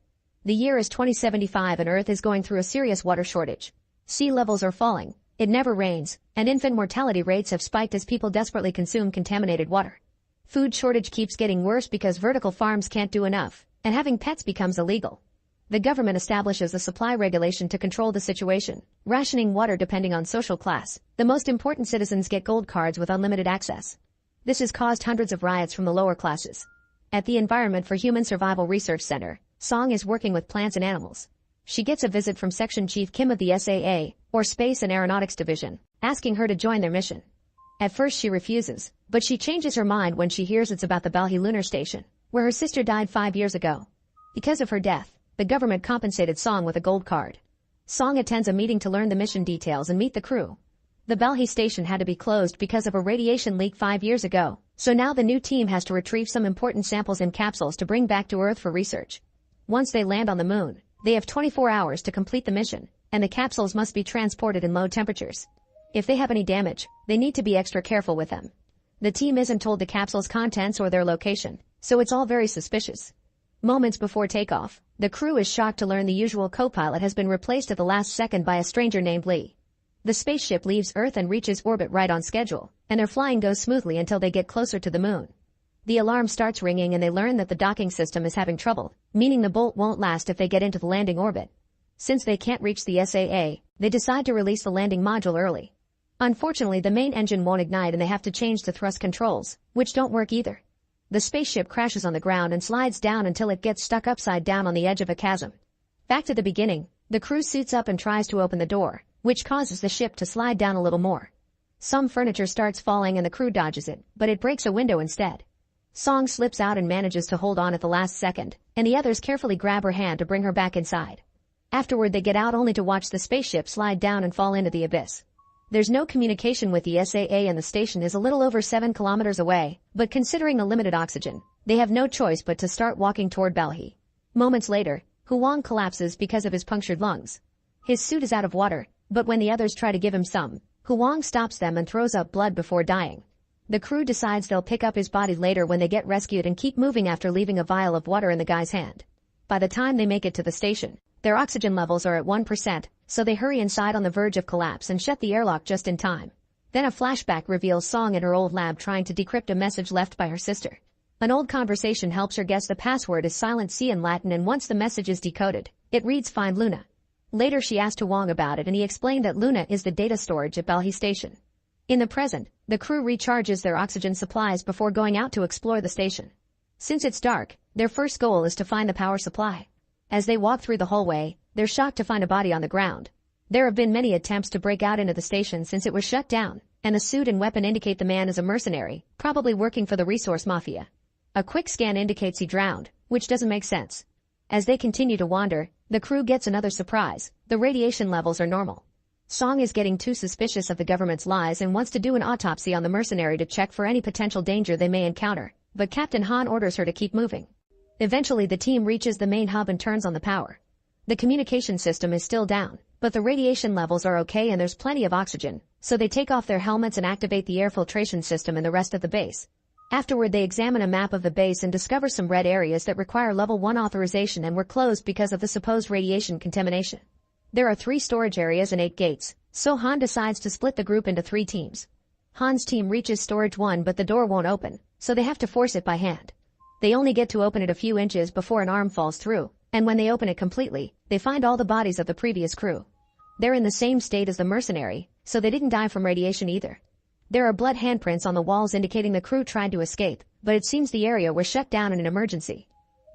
The year is 2075 and Earth is going through a serious water shortage. Sea levels are falling, it never rains, and infant mortality rates have spiked as people desperately consume contaminated water. Food shortage keeps getting worse because vertical farms can't do enough, and having pets becomes illegal. The government establishes a supply regulation to control the situation, rationing water depending on social class. The most important citizens get gold cards with unlimited access. This has caused hundreds of riots from the lower classes. At the Environment for Human Survival Research Center, Song is working with plants and animals. She gets a visit from Section Chief Kim of the SAA, or Space and Aeronautics Division, asking her to join their mission. At first she refuses, but she changes her mind when she hears it's about the Balhi Lunar Station, where her sister died 5 years ago. Because of her death, the government compensated Song with a gold card. Song attends a meeting to learn the mission details and meet the crew. The Balhi station had to be closed because of a radiation leak 5 years ago, so now the new team has to retrieve some important samples in capsules to bring back to Earth for research. Once they land on the moon, they have 24 hours to complete the mission, and the capsules must be transported in low temperatures. If they have any damage, they need to be extra careful with them. The team isn't told the capsule's contents or their location, so it's all very suspicious. Moments before takeoff, the crew is shocked to learn the usual co-pilot has been replaced at the last second by a stranger named Lee. The spaceship leaves Earth and reaches orbit right on schedule, and their flying goes smoothly until they get closer to the moon. The alarm starts ringing and they learn that the docking system is having trouble, meaning the bolt won't last if they get into the landing orbit. Since they can't reach the SAA, they decide to release the landing module early. Unfortunately, the main engine won't ignite and they have to change the thrust controls, which don't work either. The spaceship crashes on the ground and slides down until it gets stuck upside down on the edge of a chasm. Back to the beginning, the crew suits up and tries to open the door, which causes the ship to slide down a little more. Some furniture starts falling and the crew dodges it, but it breaks a window instead. Song slips out and manages to hold on at the last second, and the others carefully grab her hand to bring her back inside. Afterward they get out only to watch the spaceship slide down and fall into the abyss. There's no communication with the SAA and the station is a little over 7 kilometers away, but considering the limited oxygen, they have no choice but to start walking toward Balhi. Moments later, Huang collapses because of his punctured lungs. His suit is out of water, but when the others try to give him some, Huang stops them and throws up blood before dying. The crew decides they'll pick up his body later when they get rescued and keep moving after leaving a vial of water in the guy's hand. By the time they make it to the station, their oxygen levels are at 1%, so they hurry inside on the verge of collapse and shut the airlock just in time. Then a flashback reveals Song in her old lab trying to decrypt a message left by her sister. An old conversation helps her guess the password is silent C in Latin, and once the message is decoded, it reads "Find Luna." Later she asked Huang about it and he explained that Luna is the data storage at Balhi station. In the present, the crew recharges their oxygen supplies before going out to explore the station. Since it's dark, their first goal is to find the power supply. As they walk through the hallway, they're shocked to find a body on the ground. There have been many attempts to break out into the station since it was shut down, and the suit and weapon indicate the man is a mercenary, probably working for the resource mafia. A quick scan indicates he drowned, which doesn't make sense. As they continue to wander, the crew gets another surprise. The radiation levels are normal. Song is getting too suspicious of the government's lies and wants to do an autopsy on the mercenary to check for any potential danger they may encounter, but Captain Han orders her to keep moving. Eventually the team reaches the main hub and turns on the power. The communication system is still down, but the radiation levels are okay and there's plenty of oxygen, so they take off their helmets and activate the air filtration system in the rest of the base. Afterward they examine a map of the base and discover some red areas that require level 1 authorization and were closed because of the supposed radiation contamination. There are 3 storage areas and 8 gates, so Han decides to split the group into 3 teams. Han's team reaches storage 1 but the door won't open, so they have to force it by hand. They only get to open it a few inches before an arm falls through, and when they open it completely, they find all the bodies of the previous crew. They're in the same state as the mercenary, so they didn't die from radiation either. There are blood handprints on the walls indicating the crew tried to escape, but it seems the area was shut down in an emergency.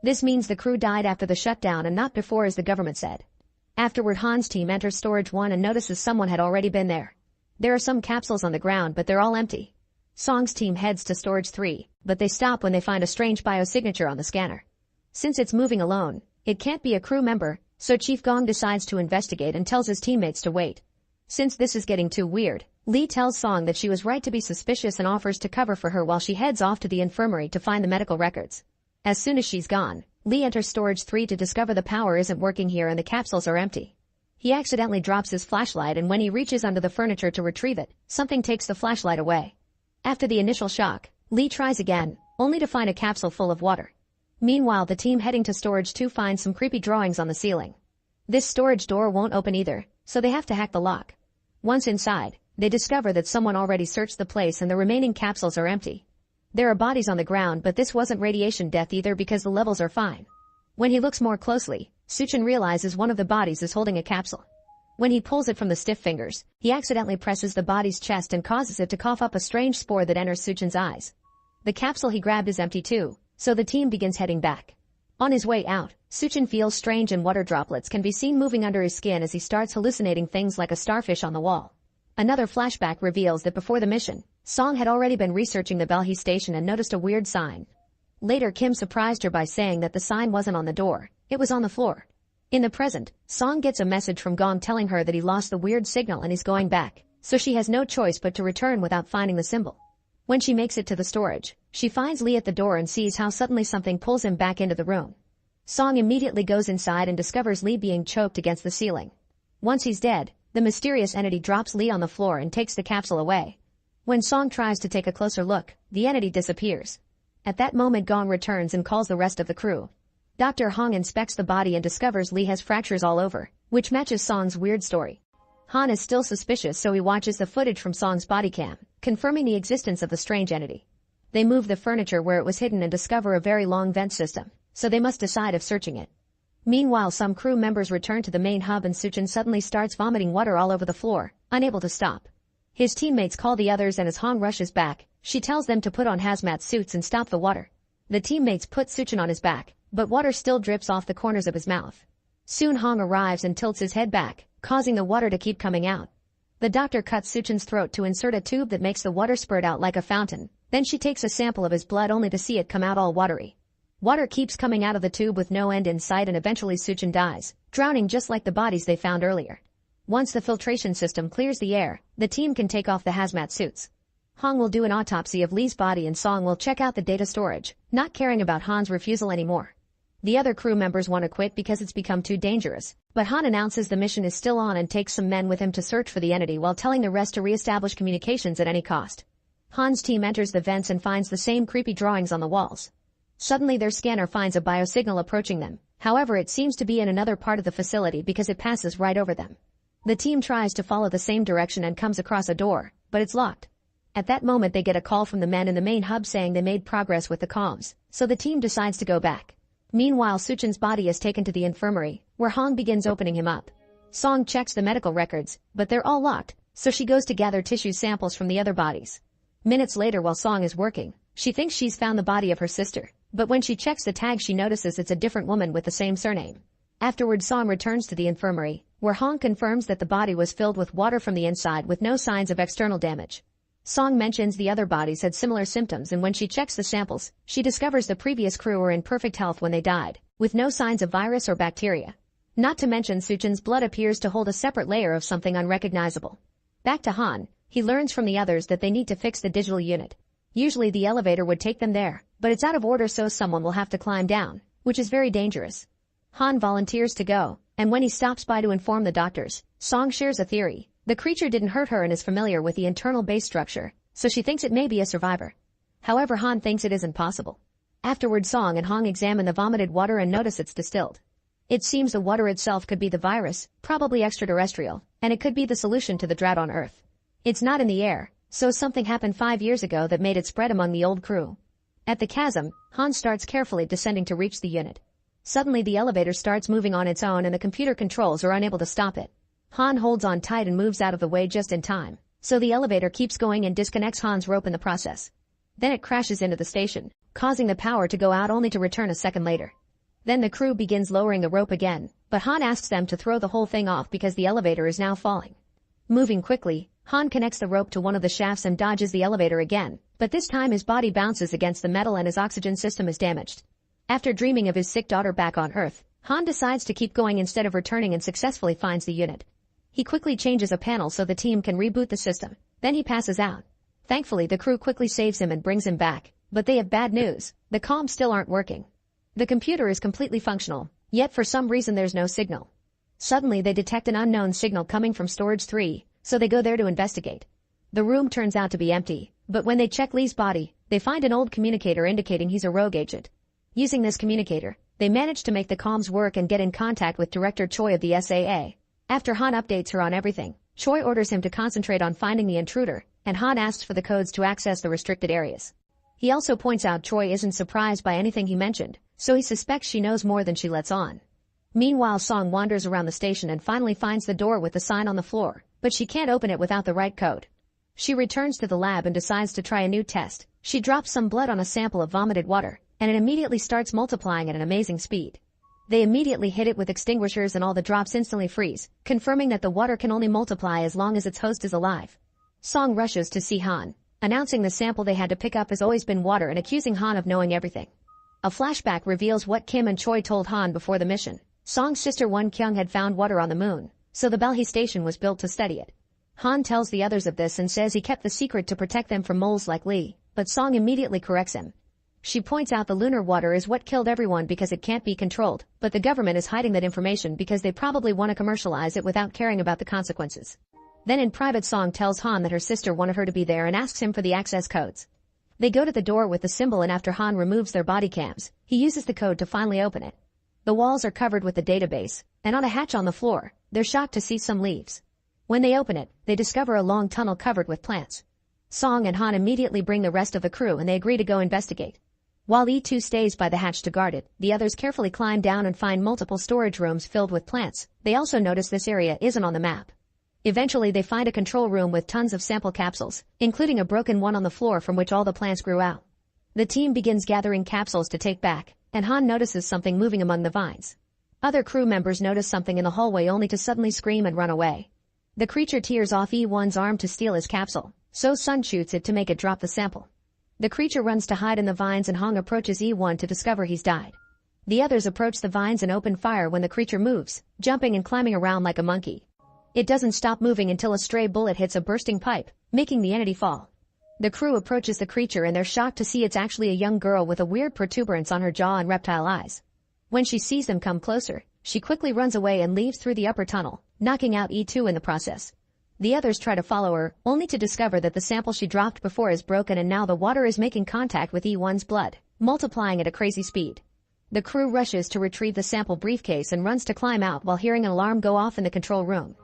This means the crew died after the shutdown and not before, as the government said. Afterward Han's team enters storage 1 and notices someone had already been there. There are some capsules on the ground but they're all empty. Song's team heads to storage 3, but they stop when they find a strange biosignature on the scanner. Since it's moving alone, it can't be a crew member, so Chief Gong decides to investigate and tells his teammates to wait. Since this is getting too weird, Lee tells Song that she was right to be suspicious and offers to cover for her while she heads off to the infirmary to find the medical records. As soon as she's gone, Lee enters storage 3 to discover the power isn't working here and the capsules are empty. He accidentally drops his flashlight and when he reaches under the furniture to retrieve it, something takes the flashlight away. After the initial shock, Lee tries again, only to find a capsule full of water. Meanwhile, the team heading to storage 2 finds some creepy drawings on the ceiling. This storage door won't open either, so they have to hack the lock. Once inside, they discover that someone already searched the place and the remaining capsules are empty. There are bodies on the ground but this wasn't radiation death either because the levels are fine. When he looks more closely, Suchin realizes one of the bodies is holding a capsule. When he pulls it from the stiff fingers, he accidentally presses the body's chest and causes it to cough up a strange spore that enters Suchin's eyes. The capsule he grabbed is empty too, so the team begins heading back. On his way out, Suchin feels strange and water droplets can be seen moving under his skin as he starts hallucinating things like a starfish on the wall. Another flashback reveals that before the mission, Song had already been researching the Balhi station and noticed a weird sign. Later Kim surprised her by saying that the sign wasn't on the door, it was on the floor. In the present, Song gets a message from Gong telling her that he lost the weird signal and he's going back, so she has no choice but to return without finding the symbol. When she makes it to the storage, she finds Lee at the door and sees how suddenly something pulls him back into the room. Song immediately goes inside and discovers Lee being choked against the ceiling. Once he's dead, the mysterious entity drops Lee on the floor and takes the capsule away. When Song tries to take a closer look, the entity disappears. At that moment Gong returns and calls the rest of the crew. Dr. Hong inspects the body and discovers Lee has fractures all over, which matches Song's weird story. Han is still suspicious so he watches the footage from Song's body cam, confirming the existence of the strange entity. They move the furniture where it was hidden and discover a very long vent system, so they must decide if searching it. Meanwhile, some crew members return to the main hub and Suchin suddenly starts vomiting water all over the floor, unable to stop. His teammates call the others and as Han rushes back, she tells them to put on hazmat suits and stop the water. The teammates put Suchin on his back, but water still drips off the corners of his mouth. Soon Hong arrives and tilts his head back, causing the water to keep coming out. The doctor cuts Suchin's throat to insert a tube that makes the water spurt out like a fountain. Then she takes a sample of his blood only to see it come out all watery. Water keeps coming out of the tube with no end in sight and eventually Suchin dies, drowning just like the bodies they found earlier. Once the filtration system clears the air, the team can take off the hazmat suits. Hong will do an autopsy of Lee's body and Song will check out the data storage, not caring about Han's refusal anymore. The other crew members want to quit because it's become too dangerous, but Han announces the mission is still on and takes some men with him to search for the entity while telling the rest to re-establish communications at any cost. Han's team enters the vents and finds the same creepy drawings on the walls. Suddenly their scanner finds a biosignal approaching them, however it seems to be in another part of the facility because it passes right over them. The team tries to follow the same direction and comes across a door, but it's locked. At that moment they get a call from the men in the main hub saying they made progress with the comms, so the team decides to go back. Meanwhile Suchin's body is taken to the infirmary, where Hong begins opening him up. Song checks the medical records, but they're all locked, so she goes to gather tissue samples from the other bodies. Minutes later while Song is working, she thinks she's found the body of her sister, but when she checks the tag she notices it's a different woman with the same surname. Afterward Song returns to the infirmary, where Hong confirms that the body was filled with water from the inside with no signs of external damage. Song mentions the other bodies had similar symptoms and when she checks the samples, she discovers the previous crew were in perfect health when they died, with no signs of virus or bacteria. Not to mention Suchin's blood appears to hold a separate layer of something unrecognizable. Back to Han, he learns from the others that they need to fix the digital unit. Usually the elevator would take them there, but it's out of order so someone will have to climb down, which is very dangerous. Han volunteers to go, and when he stops by to inform the doctors, Song shares a theory. The creature didn't hurt her and is familiar with the internal base structure, so she thinks it may be a survivor. However, Han thinks it isn't possible. Afterward Song and Hong examine the vomited water and notice it's distilled. It seems the water itself could be the virus, probably extraterrestrial, and it could be the solution to the drought on Earth. It's not in the air, so something happened 5 years ago that made it spread among the old crew. At the chasm, Han starts carefully descending to reach the unit. Suddenly the elevator starts moving on its own and the computer controls are unable to stop it. Han holds on tight and moves out of the way just in time, so the elevator keeps going and disconnects Han's rope in the process. Then it crashes into the station, causing the power to go out only to return a second later. Then the crew begins lowering the rope again, but Han asks them to throw the whole thing off because the elevator is now falling. Moving quickly, Han connects the rope to one of the shafts and dodges the elevator again, but this time his body bounces against the metal and his oxygen system is damaged. After dreaming of his sick daughter back on Earth, Han decides to keep going instead of returning and successfully finds the unit. He quickly changes a panel so the team can reboot the system. Then he passes out. Thankfully, the crew quickly saves him and brings him back, but they have bad news. The comms still aren't working. The computer is completely functional, yet for some reason there's no signal. Suddenly they detect an unknown signal coming from Storage 3, so they go there to investigate. The room turns out to be empty, but when they check Lee's body, they find an old communicator indicating he's a rogue agent. Using this communicator, they manage to make the comms work and get in contact with Director Choi of the SAA. After Han updates her on everything, Choi orders him to concentrate on finding the intruder, and Han asks for the codes to access the restricted areas. He also points out Choi isn't surprised by anything he mentioned, so he suspects she knows more than she lets on. Meanwhile Song wanders around the station and finally finds the door with the sign on the floor, but she can't open it without the right code. She returns to the lab and decides to try a new test. She drops some blood on a sample of vomited water, and it immediately starts multiplying at an amazing speed. They immediately hit it with extinguishers and all the drops instantly freeze, confirming that the water can only multiply as long as its host is alive. Song rushes to see Han, announcing the sample they had to pick up has always been water and accusing Han of knowing everything. A flashback reveals what Kim and Choi told Han before the mission. Song's sister Won Kyung had found water on the moon, so the Belhi station was built to study it. Han tells the others of this and says he kept the secret to protect them from moles like Lee, but Song immediately corrects him. She points out the lunar water is what killed everyone because it can't be controlled, but the government is hiding that information because they probably want to commercialize it without caring about the consequences. Then in private Song tells Han that her sister wanted her to be there and asks him for the access codes. They go to the door with the symbol and after Han removes their body cams, he uses the code to finally open it. The walls are covered with the database, and on a hatch on the floor, they're shocked to see some leaves. When they open it, they discover a long tunnel covered with plants. Song and Han immediately bring the rest of the crew and they agree to go investigate. While E2 stays by the hatch to guard it, the others carefully climb down and find multiple storage rooms filled with plants. They also notice this area isn't on the map. Eventually they find a control room with tons of sample capsules, including a broken one on the floor from which all the plants grew out. The team begins gathering capsules to take back, and Han notices something moving among the vines. Other crew members notice something in the hallway only to suddenly scream and run away. The creature tears off E1's arm to steal his capsule, so Sun shoots it to make it drop the sample. The creature runs to hide in the vines and Hong approaches E1 to discover he's died. The others approach the vines and open fire when the creature moves, jumping and climbing around like a monkey. It doesn't stop moving until a stray bullet hits a bursting pipe, making the entity fall. The crew approaches the creature and they're shocked to see it's actually a young girl with a weird protuberance on her jaw and reptile eyes. When she sees them come closer, she quickly runs away and leaves through the upper tunnel, knocking out E2 in the process. The others try to follow her, only to discover that the sample she dropped before is broken and now the water is making contact with E1's blood, multiplying at a crazy speed. The crew rushes to retrieve the sample briefcase and runs to climb out while hearing an alarm go off in the control room.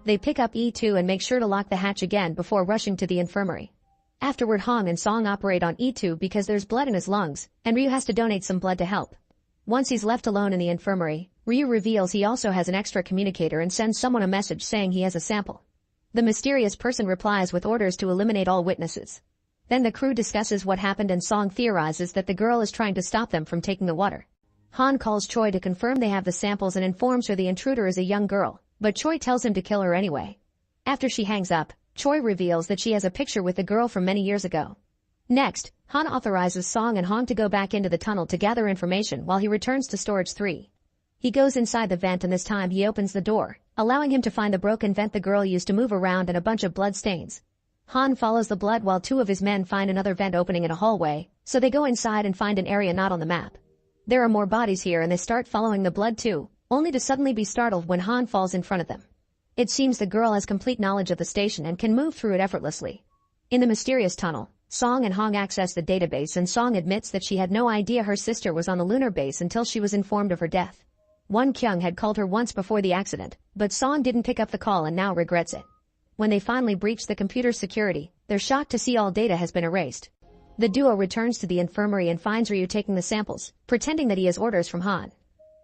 They pick up E2 and make sure to lock the hatch again before rushing to the infirmary. Afterward, Hong and Song operate on E2 because there's blood in his lungs, and Ryu has to donate some blood to help. Once he's left alone in the infirmary, Ryu reveals he also has an extra communicator and sends someone a message saying he has a sample. The mysterious person replies with orders to eliminate all witnesses. Then the crew discusses what happened and Song theorizes that the girl is trying to stop them from taking the water. Han calls Choi to confirm they have the samples and informs her the intruder is a young girl, but Choi tells him to kill her anyway. After she hangs up, Choi reveals that she has a picture with the girl from many years ago. Next, Han authorizes Song and Hong to go back into the tunnel to gather information while he returns to Storage 3. He goes inside the vent and this time he opens the door, allowing him to find the broken vent the girl used to move around and a bunch of blood stains. Han follows the blood while two of his men find another vent opening in a hallway, so they go inside and find an area not on the map. There are more bodies here and they start following the blood too, only to suddenly be startled when Han falls in front of them. It seems the girl has complete knowledge of the station and can move through it effortlessly. In the mysterious tunnel, Song and Hong access the database and Song admits that she had no idea her sister was on the lunar base until she was informed of her death. Won Kyung had called her once before the accident, but Song didn't pick up the call and now regrets it. When they finally breach the computer's security, they're shocked to see all data has been erased. The duo returns to the infirmary and finds Ryu taking the samples, pretending that he has orders from Han.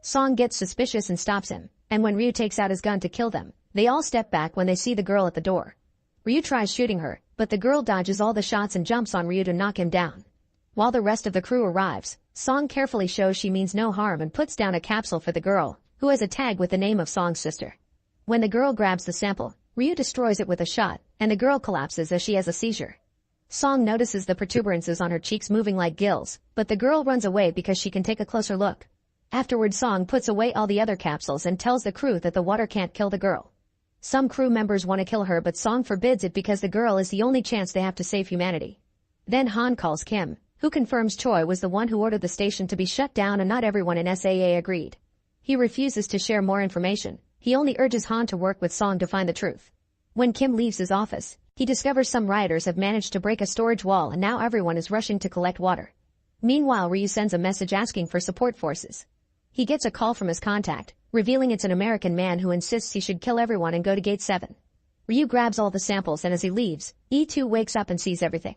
Song gets suspicious and stops him, and when Ryu takes out his gun to kill them, they all step back when they see the girl at the door. Ryu tries shooting her, but the girl dodges all the shots and jumps on Ryu to knock him down. While the rest of the crew arrives, Song carefully shows she means no harm and puts down a capsule for the girl, who has a tag with the name of Song's sister. When the girl grabs the sample, Ryu destroys it with a shot, and the girl collapses as she has a seizure. Song notices the protuberances on her cheeks moving like gills, but the girl runs away because she can take a closer look. Afterward, Song puts away all the other capsules and tells the crew that the water can't kill the girl. Some crew members want to kill her but Song forbids it because the girl is the only chance they have to save humanity. Then Han calls Kim, who confirms Choi was the one who ordered the station to be shut down and not everyone in SAA agreed. He refuses to share more information. He only urges Han to work with Song to find the truth. When Kim leaves his office, he discovers some rioters have managed to break a storage wall and now everyone is rushing to collect water. Meanwhile, Ryu sends a message asking for support forces. He gets a call from his contact, revealing it's an American man who insists he should kill everyone and go to Gate 7. Ryu grabs all the samples and as he leaves, E2 wakes up and sees everything.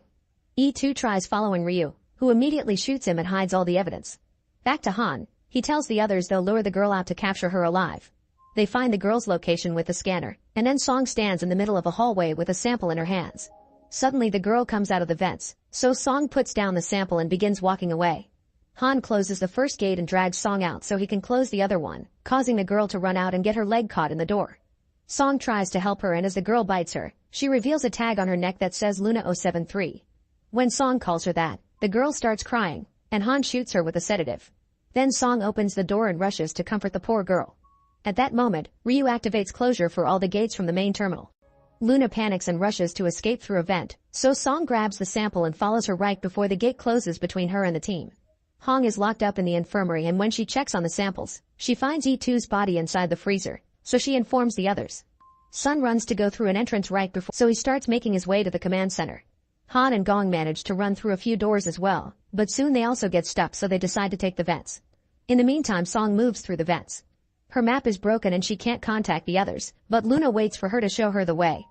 E2 tries following Ryu, who immediately shoots him and hides all the evidence. Back to Han, he tells the others they'll lure the girl out to capture her alive. They find the girl's location with the scanner, and then Song stands in the middle of a hallway with a sample in her hands. Suddenly the girl comes out of the vents, so Song puts down the sample and begins walking away. Han closes the first gate and drags Song out so he can close the other one, causing the girl to run out and get her leg caught in the door. Song tries to help her and as the girl bites her, she reveals a tag on her neck that says Luna 073. When Song calls her that, the girl starts crying, and Han shoots her with a sedative. Then Song opens the door and rushes to comfort the poor girl. At that moment, Ryu activates closure for all the gates from the main terminal. Luna panics and rushes to escape through a vent, so Song grabs the sample and follows her right before the gate closes between her and the team. Hong is locked up in the infirmary and when she checks on the samples, she finds E2's body inside the freezer, so she informs the others. Sun runs to go through an entrance right before, so he starts making his way to the command center. Han and Gong manage to run through a few doors as well, but soon they also get stuck so they decide to take the vents. In the meantime, Song moves through the vents. Her map is broken and she can't contact the others, but Luna waits for her to show her the way.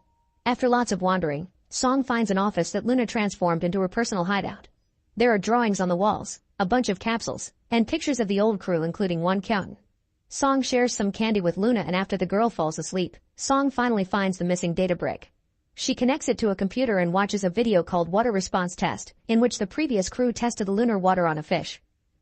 After lots of wandering, Song finds an office that Luna transformed into her personal hideout. There are drawings on the walls, a bunch of capsules, and pictures of the old crew including Won Kyung. Song shares some candy with Luna and after the girl falls asleep, Song finally finds the missing data brick. She connects it to a computer and watches a video called Water Response Test, in which the previous crew tested the lunar water on a fish.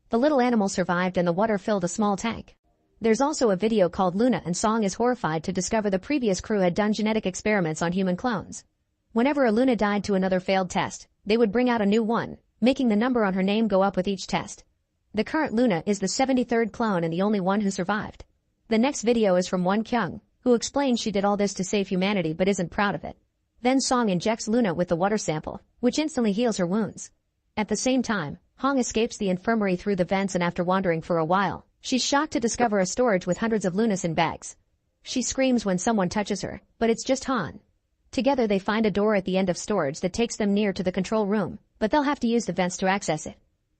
The little animal survived and the water filled a small tank. There's also a video called Luna and Song is horrified to discover the previous crew had done genetic experiments on human clones. Whenever a Luna died to another failed test, they would bring out a new one, making the number on her name go up with each test. The current Luna is the 73rd clone and the only one who survived. The next video is from Won Kyung, who explains she did all this to save humanity but isn't proud of it. Then Song injects Luna with the water sample, which instantly heals her wounds. At the same time, Hong escapes the infirmary through the vents, and after wandering for a while, she's shocked to discover a storage with hundreds of Lunas in bags. She screams when someone touches her, but it's just Han. Together they find a door at the end of storage that takes them near to the control room, but they'll have to use the vents to access it.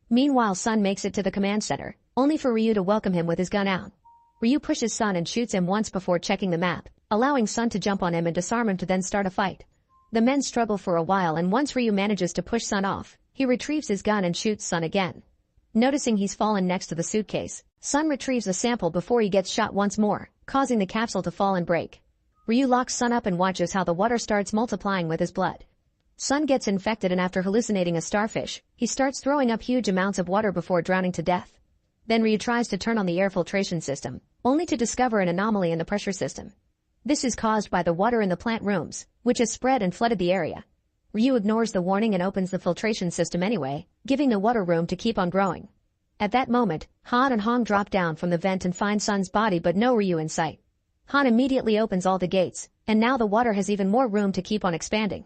Meanwhile, Sun makes it to the command center, only for Ryu to welcome him with his gun out. Ryu pushes Sun and shoots him once before checking the map, allowing Sun to jump on him and disarm him to then start a fight. The men struggle for a while, and once Ryu manages to push Sun off, he retrieves his gun and shoots Sun again. Noticing he's fallen next to the suitcase, Sun retrieves a sample before he gets shot once more, causing the capsule to fall and break. Ryu locks Sun up and watches how the water starts multiplying with his blood. Sun gets infected, and after hallucinating a starfish, he starts throwing up huge amounts of water before drowning to death. Then Ryu tries to turn on the air filtration system, only to discover an anomaly in the pressure system. This is caused by the water in the plant rooms, which has spread and flooded the area. Ryu ignores the warning and opens the filtration system anyway, giving the water room to keep on growing. At that moment, Han and Hong drop down from the vent and find Sun's body but no Ryu in sight. Han immediately opens all the gates, and now the water has even more room to keep on expanding.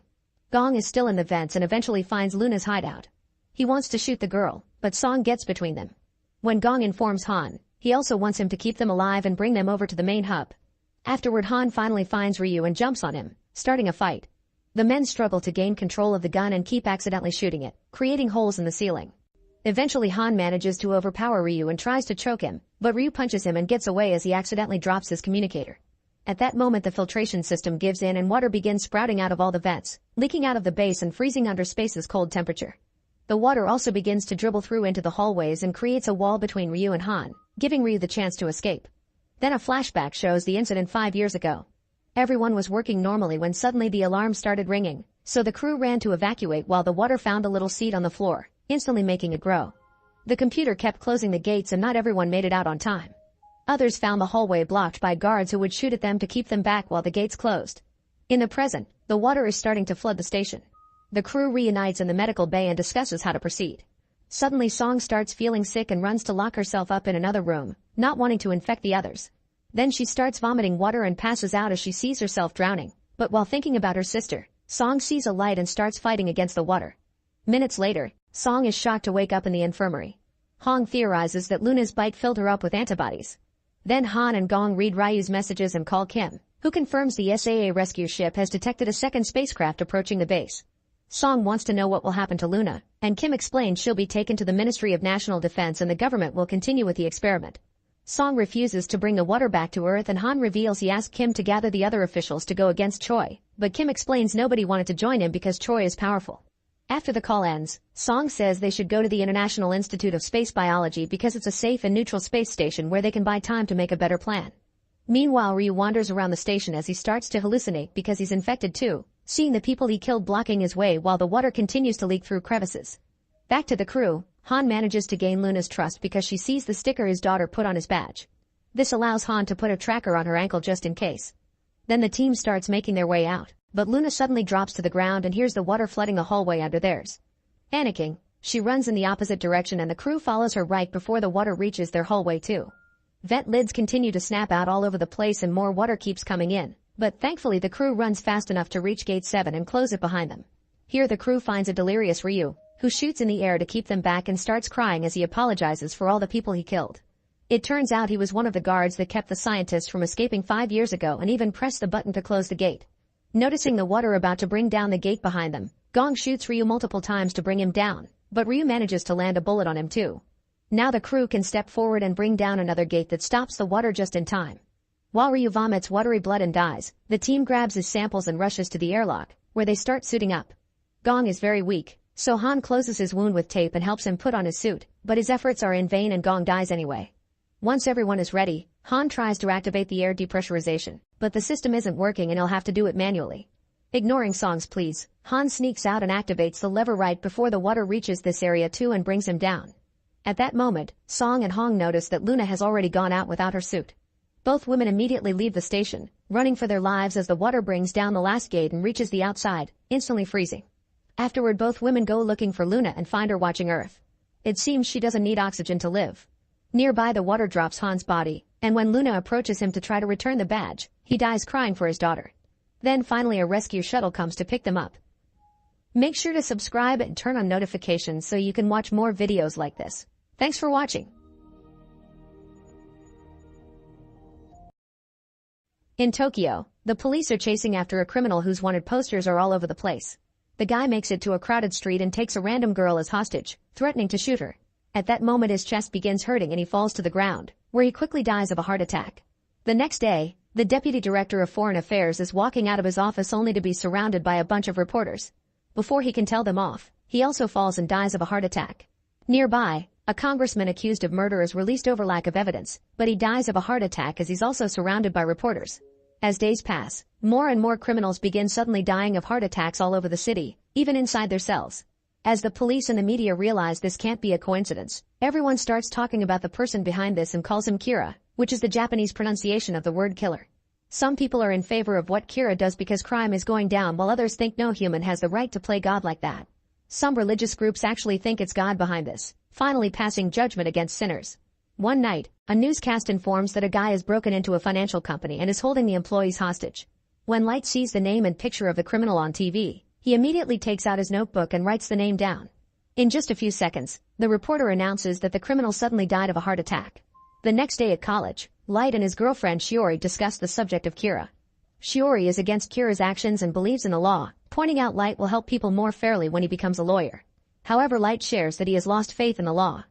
Gong is still in the vents and eventually finds Luna's hideout. He wants to shoot the girl, but Song gets between them. When Gong informs Han, he also wants him to keep them alive and bring them over to the main hub. Afterward, Han finally finds Ryu and jumps on him, starting a fight. The men struggle to gain control of the gun and keep accidentally shooting it, creating holes in the ceiling. Eventually, Han manages to overpower Ryu and tries to choke him, but Ryu punches him and gets away as he accidentally drops his communicator. At that moment, the filtration system gives in and water begins sprouting out of all the vents, leaking out of the base and freezing under space's cold temperature. The water also begins to dribble through into the hallways and creates a wall between Ryu and Han, giving Ryu the chance to escape. Then a flashback shows the incident 5 years ago. Everyone was working normally when suddenly the alarm started ringing, so the crew ran to evacuate while the water found a little seed on the floor, instantly making it grow. The computer kept closing the gates and not everyone made it out on time. Others found the hallway blocked by guards who would shoot at them to keep them back while the gates closed. In the present, the water is starting to flood the station. The crew reunites in the medical bay and discusses how to proceed. Suddenly, Song starts feeling sick and runs to lock herself up in another room, not wanting to infect the others. Then she starts vomiting water and passes out as she sees herself drowning. But while thinking about her sister, Song sees a light and starts fighting against the water. Minutes later, Song is shocked to wake up in the infirmary. Hong theorizes that Luna's bite filled her up with antibodies. Then Han and Gong read Ryu's messages and call Kim, who confirms the SAA rescue ship has detected a second spacecraft approaching the base. Song wants to know what will happen to Luna, and Kim explains she'll be taken to the Ministry of National Defense and the government will continue with the experiment. Song refuses to bring the water back to Earth, and Han reveals he asked Kim to gather the other officials to go against Choi, but Kim explains nobody wanted to join him because Choi is powerful. After the call ends, Song says they should go to the International Institute of Space Biology because it's a safe and neutral space station where they can buy time to make a better plan. Meanwhile, Ryu wanders around the station as he starts to hallucinate because he's infected too, seeing the people he killed blocking his way while the water continues to leak through crevices. Back to the crew, Han manages to gain Luna's trust because she sees the sticker his daughter put on his badge. This allows Han to put a tracker on her ankle just in case. Then the team starts making their way out, but Luna suddenly drops to the ground and hears the water flooding the hallway under theirs. Panicking, she runs in the opposite direction and the crew follows her right before the water reaches their hallway too. Vent lids continue to snap out all over the place and more water keeps coming in, but thankfully the crew runs fast enough to reach gate 7 and close it behind them. Here the crew finds a delirious Ryu, who shoots in the air to keep them back and starts crying as he apologizes for all the people he killed. It turns out he was one of the guards that kept the scientists from escaping 5 years ago and even pressed the button to close the gate. Noticing the water about to bring down the gate behind them, Gong shoots Ryu multiple times to bring him down, but Ryu manages to land a bullet on him too. Now the crew can step forward and bring down another gate that stops the water just in time. While Ryu vomits watery blood and dies, the team grabs his samples and rushes to the airlock, where they start suiting up. Gong is very weak, so Han closes his wound with tape and helps him put on his suit, but his efforts are in vain and Gong dies anyway. Once everyone is ready, Han tries to activate the air depressurization, but the system isn't working and he'll have to do it manually. Ignoring Song's pleas, Han sneaks out and activates the lever right before the water reaches this area too and brings him down. At that moment, Song and Hong notice that Luna has already gone out without her suit. Both women immediately leave the station, running for their lives as the water brings down the last gate and reaches the outside, instantly freezing. Afterward, both women go looking for Luna and find her watching Earth. It seems she doesn't need oxygen to live. Nearby, the water drops Han's body, and when Luna approaches him to try to return the badge, He dies crying for his daughter. Then finally a rescue shuttle comes to pick them up. Make sure to subscribe and turn on notifications so you can watch more videos like this. Thanks for watching. In Tokyo, the police are chasing after a criminal whose wanted posters are all over the place. The guy makes it to a crowded street and takes a random girl as hostage, threatening to shoot her. At that moment his chest begins hurting and he falls to the ground, where he quickly dies of a heart attack. The next day, the deputy director of foreign affairs is walking out of his office only to be surrounded by a bunch of reporters. Before he can tell them off, he also falls and dies of a heart attack. Nearby, a congressman accused of murder is released over lack of evidence, but he dies of a heart attack as he's also surrounded by reporters. As days pass, more and more criminals begin suddenly dying of heart attacks all over the city, even inside their cells. As the police and the media realize this can't be a coincidence, everyone starts talking about the person behind this and calls him Kira, which is the Japanese pronunciation of the word killer. Some people are in favor of what Kira does because crime is going down, while others think no human has the right to play God like that. Some religious groups actually think it's God behind this, finally passing judgment against sinners. One night, a newscast informs that a guy has broken into a financial company and is holding the employees hostage. When Light sees the name and picture of the criminal on TV, he immediately takes out his notebook and writes the name down. In just a few seconds, the reporter announces that the criminal suddenly died of a heart attack. The next day at college, Light and his girlfriend Shiori discuss the subject of Kira. Shiori is against Kira's actions and believes in the law, pointing out Light will help people more fairly when he becomes a lawyer. However, Light shares that he has lost faith in the law.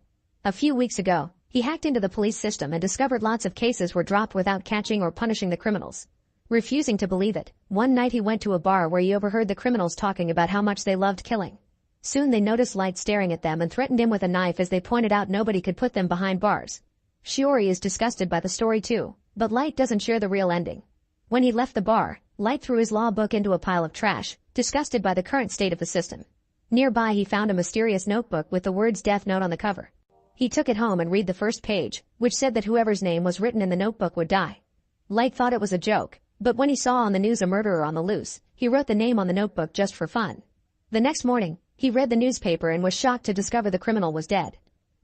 A few weeks ago, he hacked into the police system and discovered lots of cases were dropped without catching or punishing the criminals. Refusing to believe it, one night he went to a bar where he overheard the criminals talking about how much they loved killing. Soon they noticed Light staring at them and threatened him with a knife as they pointed out nobody could put them behind bars. Shiori is disgusted by the story too, but Light doesn't share the real ending. When he left the bar, Light threw his law book into a pile of trash, disgusted by the current state of the system. Nearby he found a mysterious notebook with the words Death Note on the cover. He took it home and read the first page, which said that whoever's name was written in the notebook would die. Light thought it was a joke, but when he saw on the news a murderer on the loose, he wrote the name on the notebook just for fun. The next morning, he read the newspaper and was shocked to discover the criminal was dead.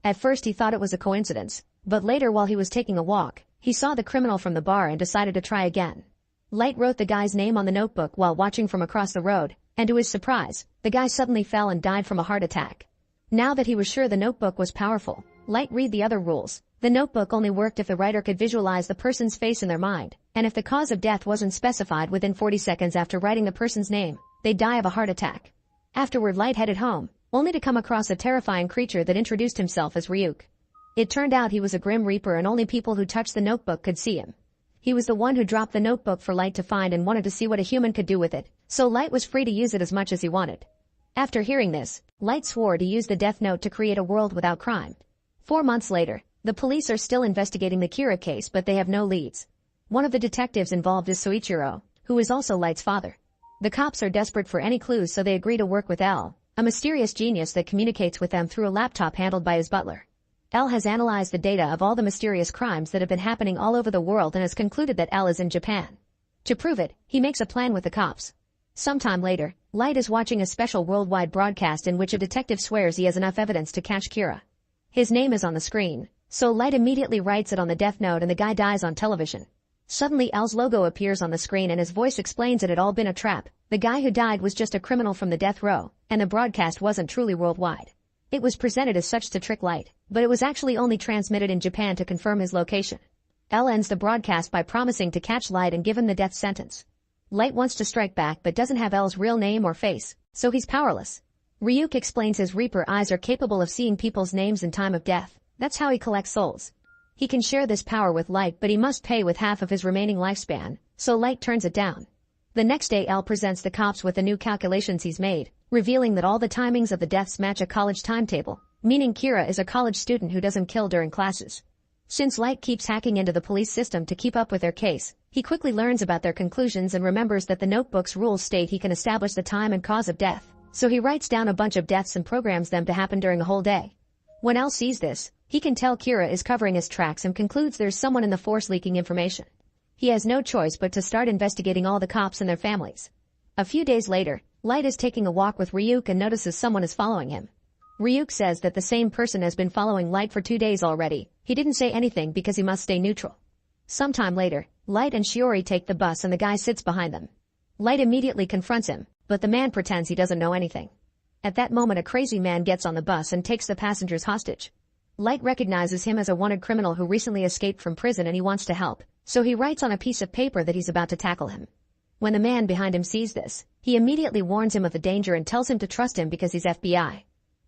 At first he thought it was a coincidence, but later while he was taking a walk, he saw the criminal from the bar and decided to try again. Light wrote the guy's name on the notebook while watching from across the road, and to his surprise, the guy suddenly fell and died from a heart attack. Now that he was sure the notebook was powerful, Light read the other rules. The notebook only worked if the writer could visualize the person's face in their mind, and if the cause of death wasn't specified within 40 seconds after writing the person's name, they'd die of a heart attack. Afterward Light headed home, only to come across a terrifying creature that introduced himself as Ryuk. It turned out he was a Grim Reaper and only people who touched the notebook could see him. He was the one who dropped the notebook for Light to find and wanted to see what a human could do with it, so Light was free to use it as much as he wanted. After hearing this, Light swore to use the Death Note to create a world without crime. 4 months later, the police are still investigating the Kira case but they have no leads. One of the detectives involved is Soichiro, who is also Light's father. The cops are desperate for any clues so they agree to work with L, a mysterious genius that communicates with them through a laptop handled by his butler. L has analyzed the data of all the mysterious crimes that have been happening all over the world and has concluded that L is in Japan. To prove it, he makes a plan with the cops. Sometime later, Light is watching a special worldwide broadcast in which a detective swears he has enough evidence to catch Kira. His name is on the screen, so Light immediately writes it on the Death Note and the guy dies on television. Suddenly L's logo appears on the screen and his voice explains it had all been a trap. The guy who died was just a criminal from the death row, and the broadcast wasn't truly worldwide. It was presented as such to trick Light, but it was actually only transmitted in Japan to confirm his location. L ends the broadcast by promising to catch Light and give him the death sentence. Light wants to strike back but doesn't have L's real name or face, so he's powerless. Ryuk explains his Reaper eyes are capable of seeing people's names in time of death. That's how he collects souls. He can share this power with Light but he must pay with half of his remaining lifespan, so Light turns it down. The next day L presents the cops with the new calculations he's made, revealing that all the timings of the deaths match a college timetable, meaning Kira is a college student who doesn't kill during classes. Since Light keeps hacking into the police system to keep up with their case, he quickly learns about their conclusions and remembers that the notebook's rules state he can establish the time and cause of death, so he writes down a bunch of deaths and programs them to happen during a whole day. When L sees this, he can tell Kira is covering his tracks and concludes there's someone in the force leaking information. He has no choice but to start investigating all the cops and their families. A few days later, Light is taking a walk with Ryuk and notices someone is following him. Ryuk says that the same person has been following Light for 2 days already. He didn't say anything because he must stay neutral. Sometime later, Light and Shiori take the bus and the guy sits behind them. Light immediately confronts him, but the man pretends he doesn't know anything. At that moment a crazy man gets on the bus and takes the passengers hostage. Light recognizes him as a wanted criminal who recently escaped from prison and he wants to help, so he writes on a piece of paper that he's about to tackle him. When the man behind him sees this, he immediately warns him of the danger and tells him to trust him because he's FBI.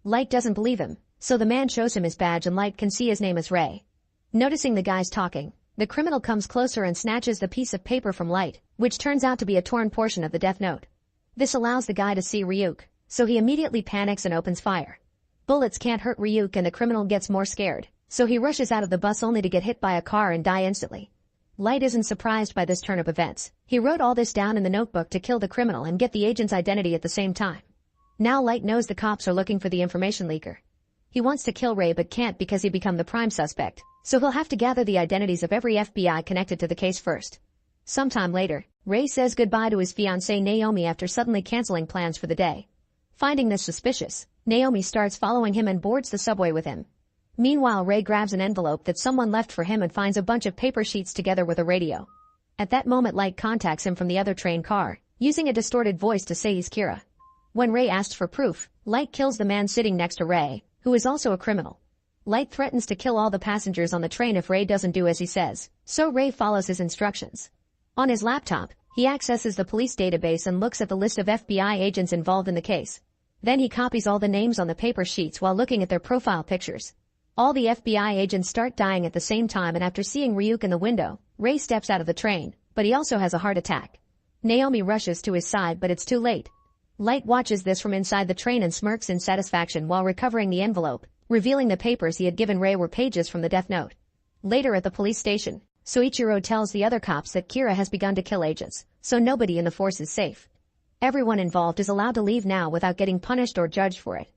Light doesn't believe him, so the man shows him his badge and Light can see his name is Ray. Noticing the guys talking, the criminal comes closer and snatches the piece of paper from Light, which turns out to be a torn portion of the death note. This allows the guy to see Ryuk, so he immediately panics and opens fire. Bullets can't hurt Ryuk and the criminal gets more scared, so he rushes out of the bus only to get hit by a car and die instantly. Light isn't surprised by this turn of events. He wrote all this down in the notebook to kill the criminal and get the agent's identity at the same time. Now Light knows the cops are looking for the information leaker. He wants to kill Ray but can't because he become the prime suspect, so he'll have to gather the identities of every FBI connected to the case first. Sometime later, Ray says goodbye to his fiancée Naomi after suddenly canceling plans for the day. Finding this suspicious, Naomi starts following him and boards the subway with him. Meanwhile, Ray grabs an envelope that someone left for him and finds a bunch of paper sheets together with a radio. At that moment Light contacts him from the other train car, using a distorted voice to say he's Kira. When Ray asks for proof, Light kills the man sitting next to Ray, who is also a criminal. Light threatens to kill all the passengers on the train if Ray doesn't do as he says, so Ray follows his instructions. On his laptop, he accesses the police database and looks at the list of FBI agents involved in the case. Then he copies all the names on the paper sheets while looking at their profile pictures. All the FBI agents start dying at the same time and after seeing Ryuk in the window, Ray steps out of the train, but he also has a heart attack. Naomi rushes to his side but it's too late. Light watches this from inside the train and smirks in satisfaction while recovering the envelope, revealing the papers he had given Ray were pages from the death note. Later at the police station, Soichiro tells the other cops that Kira has begun to kill agents, so nobody in the force is safe. Everyone involved is allowed to leave now without getting punished or judged for it.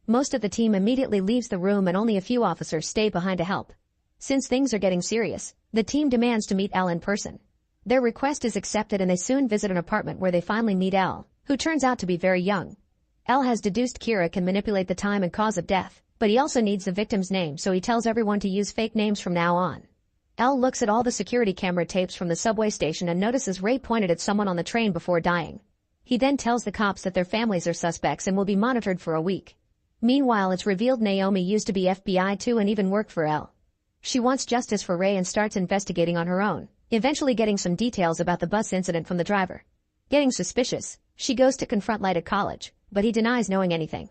Most of the team immediately leaves the room and only a few officers stay behind to help. Since things are getting serious, the team demands to meet Elle in person. Their request is accepted and they soon visit an apartment where they finally meet Elle, who turns out to be very young. Elle has deduced Kira can manipulate the time and cause of death, but he also needs the victim's name so he tells everyone to use fake names from now on. Elle looks at all the security camera tapes from the subway station and notices Ray pointed at someone on the train before dying. He then tells the cops that their families are suspects and will be monitored for a week. Meanwhile, it's revealed Naomi used to be FBI too and even worked for Elle. She wants justice for Ray and starts investigating on her own, eventually getting some details about the bus incident from the driver. Getting suspicious, she goes to confront Light at college, but he denies knowing anything.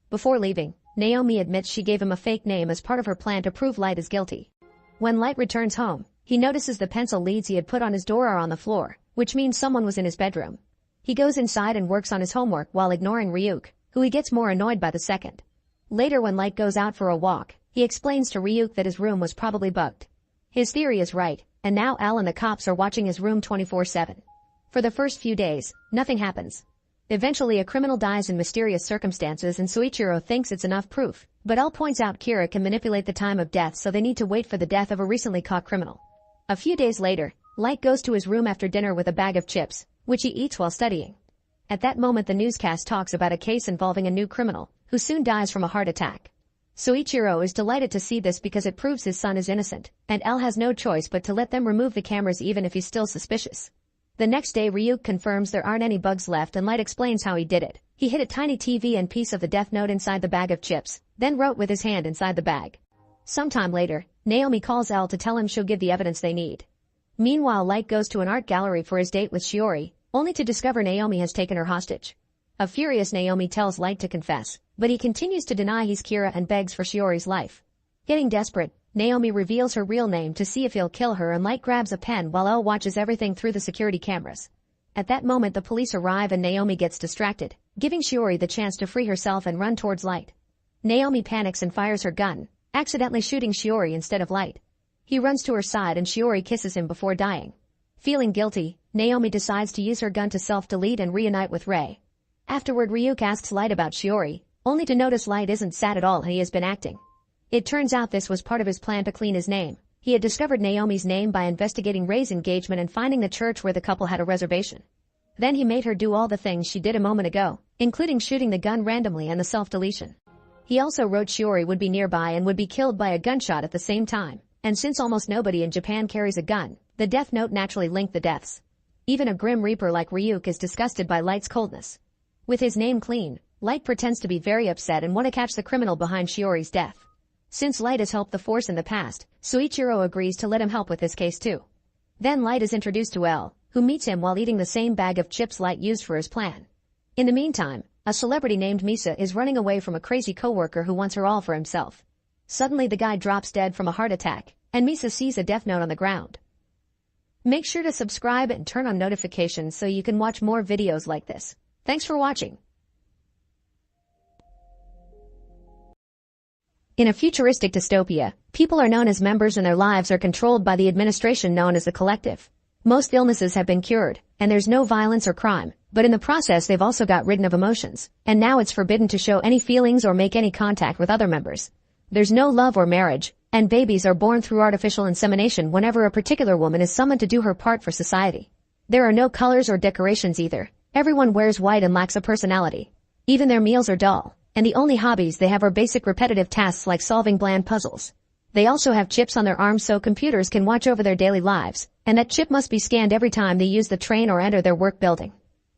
Before leaving, Naomi admits she gave him a fake name as part of her plan to prove Light is guilty. When Light returns home, he notices the pencil leads he had put on his door are on the floor, which means someone was in his bedroom. He goes inside and works on his homework while ignoring Ryuk, who he gets more annoyed by the second. Later when Light goes out for a walk, he explains to Ryuk that his room was probably bugged. His theory is right, and now Elle and the cops are watching his room 24/7. For the first few days, nothing happens. Eventually a criminal dies in mysterious circumstances and Soichiro thinks it's enough proof, but Elle points out Kira can manipulate the time of death so they need to wait for the death of a recently caught criminal. A few days later, Light goes to his room after dinner with a bag of chips, which he eats while studying. At that moment the newscast talks about a case involving a new criminal, who soon dies from a heart attack. Soichiro is delighted to see this because it proves his son is innocent, and Elle has no choice but to let them remove the cameras even if he's still suspicious. The next day Ryuk confirms there aren't any bugs left and Light explains how he did it. He hid a tiny TV and piece of the death note inside the bag of chips, then wrote with his hand inside the bag. Sometime later, Naomi calls Elle to tell him she'll give the evidence they need. Meanwhile Light goes to an art gallery for his date with Shiori, only to discover Naomi has taken her hostage. A furious Naomi tells Light to confess, but he continues to deny he's Kira and begs for Shiori's life. Getting desperate, Naomi reveals her real name to see if he'll kill her and Light grabs a pen while Elle watches everything through the security cameras. At that moment the police arrive and Naomi gets distracted, giving Shiori the chance to free herself and run towards Light. Naomi panics and fires her gun, accidentally shooting Shiori instead of Light. He runs to her side and Shiori kisses him before dying. Feeling guilty, Naomi decides to use her gun to self-delete and reunite with Ray. Afterward Ryuk asks Light about Shiori, only to notice Light isn't sad at all and he has been acting. It turns out this was part of his plan to clean his name. He had discovered Naomi's name by investigating Ray's engagement and finding the church where the couple had a reservation. Then he made her do all the things she did a moment ago, including shooting the gun randomly and the self-deletion. He also wrote Shiori would be nearby and would be killed by a gunshot at the same time, and since almost nobody in Japan carries a gun, The Death Note naturally linked the deaths. Even a grim reaper like Ryuk is disgusted by Light's coldness. With his name clean, Light pretends to be very upset and want to catch the criminal behind Shiori's death. Since Light has helped the Force in the past, Soichiro agrees to let him help with this case too. Then Light is introduced to L, who meets him while eating the same bag of chips Light used for his plan. In the meantime, a celebrity named Misa is running away from a crazy coworker who wants her all for himself. Suddenly the guy drops dead from a heart attack, and Misa sees a death note on the ground. Make sure to subscribe and turn on notifications so you can watch more videos like this. Thanks for watching. In a futuristic dystopia, people are known as members and their lives are controlled by the administration known as the collective. Most illnesses have been cured, and there's no violence or crime, but in the process they've also got rid of emotions, and now it's forbidden to show any feelings or make any contact with other members. There's no love or marriage, and babies are born through artificial insemination whenever a particular woman is summoned to do her part for society. There are no colors or decorations either. Everyone wears white and lacks a personality. Even their meals are dull, and the only hobbies they have are basic repetitive tasks like solving bland puzzles. They also have chips on their arms so computers can watch over their daily lives, and that chip must be scanned every time they use the train or enter their work building.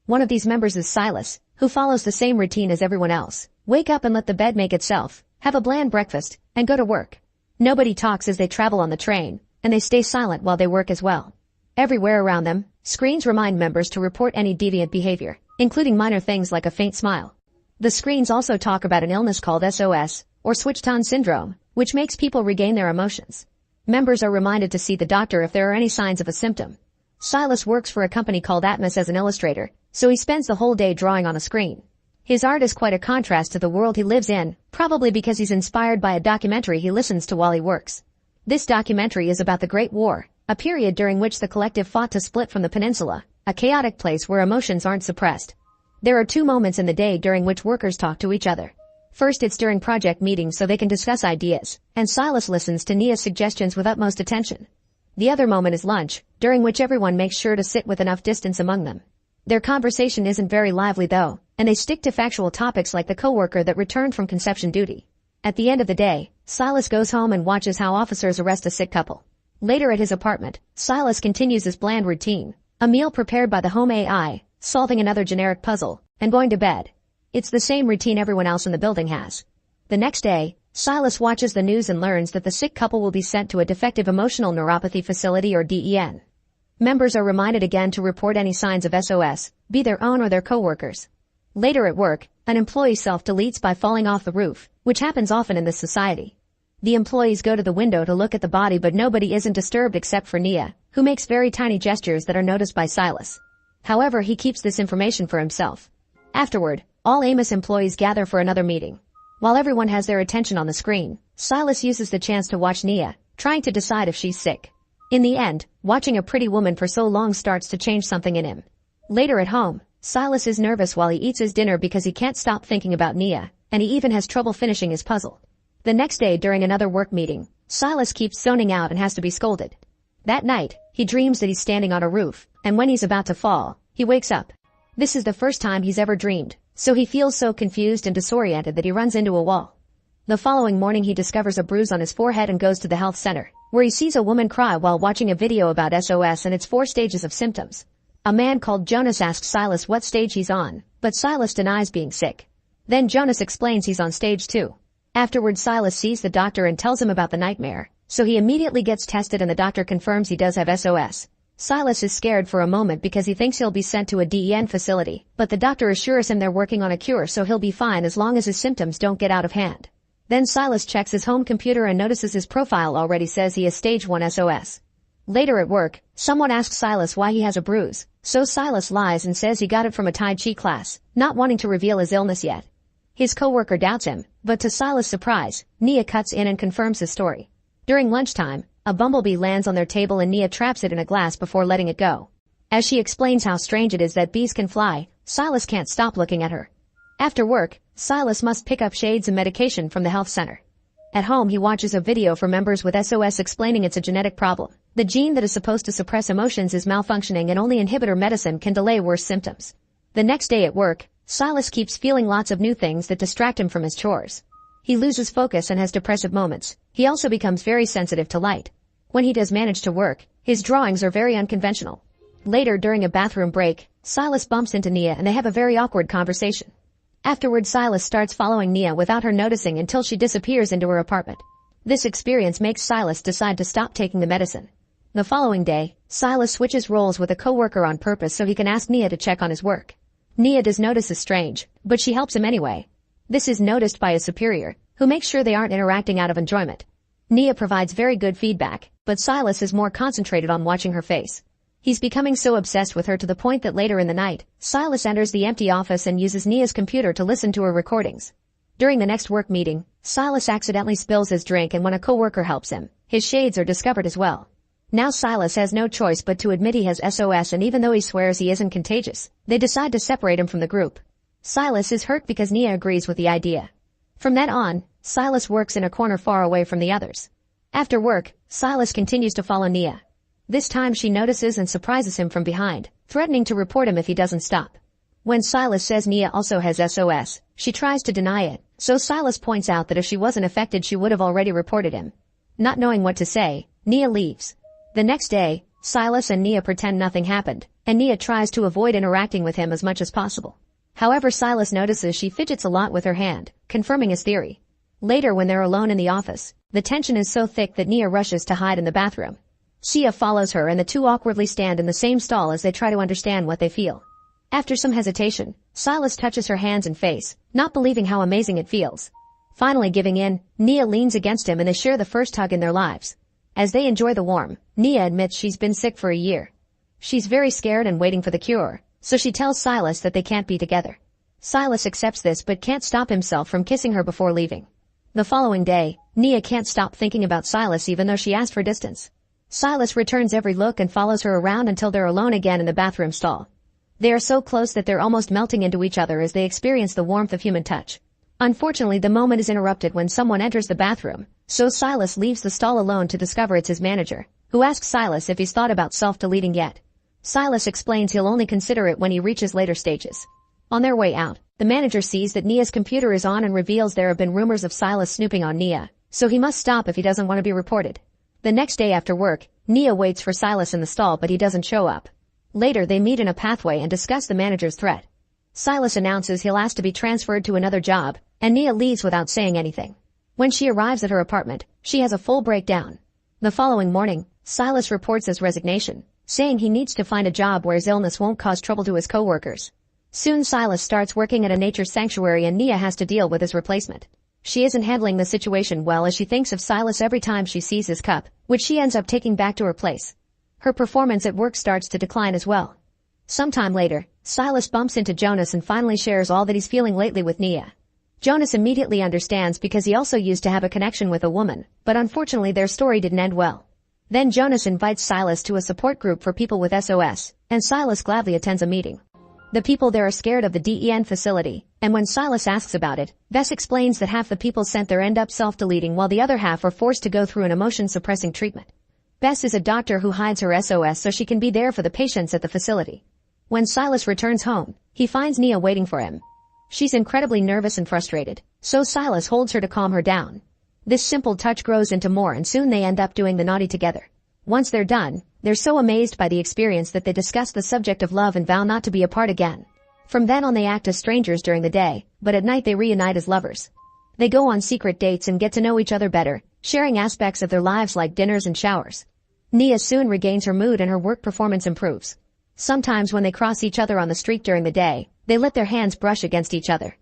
One of these members is Silas, who follows the same routine as everyone else. Wake up and let the bed make itself, have a bland breakfast, and go to work. Nobody talks as they travel on the train, and they stay silent while they work as well. Everywhere around them, screens remind members to report any deviant behavior, including minor things like a faint smile. The screens also talk about an illness called SOS, or switch-on syndrome, which makes people regain their emotions. Members are reminded to see the doctor if there are any signs of a symptom. Silas works for a company called Atmos as an illustrator, so he spends the whole day drawing on a screen. His art is quite a contrast to the world he lives in, probably because he's inspired by a documentary he listens to while he works. This documentary is about the Great War, a period during which the collective fought to split from the peninsula, a chaotic place where emotions aren't suppressed. There are two moments in the day during which workers talk to each other. First, it's during project meetings so they can discuss ideas, and Silas listens to Nia's suggestions with utmost attention. The other moment is lunch, during which everyone makes sure to sit with enough distance among them. Their conversation isn't very lively though, and they stick to factual topics like the coworker that returned from conception duty. At the end of the day, Silas goes home and watches how officers arrest a sick couple. Later at his apartment, Silas continues his bland routine, a meal prepared by the home AI, solving another generic puzzle, and going to bed. It's the same routine everyone else in the building has. The next day, Silas watches the news and learns that the sick couple will be sent to a defective emotional neuropathy facility or DEN. Members are reminded again to report any signs of SOS, be their own or their coworkers. Later at work, an employee self-deletes by falling off the roof, which happens often in this society. The employees go to the window to look at the body but nobody isn't disturbed except for Nia, who makes very tiny gestures that are noticed by Silas. However, he keeps this information for himself. Afterward, all Amos employees gather for another meeting. While everyone has their attention on the screen, Silas uses the chance to watch Nia, trying to decide if she's sick. In the end, watching a pretty woman for so long starts to change something in him. Later at home, Silas is nervous while he eats his dinner because he can't stop thinking about Nia, and he even has trouble finishing his puzzle. The next day during another work meeting, Silas keeps zoning out and has to be scolded. That night, he dreams that he's standing on a roof, and when he's about to fall, he wakes up. This is the first time he's ever dreamed, so he feels so confused and disoriented that he runs into a wall. The following morning he discovers a bruise on his forehead and goes to the health center, where he sees a woman cry while watching a video about SOS and its 4 stages of symptoms. A man called Jonas asks Silas what stage he's on, but Silas denies being sick. Then Jonas explains he's on stage 2. Afterward Silas sees the doctor and tells him about the nightmare, so he immediately gets tested and the doctor confirms he does have SOS. Silas is scared for a moment because he thinks he'll be sent to a DEN facility, but the doctor assures him they're working on a cure so he'll be fine as long as his symptoms don't get out of hand. Then Silas checks his home computer and notices his profile already says he has stage 1 SOS. Later at work, someone asks Silas why he has a bruise, so Silas lies and says he got it from a Tai Chi class, not wanting to reveal his illness yet. His coworker doubts him, but to Silas' surprise, Nia cuts in and confirms his story. During lunchtime, a bumblebee lands on their table and Nia traps it in a glass before letting it go. As she explains how strange it is that bees can fly, Silas can't stop looking at her. After work, Silas must pick up shades and medication from the health center. At home he watches a video for members with SOS explaining it's a genetic problem. The gene that is supposed to suppress emotions is malfunctioning and only inhibitor medicine can delay worse symptoms. The next day at work, Silas keeps feeling lots of new things that distract him from his chores. He loses focus and has depressive moments. He also becomes very sensitive to light. When he does manage to work, His drawings are very unconventional. Later, during a bathroom break, Silas bumps into Nia and they have a very awkward conversation. Afterward, Silas starts following Nia without her noticing until she disappears into her apartment. This experience makes Silas decide to stop taking the medicine. The following day, Silas switches roles with a coworker on purpose so he can ask Nia to check on his work. Nia does notice is strange, but she helps him anyway. This is noticed by his superior, who makes sure they aren't interacting out of enjoyment. Nia provides very good feedback, but Silas is more concentrated on watching her face. He's becoming so obsessed with her to the point that later in the night, Silas enters the empty office and uses Nia's computer to listen to her recordings. During the next work meeting, Silas accidentally spills his drink, and when a coworker helps him, his shades are discovered as well. Now Silas has no choice but to admit he has SOS, and even though he swears he isn't contagious, they decide to separate him from the group. Silas is hurt because Nia agrees with the idea. From then on, Silas works in a corner far away from the others. After work, Silas continues to follow Nia. This time she notices and surprises him from behind, threatening to report him if he doesn't stop. When Silas says Nia also has SOS, she tries to deny it, so Silas points out that if she wasn't affected she would have already reported him. Not knowing what to say, Nia leaves. The next day, Silas and Nia pretend nothing happened, and Nia tries to avoid interacting with him as much as possible. However, Silas notices she fidgets a lot with her hand, confirming his theory. Later, when they're alone in the office, the tension is so thick that Nia rushes to hide in the bathroom. Sia follows her and the two awkwardly stand in the same stall as they try to understand what they feel. After some hesitation, Silas touches her hands and face, not believing how amazing it feels. Finally giving in, Nia leans against him and they share the first hug in their lives. As they enjoy the warmth, Nia admits she's been sick for a year. She's very scared and waiting for the cure, so she tells Silas that they can't be together. Silas accepts this but can't stop himself from kissing her before leaving. The following day, Nia can't stop thinking about Silas even though she asked for distance. Silas returns every look and follows her around until they're alone again in the bathroom stall. They are so close that they're almost melting into each other as they experience the warmth of human touch. Unfortunately, the moment is interrupted when someone enters the bathroom, so Silas leaves the stall alone to discover it's his manager, who asks Silas if he's thought about self-deleting yet. Silas explains he'll only consider it when he reaches later stages. On their way out, the manager sees that Nia's computer is on and reveals there have been rumors of Silas snooping on Nia, so he must stop if he doesn't want to be reported. The next day after work, Nia waits for Silas in the stall but he doesn't show up. Later they meet in a pathway and discuss the manager's threat. Silas announces he'll ask to be transferred to another job, and Nia leaves without saying anything. When she arrives at her apartment, she has a full breakdown. The following morning, Silas reports his resignation, saying he needs to find a job where his illness won't cause trouble to his coworkers. Soon Silas starts working at a nature sanctuary and Nia has to deal with his replacement. She isn't handling the situation well as she thinks of Silas every time she sees his cup, which she ends up taking back to her place. Her performance at work starts to decline as well. Sometime later, Silas bumps into Jonas and finally shares all that he's feeling lately with Nia. Jonas immediately understands because he also used to have a connection with a woman, but unfortunately their story didn't end well. Then Jonas invites Silas to a support group for people with SOS, and Silas gladly attends a meeting. The people there are scared of the DEN facility, and when Silas asks about it, Bess explains that half the people sent there end up self-deleting while the other half are forced to go through an emotion-suppressing treatment. Bess is a doctor who hides her SOS so she can be there for the patients at the facility. When Silas returns home, he finds Nia waiting for him. She's incredibly nervous and frustrated, so Silas holds her to calm her down. This simple touch grows into more and soon they end up doing the naughty together. Once they're done, they're so amazed by the experience that they discuss the subject of love and vow not to be apart again. From then on they act as strangers during the day, but at night they reunite as lovers. They go on secret dates and get to know each other better, sharing aspects of their lives like dinners and showers. Nia soon regains her mood and her work performance improves. Sometimes when they cross each other on the street during the day, they let their hands brush against each other.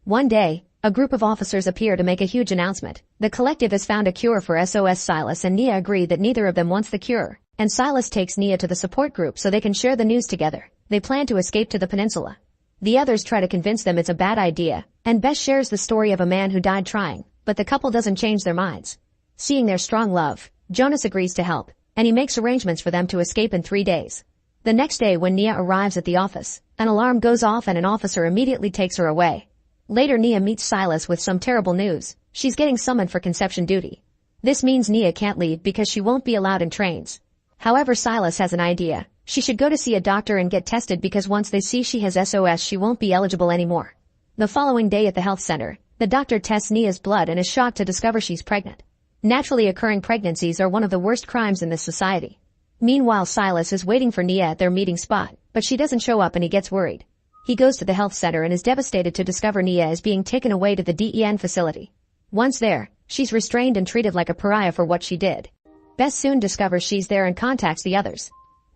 One day, a group of officers appear to make a huge announcement. The collective has found a cure for SOS. Silas and Nia agree that neither of them wants the cure, and Silas takes Nia to the support group so they can share the news together. They plan to escape to the peninsula. The others try to convince them it's a bad idea, and Bess shares the story of a man who died trying, but the couple doesn't change their minds. Seeing their strong love, Jonas agrees to help, and he makes arrangements for them to escape in 3 days. The next day when Nia arrives at the office, an alarm goes off and an officer immediately takes her away. Later Nia meets Silas with some terrible news. She's getting summoned for conception duty. This means Nia can't leave because she won't be allowed in trains. However, Silas has an idea. She should go to see a doctor and get tested because once they see she has SOS she won't be eligible anymore. The following day at the health center, the doctor tests Nia's blood and is shocked to discover she's pregnant. Naturally occurring pregnancies are one of the worst crimes in this society. Meanwhile, Silas is waiting for Nia at their meeting spot, but she doesn't show up and he gets worried. He goes to the health center and is devastated to discover Nia is being taken away to the DEN facility. Once there, she's restrained and treated like a pariah for what she did. Bess soon discovers she's there and contacts the others.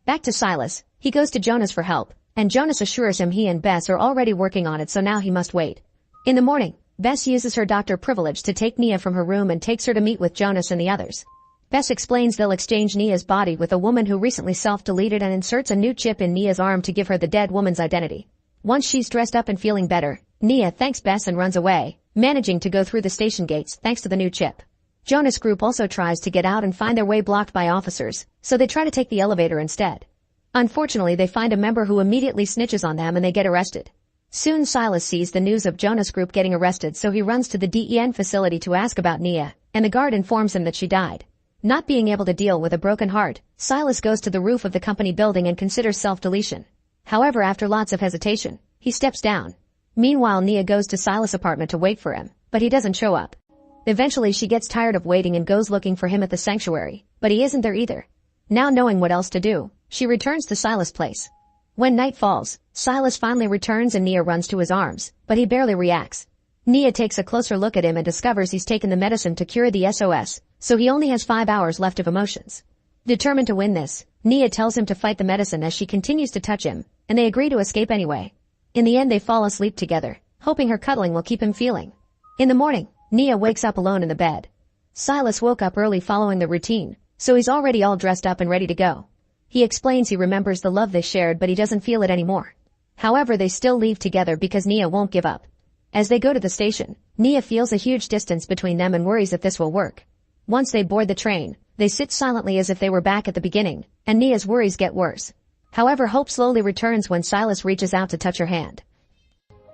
Back to Silas, he goes to Jonas for help, and Jonas assures him he and Bess are already working on it, so now he must wait. In the morning, Bess uses her doctor privilege to take Nia from her room and takes her to meet with Jonas and the others. Bess explains they'll exchange Nia's body with a woman who recently self-deleted and inserts a new chip in Nia's arm to give her the dead woman's identity. Once she's dressed up and feeling better, Nia thanks Bess and runs away, managing to go through the station gates thanks to the new chip. Jonas' group also tries to get out and find their way blocked by officers, so they try to take the elevator instead. Unfortunately, they find a member who immediately snitches on them and they get arrested. Soon Silas sees the news of Jonas' group getting arrested, so he runs to the DEN facility to ask about Nia, and the guard informs him that she died. Not being able to deal with a broken heart, Silas goes to the roof of the company building and considers self-deletion. However, after lots of hesitation, he steps down. Meanwhile, Nia goes to Silas' apartment to wait for him, but he doesn't show up. Eventually, she gets tired of waiting and goes looking for him at the sanctuary, but he isn't there either. Now knowing what else to do, she returns to Silas' place. When night falls, Silas finally returns and Nia runs to his arms, but he barely reacts. Nia takes a closer look at him and discovers he's taken the medicine to cure the SOS, so he only has 5 hours left of emotions. Determined to win this, Nia tells him to fight the medicine as she continues to touch him, and they agree to escape anyway. In the end, they fall asleep together, hoping her cuddling will keep him feeling. In the morning, Nia wakes up alone in the bed. Silas woke up early following the routine, so he's already all dressed up and ready to go. He explains he remembers the love they shared, but he doesn't feel it anymore. However, they still leave together because Nia won't give up. As they go to the station, Nia feels a huge distance between them and worries if this will work. Once they board the train, they sit silently as if they were back at the beginning, and Nia's worries get worse. However, hope slowly returns when Silas reaches out to touch her hand.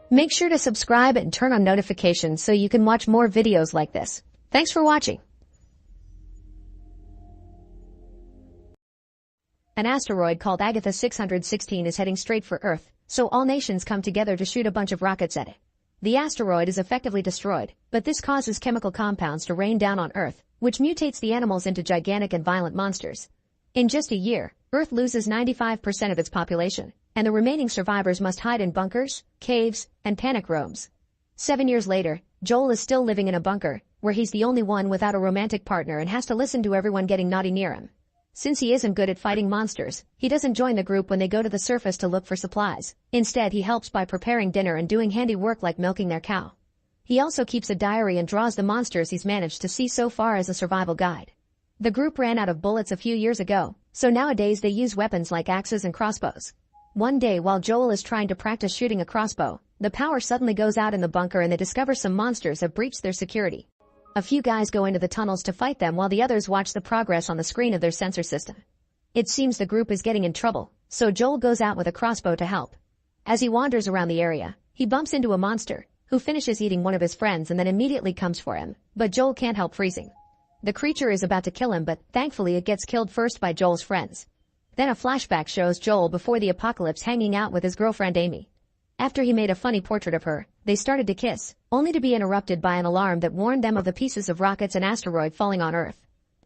Make sure to subscribe and turn on notifications so you can watch more videos like this. Thanks for watching. An asteroid called Agatha 616 is heading straight for Earth, so all nations come together to shoot a bunch of rockets at it. The asteroid is effectively destroyed, but this causes chemical compounds to rain down on Earth, which mutates the animals into gigantic and violent monsters. In just a year, Earth loses 95% of its population, and the remaining survivors must hide in bunkers, caves, and panic rooms. 7 years later, Joel is still living in a bunker, where he's the only one without a romantic partner and has to listen to everyone getting naughty near him. Since he isn't good at fighting monsters, he doesn't join the group when they go to the surface to look for supplies. Instead, he helps by preparing dinner and doing handy work like milking their cow. He also keeps a diary and draws the monsters he's managed to see so far as a survival guide. The group ran out of bullets a few years ago, so nowadays they use weapons like axes and crossbows. One day while Joel is trying to practice shooting a crossbow, the power suddenly goes out in the bunker and they discover some monsters have breached their security. A few guys go into the tunnels to fight them while the others watch the progress on the screen of their sensor system. It seems the group is getting in trouble, so Joel goes out with a crossbow to help. As he wanders around the area, he bumps into a monster, who finishes eating one of his friends and then immediately comes for him, but Joel can't help freezing. The creature is about to kill him, but thankfully it gets killed first by Joel's friends. Then a flashback shows Joel before the apocalypse hanging out with his girlfriend Amy. After he made a funny portrait of her, they started to kiss, only to be interrupted by an alarm that warned them of the pieces of rockets and asteroid falling on Earth.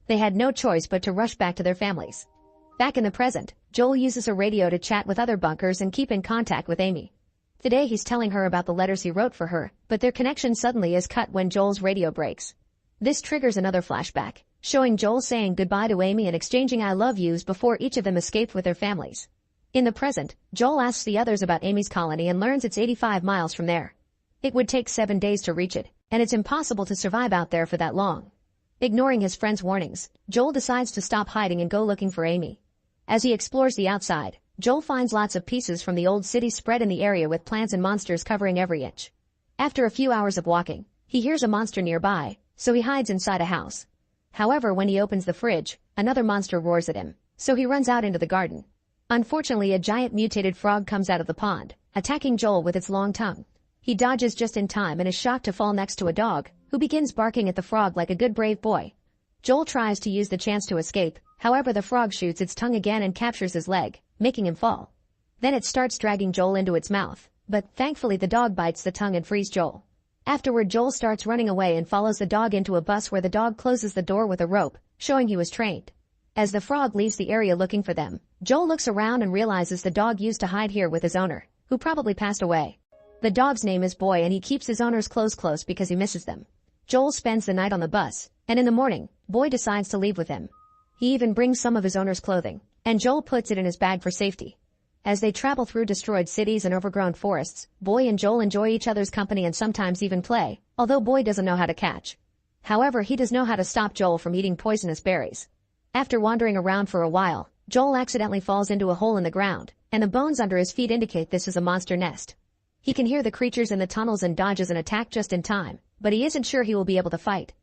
They had no choice but to rush back to their families. Back in the present, Joel uses a radio to chat with other bunkers and keep in contact with Amy. Today he's telling her about the letters he wrote for her, but their connection suddenly is cut when Joel's radio breaks. This triggers another flashback, showing Joel saying goodbye to Amy and exchanging I love yous before each of them escaped with their families. In the present, Joel asks the others about Amy's colony and learns it's 85 miles from there. It would take 7 days to reach it, and it's impossible to survive out there for that long. Ignoring his friend's warnings, Joel decides to stop hiding and go looking for Amy. As he explores the outside, Joel finds lots of pieces from the old city spread in the area with plants and monsters covering every inch. After a few hours of walking, he hears a monster nearby, so he hides inside a house. However, when he opens the fridge, another monster roars at him, so he runs out into the garden. Unfortunately, a giant mutated frog comes out of the pond, attacking Joel with its long tongue. He dodges just in time and is shocked to fall next to a dog, who begins barking at the frog like a good brave boy. Joel tries to use the chance to escape, however the frog shoots its tongue again and captures his leg, making him fall. Then it starts dragging Joel into its mouth, but thankfully the dog bites the tongue and frees Joel. Afterward, Joel starts running away and follows the dog into a bus where the dog closes the door with a rope, showing he was trained. As the frog leaves the area looking for them, Joel looks around and realizes the dog used to hide here with his owner, who probably passed away. The dog's name is Boy and he keeps his owner's clothes close because he misses them. Joel spends the night on the bus, and in the morning, Boy decides to leave with him. He even brings some of his owner's clothing, and Joel puts it in his bag for safety. As they travel through destroyed cities and overgrown forests, Boy and Joel enjoy each other's company and sometimes even play, although Boy doesn't know how to catch. However, he does know how to stop Joel from eating poisonous berries. After wandering around for a while, Joel accidentally falls into a hole in the ground, and the bones under his feet indicate this is a monster nest. He can hear the creatures in the tunnels and dodges an attack just in time, but he isn't sure he will be able to fight.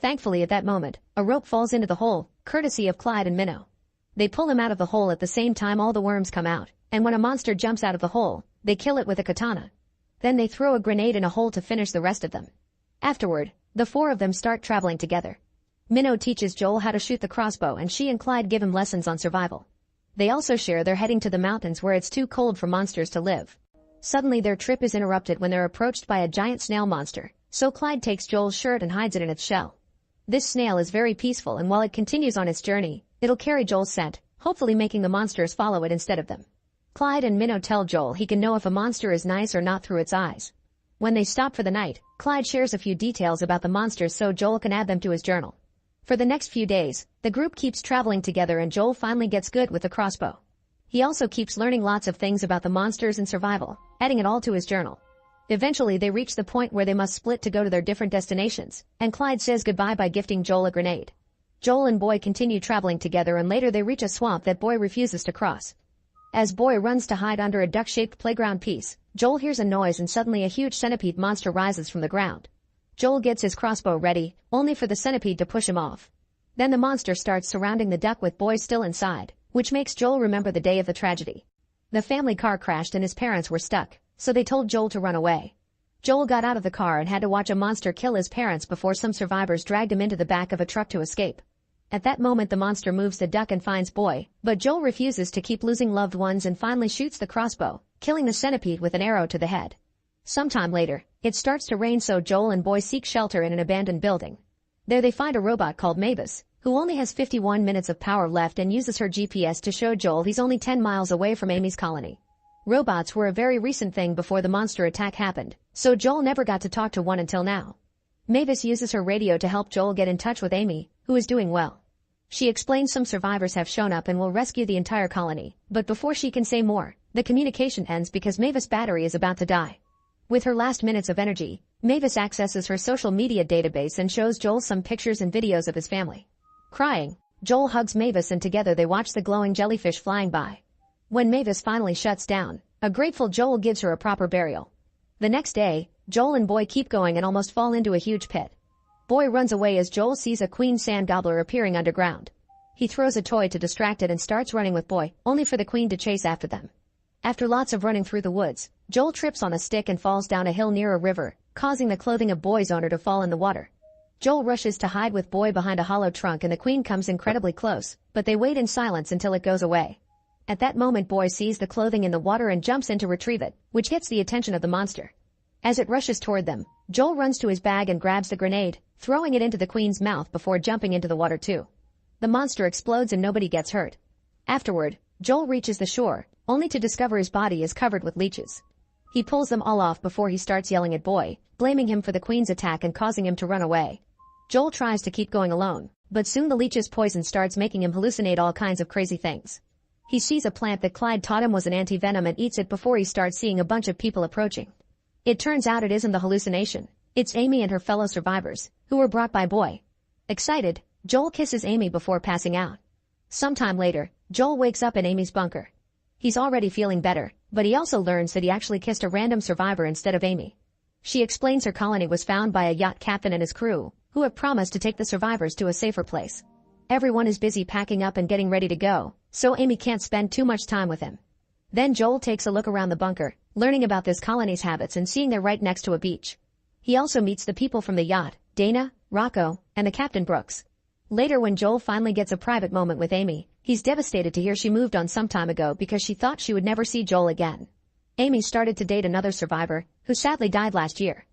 Thankfully at that moment, a rope falls into the hole, courtesy of Clyde and Minnow. They pull him out of the hole at the same time all the worms come out, and when a monster jumps out of the hole, they kill it with a katana. Then they throw a grenade in a hole to finish the rest of them. Afterward, the four of them start traveling together. Minnow teaches Joel how to shoot the crossbow and she and Clyde give him lessons on survival. They also share they're heading to the mountains where it's too cold for monsters to live. Suddenly their trip is interrupted when they're approached by a giant snail monster, so Clyde takes Joel's shirt and hides it in its shell. This snail is very peaceful and while it continues on its journey, it'll carry Joel's scent, hopefully making the monsters follow it instead of them. Clyde and Minnow tell Joel he can know if a monster is nice or not through its eyes. When they stop for the night, Clyde shares a few details about the monsters so Joel can add them to his journal. For the next few days, the group keeps traveling together and Joel finally gets good with the crossbow. He also keeps learning lots of things about the monsters and survival, adding it all to his journal. Eventually they reach the point where they must split to go to their different destinations, and Clyde says goodbye by gifting Joel a grenade. Joel and Boy continue traveling together and later they reach a swamp that Boy refuses to cross. As Boy runs to hide under a duck-shaped playground piece, Joel hears a noise and suddenly a huge centipede monster rises from the ground. Joel gets his crossbow ready, only for the centipede to push him off. Then the monster starts surrounding the duck with Boy still inside, which makes Joel remember the day of the tragedy. The family car crashed and his parents were stuck, so they told Joel to run away. Joel got out of the car and had to watch a monster kill his parents before some survivors dragged him into the back of a truck to escape. At that moment the monster moves the duck and finds Boy, but Joel refuses to keep losing loved ones and finally shoots the crossbow, killing the centipede with an arrow to the head. Sometime later, it starts to rain so Joel and Boy seek shelter in an abandoned building. There they find a robot called Mavis, who only has 51 minutes of power left and uses her GPS to show Joel he's only 10 miles away from Amy's colony. Robots were a very recent thing before the monster attack happened, so Joel never got to talk to one until now. Mavis uses her radio to help Joel get in touch with Amy, who is doing well. She explains some survivors have shown up and will rescue the entire colony, but before she can say more, the communication ends because Mavis' battery is about to die. With her last minutes of energy, Mavis accesses her social media database and shows Joel some pictures and videos of his family. Crying, Joel hugs Mavis and together they watch the glowing jellyfish flying by. When Mavis finally shuts down, a grateful Joel gives her a proper burial. The next day, Joel and Boy keep going and almost fall into a huge pit. Boy runs away as Joel sees a queen sand gobbler appearing underground. He throws a toy to distract it and starts running with Boy, only for the queen to chase after them. After lots of running through the woods, Joel trips on a stick and falls down a hill near a river, causing the clothing of Boy's owner to fall in the water. Joel rushes to hide with Boy behind a hollow trunk and the queen comes incredibly close, but they wait in silence until it goes away. At that moment Boy sees the clothing in the water and jumps in to retrieve it, which gets the attention of the monster. As it rushes toward them, Joel runs to his bag and grabs the grenade, throwing it into the queen's mouth before jumping into the water too. The monster explodes and nobody gets hurt. Afterward, Joel reaches the shore, only to discover his body is covered with leeches. He pulls them all off before he starts yelling at Boy, blaming him for the queen's attack and causing him to run away. Joel tries to keep going alone, but soon the leech's poison starts making him hallucinate all kinds of crazy things. He sees a plant that Clyde taught him was an anti-venom and eats it before he starts seeing a bunch of people approaching. It turns out it isn't the hallucination. It's Amy and her fellow survivors, who were brought by Boy. Excited, Joel kisses Amy before passing out. Sometime later, Joel wakes up in Amy's bunker. He's already feeling better, but he also learns that he actually kissed a random survivor instead of Amy. She explains her colony was found by a yacht captain and his crew, who have promised to take the survivors to a safer place. Everyone is busy packing up and getting ready to go, so Amy can't spend too much time with him. Then Joel takes a look around the bunker, learning about this colony's habits and seeing they're right next to a beach. He also meets the people from the yacht, Dana, Rocco, and the Captain Brooks. Later when Joel finally gets a private moment with Amy, he's devastated to hear she moved on some time ago because she thought she would never see Joel again. Amy started to date another survivor, who sadly died last year.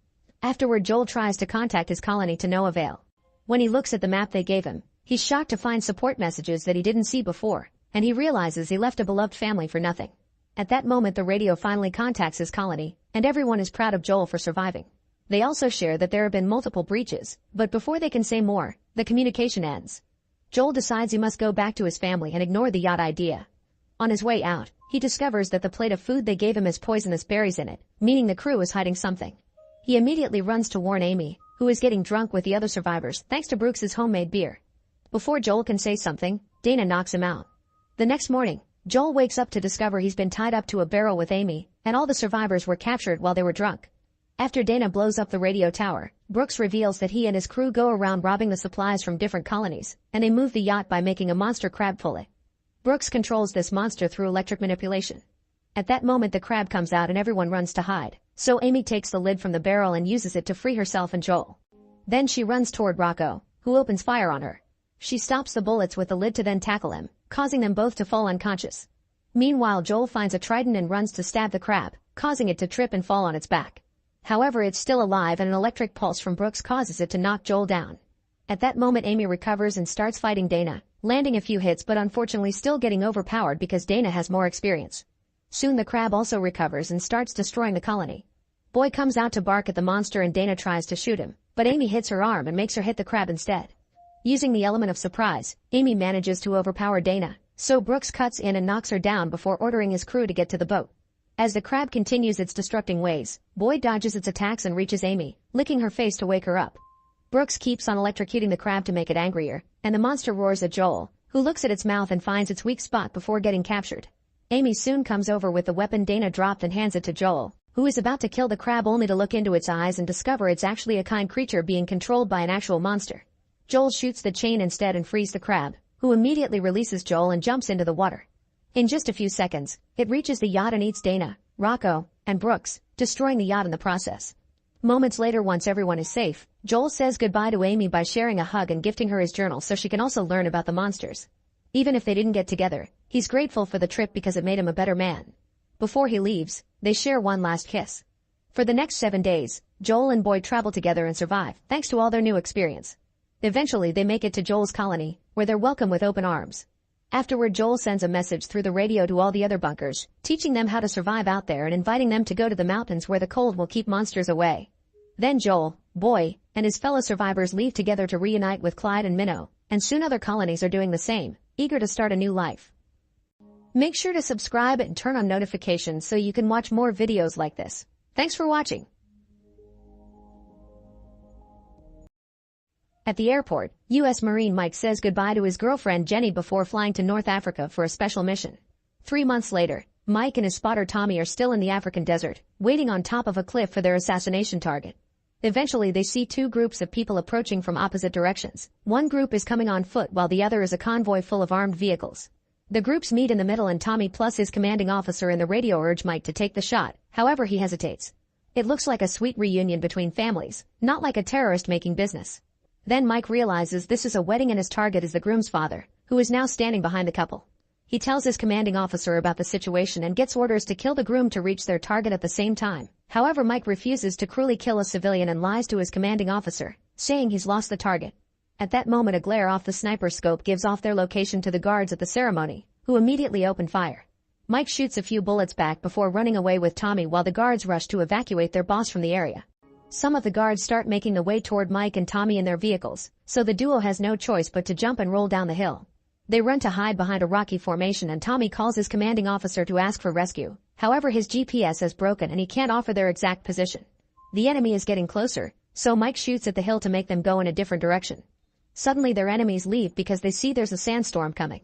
Afterward Joel tries to contact his colony to no avail. When he looks at the map they gave him, He's shocked to find support messages that he didn't see before, and he realizes he left a beloved family for nothing. At that moment the radio finally contacts his colony, and everyone is proud of Joel for surviving. They also share that there have been multiple breaches, but before they can say more, the communication ends. Joel decides he must go back to his family and ignore the yacht idea. On his way out, he discovers that the plate of food they gave him has poisonous berries in it, meaning the crew is hiding something. He immediately runs to warn Amy, who is getting drunk with the other survivors thanks to Brooks's homemade beer. Before Joel can say something, Dana knocks him out. The next morning, Joel wakes up to discover he's been tied up to a barrel with Amy, and all the survivors were captured while they were drunk. After Dana blows up the radio tower, Brooks reveals that he and his crew go around robbing the supplies from different colonies, and they move the yacht by making a monster crab pull it. Brooks controls this monster through electric manipulation. At that moment the crab comes out and everyone runs to hide, so Amy takes the lid from the barrel and uses it to free herself and Joel. Then she runs toward Rocco, who opens fire on her. She stops the bullets with the lid to then tackle him, causing them both to fall unconscious. Meanwhile Joel finds a trident and runs to stab the crab, causing it to trip and fall on its back. However, it's still alive and an electric pulse from Brooks causes it to knock Joel down. At that moment Amy recovers and starts fighting Dana, landing a few hits but unfortunately still getting overpowered because Dana has more experience. Soon the crab also recovers and starts destroying the colony. Boy comes out to bark at the monster and Dana tries to shoot him, but Amy hits her arm and makes her hit the crab instead. Using the element of surprise, Amy manages to overpower Dana, so Brooks cuts in and knocks her down before ordering his crew to get to the boat. As the crab continues its destructing ways, Boy dodges its attacks and reaches Amy, licking her face to wake her up. Brooks keeps on electrocuting the crab to make it angrier, and the monster roars at Joel, who looks at its mouth and finds its weak spot before getting captured. Amy soon comes over with the weapon Dana dropped and hands it to Joel, who is about to kill the crab only to look into its eyes and discover it's actually a kind creature being controlled by an actual monster. Joel shoots the chain instead and frees the crab, who immediately releases Joel and jumps into the water. In just a few seconds, it reaches the yacht and eats Dana, Rocco, and Brooks, destroying the yacht in the process. Moments later, once everyone is safe, Joel says goodbye to Amy by sharing a hug and gifting her his journal so she can also learn about the monsters. Even if they didn't get together, he's grateful for the trip because it made him a better man. Before he leaves, they share one last kiss. For the next 7 days, Joel and Boy travel together and survive, thanks to all their new experience. Eventually they make it to Joel's colony, where they're welcomed with open arms. Afterward Joel sends a message through the radio to all the other bunkers, teaching them how to survive out there and inviting them to go to the mountains where the cold will keep monsters away. Then Joel, Boy, and his fellow survivors leave together to reunite with Clyde and Minnow, and soon other colonies are doing the same, eager to start a new life. Make sure to subscribe and turn on notifications so you can watch more videos like this. Thanks for watching. At the airport, U.S. Marine Mike says goodbye to his girlfriend Jenny before flying to North Africa for a special mission. 3 months later, Mike and his spotter Tommy are still in the African desert, waiting on top of a cliff for their assassination target. Eventually they see 2 groups of people approaching from opposite directions. One group is coming on foot while the other is a convoy full of armed vehicles. The groups meet in the middle and Tommy plus his commanding officer in the radio urge Mike to take the shot, however he hesitates. It looks like a sweet reunion between families, not like a terrorist making business. Then Mike realizes this is a wedding and his target is the groom's father, who is now standing behind the couple. He tells his commanding officer about the situation and gets orders to kill the groom to reach their target at the same time. However, Mike refuses to cruelly kill a civilian and lies to his commanding officer, saying he's lost the target. At that moment a glare off the sniper scope gives off their location to the guards at the ceremony, who immediately open fire. Mike shoots a few bullets back before running away with Tommy while the guards rush to evacuate their boss from the area. Some of the guards start making the way toward Mike and Tommy in their vehicles, so the duo has no choice but to jump and roll down the hill. They run to hide behind a rocky formation and Tommy calls his commanding officer to ask for rescue. However, his GPS has broken and he can't offer their exact position. The enemy is getting closer, so Mike shoots at the hill to make them go in a different direction. Suddenly their enemies leave because they see there's a sandstorm coming.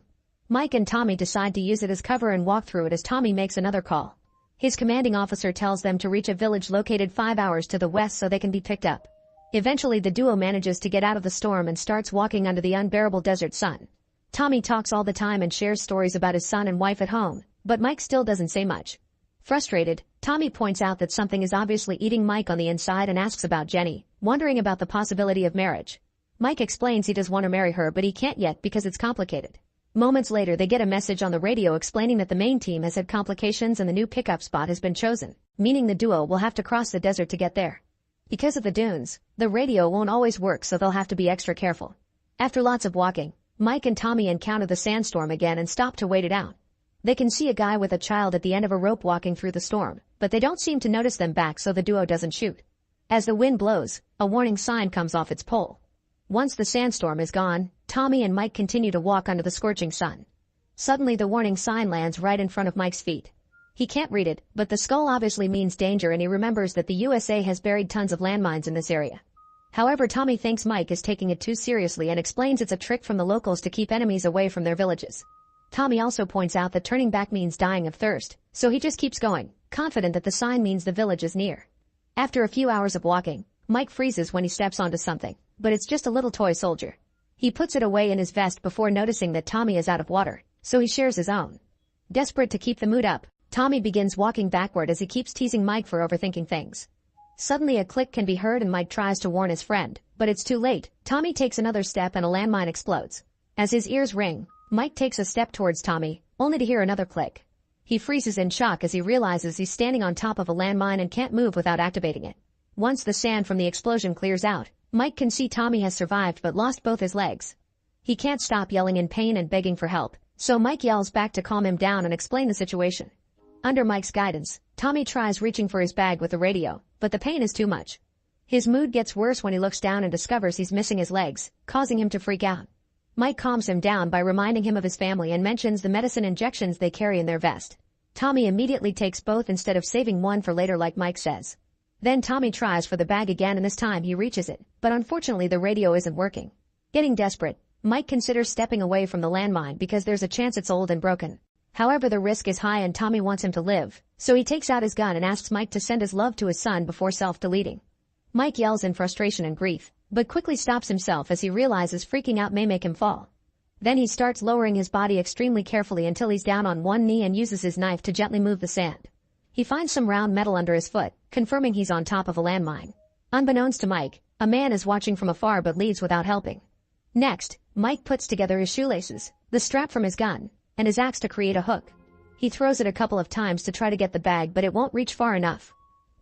Mike and Tommy decide to use it as cover and walk through it as Tommy makes another call. His commanding officer tells them to reach a village located 5 hours to the west so they can be picked up. Eventually the duo manages to get out of the storm and starts walking under the unbearable desert sun. Tommy talks all the time and shares stories about his son and wife at home, but Mike still doesn't say much. Frustrated, Tommy points out that something is obviously eating Mike on the inside and asks about Jenny, wondering about the possibility of marriage. Mike explains he does want to marry her but he can't yet because it's complicated. Moments later they get a message on the radio explaining that the main team has had complications and the new pickup spot has been chosen, meaning the duo will have to cross the desert to get there. Because of the dunes, the radio won't always work so they'll have to be extra careful. After lots of walking, Mike and Tommy encounter the sandstorm again and stop to wait it out. They can see a guy with a child at the end of a rope walking through the storm, but they don't seem to notice them back, so the duo doesn't shoot. As the wind blows, a warning sign comes off its pole. Once the sandstorm is gone, Tommy and Mike continue to walk under the scorching sun. Suddenly the warning sign lands right in front of Mike's feet. He can't read it, but the skull obviously means danger, and he remembers that the USA has buried tons of landmines in this area. However, Tommy thinks Mike is taking it too seriously and explains it's a trick from the locals to keep enemies away from their villages. Tommy also points out that turning back means dying of thirst, so he just keeps going, confident that the sign means the village is near. After a few hours of walking, Mike freezes when he steps onto something, but it's just a little toy soldier. He puts it away in his vest before noticing that Tommy is out of water, so he shares his own. Desperate to keep the mood up, Tommy begins walking backward as he keeps teasing Mike for overthinking things. Suddenly a click can be heard and Mike tries to warn his friend, but it's too late. Tommy takes another step and a landmine explodes. As his ears ring, Mike takes a step towards Tommy, only to hear another click. He freezes in shock as he realizes he's standing on top of a landmine and can't move without activating it. Once the sand from the explosion clears out, Mike can see Tommy has survived but lost both his legs. He can't stop yelling in pain and begging for help, so Mike yells back to calm him down and explain the situation. Under Mike's guidance, Tommy tries reaching for his bag with the radio, but the pain is too much. His mood gets worse when he looks down and discovers he's missing his legs, causing him to freak out. Mike calms him down by reminding him of his family and mentions the medicine injections they carry in their vest. Tommy immediately takes both instead of saving one for later like Mike says. Then Tommy tries for the bag again and this time he reaches it, but unfortunately the radio isn't working. Getting desperate, Mike considers stepping away from the landmine because there's a chance it's old and broken. However, the risk is high and Tommy wants him to live, so he takes out his gun and asks Mike to send his love to his son before self-deleting. Mike yells in frustration and grief, but quickly stops himself as he realizes freaking out may make him fall. Then he starts lowering his body extremely carefully until he's down on one knee and uses his knife to gently move the sand. He finds some round metal under his foot, confirming he's on top of a landmine. Unbeknownst to Mike, a man is watching from afar but leaves without helping. Next, Mike puts together his shoelaces, the strap from his gun, and his axe to create a hook. He throws it a couple of times to try to get the bag, but it won't reach far enough.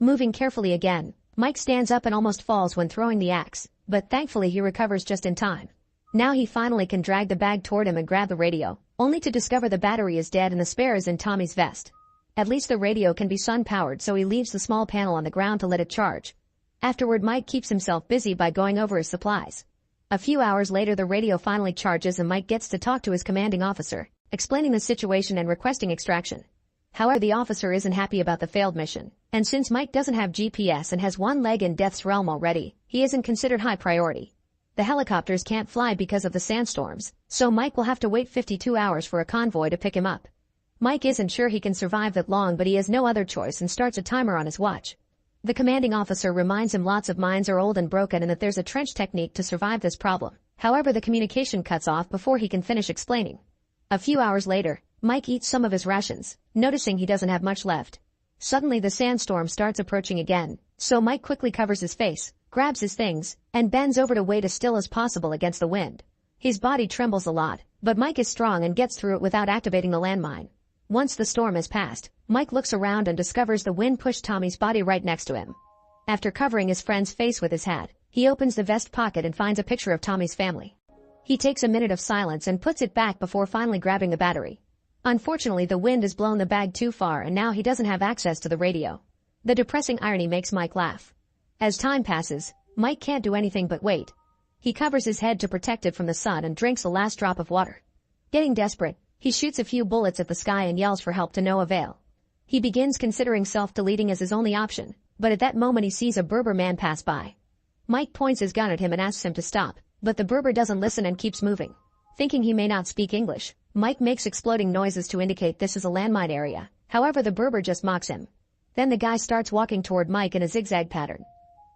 Moving carefully again, Mike stands up and almost falls when throwing the axe, but thankfully he recovers just in time. Now he finally can drag the bag toward him and grab the radio, only to discover the battery is dead and the spare is in Tommy's vest. At least the radio can be sun-powered, so he leaves the small panel on the ground to let it charge. Afterward, Mike keeps himself busy by going over his supplies. A few hours later, the radio finally charges and Mike gets to talk to his commanding officer, explaining the situation and requesting extraction. However, the officer isn't happy about the failed mission, and since Mike doesn't have GPS and has one leg in Death's realm already, he isn't considered high priority. The helicopters can't fly because of the sandstorms, so Mike will have to wait 52 hours for a convoy to pick him up. Mike isn't sure he can survive that long, but he has no other choice and starts a timer on his watch. The commanding officer reminds him lots of mines are old and broken and that there's a trench technique to survive this problem. However, the communication cuts off before he can finish explaining. A few hours later, Mike eats some of his rations, noticing he doesn't have much left. Suddenly the sandstorm starts approaching again, so Mike quickly covers his face, grabs his things, and bends over to wait as still as possible against the wind. His body trembles a lot, but Mike is strong and gets through it without activating the landmine. Once the storm has passed, Mike looks around and discovers the wind pushed Tommy's body right next to him. After covering his friend's face with his hat, he opens the vest pocket and finds a picture of Tommy's family. He takes a minute of silence and puts it back before finally grabbing the battery. Unfortunately, the wind has blown the bag too far and now he doesn't have access to the radio. The depressing irony makes Mike laugh. As time passes, Mike can't do anything but wait. He covers his head to protect it from the sun and drinks the last drop of water. Getting desperate, he shoots a few bullets at the sky and yells for help to no avail. He begins considering self-deleting as his only option, but at that moment he sees a Berber man pass by. Mike points his gun at him and asks him to stop, but the Berber doesn't listen and keeps moving. Thinking he may not speak English, Mike makes exploding noises to indicate this is a landmine area. However, the Berber just mocks him. Then the guy starts walking toward Mike in a zigzag pattern.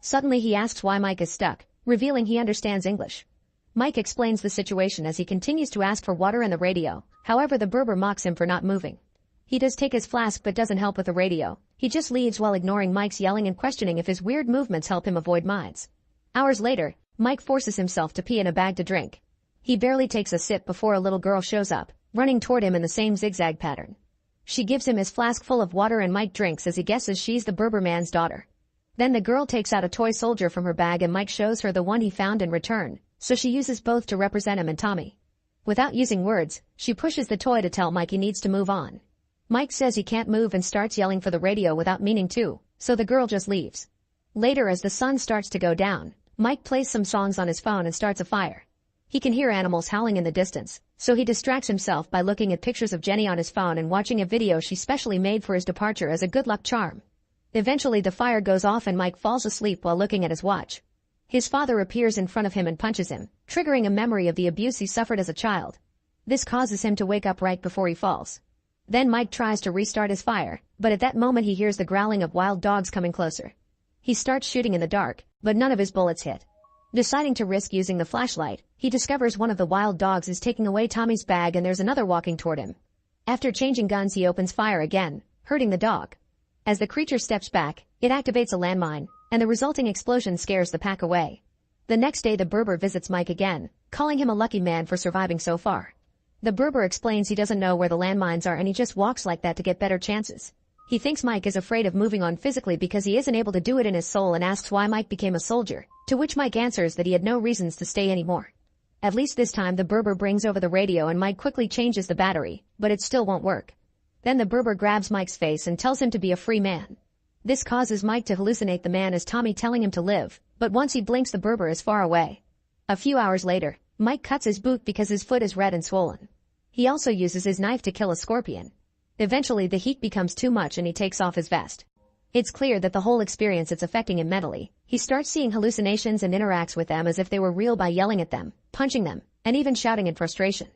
Suddenly he asks why Mike is stuck, revealing he understands English. Mike explains the situation as he continues to ask for water and the radio. However, the Berber mocks him for not moving. He does take his flask but doesn't help with the radio. He just leaves while ignoring Mike's yelling and questioning if his weird movements help him avoid mines. Hours later, Mike forces himself to pee in a bag to drink. He barely takes a sip before a little girl shows up, running toward him in the same zigzag pattern. She gives him his flask full of water and Mike drinks as he guesses she's the Berber man's daughter. Then the girl takes out a toy soldier from her bag and Mike shows her the one he found in return. so she uses both to represent him and Tommy. Without using words, she pushes the toy to tell Mike he needs to move on. Mike says he can't move and starts yelling for the radio without meaning to, so the girl just leaves. Later, as the sun starts to go down, Mike plays some songs on his phone and starts a fire. He can hear animals howling in the distance, so he distracts himself by looking at pictures of Jenny on his phone and watching a video she specially made for his departure as a good luck charm. Eventually the fire goes off and Mike falls asleep while looking at his watch. His father appears in front of him and punches him, triggering a memory of the abuse he suffered as a child. This causes him to wake up right before he falls. Then Mike tries to restart his fire, but at that moment he hears the growling of wild dogs coming closer. He starts shooting in the dark, but none of his bullets hit. Deciding to risk using the flashlight, he discovers one of the wild dogs is taking away Tommy's bag and there's another walking toward him. After changing guns, he opens fire again, hurting the dog. As the creature steps back, it activates a landmine, and the resulting explosion scares the pack away. The next day the Berber visits Mike again, calling him a lucky man for surviving so far. The Berber explains he doesn't know where the landmines are and he just walks like that to get better chances. He thinks Mike is afraid of moving on physically because he isn't able to do it in his soul and asks why Mike became a soldier, to which Mike answers that he had no reasons to stay anymore. At least this time the Berber brings over the radio and Mike quickly changes the battery, but it still won't work. Then the Berber grabs Mike's face and tells him to be a free man. This causes Mike to hallucinate the man as Tommy telling him to live, but once he blinks the Berber is far away. A few hours later, Mike cuts his boot because his foot is red and swollen. He also uses his knife to kill a scorpion. Eventually the heat becomes too much and he takes off his vest. It's clear that the whole experience is affecting him mentally. He starts seeing hallucinations and interacts with them as if they were real by yelling at them, punching them, and even shouting in frustration.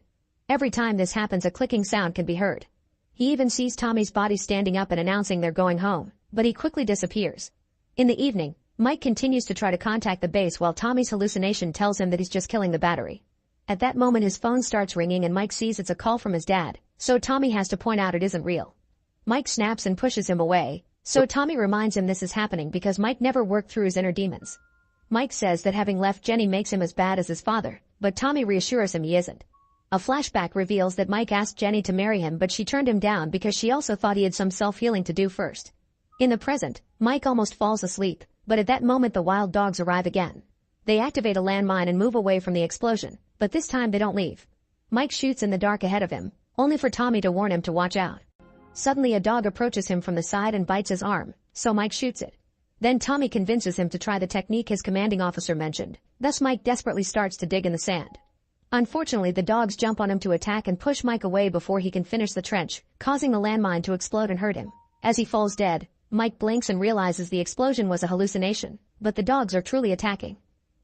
Every time this happens, a clicking sound can be heard. He even sees Tommy's body standing up and announcing they're going home, but he quickly disappears. In the evening, Mike continues to try to contact the base while Tommy's hallucination tells him that he's just killing the battery. At that moment his phone starts ringing and Mike sees it's a call from his dad, so Tommy has to point out it isn't real. Mike snaps and pushes him away, so Tommy reminds him this is happening because Mike never worked through his inner demons. Mike says that having left Jenny makes him as bad as his father, but Tommy reassures him he isn't. A flashback reveals that Mike asked Jenny to marry him but she turned him down because she also thought he had some self-healing to do first. In the present, Mike almost falls asleep, but at that moment the wild dogs arrive again. They activate a landmine and move away from the explosion, but this time they don't leave. Mike shoots in the dark ahead of him, only for Tommy to warn him to watch out. Suddenly a dog approaches him from the side and bites his arm, so Mike shoots it. Then Tommy convinces him to try the technique his commanding officer mentioned, thus Mike desperately starts to dig in the sand. Unfortunately the dogs jump on him to attack and push Mike away before he can finish the trench, causing the landmine to explode and hurt him. As he falls dead, Mike blinks and realizes the explosion was a hallucination, but the dogs are truly attacking.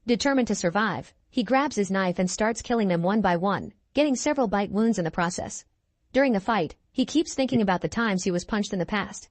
Determined to survive, he grabs his knife and starts killing them one by one, getting several bite wounds in the process. During the fight, he keeps thinking about the times he was punched in the past.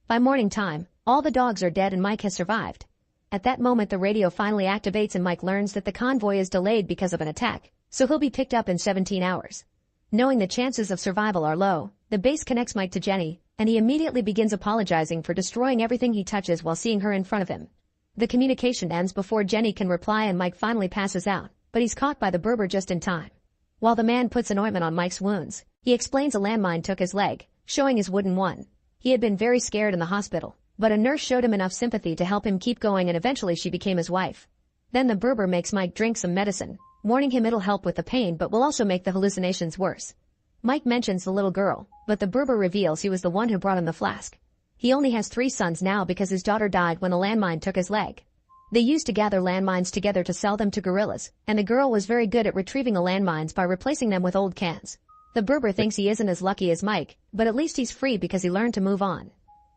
By morning time, all the dogs are dead and Mike has survived. At that moment the radio finally activates and Mike learns that the convoy is delayed because of an attack, so he'll be picked up in 17 hours. Knowing the chances of survival are low, the base connects Mike to Jenny, and he immediately begins apologizing for destroying everything he touches while seeing her in front of him. The communication ends before Jenny can reply and Mike finally passes out, but he's caught by the Berber just in time. While the man puts an ointment on Mike's wounds, he explains a landmine took his leg, showing his wooden one. He had been very scared in the hospital, but a nurse showed him enough sympathy to help him keep going and eventually she became his wife. Then the Berber makes Mike drink some medicine, warning him it'll help with the pain but will also make the hallucinations worse. Mike mentions the little girl, but the Berber reveals he was the one who brought him the flask. He only has 3 sons now because his daughter died when a landmine took his leg. They used to gather landmines together to sell them to guerrillas, and the girl was very good at retrieving the landmines by replacing them with old cans. The Berber thinks he isn't as lucky as Mike, but at least he's free because he learned to move on.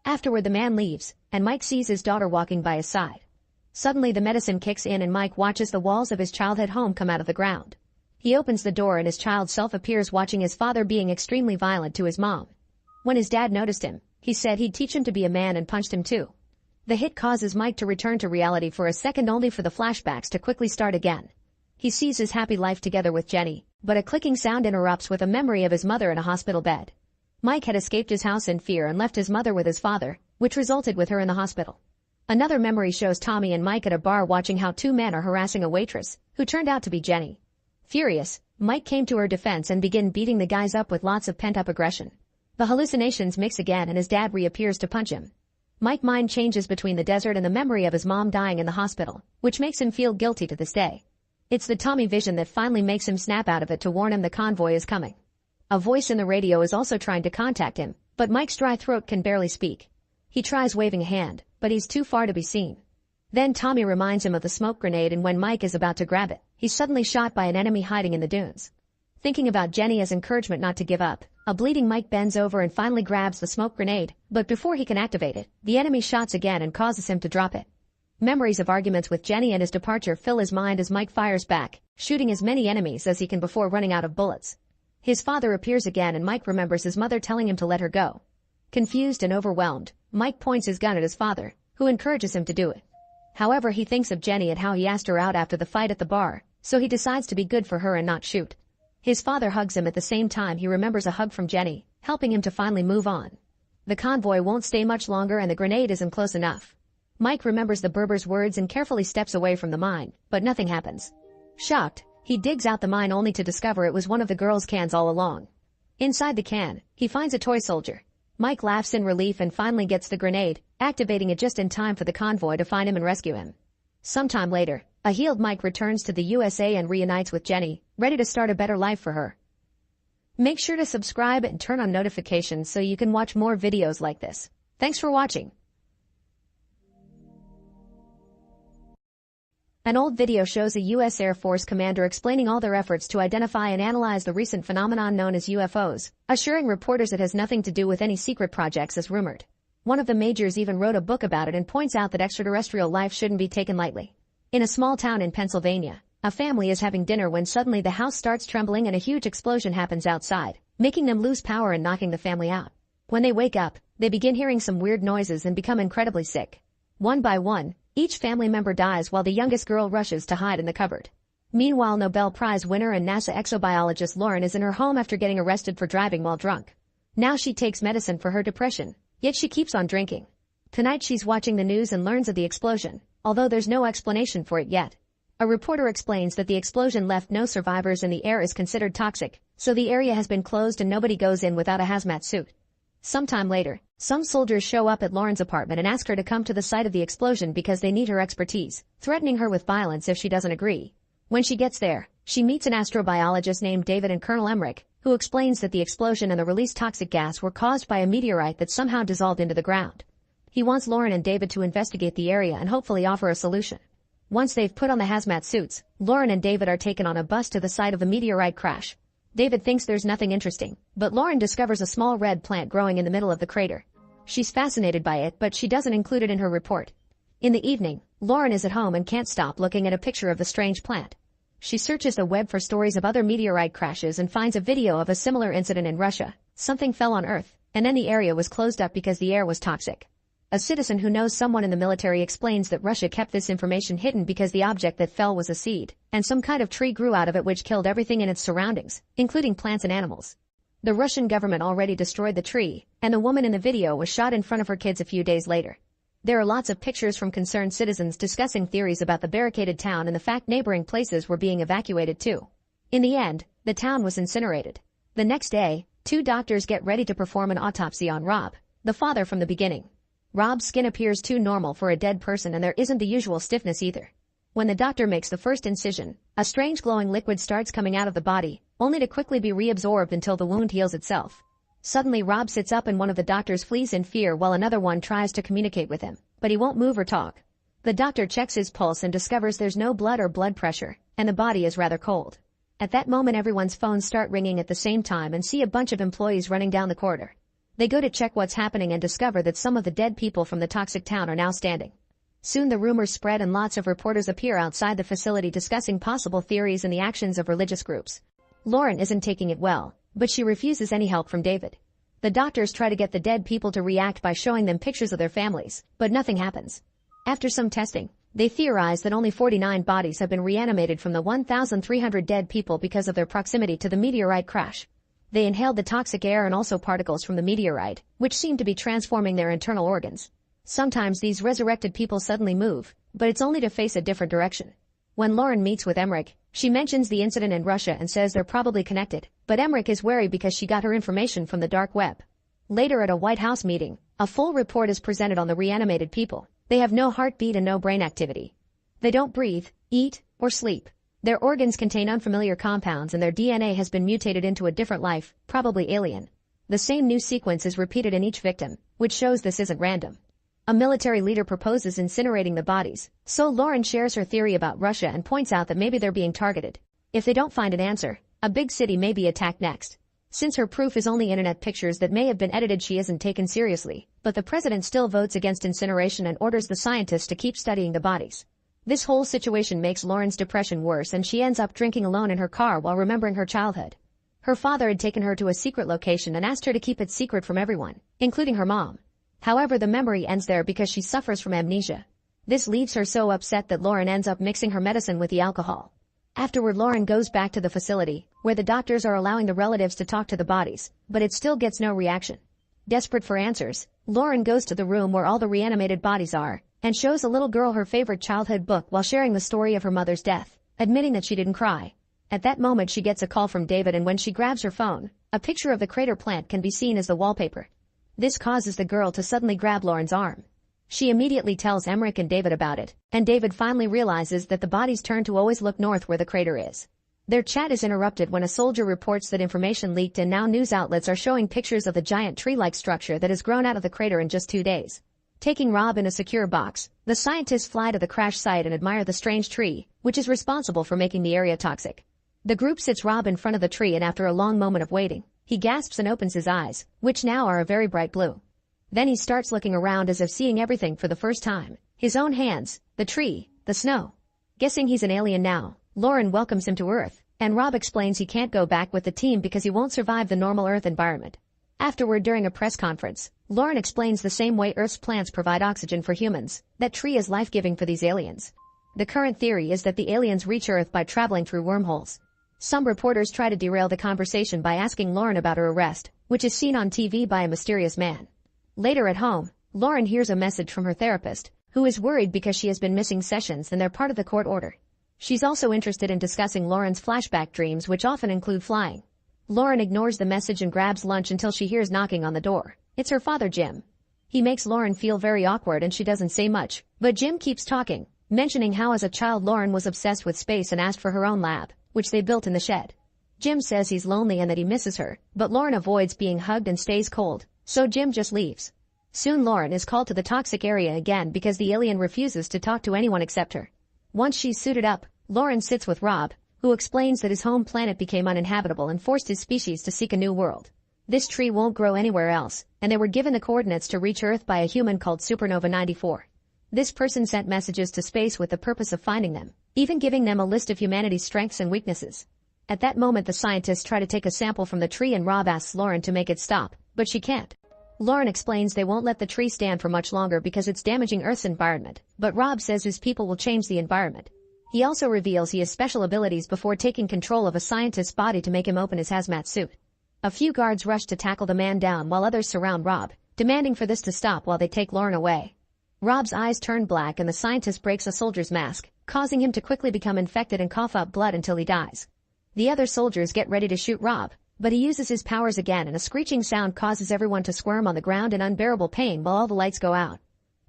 Afterward the man leaves, and Mike sees his daughter walking by his side. Suddenly the medicine kicks in and Mike watches the walls of his childhood home come out of the ground. He opens the door and his child self appears watching his father being extremely violent to his mom. When his dad noticed him, he said he'd teach him to be a man and punched him too. The hit causes Mike to return to reality for a second only for the flashbacks to quickly start again. He sees his happy life together with Jenny, but a clicking sound interrupts with a memory of his mother in a hospital bed. Mike had escaped his house in fear and left his mother with his father, which resulted with her in the hospital. Another memory shows Tommy and Mike at a bar watching how 2 men are harassing a waitress, who turned out to be Jenny. Furious, Mike came to her defense and began beating the guys up with lots of pent-up aggression. The hallucinations mix again and his dad reappears to punch him. Mike's mind changes between the desert and the memory of his mom dying in the hospital, which makes him feel guilty to this day. It's the Tommy vision that finally makes him snap out of it to warn him the convoy is coming. A voice in the radio is also trying to contact him, but Mike's dry throat can barely speak. He tries waving a hand, but he's too far to be seen. Then Tommy reminds him of the smoke grenade, and when Mike is about to grab it, he's suddenly shot by an enemy hiding in the dunes. Thinking about Jenny as encouragement not to give up, a bleeding Mike bends over and finally grabs the smoke grenade, but before he can activate it, the enemy shots again and causes him to drop it. Memories of arguments with Jenny and his departure fill his mind as Mike fires back, shooting as many enemies as he can before running out of bullets. His father appears again and Mike remembers his mother telling him to let her go. Confused and overwhelmed, Mike points his gun at his father, who encourages him to do it. However, he thinks of Jenny and how he asked her out after the fight at the bar, so he decides to be good for her and not shoot. His father hugs him at the same time he remembers a hug from Jenny, helping him to finally move on. The convoy won't stay much longer and the grenade isn't close enough. Mike remembers the Berber's words and carefully steps away from the mine, but nothing happens. Shocked, he digs out the mine only to discover it was one of the girl's cans all along. Inside the can, he finds a toy soldier. Mike laughs in relief and finally gets the grenade, activating it just in time for the convoy to find him and rescue him. Sometime later, a healed Mike returns to the USA and reunites with Jenny, ready to start a better life for her. Make sure to subscribe and turn on notifications so you can watch more videos like this. Thanks for watching. An old video shows a U.S. Air Force commander explaining all their efforts to identify and analyze the recent phenomenon known as UFOs, assuring reporters it has nothing to do with any secret projects as rumored. One of the majors even wrote a book about it and points out that extraterrestrial life shouldn't be taken lightly. In a small town in Pennsylvania, a family is having dinner when suddenly the house starts trembling and a huge explosion happens outside, making them lose power and knocking the family out. When they wake up, they begin hearing some weird noises and become incredibly sick. One by one, each family member dies while the youngest girl rushes to hide in the cupboard. Meanwhile, Nobel Prize winner and NASA exobiologist Lauren is in her home after getting arrested for driving while drunk. Now she takes medicine for her depression, yet she keeps on drinking. Tonight she's watching the news and learns of the explosion, although there's no explanation for it yet. A reporter explains that the explosion left no survivors and the air is considered toxic, so the area has been closed and nobody goes in without a hazmat suit. Sometime later, some soldiers show up at Lauren's apartment and ask her to come to the site of the explosion because they need her expertise, threatening her with violence if she doesn't agree. When she gets there, she meets an astrobiologist named David and Colonel Emmerich, who explains that the explosion and the released toxic gas were caused by a meteorite that somehow dissolved into the ground. He wants Lauren and David to investigate the area and hopefully offer a solution. Once they've put on the hazmat suits, Lauren and David are taken on a bus to the site of the meteorite crash. David thinks there's nothing interesting, but Lauren discovers a small red plant growing in the middle of the crater. She's fascinated by it, but she doesn't include it in her report. In the evening, Lauren is at home and can't stop looking at a picture of the strange plant. She searches the web for stories of other meteorite crashes and finds a video of a similar incident in Russia. Something fell on Earth, and then the area was closed up because the air was toxic. A citizen who knows someone in the military explains that Russia kept this information hidden because the object that fell was a seed, and some kind of tree grew out of it which killed everything in its surroundings, including plants and animals. The Russian government already destroyed the tree, and the woman in the video was shot in front of her kids a few days later. There are lots of pictures from concerned citizens discussing theories about the barricaded town and the fact neighboring places were being evacuated too. In the end, the town was incinerated. The next day, 2 doctors get ready to perform an autopsy on Rob, the father from the beginning. Rob's skin appears too normal for a dead person and there isn't the usual stiffness either. When the doctor makes the first incision, a strange glowing liquid starts coming out of the body, only to quickly be reabsorbed until the wound heals itself. Suddenly Rob sits up and one of the doctors flees in fear while another one tries to communicate with him, but he won't move or talk. The doctor checks his pulse and discovers there's no blood or blood pressure, and the body is rather cold. At that moment everyone's phones start ringing at the same time and see a bunch of employees running down the corridor. They go to check what's happening and discover that some of the dead people from the toxic town are now standing. Soon the rumors spread and lots of reporters appear outside the facility discussing possible theories and the actions of religious groups. Lauren isn't taking it well, but she refuses any help from David. The doctors try to get the dead people to react by showing them pictures of their families, but nothing happens. After some testing, they theorize that only 49 bodies have been reanimated from the 1,300 dead people because of their proximity to the meteorite crash. They inhaled the toxic air and also particles from the meteorite, which seemed to be transforming their internal organs. Sometimes these resurrected people suddenly move, but it's only to face a different direction. When Lauren meets with Emmerich, she mentions the incident in Russia and says they're probably connected, but Emmerich is wary because she got her information from the dark web. Later at a White House meeting, a full report is presented on the reanimated people. They have no heartbeat and no brain activity. They don't breathe, eat, or sleep. Their organs contain unfamiliar compounds and their DNA has been mutated into a different life, probably alien. The same new sequence is repeated in each victim, which shows this isn't random. A military leader proposes incinerating the bodies, so Lauren shares her theory about Russia and points out that maybe they're being targeted. If they don't find an answer, a big city may be attacked next. Since her proof is only internet pictures that may have been edited, she isn't taken seriously, but the president still votes against incineration and orders the scientists to keep studying the bodies. This whole situation makes Lauren's depression worse and she ends up drinking alone in her car while remembering her childhood. Her father had taken her to a secret location and asked her to keep it secret from everyone, including her mom. However, the memory ends there because she suffers from amnesia. This leaves her so upset that Lauren ends up mixing her medicine with the alcohol. Afterward, Lauren goes back to the facility, where the doctors are allowing the relatives to talk to the bodies, but it still gets no reaction. Desperate for answers, Lauren goes to the room where all the reanimated bodies are, and shows a little girl her favorite childhood book while sharing the story of her mother's death, admitting that she didn't cry. At that moment she gets a call from David, and when she grabs her phone, a picture of the crater plant can be seen as the wallpaper. This causes the girl to suddenly grab Lauren's arm. She immediately tells Emmerich and David about it, and David finally realizes that the bodies turn to always look north where the crater is. Their chat is interrupted when a soldier reports that information leaked and now news outlets are showing pictures of the giant tree-like structure that has grown out of the crater in just 2 days. Taking Rob in a secure box, the scientists fly to the crash site and admire the strange tree, which is responsible for making the area toxic. The group sits Rob in front of the tree, and after a long moment of waiting, he gasps and opens his eyes, which now are a very bright blue. Then he starts looking around as if seeing everything for the first time. His own hands, the tree, the snow. Guessing he's an alien now, Lauren welcomes him to Earth, and Rob explains he can't go back with the team because he won't survive the normal Earth environment. Afterward, during a press conference, Lauren explains the same way Earth's plants provide oxygen for humans, that tree is life-giving for these aliens. The current theory is that the aliens reach Earth by traveling through wormholes. Some reporters try to derail the conversation by asking Lauren about her arrest, which is seen on TV by a mysterious man. Later at home, Lauren hears a message from her therapist, who is worried because she has been missing sessions and they're part of the court order. She's also interested in discussing Lauren's flashback dreams, which often include flying. Lauren ignores the message and grabs lunch until she hears knocking on the door. It's her father, Jim. He makes Lauren feel very awkward and she doesn't say much, but Jim keeps talking, mentioning how as a child Lauren was obsessed with space and asked for her own lab, which they built in the shed. Jim says he's lonely and that he misses her, but Lauren avoids being hugged and stays cold, so Jim just leaves. Soon Lauren is called to the toxic area again because the alien refuses to talk to anyone except her. Once she's suited up, Lauren sits with Rob, who explains that his home planet became uninhabitable and forced his species to seek a new world. This tree won't grow anywhere else, and they were given the coordinates to reach Earth by a human called Supernova 94. This person sent messages to space with the purpose of finding them, even giving them a list of humanity's strengths and weaknesses. At that moment the scientists try to take a sample from the tree and Rob asks Lauren to make it stop, but she can't. Lauren explains they won't let the tree stand for much longer because it's damaging Earth's environment, but Rob says his people will change the environment. He also reveals he has special abilities before taking control of a scientist's body to make him open his hazmat suit. A few guards rush to tackle the man down while others surround Rob, demanding for this to stop while they take Lauren away. Rob's eyes turn black and the scientist breaks a soldier's mask, causing him to quickly become infected and cough up blood until he dies. The other soldiers get ready to shoot Rob, but he uses his powers again and a screeching sound causes everyone to squirm on the ground in unbearable pain while all the lights go out.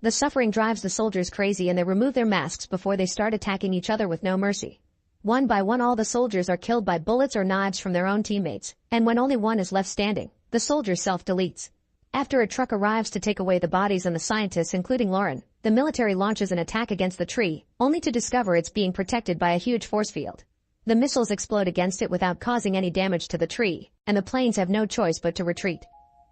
The suffering drives the soldiers crazy and they remove their masks before they start attacking each other with no mercy. One by one all the soldiers are killed by bullets or knives from their own teammates, and when only one is left standing, the soldier self-deletes. After a truck arrives to take away the bodies and the scientists including Lauren, the military launches an attack against the tree, only to discover it's being protected by a huge force field. The missiles explode against it without causing any damage to the tree, and the planes have no choice but to retreat.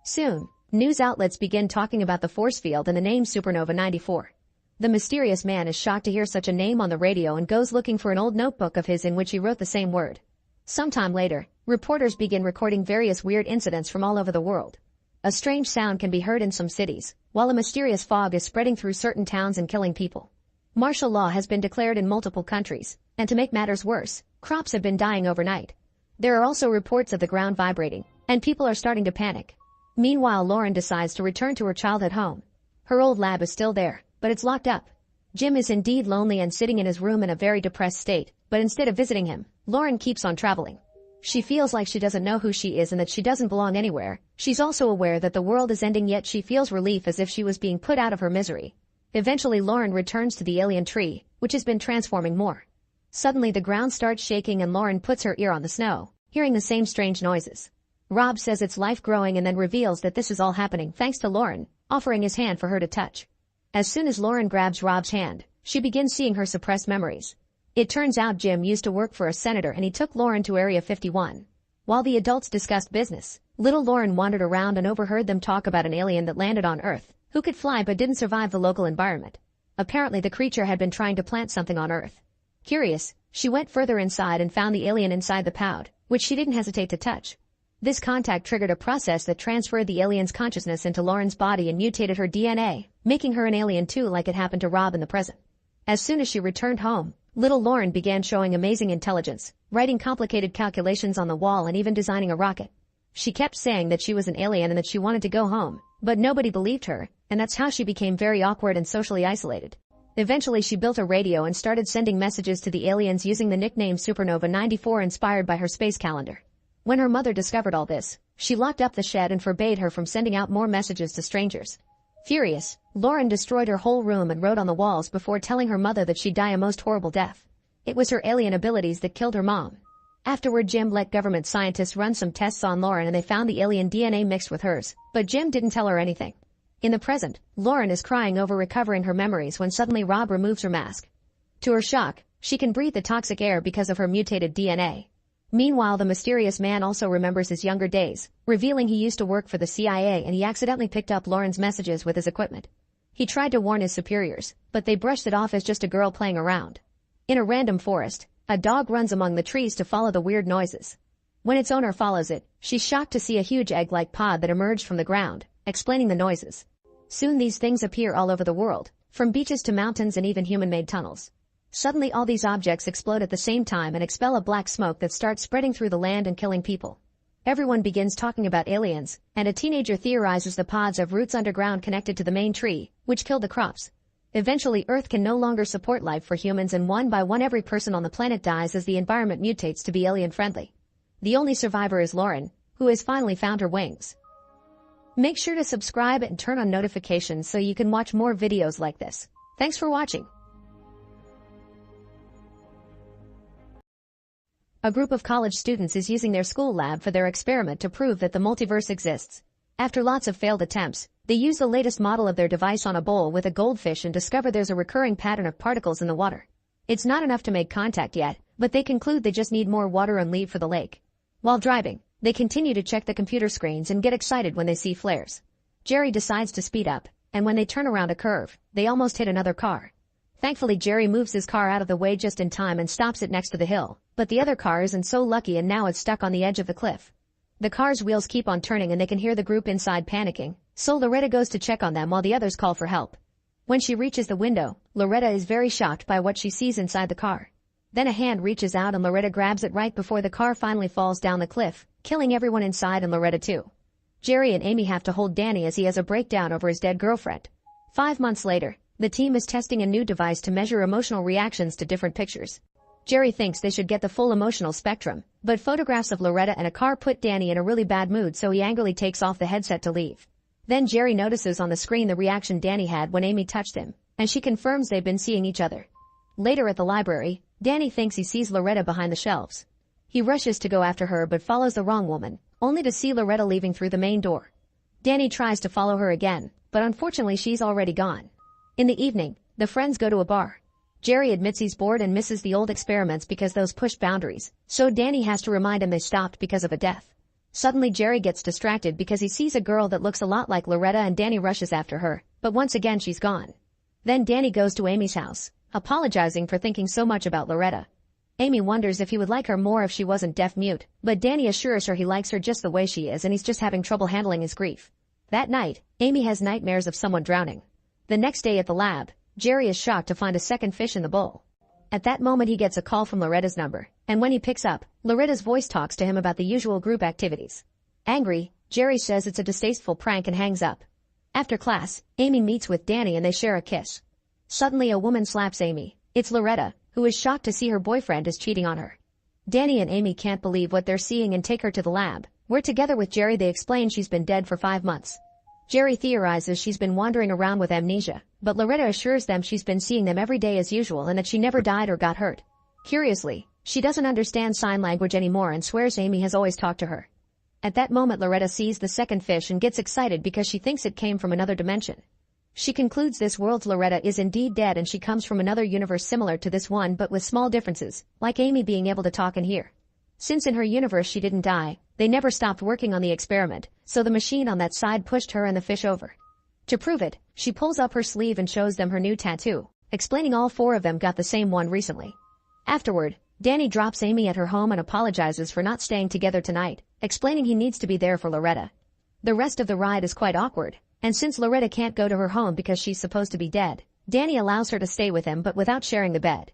Soon, news outlets begin talking about the force field and the name Supernova 94. The mysterious man is shocked to hear such a name on the radio and goes looking for an old notebook of his in which he wrote the same word. Sometime later, reporters begin recording various weird incidents from all over the world. A strange sound can be heard in some cities, while a mysterious fog is spreading through certain towns and killing people. Martial law has been declared in multiple countries, and to make matters worse, crops have been dying overnight. There are also reports of the ground vibrating, and people are starting to panic. Meanwhile, Lauren decides to return to her childhood home. Her old lab is still there, but it's locked up. Jim is indeed lonely and sitting in his room in a very depressed state, but instead of visiting him, Lauren keeps on traveling. She feels like she doesn't know who she is and that she doesn't belong anywhere. She's also aware that the world is ending, yet she feels relief as if she was being put out of her misery. Eventually Lauren returns to the alien tree, which has been transforming more. Suddenly the ground starts shaking and Lauren puts her ear on the snow, hearing the same strange noises. Rob says it's life growing and then reveals that this is all happening thanks to Lauren, offering his hand for her to touch. As soon as Lauren grabs Rob's hand, she begins seeing her suppressed memories. It turns out Jim used to work for a senator and he took Lauren to Area 51. While the adults discussed business, little Lauren wandered around and overheard them talk about an alien that landed on Earth, who could fly but didn't survive the local environment. Apparently the creature had been trying to plant something on Earth. Curious, she went further inside and found the alien inside the pound, which she didn't hesitate to touch. This contact triggered a process that transferred the alien's consciousness into Lauren's body and mutated her DNA, making her an alien too like it happened to Rob in the present. As soon as she returned home, little Lauren began showing amazing intelligence, writing complicated calculations on the wall and even designing a rocket. She kept saying that she was an alien and that she wanted to go home, but nobody believed her, and that's how she became very awkward and socially isolated. Eventually she built a radio and started sending messages to the aliens using the nickname Supernova 94 inspired by her space calendar. When her mother discovered all this, she locked up the shed and forbade her from sending out more messages to strangers. Furious, Lauren destroyed her whole room and wrote on the walls before telling her mother that she'd die a most horrible death. It was her alien abilities that killed her mom. Afterward Jim let government scientists run some tests on Lauren and they found the alien DNA mixed with hers, but Jim didn't tell her anything. In the present, Lauren is crying over recovering her memories when suddenly Rob removes her mask. To her shock, she can breathe the toxic air because of her mutated DNA. Meanwhile, the mysterious man also remembers his younger days, revealing he used to work for the CIA and he accidentally picked up Lauren's messages with his equipment. He tried to warn his superiors, but they brushed it off as just a girl playing around. In a random forest, a dog runs among the trees to follow the weird noises. When its owner follows it, she's shocked to see a huge egg-like pod that emerged from the ground, explaining the noises. Soon these things appear all over the world, from beaches to mountains and even human-made tunnels. Suddenly all these objects explode at the same time and expel a black smoke that starts spreading through the land and killing people. Everyone begins talking about aliens, and a teenager theorizes the pods have roots underground connected to the main tree, which killed the crops. Eventually Earth can no longer support life for humans and one by one every person on the planet dies as the environment mutates to be alien-friendly. The only survivor is Lauren, who has finally found her wings. Make sure to subscribe and turn on notifications so you can watch more videos like this. Thanks for watching. A group of college students is using their school lab for their experiment to prove that the multiverse exists. After lots of failed attempts, they use the latest model of their device on a bowl with a goldfish and discover there's a recurring pattern of particles in the water. It's not enough to make contact yet, but they conclude they just need more water and leave for the lake. While driving, they continue to check the computer screens and get excited when they see flares. Jerry decides to speed up, and when they turn around a curve, they almost hit another car. Thankfully Jerry moves his car out of the way just in time and stops it next to the hill, but the other car isn't so lucky and now it's stuck on the edge of the cliff. The car's wheels keep on turning and they can hear the group inside panicking, so Loretta goes to check on them while the others call for help. When she reaches the window, Loretta is very shocked by what she sees inside the car. Then a hand reaches out and Loretta grabs it right before the car finally falls down the cliff, killing everyone inside and Loretta too. Jerry and Amy have to hold Danny as he has a breakdown over his dead girlfriend. 5 months later, the team is testing a new device to measure emotional reactions to different pictures. Jerry thinks they should get the full emotional spectrum, but photographs of Loretta and a car put Danny in a really bad mood so he angrily takes off the headset to leave. Then Jerry notices on the screen the reaction Danny had when Amy touched him, and she confirms they've been seeing each other. Later at the library, Danny thinks he sees Loretta behind the shelves. He rushes to go after her but follows the wrong woman, only to see Loretta leaving through the main door. Danny tries to follow her again, but unfortunately she's already gone. In the evening, the friends go to a bar. Jerry admits he's bored and misses the old experiments because those pushed boundaries, so Danny has to remind him they stopped because of a death. Suddenly Jerry gets distracted because he sees a girl that looks a lot like Loretta and Danny rushes after her, but once again she's gone. Then Danny goes to Amy's house, apologizing for thinking so much about Loretta. Amy wonders if he would like her more if she wasn't deaf-mute, but Danny assures her he likes her just the way she is and he's just having trouble handling his grief. That night, Amy has nightmares of someone drowning. The next day at the lab, Jerry is shocked to find a second fish in the bowl. At that moment he gets a call from Loretta's number, and when he picks up, Loretta's voice talks to him about the usual group activities. Angry, Jerry says it's a distasteful prank and hangs up. After class, Amy meets with Danny and they share a kiss. Suddenly a woman slaps Amy. It's Loretta, who is shocked to see her boyfriend is cheating on her. Danny and Amy can't believe what they're seeing and take her to the lab, where together with Jerry they explain she's been dead for 5 months. Jerry theorizes she's been wandering around with amnesia, but Loretta assures them she's been seeing them every day as usual and that she never died or got hurt. Curiously, she doesn't understand sign language anymore and swears Amy has always talked to her. At that moment Loretta sees the second fish and gets excited because she thinks it came from another dimension. She concludes this world's Loretta is indeed dead and she comes from another universe similar to this one but with small differences, like Amy being able to talk and hear. Since in her universe she didn't die, they never stopped working on the experiment, so the machine on that side pushed her and the fish over. To prove it, she pulls up her sleeve and shows them her new tattoo, explaining all four of them got the same one recently. Afterward, Danny drops Amy at her home and apologizes for not staying together tonight, explaining he needs to be there for Loretta. The rest of the ride is quite awkward, and since Loretta can't go to her home because she's supposed to be dead, Danny allows her to stay with him but without sharing the bed.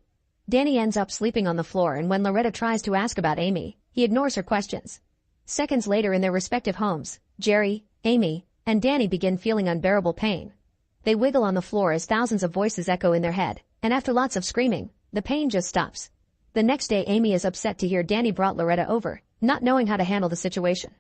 Danny ends up sleeping on the floor and when Loretta tries to ask about Amy, he ignores her questions. Seconds later in their respective homes, Jerry, Amy, and Danny begin feeling unbearable pain. They wiggle on the floor as thousands of voices echo in their head, and after lots of screaming, the pain just stops. The next day Amy is upset to hear Danny brought Loretta over, not knowing how to handle the situation.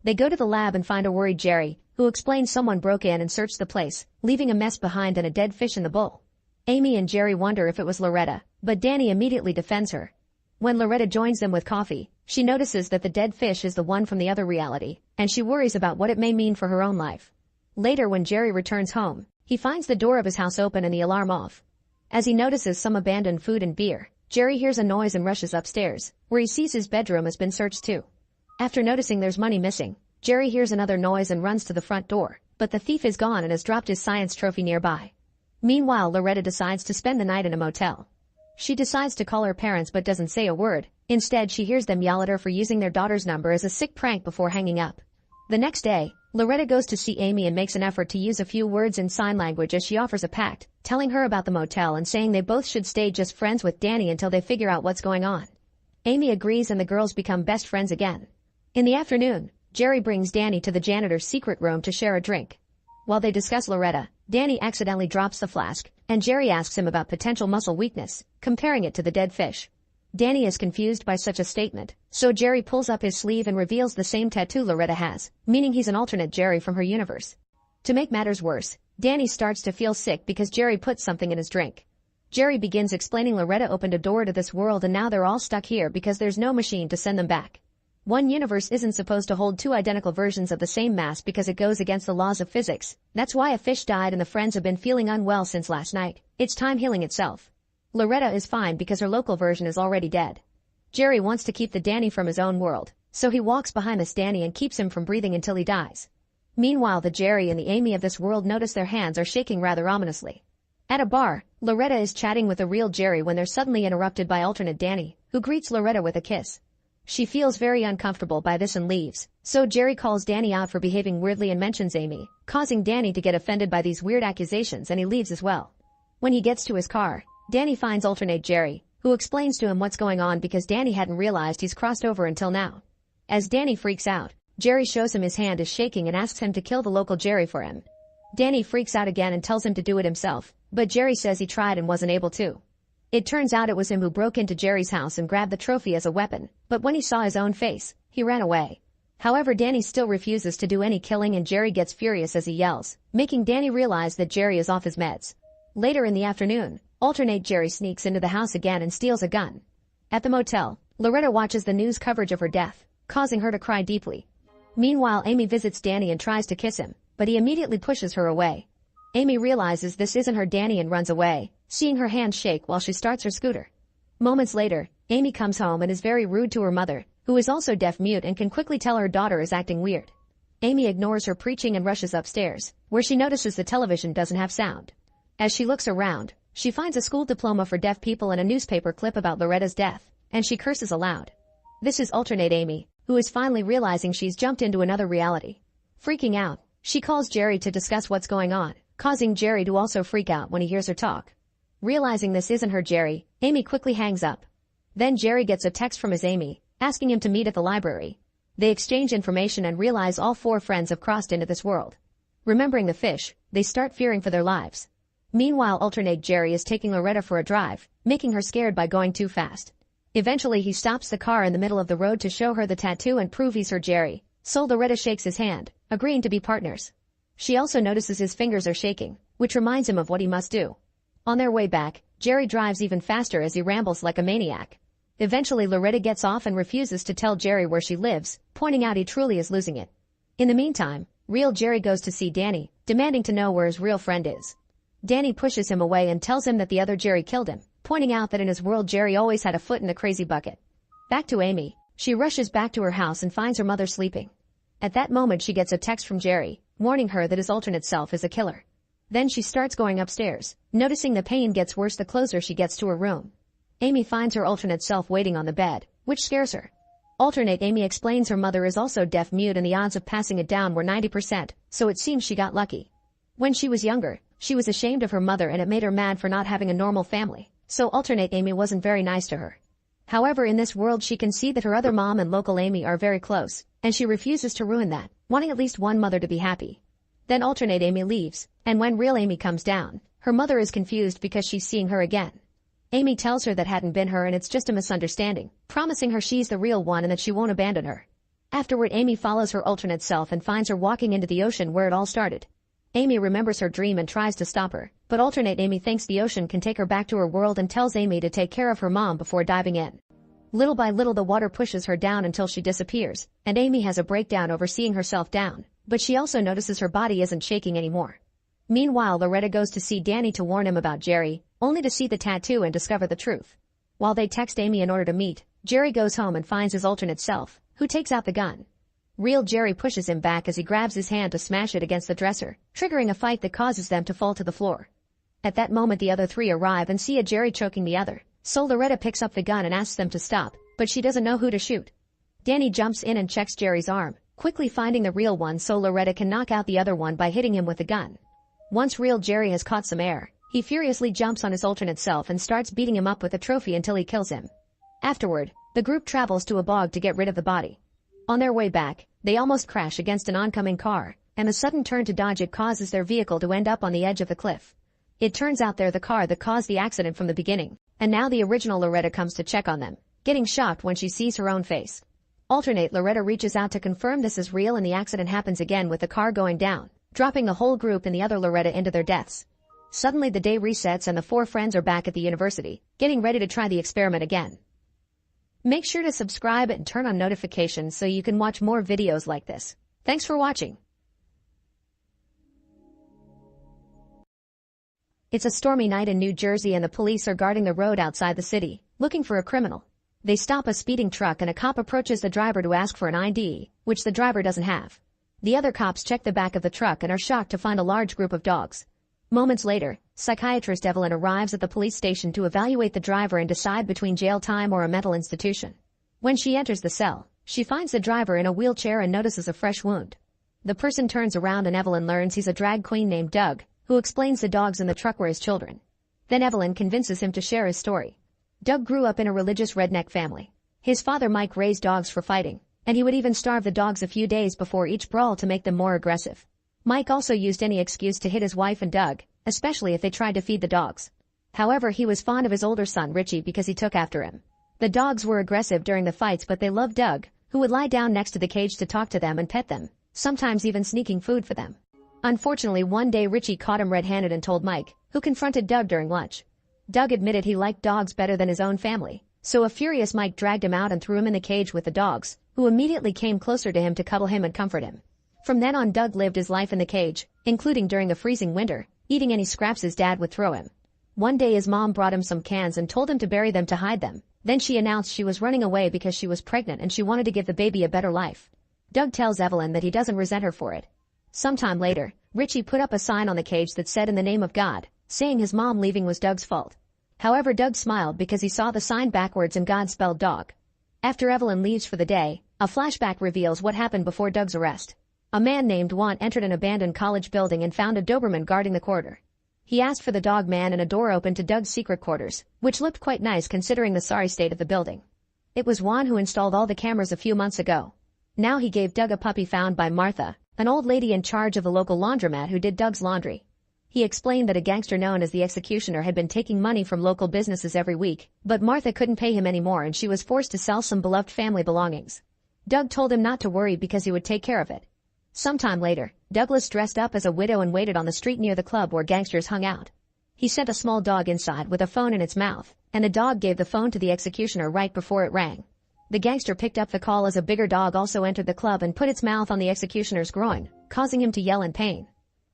They go to the lab and find a worried Jerry, who explains someone broke in and searched the place, leaving a mess behind and a dead fish in the bowl. Amy and Jerry wonder if it was Loretta, but Danny immediately defends her. When Loretta joins them with coffee, she notices that the dead fish is the one from the other reality, and she worries about what it may mean for her own life. Later when Jerry returns home, he finds the door of his house open and the alarm off. As he notices some abandoned food and beer, Jerry hears a noise and rushes upstairs, where he sees his bedroom has been searched too. After noticing there's money missing, Jerry hears another noise and runs to the front door, but the thief is gone and has dropped his science trophy nearby. Meanwhile Loretta decides to spend the night in a motel. She decides to call her parents but doesn't say a word. Instead she hears them yell at her for using their daughter's number as a sick prank before hanging up. The next day, Loretta goes to see Amy and makes an effort to use a few words in sign language as she offers a pact, telling her about the motel and saying they both should stay just friends with Danny until they figure out what's going on. Amy agrees and the girls become best friends again. In the afternoon, Jerry brings Danny to the janitor's secret room to share a drink. While they discuss Loretta, Danny accidentally drops the flask, and Jerry asks him about potential muscle weakness, comparing it to the dead fish. Danny is confused by such a statement, so Jerry pulls up his sleeve and reveals the same tattoo Loretta has, meaning he's an alternate Jerry from her universe. To make matters worse, Danny starts to feel sick because Jerry puts something in his drink. Jerry begins explaining Loretta opened a door to this world and now they're all stuck here because there's no machine to send them back. One universe isn't supposed to hold two identical versions of the same mass because it goes against the laws of physics. That's why a fish died and the friends have been feeling unwell since last night. It's time healing itself. Loretta is fine because her local version is already dead. Jerry wants to keep the Danny from his own world, so he walks behind this Danny and keeps him from breathing until he dies. Meanwhile the Jerry and the Amy of this world notice their hands are shaking rather ominously. At a bar, Loretta is chatting with the real Jerry when they're suddenly interrupted by alternate Danny, who greets Loretta with a kiss. She feels very uncomfortable by this and leaves, so Jerry calls Danny out for behaving weirdly and mentions Amy, causing Danny to get offended by these weird accusations and he leaves as well. When he gets to his car, Danny finds alternate Jerry, who explains to him what's going on because Danny hadn't realized he's crossed over until now. As Danny freaks out, Jerry shows him his hand is shaking and asks him to kill the local Jerry for him. Danny freaks out again and tells him to do it himself, but Jerry says he tried and wasn't able to. It turns out it was him who broke into Jerry's house and grabbed the trophy as a weapon, but when he saw his own face, he ran away. However, Danny still refuses to do any killing and Jerry gets furious as he yells, making Danny realize that Jerry is off his meds. Later in the afternoon, alternate Jerry sneaks into the house again and steals a gun. At the motel, Loretta watches the news coverage of her death, causing her to cry deeply. Meanwhile, Amy visits Danny and tries to kiss him, but he immediately pushes her away. Amy realizes this isn't her Danny and runs away, seeing her hand shake while she starts her scooter. Moments later, Amy comes home and is very rude to her mother, who is also deaf-mute and can quickly tell her daughter is acting weird. Amy ignores her preaching and rushes upstairs, where she notices the television doesn't have sound. As she looks around, she finds a school diploma for deaf people and a newspaper clip about Loretta's death, and she curses aloud. This is alternate Amy, who is finally realizing she's jumped into another reality. Freaking out, she calls Jerry to discuss what's going on, causing Jerry to also freak out when he hears her talk. Realizing this isn't her Jerry, Amy quickly hangs up. Then Jerry gets a text from his Amy, asking him to meet at the library. They exchange information and realize all four friends have crossed into this world. Remembering the fish, they start fearing for their lives. Meanwhile, alternate Jerry is taking Loretta for a drive, making her scared by going too fast. Eventually he stops the car in the middle of the road to show her the tattoo and prove he's her Jerry, so Loretta shakes his hand, agreeing to be partners. She also notices his fingers are shaking, which reminds him of what he must do. On their way back, Jerry drives even faster as he rambles like a maniac. Eventually Loretta gets off and refuses to tell Jerry where she lives, pointing out he truly is losing it. In the meantime, real Jerry goes to see Danny, demanding to know where his real friend is. Danny pushes him away and tells him that the other Jerry killed him, pointing out that in his world Jerry always had a foot in a crazy bucket. Back to Amy. She rushes back to her house and finds her mother sleeping. At that moment she gets a text from Jerry, warning her that his alternate self is a killer. Then she starts going upstairs, noticing the pain gets worse the closer she gets to her room. Amy finds her alternate self waiting on the bed, which scares her. Alternate Amy explains her mother is also deaf-mute and the odds of passing it down were 90%, so it seems she got lucky. When she was younger, she was ashamed of her mother and it made her mad for not having a normal family, so alternate Amy wasn't very nice to her. However, in this world she can see that her other mom and local Amy are very close, and she refuses to ruin that, wanting at least one mother to be happy. Then alternate Amy leaves, and when real Amy comes down, her mother is confused because she's seeing her again. Amy tells her that hadn't been her and it's just a misunderstanding, promising her she's the real one and that she won't abandon her. Afterward, Amy follows her alternate self and finds her walking into the ocean where it all started. Amy remembers her dream and tries to stop her, but alternate Amy thinks the ocean can take her back to her world and tells Amy to take care of her mom before diving in. Little by little the water pushes her down until she disappears, and Amy has a breakdown over seeing herself down, but she also notices her body isn't shaking anymore. Meanwhile, Loretta goes to see Danny to warn him about Jerry, only to see the tattoo and discover the truth. While they text Amy in order to meet, Jerry goes home and finds his alternate self, who takes out the gun. Real Jerry pushes him back as he grabs his hand to smash it against the dresser, triggering a fight that causes them to fall to the floor. At that moment the other three arrive and see a Jerry choking the other, so Loretta picks up the gun and asks them to stop, but she doesn't know who to shoot. Danny jumps in and checks Jerry's arm, quickly finding the real one so Loretta can knock out the other one by hitting him with the gun. Once real Jerry has caught some air, he furiously jumps on his alternate self and starts beating him up with a trophy until he kills him. Afterward, the group travels to a bog to get rid of the body. On their way back, they almost crash against an oncoming car, and the sudden turn to dodge it causes their vehicle to end up on the edge of the cliff. It turns out they're the car that caused the accident from the beginning, and now the original Loretta comes to check on them, getting shocked when she sees her own face. Alternate Loretta reaches out to confirm this is real and the accident happens again with the car going down, dropping the whole group and the other Loretta into their deaths. Suddenly the day resets and the four friends are back at the university, getting ready to try the experiment again. Make sure to subscribe and turn on notifications so you can watch more videos like this. Thanks for watching. It's a stormy night in New Jersey and the police are guarding the road outside the city, looking for a criminal. They stop a speeding truck and a cop approaches the driver to ask for an ID, which the driver doesn't have. The other cops check the back of the truck and are shocked to find a large group of dogs. Moments later, psychiatrist Evelyn arrives at the police station to evaluate the driver and decide between jail time or a mental institution. When she enters the cell, she finds the driver in a wheelchair and notices a fresh wound. The person turns around and Evelyn learns he's a drag queen named Doug, who explains the dogs in the truck were his children. Then Evelyn convinces him to share his story. Doug grew up in a religious redneck family. His father Mike raised dogs for fighting, and he would even starve the dogs a few days before each brawl to make them more aggressive. Mike also used any excuse to hit his wife and Doug, especially if they tried to feed the dogs. However, he was fond of his older son Richie because he took after him. The dogs were aggressive during the fights but they loved Doug, who would lie down next to the cage to talk to them and pet them, sometimes even sneaking food for them. Unfortunately, one day Richie caught him red-handed and told Mike, who confronted Doug during lunch. Doug admitted he liked dogs better than his own family, so a furious Mike dragged him out and threw him in the cage with the dogs, who immediately came closer to him to cuddle him and comfort him. From then on, Doug lived his life in the cage, including during the freezing winter, eating any scraps his dad would throw him. One day his mom brought him some cans and told him to bury them to hide them. Then she announced she was running away because she was pregnant and she wanted to give the baby a better life. Doug tells Evelyn that he doesn't resent her for it. Sometime later, Richie put up a sign on the cage that said "In the name of God," saying his mom leaving was Doug's fault. However, Doug smiled because he saw the sign backwards and God spelled dog. After Evelyn leaves for the day, a flashback reveals what happened before Doug's arrest. A man named Juan entered an abandoned college building and found a Doberman guarding the corridor. He asked for the dog man and a door opened to Doug's secret quarters, which looked quite nice considering the sorry state of the building. It was Juan who installed all the cameras a few months ago. Now he gave Doug a puppy found by Martha, an old lady in charge of the local laundromat who did Doug's laundry. He explained that a gangster known as the Executioner had been taking money from local businesses every week, but Martha couldn't pay him anymore and she was forced to sell some beloved family belongings. Doug told him not to worry because he would take care of it. Sometime later, Douglas dressed up as a widow and waited on the street near the club where gangsters hung out. He sent a small dog inside with a phone in its mouth, and the dog gave the phone to the executioner right before it rang. The gangster picked up the call as a bigger dog also entered the club and put its mouth on the executioner's groin, causing him to yell in pain.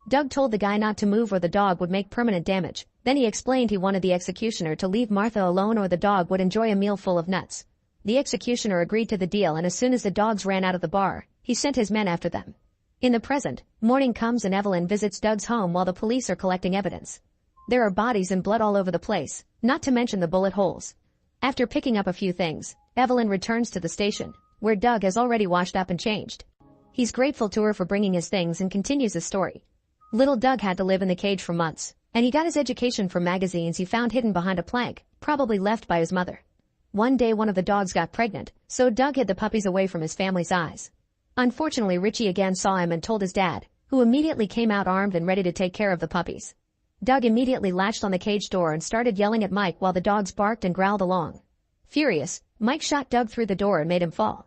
Doug told the guy not to move or the dog would make permanent damage. Then he explained he wanted the executioner to leave Martha alone or the dog would enjoy a meal full of nuts. The executioner agreed to the deal, and as soon as the dogs ran out of the bar, he sent his men after them. In the present, morning comes and Evelyn visits Doug's home while the police are collecting evidence. There are bodies and blood all over the place, not to mention the bullet holes. After picking up a few things, Evelyn returns to the station, where Doug has already washed up and changed. He's grateful to her for bringing his things and continues his story. Little Doug had to live in the cage for months, and he got his education from magazines he found hidden behind a plank, probably left by his mother. One day one of the dogs got pregnant, so Doug hid the puppies away from his family's eyes. Unfortunately, Richie again saw him and told his dad, who immediately came out armed and ready to take care of the puppies. Doug immediately latched on the cage door and started yelling at Mike while the dogs barked and growled along. Furious, Mike shot Doug through the door and made him fall.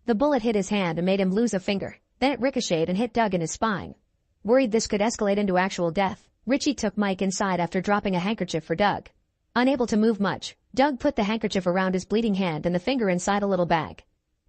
The bullet hit his hand and made him lose a finger, then it ricocheted and hit Doug in his spine. Worried this could escalate into actual death, Richie took Mike inside after dropping a handkerchief for Doug. Unable to move much, Doug put the handkerchief around his bleeding hand and the finger inside a little bag.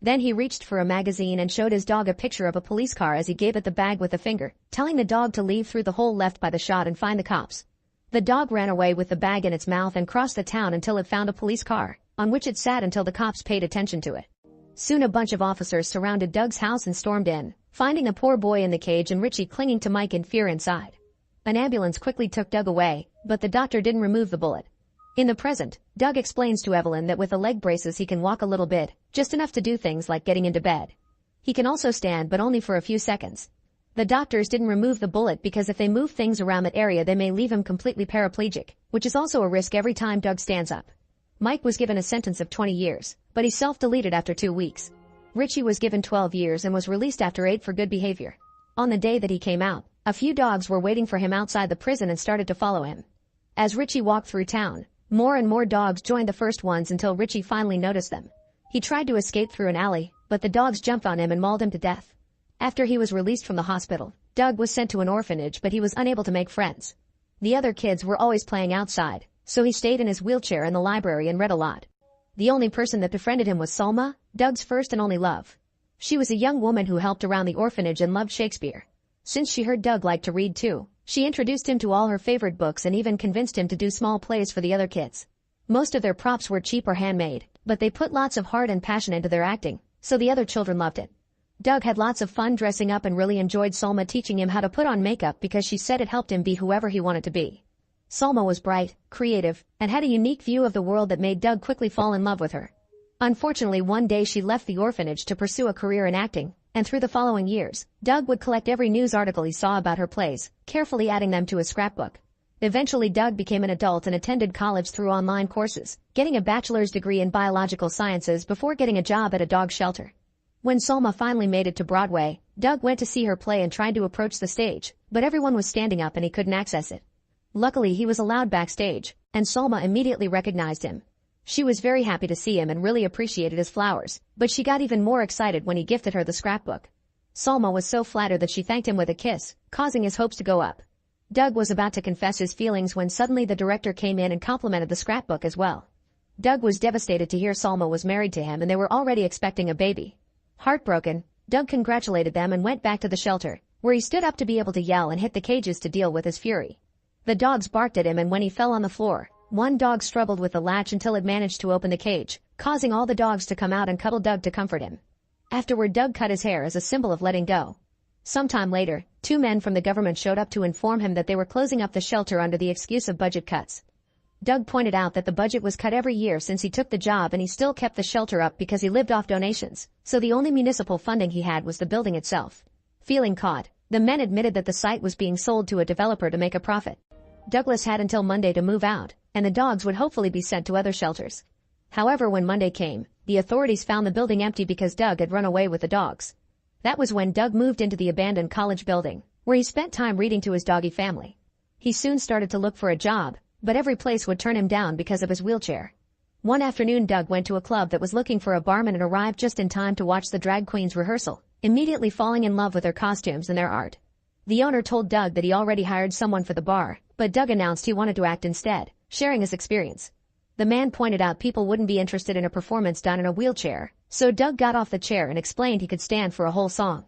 Then he reached for a magazine and showed his dog a picture of a police car as he gave it the bag with the finger, telling the dog to leave through the hole left by the shot and find the cops. The dog ran away with the bag in its mouth and crossed the town until it found a police car, on which it sat until the cops paid attention to it. Soon a bunch of officers surrounded Doug's house and stormed in, finding the poor boy in the cage and Richie clinging to Mike in fear inside. An ambulance quickly took Doug away, but the doctor didn't remove the bullet. In the present, Doug explains to Evelyn that with the leg braces he can walk a little bit, just enough to do things like getting into bed. He can also stand but only for a few seconds. The doctors didn't remove the bullet because if they move things around that area they may leave him completely paraplegic, which is also a risk every time Doug stands up. Mike was given a sentence of 20 years, but he self-deleted after 2 weeks. Richie was given 12 years and was released after 8 for good behavior. On the day that he came out, a few dogs were waiting for him outside the prison and started to follow him. As Richie walked through town, more and more dogs joined the first ones until Richie finally noticed them. He tried to escape through an alley, but the dogs jumped on him and mauled him to death. After he was released from the hospital, Doug was sent to an orphanage but he was unable to make friends. The other kids were always playing outside, so he stayed in his wheelchair in the library and read a lot. The only person that befriended him was Salma, Doug's first and only love. She was a young woman who helped around the orphanage and loved Shakespeare. Since she heard Doug liked to read too, she introduced him to all her favorite books and even convinced him to do small plays for the other kids. Most of their props were cheap or handmade, but they put lots of heart and passion into their acting, so the other children loved it. Doug had lots of fun dressing up and really enjoyed Salma teaching him how to put on makeup because she said it helped him be whoever he wanted to be. Salma was bright, creative, and had a unique view of the world that made Doug quickly fall in love with her. Unfortunately, one day she left the orphanage to pursue a career in acting, and through the following years, Doug would collect every news article he saw about her plays, carefully adding them to his scrapbook. Eventually Doug became an adult and attended college through online courses, getting a bachelor's degree in biological sciences before getting a job at a dog shelter. When Salma finally made it to Broadway, Doug went to see her play and tried to approach the stage, but everyone was standing up and he couldn't access it. Luckily he was allowed backstage, and Salma immediately recognized him. She was very happy to see him and really appreciated his flowers, but she got even more excited when he gifted her the scrapbook. Salma was so flattered that she thanked him with a kiss, causing his hopes to go up. Doug was about to confess his feelings when suddenly the director came in and complimented the scrapbook as well. Doug was devastated to hear Salma was married to him and they were already expecting a baby. Heartbroken, Doug congratulated them and went back to the shelter, where he stood up to be able to yell and hit the cages to deal with his fury. The dogs barked at him and when he fell on the floor, one dog struggled with the latch until it managed to open the cage, causing all the dogs to come out and cuddle Doug to comfort him. Afterward, Doug cut his hair as a symbol of letting go. Sometime later, 2 men from the government showed up to inform him that they were closing up the shelter under the excuse of budget cuts. Doug pointed out that the budget was cut every year since he took the job and he still kept the shelter up because he lived off donations, so the only municipal funding he had was the building itself. Feeling caught, the men admitted that the site was being sold to a developer to make a profit. Douglas had until Monday to move out, and the dogs would hopefully be sent to other shelters. However, when Monday came, the authorities found the building empty because Doug had run away with the dogs. That was when Doug moved into the abandoned college building, where he spent time reading to his doggy family. He soon started to look for a job, but every place would turn him down because of his wheelchair. One afternoon Doug went to a club that was looking for a barman and arrived just in time to watch the drag queens rehearsal, immediately falling in love with their costumes and their art. The owner told Doug that he already hired someone for the bar, but Doug announced he wanted to act instead, sharing his experience. The man pointed out people wouldn't be interested in a performance done in a wheelchair, so Doug got off the chair and explained he could stand for a whole song.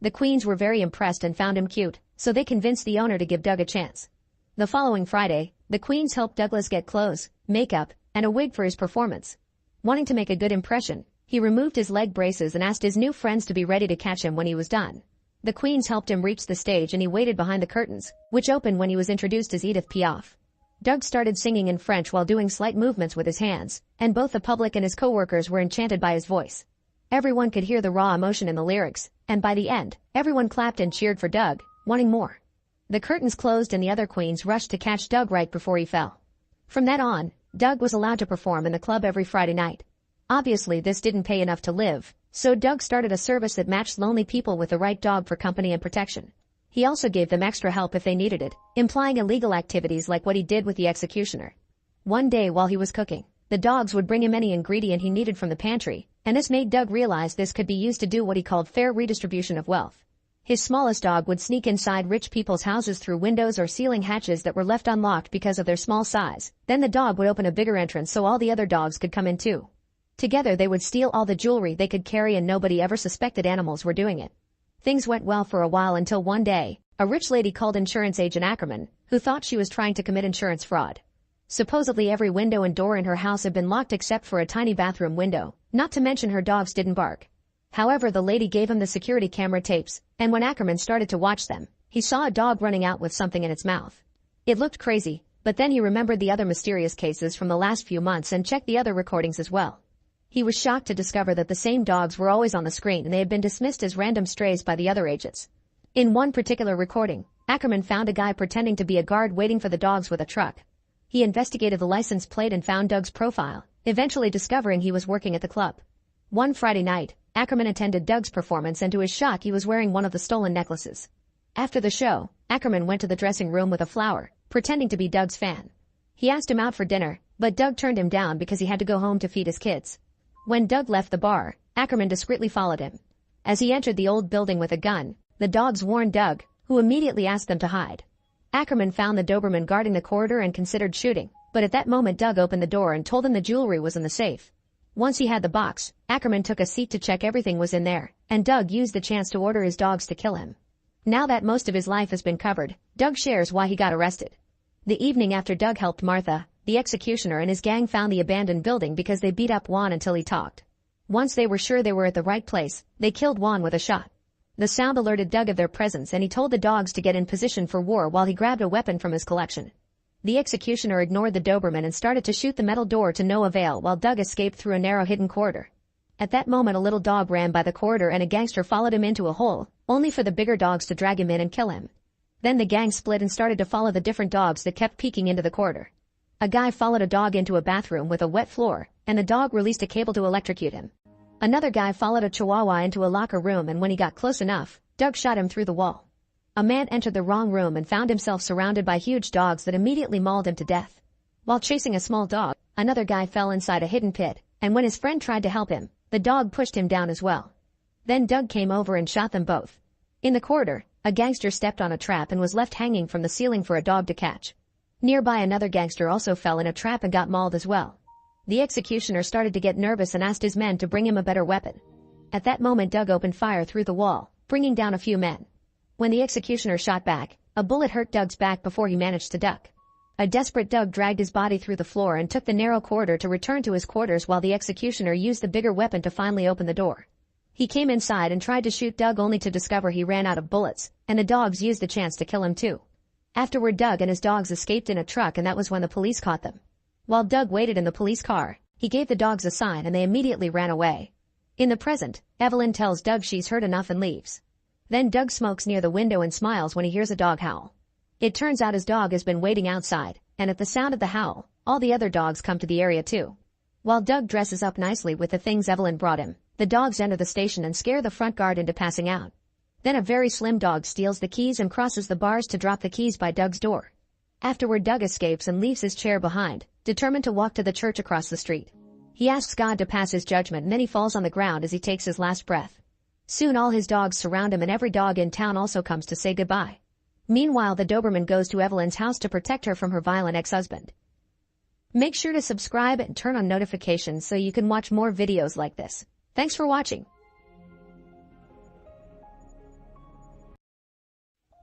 The queens were very impressed and found him cute, so they convinced the owner to give Doug a chance. The following Friday, the queens helped Douglas get clothes, makeup, and a wig for his performance. Wanting to make a good impression, he removed his leg braces and asked his new friends to be ready to catch him when he was done. The queens helped him reach the stage and he waited behind the curtains, which opened when he was introduced as Edith Piaf. Doug started singing in French while doing slight movements with his hands, and both the public and his co-workers were enchanted by his voice. Everyone could hear the raw emotion in the lyrics, and by the end, everyone clapped and cheered for Doug, wanting more. The curtains closed and the other queens rushed to catch Doug right before he fell. From that on, Doug was allowed to perform in the club every Friday night. Obviously this didn't pay enough to live, so Doug started a service that matched lonely people with the right dog for company and protection. He also gave them extra help if they needed it, implying illegal activities like what he did with the executioner. One day while he was cooking, the dogs would bring him any ingredient he needed from the pantry, and this made Doug realize this could be used to do what he called fair redistribution of wealth. His smallest dog would sneak inside rich people's houses through windows or ceiling hatches that were left unlocked because of their small size. Then the dog would open a bigger entrance so all the other dogs could come in too. Together they would steal all the jewelry they could carry and nobody ever suspected animals were doing it. Things went well for a while until one day, a rich lady called insurance agent Ackerman, who thought she was trying to commit insurance fraud. Supposedly every window and door in her house had been locked except for a tiny bathroom window, not to mention her dogs didn't bark. However, the lady gave him the security camera tapes, and when Ackerman started to watch them, he saw a dog running out with something in its mouth. It looked crazy, but then he remembered the other mysterious cases from the last few months and checked the other recordings as well. He was shocked to discover that the same dogs were always on the screen and they had been dismissed as random strays by the other agents. In one particular recording, Ackerman found a guy pretending to be a guard waiting for the dogs with a truck. He investigated the license plate and found Doug's profile, eventually discovering he was working at the club. One Friday night, Ackerman attended Doug's performance and to his shock he was wearing one of the stolen necklaces. After the show, Ackerman went to the dressing room with a flower, pretending to be Doug's fan. He asked him out for dinner, but Doug turned him down because he had to go home to feed his kids. When Doug left the bar, Ackerman discreetly followed him. As he entered the old building with a gun, the dogs warned Doug, who immediately asked them to hide. Ackerman found the Doberman guarding the corridor and considered shooting, but at that moment Doug opened the door and told him the jewelry was in the safe. Once he had the box, Ackerman took a seat to check everything was in there, and Doug used the chance to order his dogs to kill him. Now that most of his life has been covered, Doug shares why he got arrested. The evening after Doug helped Martha, the executioner and his gang found the abandoned building because they beat up Juan until he talked. Once they were sure they were at the right place, they killed Juan with a shot. The sound alerted Doug of their presence and he told the dogs to get in position for war while he grabbed a weapon from his collection. The executioner ignored the Doberman and started to shoot the metal door to no avail while Doug escaped through a narrow hidden corridor. At that moment a little dog ran by the corridor and a gangster followed him into a hole, only for the bigger dogs to drag him in and kill him. Then the gang split and started to follow the different dogs that kept peeking into the corridor. A guy followed a dog into a bathroom with a wet floor, and the dog released a cable to electrocute him. Another guy followed a chihuahua into a locker room and when he got close enough, Doug shot him through the wall. A man entered the wrong room and found himself surrounded by huge dogs that immediately mauled him to death. While chasing a small dog, another guy fell inside a hidden pit, and when his friend tried to help him, the dog pushed him down as well. Then Doug came over and shot them both. In the corridor, a gangster stepped on a trap and was left hanging from the ceiling for a dog to catch. Nearby another gangster also fell in a trap and got mauled as well. The executioner started to get nervous and asked his men to bring him a better weapon. At that moment Doug opened fire through the wall, bringing down a few men. When the executioner shot back, a bullet hurt Doug's back before he managed to duck. A desperate Doug dragged his body through the floor and took the narrow corridor to return to his quarters while the executioner used the bigger weapon to finally open the door. He came inside and tried to shoot Doug only to discover he ran out of bullets, and the dogs used the chance to kill him too. Afterward Doug and his dogs escaped in a truck and that was when the police caught them. While Doug waited in the police car, he gave the dogs a sign and they immediately ran away. In the present, Evelyn tells Doug she's heard enough and leaves. Then Doug smokes near the window and smiles when he hears a dog howl. It turns out his dog has been waiting outside, and at the sound of the howl, all the other dogs come to the area too. While Doug dresses up nicely with the things Evelyn brought him, the dogs enter the station and scare the front guard into passing out. Then a very slim dog steals the keys and crosses the bars to drop the keys by Doug's door. Afterward Doug escapes and leaves his chair behind, determined to walk to the church across the street. He asks God to pass his judgment and then he falls on the ground as he takes his last breath. Soon all his dogs surround him and every dog in town also comes to say goodbye. Meanwhile, the Doberman goes to Evelyn's house to protect her from her violent ex-husband. Make sure to subscribe and turn on notifications so you can watch more videos like this. Thanks for watching.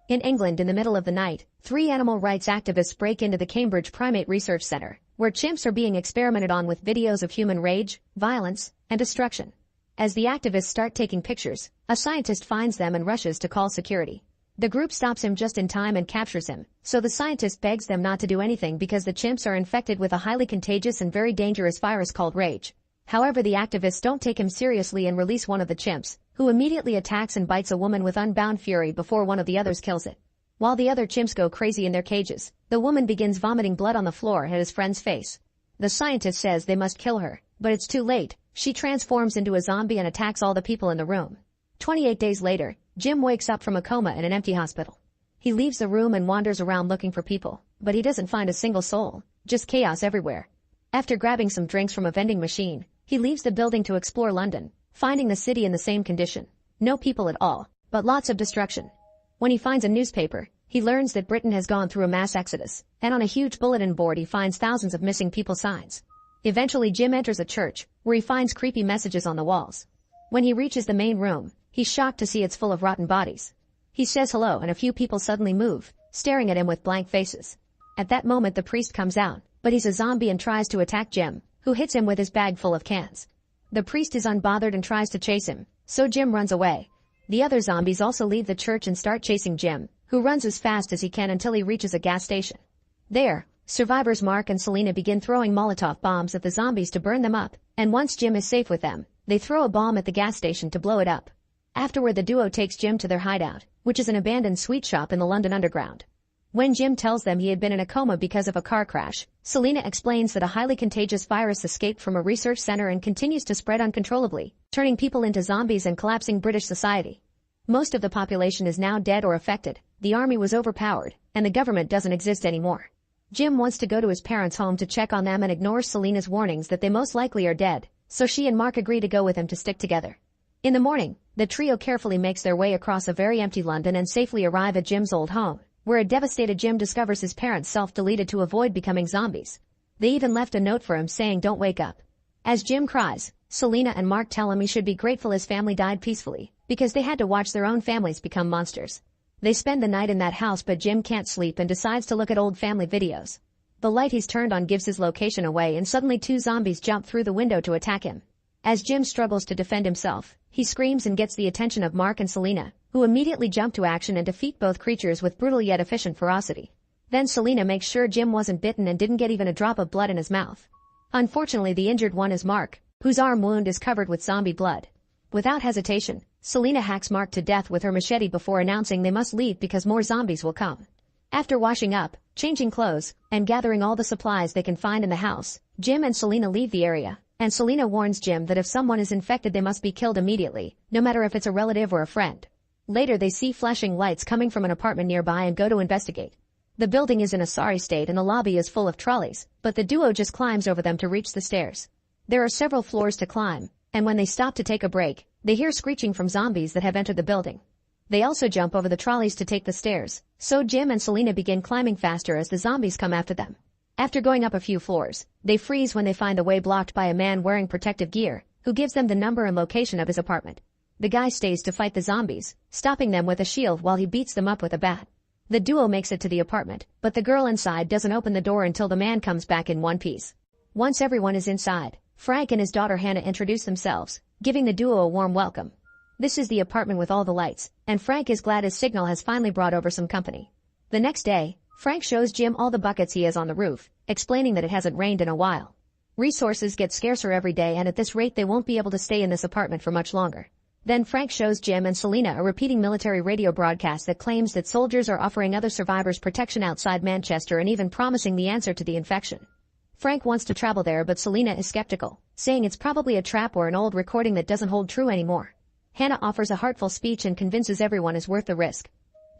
In England, in the middle of the night, 3 animal rights activists break into the Cambridge Primate Research Centre, where chimps are being experimented on with videos of human rage, violence, and destruction. As the activists start taking pictures, a scientist finds them and rushes to call security. The group stops him just in time and captures him, so the scientist begs them not to do anything because the chimps are infected with a highly contagious and very dangerous virus called rage. However, the activists don't take him seriously and release one of the chimps, who immediately attacks and bites a woman with unbound fury before one of the others kills it. While the other chimps go crazy in their cages, the woman begins vomiting blood on the floor at his friend's face. The scientist says they must kill her, but it's too late. She transforms into a zombie and attacks all the people in the room. 28 days later, Jim wakes up from a coma in an empty hospital. He leaves the room and wanders around looking for people, but he doesn't find a single soul, just chaos everywhere. After grabbing some drinks from a vending machine, he leaves the building to explore London, finding the city in the same condition. No people at all, but lots of destruction. When he finds a newspaper, he learns that Britain has gone through a mass exodus, and on a huge bulletin board he finds thousands of missing people signs. Eventually Jim enters a church, where he finds creepy messages on the walls. When he reaches the main room, he's shocked to see it's full of rotten bodies. He says hello and a few people suddenly move, staring at him with blank faces. At that moment the priest comes out, but he's a zombie and tries to attack Jim, who hits him with his bag full of cans. The priest is unbothered and tries to chase him, so Jim runs away. The other zombies also leave the church and start chasing Jim, who runs as fast as he can until he reaches a gas station. There, survivors Mark and Selena begin throwing Molotov bombs at the zombies to burn them up, and once Jim is safe with them, they throw a bomb at the gas station to blow it up. Afterward the duo takes Jim to their hideout, which is an abandoned sweet shop in the London Underground. When Jim tells them he had been in a coma because of a car crash, Selena explains that a highly contagious virus escaped from a research center and continues to spread uncontrollably, turning people into zombies and collapsing British society. Most of the population is now dead or affected, the army was overpowered, and the government doesn't exist anymore. Jim wants to go to his parents' home to check on them and ignores Selena's warnings that they most likely are dead, so she and Mark agree to go with him to stick together. In the morning, the trio carefully makes their way across a very empty London and safely arrive at Jim's old home, where a devastated Jim discovers his parents self-deleted to avoid becoming zombies. They even left a note for him saying don't wake up. As Jim cries, Selena and Mark tell him he should be grateful his family died peacefully, because they had to watch their own families become monsters. They spend the night in that house but Jim can't sleep and decides to look at old family videos. The light he's turned on gives his location away and suddenly 2 zombies jump through the window to attack him. As Jim struggles to defend himself, he screams and gets the attention of Mark and Selena, who immediately jump to action and defeat both creatures with brutal yet efficient ferocity. Then Selena makes sure Jim wasn't bitten and didn't get even a drop of blood in his mouth. Unfortunately, the injured one is Mark, whose arm wound is covered with zombie blood. Without hesitation, Selena hacks Mark to death with her machete before announcing they must leave because more zombies will come. After washing up, changing clothes, and gathering all the supplies they can find in the house, Jim and Selena leave the area, and Selena warns Jim that if someone is infected they must be killed immediately, no matter if it's a relative or a friend. Later they see flashing lights coming from an apartment nearby and go to investigate. The building is in a sorry state and the lobby is full of trolleys, but the duo just climbs over them to reach the stairs. There are several floors to climb, and when they stop to take a break, they hear screeching from zombies that have entered the building. They also jump over the trolleys to take the stairs, so Jim and Selena begin climbing faster as the zombies come after them. After going up a few floors, they freeze when they find the way blocked by a man wearing protective gear, who gives them the number and location of his apartment. The guy stays to fight the zombies, stopping them with a shield while he beats them up with a bat. The duo makes it to the apartment, but the girl inside doesn't open the door until the man comes back in one piece. Once everyone is inside, Frank and his daughter Hannah introduce themselves, giving the duo a warm welcome. This is the apartment with all the lights, and Frank is glad his signal has finally brought over some company. The next day, Frank shows Jim all the buckets he has on the roof, explaining that it hasn't rained in a while. Resources get scarcer every day and at this rate they won't be able to stay in this apartment for much longer. Then Frank shows Jim and Selena a repeating military radio broadcast that claims that soldiers are offering other survivors protection outside Manchester and even promising the answer to the infection. Frank wants to travel there but Selena is skeptical, saying it's probably a trap or an old recording that doesn't hold true anymore. Hannah offers a heartful speech and convinces everyone is worth the risk.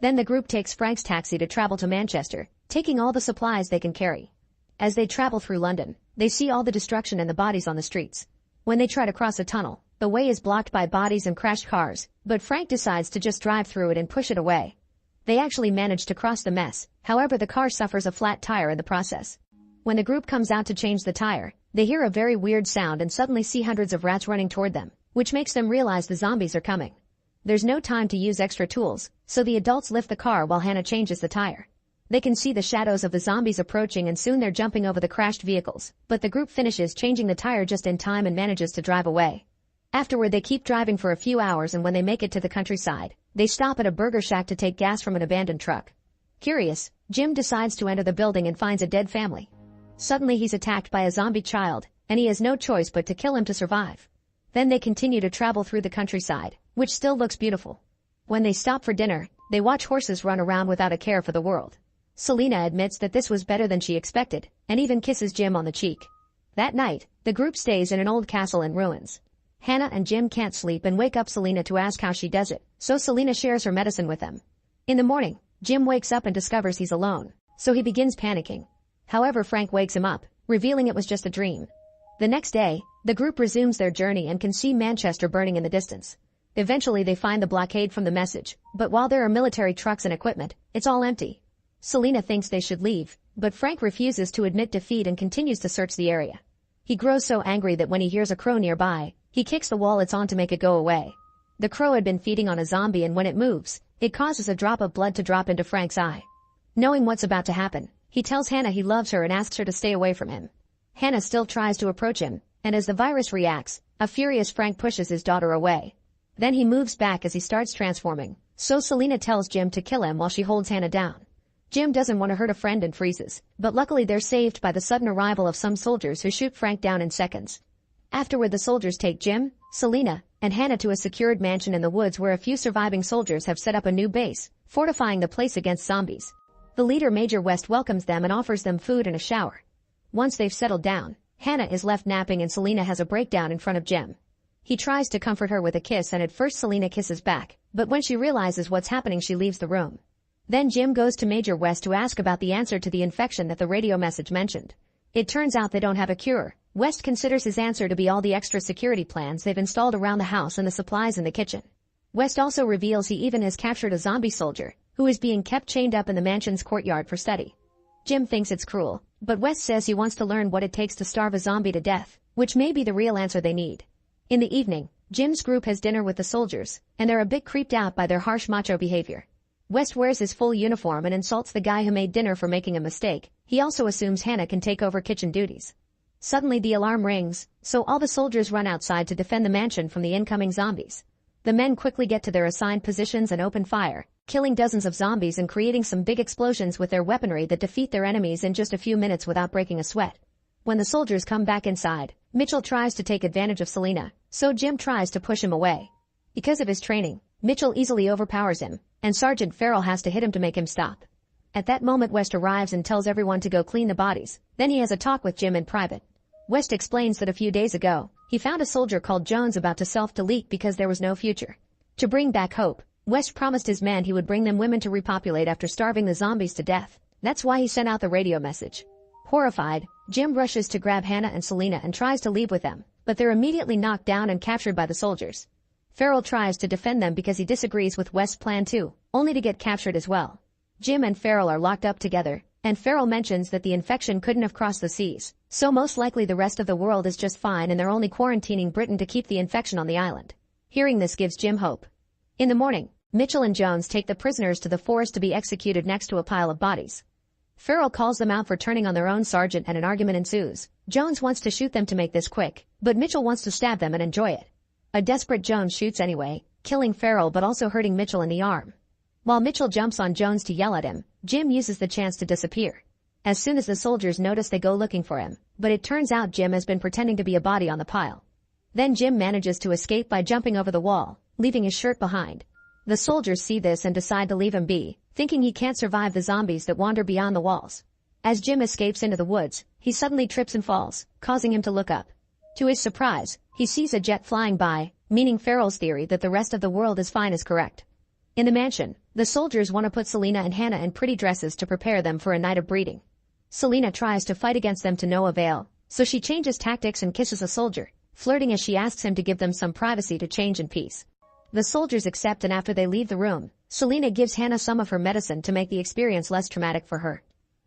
Then the group takes Frank's taxi to travel to Manchester, taking all the supplies they can carry. As they travel through London, they see all the destruction and the bodies on the streets. When they try to cross a tunnel, The way is blocked by bodies and crashed cars, but Frank decides to just drive through it and push it away. They actually manage to cross the mess, however the car suffers a flat tire in the process. When the group comes out to change the tire, they hear a very weird sound and suddenly see hundreds of rats running toward them, which makes them realize the zombies are coming. There's no time to use extra tools, so the adults lift the car while Hannah changes the tire. They can see the shadows of the zombies approaching and soon they're jumping over the crashed vehicles, but the group finishes changing the tire just in time and manages to drive away. Afterward they keep driving for a few hours and when they make it to the countryside, they stop at a burger shack to take gas from an abandoned truck. Curious, Jim decides to enter the building and finds a dead family. Suddenly he's attacked by a zombie child, and he has no choice but to kill him to survive. Then they continue to travel through the countryside, which still looks beautiful. When they stop for dinner, they watch horses run around without a care for the world. Selena admits that this was better than she expected, and even kisses Jim on the cheek. That night, the group stays in an old castle in ruins. Hannah and Jim can't sleep and wake up Selena to ask how she does it, so Selena shares her medicine with them. In the morning, Jim wakes up and discovers he's alone, so he begins panicking. However, Frank wakes him up, revealing it was just a dream. The next day, the group resumes their journey and can see Manchester burning in the distance. Eventually they find the blockade from the message, but while there are military trucks and equipment, it's all empty. Selena thinks they should leave, but Frank refuses to admit defeat and continues to search the area. He grows so angry that when he hears a crow nearby, he kicks the wall it's on to make it go away. The crow had been feeding on a zombie and when it moves, it causes a drop of blood to drop into Frank's eye. Knowing what's about to happen, he tells Hannah he loves her and asks her to stay away from him. Hannah still tries to approach him, and as the virus reacts, a furious Frank pushes his daughter away. Then he moves back as he starts transforming, so Selena tells Jim to kill him while she holds Hannah down. Jim doesn't want to hurt a friend and freezes, but luckily they're saved by the sudden arrival of some soldiers who shoot Frank down in seconds. Afterward the soldiers take Jim, Selena, and Hannah to a secured mansion in the woods where a few surviving soldiers have set up a new base, fortifying the place against zombies. The leader Major West welcomes them and offers them food and a shower. Once they've settled down, Hannah is left napping and Selena has a breakdown in front of Jim. He tries to comfort her with a kiss and at first Selena kisses back, but when she realizes what's happening she leaves the room. Then Jim goes to Major West to ask about the answer to the infection that the radio message mentioned. It turns out they don't have a cure. West considers his answer to be all the extra security plans they've installed around the house and the supplies in the kitchen. West also reveals he even has captured a zombie soldier, who is being kept chained up in the mansion's courtyard for study. Jim thinks it's cruel, but West says he wants to learn what it takes to starve a zombie to death, which may be the real answer they need. In the evening, Jim's group has dinner with the soldiers, and they're a bit creeped out by their harsh macho behavior. West wears his full uniform and insults the guy who made dinner for making a mistake. He also assumes Hannah can take over kitchen duties. Suddenly the alarm rings, so all the soldiers run outside to defend the mansion from the incoming zombies. The men quickly get to their assigned positions and open fire, killing dozens of zombies and creating some big explosions with their weaponry that defeat their enemies in just a few minutes without breaking a sweat. When the soldiers come back inside, Mitchell tries to take advantage of Selena, so Jim tries to push him away. Because of his training, Mitchell easily overpowers him, and Sergeant Farrell has to hit him to make him stop. At that moment West arrives and tells everyone to go clean the bodies, then he has a talk with Jim in private. West explains that a few days ago, he found a soldier called Jones about to self-delete because there was no future. To bring back hope, West promised his men he would bring them women to repopulate after starving the zombies to death. That's why he sent out the radio message. Horrified, Jim rushes to grab Hannah and Selena and tries to leave with them, but they're immediately knocked down and captured by the soldiers. Farrell tries to defend them because he disagrees with West's plan too, only to get captured as well. Jim and Farrell are locked up together, and Farrell mentions that the infection couldn't have crossed the seas, so most likely the rest of the world is just fine and they're only quarantining Britain to keep the infection on the island. Hearing this gives Jim hope. In the morning, Mitchell and Jones take the prisoners to the forest to be executed next to a pile of bodies. Farrell calls them out for turning on their own sergeant and an argument ensues. Jones wants to shoot them to make this quick, but Mitchell wants to stab them and enjoy it. A desperate Jones shoots anyway, killing Farrell but also hurting Mitchell in the arm. While Mitchell jumps on Jones to yell at him, Jim uses the chance to disappear. As soon as the soldiers notice they go looking for him, but it turns out Jim has been pretending to be a body on the pile. Then Jim manages to escape by jumping over the wall, leaving his shirt behind. The soldiers see this and decide to leave him be, thinking he can't survive the zombies that wander beyond the walls. As Jim escapes into the woods, he suddenly trips and falls, causing him to look up. To his surprise, he sees a jet flying by, meaning Farrell's theory that the rest of the world is fine is correct. In the mansion, the soldiers want to put Selena and Hannah in pretty dresses to prepare them for a night of breeding. Selena tries to fight against them to no avail, so she changes tactics and kisses a soldier, flirting as she asks him to give them some privacy to change in peace. The soldiers accept, and after they leave the room, Selena gives Hannah some of her medicine to make the experience less traumatic for her.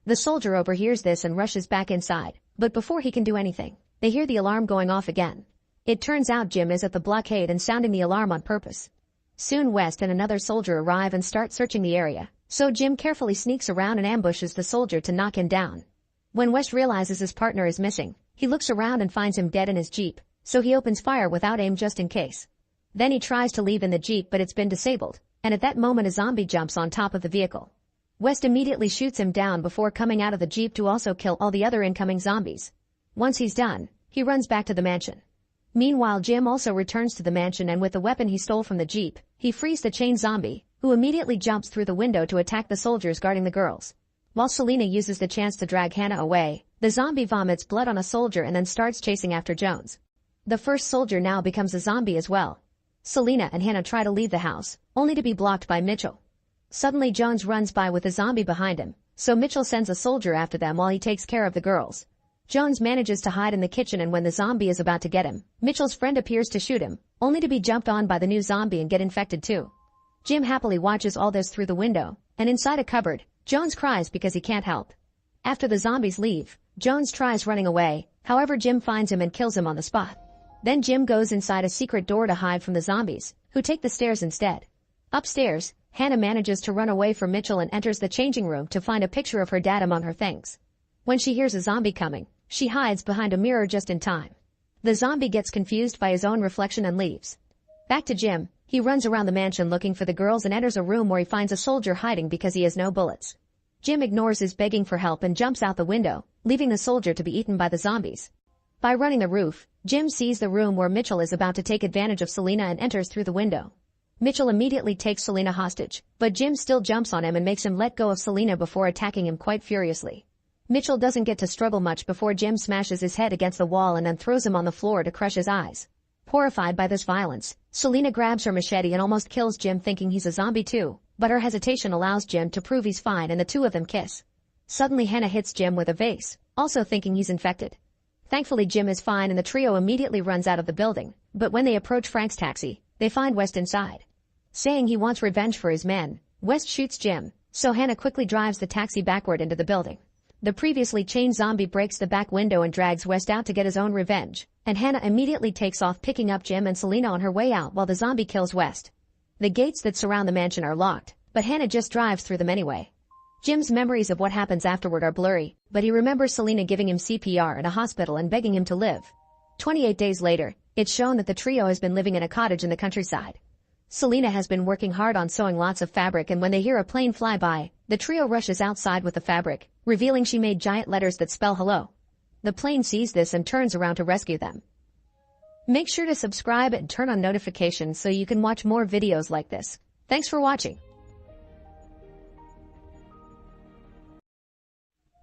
The soldier overhears this and rushes back inside, but before he can do anything, they hear the alarm going off again. It turns out Jim is at the blockade and sounding the alarm on purpose. Soon West and another soldier arrive and start searching the area, so Jim carefully sneaks around and ambushes the soldier to knock him down. When West realizes his partner is missing, he looks around and finds him dead in his Jeep, so he opens fire without aim just in case. Then he tries to leave in the Jeep, but it's been disabled, and at that moment a zombie jumps on top of the vehicle. West immediately shoots him down before coming out of the Jeep to also kill all the other incoming zombies. Once he's done, he runs back to the mansion. Meanwhile, Jim also returns to the mansion, and with the weapon he stole from the Jeep, he frees the chained zombie, who immediately jumps through the window to attack the soldiers guarding the girls. While Selena uses the chance to drag Hannah away, the zombie vomits blood on a soldier and then starts chasing after Jones. The first soldier now becomes a zombie as well. Selena and Hannah try to leave the house, only to be blocked by Mitchell. Suddenly Jones runs by with a zombie behind him, so Mitchell sends a soldier after them while he takes care of the girls. Jones manages to hide in the kitchen, and when the zombie is about to get him, Mitchell's friend appears to shoot him, only to be jumped on by the new zombie and get infected too. Jim happily watches all this through the window, and inside a cupboard, Jones cries because he can't help. After the zombies leave, Jones tries running away, however Jim finds him and kills him on the spot. Then Jim goes inside a secret door to hide from the zombies, who take the stairs instead. Upstairs, Hannah manages to run away from Mitchell and enters the changing room to find a picture of her dad among her things. When she hears a zombie coming, she hides behind a mirror just in time. The zombie gets confused by his own reflection and leaves. Back to Jim, he runs around the mansion looking for the girls and enters a room where he finds a soldier hiding because he has no bullets. Jim ignores his begging for help and jumps out the window, leaving the soldier to be eaten by the zombies. By running the roof, Jim sees the room where Mitchell is about to take advantage of Selena and enters through the window. Mitchell immediately takes Selena hostage, but Jim still jumps on him and makes him let go of Selena before attacking him quite furiously. Mitchell doesn't get to struggle much before Jim smashes his head against the wall and then throws him on the floor to crush his eyes. Horrified by this violence, Selena grabs her machete and almost kills Jim, thinking he's a zombie too, but her hesitation allows Jim to prove he's fine and the two of them kiss. Suddenly Hannah hits Jim with a vase, also thinking he's infected. Thankfully Jim is fine and the trio immediately runs out of the building, but when they approach Frank's taxi, they find West inside. Saying he wants revenge for his men, West shoots Jim, so Hannah quickly drives the taxi backward into the building. The previously chained zombie breaks the back window and drags West out to get his own revenge, and Hannah immediately takes off, picking up Jim and Selena on her way out while the zombie kills West. The gates that surround the mansion are locked, but Hannah just drives through them anyway. Jim's memories of what happens afterward are blurry, but he remembers Selena giving him CPR at a hospital and begging him to live. 28 days later, it's shown that the trio has been living in a cottage in the countryside. Selena has been working hard on sewing lots of fabric, and when they hear a plane fly by, the trio rushes outside with the fabric, revealing she made giant letters that spell hello. The plane sees this and turns around to rescue them. Make sure to subscribe and turn on notifications so you can watch more videos like this. Thanks for watching.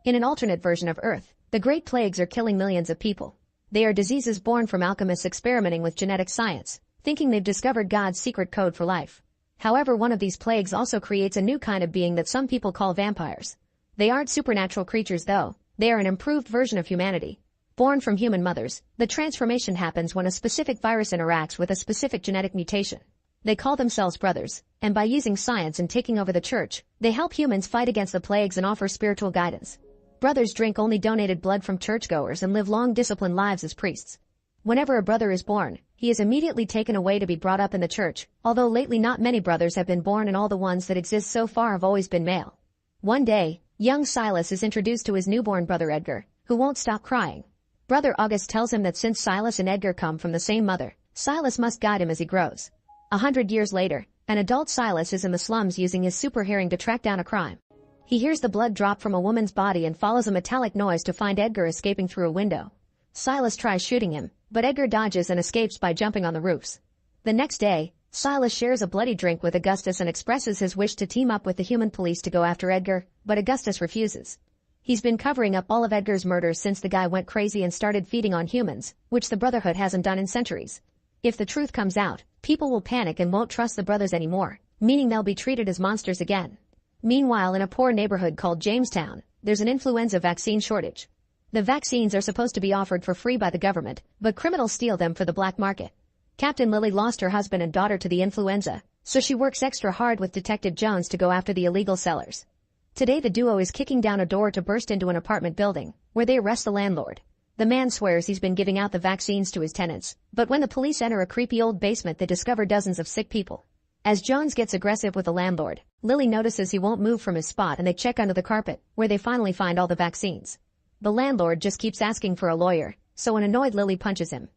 In an alternate version of Earth, the Great Plagues are killing millions of people. They are diseases born from alchemists experimenting with genetic science, thinking they've discovered God's secret code for life. However, one of these plagues also creates a new kind of being that some people call vampires. They aren't supernatural creatures though, they are an improved version of humanity. Born from human mothers, the transformation happens when a specific virus interacts with a specific genetic mutation. They call themselves brothers, and by using science and taking over the church, they help humans fight against the plagues and offer spiritual guidance. Brothers drink only donated blood from churchgoers and live long disciplined lives as priests. Whenever a brother is born, he is immediately taken away to be brought up in the church, although lately not many brothers have been born and all the ones that exist so far have always been male. One day, young Silas is introduced to his newborn brother Edgar, who won't stop crying. Brother August tells him that since Silas and Edgar come from the same mother, Silas must guide him as he grows. 100 years later, an adult Silas is in the slums using his super hearing to track down a crime. He hears the blood drop from a woman's body and follows a metallic noise to find Edgar escaping through a window. Silas tries shooting him, but Edgar dodges and escapes by jumping on the roofs. The next day, Silas shares a bloody drink with Augustus and expresses his wish to team up with the human police to go after Edgar, but Augustus refuses. He's been covering up all of Edgar's murders since the guy went crazy and started feeding on humans, which the Brotherhood hasn't done in centuries. If the truth comes out, people will panic and won't trust the brothers anymore, meaning they'll be treated as monsters again. Meanwhile, in a poor neighborhood called Jamestown, there's an influenza vaccine shortage. The vaccines are supposed to be offered for free by the government, but criminals steal them for the black market. Captain Lily lost her husband and daughter to the influenza, so she works extra hard with Detective Jones to go after the illegal sellers. Today the duo is kicking down a door to burst into an apartment building, where they arrest the landlord. The man swears he's been giving out the vaccines to his tenants, but when the police enter a creepy old basement they discover dozens of sick people. As Jones gets aggressive with the landlord, Lily notices he won't move from his spot and they check under the carpet, where they finally find all the vaccines. The landlord just keeps asking for a lawyer, so an annoyed Lily punches him.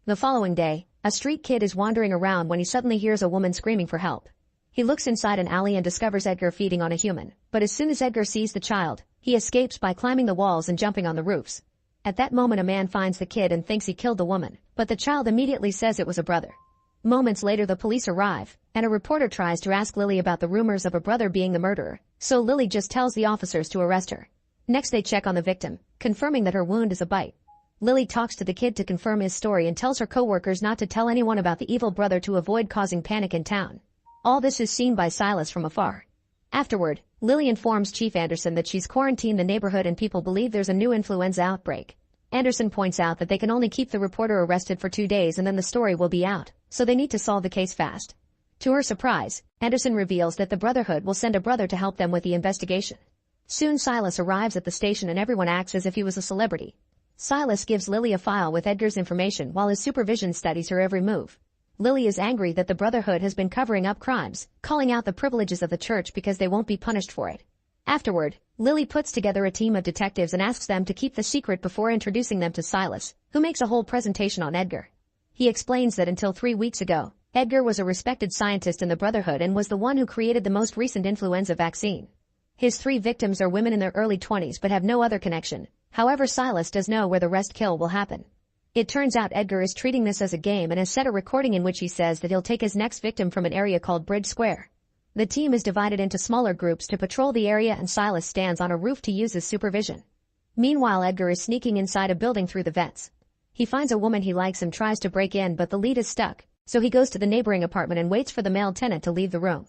The following day, a street kid is wandering around when he suddenly hears a woman screaming for help. He looks inside an alley and discovers Edgar feeding on a human, but as soon as Edgar sees the child, he escapes by climbing the walls and jumping on the roofs. At that moment a man finds the kid and thinks he killed the woman, but the child immediately says it was a brother. Moments later the police arrive, and a reporter tries to ask Lily about the rumors of a brother being the murderer, so Lily just tells the officers to arrest her. Next they check on the victim, confirming that her wound is a bite. Lily talks to the kid to confirm his story and tells her co-workers not to tell anyone about the evil brother to avoid causing panic in town. All this is seen by Silas from afar. Afterward, Lily informs Chief Anderson that she's quarantined the neighborhood and people believe there's a new influenza outbreak. Anderson points out that they can only keep the reporter arrested for 2 days and then the story will be out, so they need to solve the case fast. To her surprise, Anderson reveals that the Brotherhood will send a brother to help them with the investigation. Soon Silas arrives at the station and everyone acts as if he was a celebrity. Silas gives Lily a file with Edgar's information while his supervision studies her every move. Lily is angry that the Brotherhood has been covering up crimes, calling out the privileges of the church because they won't be punished for it. Afterward, Lily puts together a team of detectives and asks them to keep the secret before introducing them to Silas, who makes a whole presentation on Edgar. He explains that until 3 weeks ago, Edgar was a respected scientist in the Brotherhood and was the one who created the most recent influenza vaccine. His 3 victims are women in their early 20s but have no other connection. However, Silas does know where the rest kill will happen. It turns out Edgar is treating this as a game and has set a recording in which he says that he'll take his next victim from an area called Bridge Square. The team is divided into smaller groups to patrol the area and Silas stands on a roof to use his supervision. Meanwhile, Edgar is sneaking inside a building through the vents. He finds a woman he likes and tries to break in but the lead is stuck, so he goes to the neighboring apartment and waits for the male tenant to leave the room.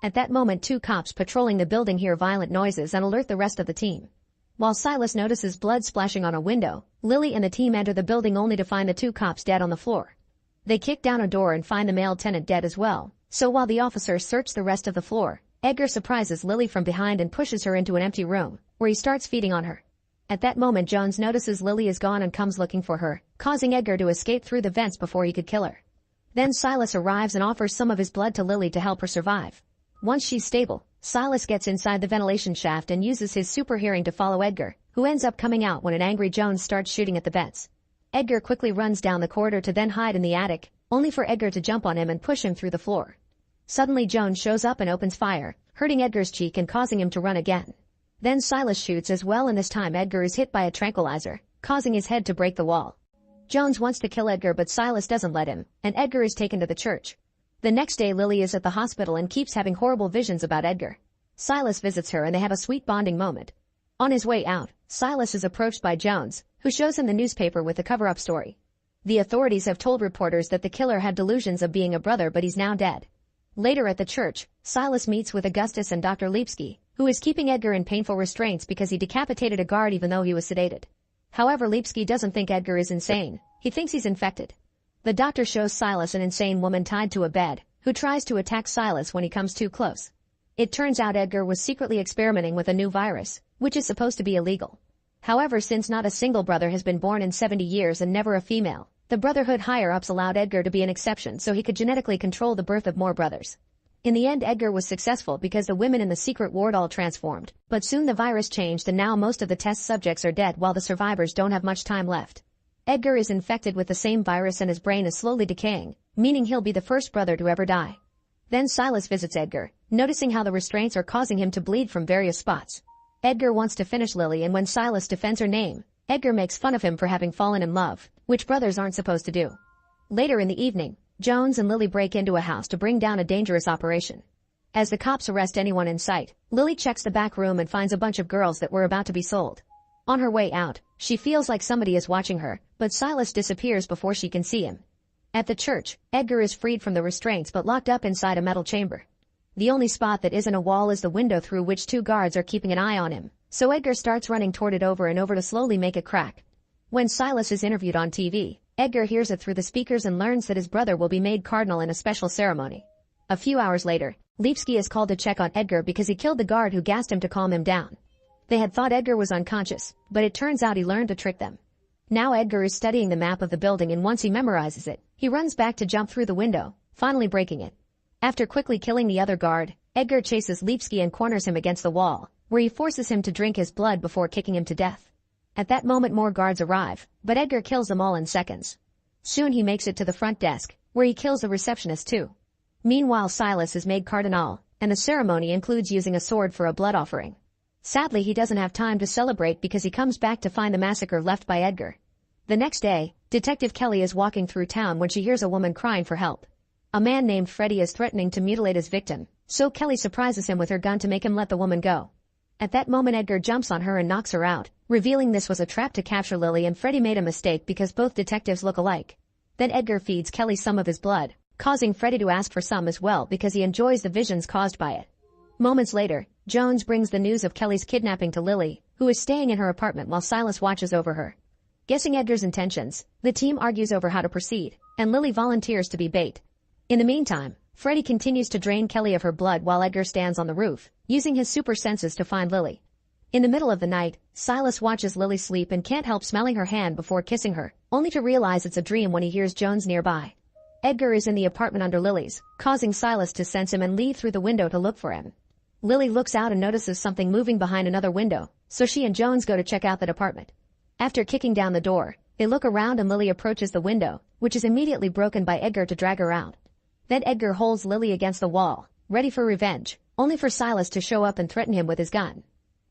At that moment 2 cops patrolling the building hear violent noises and alert the rest of the team. While Silas notices blood splashing on a window, Lily and the team enter the building only to find the 2 cops dead on the floor. They kick down a door and find the male tenant dead as well, so while the officers search the rest of the floor, Edgar surprises Lily from behind and pushes her into an empty room, where he starts feeding on her. At that moment Jones notices Lily is gone and comes looking for her, causing Edgar to escape through the vents before he could kill her. Then Silas arrives and offers some of his blood to Lily to help her survive. Once she's stable, Silas gets inside the ventilation shaft and uses his super hearing to follow Edgar, who ends up coming out when an angry Jones starts shooting at the vents. Edgar quickly runs down the corridor to then hide in the attic, only for Edgar to jump on him and push him through the floor. Suddenly Jones shows up and opens fire, hurting Edgar's cheek and causing him to run again. Then Silas shoots as well and this time Edgar is hit by a tranquilizer, causing his head to break the wall. Jones wants to kill Edgar but Silas doesn't let him, and Edgar is taken to the church. The next day Lily is at the hospital and keeps having horrible visions about Edgar. Silas visits her and they have a sweet bonding moment. On his way out, Silas is approached by Jones, who shows him the newspaper with the cover-up story. The authorities have told reporters that the killer had delusions of being a brother but he's now dead. Later at the church, Silas meets with Augustus and Dr. Lipsky, who is keeping Edgar in painful restraints because he decapitated a guard even though he was sedated. However, Lipsky doesn't think Edgar is insane, he thinks he's infected. The doctor shows Silas an insane woman tied to a bed, who tries to attack Silas when he comes too close. It turns out Edgar was secretly experimenting with a new virus, which is supposed to be illegal. However, since not a single brother has been born in 70 years and never a female, the Brotherhood higher-ups allowed Edgar to be an exception so he could genetically control the birth of more brothers. In the end, Edgar was successful because the women in the secret ward all transformed, but soon the virus changed and now most of the test subjects are dead while the survivors don't have much time left. Edgar is infected with the same virus and his brain is slowly decaying, meaning he'll be the first brother to ever die. Then Silas visits Edgar, noticing how the restraints are causing him to bleed from various spots. Edgar wants to finish Lily and when Silas defends her name, Edgar makes fun of him for having fallen in love, which brothers aren't supposed to do. Later in the evening, Jones and Lily break into a house to bring down a dangerous operation. As the cops arrest anyone in sight, Lily checks the back room and finds a bunch of girls that were about to be sold. On her way out, she feels like somebody is watching her, but Silas disappears before she can see him. At the church, Edgar is freed from the restraints but locked up inside a metal chamber. The only spot that isn't a wall is the window through which 2 guards are keeping an eye on him, So Edgar starts running toward it over and over to slowly make it crack. When Silas is interviewed on TV, Edgar hears it through the speakers and learns that his brother will be made cardinal in a special ceremony. A few hours later, Lipski is called to check on Edgar because he killed the guard who gassed him to calm him down. They had thought Edgar was unconscious, but it turns out he learned to trick them. Now Edgar is studying the map of the building, and once he memorizes it, he runs back to jump through the window, finally breaking it. After quickly killing the other guard, Edgar chases Lipski and corners him against the wall, where he forces him to drink his blood before kicking him to death. At that moment more guards arrive, but Edgar kills them all in seconds. Soon he makes it to the front desk, where he kills the receptionist too. Meanwhile Silas is made cardinal, and the ceremony includes using a sword for a blood offering. Sadly he doesn't have time to celebrate because he comes back to find the massacre left by Edgar. The next day, Detective Kelly is walking through town when she hears a woman crying for help. A man named Freddy is threatening to mutilate his victim, so Kelly surprises him with her gun to make him let the woman go. At that moment Edgar jumps on her and knocks her out, revealing this was a trap to capture Lily, and Freddy made a mistake because both detectives look alike. Then Edgar feeds Kelly some of his blood, causing Freddy to ask for some as well because he enjoys the visions caused by it. Moments later, Jones brings the news of Kelly's kidnapping to Lily, who is staying in her apartment while Silas watches over her. Guessing Edgar's intentions, the team argues over how to proceed, and Lily volunteers to be bait. In the meantime, Freddy continues to drain Kelly of her blood while Edgar stands on the roof, using his super senses to find Lily. In the middle of the night, Silas watches Lily sleep and can't help smelling her hand before kissing her, only to realize it's a dream when he hears Jones nearby. Edgar is in the apartment under Lily's, causing Silas to sense him and leave through the window to look for him. Lily looks out and notices something moving behind another window, so she and Jones go to check out the apartment. After kicking down the door, they look around and Lily approaches the window, which is immediately broken by Edgar to drag her out. Then Edgar holds Lily against the wall, ready for revenge, only for Silas to show up and threaten him with his gun.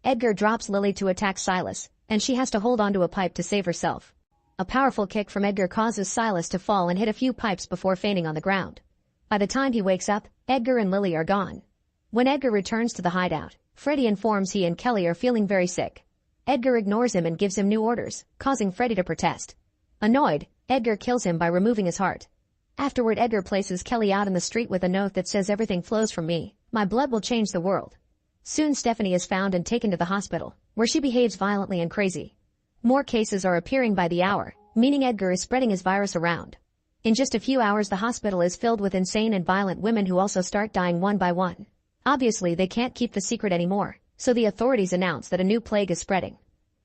Edgar drops Lily to attack Silas, and she has to hold onto a pipe to save herself. A powerful kick from Edgar causes Silas to fall and hit a few pipes before fainting on the ground. By the time he wakes up, Edgar and Lily are gone. When Edgar returns to the hideout, Freddy informs he and Kelly are feeling very sick. Edgar ignores him and gives him new orders, causing Freddy to protest. Annoyed, Edgar kills him by removing his heart. Afterward Edgar places Kelly out in the street with a note that says everything flows from me, my blood will change the world. Soon Stephanie is found and taken to the hospital, where she behaves violently and crazy. More cases are appearing by the hour, meaning Edgar is spreading his virus around. In just a few hours the hospital is filled with insane and violent women who also start dying one by one. Obviously they can't keep the secret anymore, so the authorities announce that a new plague is spreading.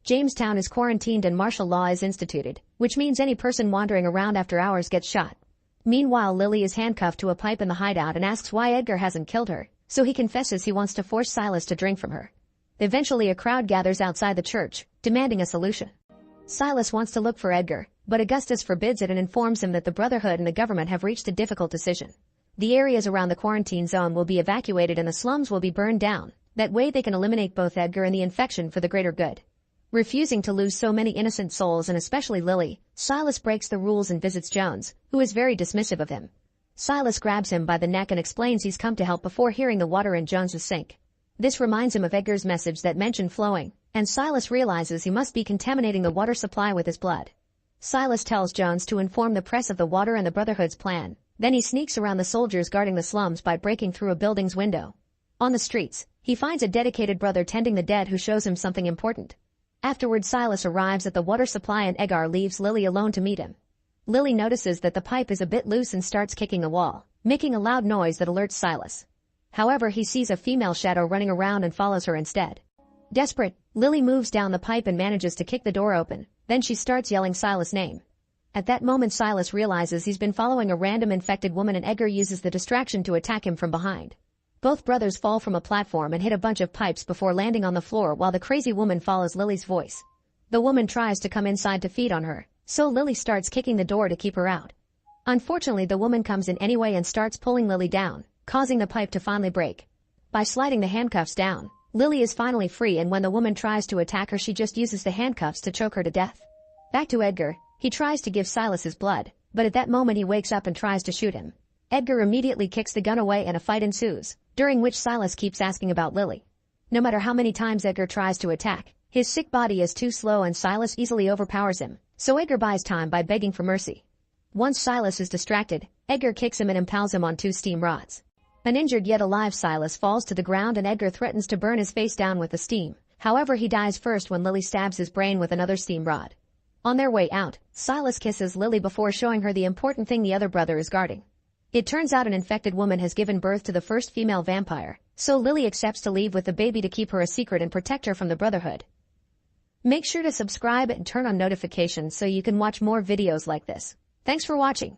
Jamestown is quarantined and martial law is instituted, which means any person wandering around after hours gets shot. Meanwhile Lily is handcuffed to a pipe in the hideout and asks why Edgar hasn't killed her, so he confesses he wants to force Silas to drink from her. Eventually a crowd gathers outside the church, demanding a solution. Silas wants to look for Edgar, but Augustus forbids it and informs him that the Brotherhood and the government have reached a difficult decision. The areas around the quarantine zone will be evacuated and the slums will be burned down. That way they can eliminate both Edgar and the infection for the greater good. Refusing to lose so many innocent souls and especially Lily, Silas breaks the rules and visits Jones, who is very dismissive of him. Silas grabs him by the neck and explains he's come to help before hearing the water in Jones's sink. This reminds him of Edgar's message that mentioned flowing, and Silas realizes he must be contaminating the water supply with his blood. Silas tells Jones to inform the press of the water and the Brotherhood's plan. Then he sneaks around the soldiers guarding the slums by breaking through a building's window. On the streets, he finds a dedicated brother tending the dead who shows him something important. Afterward Silas arrives at the water supply and Edgar leaves Lily alone to meet him. Lily notices that the pipe is a bit loose and starts kicking the wall, making a loud noise that alerts Silas. However, he sees a female shadow running around and follows her instead. Desperate, Lily moves down the pipe and manages to kick the door open, then she starts yelling Silas' name. At that moment Silas realizes he's been following a random infected woman and Edgar uses the distraction to attack him from behind. Both brothers fall from a platform and hit a bunch of pipes before landing on the floor while the crazy woman follows Lily's voice. The woman tries to come inside to feed on her, so Lily starts kicking the door to keep her out. Unfortunately the woman comes in anyway and starts pulling Lily down, causing the pipe to finally break. By sliding the handcuffs down, Lily is finally free, and when the woman tries to attack her she just uses the handcuffs to choke her to death. Back to Edgar, he tries to give Silas his blood, but at that moment he wakes up and tries to shoot him. Edgar immediately kicks the gun away and a fight ensues, during which Silas keeps asking about Lily. No matter how many times Edgar tries to attack, his sick body is too slow and Silas easily overpowers him, so Edgar buys time by begging for mercy. Once Silas is distracted, Edgar kicks him and impales him on 2 steam rods. An injured yet alive Silas falls to the ground and Edgar threatens to burn his face down with the steam, However, he dies first when Lily stabs his brain with another steam rod. On their way out, Silas kisses Lily before showing her the important thing the other brother is guarding. It turns out an infected woman has given birth to the first female vampire, so Lily accepts to leave with the baby to keep her a secret and protect her from the Brotherhood. Make sure to subscribe and turn on notifications so you can watch more videos like this. Thanks for watching.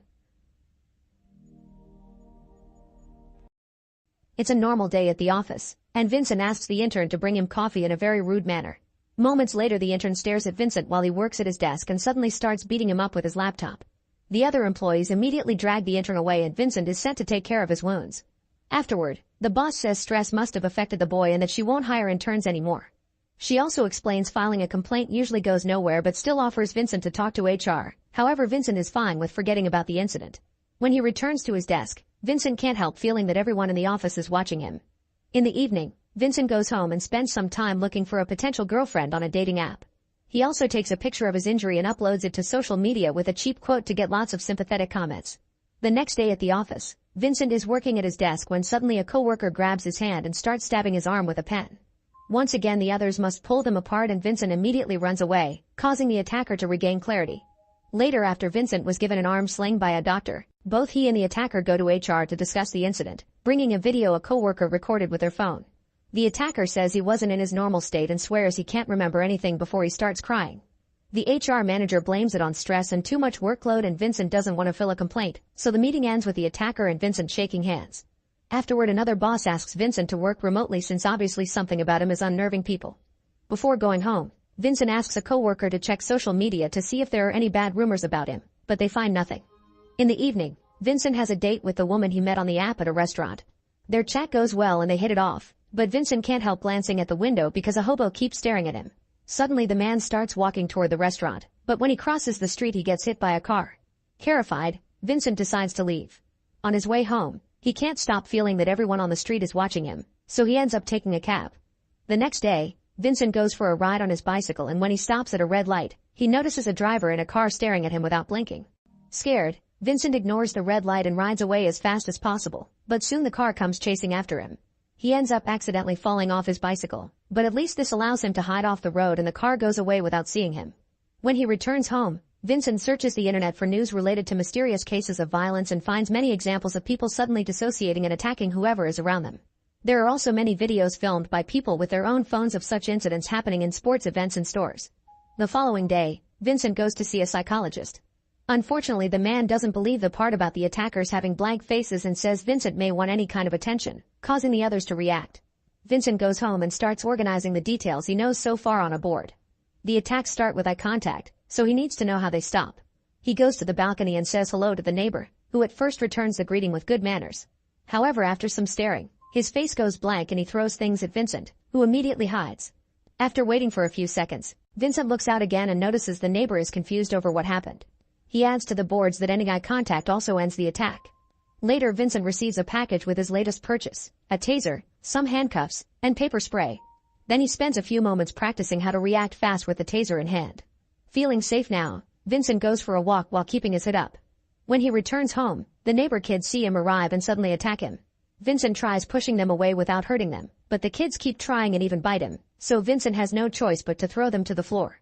It's a normal day at the office, and Vincent asks the intern to bring him coffee in a very rude manner. Moments later, the intern stares at Vincent while he works at his desk and suddenly starts beating him up with his laptop. The other employees immediately drag the intern away and Vincent is sent to take care of his wounds. Afterward, the boss says stress must have affected the boy and that she won't hire interns anymore. She also explains filing a complaint usually goes nowhere but still offers Vincent to talk to HR. However, Vincent is fine with forgetting about the incident. When he returns to his desk, Vincent can't help feeling that everyone in the office is watching him. In the evening, Vincent goes home and spends some time looking for a potential girlfriend on a dating app. He also takes a picture of his injury and uploads it to social media with a cheap quote to get lots of sympathetic comments. The next day at the office, Vincent is working at his desk when suddenly a coworker grabs his hand and starts stabbing his arm with a pen. Once again, the others must pull them apart and Vincent immediately runs away, causing the attacker to regain clarity. Later, after Vincent was given an arm sling by a doctor, both he and the attacker go to HR to discuss the incident, bringing a video a coworker recorded with their phone. The attacker says he wasn't in his normal state and swears he can't remember anything before he starts crying. The HR manager blames it on stress and too much workload, and Vincent doesn't want to fill a complaint, so the meeting ends with the attacker and Vincent shaking hands. Afterward, another boss asks Vincent to work remotely since obviously something about him is unnerving people. Before going home, Vincent asks a coworker to check social media to see if there are any bad rumors about him, but they find nothing. In the evening, Vincent has a date with the woman he met on the app at a restaurant. Their chat goes well and they hit it off, but Vincent can't help glancing at the window because a hobo keeps staring at him. Suddenly, the man starts walking toward the restaurant, but when he crosses the street he gets hit by a car. Terrified, Vincent decides to leave. On his way home, he can't stop feeling that everyone on the street is watching him, so he ends up taking a cab. The next day, Vincent goes for a ride on his bicycle, and when he stops at a red light, he notices a driver in a car staring at him without blinking. Scared, Vincent ignores the red light and rides away as fast as possible, but soon the car comes chasing after him. He ends up accidentally falling off his bicycle, but at least this allows him to hide off the road and the car goes away without seeing him. When he returns home, Vincent searches the internet for news related to mysterious cases of violence and finds many examples of people suddenly dissociating and attacking whoever is around them. There are also many videos filmed by people with their own phones of such incidents happening in sports events and stores. The following day, Vincent goes to see a psychologist. Unfortunately, the man doesn't believe the part about the attackers having blank faces and says Vincent may want any kind of attention, causing the others to react. Vincent goes home and starts organizing the details he knows so far on a board. The attacks start with eye contact, so he needs to know how they stop. He goes to the balcony and says hello to the neighbor, who at first returns the greeting with good manners. However, after some staring, his face goes blank and he throws things at Vincent, who immediately hides. After waiting for a few seconds, Vincent looks out again and notices the neighbor is confused over what happened. He adds to the boards that ending eye contact also ends the attack. Later, Vincent receives a package with his latest purchase, a taser, some handcuffs, and paper spray. Then he spends a few moments practicing how to react fast with the taser in hand. Feeling safe now, Vincent goes for a walk while keeping his hood up. When he returns home, the neighbor kids see him arrive and suddenly attack him. Vincent tries pushing them away without hurting them, but the kids keep trying and even bite him, so Vincent has no choice but to throw them to the floor.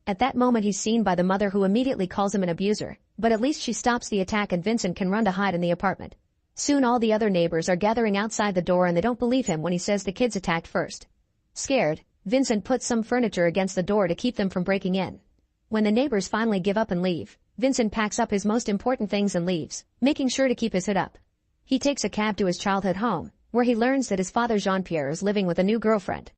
At that moment, he's seen by the mother, who immediately calls him an abuser, but at least she stops the attack and Vincent can run to hide in the apartment. Soon all the other neighbors are gathering outside the door and they don't believe him when he says the kids attacked first. Scared, Vincent puts some furniture against the door to keep them from breaking in. When the neighbors finally give up and leave, Vincent packs up his most important things and leaves, making sure to keep his hood up. He takes a cab to his childhood home, where he learns that his father Jean-Pierre is living with a new girlfriend.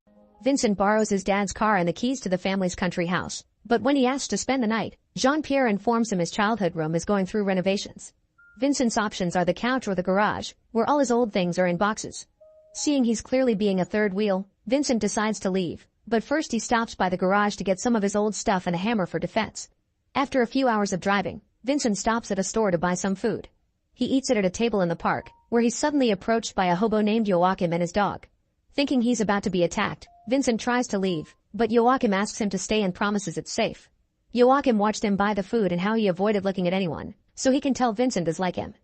Vincent borrows his dad's car and the keys to the family's country house, but when he asks to spend the night, Jean-Pierre informs him his childhood room is going through renovations. Vincent's options are the couch or the garage, where all his old things are in boxes. Seeing he's clearly being a third wheel, Vincent decides to leave, but first he stops by the garage to get some of his old stuff and a hammer for defense. After a few hours of driving, Vincent stops at a store to buy some food. He eats it at a table in the park, where he's suddenly approached by a hobo named Joachim and his dog. Thinking he's about to be attacked, Vincent tries to leave, but Joachim asks him to stay and promises it's safe. Joachim watched him buy the food and how he avoided looking at anyone, so he can tell Vincent is like him.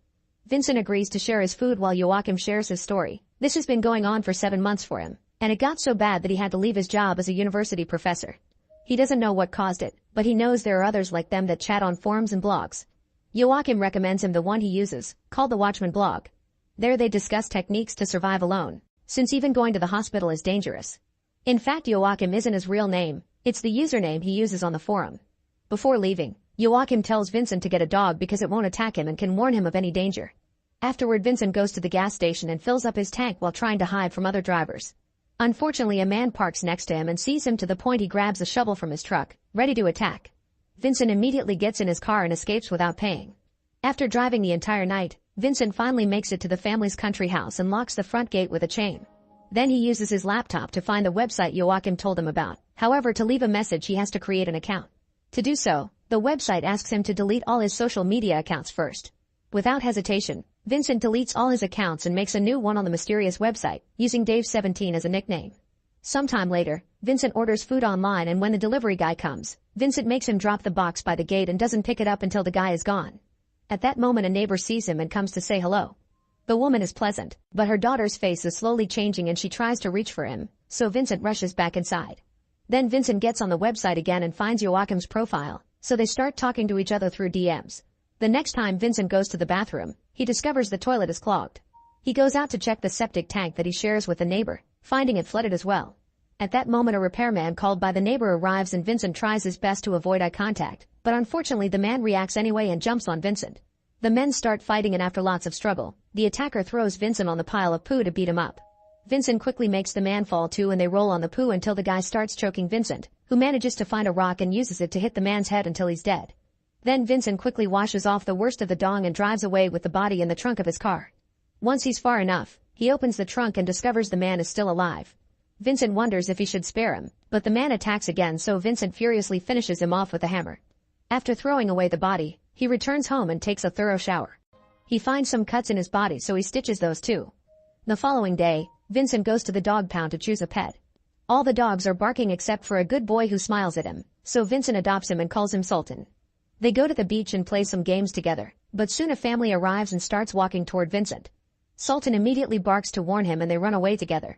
Vincent agrees to share his food while Joachim shares his story. This has been going on for 7 months for him. And it got so bad that he had to leave his job as a university professor. He doesn't know what caused it, but he knows there are others like them that chat on forums and blogs. Joachim recommends him the one he uses, called the Watchman blog. There they discuss techniques to survive alone, since even going to the hospital is dangerous. In fact, Joachim isn't his real name, it's the username he uses on the forum. Before leaving, Joachim tells Vincent to get a dog because it won't attack him and can warn him of any danger. Afterward, Vincent goes to the gas station and fills up his tank while trying to hide from other drivers. Unfortunately, a man parks next to him and sees him to the point he grabs a shovel from his truck, ready to attack. Vincent immediately gets in his car and escapes without paying. After driving the entire night, Vincent finally makes it to the family's country house and locks the front gate with a chain. Then he uses his laptop to find the website Joachim told him about. However, to leave a message he has to create an account. To do so, the website asks him to delete all his social media accounts first. Without hesitation, Vincent deletes all his accounts and makes a new one on the mysterious website, using Dave17 as a nickname. Sometime later, Vincent orders food online, and when the delivery guy comes, Vincent makes him drop the box by the gate and doesn't pick it up until the guy is gone. At that moment, a neighbor sees him and comes to say hello. The woman is pleasant, but her daughter's face is slowly changing and she tries to reach for him, so Vincent rushes back inside. Then Vincent gets on the website again and finds Joachim's profile, so they start talking to each other through DMs. The next time Vincent goes to the bathroom, he discovers the toilet is clogged. He goes out to check the septic tank that he shares with a neighbor, finding it flooded as well. At that moment, a repairman called by the neighbor arrives and Vincent tries his best to avoid eye contact, but unfortunately the man reacts anyway and jumps on Vincent. The men start fighting, and after lots of struggle, the attacker throws Vincent on the pile of poo to beat him up. Vincent quickly makes the man fall too, and they roll on the poo until the guy starts choking Vincent, who manages to find a rock and uses it to hit the man's head until he's dead. Then Vincent quickly washes off the worst of the dong and drives away with the body in the trunk of his car. Once he's far enough, he opens the trunk and discovers the man is still alive. Vincent wonders if he should spare him, but the man attacks again, so Vincent furiously finishes him off with a hammer. After throwing away the body, he returns home and takes a thorough shower. He finds some cuts in his body, so he stitches those too. The following day, Vincent goes to the dog pound to choose a pet. All the dogs are barking except for a good boy who smiles at him, so Vincent adopts him and calls him Sultan. They go to the beach and play some games together, but soon a family arrives and starts walking toward Vincent. Sultan immediately barks to warn him and they run away together.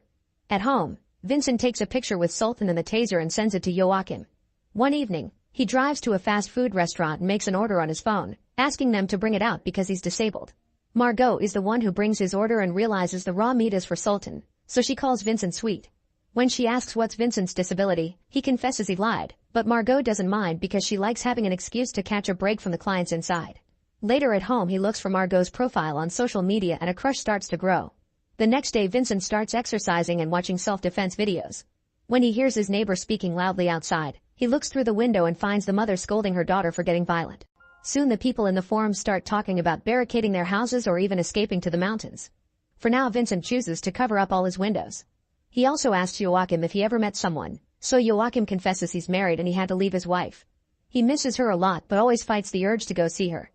At home, Vincent takes a picture with Sultan and the taser and sends it to Joachim. One evening, he drives to a fast food restaurant and makes an order on his phone, asking them to bring it out because he's disabled. Margot is the one who brings his order and realizes the raw meat is for Sultan, so she calls Vincent sweet. When she asks what's Vincent's disability, he confesses he lied, but Margot doesn't mind because she likes having an excuse to catch a break from the clients inside. Later at home, he looks for Margot's profile on social media and a crush starts to grow. The next day, Vincent starts exercising and watching self-defense videos. When he hears his neighbor speaking loudly outside, he looks through the window and finds the mother scolding her daughter for getting violent. Soon the people in the forums start talking about barricading their houses or even escaping to the mountains. For now, Vincent chooses to cover up all his windows. He also asks Joachim if he ever met someone, so Joachim confesses he's married and he had to leave his wife. He misses her a lot but always fights the urge to go see her.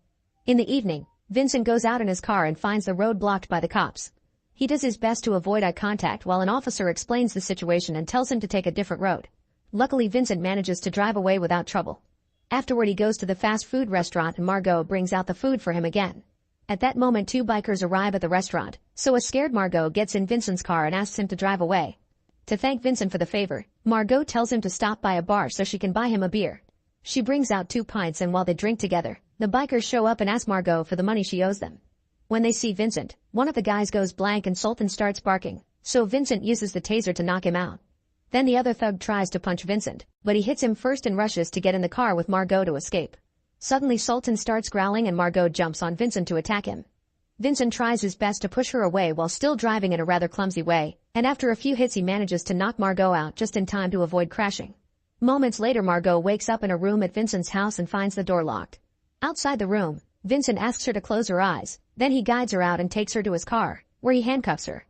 In the evening, Vincent goes out in his car and finds the road blocked by the cops. He does his best to avoid eye contact while an officer explains the situation and tells him to take a different road. Luckily, Vincent manages to drive away without trouble. Afterward, he goes to the fast food restaurant and Margot brings out the food for him again. At that moment, two bikers arrive at the restaurant, so a scared Margot gets in Vincent's car and asks him to drive away. To thank Vincent for the favor, Margot tells him to stop by a bar so she can buy him a beer. She brings out 2 pints, and while they drink together, the bikers show up and ask Margot for the money she owes them. When they see Vincent, one of the guys goes blank and Sultan starts barking, so Vincent uses the taser to knock him out. Then the other thug tries to punch Vincent, but he hits him first and rushes to get in the car with Margot to escape. Suddenly Sultan starts growling and Margot jumps on Vincent to attack him. Vincent tries his best to push her away while still driving in a rather clumsy way, and after a few hits he manages to knock Margot out just in time to avoid crashing. Moments later, Margot wakes up in a room at Vincent's house and finds the door locked. Outside the room, Vincent asks her to close her eyes, then he guides her out and takes her to his car, where he handcuffs her.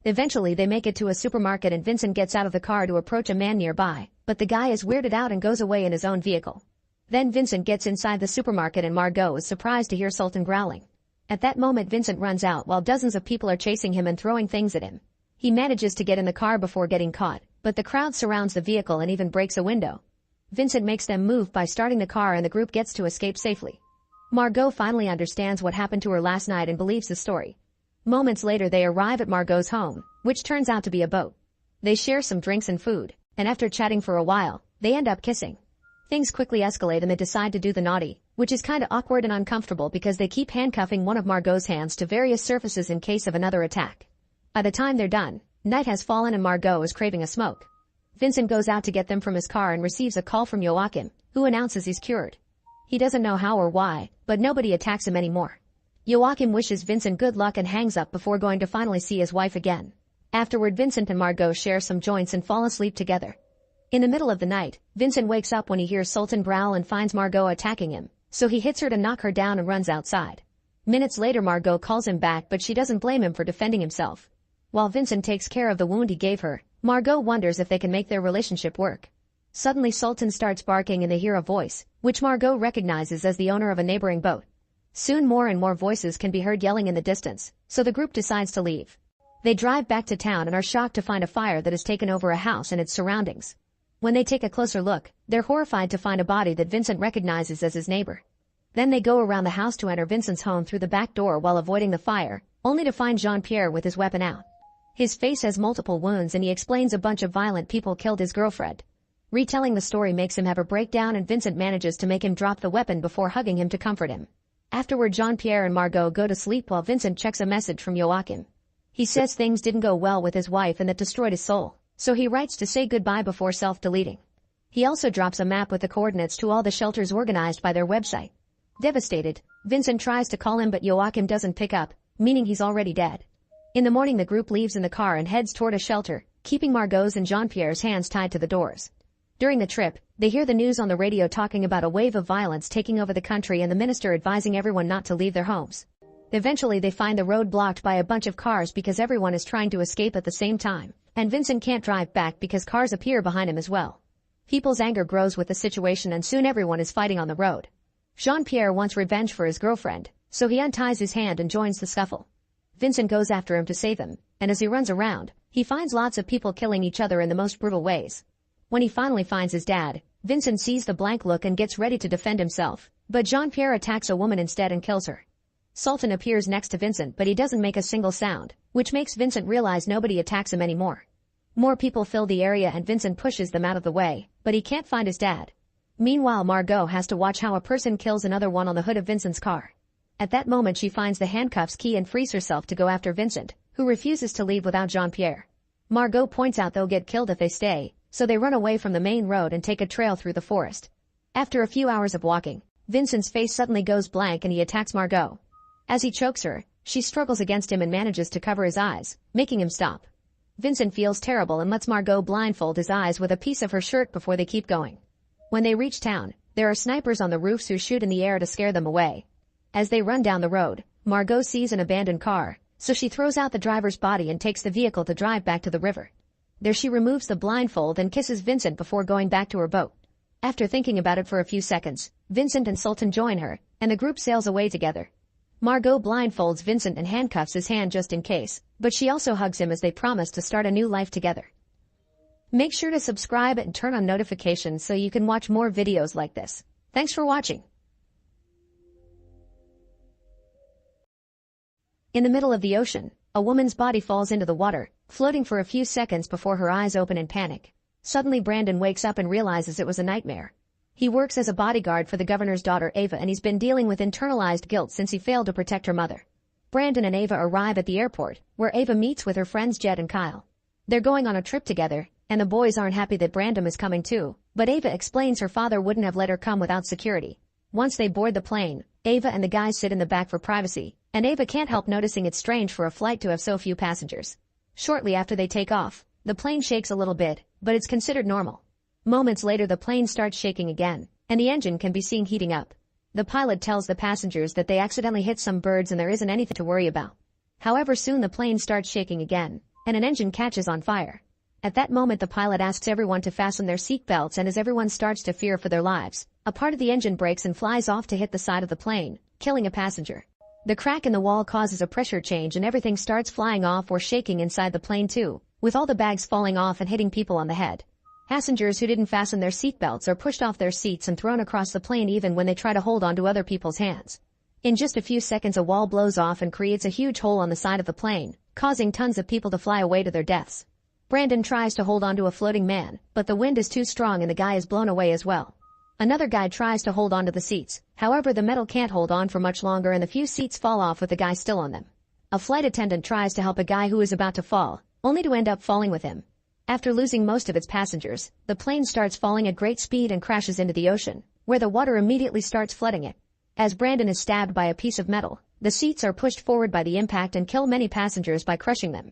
Eventually they make it to a supermarket and Vincent gets out of the car to approach a man nearby, but the guy is weirded out and goes away in his own vehicle. Then Vincent gets inside the supermarket and Margot is surprised to hear Sultan growling. At that moment Vincent runs out while dozens of people are chasing him and throwing things at him. He manages to get in the car before getting caught, but the crowd surrounds the vehicle and even breaks a window. Vincent makes them move by starting the car and the group gets to escape safely. Margot finally understands what happened to her last night and believes the story. Moments later they arrive at Margot's home, which turns out to be a boat. They share some drinks and food, and after chatting for a while, they end up kissing. Things quickly escalate and they decide to do the naughty, which is kinda awkward and uncomfortable because they keep handcuffing one of Margot's hands to various surfaces in case of another attack. By the time they're done, night has fallen and Margot is craving a smoke. Vincent goes out to get them from his car and receives a call from Joachim, who announces he's cured. He doesn't know how or why, but nobody attacks him anymore. Joachim wishes Vincent good luck and hangs up before going to finally see his wife again. Afterward, Vincent and Margot share some joints and fall asleep together. In the middle of the night, Vincent wakes up when he hears Sultan growl and finds Margot attacking him, so he hits her to knock her down and runs outside. Minutes later, Margot calls him back, but she doesn't blame him for defending himself. While Vincent takes care of the wound he gave her, Margot wonders if they can make their relationship work. Suddenly Sultan starts barking and they hear a voice, which Margot recognizes as the owner of a neighboring boat. Soon more and more voices can be heard yelling in the distance, so the group decides to leave. They drive back to town and are shocked to find a fire that has taken over a house and its surroundings. When they take a closer look, they're horrified to find a body that Vincent recognizes as his neighbor. Then they go around the house to enter Vincent's home through the back door while avoiding the fire, only to find Jean-Pierre with his weapon out. His face has multiple wounds and he explains a bunch of violent people killed his girlfriend. Retelling the story makes him have a breakdown and Vincent manages to make him drop the weapon before hugging him to comfort him. Afterward, Jean-Pierre and Margot go to sleep while Vincent checks a message from Joachim. He says things didn't go well with his wife and that destroyed his soul, so he writes to say goodbye before self-deleting. He also drops a map with the coordinates to all the shelters organized by their website. Devastated, Vincent tries to call him but Joachim doesn't pick up, meaning he's already dead. In the morning, the group leaves in the car and heads toward a shelter, keeping Margot's and Jean-Pierre's hands tied to the doors. During the trip, they hear the news on the radio talking about a wave of violence taking over the country and the minister advising everyone not to leave their homes. Eventually they find the road blocked by a bunch of cars because everyone is trying to escape at the same time, and Vincent can't drive back because cars appear behind him as well. People's anger grows with the situation and soon everyone is fighting on the road. Jean-Pierre wants revenge for his girlfriend, so he unties his hand and joins the scuffle. Vincent goes after him to save him, and as he runs around, he finds lots of people killing each other in the most brutal ways. When he finally finds his dad, Vincent sees the blank look and gets ready to defend himself, but Jean-Pierre attacks a woman instead and kills her. Sultan appears next to Vincent but he doesn't make a single sound, which makes Vincent realize nobody attacks him anymore. More people fill the area and Vincent pushes them out of the way, but he can't find his dad. Meanwhile, Margot has to watch how a person kills another one on the hood of Vincent's car. At that moment she finds the handcuffs key and frees herself to go after Vincent, who refuses to leave without Jean-Pierre. Margot points out they'll get killed if they stay, so they run away from the main road and take a trail through the forest. After a few hours of walking, Vincent's face suddenly goes blank and he attacks Margot. As he chokes her, she struggles against him and manages to cover his eyes, making him stop. Vincent feels terrible and lets Margot blindfold his eyes with a piece of her shirt before they keep going. When they reach town, there are snipers on the roofs who shoot in the air to scare them away. As they run down the road, Margot sees an abandoned car, so she throws out the driver's body and takes the vehicle to drive back to the river. There she removes the blindfold and kisses Vincent before going back to her boat. After thinking about it for a few seconds, Vincent and Sultan join her, and the group sails away together. Margot blindfolds Vincent and handcuffs his hand just in case, but she also hugs him as they promise to start a new life together. Make sure to subscribe and turn on notifications so you can watch more videos like this. Thanks for watching. In the middle of the ocean, a woman's body falls into the water, floating for a few seconds before her eyes open in panic. Suddenly Brandon wakes up and realizes it was a nightmare. He works as a bodyguard for the governor's daughter Ava and he's been dealing with internalized guilt since he failed to protect her mother. Brandon and Ava arrive at the airport, where Ava meets with her friends Jed and Kyle. They're going on a trip together, and the boys aren't happy that Brandon is coming too, but Ava explains her father wouldn't have let her come without security. Once they board the plane, Ava and the guys sit in the back for privacy, and Ava can't help noticing it's strange for a flight to have so few passengers. Shortly after they take off, the plane shakes a little bit, but it's considered normal. Moments later the plane starts shaking again, and the engine can be seen heating up. The pilot tells the passengers that they accidentally hit some birds and there isn't anything to worry about. However, soon the plane starts shaking again, and an engine catches on fire. At that moment the pilot asks everyone to fasten their seatbelts, and as everyone starts to fear for their lives, a part of the engine breaks and flies off to hit the side of the plane, killing a passenger. The crack in the wall causes a pressure change and everything starts flying off or shaking inside the plane too, with all the bags falling off and hitting people on the head. Passengers who didn't fasten their seatbelts are pushed off their seats and thrown across the plane even when they try to hold on to other people's hands. In just a few seconds a wall blows off and creates a huge hole on the side of the plane, causing tons of people to fly away to their deaths. Brandon tries to hold onto a floating man, but the wind is too strong and the guy is blown away as well. Another guy tries to hold onto the seats, however the metal can't hold on for much longer and the few seats fall off with the guy still on them. A flight attendant tries to help a guy who is about to fall, only to end up falling with him. After losing most of its passengers, the plane starts falling at great speed and crashes into the ocean, where the water immediately starts flooding it. As Brandon is stabbed by a piece of metal, the seats are pushed forward by the impact and kill many passengers by crushing them.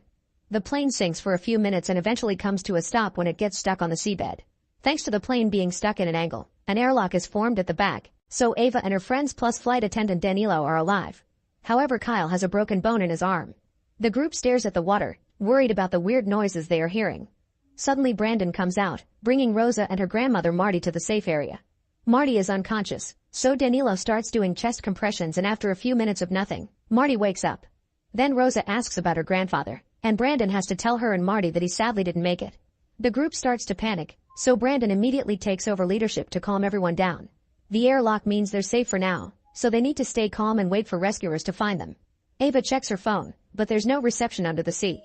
The plane sinks for a few minutes and eventually comes to a stop when it gets stuck on the seabed. Thanks to the plane being stuck in an angle, an airlock is formed at the back, so Ava and her friends plus flight attendant Danilo are alive. However, Kyle has a broken bone in his arm. The group stares at the water, worried about the weird noises they are hearing. Suddenly Brandon comes out, bringing Rosa and her grandmother Marty to the safe area. Marty is unconscious, so Danilo starts doing chest compressions and after a few minutes of nothing, Marty wakes up. Then Rosa asks about her grandfather, and Brandon has to tell her and Marty that he sadly didn't make it. The group starts to panic, so Brandon immediately takes over leadership to calm everyone down. The airlock means they're safe for now, so they need to stay calm and wait for rescuers to find them. Ava checks her phone, but there's no reception under the sea.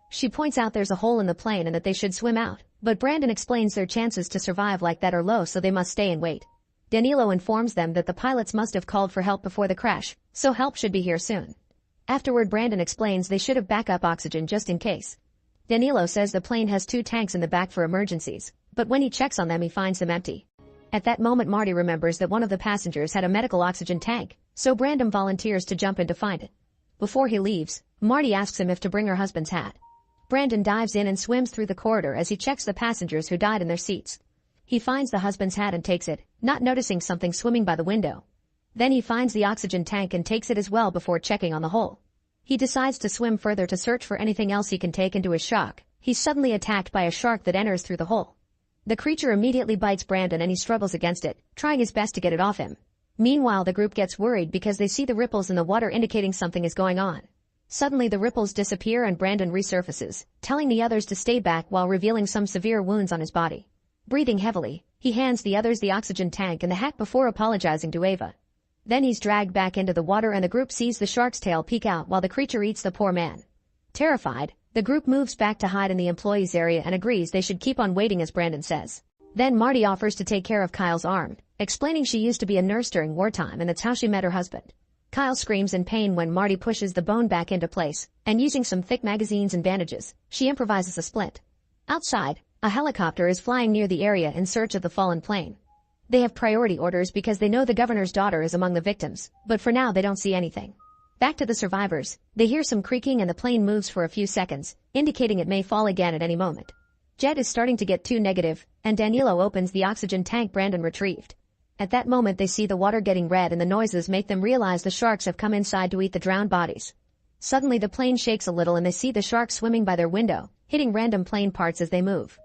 She points out there's a hole in the plane and that they should swim out, but Brandon explains their chances to survive like that are low so they must stay and wait. Danilo informs them that the pilots must have called for help before the crash, so help should be here soon. Afterward Brandon explains they should have backup oxygen just in case. Danilo says the plane has 2 tanks in the back for emergencies, but when he checks on them he finds them empty. At that moment Marty remembers that one of the passengers had a medical oxygen tank, so Brandon volunteers to jump in to find it. Before he leaves, Marty asks him if to bring her husband's hat. Brandon dives in and swims through the corridor as he checks the passengers who died in their seats. He finds the husband's hat and takes it, not noticing something swimming by the window. Then he finds the oxygen tank and takes it as well before checking on the hole. He decides to swim further to search for anything else he can take, and to his shock, he's suddenly attacked by a shark that enters through the hole. The creature immediately bites Brandon and he struggles against it, trying his best to get it off him. Meanwhile the group gets worried because they see the ripples in the water indicating something is going on. Suddenly the ripples disappear and Brandon resurfaces, telling the others to stay back while revealing some severe wounds on his body. Breathing heavily, he hands the others the oxygen tank and the hat before apologizing to Ava. Then he's dragged back into the water and the group sees the shark's tail peek out while the creature eats the poor man. Terrified, the group moves back to hide in the employees area and agrees they should keep on waiting as Brandon says. Then Marty offers to take care of Kyle's arm, explaining she used to be a nurse during wartime and that's how she met her husband. Kyle screams in pain when Marty pushes the bone back into place, and using some thick magazines and bandages, she improvises a splint. Outside, a helicopter is flying near the area in search of the fallen plane. They have priority orders because they know the governor's daughter is among the victims, but for now they don't see anything. Back to the survivors, they hear some creaking and the plane moves for a few seconds, indicating it may fall again at any moment. Jed is starting to get too negative, and Danilo opens the oxygen tank Brandon retrieved. At that moment they see the water getting red and the noises make them realize the sharks have come inside to eat the drowned bodies. Suddenly the plane shakes a little and they see the sharks swimming by their window, hitting random plane parts as they move.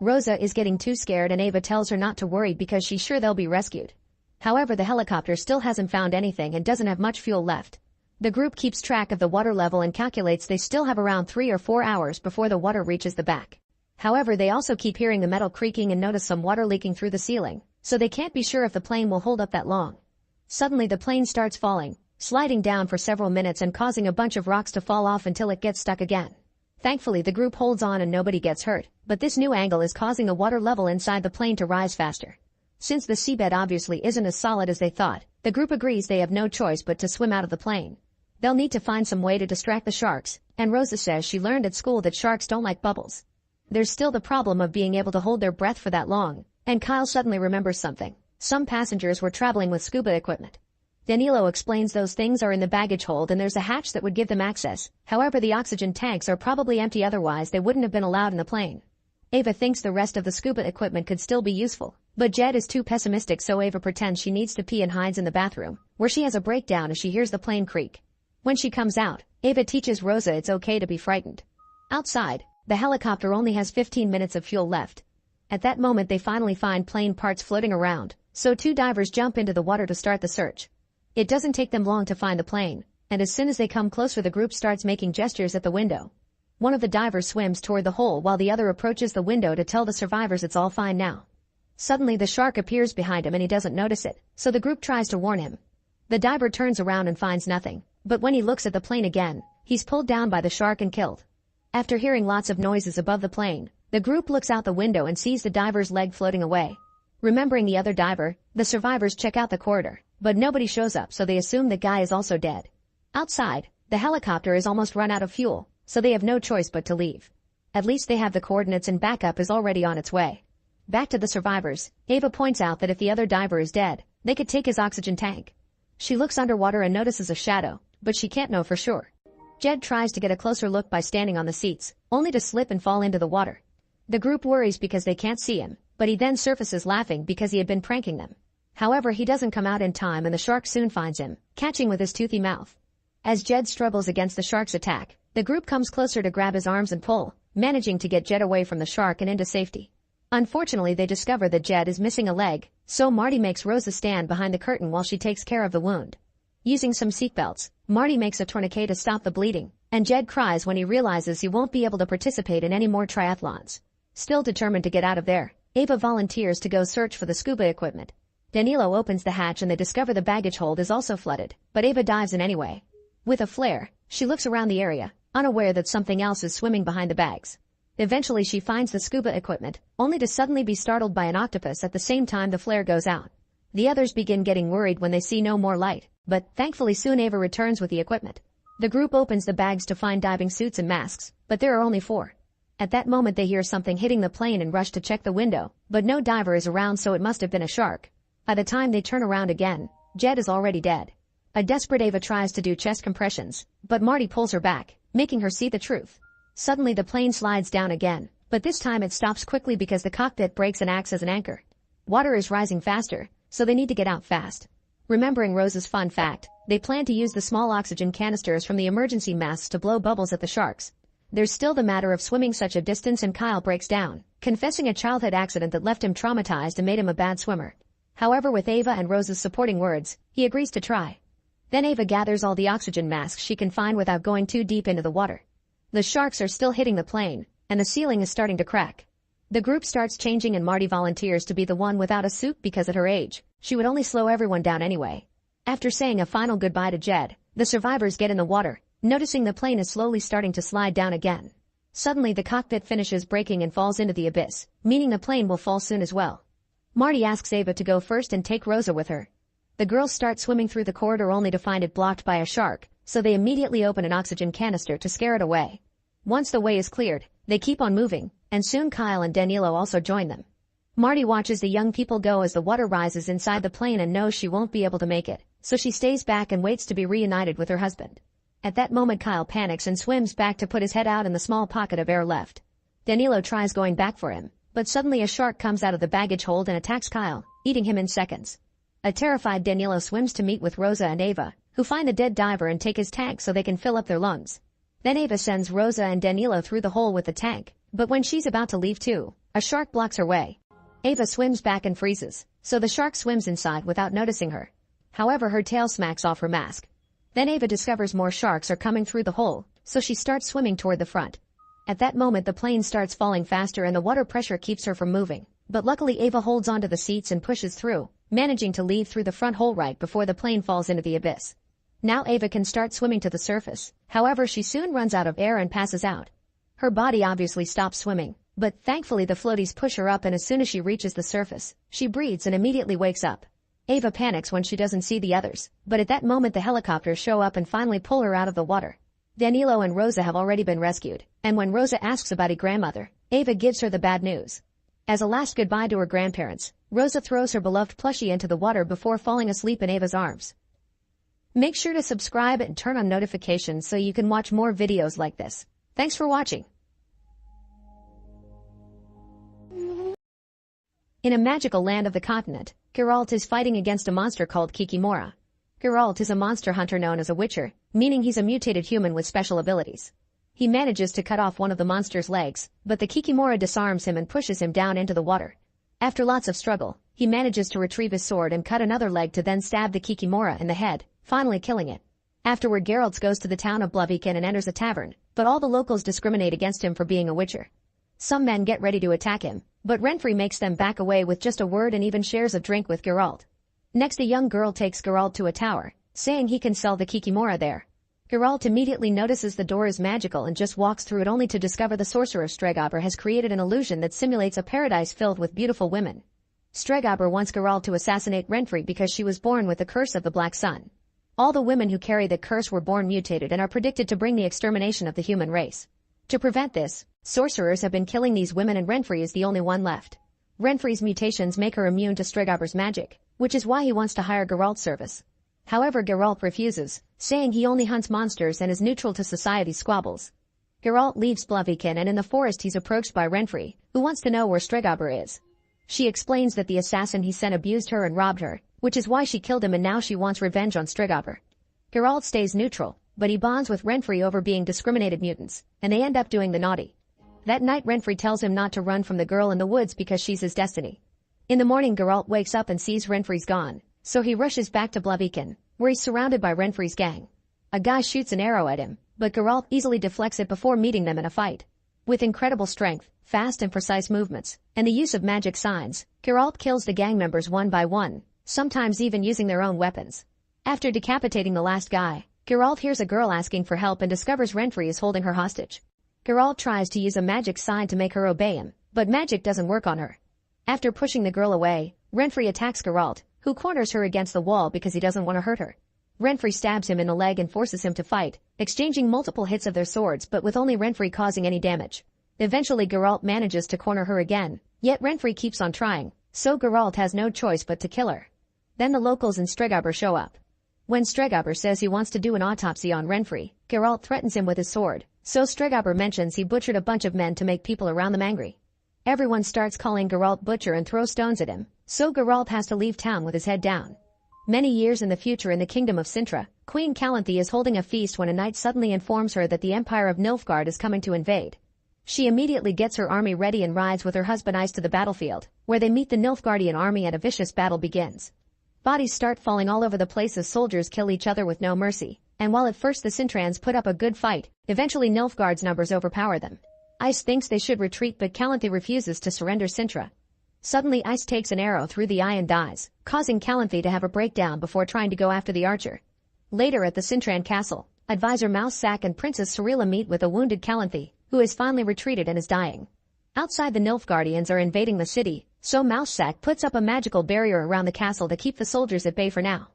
Rosa is getting too scared and Ava tells her not to worry because she's sure they'll be rescued. However, the helicopter still hasn't found anything and doesn't have much fuel left. The group keeps track of the water level and calculates they still have around 3 or 4 hours before the water reaches the back. However, they also keep hearing the metal creaking and notice some water leaking through the ceiling, so they can't be sure if the plane will hold up that long. Suddenly the plane starts falling, sliding down for several minutes and causing a bunch of rocks to fall off until it gets stuck again. Thankfully the group holds on and nobody gets hurt, but this new angle is causing the water level inside the plane to rise faster. Since the seabed obviously isn't as solid as they thought, the group agrees they have no choice but to swim out of the plane. They'll need to find some way to distract the sharks, and Rosa says she learned at school that sharks don't like bubbles. There's still the problem of being able to hold their breath for that long, and Kyle suddenly remembers something. Some passengers were traveling with scuba equipment. Danilo explains those things are in the baggage hold and there's a hatch that would give them access, however the oxygen tanks are probably empty, otherwise they wouldn't have been allowed in the plane. Ava thinks the rest of the scuba equipment could still be useful, but Jed is too pessimistic, so Ava pretends she needs to pee and hides in the bathroom, where she has a breakdown as she hears the plane creak. When she comes out, Ava teaches Rosa it's okay to be frightened. Outside, the helicopter only has 15 minutes of fuel left. At that moment they finally find plane parts floating around, so 2 divers jump into the water to start the search. It doesn't take them long to find the plane, and as soon as they come closer the group starts making gestures at the window. One of the divers swims toward the hole while the other approaches the window to tell the survivors it's all fine now. Suddenly the shark appears behind him and he doesn't notice it, so the group tries to warn him. The diver turns around and finds nothing, but when he looks at the plane again, he's pulled down by the shark and killed. After hearing lots of noises above the plane, the group looks out the window and sees the diver's leg floating away. Remembering the other diver, the survivors check out the corridor, but nobody shows up, so they assume the guy is also dead. Outside, the helicopter is almost run out of fuel, so they have no choice but to leave. At least they have the coordinates and backup is already on its way. Back to the survivors, Ava points out that if the other diver is dead, they could take his oxygen tank. She looks underwater and notices a shadow, but she can't know for sure. Jed tries to get a closer look by standing on the seats, only to slip and fall into the water. The group worries because they can't see him, but he then surfaces laughing because he had been pranking them. However, he doesn't come out in time and the shark soon finds him, catching with his toothy mouth. As Jed struggles against the shark's attack, the group comes closer to grab his arms and pull, managing to get Jed away from the shark and into safety. Unfortunately, they discover that Jed is missing a leg, so Marty makes Rosa stand behind the curtain while she takes care of the wound. Using some seatbelts, Marty makes a tourniquet to stop the bleeding, and Jed cries when he realizes he won't be able to participate in any more triathlons. Still determined to get out of there, Ava volunteers to go search for the scuba equipment. Danilo opens the hatch and they discover the baggage hold is also flooded, but Ava dives in anyway. With a flare, she looks around the area, unaware that something else is swimming behind the bags. Eventually she finds the scuba equipment, only to suddenly be startled by an octopus at the same time the flare goes out. The others begin getting worried when they see no more light, but thankfully soon Ava returns with the equipment. The group opens the bags to find diving suits and masks, but there are only 4. At that moment they hear something hitting the plane and rush to check the window, but no diver is around, so it must have been a shark. By the time they turn around again, Jed is already dead. A desperate Ava tries to do chest compressions, but Marty pulls her back, making her see the truth. Suddenly the plane slides down again, but this time it stops quickly because the cockpit breaks and acts as an anchor. Water is rising faster, so they need to get out fast. Remembering Rose's fun fact, they plan to use the small oxygen canisters from the emergency masks to blow bubbles at the sharks. There's still the matter of swimming such a distance, and Kyle breaks down, confessing a childhood accident that left him traumatized and made him a bad swimmer. However, with Ava and Rose's supporting words, he agrees to try. Then Ava gathers all the oxygen masks she can find without going too deep into the water. The sharks are still hitting the plane, and the ceiling is starting to crack. The group starts changing and Marty volunteers to be the one without a suit because at her age, she would only slow everyone down anyway. After saying a final goodbye to Jed, the survivors get in the water, noticing the plane is slowly starting to slide down again. Suddenly the cockpit finishes breaking and falls into the abyss, meaning the plane will fall soon as well. Marty asks Ava to go first and take Rosa with her. The girls start swimming through the corridor only to find it blocked by a shark, so they immediately open an oxygen canister to scare it away. Once the way is cleared, they keep on moving, and soon Kyle and Danilo also join them. Marty watches the young people go as the water rises inside the plane and knows she won't be able to make it, so she stays back and waits to be reunited with her husband. At that moment Kyle panics and swims back to put his head out in the small pocket of air left. Danilo tries going back for him, but suddenly a shark comes out of the baggage hold and attacks Kyle, eating him in seconds. A terrified Danilo swims to meet with Rosa and Ava, who find the dead diver and take his tank so they can fill up their lungs. Then Ava sends Rosa and Danilo through the hole with the tank, but when she's about to leave too, a shark blocks her way. Ava swims back and freezes, so the shark swims inside without noticing her. However, her tail smacks off her mask. Then Ava discovers more sharks are coming through the hole, so she starts swimming toward the front. At that moment the plane starts falling faster and the water pressure keeps her from moving, but luckily Ava holds onto the seats and pushes through, managing to leave through the front hole right before the plane falls into the abyss. Now Ava can start swimming to the surface, however she soon runs out of air and passes out. Her body obviously stops swimming, but thankfully the floaties push her up and as soon as she reaches the surface, she breathes and immediately wakes up. Ava panics when she doesn't see the others, but at that moment the helicopters show up and finally pull her out of the water. Danilo and Rosa have already been rescued, and when Rosa asks about her grandmother, Ava gives her the bad news. As a last goodbye to her grandparents, Rosa throws her beloved plushie into the water before falling asleep in Ava's arms. Make sure to subscribe and turn on notifications so you can watch more videos like this. Thanks for watching. In a magical land of the continent, Geralt is fighting against a monster called Kikimora. Geralt is a monster hunter known as a witcher, meaning he's a mutated human with special abilities. He manages to cut off one of the monster's legs, but the Kikimora disarms him and pushes him down into the water. After lots of struggle, he manages to retrieve his sword and cut another leg to then stab the Kikimora in the head, finally killing it. Afterward Geralt goes to the town of Blaviken and enters a tavern, but all the locals discriminate against him for being a witcher. Some men get ready to attack him, but Renfri makes them back away with just a word and even shares a drink with Geralt. Next a young girl takes Geralt to a tower, saying he can sell the Kikimora there. Geralt immediately notices the door is magical and just walks through it only to discover the sorcerer Stregobor has created an illusion that simulates a paradise filled with beautiful women. Stregobor wants Geralt to assassinate Renfri because she was born with the curse of the Black Sun. All the women who carry the curse were born mutated and are predicted to bring the extermination of the human race. To prevent this, sorcerers have been killing these women and Renfri is the only one left. Renfri's mutations make her immune to Stregobor's magic, which is why he wants to hire Geralt's service. However, Geralt refuses, saying he only hunts monsters and is neutral to society's squabbles. Geralt leaves Blaviken and in the forest he's approached by Renfri, who wants to know where Stregobor is. She explains that the assassin he sent abused her and robbed her, which is why she killed him and now she wants revenge on Stregobor. Geralt stays neutral, but he bonds with Renfri over being discriminated mutants, and they end up doing the naughty. That night Renfri tells him not to run from the girl in the woods because she's his destiny. In the morning Geralt wakes up and sees Renfri's gone, so he rushes back to Blaviken, where he's surrounded by Renfri's gang. A guy shoots an arrow at him, but Geralt easily deflects it before meeting them in a fight. With incredible strength, fast and precise movements, and the use of magic signs, Geralt kills the gang members one by one, sometimes even using their own weapons. After decapitating the last guy, Geralt hears a girl asking for help and discovers Renfri is holding her hostage. Geralt tries to use a magic sign to make her obey him, but magic doesn't work on her. After pushing the girl away, Renfri attacks Geralt, who corners her against the wall because he doesn't want to hurt her. Renfri stabs him in the leg and forces him to fight, exchanging multiple hits of their swords but with only Renfri causing any damage. Eventually Geralt manages to corner her again, yet Renfri keeps on trying, so Geralt has no choice but to kill her. Then the locals and Stregobor show up. When Stregobor says he wants to do an autopsy on Renfri, Geralt threatens him with his sword, so Stregobor mentions he butchered a bunch of men to make people around them angry. Everyone starts calling Geralt butcher and throw stones at him, so Geralt has to leave town with his head down. Many years in the future in the kingdom of Cintra, Queen Calanthe is holding a feast when a knight suddenly informs her that the Empire of Nilfgaard is coming to invade. She immediately gets her army ready and rides with her husband Ice to the battlefield, where they meet the Nilfgaardian army and a vicious battle begins. Bodies start falling all over the place as soldiers kill each other with no mercy, and while at first the Cintrans put up a good fight, eventually Nilfgaard's numbers overpower them. Ice thinks they should retreat but Calanthe refuses to surrender Cintra. Suddenly Ice takes an arrow through the eye and dies, causing Calanthe to have a breakdown before trying to go after the archer. Later at the Cintran castle, advisor Mousesack and Princess Cirilla meet with a wounded Calanthe, who has finally retreated and is dying. Outside the Nilfgaardians are invading the city, so Mousesack puts up a magical barrier around the castle to keep the soldiers at bay for now.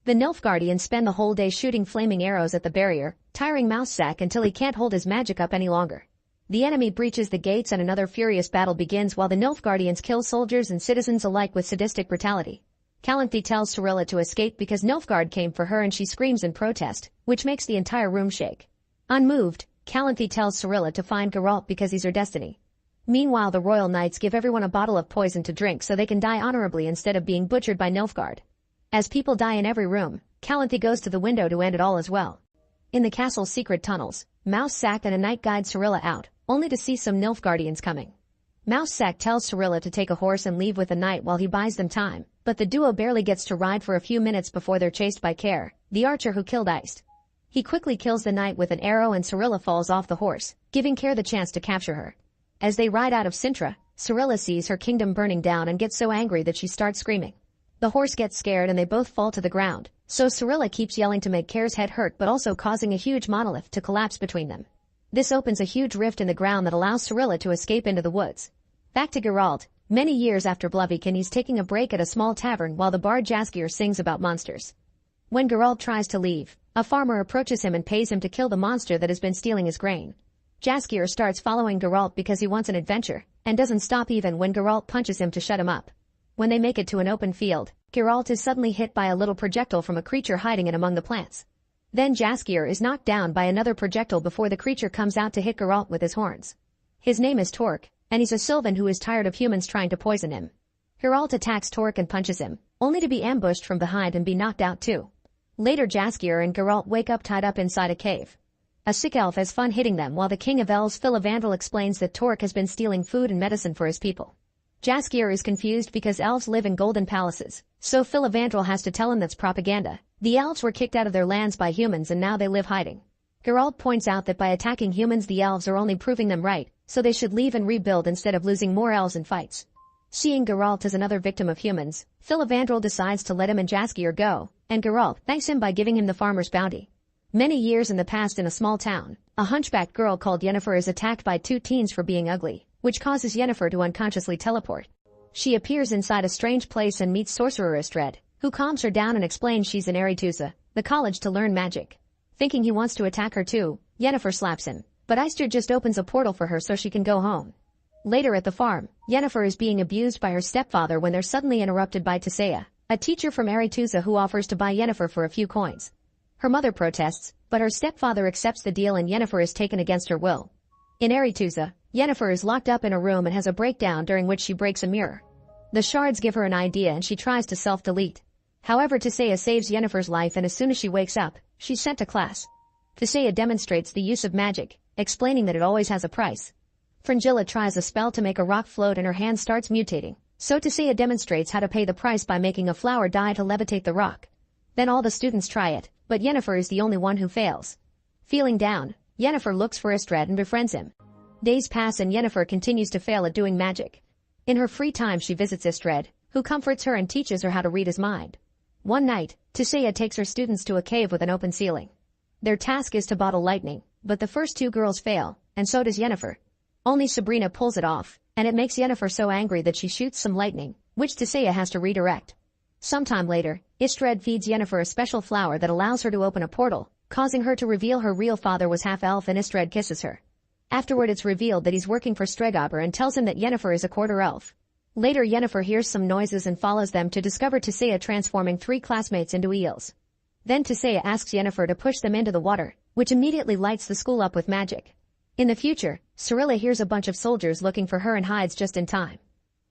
The Nilfgaardians spend the whole day shooting flaming arrows at the barrier, tiring Mousesack until he can't hold his magic up any longer. The enemy breaches the gates and another furious battle begins while the Nilfgaardians kill soldiers and citizens alike with sadistic brutality. Calanthe tells Cirilla to escape because Nilfgaard came for her and she screams in protest, which makes the entire room shake. Unmoved, Calanthe tells Cirilla to find Geralt because he's her destiny. Meanwhile the royal knights give everyone a bottle of poison to drink so they can die honorably instead of being butchered by Nilfgaard. As people die in every room, Calanthe goes to the window to end it all as well. In the castle's secret tunnels, Mousesack and a knight guide Cirilla out, only to see some Nilfgaardians coming. Mousesack tells Cirilla to take a horse and leave with the knight while he buys them time, but the duo barely gets to ride for a few minutes before they're chased by Care, the archer who killed Iced. He quickly kills the knight with an arrow and Cirilla falls off the horse, giving Care the chance to capture her. As they ride out of Cintra, Cirilla sees her kingdom burning down and gets so angry that she starts screaming. The horse gets scared and they both fall to the ground, so Cirilla keeps yelling to make Care's head hurt but also causing a huge monolith to collapse between them. This opens a huge rift in the ground that allows Cirilla to escape into the woods. Back to Geralt. Many years after Blaviken he's taking a break at a small tavern while the bard Jaskier sings about monsters. When Geralt tries to leave, a farmer approaches him and pays him to kill the monster that has been stealing his grain. Jaskier starts following Geralt because he wants an adventure, and doesn't stop even when Geralt punches him to shut him up. When they make it to an open field, Geralt is suddenly hit by a little projectile from a creature hiding in among the plants. Then Jaskier is knocked down by another projectile before the creature comes out to hit Geralt with his horns. His name is Torque, and he's a Sylvan who is tired of humans trying to poison him. Geralt attacks Torque and punches him, only to be ambushed from behind and be knocked out too. Later Jaskier and Geralt wake up tied up inside a cave. A sick elf has fun hitting them while the king of elves Filavandrel explains that Torque has been stealing food and medicine for his people. Jaskier is confused because elves live in golden palaces, so Filavandrel has to tell him that's propaganda. The elves were kicked out of their lands by humans and now they live hiding. Geralt points out that by attacking humans the elves are only proving them right, so they should leave and rebuild instead of losing more elves in fights. Seeing Geralt as another victim of humans, Filavandrel decides to let him and Jaskier go, and Geralt thanks him by giving him the farmer's bounty. Many years in the past in a small town, a hunchbacked girl called Yennefer is attacked by two teens for being ugly, which causes Yennefer to unconsciously teleport. She appears inside a strange place and meets sorcerer Istred, who calms her down and explains she's in Aretuza, the college to learn magic. Thinking he wants to attack her too, Yennefer slaps him, but Istred just opens a portal for her so she can go home. Later at the farm, Yennefer is being abused by her stepfather when they're suddenly interrupted by Tisea, a teacher from Aretuza who offers to buy Yennefer for a few coins. Her mother protests, but her stepfather accepts the deal and Yennefer is taken against her will. In Aretuza, Yennefer is locked up in a room and has a breakdown during which she breaks a mirror. The shards give her an idea and she tries to self-delete. However, Tisea saves Yennefer's life and as soon as she wakes up, she's sent to class. Tisea demonstrates the use of magic, explaining that it always has a price. Fringilla tries a spell to make a rock float and her hand starts mutating, so Tisea demonstrates how to pay the price by making a flower die to levitate the rock. Then all the students try it, but Yennefer is the only one who fails. Feeling down, Yennefer looks for Istred and befriends him. Days pass and Yennefer continues to fail at doing magic. In her free time she visits Istred, who comforts her and teaches her how to read his mind. One night, Tisea takes her students to a cave with an open ceiling. Their task is to bottle lightning, but the first two girls fail, and so does Yennefer. Only Sabrina pulls it off, and it makes Yennefer so angry that she shoots some lightning, which Tisea has to redirect. Sometime later, Istred feeds Yennefer a special flower that allows her to open a portal, causing her to reveal her real father was half-elf and Istred kisses her. Afterward it's revealed that he's working for Stregobor and tells him that Yennefer is a quarter elf. Later Yennefer hears some noises and follows them to discover Tisea transforming 3 classmates into eels. Then Tisea asks Yennefer to push them into the water, which immediately lights the school up with magic. In the future, Cirilla hears a bunch of soldiers looking for her and hides just in time.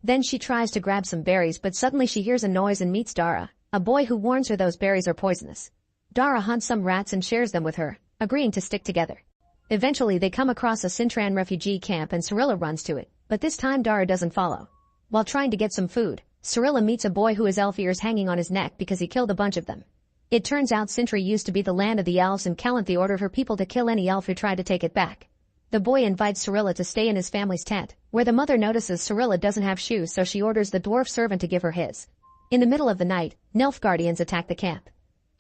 Then she tries to grab some berries but suddenly she hears a noise and meets Dara, a boy who warns her those berries are poisonous. Dara hunts some rats and shares them with her, agreeing to stick together. Eventually they come across a Cintran refugee camp and Cirilla runs to it, but this time Dara doesn't follow. While trying to get some food, Cirilla meets a boy who has elf ears hanging on his neck because he killed a bunch of them. It turns out Cintri used to be the land of the elves and Calanthe ordered her people to kill any elf who tried to take it back. The boy invites Cirilla to stay in his family's tent, where the mother notices Cirilla doesn't have shoes so she orders the dwarf servant to give her his. In the middle of the night, Nilfgaardians attack the camp.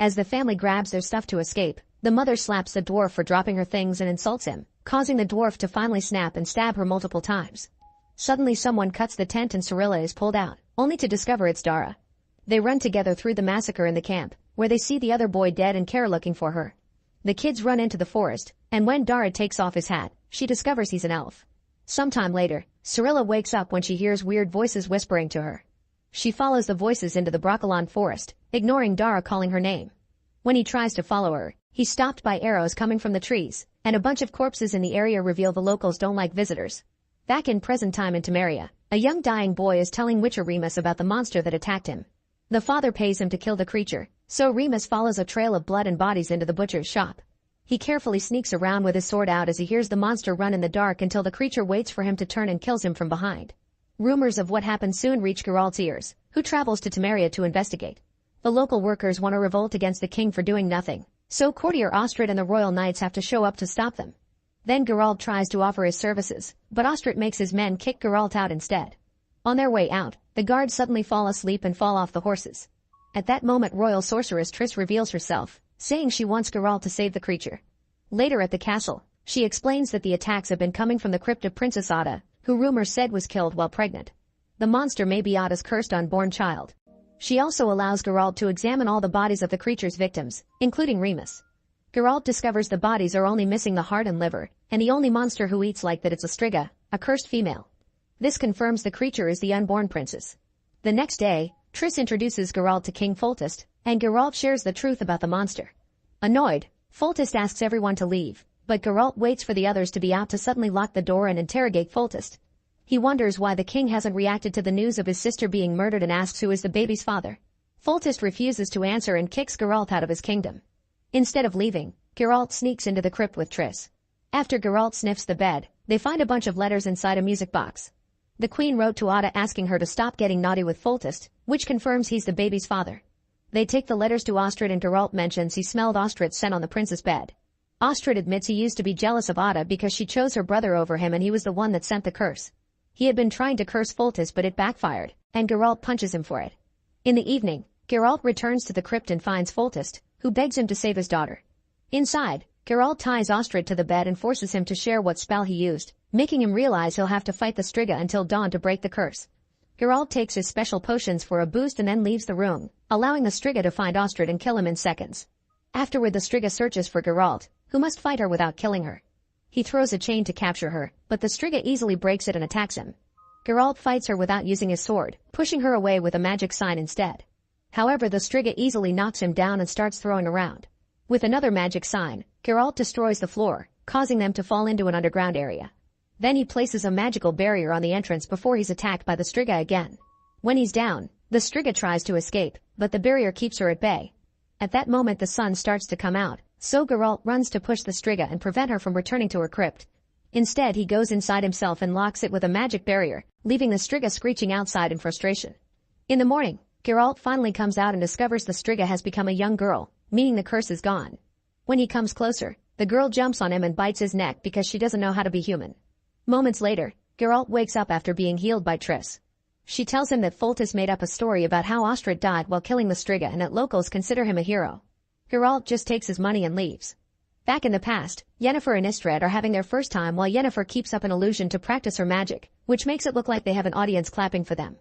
As the family grabs their stuff to escape, the mother slaps the dwarf for dropping her things and insults him, causing the dwarf to finally snap and stab her multiple times. Suddenly someone cuts the tent and Cirilla is pulled out, only to discover it's Dara. They run together through the massacre in the camp, where they see the other boy dead and Kara looking for her. The kids run into the forest, and when Dara takes off his hat, she discovers he's an elf. Sometime later, Cirilla wakes up when she hears weird voices whispering to her. She follows the voices into the Broccolon forest, ignoring Dara calling her name. When he tries to follow her, he's stopped by arrows coming from the trees, and a bunch of corpses in the area reveal the locals don't like visitors. Back in present time in Temeria, a young dying boy is telling Witcher Remus about the monster that attacked him. The father pays him to kill the creature, so Remus follows a trail of blood and bodies into the butcher's shop. He carefully sneaks around with his sword out as he hears the monster run in the dark until the creature waits for him to turn and kills him from behind. Rumors of what happened soon reach Geralt's ears, who travels to Temeria to investigate. The local workers want to revolt against the king for doing nothing, so courtier Ostrid and the royal knights have to show up to stop them. Then Geralt tries to offer his services, but Ostrid makes his men kick Geralt out instead. On their way out, the guards suddenly fall asleep and fall off the horses. At that moment royal sorceress Triss reveals herself, saying she wants Geralt to save the creature. Later at the castle, she explains that the attacks have been coming from the crypt of Princess Ada, who rumors said was killed while pregnant. The monster may be Ada's cursed unborn child. She also allows Geralt to examine all the bodies of the creature's victims, including Remus. Geralt discovers the bodies are only missing the heart and liver, and the only monster who eats like that is a Striga, a cursed female. This confirms the creature is the unborn princess. The next day, Triss introduces Geralt to King Foltest, and Geralt shares the truth about the monster. Annoyed, Foltest asks everyone to leave, but Geralt waits for the others to be out to suddenly lock the door and interrogate Foltest. He wonders why the king hasn't reacted to the news of his sister being murdered and asks who is the baby's father. Foltest refuses to answer and kicks Geralt out of his kingdom. Instead of leaving, Geralt sneaks into the crypt with Triss. After Geralt sniffs the bed, they find a bunch of letters inside a music box. The queen wrote to Ada asking her to stop getting naughty with Foltest, which confirms he's the baby's father. They take the letters to Ostrid and Geralt mentions he smelled Ostrid's scent on the prince's bed. Ostrid admits he used to be jealous of Ada because she chose her brother over him and he was the one that sent the curse. He had been trying to curse Foltest but it backfired, and Geralt punches him for it. In the evening, Geralt returns to the crypt and finds Foltest, who begs him to save his daughter. Inside, Geralt ties Ostrid to the bed and forces him to share what spell he used, making him realize he'll have to fight the Striga until dawn to break the curse. Geralt takes his special potions for a boost and then leaves the room, allowing the Striga to find Ostrid and kill him in seconds. Afterward, the Striga searches for Geralt, who must fight her without killing her. He throws a chain to capture her, but the Striga easily breaks it and attacks him. Geralt fights her without using his sword, pushing her away with a magic sign instead. However, the Striga easily knocks him down and starts throwing around. With another magic sign, Geralt destroys the floor, causing them to fall into an underground area. Then he places a magical barrier on the entrance before he's attacked by the Striga again. When he's down, the Striga tries to escape, but the barrier keeps her at bay. At that moment, the sun starts to come out, so Geralt runs to push the Striga and prevent her from returning to her crypt. Instead, he goes inside himself and locks it with a magic barrier, leaving the Striga screeching outside in frustration. In the morning, Geralt finally comes out and discovers the Striga has become a young girl, meaning the curse is gone. When he comes closer, the girl jumps on him and bites his neck because she doesn't know how to be human. Moments later, Geralt wakes up after being healed by Triss. She tells him that Foltest made up a story about how Ostrid died while killing the Striga and that locals consider him a hero. Geralt just takes his money and leaves. Back in the past, Yennefer and Istredd are having their first time while Yennefer keeps up an illusion to practice her magic, which makes it look like they have an audience clapping for them.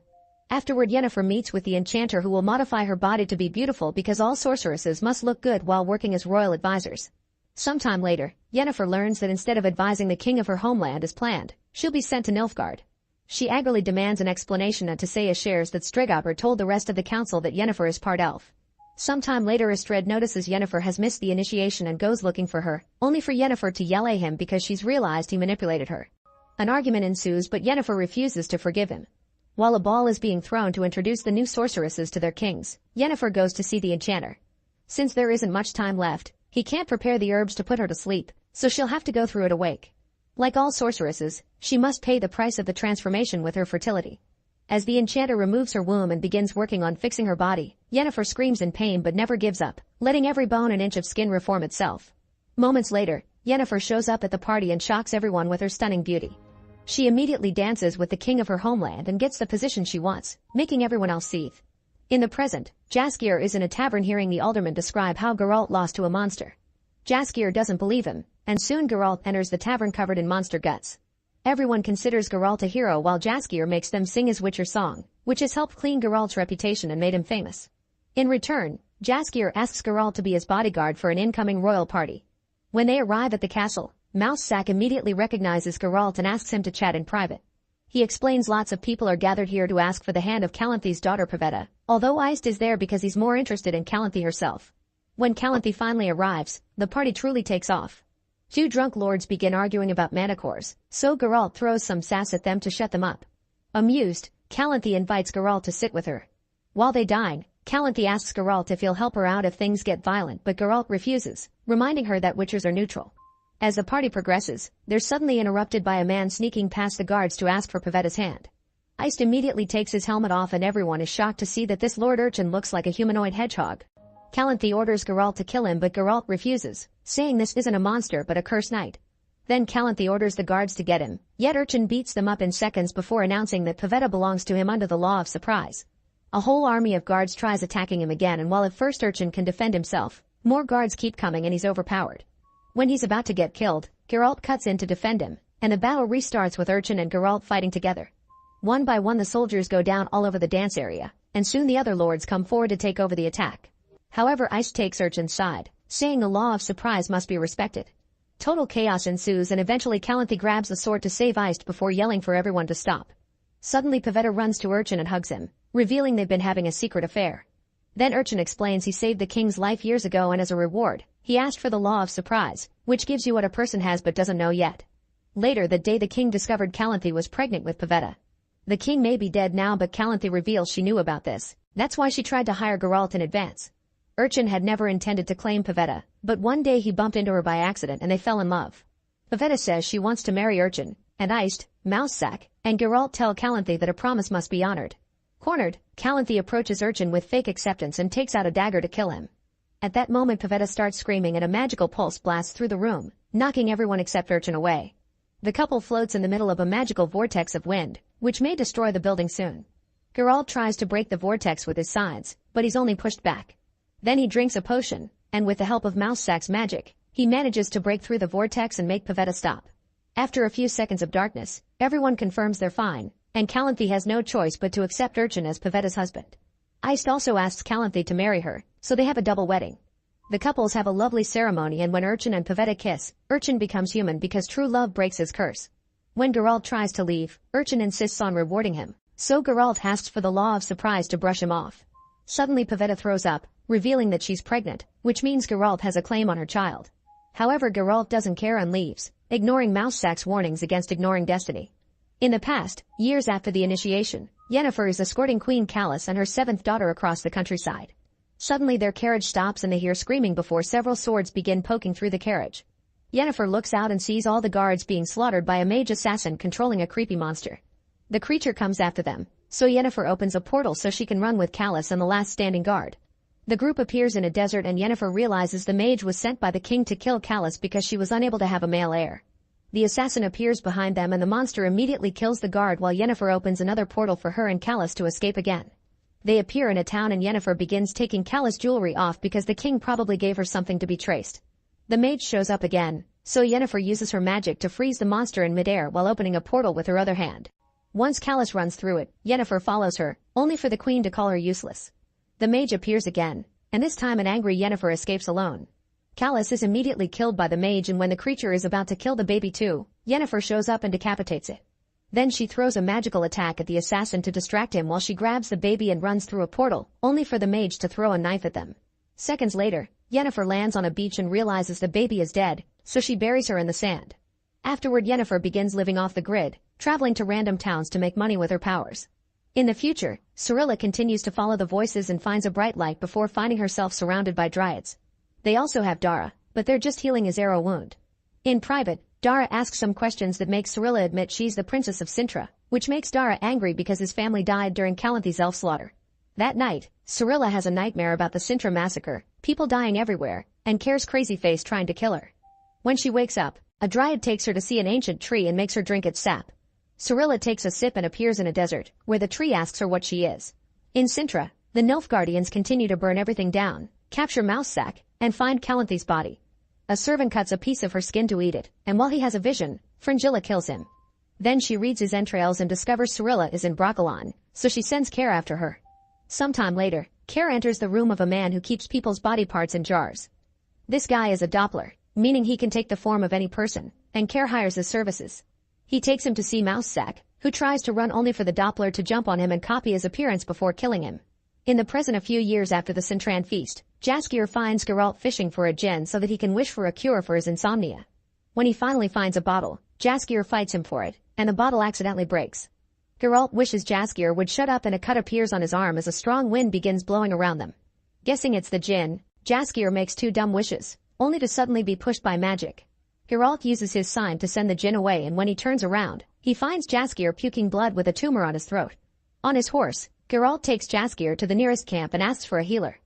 Afterward, Yennefer meets with the enchanter who will modify her body to be beautiful because all sorceresses must look good while working as royal advisors. Sometime later, Yennefer learns that instead of advising the king of her homeland as planned, she'll be sent to Nilfgaard. She angrily demands an explanation and Tissaia shares that Stregobor told the rest of the council that Yennefer is part elf. Sometime later, Istredd notices Yennefer has missed the initiation and goes looking for her, only for Yennefer to yell at him because she's realized he manipulated her. An argument ensues, but Yennefer refuses to forgive him. While a ball is being thrown to introduce the new sorceresses to their kings, Yennefer goes to see the enchanter. Since there isn't much time left, he can't prepare the herbs to put her to sleep, so she'll have to go through it awake. Like all sorceresses, she must pay the price of the transformation with her fertility. As the enchanter removes her womb and begins working on fixing her body, Yennefer screams in pain but never gives up, letting every bone and inch of skin reform itself. Moments later, Yennefer shows up at the party and shocks everyone with her stunning beauty. She immediately dances with the king of her homeland and gets the position she wants, making everyone else seethe. In the present, Jaskier is in a tavern hearing the alderman describe how Geralt lost to a monster. Jaskier doesn't believe him, and soon Geralt enters the tavern covered in monster guts. Everyone considers Geralt a hero while Jaskier makes them sing his Witcher song, which has helped clean Geralt's reputation and made him famous. In return, Jaskier asks Geralt to be his bodyguard for an incoming royal party. When they arrive at the castle, Mousesack immediately recognizes Geralt and asks him to chat in private. He explains lots of people are gathered here to ask for the hand of Calanthe's daughter Pavetta, although Iced is there because he's more interested in Calanthe herself. When Calanthe finally arrives, the party truly takes off. Two drunk lords begin arguing about manticores, so Geralt throws some sass at them to shut them up. Amused, Calanthe invites Geralt to sit with her. While they dine, Calanthe asks Geralt if he'll help her out if things get violent, but Geralt refuses, reminding her that witchers are neutral. As the party progresses, they're suddenly interrupted by a man sneaking past the guards to ask for Pavetta's hand. Iced immediately takes his helmet off and everyone is shocked to see that this Lord Urchin looks like a humanoid hedgehog. Calanthe orders Geralt to kill him but Geralt refuses, saying this isn't a monster but a cursed knight. Then Calanthe orders the guards to get him, yet Urchin beats them up in seconds before announcing that Pavetta belongs to him under the law of surprise. A whole army of guards tries attacking him again, and while at first Urchin can defend himself, more guards keep coming and he's overpowered. When he's about to get killed, Geralt cuts in to defend him, and the battle restarts with Urchin and Geralt fighting together. One by one the soldiers go down all over the dance area, and soon the other lords come forward to take over the attack. However, Ice takes Urchin's side, saying the law of surprise must be respected. Total chaos ensues and eventually Calanthe grabs the sword to save Iced before yelling for everyone to stop. Suddenly Pavetta runs to Urchin and hugs him, revealing they've been having a secret affair. Then Urchin explains he saved the king's life years ago and as a reward, he asked for the law of surprise, which gives you what a person has but doesn't know yet. Later that day the king discovered Calanthe was pregnant with Pavetta. The king may be dead now but Calanthe reveals she knew about this, that's why she tried to hire Geralt in advance. Urchin had never intended to claim Pavetta, but one day he bumped into her by accident and they fell in love. Pavetta says she wants to marry Urchin, and Iced, Mousesack, and Geralt tell Calanthe that a promise must be honored. Cornered, Calanthe approaches Urchin with fake acceptance and takes out a dagger to kill him. At that moment Pavetta starts screaming and a magical pulse blasts through the room, knocking everyone except Urchin away. The couple floats in the middle of a magical vortex of wind, which may destroy the building soon. Geralt tries to break the vortex with his sides, but he's only pushed back. Then he drinks a potion, and with the help of Mousesack's magic, He manages to break through the vortex and make Pavetta stop. After a few seconds of darkness, everyone confirms they're fine, and Calanthe has no choice but to accept Urchin as Pavetta's husband. Iced also asks Calanthe to marry her, so they have a double wedding. The couples have a lovely ceremony, and when Urchin and Pavetta kiss, Urchin becomes human because true love breaks his curse. When Geralt tries to leave, Urchin insists on rewarding him, so Geralt asks for the law of surprise to brush him off. Suddenly Pavetta throws up, revealing that she's pregnant, which means Geralt has a claim on her child. However, Geralt doesn't care and leaves, ignoring Mousesack's warnings against ignoring destiny. In the past, years after the initiation, Yennefer is escorting Queen Callis and her seventh daughter across the countryside. Suddenly their carriage stops and they hear screaming before several swords begin poking through the carriage. Yennefer looks out and sees all the guards being slaughtered by a mage assassin controlling a creepy monster. The creature comes after them, so Yennefer opens a portal so she can run with Callis and the last standing guard. The group appears in a desert and Yennefer realizes the mage was sent by the king to kill Callis because she was unable to have a male heir. The assassin appears behind them and the monster immediately kills the guard while Yennefer opens another portal for her and Callis to escape again. They appear in a town and Yennefer begins taking Callis' jewelry off because the king probably gave her something to be traced. The mage shows up again, so Yennefer uses her magic to freeze the monster in midair while opening a portal with her other hand. Once Callis runs through it, Yennefer follows her, only for the queen to call her useless. The mage appears again, and this time an angry Yennefer escapes alone. Callis is immediately killed by the mage, and when the creature is about to kill the baby too, Yennefer shows up and decapitates it. Then she throws a magical attack at the assassin to distract him while she grabs the baby and runs through a portal, only for the mage to throw a knife at them. Seconds later, Yennefer lands on a beach and realizes the baby is dead, so she buries her in the sand. Afterward, Yennefer begins living off the grid, traveling to random towns to make money with her powers. In the future, Cirilla continues to follow the voices and finds a bright light before finding herself surrounded by dryads. They also have Dara, but they're just healing his arrow wound. In private, Dara asks some questions that make Cirilla admit she's the princess of Cintra, which makes Dara angry because his family died during Calanthe's elf slaughter. That night, Cirilla has a nightmare about the Cintra massacre, people dying everywhere, and Care's crazy face trying to kill her. When she wakes up, a dryad takes her to see an ancient tree and makes her drink its sap. Cirilla takes a sip and appears in a desert, where the tree asks her what she is. In Cintra, the Nilfgaardians continue to burn everything down, capture Mousesack, and find Calanthe's body. A servant cuts a piece of her skin to eat it, and while he has a vision, Fringilla kills him. Then she reads his entrails and discovers Cirilla is in Brokilon, so she sends Care after her. Sometime later, Care enters the room of a man who keeps people's body parts in jars. This guy is a Doppler, meaning he can take the form of any person, and Care hires his services. He takes him to see Mousesack, who tries to run only for the Doppler to jump on him and copy his appearance before killing him. In the present, a few years after the Cintran feast, Jaskier finds Geralt fishing for a gin so that he can wish for a cure for his insomnia. When he finally finds a bottle, Jaskier fights him for it, and the bottle accidentally breaks. Geralt wishes Jaskier would shut up and a cut appears on his arm as a strong wind begins blowing around them. Guessing it's the gin, Jaskier makes two dumb wishes, only to suddenly be pushed by magic. Geralt uses his sign to send the gin away, and when he turns around, he finds Jaskier puking blood with a tumor on his throat. On his horse, Geralt takes Jaskier to the nearest camp and asks for a healer.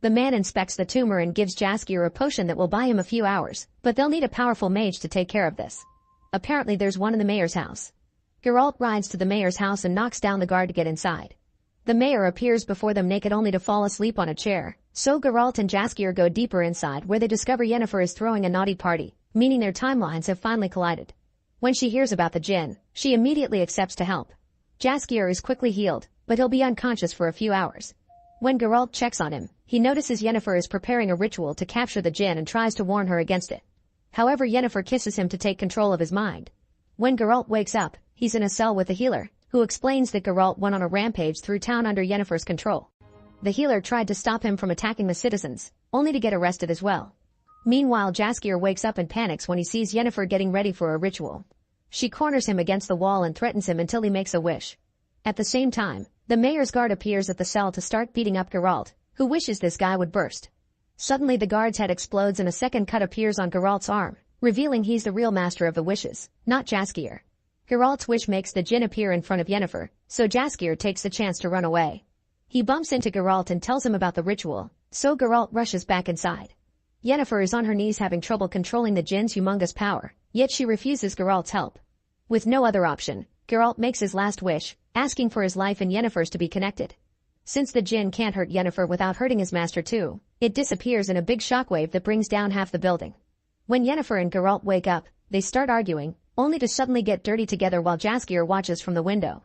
The man inspects the tumor and gives Jaskier a potion that will buy him a few hours, but they'll need a powerful mage to take care of this. Apparently there's one in the mayor's house. Geralt rides to the mayor's house and knocks down the guard to get inside. The mayor appears before them naked only to fall asleep on a chair, so Geralt and Jaskier go deeper inside where they discover Yennefer is throwing a naughty party, meaning their timelines have finally collided. When she hears about the djinn, she immediately accepts to help. Jaskier is quickly healed, but he'll be unconscious for a few hours. When Geralt checks on him, he notices Yennefer is preparing a ritual to capture the djinn and tries to warn her against it. However, Yennefer kisses him to take control of his mind. When Geralt wakes up, he's in a cell with the healer, who explains that Geralt went on a rampage through town under Yennefer's control. The healer tried to stop him from attacking the citizens, only to get arrested as well. Meanwhile, Jaskier wakes up and panics when he sees Yennefer getting ready for a ritual. She corners him against the wall and threatens him until he makes a wish. At the same time, the mayor's guard appears at the cell to start beating up Geralt, who wishes this guy would burst. Suddenly the guard's head explodes and a second cut appears on Geralt's arm, revealing he's the real master of the wishes, not Jaskier. Geralt's wish makes the djinn appear in front of Yennefer, so Jaskier takes the chance to run away. He bumps into Geralt and tells him about the ritual, so Geralt rushes back inside. Yennefer is on her knees having trouble controlling the djinn's humongous power, yet she refuses Geralt's help. With no other option, Geralt makes his last wish, asking for his life and Yennefer's to be connected. Since the djinn can't hurt Yennefer without hurting his master too, it disappears in a big shockwave that brings down half the building. When Yennefer and Geralt wake up, they start arguing, only to suddenly get dirty together while Jaskier watches from the window.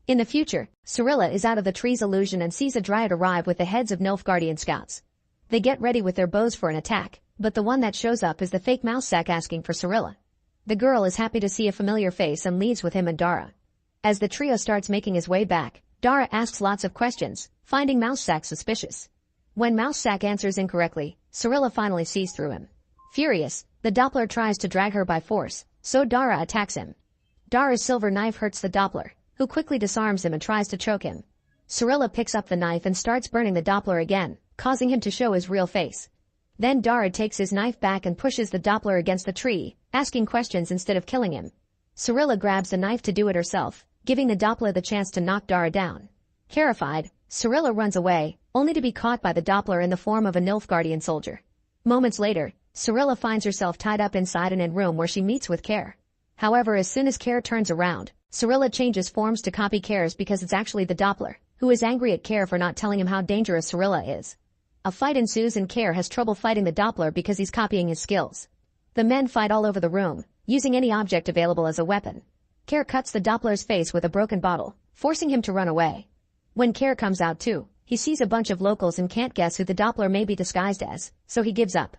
In the future, Cirilla is out of the tree's illusion and sees a dryad arrive with the heads of Nilfgaardian scouts. They get ready with their bows for an attack, but the one that shows up is the fake Mousesack asking for Cirilla. The girl is happy to see a familiar face and leaves with him and Dara. As the trio starts making his way back, Dara asks lots of questions, finding Mousesack suspicious. When Mousesack answers incorrectly, Cirilla finally sees through him. Furious, the Doppler tries to drag her by force, so Dara attacks him. Dara's silver knife hurts the Doppler, who quickly disarms him and tries to choke him. Cirilla picks up the knife and starts burning the Doppler again, causing him to show his real face. Then Dara takes his knife back and pushes the Doppler against the tree, asking questions instead of killing him. Cirilla grabs the knife to do it herself, giving the Doppler the chance to knock Dara down. Terrified, Cirilla runs away, only to be caught by the Doppler in the form of a Nilfgaardian soldier. Moments later, Cirilla finds herself tied up inside an inn room where she meets with Care. However, as soon as Care turns around, Cirilla changes forms to copy Care's because it's actually the Doppler, who is angry at Care for not telling him how dangerous Cirilla is. A fight ensues and Care has trouble fighting the Doppler because he's copying his skills. The men fight all over the room, using any object available as a weapon. Care cuts the Doppler's face with a broken bottle, forcing him to run away. When Care comes out too, he sees a bunch of locals and can't guess who the Doppler may be disguised as, so he gives up.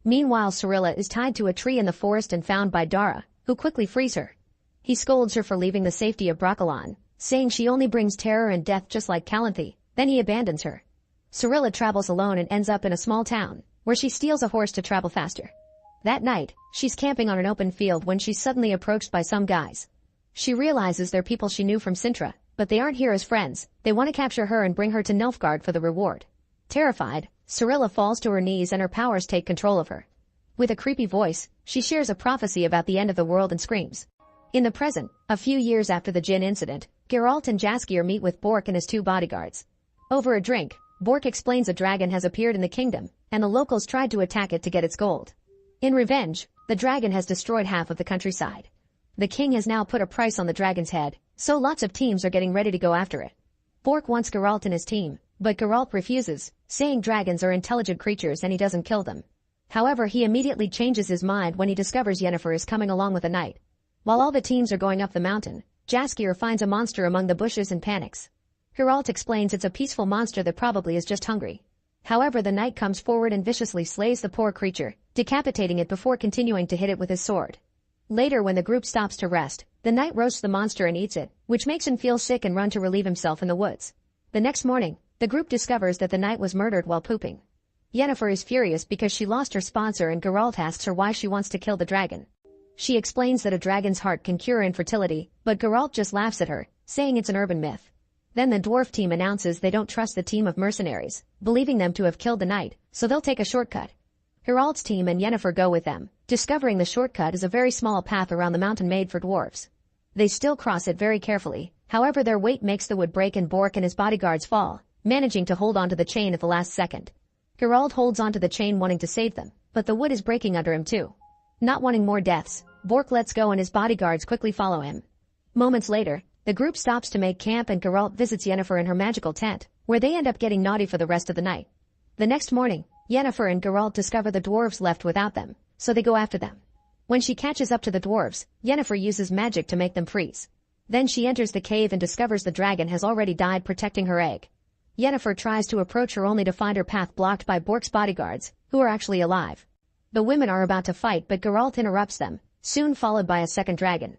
Meanwhile, Cirilla is tied to a tree in the forest and found by Dara, who quickly frees her. He scolds her for leaving the safety of Brokilon, saying she only brings terror and death just like Calanthe, then he abandons her. Cirilla travels alone and ends up in a small town, where she steals a horse to travel faster. That night, she's camping on an open field when she's suddenly approached by some guys. She realizes they're people she knew from Cintra, but they aren't here as friends. They want to capture her and bring her to Nilfgaard for the reward. Terrified, Cirilla falls to her knees and her powers take control of her. With a creepy voice, she shares a prophecy about the end of the world and screams. In the present, a few years after the Djinn incident, Geralt and Jaskier meet with Bork and his 2 bodyguards. Over a drink, Bork explains a dragon has appeared in the kingdom, and the locals tried to attack it to get its gold. In revenge, the dragon has destroyed half of the countryside. The king has now put a price on the dragon's head, so lots of teams are getting ready to go after it. Bork wants Geralt and his team, but Geralt refuses, saying dragons are intelligent creatures and he doesn't kill them. However, he immediately changes his mind when he discovers Yennefer is coming along with a knight. While all the teams are going up the mountain, Jaskier finds a monster among the bushes and panics. Geralt explains it's a peaceful monster that probably is just hungry. However, the knight comes forward and viciously slays the poor creature, decapitating it before continuing to hit it with his sword. Later, when the group stops to rest, the knight roasts the monster and eats it, which makes him feel sick and run to relieve himself in the woods. The next morning, the group discovers that the knight was murdered while pooping. Yennefer is furious because she lost her sponsor and Geralt asks her why she wants to kill the dragon. She explains that a dragon's heart can cure infertility, but Geralt just laughs at her, saying it's an urban myth. Then the dwarf team announces they don't trust the team of mercenaries, believing them to have killed the knight, so they'll take a shortcut. Geralt's team and Yennefer go with them, discovering the shortcut is a very small path around the mountain made for dwarves. They still cross it very carefully, however their weight makes the wood break and Bork and his bodyguards fall, managing to hold onto the chain at the last second. Geralt holds onto the chain wanting to save them, but the wood is breaking under him too. Not wanting more deaths, Bork lets go and his bodyguards quickly follow him. Moments later, the group stops to make camp and Geralt visits Yennefer in her magical tent, where they end up getting naughty for the rest of the night. The next morning, Yennefer and Geralt discover the dwarves left without them, so they go after them. When she catches up to the dwarves, Yennefer uses magic to make them freeze. Then she enters the cave and discovers the dragon has already died protecting her egg. Yennefer tries to approach her only to find her path blocked by Bork's bodyguards, who are actually alive. The women are about to fight but Geralt interrupts them, soon followed by a second dragon.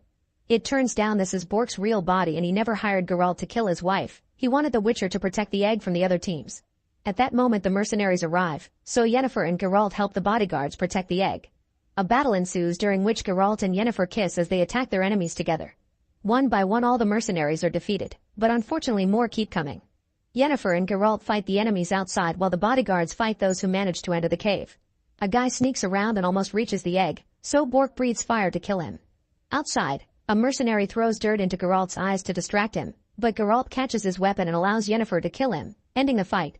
It turns down this is Bork's real body and he never hired Geralt to kill his wife, he wanted the Witcher to protect the egg from the other teams. At that moment the mercenaries arrive, so Yennefer and Geralt help the bodyguards protect the egg. A battle ensues during which Geralt and Yennefer kiss as they attack their enemies together. One by one all the mercenaries are defeated, but unfortunately more keep coming. Yennefer and Geralt fight the enemies outside while the bodyguards fight those who manage to enter the cave. A guy sneaks around and almost reaches the egg, so Bork breathes fire to kill him. Outside, a mercenary throws dirt into Geralt's eyes to distract him, but Geralt catches his weapon and allows Yennefer to kill him, ending the fight.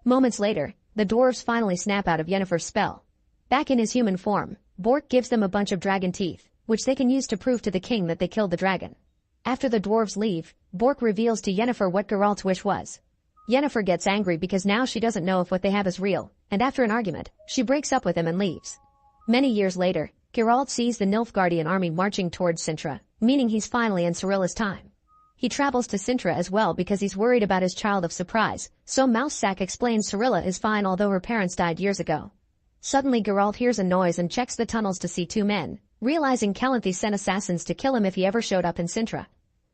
Moments later, the dwarves finally snap out of Yennefer's spell. Back in his human form, Bork gives them a bunch of dragon teeth, which they can use to prove to the king that they killed the dragon. After the dwarves leave, Bork reveals to Yennefer what Geralt's wish was. Yennefer gets angry because now she doesn't know if what they have is real, and after an argument, she breaks up with him and leaves. Many years later, Geralt sees the Nilfgaardian army marching towards Sintra, meaning he's finally in Cirilla's time. He travels to Sintra as well because he's worried about his child of surprise, so Mousesack explains Cirilla is fine although her parents died years ago. Suddenly Geralt hears a noise and checks the tunnels to see two men, realizing Calanthe sent assassins to kill him if he ever showed up in Sintra.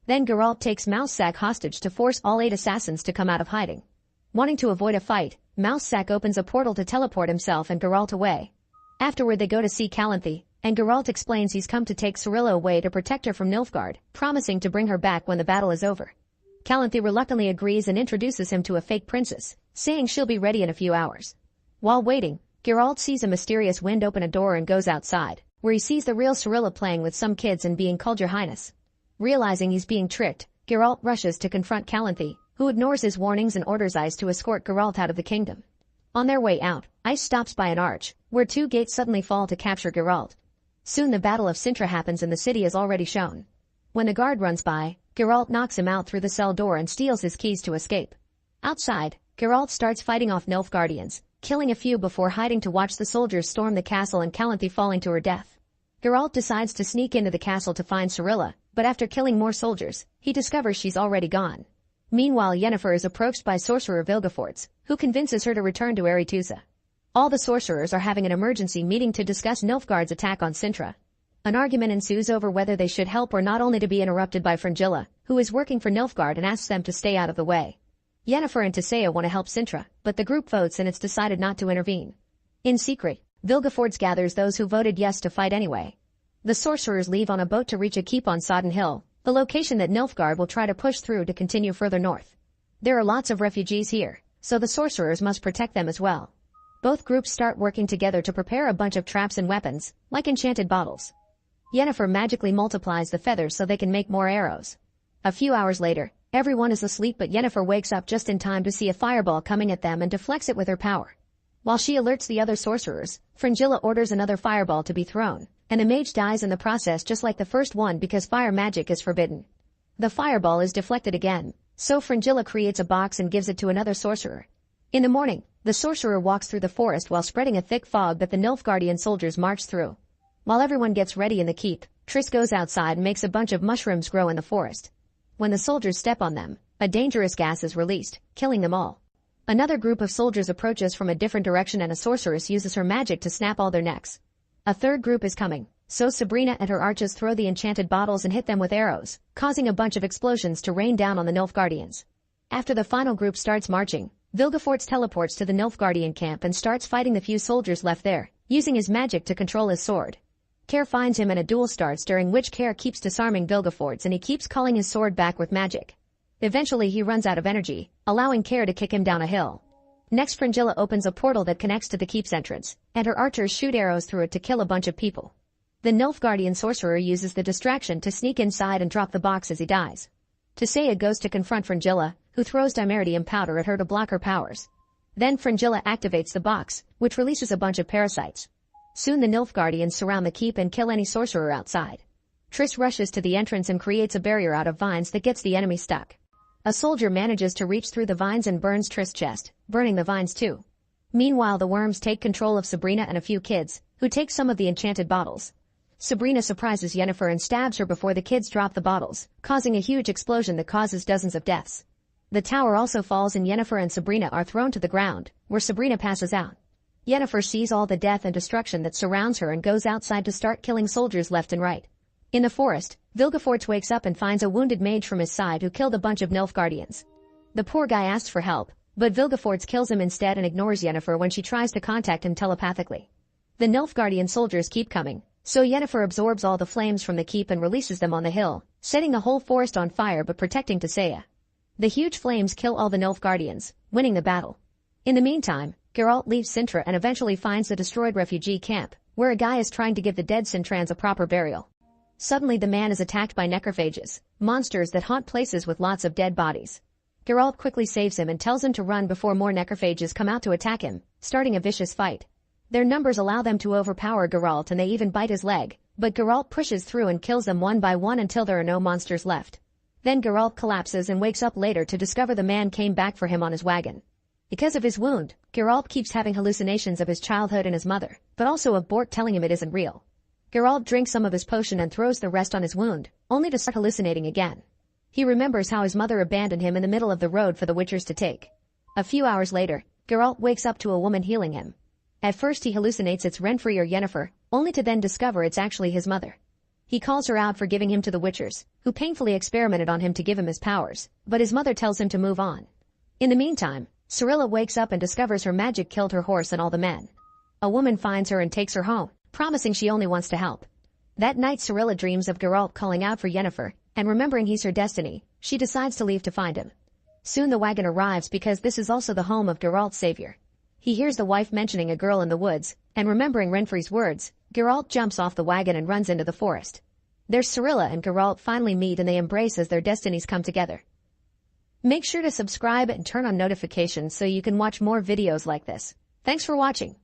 Then Geralt takes Mousesack hostage to force all 8 assassins to come out of hiding. Wanting to avoid a fight, Mousesack opens a portal to teleport himself and Geralt away. Afterward they go to see Calanthe, and Geralt explains he's come to take Cirilla away to protect her from Nilfgaard, promising to bring her back when the battle is over. Calanthe reluctantly agrees and introduces him to a fake princess, saying she'll be ready in a few hours. While waiting, Geralt sees a mysterious wind open a door and goes outside, where he sees the real Cirilla playing with some kids and being called Your Highness. Realizing he's being tricked, Geralt rushes to confront Calanthe, who ignores his warnings and orders Ice to escort Geralt out of the kingdom. On their way out, Ice stops by an arch, where 2 gates suddenly fall to capture Geralt. Soon the Battle of Sintra happens and the city is already shown. When the guard runs by, Geralt knocks him out through the cell door and steals his keys to escape. Outside, Geralt starts fighting off Nilfgaardians, killing a few before hiding to watch the soldiers storm the castle and Calanthe falling to her death. Geralt decides to sneak into the castle to find Cirilla, but after killing more soldiers, he discovers she's already gone. Meanwhile Yennefer is approached by sorcerer Vilgefortz, who convinces her to return to Aretuza. All the sorcerers are having an emergency meeting to discuss Nilfgaard's attack on Sintra. An argument ensues over whether they should help or not, only to be interrupted by Fringilla, who is working for Nilfgaard and asks them to stay out of the way. Yennefer and Tissaia want to help Sintra, but the group votes and it's decided not to intervene. In secret, Vilgefortz gathers those who voted yes to fight anyway. The sorcerers leave on a boat to reach a keep on Sodden Hill, the location that Nilfgaard will try to push through to continue further north. There are lots of refugees here, so the sorcerers must protect them as well. Both groups start working together to prepare a bunch of traps and weapons, like enchanted bottles. Yennefer magically multiplies the feathers so they can make more arrows. A few hours later, everyone is asleep but Yennefer wakes up just in time to see a fireball coming at them and deflects it with her power. While she alerts the other sorcerers, Fringilla orders another fireball to be thrown, and the mage dies in the process just like the first one because fire magic is forbidden. The fireball is deflected again, so Fringilla creates a box and gives it to another sorcerer. In the morning, the sorcerer walks through the forest while spreading a thick fog that the Nilfgaardian soldiers march through. While everyone gets ready in the keep, Triss goes outside and makes a bunch of mushrooms grow in the forest. When the soldiers step on them, a dangerous gas is released, killing them all. Another group of soldiers approaches from a different direction and a sorceress uses her magic to snap all their necks. A third group is coming, so Sabrina and her archers throw the enchanted bottles and hit them with arrows, causing a bunch of explosions to rain down on the Nilfgaardians. After the final group starts marching, Vilgefortz teleports to the Nilfgaardian camp and starts fighting the few soldiers left there, using his magic to control his sword. Care finds him and a duel starts during which Care keeps disarming Vilgefortz and he keeps calling his sword back with magic. Eventually he runs out of energy, allowing Care to kick him down a hill. Next Fringilla opens a portal that connects to the keep's entrance, and her archers shoot arrows through it to kill a bunch of people. The Nilfgaardian sorcerer uses the distraction to sneak inside and drop the box as he dies. Tissaia goes to confront Fringilla, who throws Dimeritium powder at her to block her powers. Then Fringilla activates the box, which releases a bunch of parasites. Soon the Nilfgaardians surround the keep and kill any sorcerer outside. Triss rushes to the entrance and creates a barrier out of vines that gets the enemy stuck. A soldier manages to reach through the vines and burns Triss' chest, burning the vines too. Meanwhile the worms take control of Sabrina and a few kids, who take some of the enchanted bottles. Sabrina surprises Yennefer and stabs her before the kids drop the bottles, causing a huge explosion that causes dozens of deaths. The tower also falls and Yennefer and Sabrina are thrown to the ground, where Sabrina passes out. Yennefer sees all the death and destruction that surrounds her and goes outside to start killing soldiers left and right. In the forest, Vilgefortz wakes up and finds a wounded mage from his side who killed a bunch of Nilfgaardians. The poor guy asks for help, but Vilgefortz kills him instead and ignores Yennefer when she tries to contact him telepathically. The Nilfgaardian soldiers keep coming, so Yennefer absorbs all the flames from the keep and releases them on the hill, setting the whole forest on fire but protecting Tissaia. The huge flames kill all the Nilfgaardians, winning the battle. In the meantime, Geralt leaves Sintra and eventually finds the destroyed refugee camp, where a guy is trying to give the dead Sintrans a proper burial. Suddenly the man is attacked by necrophages, monsters that haunt places with lots of dead bodies. Geralt quickly saves him and tells him to run before more necrophages come out to attack him, starting a vicious fight. Their numbers allow them to overpower Geralt and they even bite his leg, but Geralt pushes through and kills them one by one until there are no monsters left. Then Geralt collapses and wakes up later to discover the man came back for him on his wagon. Because of his wound, Geralt keeps having hallucinations of his childhood and his mother, but also of Bort telling him it isn't real. Geralt drinks some of his potion and throws the rest on his wound, only to start hallucinating again. He remembers how his mother abandoned him in the middle of the road for the Witchers to take. A few hours later, Geralt wakes up to a woman healing him. At first he hallucinates it's Renfri or Yennefer, only to then discover it's actually his mother. He calls her out for giving him to the Witchers, who painfully experimented on him to give him his powers, but his mother tells him to move on. In the meantime, Cirilla wakes up and discovers her magic killed her horse and all the men. A woman finds her and takes her home, promising she only wants to help. That night Cirilla dreams of Geralt calling out for Yennefer, and remembering he's her destiny, she decides to leave to find him. Soon the wagon arrives because this is also the home of Geralt's savior. He hears the wife mentioning a girl in the woods, and remembering Renfri's words, Geralt jumps off the wagon and runs into the forest. There's Cirilla and Geralt finally meet and they embrace as their destinies come together. Make sure to subscribe and turn on notifications so you can watch more videos like this. Thanks for watching.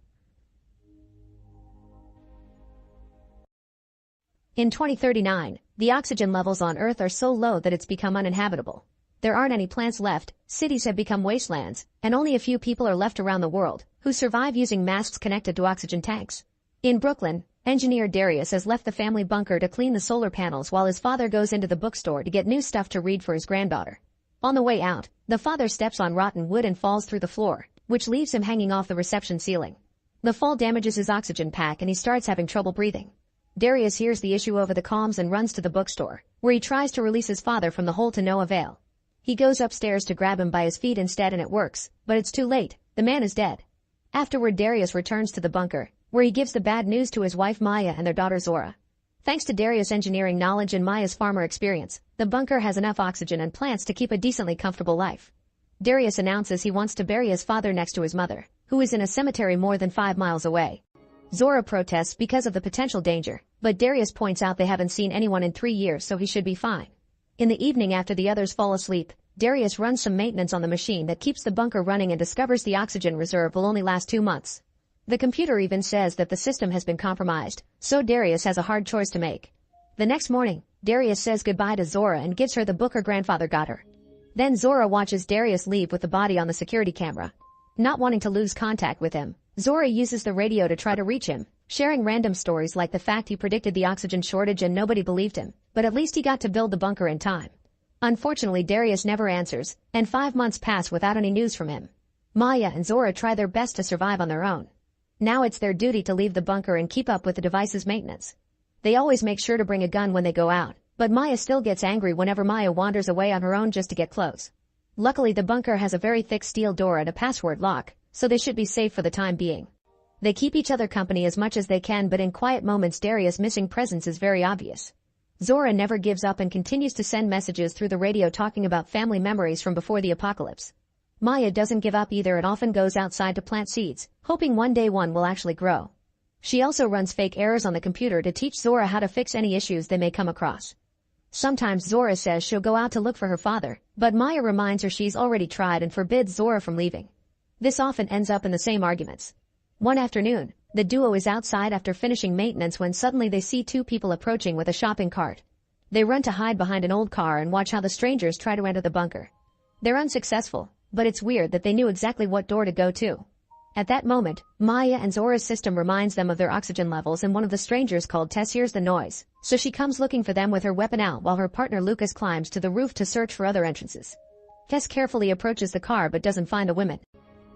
In 2039, the oxygen levels on Earth are so low that it's become uninhabitable. There aren't any plants left, cities have become wastelands, and only a few people are left around the world, who survive using masks connected to oxygen tanks. In Brooklyn, engineer Darius has left the family bunker to clean the solar panels while his father goes into the bookstore to get new stuff to read for his granddaughter. On the way out, the father steps on rotten wood and falls through the floor, which leaves him hanging off the reception ceiling. The fall damages his oxygen pack and he starts having trouble breathing. Darius hears the issue over the comms and runs to the bookstore, where he tries to release his father from the hole to no avail. He goes upstairs to grab him by his feet instead and it works, but it's too late, the man is dead. Afterward Darius returns to the bunker, where he gives the bad news to his wife Maya and their daughter Zora. Thanks to Darius' engineering knowledge and Maya's farmer experience, the bunker has enough oxygen and plants to keep a decently comfortable life. Darius announces he wants to bury his father next to his mother, who is in a cemetery more than 5 miles away. Zora protests because of the potential danger, but Darius points out they haven't seen anyone in 3 years so he should be fine. In the evening after the others fall asleep, Darius runs some maintenance on the machine that keeps the bunker running and discovers the oxygen reserve will only last 2 months. The computer even says that the system has been compromised, so Darius has a hard choice to make. The next morning, Darius says goodbye to Zora and gives her the book her grandfather got her. Then Zora watches Darius leave with the body on the security camera. Not wanting to lose contact with him, Zora uses the radio to try to reach him, sharing random stories like the fact he predicted the oxygen shortage and nobody believed him, but at least he got to build the bunker in time. Unfortunately Darius never answers, and 5 months pass without any news from him. Maya and Zora try their best to survive on their own. Now it's their duty to leave the bunker and keep up with the device's maintenance. They always make sure to bring a gun when they go out, but Maya still gets angry whenever Maya wanders away on her own just to get close. Luckily the bunker has a very thick steel door and a password lock, so they should be safe for the time being. They keep each other company as much as they can, but in quiet moments Darius' missing presence is very obvious. Zora never gives up and continues to send messages through the radio talking about family memories from before the apocalypse. Maya doesn't give up either and often goes outside to plant seeds, hoping one day one will actually grow. She also runs fake errors on the computer to teach Zora how to fix any issues they may come across. Sometimes Zora says she'll go out to look for her father, but Maya reminds her she's already tried and forbids Zora from leaving. This often ends up in the same arguments. One afternoon, the duo is outside after finishing maintenance when suddenly they see 2 people approaching with a shopping cart. They run to hide behind an old car and watch how the strangers try to enter the bunker. They're unsuccessful, but it's weird that they knew exactly what door to go to. At that moment, Maya and Zora's system reminds them of their oxygen levels and one of the strangers called Tess hears the noise, so she comes looking for them with her weapon out while her partner Lucas climbs to the roof to search for other entrances. Tess carefully approaches the car but doesn't find the women.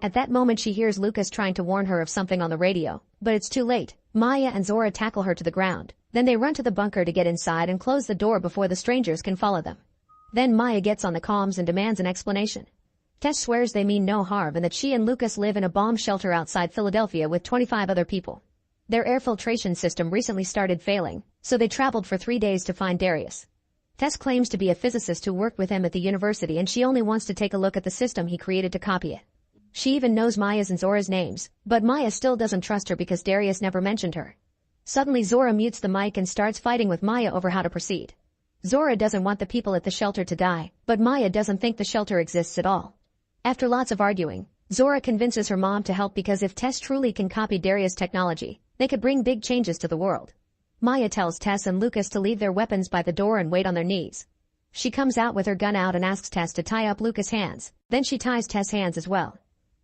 At that moment she hears Lucas trying to warn her of something on the radio, but it's too late. Maya and Zora tackle her to the ground. Then they run to the bunker to get inside and close the door before the strangers can follow them. Then Maya gets on the comms and demands an explanation. Tess swears they mean no harm and that she and Lucas live in a bomb shelter outside Philadelphia with 25 other people. Their air filtration system recently started failing, so they traveled for 3 days to find Darius. Tess claims to be a physicist who worked with him at the university and she only wants to take a look at the system he created to copy it. She even knows Maya's and Zora's names, but Maya still doesn't trust her because Darius never mentioned her. Suddenly Zora mutes the mic and starts fighting with Maya over how to proceed. Zora doesn't want the people at the shelter to die, but Maya doesn't think the shelter exists at all. After lots of arguing, Zora convinces her mom to help because if Tess truly can copy Darius' technology, they could bring big changes to the world. Maya tells Tess and Lucas to leave their weapons by the door and wait on their knees. She comes out with her gun out and asks Tess to tie up Lucas' hands, then she ties Tess' hands as well.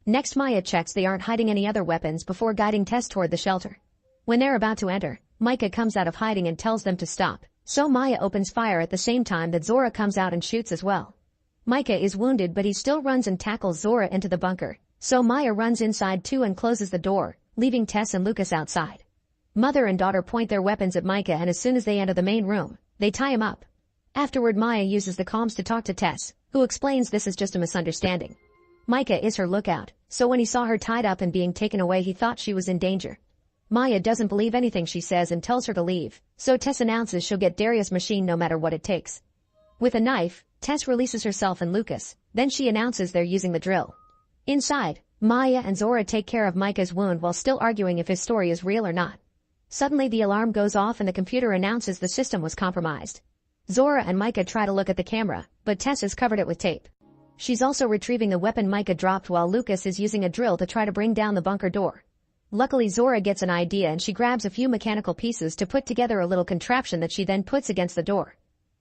Next, Maya checks they aren't hiding any other weapons before guiding Tess toward the shelter. When they're about to enter, Micah comes out of hiding and tells them to stop, so Maya opens fire at the same time that Zora comes out and shoots as well. Micah is wounded, but he still runs and tackles Zora into the bunker, so Maya runs inside too and closes the door, leaving Tess and Lucas outside. Mother and daughter point their weapons at Micah, and as soon as they enter the main room, they tie him up. Afterward, Maya uses the comms to talk to Tess, who explains this is just a misunderstanding. Micah is her lookout, so when he saw her tied up and being taken away, he thought she was in danger. Maya doesn't believe anything she says and tells her to leave, so Tess announces she'll get Darius' machine no matter what it takes. With a knife, Tess releases herself and Lucas, then she announces they're using the drill. Inside, Maya and Zora take care of Micah's wound while still arguing if his story is real or not. Suddenly the alarm goes off and the computer announces the system was compromised. Zora and Micah try to look at the camera, but Tess has covered it with tape. She's also retrieving the weapon Micah dropped while Lucas is using a drill to try to bring down the bunker door. Luckily, Zora gets an idea and she grabs a few mechanical pieces to put together a little contraption that she then puts against the door.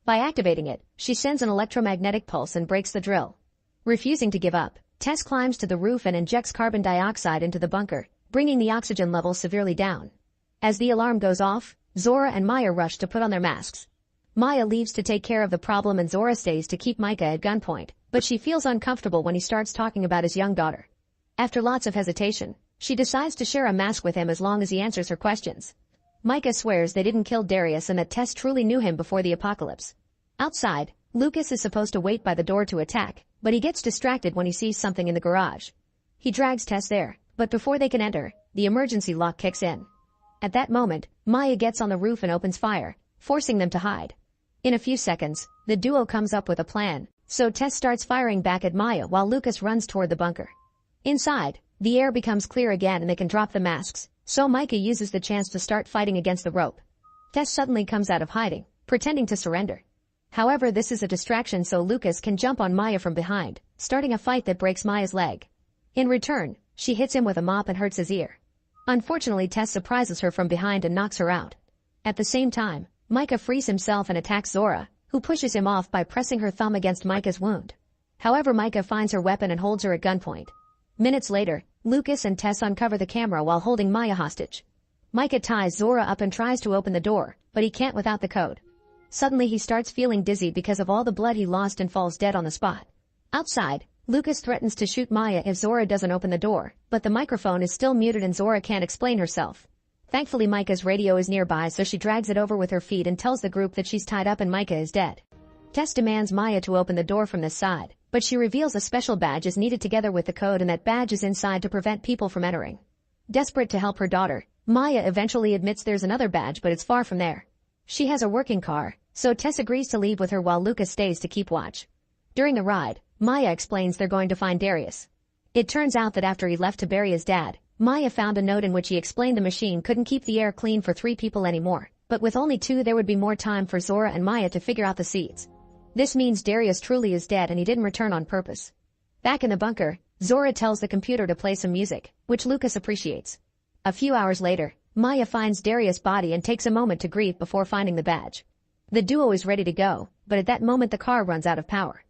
By activating it, she sends an electromagnetic pulse and breaks the drill. Refusing to give up, Tess climbs to the roof and injects carbon dioxide into the bunker, bringing the oxygen level severely down. As the alarm goes off, Zora and Maya rush to put on their masks. Maya leaves to take care of the problem and Zora stays to keep Micah at gunpoint, but she feels uncomfortable when he starts talking about his young daughter. After lots of hesitation, she decides to share a mask with him as long as he answers her questions. Micah swears they didn't kill Darius and that Tess truly knew him before the apocalypse. Outside, Lucas is supposed to wait by the door to attack, but he gets distracted when he sees something in the garage. He drags Tess there, but before they can enter, the emergency lock kicks in. At that moment, Maya gets on the roof and opens fire, forcing them to hide. In a few seconds, the duo comes up with a plan, so Tess starts firing back at Maya while Lucas runs toward the bunker. Inside, the air becomes clear again and they can drop the masks, so Micah uses the chance to start fighting against the rope. Tess suddenly comes out of hiding, pretending to surrender. However, this is a distraction so Lucas can jump on Maya from behind, starting a fight that breaks Maya's leg. In return, she hits him with a mop and hurts his ear. Unfortunately, Tess surprises her from behind and knocks her out. At the same time, Micah frees himself and attacks Zora, who pushes him off by pressing her thumb against Micah's wound. However, Micah finds her weapon and holds her at gunpoint. Minutes later, Lucas and Tess uncover the camera while holding Maya hostage. Micah ties Zora up and tries to open the door, but he can't without the code. Suddenly he starts feeling dizzy because of all the blood he lost and falls dead on the spot. Outside, Lucas threatens to shoot Maya if Zora doesn't open the door, but the microphone is still muted and Zora can't explain herself. Thankfully, Micah's radio is nearby, so she drags it over with her feet and tells the group that she's tied up and Micah is dead. Tess demands Maya to open the door from this side, but she reveals a special badge is needed together with the code and that badge is inside to prevent people from entering. Desperate to help her daughter, Maya eventually admits there's another badge, but it's far from there. She has a working car, so Tess agrees to leave with her while Lucas stays to keep watch. During the ride, Maya explains they're going to find Darius. It turns out that after he left to bury his dad, Maya found a note in which he explained the machine couldn't keep the air clean for 3 people anymore, but with only 2 there would be more time for Zora and Maya to figure out the seeds. This means Darius truly is dead and he didn't return on purpose. Back in the bunker, Zora tells the computer to play some music, which Lucas appreciates. A few hours later, Maya finds Darius' body and takes a moment to grieve before finding the badge. The duo is ready to go, but at that moment the car runs out of power.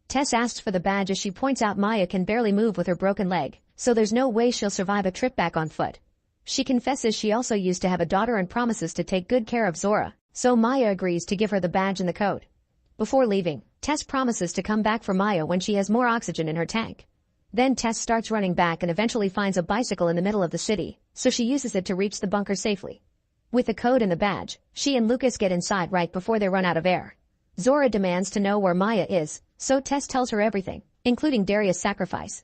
Tess asks for the badge as she points out Maya can barely move with her broken leg, so there's no way she'll survive a trip back on foot. She confesses she also used to have a daughter and promises to take good care of Zora, so Maya agrees to give her the badge and the code. Before leaving, Tess promises to come back for Maya when she has more oxygen in her tank. Then Tess starts running back and eventually finds a bicycle in the middle of the city, so she uses it to reach the bunker safely. With the code and the badge, she and Lucas get inside right before they run out of air. Zora demands to know where Maya is, so Tess tells her everything, including Darius' sacrifice.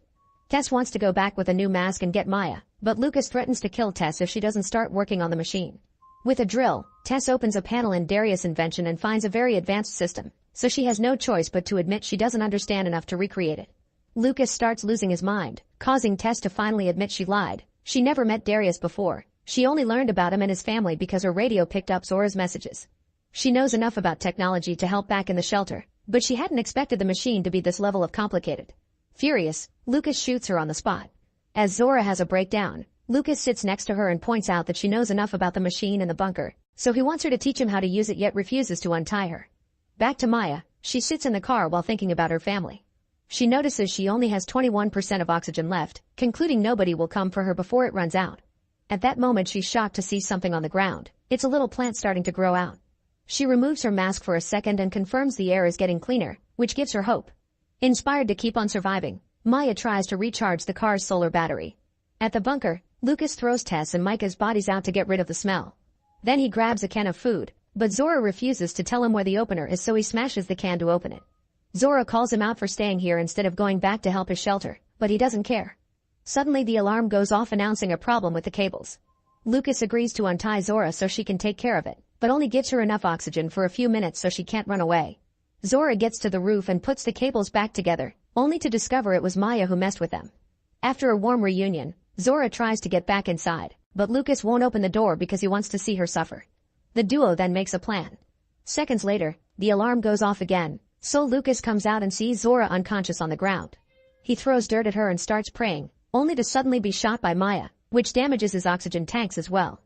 Tess wants to go back with a new mask and get Maya, but Lucas threatens to kill Tess if she doesn't start working on the machine. With a drill, Tess opens a panel in Darius' invention and finds a very advanced system, so she has no choice but to admit she doesn't understand enough to recreate it. Lucas starts losing his mind, causing Tess to finally admit she lied. She never met Darius before. She only learned about him and his family because her radio picked up Zora's messages. She knows enough about technology to help back in the shelter, but she hadn't expected the machine to be this level of complicated. Furious, Lucas shoots her on the spot. As Zora has a breakdown, Lucas sits next to her and points out that she knows enough about the machine and the bunker, so he wants her to teach him how to use it yet refuses to untie her. Back to Maya, she sits in the car while thinking about her family. She notices she only has 21% of oxygen left, concluding nobody will come for her before it runs out. At that moment she's shocked to see something on the ground. It's a little plant starting to grow out. She removes her mask for a second and confirms the air is getting cleaner, which gives her hope. Inspired to keep on surviving, Maya tries to recharge the car's solar battery. At the bunker, Lucas throws Tess and Micah's bodies out to get rid of the smell. Then he grabs a can of food, but Zora refuses to tell him where the opener is, so he smashes the can to open it. Zora calls him out for staying here instead of going back to help his shelter, but he doesn't care. Suddenly the alarm goes off announcing a problem with the cables. Lucas agrees to untie Zora so she can take care of it, but only gives her enough oxygen for a few minutes so she can't run away. Zora gets to the roof and puts the cables back together, only to discover it was Maya who messed with them. After a warm reunion, Zora tries to get back inside, but Lucas won't open the door because he wants to see her suffer. The duo then makes a plan. Seconds later, the alarm goes off again, so Lucas comes out and sees Zora unconscious on the ground. He throws dirt at her and starts praying, only to suddenly be shot by Maya, which damages his oxygen tanks as well.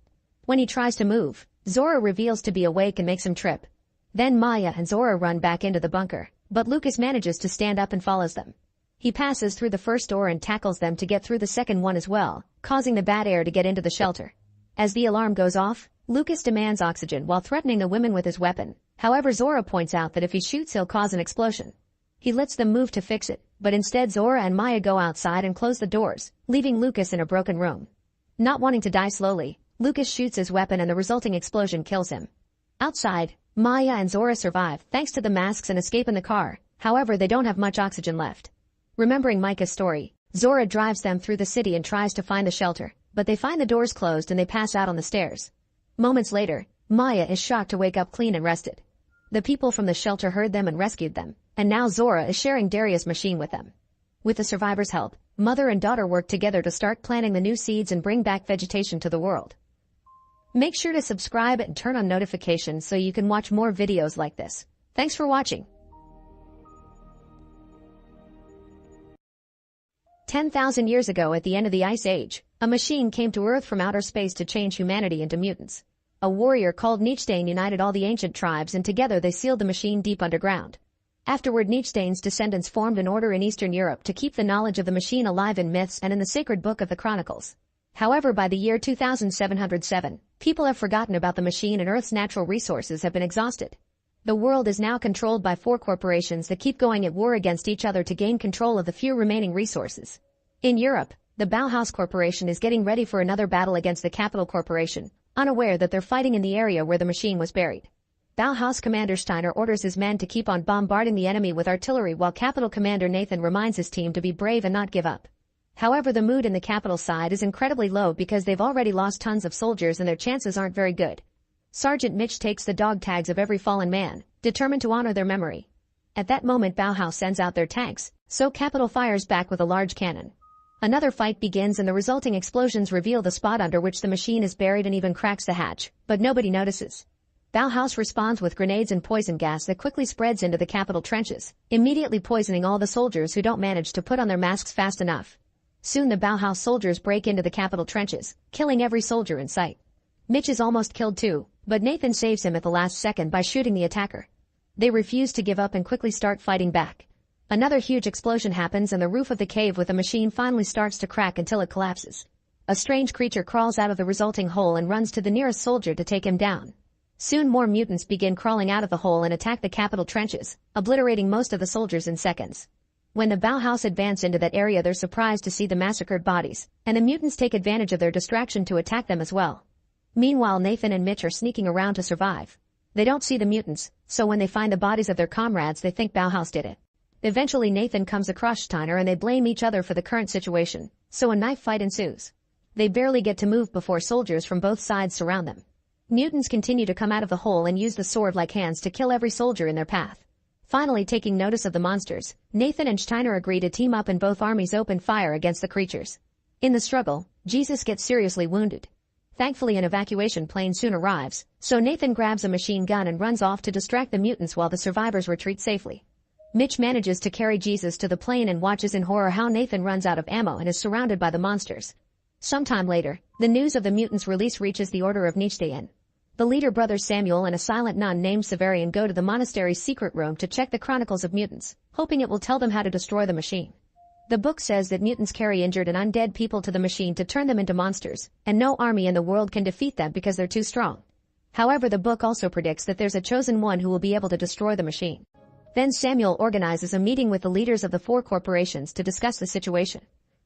When he tries to move, Zora reveals to be awake and makes him trip. Then Maya and Zora run back into the bunker, but Lucas manages to stand up and follows them. He passes through the first door and tackles them to get through the second one as well, causing the bad air to get into the shelter. As the alarm goes off, Lucas demands oxygen while threatening the women with his weapon. However, Zora points out that if he shoots he'll cause an explosion. He lets them move to fix it, but instead Zora and Maya go outside and close the doors, leaving Lucas in a broken room. Not wanting to die slowly, Lucas shoots his weapon and the resulting explosion kills him. Outside, Maya and Zora survive thanks to the masks and escape in the car. However, they don't have much oxygen left. Remembering Micah's story, Zora drives them through the city and tries to find the shelter, but they find the doors closed and they pass out on the stairs. Moments later, Maya is shocked to wake up clean and rested. The people from the shelter heard them and rescued them, and now Zora is sharing Daria's machine with them. With the survivors' help, mother and daughter work together to start planting the new seeds and bring back vegetation to the world. Make sure to subscribe and turn on notifications so you can watch more videos like this. Thanks for watching. 10,000 years ago at the end of the Ice Age, a machine came to Earth from outer space to change humanity into mutants. A warrior called Nichtain united all the ancient tribes and together they sealed the machine deep underground. Afterward, Nichtain's descendants formed an order in Eastern Europe to keep the knowledge of the machine alive in myths and in the sacred book of the Chronicles. However, by the year 2707, people have forgotten about the machine and Earth's natural resources have been exhausted. The world is now controlled by 4 corporations that keep going at war against each other to gain control of the few remaining resources. In Europe, the Bauhaus Corporation is getting ready for another battle against the Capital Corporation, unaware that they're fighting in the area where the machine was buried. Bauhaus Commander Steiner orders his men to keep on bombarding the enemy with artillery while Capital Commander Nathan reminds his team to be brave and not give up. However, the mood in the Capital side is incredibly low because they've already lost tons of soldiers and their chances aren't very good. Sergeant Mitch takes the dog tags of every fallen man, determined to honor their memory. At that moment Bauhaus sends out their tanks, so Capital fires back with a large cannon. Another fight begins and the resulting explosions reveal the spot under which the machine is buried and even cracks the hatch, but nobody notices. Bauhaus responds with grenades and poison gas that quickly spreads into the Capital trenches, immediately poisoning all the soldiers who don't manage to put on their masks fast enough. Soon the Bauhaus soldiers break into the Capital trenches, killing every soldier in sight. Mitch is almost killed too, but Nathan saves him at the last second by shooting the attacker. They refuse to give up and quickly start fighting back. Another huge explosion happens and the roof of the cave with the machine finally starts to crack until it collapses. A strange creature crawls out of the resulting hole and runs to the nearest soldier to take him down. Soon more mutants begin crawling out of the hole and attack the Capital trenches, obliterating most of the soldiers in seconds. When the Bauhaus advance into that area, they're surprised to see the massacred bodies, and the mutants take advantage of their distraction to attack them as well. Meanwhile, Nathan and Mitch are sneaking around to survive. They don't see the mutants, so when they find the bodies of their comrades they think Bauhaus did it. Eventually Nathan comes across Steiner and they blame each other for the current situation, so a knife fight ensues. They barely get to move before soldiers from both sides surround them. Mutants continue to come out of the hole and use the sword-like hands to kill every soldier in their path. Finally, taking notice of the monsters, Nathan and Steiner agree to team up and both armies open fire against the creatures. In the struggle, Jesus gets seriously wounded. Thankfully, an evacuation plane soon arrives, so Nathan grabs a machine gun and runs off to distract the mutants while the survivors retreat safely. Mitch manages to carry Jesus to the plane and watches in horror how Nathan runs out of ammo and is surrounded by the monsters. Sometime later, the news of the mutants' release reaches the Order of Nichtain. The leader brother Samuel and a silent nun named Severian go to the monastery's secret room to check the chronicles of mutants, hoping it will tell them how to destroy the machine. The book says that mutants carry injured and undead people to the machine to turn them into monsters, and no army in the world can defeat them because they're too strong. However, the book also predicts that there's a chosen one who will be able to destroy the machine. Then Samuel organizes a meeting with the leaders of the 4 corporations to discuss the situation.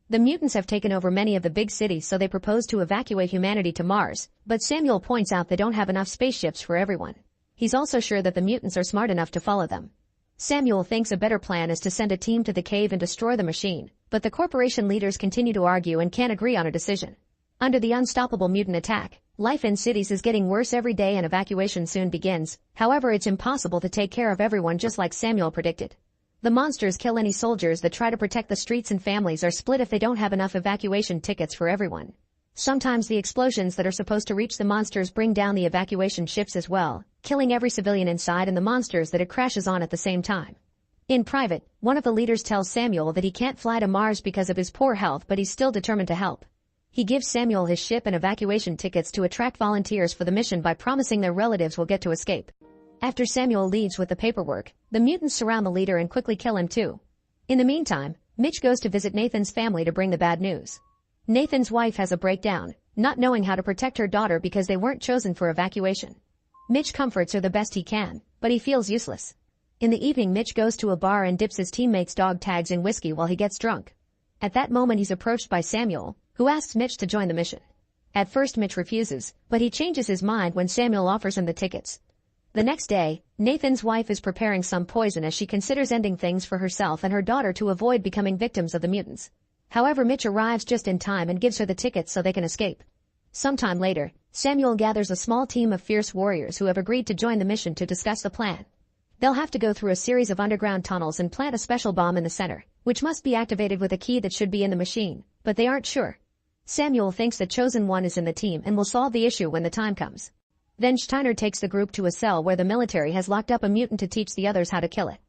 The mutants have taken over many of the big cities, so they propose to evacuate humanity to Mars, but Samuel points out they don't have enough spaceships for everyone. He's also sure that the mutants are smart enough to follow them. Samuel thinks a better plan is to send a team to the cave and destroy the machine, but the corporation leaders continue to argue and can't agree on a decision. Under the unstoppable mutant attack, life in cities is getting worse every day and evacuation soon begins. However, it's impossible to take care of everyone just like Samuel predicted. The monsters kill any soldiers that try to protect the streets, and families are split if they don't have enough evacuation tickets for everyone. Sometimes the explosions that are supposed to reach the monsters bring down the evacuation ships as well, killing every civilian inside and the monsters that it crashes on at the same time. In private, one of the leaders tells Samuel that he can't fly to Mars because of his poor health, but he's still determined to help. He gives Samuel his ship and evacuation tickets to attract volunteers for the mission by promising their relatives will get to escape. After Samuel leaves with the paperwork, the mutants surround the leader and quickly kill him too. In the meantime, Mitch goes to visit Nathan's family to bring the bad news. Nathan's wife has a breakdown, not knowing how to protect her daughter because they weren't chosen for evacuation. Mitch comforts her the best he can, but he feels useless. In the evening, Mitch goes to a bar and dips his teammates' dog tags in whiskey while he gets drunk. At that moment, he's approached by Samuel, who asks Mitch to join the mission. At first, Mitch refuses, but he changes his mind when Samuel offers him the tickets. The next day, Nathan's wife is preparing some poison as she considers ending things for herself and her daughter to avoid becoming victims of the mutants. However, Mitch arrives just in time and gives her the tickets so they can escape. Sometime later, Samuel gathers a small team of fierce warriors who have agreed to join the mission to discuss the plan. They'll have to go through a series of underground tunnels and plant a special bomb in the center, which must be activated with a key that should be in the machine, but they aren't sure. Samuel thinks the chosen one is in the team and will solve the issue when the time comes. Then Steiner takes the group to a cell where the military has locked up a mutant to teach the others how to kill it.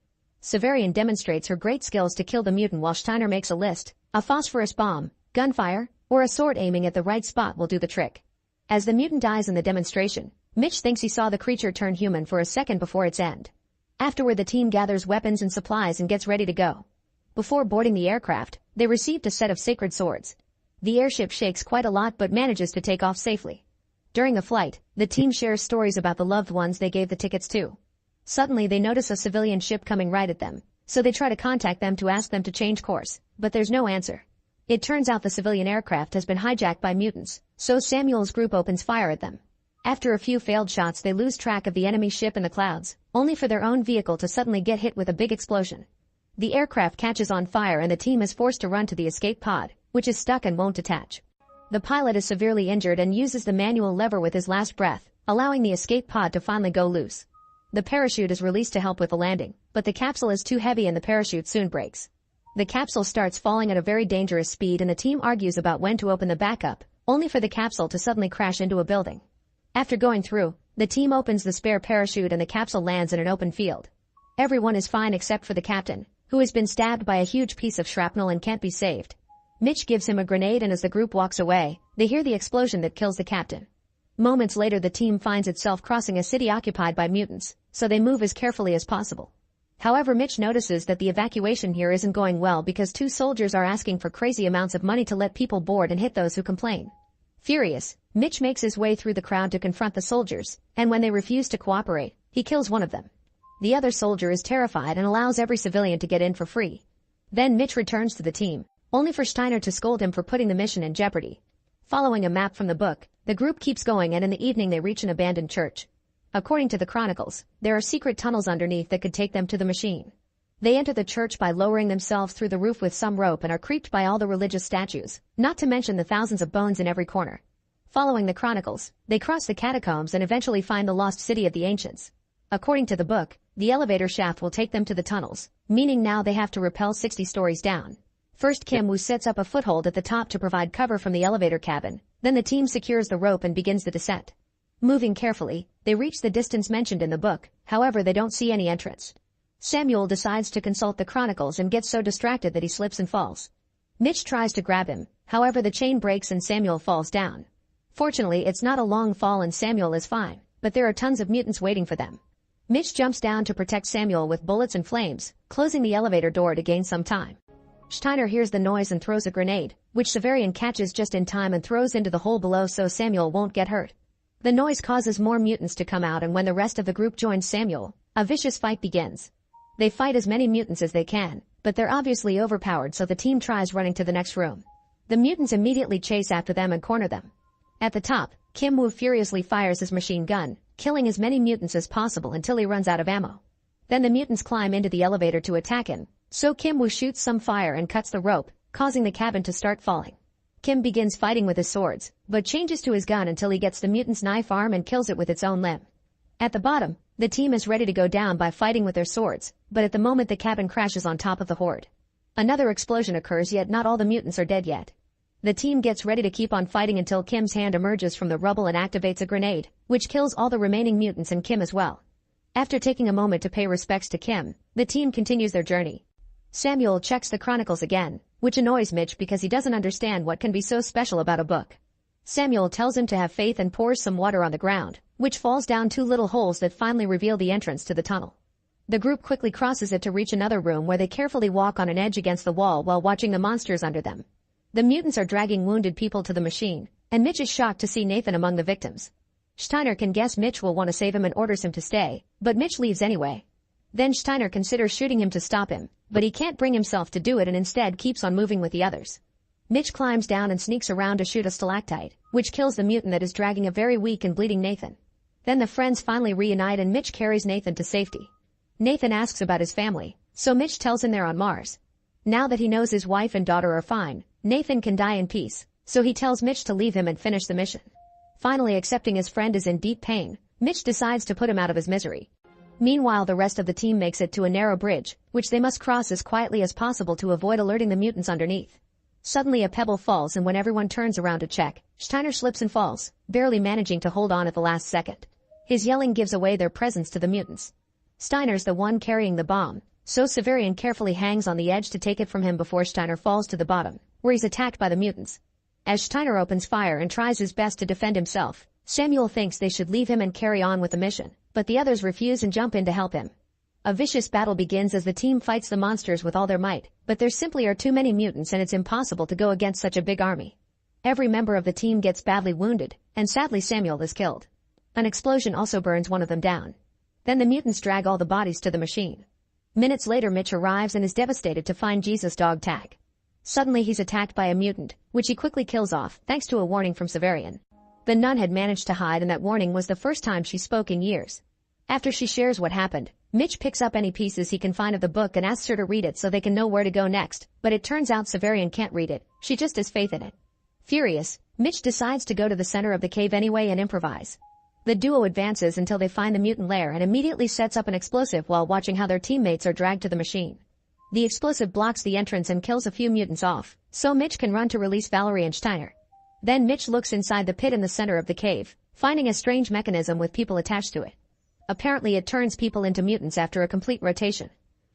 Severian demonstrates her great skills to kill the mutant while Steiner makes a list. A phosphorus bomb, gunfire, or a sword aiming at the right spot will do the trick. As the mutant dies in the demonstration, Mitch thinks he saw the creature turn human for a second before its end. Afterward, the team gathers weapons and supplies and gets ready to go. Before boarding the aircraft, they received a set of sacred swords. The airship shakes quite a lot but manages to take off safely. During the flight, the team shares stories about the loved ones they gave the tickets to. Suddenly, they notice a civilian ship coming right at them, so they try to contact them to ask them to change course, but there's no answer. It turns out the civilian aircraft has been hijacked by mutants, so Samuel's group opens fire at them. After a few failed shots, they lose track of the enemy ship in the clouds, only for their own vehicle to suddenly get hit with a big explosion. The aircraft catches on fire and the team is forced to run to the escape pod, which is stuck and won't detach. The pilot is severely injured and uses the manual lever with his last breath, allowing the escape pod to finally go loose. The parachute is released to help with the landing, but the capsule is too heavy and the parachute soon breaks. The capsule starts falling at a very dangerous speed and the team argues about when to open the backup, only for the capsule to suddenly crash into a building. After going through, the team opens the spare parachute and the capsule lands in an open field. Everyone is fine except for the captain, who has been stabbed by a huge piece of shrapnel and can't be saved. Mitch gives him a grenade and as the group walks away, they hear the explosion that kills the captain. Moments later, the team finds itself crossing a city occupied by mutants, so they move as carefully as possible. However, Mitch notices that the evacuation here isn't going well because 2 soldiers are asking for crazy amounts of money to let people board and hit those who complain. Furious, Mitch makes his way through the crowd to confront the soldiers, and when they refuse to cooperate, he kills one of them. The other soldier is terrified and allows every civilian to get in for free. Then Mitch returns to the team, only for Steiner to scold him for putting the mission in jeopardy. Following a map from the book, the group keeps going and in the evening they reach an abandoned church. According to the chronicles, there are secret tunnels underneath that could take them to the machine. They enter the church by lowering themselves through the roof with some rope and are creeped by all the religious statues, not to mention the thousands of bones in every corner. Following the chronicles, they cross the catacombs and eventually find the lost city of the ancients. According to the book, the elevator shaft will take them to the tunnels, meaning now they have to rappel 60 stories down. First, Kim Woo sets up a foothold at the top to provide cover from the elevator cabin, then the team secures the rope and begins the descent. Moving carefully, they reach the distance mentioned in the book, however they don't see any entrance. Samuel decides to consult the chronicles and gets so distracted that he slips and falls. Mitch tries to grab him, however the chain breaks and Samuel falls down. Fortunately, it's not a long fall and Samuel is fine, but there are tons of mutants waiting for them. Mitch jumps down to protect Samuel with bullets and flames, closing the elevator door to gain some time. Steiner hears the noise and throws a grenade, which Severian catches just in time and throws into the hole below so Samuel won't get hurt. The noise causes more mutants to come out, and when the rest of the group joins Samuel, a vicious fight begins. They fight as many mutants as they can, but they're obviously overpowered, so the team tries running to the next room. The mutants immediately chase after them and corner them. At the top, Kim Woo furiously fires his machine gun, killing as many mutants as possible until he runs out of ammo. Then the mutants climb into the elevator to attack him, so Kim Woo shoots some fire and cuts the rope, causing the cabin to start falling. Kim begins fighting with his swords, but changes to his gun until he gets the mutant's knife arm and kills it with its own limb. At the bottom, the team is ready to go down by fighting with their swords, but at the moment the cabin crashes on top of the horde. Another explosion occurs, yet not all the mutants are dead yet. The team gets ready to keep on fighting until Kim's hand emerges from the rubble and activates a grenade, which kills all the remaining mutants and Kim as well. After taking a moment to pay respects to Kim, the team continues their journey. Samuel checks the chronicles again, which annoys Mitch because he doesn't understand what can be so special about a book. Samuel tells him to have faith and pours some water on the ground, which falls down 2 little holes that finally reveal the entrance to the tunnel. The group quickly crosses it to reach another room where they carefully walk on an edge against the wall while watching the monsters under them. The mutants are dragging wounded people to the machine, and Mitch is shocked to see Nathan among the victims. Steiner can guess Mitch will want to save him and orders him to stay, but Mitch leaves anyway. Then Steiner considers shooting him to stop him, but he can't bring himself to do it and instead keeps on moving with the others. Mitch climbs down and sneaks around to shoot a stalactite, which kills the mutant that is dragging a very weak and bleeding Nathan. Then the friends finally reunite and Mitch carries Nathan to safety. Nathan asks about his family, so Mitch tells him they're on Mars. Now that he knows his wife and daughter are fine, Nathan can die in peace, so he tells Mitch to leave him and finish the mission. Finally accepting his friend is in deep pain, Mitch decides to put him out of his misery. Meanwhile, the rest of the team makes it to a narrow bridge, which they must cross as quietly as possible to avoid alerting the mutants underneath. Suddenly a pebble falls, and when everyone turns around to check, Steiner slips and falls, barely managing to hold on at the last second. His yelling gives away their presence to the mutants. Steiner's the one carrying the bomb, so Severian carefully hangs on the edge to take it from him before Steiner falls to the bottom, where he's attacked by the mutants. As Steiner opens fire and tries his best to defend himself, Samuel thinks they should leave him and carry on with the mission, but the others refuse and jump in to help him. A vicious battle begins as the team fights the monsters with all their might, but there simply are too many mutants and it's impossible to go against such a big army. Every member of the team gets badly wounded, and sadly Samuel is killed. An explosion also burns one of them down. Then the mutants drag all the bodies to the machine. Minutes later Mitch arrives and is devastated to find Jesus' dog Tag. Suddenly he's attacked by a mutant, which he quickly kills off, thanks to a warning from Severian. The nun had managed to hide, and that warning was the first time she spoke in years. After she shares what happened, Mitch picks up any pieces he can find of the book and asks her to read it so they can know where to go next, but it turns out Severian can't read it, she just has faith in it. Furious, Mitch decides to go to the center of the cave anyway and improvise. The duo advances until they find the mutant lair and immediately sets up an explosive while watching how their teammates are dragged to the machine. The explosive blocks the entrance and kills a few mutants off, so Mitch can run to release Valerie and Steiner. Then Mitch looks inside the pit in the center of the cave, finding a strange mechanism with people attached to it. Apparently it turns people into mutants after a complete rotation.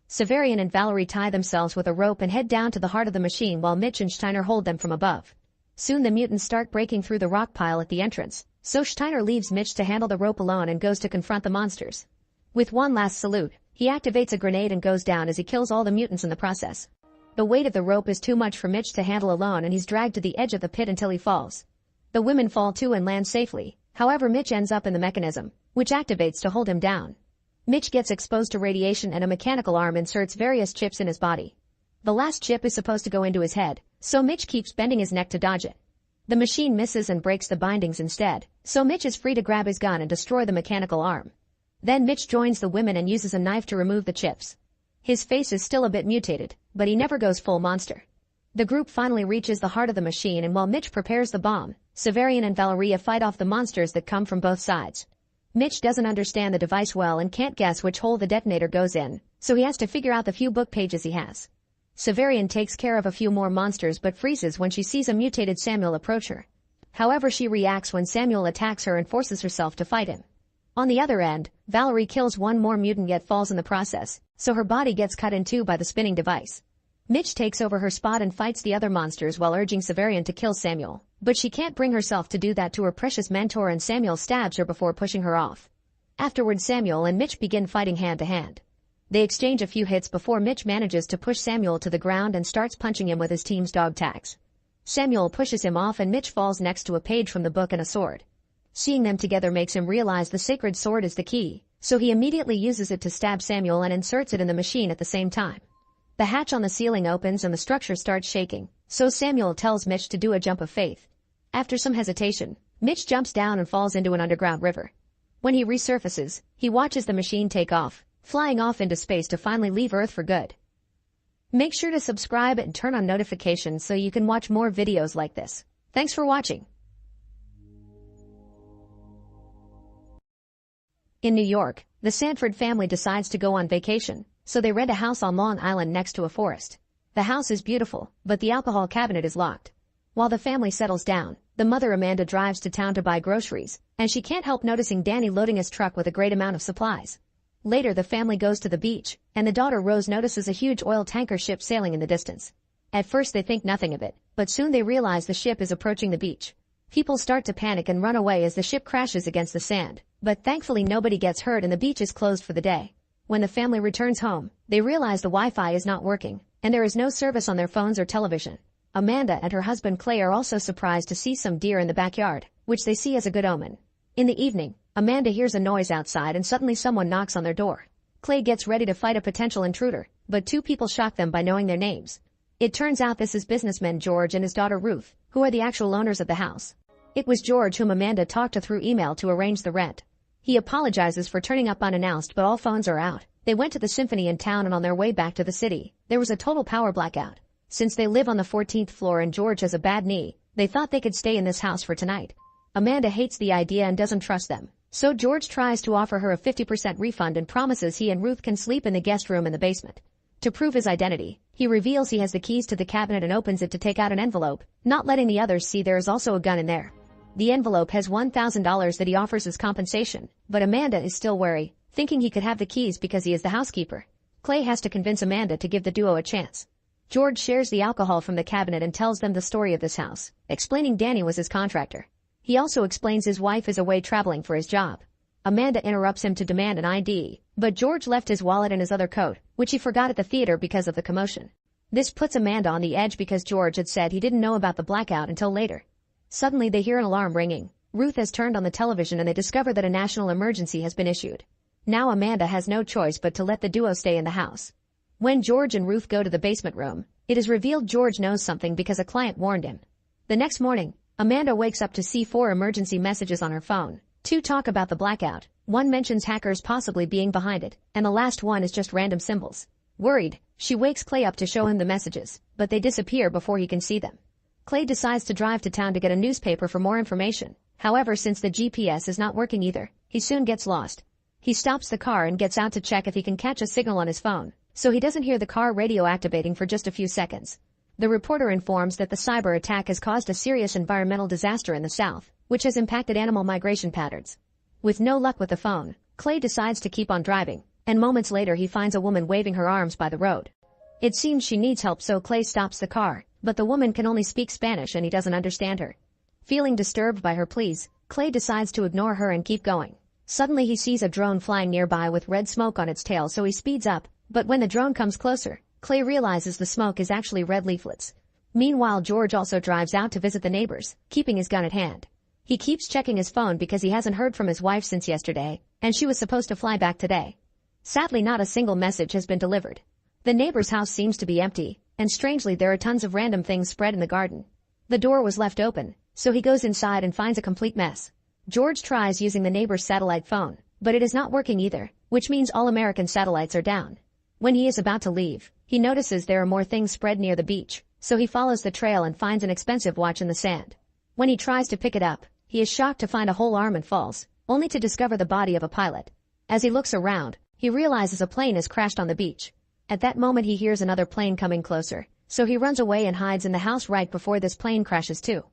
Severian and Valerie tie themselves with a rope and head down to the heart of the machine while Mitch and Steiner hold them from above. Soon the mutants start breaking through the rock pile at the entrance, so Steiner leaves Mitch to handle the rope alone and goes to confront the monsters. With one last salute, he activates a grenade and goes down as he kills all the mutants in the process. The weight of the rope is too much for Mitch to handle alone and he's dragged to the edge of the pit until he falls. The women fall too and land safely, however Mitch ends up in the mechanism, which activates to hold him down. Mitch gets exposed to radiation and a mechanical arm inserts various chips in his body. The last chip is supposed to go into his head, so Mitch keeps bending his neck to dodge it. The machine misses and breaks the bindings instead, so Mitch is free to grab his gun and destroy the mechanical arm. Then Mitch joins the women and uses a knife to remove the chips. His face is still a bit mutated, but he never goes full monster. The group finally reaches the heart of the machine, and while Mitch prepares the bomb, Severian and Valeria fight off the monsters that come from both sides. Mitch doesn't understand the device well and can't guess which hole the detonator goes in, so he has to figure out the few book pages he has. Severian takes care of a few more monsters but freezes when she sees a mutated Samuel approach her. However, she reacts when Samuel attacks her and forces herself to fight him. On the other end, Valerie kills one more mutant yet falls in the process, so her body gets cut in two by the spinning device. Mitch takes over her spot and fights the other monsters while urging Severian to kill Samuel, but she can't bring herself to do that to her precious mentor and Samuel stabs her before pushing her off. Afterward, Samuel and Mitch begin fighting hand to hand. They exchange a few hits before Mitch manages to push Samuel to the ground and starts punching him with his team's dog tags. Samuel pushes him off and Mitch falls next to a page from the book and a sword. Seeing them together makes him realize the sacred sword is the key, so he immediately uses it to stab Samuel and inserts it in the machine at the same time. The hatch on the ceiling opens and the structure starts shaking, so Samuel tells Mitch to do a jump of faith. After some hesitation, Mitch jumps down and falls into an underground river. When he resurfaces, he watches the machine take off, flying off into space to finally leave Earth for good. Make sure to subscribe and turn on notifications so you can watch more videos like this. Thanks for watching. In New York, the Sanford family decides to go on vacation, so they rent a house on Long Island next to a forest. The house is beautiful, but the alcohol cabinet is locked. While the family settles down, the mother Amanda drives to town to buy groceries, and she can't help noticing Danny loading his truck with a great amount of supplies. Later, the family goes to the beach, and the daughter Rose notices a huge oil tanker ship sailing in the distance. At first they think nothing of it, but soon they realize the ship is approaching the beach. People start to panic and run away as the ship crashes against the sand, but thankfully nobody gets hurt and the beach is closed for the day. When the family returns home, they realize the Wi-Fi is not working, and there is no service on their phones or television. Amanda and her husband Clay are also surprised to see some deer in the backyard, which they see as a good omen. In the evening, Amanda hears a noise outside and suddenly someone knocks on their door. Clay gets ready to fight a potential intruder, but two people shock them by knowing their names. It turns out this is businessman George and his daughter Ruth, who are the actual owners of the house. It was George whom Amanda talked to through email to arrange the rent. He apologizes for turning up unannounced, but all phones are out. They went to the symphony in town and on their way back to the city, there was a total power blackout. Since they live on the 14th floor and George has a bad knee, they thought they could stay in this house for tonight. Amanda hates the idea and doesn't trust them. So George tries to offer her a 50% refund and promises he and Ruth can sleep in the guest room in the basement. To prove his identity, he reveals he has the keys to the cabinet and opens it to take out an envelope, not letting the others see there is also a gun in there. The envelope has $1,000 that he offers as compensation, but Amanda is still wary, thinking he could have the keys because he is the housekeeper. Clay has to convince Amanda to give the duo a chance. George shares the alcohol from the cabinet and tells them the story of this house, explaining Danny was his contractor. He also explains his wife is away traveling for his job. Amanda interrupts him to demand an ID, but George left his wallet and his other coat, which he forgot at the theater because of the commotion. This puts Amanda on the edge because George had said he didn't know about the blackout until later. Suddenly they hear an alarm ringing. Ruth has turned on the television and they discover that a national emergency has been issued. Now Amanda has no choice but to let the duo stay in the house. When George and Ruth go to the basement room, it is revealed George knows something because a client warned him. The next morning, Amanda wakes up to see 4 emergency messages on her phone. 2 talk about the blackout, 1 mentions hackers possibly being behind it, and the last one is just random symbols. Worried, she wakes Clay up to show him the messages, but they disappear before he can see them. Clay decides to drive to town to get a newspaper for more information. However, since the GPS is not working either, he soon gets lost. He stops the car and gets out to check if he can catch a signal on his phone, so he doesn't hear the car radio activating for just a few seconds. The reporter informs that the cyber attack has caused a serious environmental disaster in the south, which has impacted animal migration patterns. With no luck with the phone, Clay decides to keep on driving, and moments later he finds a woman waving her arms by the road. It seems she needs help, so Clay stops the car, but the woman can only speak Spanish and he doesn't understand her. Feeling disturbed by her pleas, Clay decides to ignore her and keep going. Suddenly he sees a drone flying nearby with red smoke on its tail, so he speeds up, but when the drone comes closer, Clay realizes the smoke is actually red leaflets. Meanwhile, George also drives out to visit the neighbors, keeping his gun at hand. He keeps checking his phone because he hasn't heard from his wife since yesterday, and she was supposed to fly back today. Sadly, not a single message has been delivered. The neighbor's house seems to be empty, and strangely there are tons of random things spread in the garden. The door was left open, so he goes inside and finds a complete mess. George tries using the neighbor's satellite phone, but it is not working either, which means all American satellites are down. When he is about to leave, he notices there are more things spread near the beach, so he follows the trail and finds an expensive watch in the sand. When he tries to pick it up, he is shocked to find a whole arm and falls, only to discover the body of a pilot. As he looks around, he realizes a plane has crashed on the beach. At that moment he hears another plane coming closer, so he runs away and hides in the house right before this plane crashes too.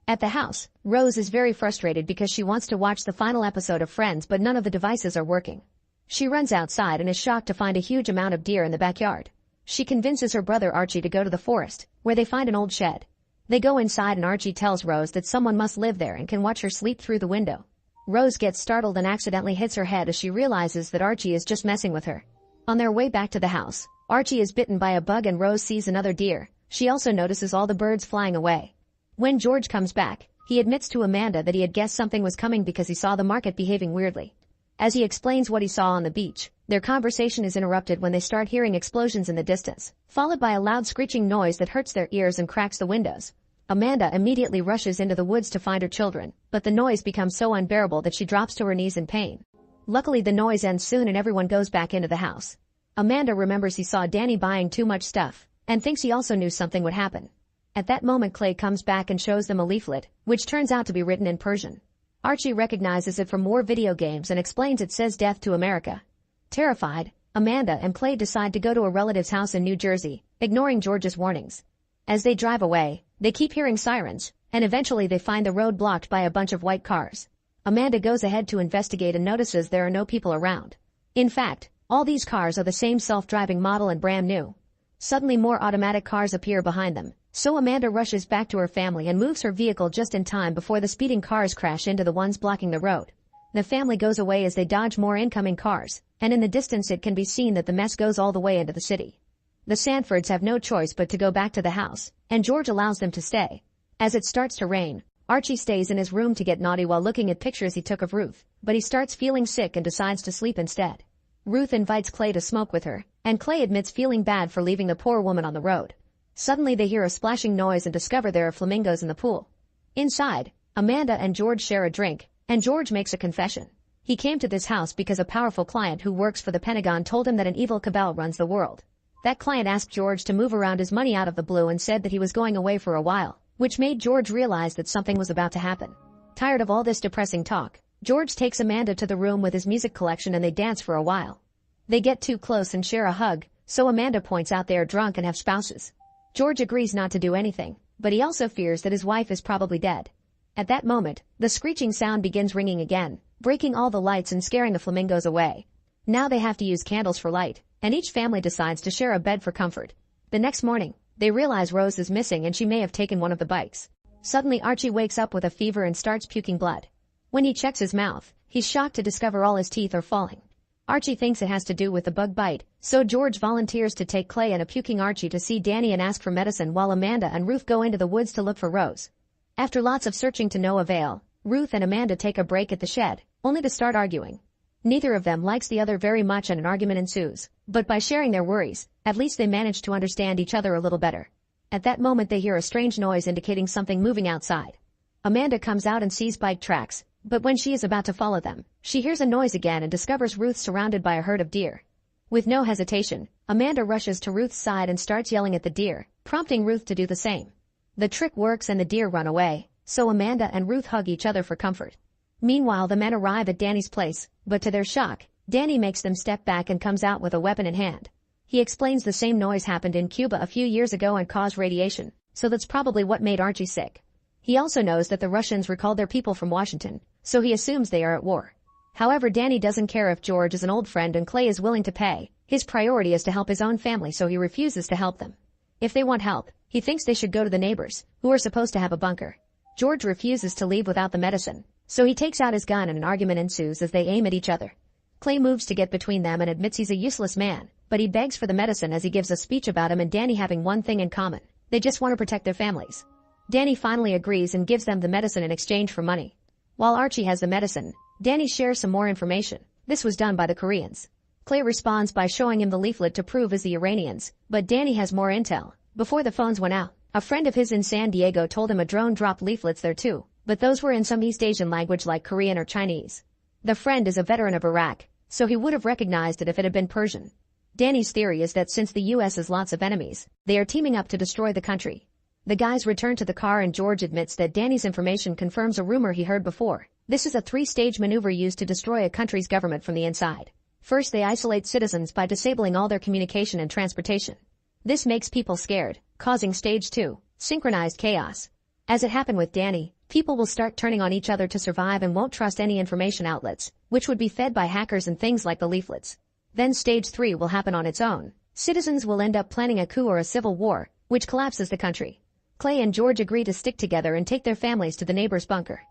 At the house, Rose is very frustrated because she wants to watch the final episode of Friends, but none of the devices are working. She runs outside and is shocked to find a huge amount of deer in the backyard. She convinces her brother Archie to go to the forest, where they find an old shed. They go inside and Archie tells Rose that someone must live there and can watch her sleep through the window. Rose gets startled and accidentally hits her head as she realizes that Archie is just messing with her. On their way back to the house, Archie is bitten by a bug and Rose sees another deer. She also notices all the birds flying away. When George comes back, he admits to Amanda that he had guessed something was coming because he saw the market behaving weirdly. As he explains what he saw on the beach, their conversation is interrupted when they start hearing explosions in the distance, followed by a loud screeching noise that hurts their ears and cracks the windows. Amanda immediately rushes into the woods to find her children, but the noise becomes so unbearable that she drops to her knees in pain. Luckily the noise ends soon and everyone goes back into the house. Amanda remembers he saw Danny buying too much stuff, and thinks he also knew something would happen. At that moment Clay comes back and shows them a leaflet, which turns out to be written in Persian. Archie recognizes it from war video games and explains it says death to America. Terrified, Amanda and Clay decide to go to a relative's house in New Jersey, ignoring George's warnings. As they drive away, they keep hearing sirens, and eventually they find the road blocked by a bunch of white cars. Amanda goes ahead to investigate and notices there are no people around. In fact, all these cars are the same self-driving model and brand new. Suddenly more automatic cars appear behind them, so Amanda rushes back to her family and moves her vehicle just in time before the speeding cars crash into the ones blocking the road. The family goes away as they dodge more incoming cars, and in the distance it can be seen that the mess goes all the way into the city. The Sanfords have no choice but to go back to the house, and George allows them to stay. As it starts to rain, Archie stays in his room to get naughty while looking at pictures he took of Ruth, but he starts feeling sick and decides to sleep instead. Ruth invites Clay to smoke with her, and Clay admits feeling bad for leaving the poor woman on the road. Suddenly they hear a splashing noise and discover there are flamingos in the pool. Inside, Amanda and George share a drink, and George makes a confession. He came to this house because a powerful client who works for the Pentagon told him that an evil cabal runs the world. That client asked George to move around his money out of the blue and said that he was going away for a while, which made George realize that something was about to happen. Tired of all this depressing talk, George takes Amanda to the room with his music collection and they dance for a while. They get too close and share a hug, so Amanda points out they are drunk and have spouses. George agrees not to do anything, but he also fears that his wife is probably dead. At that moment, the screeching sound begins ringing again, breaking all the lights and scaring the flamingos away. Now they have to use candles for light, and each family decides to share a bed for comfort. The next morning, they realize Rose is missing and she may have taken one of the bikes. Suddenly Archie wakes up with a fever and starts puking blood. When he checks his mouth, he's shocked to discover all his teeth are falling. Archie thinks it has to do with the bug bite, so George volunteers to take Clay and a puking Archie to see Danny and ask for medicine while Amanda and Ruth go into the woods to look for Rose. After lots of searching to no avail, Ruth and Amanda take a break at the shed, only to start arguing. Neither of them likes the other very much and an argument ensues, but by sharing their worries, at least they manage to understand each other a little better. At that moment they hear a strange noise indicating something moving outside. Amanda comes out and sees bike tracks, but when she is about to follow them, she hears a noise again and discovers Ruth surrounded by a herd of deer. With no hesitation, Amanda rushes to Ruth's side and starts yelling at the deer, prompting Ruth to do the same. The trick works and the deer run away, so Amanda and Ruth hug each other for comfort. Meanwhile the men arrive at Danny's place, but to their shock, Danny makes them step back and comes out with a weapon in hand. He explains the same noise happened in Cuba a few years ago and caused radiation, so that's probably what made Archie sick. He also knows that the Russians recalled their people from Washington, so he assumes they are at war. However, Danny doesn't care if George is an old friend and Clay is willing to pay. His priority is to help his own family, so he refuses to help them. If they want help, he thinks they should go to the neighbors, who are supposed to have a bunker. George refuses to leave without the medicine, so he takes out his gun and an argument ensues as they aim at each other. Clay moves to get between them and admits he's a useless man, but he begs for the medicine as he gives a speech about him and Danny having one thing in common. They just want to protect their families. Danny finally agrees and gives them the medicine in exchange for money. While Archie has the medicine, Danny shares some more information. This was done by the Koreans. Clay responds by showing him the leaflet to prove it's the Iranians, but Danny has more intel. Before the phones went out, a friend of his in San Diego told him a drone dropped leaflets there too, but those were in some East Asian language like Korean or Chinese. The friend is a veteran of Iraq, so he would have recognized it if it had been Persian. Danny's theory is that since the US has lots of enemies, they are teaming up to destroy the country. The guys return to the car and George admits that Danny's information confirms a rumor he heard before. This is a three-stage maneuver used to destroy a country's government from the inside. First, they isolate citizens by disabling all their communication and transportation. This makes people scared, causing stage 2, synchronized chaos. As it happened with Danny, people will start turning on each other to survive and won't trust any information outlets, which would be fed by hackers and things like the leaflets. Then stage 3 will happen on its own. Citizens will end up planning a coup or a civil war, which collapses the country. Clay and George agree to stick together and take their families to the neighbor's bunker.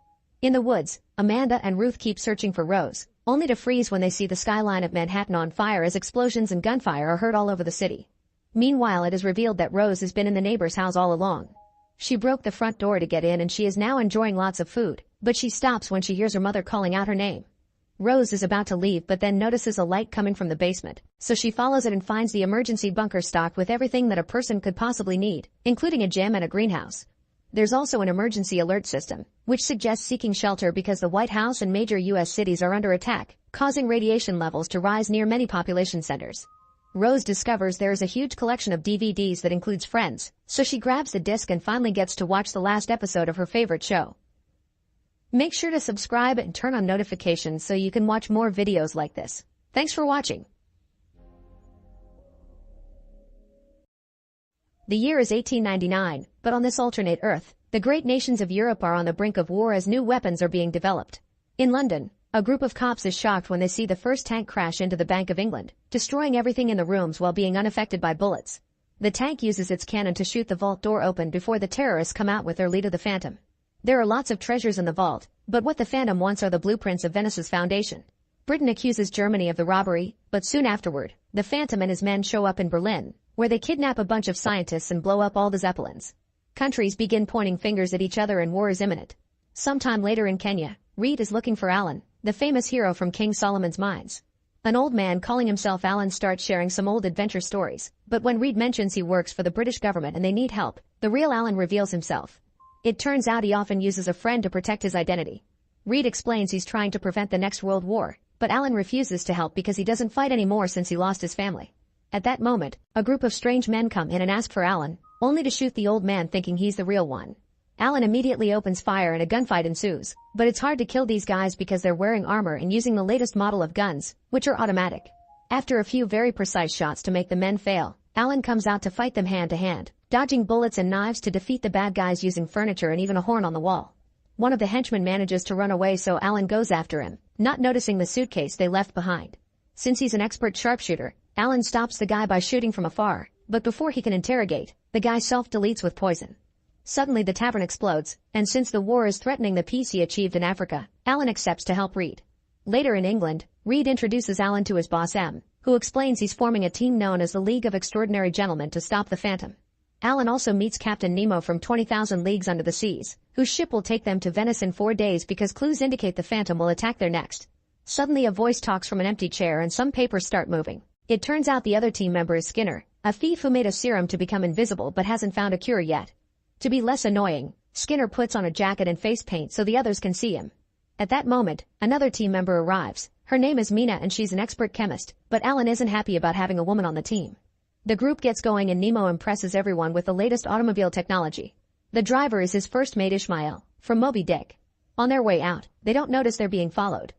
In the woods, Amanda and Ruth keep searching for Rose, only to freeze when they see the skyline of Manhattan on fire as explosions and gunfire are heard all over the city. Meanwhile, it is revealed that Rose has been in the neighbor's house all along. She broke the front door to get in and she is now enjoying lots of food, but she stops when she hears her mother calling out her name. Rose is about to leave but then notices a light coming from the basement, so she follows it and finds the emergency bunker stocked with everything that a person could possibly need, including a gym and a greenhouse. There's also an emergency alert system, which suggests seeking shelter because the White House and major U.S. cities are under attack, causing radiation levels to rise near many population centers. Rose discovers there is a huge collection of DVDs that includes Friends, so she grabs the disc and finally gets to watch the last episode of her favorite show. Make sure to subscribe and turn on notifications so you can watch more videos like this. Thanks for watching. The year is 1899, but on this alternate Earth, the great nations of Europe are on the brink of war as new weapons are being developed. In London, a group of cops is shocked when they see the first tank crash into the Bank of England, destroying everything in the rooms while being unaffected by bullets. The tank uses its cannon to shoot the vault door open before the terrorists come out with their leader the Phantom. There are lots of treasures in the vault, but what the Phantom wants are the blueprints of Venice's foundation. Britain accuses Germany of the robbery, but soon afterward, the Phantom and his men show up in Berlin, where they kidnap a bunch of scientists and blow up all the Zeppelins. Countries begin pointing fingers at each other and war is imminent. Sometime later in Kenya, Reed is looking for Alan, the famous hero from King Solomon's Mines. An old man calling himself Alan starts sharing some old adventure stories, but when Reed mentions he works for the British government and they need help, the real Alan reveals himself. It turns out he often uses a friend to protect his identity. Reed explains he's trying to prevent the next world war, but Alan refuses to help because he doesn't fight anymore since he lost his family. At that moment, a group of strange men come in and ask for Alan, only to shoot the old man thinking he's the real one. Alan immediately opens fire and a gunfight ensues, but it's hard to kill these guys because they're wearing armor and using the latest model of guns, which are automatic. After a few very precise shots to make the men fail, Alan comes out to fight them hand to hand, dodging bullets and knives to defeat the bad guys using furniture and even a horn on the wall. One of the henchmen manages to run away so Alan goes after him, not noticing the suitcase they left behind. Since he's an expert sharpshooter, Alan stops the guy by shooting from afar, but before he can interrogate, the guy self-deletes with poison. Suddenly the tavern explodes, and since the war is threatening the peace he achieved in Africa, Alan accepts to help Reed. Later in England, Reed introduces Alan to his boss M, who explains he's forming a team known as the League of Extraordinary Gentlemen to stop the Phantom. Alan also meets Captain Nemo from 20,000 Leagues Under the Seas, whose ship will take them to Venice in 4 days because clues indicate the Phantom will attack there next. Suddenly a voice talks from an empty chair and some papers start moving. It turns out the other team member is Skinner, a thief who made a serum to become invisible but hasn't found a cure yet. To be less annoying, Skinner puts on a jacket and face paint so the others can see him. At that moment, another team member arrives. Her name is Mina and she's an expert chemist, but Alan isn't happy about having a woman on the team. The group gets going and Nemo impresses everyone with the latest automobile technology. The driver is his first mate Ishmael, from Moby Dick. On their way out, they don't notice they're being followed.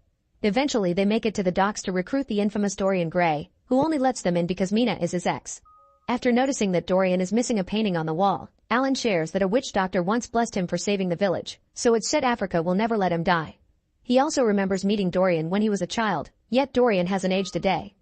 Eventually they make it to the docks to recruit the infamous Dorian Gray, who only lets them in because Mina is his ex. After noticing that Dorian is missing a painting on the wall, Alan shares that a witch doctor once blessed him for saving the village, so it's said Africa will never let him die. He also remembers meeting Dorian when he was a child, yet Dorian hasn't aged a day.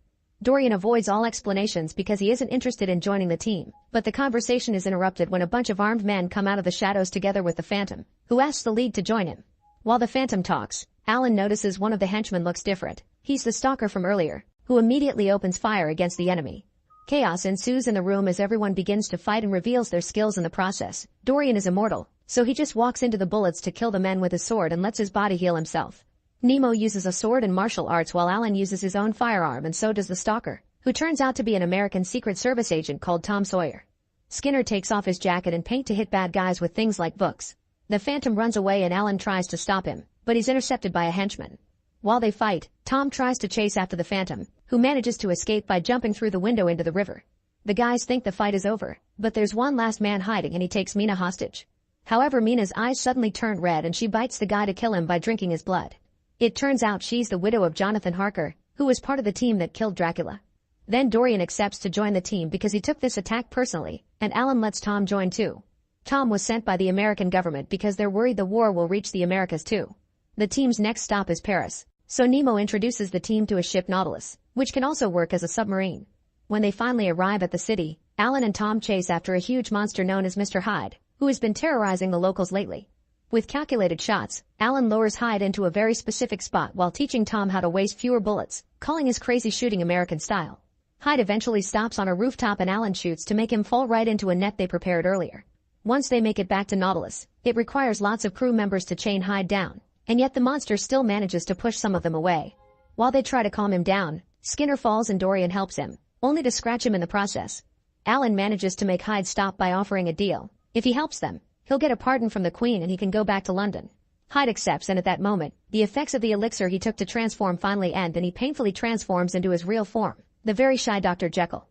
Dorian avoids all explanations because he isn't interested in joining the team, but the conversation is interrupted when a bunch of armed men come out of the shadows together with the Phantom, who asks the League to join him. While the Phantom talks, Alan notices one of the henchmen looks different. He's the stalker from earlier, who immediately opens fire against the enemy. Chaos ensues in the room as everyone begins to fight and reveals their skills in the process. Dorian is immortal, so he just walks into the bullets to kill the men with his sword and lets his body heal himself. Nemo uses a sword and martial arts while Alan uses his own firearm and so does the stalker, who turns out to be an American Secret Service agent called Tom Sawyer. Skinner takes off his jacket and paint to hit bad guys with things like books. The Phantom runs away and Alan tries to stop him, but he's intercepted by a henchman. While they fight, Tom tries to chase after the Phantom, who manages to escape by jumping through the window into the river. The guys think the fight is over, but there's one last man hiding and he takes Mina hostage. However, Mina's eyes suddenly turn red and she bites the guy to kill him by drinking his blood. It turns out she's the widow of Jonathan Harker, who was part of the team that killed Dracula. Then Dorian accepts to join the team because he took this attack personally, and Alan lets Tom join too. Tom was sent by the American government because they're worried the war will reach the Americas too. The team's next stop is Paris, so Nemo introduces the team to a ship Nautilus, which can also work as a submarine. When they finally arrive at the city, Alan and Tom chase after a huge monster known as Mr. Hyde, who has been terrorizing the locals lately. With calculated shots, Alan lowers Hyde into a very specific spot while teaching Tom how to waste fewer bullets, calling his crazy shooting American style. Hyde eventually stops on a rooftop and Alan shoots to make him fall right into a net they prepared earlier. Once they make it back to Nautilus, it requires lots of crew members to chain Hyde down, and yet the monster still manages to push some of them away. While they try to calm him down, Skinner falls and Dorian helps him, only to scratch him in the process. Alan manages to make Hyde stop by offering a deal. If he helps them, he'll get a pardon from the Queen and he can go back to London. Hyde accepts, and at that moment, the effects of the elixir he took to transform finally end and he painfully transforms into his real form, the very shy Dr. Jekyll.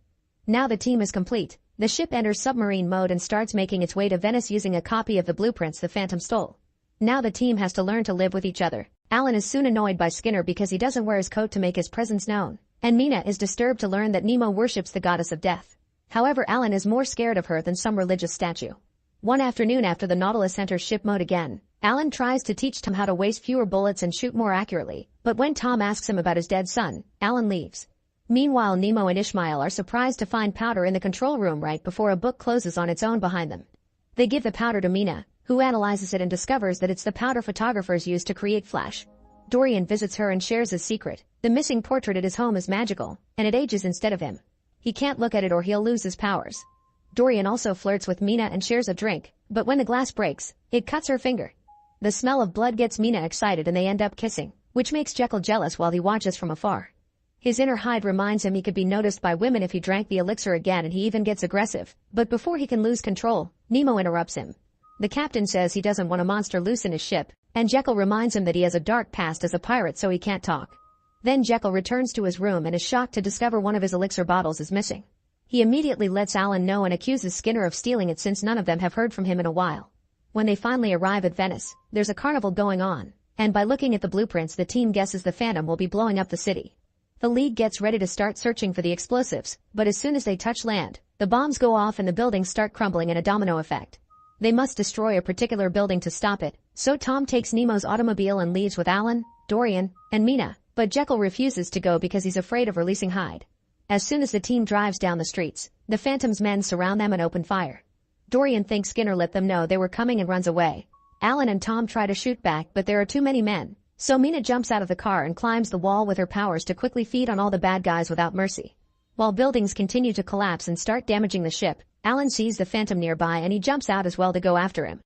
Now the team is complete. The ship enters submarine mode and starts making its way to Venice using a copy of the blueprints the Phantom stole. Now the team has to learn to live with each other. Alan is soon annoyed by Skinner because he doesn't wear his coat to make his presence known, and Mina is disturbed to learn that Nemo worships the goddess of death. However, Alan is more scared of her than some religious statue. One afternoon after the Nautilus enters ship mode again, Alan tries to teach Tom how to waste fewer bullets and shoot more accurately, but when Tom asks him about his dead son, Alan leaves. Meanwhile, Nemo and Ishmael are surprised to find powder in the control room right before a book closes on its own behind them. They give the powder to Mina, who analyzes it and discovers that it's the powder photographers use to create Flash. Dorian visits her and shares his secret. The missing portrait at his home is magical, and it ages instead of him. He can't look at it or he'll lose his powers. Dorian also flirts with Mina and shares a drink, but when the glass breaks, it cuts her finger. The smell of blood gets Mina excited and they end up kissing, which makes Jekyll jealous while he watches from afar. His inner Hyde reminds him he could be noticed by women if he drank the elixir again, and he even gets aggressive. But before he can lose control, Nemo interrupts him. The captain says he doesn't want a monster loose in his ship, and Jekyll reminds him that he has a dark past as a pirate so he can't talk. Then Jekyll returns to his room and is shocked to discover one of his elixir bottles is missing. He immediately lets Alan know and accuses Skinner of stealing it since none of them have heard from him in a while. When they finally arrive at Venice, there's a carnival going on, and by looking at the blueprints the team guesses the Phantom will be blowing up the city. The League gets ready to start searching for the explosives, but as soon as they touch land, the bombs go off and the buildings start crumbling in a domino effect. They must destroy a particular building to stop it, so Tom takes Nemo's automobile and leaves with Alan, Dorian, and Mina, but Jekyll refuses to go because he's afraid of releasing Hyde. As soon as the team drives down the streets, the Phantom's men surround them and open fire. Dorian thinks Skinner let them know they were coming and runs away. Alan and Tom try to shoot back, but there are too many men. So Mina jumps out of the car and climbs the wall with her powers to quickly feed on all the bad guys without mercy. While buildings continue to collapse and start damaging the ship, Alan sees the Phantom nearby and he jumps out as well to go after him.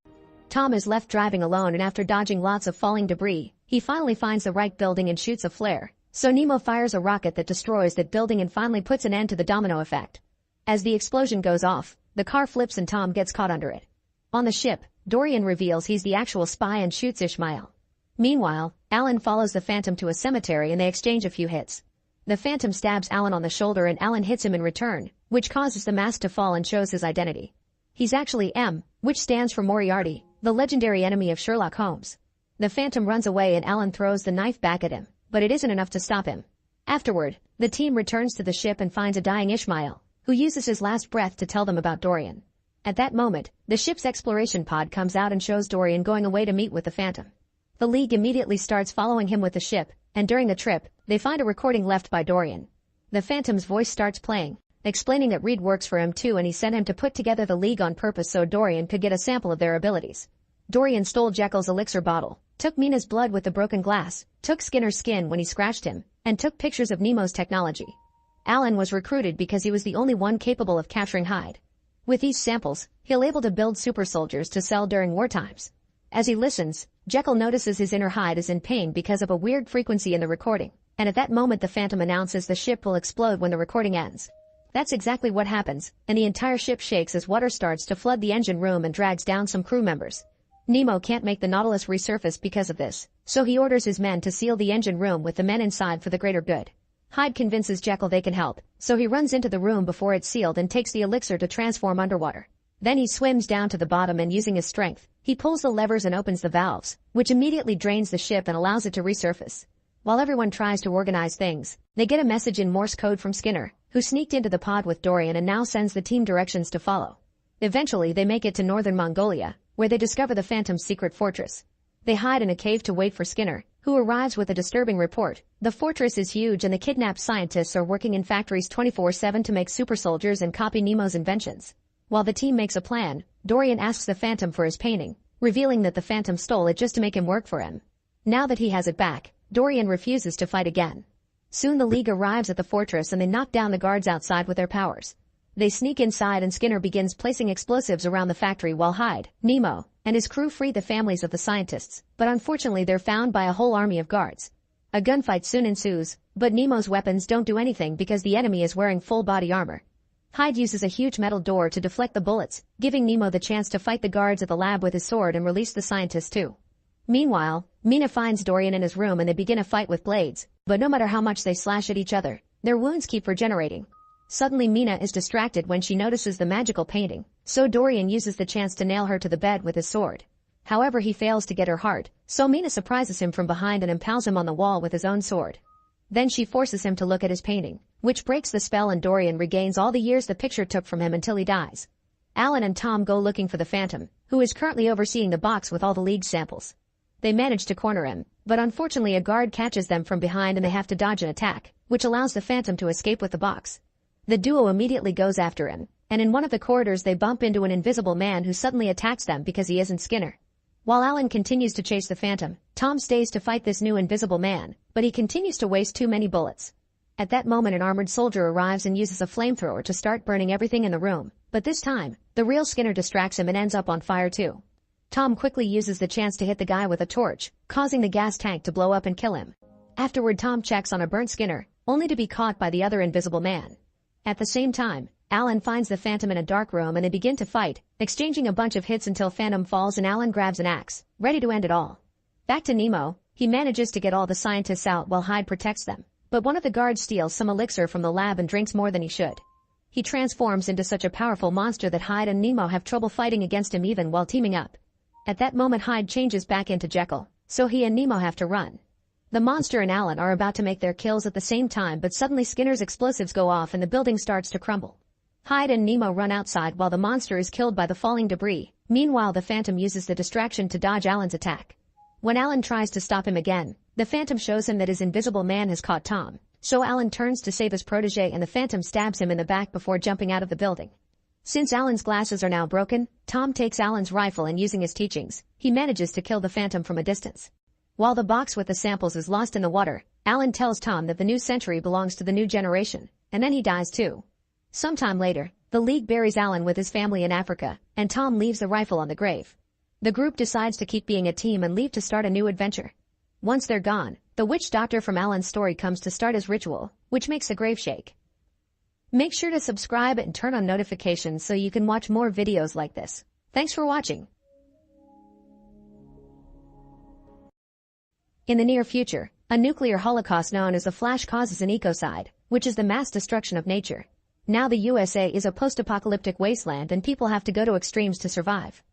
Tom is left driving alone, and after dodging lots of falling debris, he finally finds the right building and shoots a flare. So Nemo fires a rocket that destroys that building and finally puts an end to the domino effect. As the explosion goes off, the car flips and Tom gets caught under it. On the ship, Dorian reveals he's the actual spy and shoots Ishmael. Meanwhile, Alan follows the Phantom to a cemetery and they exchange a few hits. The Phantom stabs Alan on the shoulder and Alan hits him in return, which causes the mask to fall and shows his identity. He's actually M, which stands for Moriarty, the legendary enemy of Sherlock Holmes. The Phantom runs away and Alan throws the knife back at him, but it isn't enough to stop him. Afterward, the team returns to the ship and finds a dying Ishmael, who uses his last breath to tell them about Dorian. At that moment, the ship's exploration pod comes out and shows Dorian going away to meet with the Phantom. The League immediately starts following him with the ship, and during the trip, they find a recording left by Dorian. The Phantom's voice starts playing, explaining that Reed works for him too and he sent him to put together the League on purpose so Dorian could get a sample of their abilities. Dorian stole Jekyll's elixir bottle, took Mina's blood with the broken glass, took Skinner's skin when he scratched him, and took pictures of Nemo's technology. Alan was recruited because he was the only one capable of capturing Hyde. With these samples, he'll able to build super soldiers to sell during war times. As he listens, Jekyll notices his inner Hyde is in pain because of a weird frequency in the recording, and at that moment the Phantom announces the ship will explode when the recording ends. That's exactly what happens, and the entire ship shakes as water starts to flood the engine room and drags down some crew members. Nemo can't make the Nautilus resurface because of this, so he orders his men to seal the engine room with the men inside for the greater good. Hyde convinces Jekyll they can help, so he runs into the room before it's sealed and takes the elixir to transform underwater. Then he swims down to the bottom and using his strength, he pulls the levers and opens the valves, which immediately drains the ship and allows it to resurface. While everyone tries to organize things, they get a message in Morse code from Skinner, who sneaked into the pod with Dorian and now sends the team directions to follow. Eventually they make it to northern Mongolia, where they discover the Phantom's secret fortress. They hide in a cave to wait for Skinner, who arrives with a disturbing report. The fortress is huge and the kidnapped scientists are working in factories 24/7 to make super soldiers and copy Nemo's inventions. While the team makes a plan, Dorian asks the Phantom for his painting, revealing that the Phantom stole it just to make him work for him. Now that he has it back, Dorian refuses to fight again. Soon the League arrives at the fortress and they knock down the guards outside with their powers. They sneak inside and Skinner begins placing explosives around the factory while Hyde, Nemo, and his crew free the families of the scientists, but unfortunately they're found by a whole army of guards. A gunfight soon ensues, but Nemo's weapons don't do anything because the enemy is wearing full body armor. Hyde uses a huge metal door to deflect the bullets, giving Nemo the chance to fight the guards at the lab with his sword and release the scientists too. Meanwhile, Mina finds Dorian in his room and they begin a fight with blades, but no matter how much they slash at each other, their wounds keep regenerating. Suddenly Mina is distracted when she notices the magical painting, so Dorian uses the chance to nail her to the bed with his sword. However, he fails to get her heart, so Mina surprises him from behind and impales him on the wall with his own sword. Then she forces him to look at his painting, which breaks the spell and Dorian regains all the years the picture took from him until he dies. Alan and Tom go looking for the Phantom, who is currently overseeing the box with all the League samples. They manage to corner him, but unfortunately a guard catches them from behind and they have to dodge an attack, which allows the Phantom to escape with the box. The duo immediately goes after him, and in one of the corridors they bump into an invisible man who suddenly attacks them because he isn't Skinner. While Alan continues to chase the Phantom, Tom stays to fight this new invisible man, but he continues to waste too many bullets. At that moment an armored soldier arrives and uses a flamethrower to start burning everything in the room, but this time, the real Skinner distracts him and ends up on fire too. Tom quickly uses the chance to hit the guy with a torch, causing the gas tank to blow up and kill him. Afterward Tom checks on a burnt Skinner, only to be caught by the other invisible man. At the same time, Alan finds the Phantom in a dark room and they begin to fight, exchanging a bunch of hits until Phantom falls and Alan grabs an axe, ready to end it all. Back to Nemo, he manages to get all the scientists out while Hyde protects them, but one of the guards steals some elixir from the lab and drinks more than he should. He transforms into such a powerful monster that Hyde and Nemo have trouble fighting against him even while teaming up. At that moment Hyde changes back into Jekyll, so he and Nemo have to run. The monster and Alan are about to make their kills at the same time but suddenly Skinner's explosives go off and the building starts to crumble. Hyde and Nemo run outside while the monster is killed by the falling debris. Meanwhile the Phantom uses the distraction to dodge Alan's attack. When Alan tries to stop him again, the Phantom shows him that his invisible man has caught Tom, so Alan turns to save his protege and the Phantom stabs him in the back before jumping out of the building. Since Alan's glasses are now broken, Tom takes Alan's rifle and using his teachings, he manages to kill the Phantom from a distance. While the box with the samples is lost in the water, Alan tells Tom that the new century belongs to the new generation, and then he dies too. Sometime later, the League buries Alan with his family in Africa, and Tom leaves the rifle on the grave. The group decides to keep being a team and leave to start a new adventure. Once they're gone, the witch doctor from Alan's story comes to start his ritual, which makes the grave shake. Make sure to subscribe and turn on notifications so you can watch more videos like this. Thanks for watching. In the near future, a nuclear holocaust known as the Flash causes an ecocide, which is the mass destruction of nature. Now the USA is a post-apocalyptic wasteland and people have to go to extremes to survive.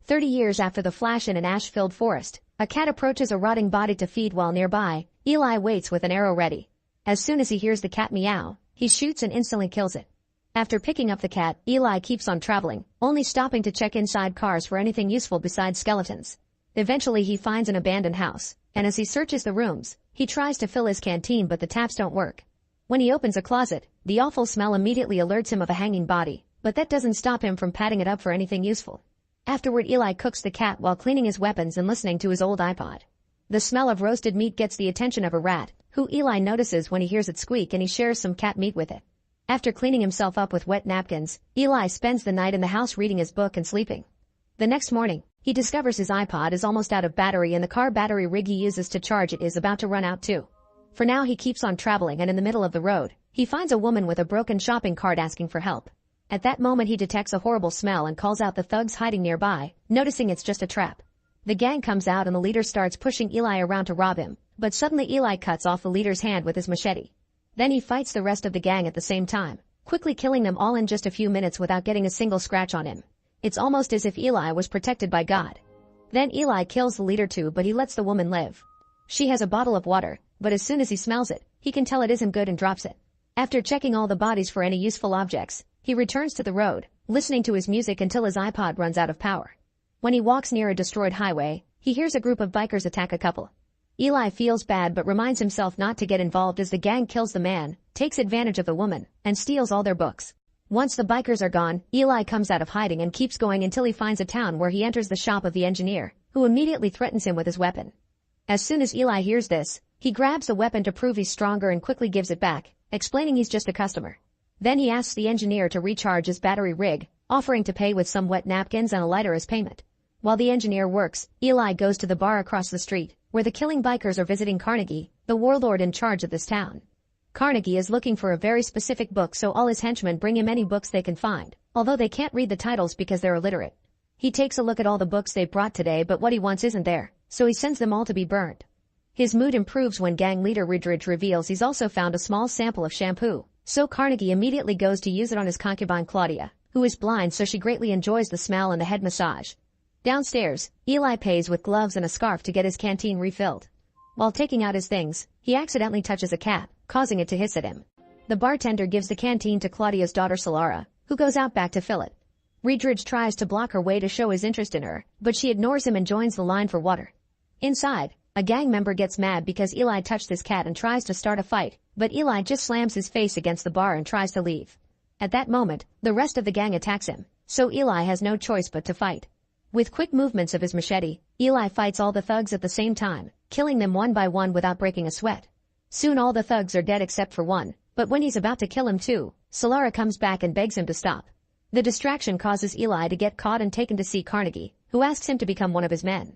30 years after the Flash in an ash-filled forest, a cat approaches a rotting body to feed while nearby. Eli waits with an arrow ready. As soon as he hears the cat meow, he shoots and instantly kills it. After picking up the cat, Eli keeps on traveling, only stopping to check inside cars for anything useful besides skeletons. Eventually he finds an abandoned house, and as he searches the rooms, he tries to fill his canteen but the taps don't work. When he opens a closet, the awful smell immediately alerts him of a hanging body, but that doesn't stop him from patting it up for anything useful. Afterward Eli cooks the cat while cleaning his weapons and listening to his old iPod. The smell of roasted meat gets the attention of a rat, who Eli notices when he hears it squeak and he shares some cat meat with it. After cleaning himself up with wet napkins, Eli spends the night in the house reading his book and sleeping. The next morning, he discovers his iPod is almost out of battery and the car battery rig he uses to charge it is about to run out too. For now he keeps on traveling and in the middle of the road, he finds a woman with a broken shopping cart asking for help. At that moment he detects a horrible smell and calls out the thugs hiding nearby, noticing it's just a trap. The gang comes out and the leader starts pushing Eli around to rob him, but suddenly Eli cuts off the leader's hand with his machete. Then he fights the rest of the gang at the same time, quickly killing them all in just a few minutes without getting a single scratch on him. It's almost as if Eli was protected by God. Then Eli kills the leader too, but he lets the woman live. She has a bottle of water, but as soon as he smells it, he can tell it isn't good and drops it. After checking all the bodies for any useful objects, he returns to the road, listening to his music until his iPod runs out of power. When he walks near a destroyed highway, he hears a group of bikers attack a couple. Eli feels bad but reminds himself not to get involved as the gang kills the man, takes advantage of the woman, and steals all their books. Once the bikers are gone, Eli comes out of hiding and keeps going until he finds a town where he enters the shop of the engineer, who immediately threatens him with his weapon. As soon as Eli hears this, he grabs the weapon to prove he's stronger and quickly gives it back, explaining he's just a customer. Then he asks the engineer to recharge his battery rig, offering to pay with some wet napkins and a lighter as payment. While the engineer works, Eli goes to the bar across the street, where the killing bikers are visiting Carnegie, the warlord in charge of this town. Carnegie is looking for a very specific book, so all his henchmen bring him any books they can find, although they can't read the titles because they're illiterate. He takes a look at all the books they brought today, but what he wants isn't there, so he sends them all to be burned. His mood improves when gang leader Ridridge reveals he's also found a small sample of shampoo, so Carnegie immediately goes to use it on his concubine Claudia, who is blind, so she greatly enjoys the smell and the head massage. Downstairs, Eli pays with gloves and a scarf to get his canteen refilled. While taking out his things, he accidentally touches a cat, causing it to hiss at him. The bartender gives the canteen to Claudia's daughter Solara, who goes out back to fill it. Ridridge tries to block her way to show his interest in her, but she ignores him and joins the line for water. Inside, a gang member gets mad because Eli touched his cat and tries to start a fight, but Eli just slams his face against the bar and tries to leave. At that moment, the rest of the gang attacks him, so Eli has no choice but to fight. With quick movements of his machete, Eli fights all the thugs at the same time, killing them one by one without breaking a sweat. Soon all the thugs are dead except for one, but when he's about to kill him too, Solara comes back and begs him to stop. The distraction causes Eli to get caught and taken to see Carnegie, who asks him to become one of his men.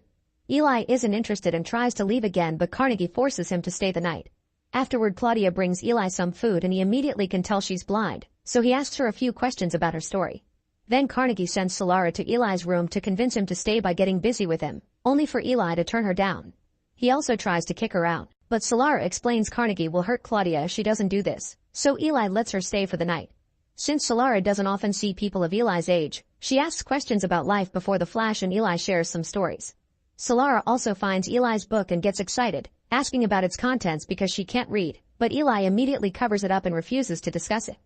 Eli isn't interested and tries to leave again, but Carnegie forces him to stay the night. Afterward, Claudia brings Eli some food and he immediately can tell she's blind, so he asks her a few questions about her story. Then Carnegie sends Solara to Eli's room to convince him to stay by getting busy with him, only for Eli to turn her down. He also tries to kick her out, but Solara explains Carnegie will hurt Claudia if she doesn't do this, so Eli lets her stay for the night. Since Solara doesn't often see people of Eli's age, she asks questions about life before the flash and Eli shares some stories. Solara also finds Eli's book and gets excited, asking about its contents because she can't read, but Eli immediately covers it up and refuses to discuss it.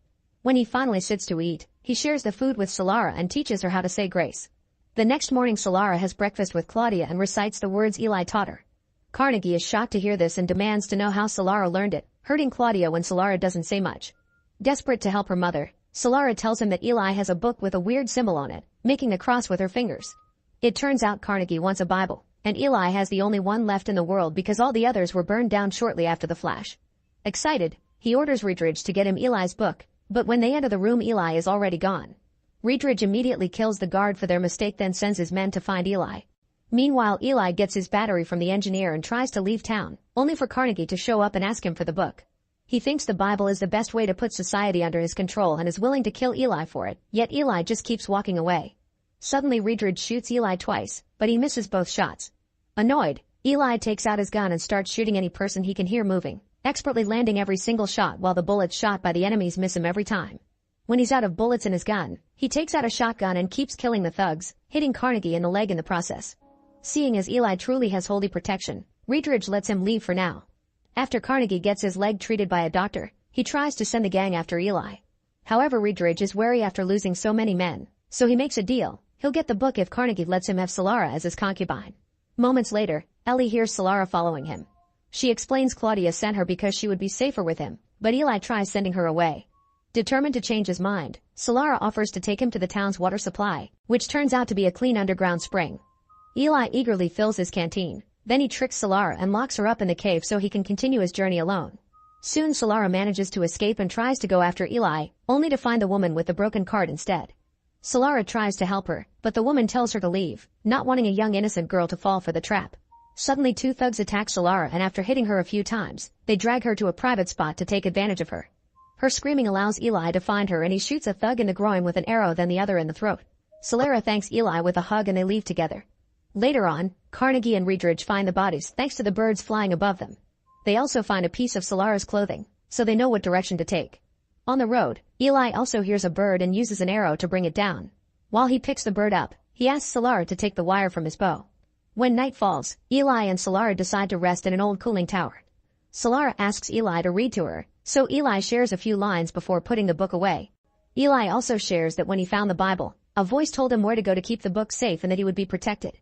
When he finally sits to eat, he shares the food with Solara and teaches her how to say grace. The next morning Solara has breakfast with Claudia and recites the words Eli taught her. Carnegie is shocked to hear this and demands to know how Solara learned it, hurting Claudia when Solara doesn't say much. Desperate to help her mother, Solara tells him that Eli has a book with a weird symbol on it, making a cross with her fingers. It turns out Carnegie wants a Bible, and Eli has the only one left in the world because all the others were burned down shortly after the flash. Excited, he orders Ridridge to get him Eli's book, but when they enter the room Eli is already gone. Ridridge immediately kills the guard for their mistake, then sends his men to find Eli. Meanwhile, Eli gets his battery from the engineer and tries to leave town, only for Carnegie to show up and ask him for the book. He thinks the Bible is the best way to put society under his control and is willing to kill Eli for it, yet Eli just keeps walking away. Suddenly Ridridge shoots Eli twice, but he misses both shots. Annoyed, Eli takes out his gun and starts shooting any person he can hear moving, expertly landing every single shot while the bullets shot by the enemies miss him every time. When he's out of bullets in his gun, he takes out a shotgun and keeps killing the thugs, hitting Carnegie in the leg in the process. Seeing as Eli truly has holy protection, Ridridge lets him leave for now. After Carnegie gets his leg treated by a doctor, he tries to send the gang after Eli. However, Ridridge is wary after losing so many men, so he makes a deal. He'll get the book if Carnegie lets him have Solara as his concubine. Moments later, Ellie hears Solara following him. She explains Claudia sent her because she would be safer with him, but Eli tries sending her away. Determined to change his mind, Solara offers to take him to the town's water supply, which turns out to be a clean underground spring. Eli eagerly fills his canteen, then he tricks Solara and locks her up in the cave so he can continue his journey alone. Soon Solara manages to escape and tries to go after Eli, only to find the woman with the broken cart instead. Solara tries to help her, but the woman tells her to leave, not wanting a young innocent girl to fall for the trap. Suddenly 2 thugs attack Solara and after hitting her a few times, they drag her to a private spot to take advantage of her. Her screaming allows Eli to find her and he shoots a thug in the groin with an arrow, then the other in the throat. Solara thanks Eli with a hug and they leave together. Later on, Carnegie and Ridridge find the bodies thanks to the birds flying above them. They also find a piece of Solara's clothing, so they know what direction to take. On the road, Eli also hears a bird and uses an arrow to bring it down. While he picks the bird up, he asks Solara to take the wire from his bow. When night falls, Eli and Solara decide to rest in an old cooling tower. Solara asks Eli to read to her, so Eli shares a few lines before putting the book away. Eli also shares that when he found the Bible, a voice told him where to go to keep the book safe and that he would be protected.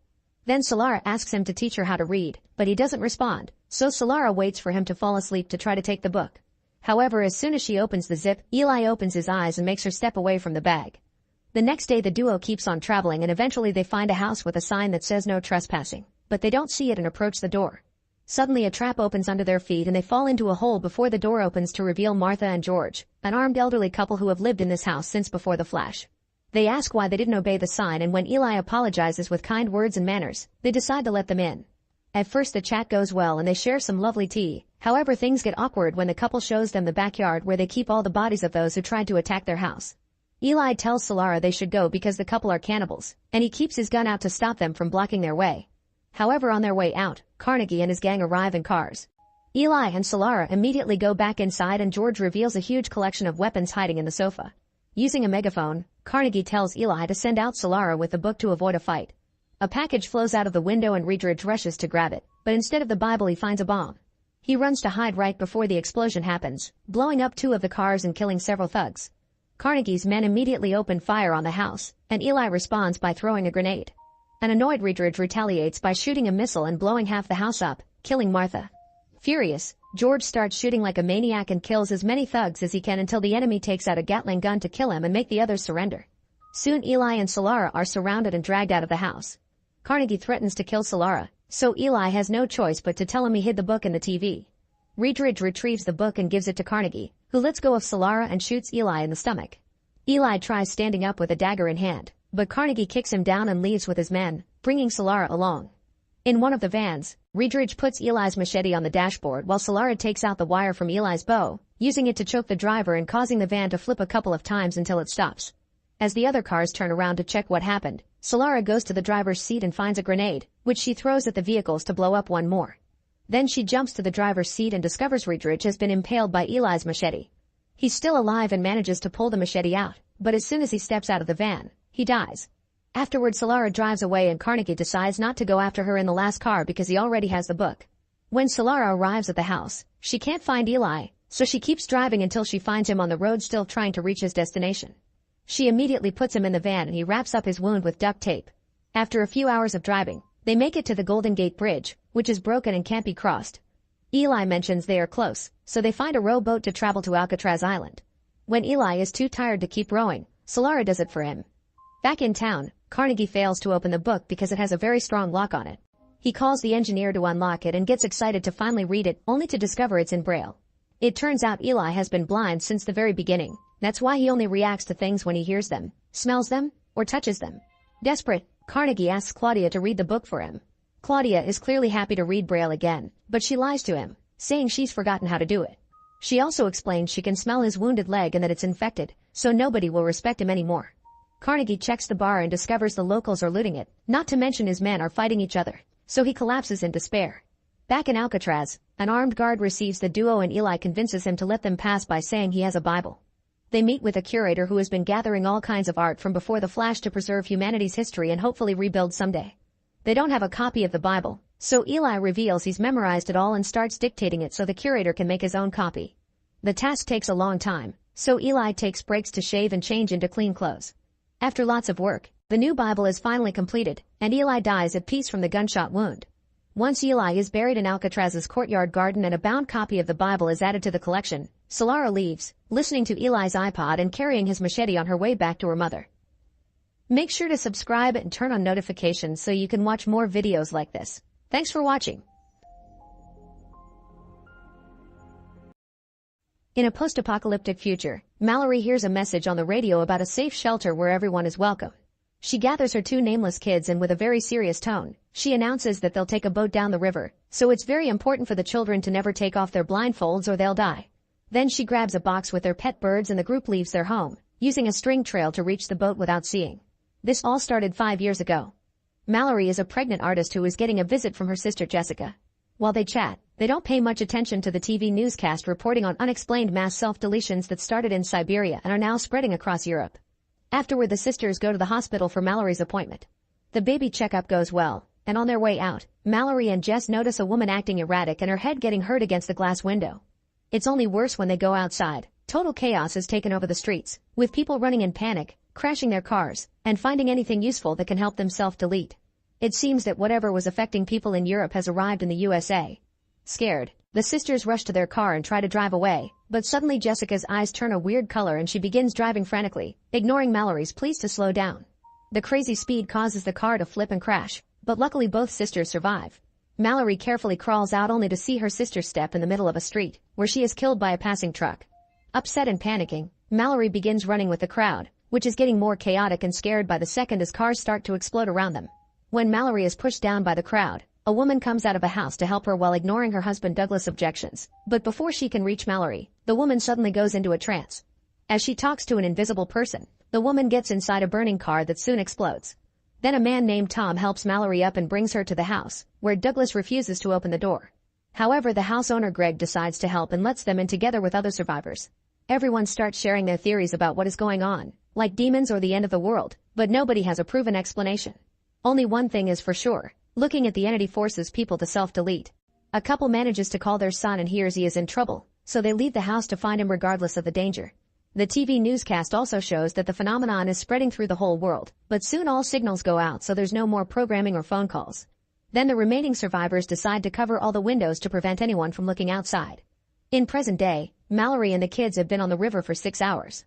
Then Solara asks him to teach her how to read, but he doesn't respond, so Solara waits for him to fall asleep to try to take the book. However, as soon as she opens the zip, Eli opens his eyes and makes her step away from the bag. The next day the duo keeps on traveling and eventually they find a house with a sign that says no trespassing, but they don't see it and approach the door. Suddenly a trap opens under their feet and they fall into a hole before the door opens to reveal Martha and George, an armed elderly couple who have lived in this house since before the flash. They ask why they didn't obey the sign, and when Eli apologizes with kind words and manners, they decide to let them in. At first the chat goes well and they share some lovely tea. However, things get awkward when the couple shows them the backyard where they keep all the bodies of those who tried to attack their house. Eli tells Solara they should go because the couple are cannibals, and he keeps his gun out to stop them from blocking their way. However, on their way out, Carnegie and his gang arrive in cars. Eli and Solara immediately go back inside and George reveals a huge collection of weapons hiding in the sofa. Using a megaphone, Carnegie tells Eli to send out Solara with the book to avoid a fight. A package flows out of the window and Reedridge rushes to grab it, but instead of the Bible he finds a bomb. He runs to hide right before the explosion happens, blowing up 2 of the cars and killing several thugs. Carnegie's men immediately open fire on the house, and Eli responds by throwing a grenade. An annoyed Reedridge retaliates by shooting a missile and blowing half the house up, killing Martha. Furious, George starts shooting like a maniac and kills as many thugs as he can until the enemy takes out a Gatling gun to kill him and make the others surrender. Soon Eli and Solara are surrounded and dragged out of the house. Carnegie threatens to kill Solara, so Eli has no choice but to tell him he hid the book in the TV. Reedridge retrieves the book and gives it to Carnegie, who lets go of Solara and shoots Eli in the stomach. Eli tries standing up with a dagger in hand, but Carnegie kicks him down and leaves with his men, bringing Solara along. In one of the vans, Reedridge puts Eli's machete on the dashboard while Solara takes out the wire from Eli's bow, using it to choke the driver and causing the van to flip a couple of times until it stops. As the other cars turn around to check what happened, Solara goes to the driver's seat and finds a grenade, which she throws at the vehicles to blow up one more. Then she jumps to the driver's seat and discovers Reedridge has been impaled by Eli's machete. He's still alive and manages to pull the machete out, but as soon as he steps out of the van, he dies. Afterward, Solara drives away and Carnegie decides not to go after her in the last car because he already has the book. When Solara arrives at the house, she can't find Eli, so she keeps driving until she finds him on the road still trying to reach his destination. She immediately puts him in the van and he wraps up his wound with duct tape. After a few hours of driving, they make it to the Golden Gate Bridge, which is broken and can't be crossed. Eli mentions they are close, so they find a rowboat to travel to Alcatraz Island. When Eli is too tired to keep rowing, Solara does it for him. Back in town, Carnegie fails to open the book because it has a very strong lock on it. He calls the engineer to unlock it and gets excited to finally read it, only to discover it's in Braille. It turns out Eli has been blind since the very beginning. That's why he only reacts to things when he hears them, smells them, or touches them. Desperate, Carnegie asks Claudia to read the book for him. Claudia is clearly happy to read Braille again, but she lies to him, saying she's forgotten how to do it. She also explains she can smell his wounded leg and that it's infected, so nobody will respect him anymore. Carnegie checks the bar and discovers the locals are looting it, not to mention his men are fighting each other, so he collapses in despair. Back in Alcatraz, an armed guard receives the duo and Eli convinces him to let them pass by saying he has a Bible. They meet with a curator who has been gathering all kinds of art from before the Flash to preserve humanity's history and hopefully rebuild someday. They don't have a copy of the Bible, so Eli reveals he's memorized it all and starts dictating it so the curator can make his own copy. The task takes a long time, so Eli takes breaks to shave and change into clean clothes. After lots of work, the new Bible is finally completed, and Eli dies at peace from the gunshot wound. Once Eli is buried in Alcatraz's courtyard garden and a bound copy of the Bible is added to the collection, Solara leaves, listening to Eli's iPod and carrying his machete on her way back to her mother. Make sure to subscribe and turn on notifications so you can watch more videos like this. Thanks for watching. In a post-apocalyptic future, Mallory hears a message on the radio about a safe shelter where everyone is welcome. She gathers her 2 nameless kids and with a very serious tone, she announces that they'll take a boat down the river, so it's very important for the children to never take off their blindfolds or they'll die. Then she grabs a box with their pet birds and the group leaves their home, using a string trail to reach the boat without seeing. This all started 5 years ago. Mallory is a pregnant artist who is getting a visit from her sister Jessica. While they chat, they don't pay much attention to the TV newscast reporting on unexplained mass self-deletions that started in Siberia and are now spreading across Europe. Afterward, the sisters go to the hospital for Mallory's appointment. The baby checkup goes well, and on their way out, Mallory and Jess notice a woman acting erratic and her head getting hurt against the glass window. It's only worse when they go outside. Total chaos has taken over the streets, with people running in panic, crashing their cars, and finding anything useful that can help them self-delete. It seems that whatever was affecting people in Europe has arrived in the USA. Scared, the sisters rush to their car and try to drive away, but suddenly Jessica's eyes turn a weird color and she begins driving frantically, ignoring Mallory's pleas to slow down. The crazy speed causes the car to flip and crash, but luckily both sisters survive. Mallory carefully crawls out only to see her sister step in the middle of a street, where she is killed by a passing truck. Upset and panicking, Mallory begins running with the crowd, which is getting more chaotic and scared by the second as cars start to explode around them. When Mallory is pushed down by the crowd, a woman comes out of a house to help her while ignoring her husband Douglas' objections. But before she can reach Mallory, the woman suddenly goes into a trance. As she talks to an invisible person, the woman gets inside a burning car that soon explodes. Then a man named Tom helps Mallory up and brings her to the house, where Douglas refuses to open the door. However, the house owner Greg decides to help and lets them in together with other survivors. Everyone starts sharing their theories about what is going on, like demons or the end of the world, but nobody has a proven explanation. Only one thing is for sure, looking at the entity forces people to self-delete. A couple manages to call their son and hears he is in trouble, so they leave the house to find him regardless of the danger. The TV newscast also shows that the phenomenon is spreading through the whole world, but soon all signals go out so there's no more programming or phone calls. Then the remaining survivors decide to cover all the windows to prevent anyone from looking outside. In present day, Mallory and the kids have been on the river for 6 hours.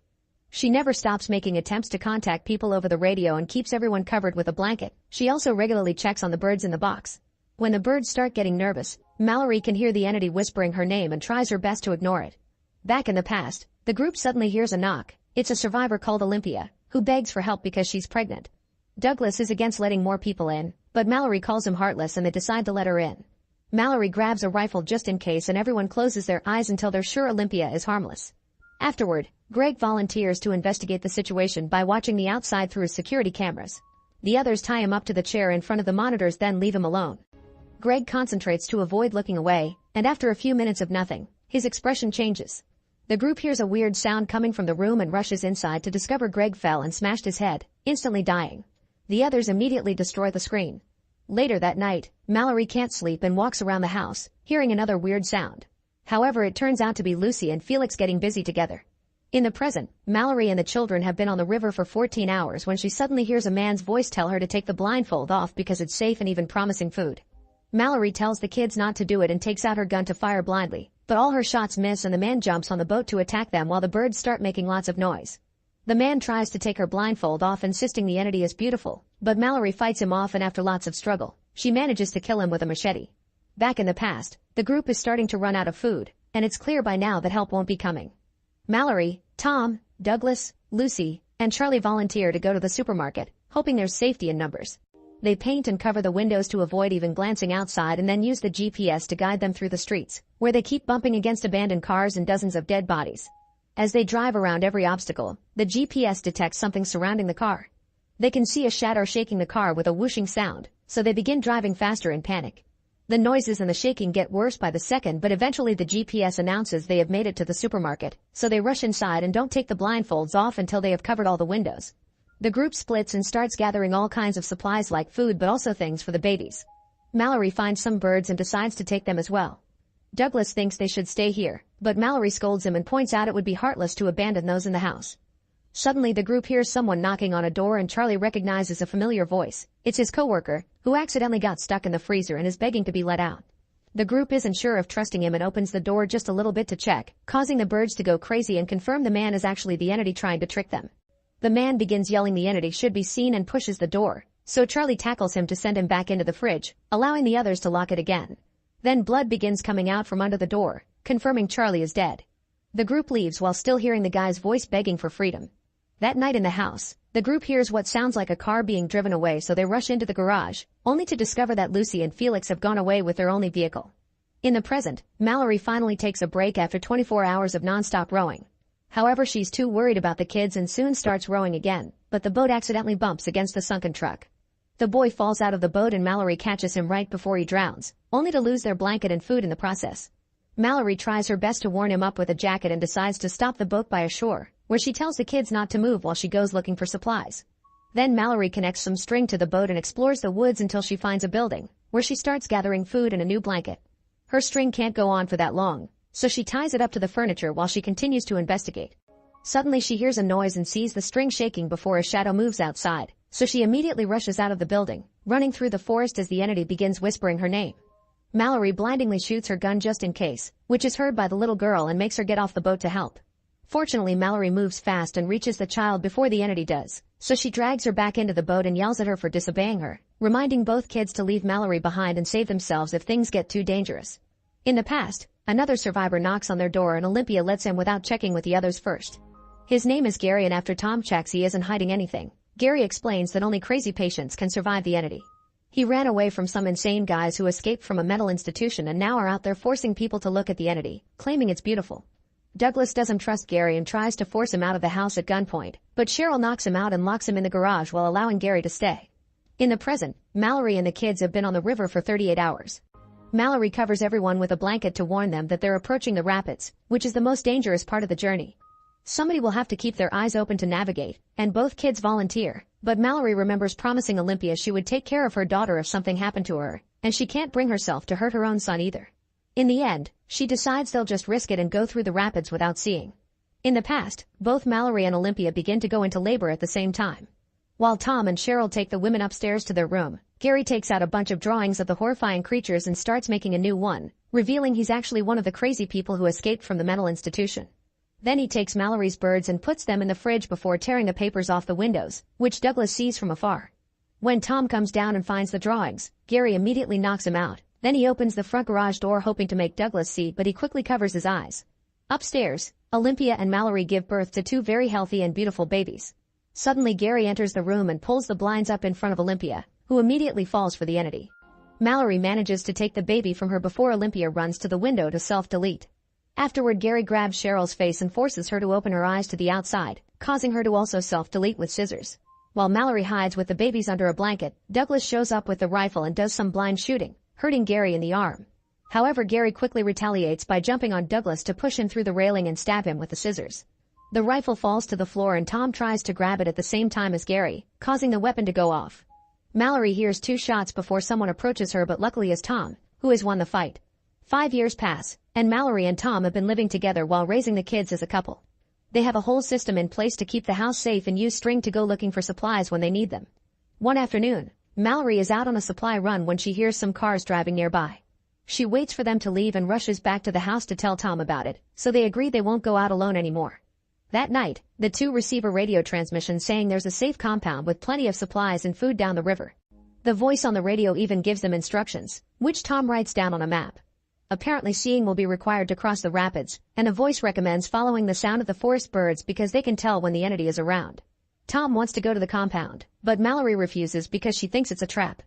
She never stops making attempts to contact people over the radio and keeps everyone covered with a blanket. She also regularly checks on the birds in the box. When the birds start getting nervous, Mallory can hear the entity whispering her name and tries her best to ignore it. Back in the past, the group suddenly hears a knock. It's a survivor called Olympia, who begs for help because she's pregnant. Douglas is against letting more people in, but Mallory calls him heartless and they decide to let her in. Mallory grabs a rifle just in case and everyone closes their eyes until they're sure Olympia is harmless. Afterward, Greg volunteers to investigate the situation by watching the outside through his security cameras. The others tie him up to the chair in front of the monitors then leave him alone. Greg concentrates to avoid looking away, and after a few minutes of nothing, his expression changes. The group hears a weird sound coming from the room and rushes inside to discover Greg fell and smashed his head, instantly dying. The others immediately destroy the screen. Later that night, Mallory can't sleep and walks around the house, hearing another weird sound. However, it turns out to be Lucy and Felix getting busy together. In the present, Mallory and the children have been on the river for 14 hours when she suddenly hears a man's voice tell her to take the blindfold off because it's safe and even promising food. Mallory tells the kids not to do it and takes out her gun to fire blindly, but all her shots miss and the man jumps on the boat to attack them while the birds start making lots of noise. The man tries to take her blindfold off insisting the entity is beautiful, but Mallory fights him off and after lots of struggle, she manages to kill him with a machete. Back in the past, the group is starting to run out of food, and it's clear by now that help won't be coming. Mallory, Tom, Douglas, Lucy, and Charlie volunteer to go to the supermarket, hoping there's safety in numbers. They paint and cover the windows to avoid even glancing outside and then use the GPS to guide them through the streets, where they keep bumping against abandoned cars and dozens of dead bodies. As they drive around every obstacle, the GPS detects something surrounding the car. They can see a shadow shaking the car with a whooshing sound, so they begin driving faster in panic. The noises and the shaking get worse by the second, but eventually the GPS announces they have made it to the supermarket, so they rush inside and don't take the blindfolds off until they have covered all the windows. The group splits and starts gathering all kinds of supplies like food but also things for the babies. Mallory finds some birds and decides to take them as well. Douglas thinks they should stay here, but Mallory scolds him and points out it would be heartless to abandon those in the house. Suddenly the group hears someone knocking on a door and Charlie recognizes a familiar voice. It's his coworker, who accidentally got stuck in the freezer and is begging to be let out. The group isn't sure of trusting him and opens the door just a little bit to check, causing the birds to go crazy and confirm the man is actually the entity trying to trick them. The man begins yelling the entity should be seen and pushes the door, so Charlie tackles him to send him back into the fridge, allowing the others to lock it again. Then blood begins coming out from under the door, confirming Charlie is dead. The group leaves while still hearing the guy's voice begging for freedom. That night in the house, the group hears what sounds like a car being driven away, so they rush into the garage, only to discover that Lucy and Felix have gone away with their only vehicle. In the present, Mallory finally takes a break after 24 hours of non-stop rowing. However, she's too worried about the kids and soon starts rowing again, but the boat accidentally bumps against the sunken truck. The boy falls out of the boat and Mallory catches him right before he drowns, only to lose their blanket and food in the process. Mallory tries her best to warn him up with a jacket and decides to stop the boat by a shore, where she tells the kids not to move while she goes looking for supplies. Then Mallory connects some string to the boat and explores the woods until she finds a building, where she starts gathering food and a new blanket. Her string can't go on for that long, so she ties it up to the furniture while she continues to investigate. Suddenly she hears a noise and sees the string shaking before a shadow moves outside, so she immediately rushes out of the building, running through the forest as the entity begins whispering her name. Mallory blindly shoots her gun just in case, which is heard by the little girl and makes her get off the boat to help. Fortunately, Mallory moves fast and reaches the child before the entity does, so she drags her back into the boat and yells at her for disobeying her, reminding both kids to leave Mallory behind and save themselves if things get too dangerous. In the past, another survivor knocks on their door and Olympia lets in without checking with the others first. His name is Gary, and after Tom checks he isn't hiding anything, Gary explains that only crazy patients can survive the entity. He ran away from some insane guys who escaped from a mental institution and now are out there forcing people to look at the entity, claiming it's beautiful. Douglas doesn't trust Gary and tries to force him out of the house at gunpoint, but Cheryl knocks him out and locks him in the garage while allowing Gary to stay. In the present, Mallory and the kids have been on the river for 38 hours. Mallory covers everyone with a blanket to warn them that they're approaching the rapids, which is the most dangerous part of the journey. Somebody will have to keep their eyes open to navigate, and both kids volunteer, but Mallory remembers promising Olympia she would take care of her daughter if something happened to her, and she can't bring herself to hurt her own son either. In the end, she decides they'll just risk it and go through the rapids without seeing. In the past, both Mallory and Olympia begin to go into labor at the same time. While Tom and Cheryl take the women upstairs to their room, Gary takes out a bunch of drawings of the horrifying creatures and starts making a new one, revealing he's actually one of the crazy people who escaped from the mental institution. Then he takes Mallory's birds and puts them in the fridge before tearing the papers off the windows, which Douglas sees from afar. When Tom comes down and finds the drawings, Gary immediately knocks him out. Then he opens the front garage door hoping to make Douglas see, but he quickly covers his eyes. Upstairs, Olympia and Mallory give birth to two very healthy and beautiful babies. Suddenly Gary enters the room and pulls the blinds up in front of Olympia, who immediately falls for the entity. Mallory manages to take the baby from her before Olympia runs to the window to self-delete. Afterward, Gary grabs Cheryl's face and forces her to open her eyes to the outside, causing her to also self-delete with scissors. While Mallory hides with the babies under a blanket, Douglas shows up with the rifle and does some blind shooting, hurting Gary in the arm. However, Gary quickly retaliates by jumping on Douglas to push him through the railing and stab him with the scissors. The rifle falls to the floor and Tom tries to grab it at the same time as Gary, causing the weapon to go off. Mallory hears 2 shots before someone approaches her, but luckily it's Tom, who has won the fight. 5 years pass, and Mallory and Tom have been living together while raising the kids as a couple. They have a whole system in place to keep the house safe and use string to go looking for supplies when they need them. One afternoon, Mallory is out on a supply run when she hears some cars driving nearby. She waits for them to leave and rushes back to the house to tell Tom about it, so they agree they won't go out alone anymore. That night, the two receive a radio transmission saying there's a safe compound with plenty of supplies and food down the river. The voice on the radio even gives them instructions, which Tom writes down on a map. Apparently seeing will be required to cross the rapids, and the voice recommends following the sound of the forest birds because they can tell when the entity is around. Tom wants to go to the compound, but Mallory refuses because she thinks it's a trap.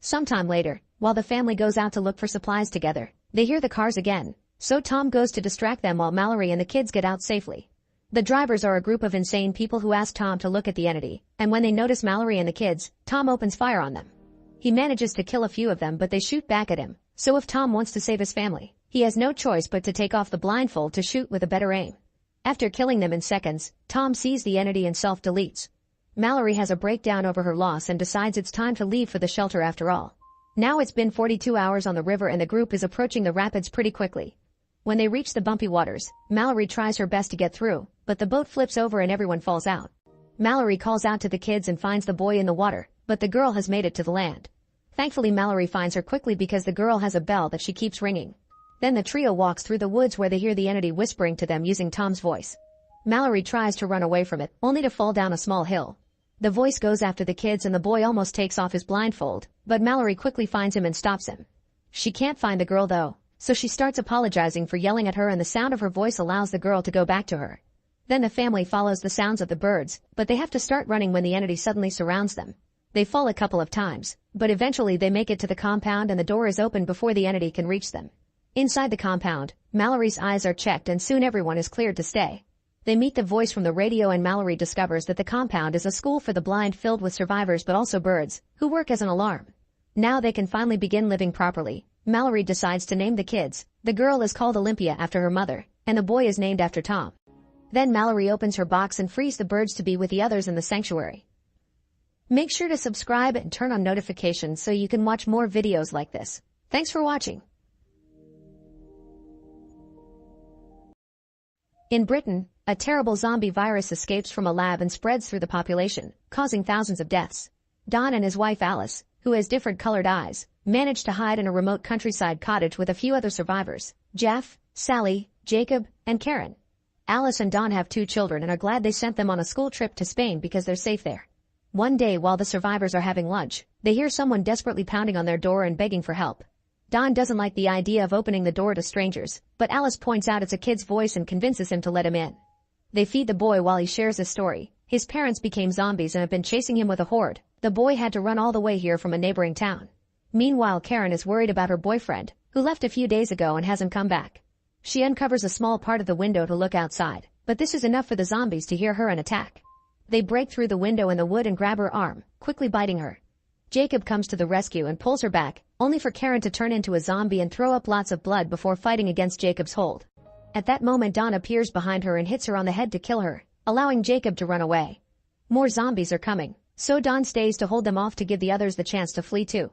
Sometime later, while the family goes out to look for supplies together, they hear the cars again, so Tom goes to distract them while Mallory and the kids get out safely. The drivers are a group of insane people who ask Tom to look at the entity, and when they notice Mallory and the kids, Tom opens fire on them. He manages to kill a few of them, but they shoot back at him, so if Tom wants to save his family, he has no choice but to take off the blindfold to shoot with a better aim. After killing them in seconds, Tom sees the entity and self-deletes. Mallory has a breakdown over her loss and decides it's time to leave for the shelter after all. Now it's been 42 hours on the river and the group is approaching the rapids pretty quickly. When they reach the bumpy waters, Mallory tries her best to get through, but the boat flips over and everyone falls out. Mallory calls out to the kids and finds the boy in the water, but the girl has made it to the land. Thankfully, Mallory finds her quickly because the girl has a bell that she keeps ringing. Then the trio walks through the woods where they hear the entity whispering to them using Tom's voice. Mallory tries to run away from it, only to fall down a small hill. The voice goes after the kids and the boy almost takes off his blindfold, but Mallory quickly finds him and stops him. She can't find the girl though, so she starts apologizing for yelling at her and the sound of her voice allows the girl to go back to her. Then the family follows the sounds of the birds, but they have to start running when the entity suddenly surrounds them. They fall a couple of times, but eventually they make it to the compound and the door is opened before the entity can reach them. Inside the compound, Mallory's eyes are checked and soon everyone is cleared to stay. They meet the voice from the radio and Mallory discovers that the compound is a school for the blind filled with survivors but also birds, who work as an alarm. Now they can finally begin living properly. Mallory decides to name the kids. The girl is called Olympia after her mother, and the boy is named after Tom. Then Mallory opens her box and frees the birds to be with the others in the sanctuary. Make sure to subscribe and turn on notifications so you can watch more videos like this. Thanks for watching. In Britain, a terrible zombie virus escapes from a lab and spreads through the population, causing thousands of deaths. Don and his wife Alice, who has different colored eyes, manage to hide in a remote countryside cottage with a few other survivors, Jeff, Sally, Jacob, and Karen. Alice and Don have 2 children and are glad they sent them on a school trip to Spain because they're safe there. One day while the survivors are having lunch, they hear someone desperately pounding on their door and begging for help. Don doesn't like the idea of opening the door to strangers, but Alice points out it's a kid's voice and convinces him to let him in. They feed the boy while he shares his story. His parents became zombies and have been chasing him with a horde. The boy had to run all the way here from a neighboring town. Meanwhile, Karen is worried about her boyfriend, who left a few days ago and hasn't come back. She uncovers a small part of the window to look outside, but this is enough for the zombies to hear her and attack. They break through the window in the wood and grab her arm, quickly biting her. Jacob comes to the rescue and pulls her back, only for Karen to turn into a zombie and throw up lots of blood before fighting against Jacob's hold. At that moment, Don appears behind her and hits her on the head to kill her, allowing Jacob to run away. More zombies are coming, so Don stays to hold them off to give the others the chance to flee too.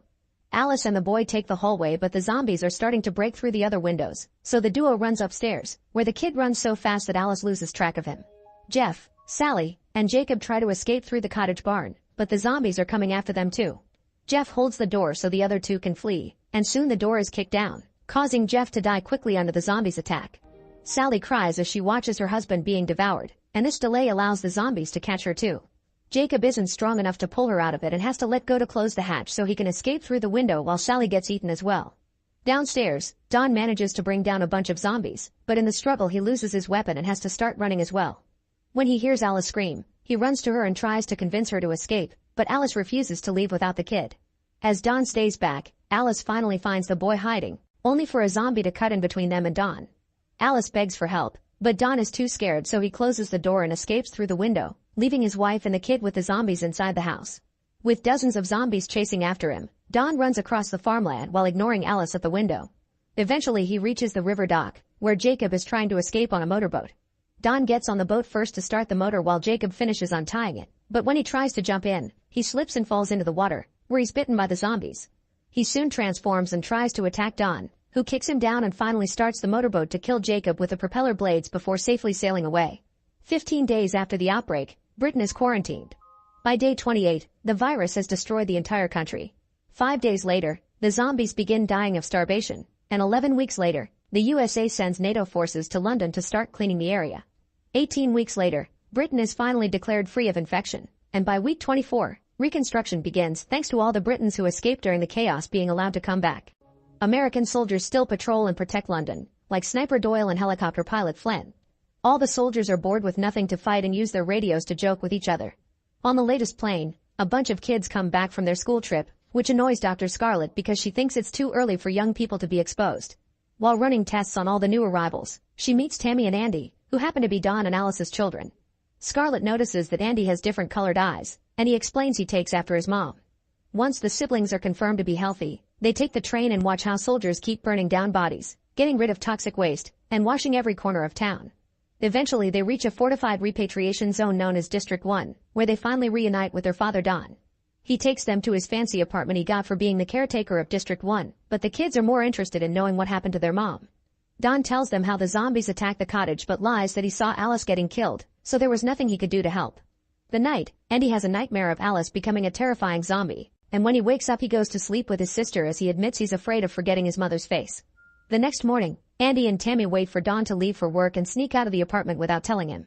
Alice and the boy take the hallway, but the zombies are starting to break through the other windows, so the duo runs upstairs, where the kid runs so fast that Alice loses track of him. Jeff, Sally, and Jacob try to escape through the cottage barn, but the zombies are coming after them too. Jeff holds the door so the other 2 can flee, and soon the door is kicked down, causing Jeff to die quickly under the zombies' attack. Sally cries as she watches her husband being devoured, and this delay allows the zombies to catch her too. Jacob isn't strong enough to pull her out of it and has to let go to close the hatch so he can escape through the window while Sally gets eaten as well. Downstairs, Don manages to bring down a bunch of zombies, but in the struggle he loses his weapon and has to start running as well. When he hears Alice scream, he runs to her and tries to convince her to escape, but Alice refuses to leave without the kid. As Don stays back, Alice finally finds the boy hiding, only for a zombie to cut in between them and Don. Alice begs for help, but Don is too scared so he closes the door and escapes through the window, leaving his wife and the kid with the zombies inside the house. With dozens of zombies chasing after him, Don runs across the farmland while ignoring Alice at the window. Eventually he reaches the river dock, where Jacob is trying to escape on a motorboat. Don gets on the boat first to start the motor while Jacob finishes untying it, but when he tries to jump in, he slips and falls into the water, where he's bitten by the zombies. He soon transforms and tries to attack Don, who kicks him down and finally starts the motorboat to kill Jacob with the propeller blades before safely sailing away. 15 days after the outbreak, Britain is quarantined. By day 28, the virus has destroyed the entire country. 5 days later, the zombies begin dying of starvation, and 11 weeks later, the USA sends NATO forces to London to start cleaning the area. 18 weeks later, Britain is finally declared free of infection, and by week 24, reconstruction begins thanks to all the Britons who escaped during the chaos being allowed to come back. American soldiers still patrol and protect London, like Sniper Doyle and helicopter pilot Flynn. All the soldiers are bored with nothing to fight and use their radios to joke with each other. On the latest plane, a bunch of kids come back from their school trip, which annoys Dr. Scarlet because she thinks it's too early for young people to be exposed. While running tests on all the new arrivals, she meets Tammy and Andy, who happen to be Don and Alice's children. Scarlet notices that Andy has different colored eyes, and he explains he takes after his mom. Once the siblings are confirmed to be healthy, they take the train and watch how soldiers keep burning down bodies, getting rid of toxic waste, and washing every corner of town. Eventually they reach a fortified repatriation zone known as District 1, where they finally reunite with their father Don. He takes them to his fancy apartment he got for being the caretaker of District 1, but the kids are more interested in knowing what happened to their mom. Don tells them how the zombies attacked the cottage but lies that he saw Alice getting killed, so there was nothing he could do to help. The night, Andy has a nightmare of Alice becoming a terrifying zombie, and when he wakes up he goes to sleep with his sister as he admits he's afraid of forgetting his mother's face. The next morning, Andy and Tammy wait for Don to leave for work and sneak out of the apartment without telling him.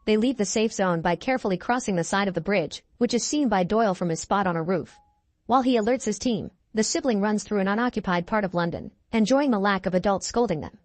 They leave the safe zone by carefully crossing the side of the bridge, which is seen by Doyle from his spot on a roof. While he alerts his team, the sibling runs through an unoccupied part of London, enjoying the lack of adults scolding them.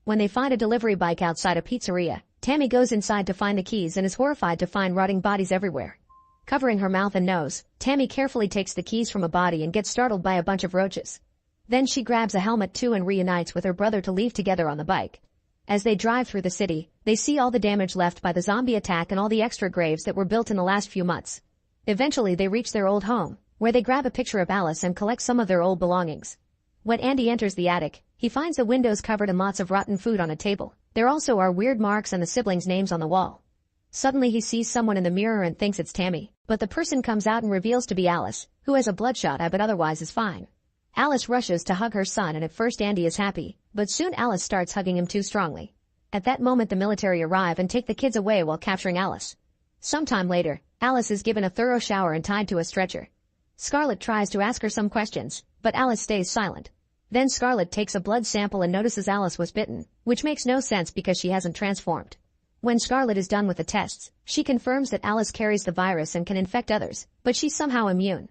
When they find a delivery bike outside a pizzeria, Tammy goes inside to find the keys and is horrified to find rotting bodies everywhere. Covering her mouth and nose, Tammy carefully takes the keys from a body and gets startled by a bunch of roaches. Then she grabs a helmet too and reunites with her brother to leave together on the bike. As they drive through the city, they see all the damage left by the zombie attack and all the extra graves that were built in the last few months. Eventually they reach their old home, where they grab a picture of Alice and collect some of their old belongings. When Andy enters the attic, he finds the windows covered in lots of rotten food on a table. There also are weird marks and the siblings' names on the wall. Suddenly he sees someone in the mirror and thinks it's Tammy, but the person comes out and reveals to be Alice, who has a bloodshot eye but otherwise is fine. Alice rushes to hug her son and at first Andy is happy, but soon Alice starts hugging him too strongly. At that moment the military arrive and take the kids away while capturing Alice. Sometime later, Alice is given a thorough shower and tied to a stretcher. Scarlet tries to ask her some questions, but Alice stays silent. Then Scarlet takes a blood sample and notices Alice was bitten, which makes no sense because she hasn't transformed. When Scarlet is done with the tests, she confirms that Alice carries the virus and can infect others, but she's somehow immune.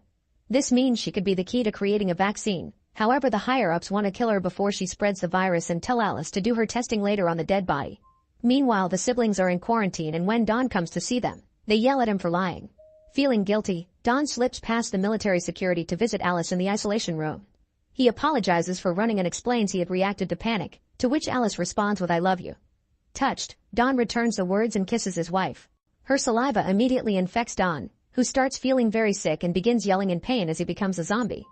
This means she could be the key to creating a vaccine. However, the higher-ups want to kill her before she spreads the virus and tell Alice to do her testing later on the dead body. Meanwhile, the siblings are in quarantine, and when Don comes to see them, they yell at him for lying. Feeling guilty, Don slips past the military security to visit Alice in the isolation room. He apologizes for running and explains he had reacted to panic, to which Alice responds with "I love you." Touched, Don returns the words and kisses his wife. Her saliva immediately infects Don, who starts feeling very sick and begins yelling in pain as he becomes a zombie.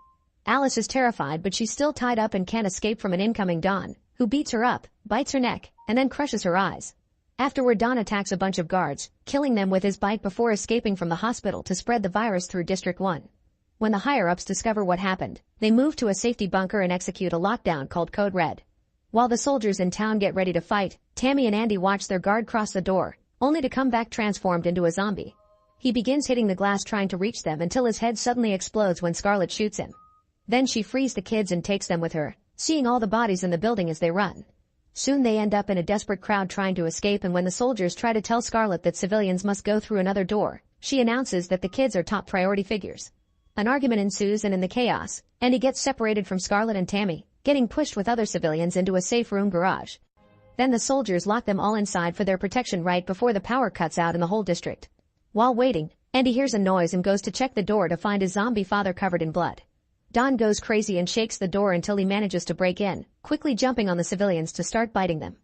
Alice is terrified, but she's still tied up and can't escape from an incoming Don, who beats her up, bites her neck, and then crushes her eyes. Afterward, Don attacks a bunch of guards, killing them with his bite before escaping from the hospital to spread the virus through District 1. When the higher-ups discover what happened, they move to a safety bunker and execute a lockdown called Code Red. While the soldiers in town get ready to fight, Tammy and Andy watch their guard cross the door, only to come back transformed into a zombie. He begins hitting the glass trying to reach them until his head suddenly explodes when Scarlet shoots him. Then she frees the kids and takes them with her, seeing all the bodies in the building as they run. Soon they end up in a desperate crowd trying to escape, and when the soldiers try to tell Scarlet that civilians must go through another door, she announces that the kids are top priority figures. An argument ensues, and in the chaos, Andy gets separated from Scarlet and Tammy, getting pushed with other civilians into a safe room garage. Then the soldiers lock them all inside for their protection right before the power cuts out in the whole district. While waiting, Andy hears a noise and goes to check the door to find his zombie father covered in blood. Don goes crazy and shakes the door until he manages to break in, quickly jumping on the civilians to start biting them.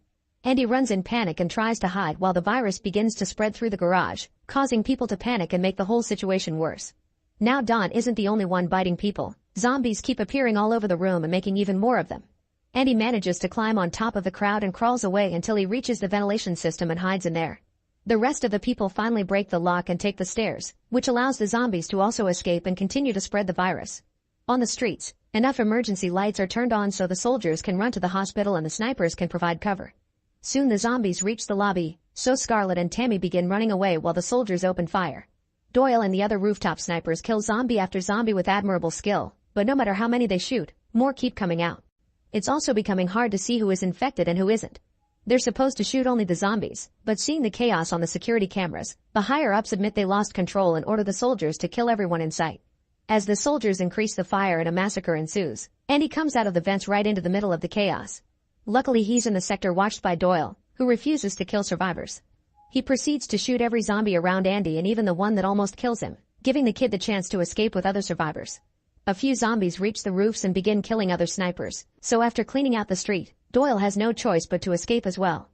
Andy runs in panic and tries to hide while the virus begins to spread through the garage, causing people to panic and make the whole situation worse. Now Don isn't the only one biting people. Zombies keep appearing all over the room and making even more of them. Andy manages to climb on top of the crowd and crawls away until he reaches the ventilation system and hides in there. The rest of the people finally break the lock and take the stairs, which allows the zombies to also escape and continue to spread the virus. On the streets, enough emergency lights are turned on so the soldiers can run to the hospital and the snipers can provide cover. Soon the zombies reach the lobby, so Scarlet and Tammy begin running away while the soldiers open fire. Doyle and the other rooftop snipers kill zombie after zombie with admirable skill, but no matter how many they shoot, more keep coming out. It's also becoming hard to see who is infected and who isn't. They're supposed to shoot only the zombies, but seeing the chaos on the security cameras, the higher-ups admit they lost control and order the soldiers to kill everyone in sight. As the soldiers increase the fire and a massacre ensues, Andy comes out of the vents right into the middle of the chaos. Luckily, he's in the sector watched by Doyle, who refuses to kill survivors. He proceeds to shoot every zombie around Andy and even the one that almost kills him, giving the kid the chance to escape with other survivors. A few zombies reach the roofs and begin killing other snipers, so after cleaning out the street, Doyle has no choice but to escape as well.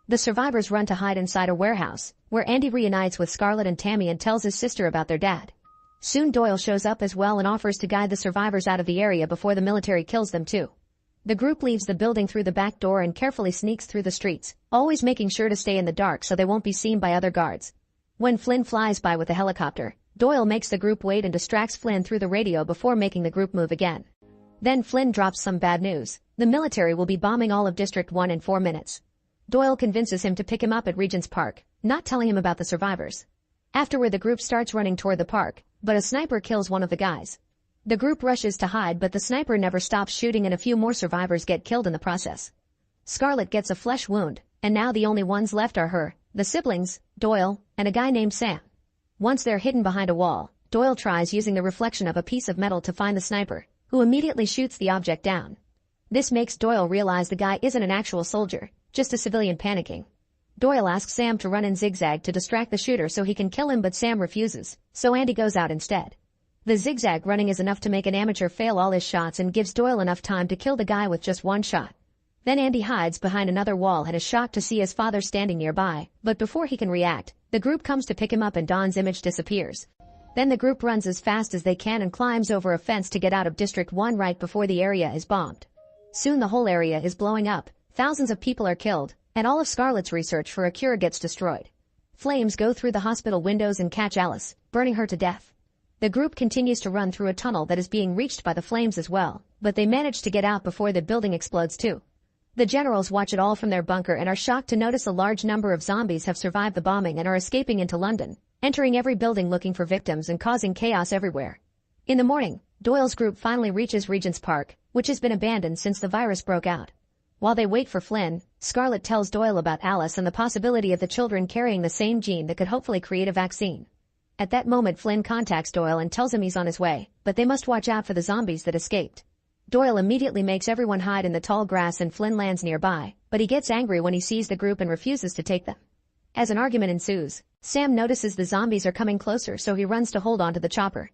The survivors run to hide inside a warehouse, where Andy reunites with Scarlet and Tammy and tells his sister about their dad. Soon Doyle shows up as well and offers to guide the survivors out of the area before the military kills them too. The group leaves the building through the back door and carefully sneaks through the streets, always making sure to stay in the dark so they won't be seen by other guards. When Flynn flies by with a helicopter, Doyle makes the group wait and distracts Flynn through the radio before making the group move again. Then Flynn drops some bad news. The military will be bombing all of District 1 in 4 minutes. Doyle convinces him to pick him up at Regent's Park, not telling him about the survivors. Afterward, the group starts running toward the park, but a sniper kills one of the guys. The group rushes to hide, but the sniper never stops shooting and a few more survivors get killed in the process. Scarlet gets a flesh wound, and now the only ones left are her, the siblings, Doyle, and a guy named Sam. Once they're hidden behind a wall, Doyle tries using the reflection of a piece of metal to find the sniper, who immediately shoots the object down. This makes Doyle realize the guy isn't an actual soldier, just a civilian panicking. Doyle asks Sam to run in zigzag to distract the shooter so he can kill him, but Sam refuses, so Andy goes out instead. The zigzag running is enough to make an amateur fail all his shots and gives Doyle enough time to kill the guy with just one shot. Then Andy hides behind another wall and is shocked to see his father standing nearby, but before he can react, the group comes to pick him up and Don's image disappears. Then the group runs as fast as they can and climbs over a fence to get out of District 1 right before the area is bombed. Soon the whole area is blowing up, thousands of people are killed, and all of Scarlet's research for a cure gets destroyed. Flames go through the hospital windows and catch Alice, burning her to death. The group continues to run through a tunnel that is being reached by the flames as well, but they manage to get out before the building explodes too. The generals watch it all from their bunker and are shocked to notice a large number of zombies have survived the bombing and are escaping into London, entering every building looking for victims and causing chaos everywhere. In the morning, Doyle's group finally reaches Regent's Park, which has been abandoned since the virus broke out. While they wait for Flynn, Scarlett tells Doyle about Alice and the possibility of the children carrying the same gene that could hopefully create a vaccine. At that moment Flynn contacts Doyle and tells him he's on his way, but they must watch out for the zombies that escaped. Doyle immediately makes everyone hide in the tall grass and Flynn lands nearby, but he gets angry when he sees the group and refuses to take them. As an argument ensues, Sam notices the zombies are coming closer, so he runs to hold onto the chopper.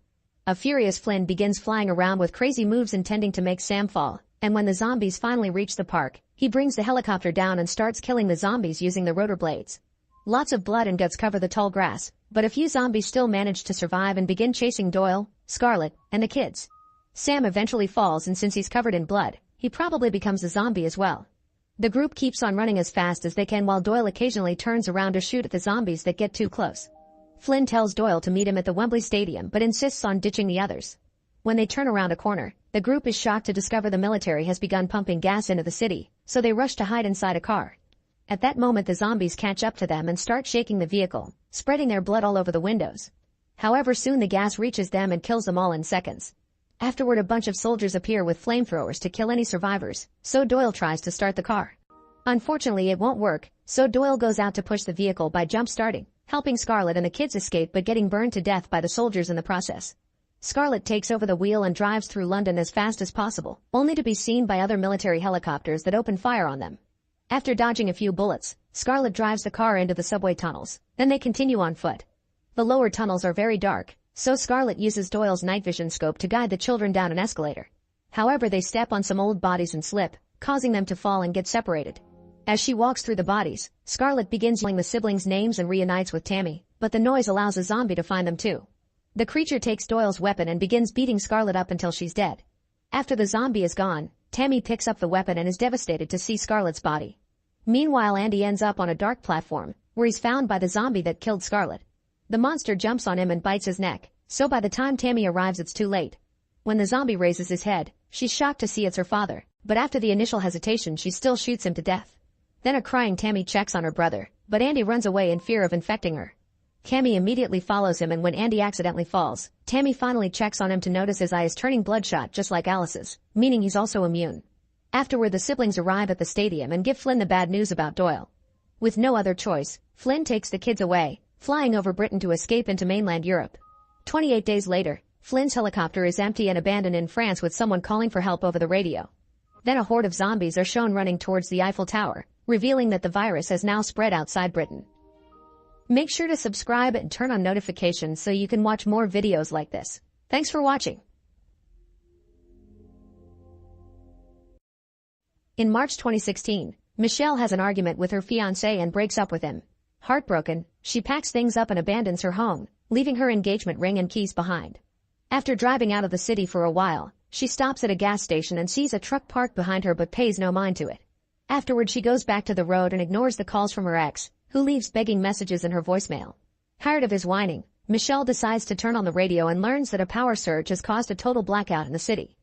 A furious Flynn begins flying around with crazy moves intending to make Sam fall, and when the zombies finally reach the park, he brings the helicopter down and starts killing the zombies using the rotor blades. Lots of blood and guts cover the tall grass, but a few zombies still manage to survive and begin chasing Doyle, Scarlett, and the kids. Sam eventually falls, and since he's covered in blood, he probably becomes a zombie as well. The group keeps on running as fast as they can while Doyle occasionally turns around to shoot at the zombies that get too close. Flynn tells Doyle to meet him at the Wembley Stadium but insists on ditching the others. When they turn around a corner, the group is shocked to discover the military has begun pumping gas into the city, so they rush to hide inside a car. At that moment the zombies catch up to them and start shaking the vehicle, spreading their blood all over the windows. However, soon the gas reaches them and kills them all in seconds. Afterward, a bunch of soldiers appear with flamethrowers to kill any survivors, so Doyle tries to start the car. Unfortunately, it won't work, so Doyle goes out to push the vehicle by jump-starting, helping Scarlett and the kids escape but getting burned to death by the soldiers in the process. Scarlett takes over the wheel and drives through London as fast as possible, only to be seen by other military helicopters that open fire on them. After dodging a few bullets, Scarlett drives the car into the subway tunnels, then they continue on foot. The lower tunnels are very dark, so Scarlett uses Doyle's night vision scope to guide the children down an escalator. However, they step on some old bodies and slip, causing them to fall and get separated. As she walks through the bodies, Scarlett begins yelling the siblings' names and reunites with Tammy, but the noise allows a zombie to find them too. The creature takes Doyle's weapon and begins beating Scarlett up until she's dead. After the zombie is gone, Tammy picks up the weapon and is devastated to see Scarlett's body. Meanwhile, Andy ends up on a dark platform, where he's found by the zombie that killed Scarlett. The monster jumps on him and bites his neck, so by the time Tammy arrives it's too late. When the zombie raises his head, she's shocked to see it's her father, but after the initial hesitation she still shoots him to death. Then a crying Tammy checks on her brother, but Andy runs away in fear of infecting her. Tammy immediately follows him, and when Andy accidentally falls, Tammy finally checks on him to notice his eye is turning bloodshot just like Alice's, meaning he's also immune. Afterward, the siblings arrive at the stadium and give Flynn the bad news about Doyle. With no other choice, Flynn takes the kids away, flying over Britain to escape into mainland Europe. 28 days later, Flynn's helicopter is empty and abandoned in France with someone calling for help over the radio. Then a horde of zombies are shown running towards the Eiffel Tower, revealing that the virus has now spread outside Britain. Make sure to subscribe and turn on notifications so you can watch more videos like this. Thanks for watching. In March 2016, Michelle has an argument with her fiancé and breaks up with him. Heartbroken, she packs things up and abandons her home, leaving her engagement ring and keys behind. After driving out of the city for a while, she stops at a gas station and sees a truck parked behind her but pays no mind to it. Afterward, she goes back to the road and ignores the calls from her ex, who leaves begging messages in her voicemail. Tired of his whining, Michelle decides to turn on the radio and learns that a power surge has caused a total blackout in the city.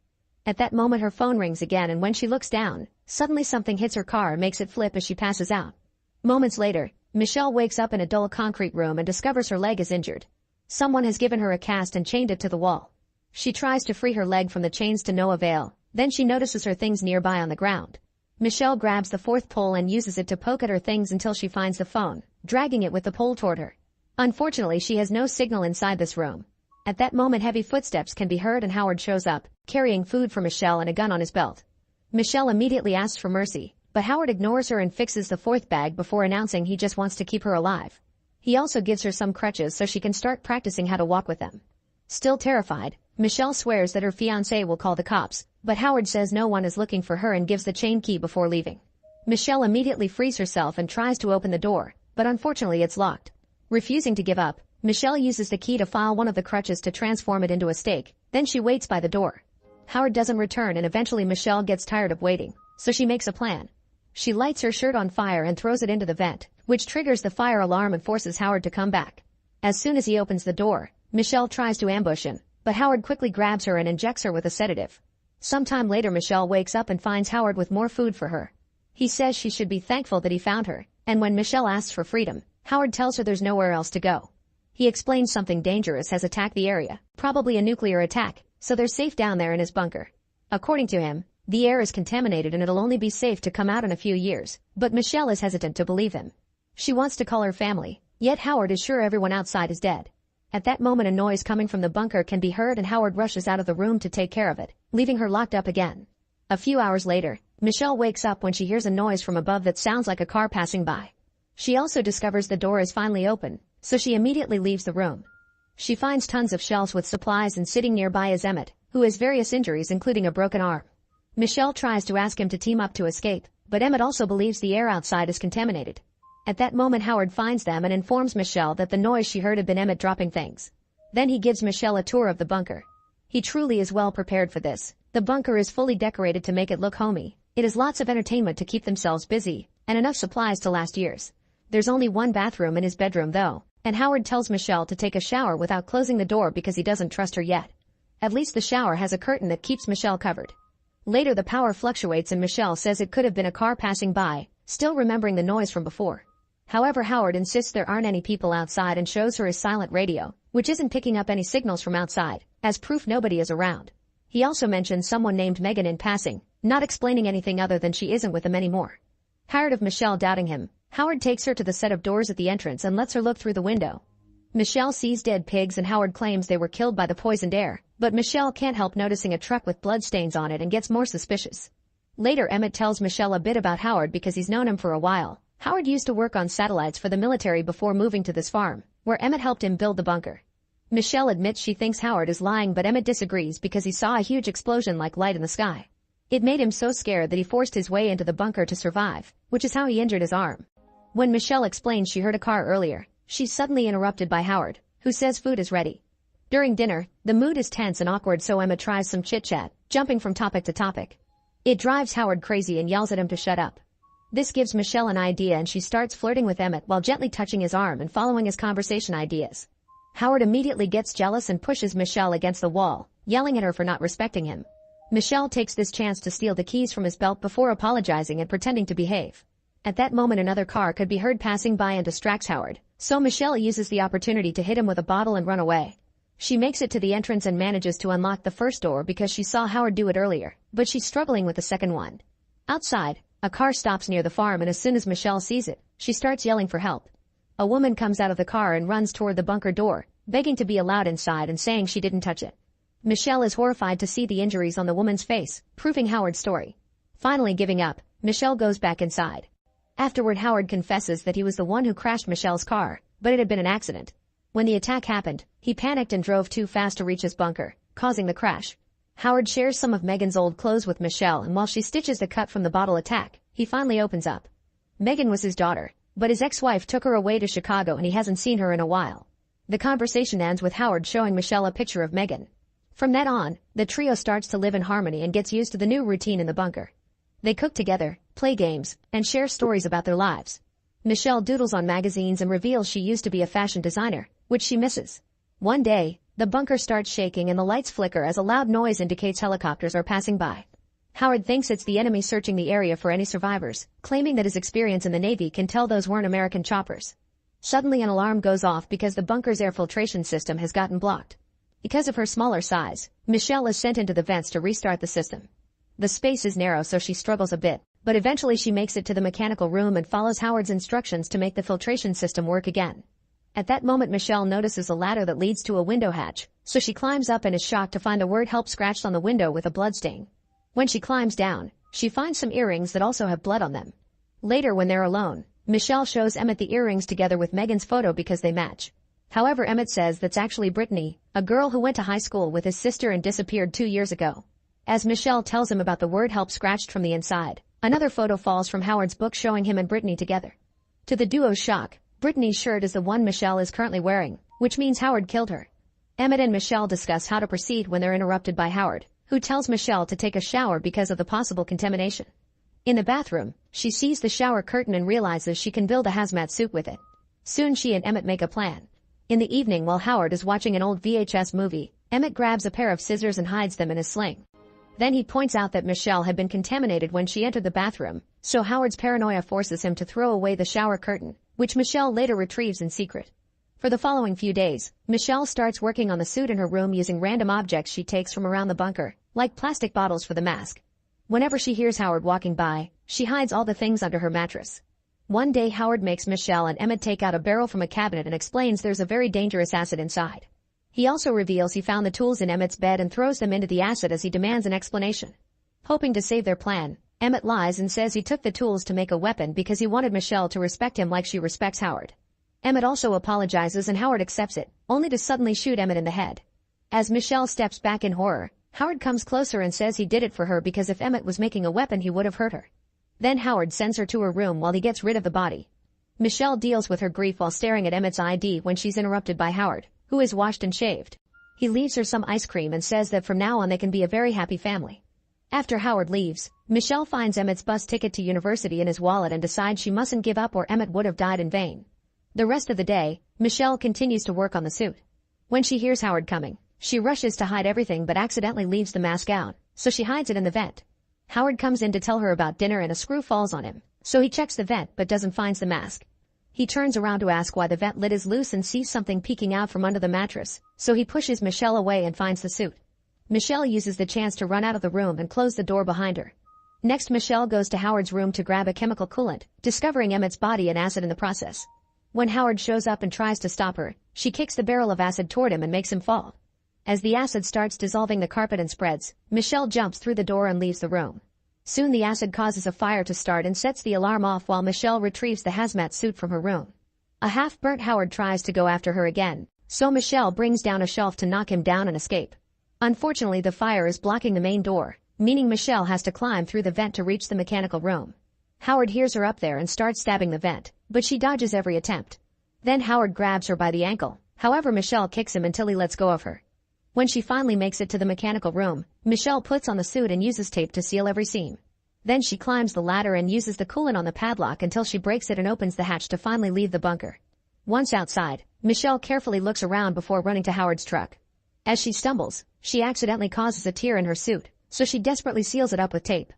At that moment her phone rings again, and when she looks down, suddenly something hits her car and makes it flip as she passes out. Moments later, Michelle wakes up in a dull concrete room and discovers her leg is injured. Someone has given her a cast and chained it to the wall. She tries to free her leg from the chains to no avail, then she notices her things nearby on the ground. Michelle grabs the fourth pole and uses it to poke at her things until she finds the phone, dragging it with the pole toward her. Unfortunately, she has no signal inside this room. At that moment heavy footsteps can be heard and Howard shows up, carrying food for Michelle and a gun on his belt. Michelle immediately asks for mercy, but Howard ignores her and fixes the fourth bag before announcing he just wants to keep her alive. He also gives her some crutches so she can start practicing how to walk with them. Still terrified, Michelle swears that her fiancé will call the cops, but Howard says no one is looking for her and gives the chain key before leaving. Michelle immediately frees herself and tries to open the door, but unfortunately it's locked. Refusing to give up, Michelle uses the key to file one of the crutches to transform it into a stake, then she waits by the door. Howard doesn't return and eventually Michelle gets tired of waiting, so she makes a plan. She lights her shirt on fire and throws it into the vent, which triggers the fire alarm and forces Howard to come back. As soon as he opens the door, Michelle tries to ambush him, but Howard quickly grabs her and injects her with a sedative. Sometime later Michelle wakes up and finds Howard with more food for her. He says she should be thankful that he found her, and when Michelle asks for freedom, Howard tells her there's nowhere else to go. He explains something dangerous has attacked the area, probably a nuclear attack, so they're safe down there in his bunker. According to him, the air is contaminated and it'll only be safe to come out in a few years, but Michelle is hesitant to believe him. She wants to call her family, yet Howard is sure everyone outside is dead. At that moment a noise coming from the bunker can be heard and Howard rushes out of the room to take care of it, leaving her locked up again. A few hours later, Michelle wakes up when she hears a noise from above that sounds like a car passing by. She also discovers the door is finally open, so she immediately leaves the room. She finds tons of shelves with supplies and sitting nearby is Emmett, who has various injuries including a broken arm. Michelle tries to ask him to team up to escape, but Emmett also believes the air outside is contaminated. At that moment Howard finds them and informs Michelle that the noise she heard had been Emmett dropping things. Then he gives Michelle a tour of the bunker. He truly is well prepared for this. The bunker is fully decorated to make it look homey. It has lots of entertainment to keep themselves busy, and enough supplies to last years. There's only one bathroom in his bedroom though, and Howard tells Michelle to take a shower without closing the door because he doesn't trust her yet. At least the shower has a curtain that keeps Michelle covered. Later the power fluctuates and Michelle says it could have been a car passing by, still remembering the noise from before. However, Howard insists there aren't any people outside and shows her his silent radio, which isn't picking up any signals from outside, as proof nobody is around. He also mentions someone named Megan in passing, not explaining anything other than she isn't with them anymore. Tired of Michelle doubting him, Howard takes her to the set of doors at the entrance and lets her look through the window. Michelle sees dead pigs and Howard claims they were killed by the poisoned air, but Michelle can't help noticing a truck with bloodstains on it and gets more suspicious. Later Emmett tells Michelle a bit about Howard because he's known him for a while. Howard used to work on satellites for the military before moving to this farm, where Emmett helped him build the bunker. Michelle admits she thinks Howard is lying but Emmett disagrees because he saw a huge explosion like light in the sky. It made him so scared that he forced his way into the bunker to survive, which is how he injured his arm. When Michelle explains she heard a car earlier, she's suddenly interrupted by Howard, who says food is ready. During dinner, the mood is tense and awkward so Emma tries some chit-chat, jumping from topic to topic. It drives Howard crazy and yells at him to shut up. This gives Michelle an idea and she starts flirting with Emmett while gently touching his arm and following his conversation ideas. Howard immediately gets jealous and pushes Michelle against the wall, yelling at her for not respecting him. Michelle takes this chance to steal the keys from his belt before apologizing and pretending to behave. At that moment another car could be heard passing by and distracts Howard, so Michelle uses the opportunity to hit him with a bottle and run away. She makes it to the entrance and manages to unlock the first door because she saw Howard do it earlier, but she's struggling with the second one. Outside, a car stops near the farm and as soon as Michelle sees it, she starts yelling for help. A woman comes out of the car and runs toward the bunker door, begging to be allowed inside and saying she didn't touch it. Michelle is horrified to see the injuries on the woman's face, proving Howard's story. Finally giving up, Michelle goes back inside. Afterward Howard confesses that he was the one who crashed Michelle's car, but it had been an accident. When the attack happened, he panicked and drove too fast to reach his bunker, causing the crash. Howard shares some of Megan's old clothes with Michelle and while she stitches the cut from the bottle attack, he finally opens up. Megan was his daughter, but his ex-wife took her away to Chicago and he hasn't seen her in a while. The conversation ends with Howard showing Michelle a picture of Megan. From that on, the trio starts to live in harmony and gets used to the new routine in the bunker. They cook together, play games, and share stories about their lives. Michelle doodles on magazines and reveals she used to be a fashion designer, which she misses. One day, the bunker starts shaking and the lights flicker as a loud noise indicates helicopters are passing by. Howard thinks it's the enemy searching the area for any survivors, claiming that his experience in the Navy can tell those weren't American choppers. Suddenly an alarm goes off because the bunker's air filtration system has gotten blocked. Because of her smaller size, Michelle is sent into the vents to restart the system. The space is narrow so she struggles a bit, but eventually she makes it to the mechanical room and follows Howard's instructions to make the filtration system work again. At that moment Michelle notices a ladder that leads to a window hatch, so she climbs up and is shocked to find the word help scratched on the window with a bloodstain. When she climbs down, she finds some earrings that also have blood on them. Later when they're alone, Michelle shows Emmett the earrings together with Megan's photo because they match. However, Emmett says that's actually Brittany, a girl who went to high school with his sister and disappeared 2 years ago. As Michelle tells him about the word help scratched from the inside, another photo falls from Howard's book showing him and Brittany together. To the duo's shock, Brittany's shirt is the one Michelle is currently wearing, which means Howard killed her. Emmett and Michelle discuss how to proceed when they're interrupted by Howard, who tells Michelle to take a shower because of the possible contamination. In the bathroom, she sees the shower curtain and realizes she can build a hazmat suit with it. Soon she and Emmett make a plan. In the evening while Howard is watching an old VHS movie, Emmett grabs a pair of scissors and hides them in his sling. Then he points out that Michelle had been contaminated when she entered the bathroom, so Howard's paranoia forces him to throw away the shower curtain, which Michelle later retrieves in secret. For the following few days, Michelle starts working on the suit in her room using random objects she takes from around the bunker, like plastic bottles for the mask. Whenever she hears Howard walking by, she hides all the things under her mattress. One day Howard makes Michelle and Emmett take out a barrel from a cabinet and explains there's a very dangerous acid inside. He also reveals he found the tools in Emmett's bed and throws them into the acid as he demands an explanation. Hoping to save their plan, Emmett lies and says he took the tools to make a weapon because he wanted Michelle to respect him like she respects Howard. Emmett also apologizes and Howard accepts it, only to suddenly shoot Emmett in the head. As Michelle steps back in horror, Howard comes closer and says he did it for her because if Emmett was making a weapon he would have hurt her. Then Howard sends her to her room while he gets rid of the body. Michelle deals with her grief while staring at Emmett's ID when she's interrupted by Howard, who is washed and shaved. He leaves her some ice cream and says that from now on they can be a very happy family. After Howard leaves, Michelle finds Emmett's bus ticket to university in his wallet and decides she mustn't give up or Emmett would have died in vain. The rest of the day, Michelle continues to work on the suit. When she hears Howard coming, she rushes to hide everything but accidentally leaves the mask out, so she hides it in the vent. Howard comes in to tell her about dinner and a screw falls on him, so he checks the vent but doesn't find the mask. He turns around to ask why the vent lid is loose and sees something peeking out from under the mattress, so he pushes Michelle away and finds the suit. Michelle uses the chance to run out of the room and close the door behind her. Next, Michelle goes to Howard's room to grab a chemical coolant, discovering Emmett's body and acid in the process. When Howard shows up and tries to stop her, she kicks the barrel of acid toward him and makes him fall. As the acid starts dissolving the carpet and spreads, Michelle jumps through the door and leaves the room. Soon the acid causes a fire to start and sets the alarm off while Michelle retrieves the hazmat suit from her room. A half-burnt Howard tries to go after her again, so Michelle brings down a shelf to knock him down and escape. Unfortunately, the fire is blocking the main door, meaning Michelle has to climb through the vent to reach the mechanical room. Howard hears her up there and starts stabbing the vent, but she dodges every attempt. Then Howard grabs her by the ankle, however Michelle kicks him until he lets go of her. When she finally makes it to the mechanical room, Michelle puts on the suit and uses tape to seal every seam. Then she climbs the ladder and uses the coolant on the padlock until she breaks it and opens the hatch to finally leave the bunker. Once outside, Michelle carefully looks around before running to Howard's truck. As she stumbles, she accidentally causes a tear in her suit, so she desperately seals it up with tape.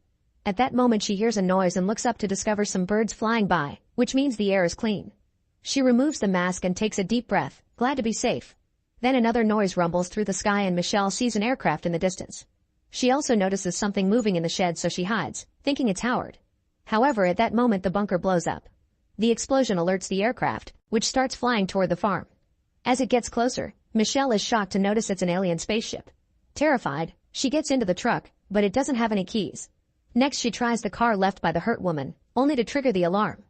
At that moment she hears a noise and looks up to discover some birds flying by, which means the air is clean. She removes the mask and takes a deep breath, glad to be safe. Then another noise rumbles through the sky and Michelle sees an aircraft in the distance. She also notices something moving in the shed so she hides, thinking it's Howard. However, at that moment the bunker blows up. The explosion alerts the aircraft, which starts flying toward the farm. As it gets closer, Michelle is shocked to notice it's an alien spaceship. Terrified, she gets into the truck, but it doesn't have any keys. Next she tries the car left by the hurt woman, only to trigger the alarm.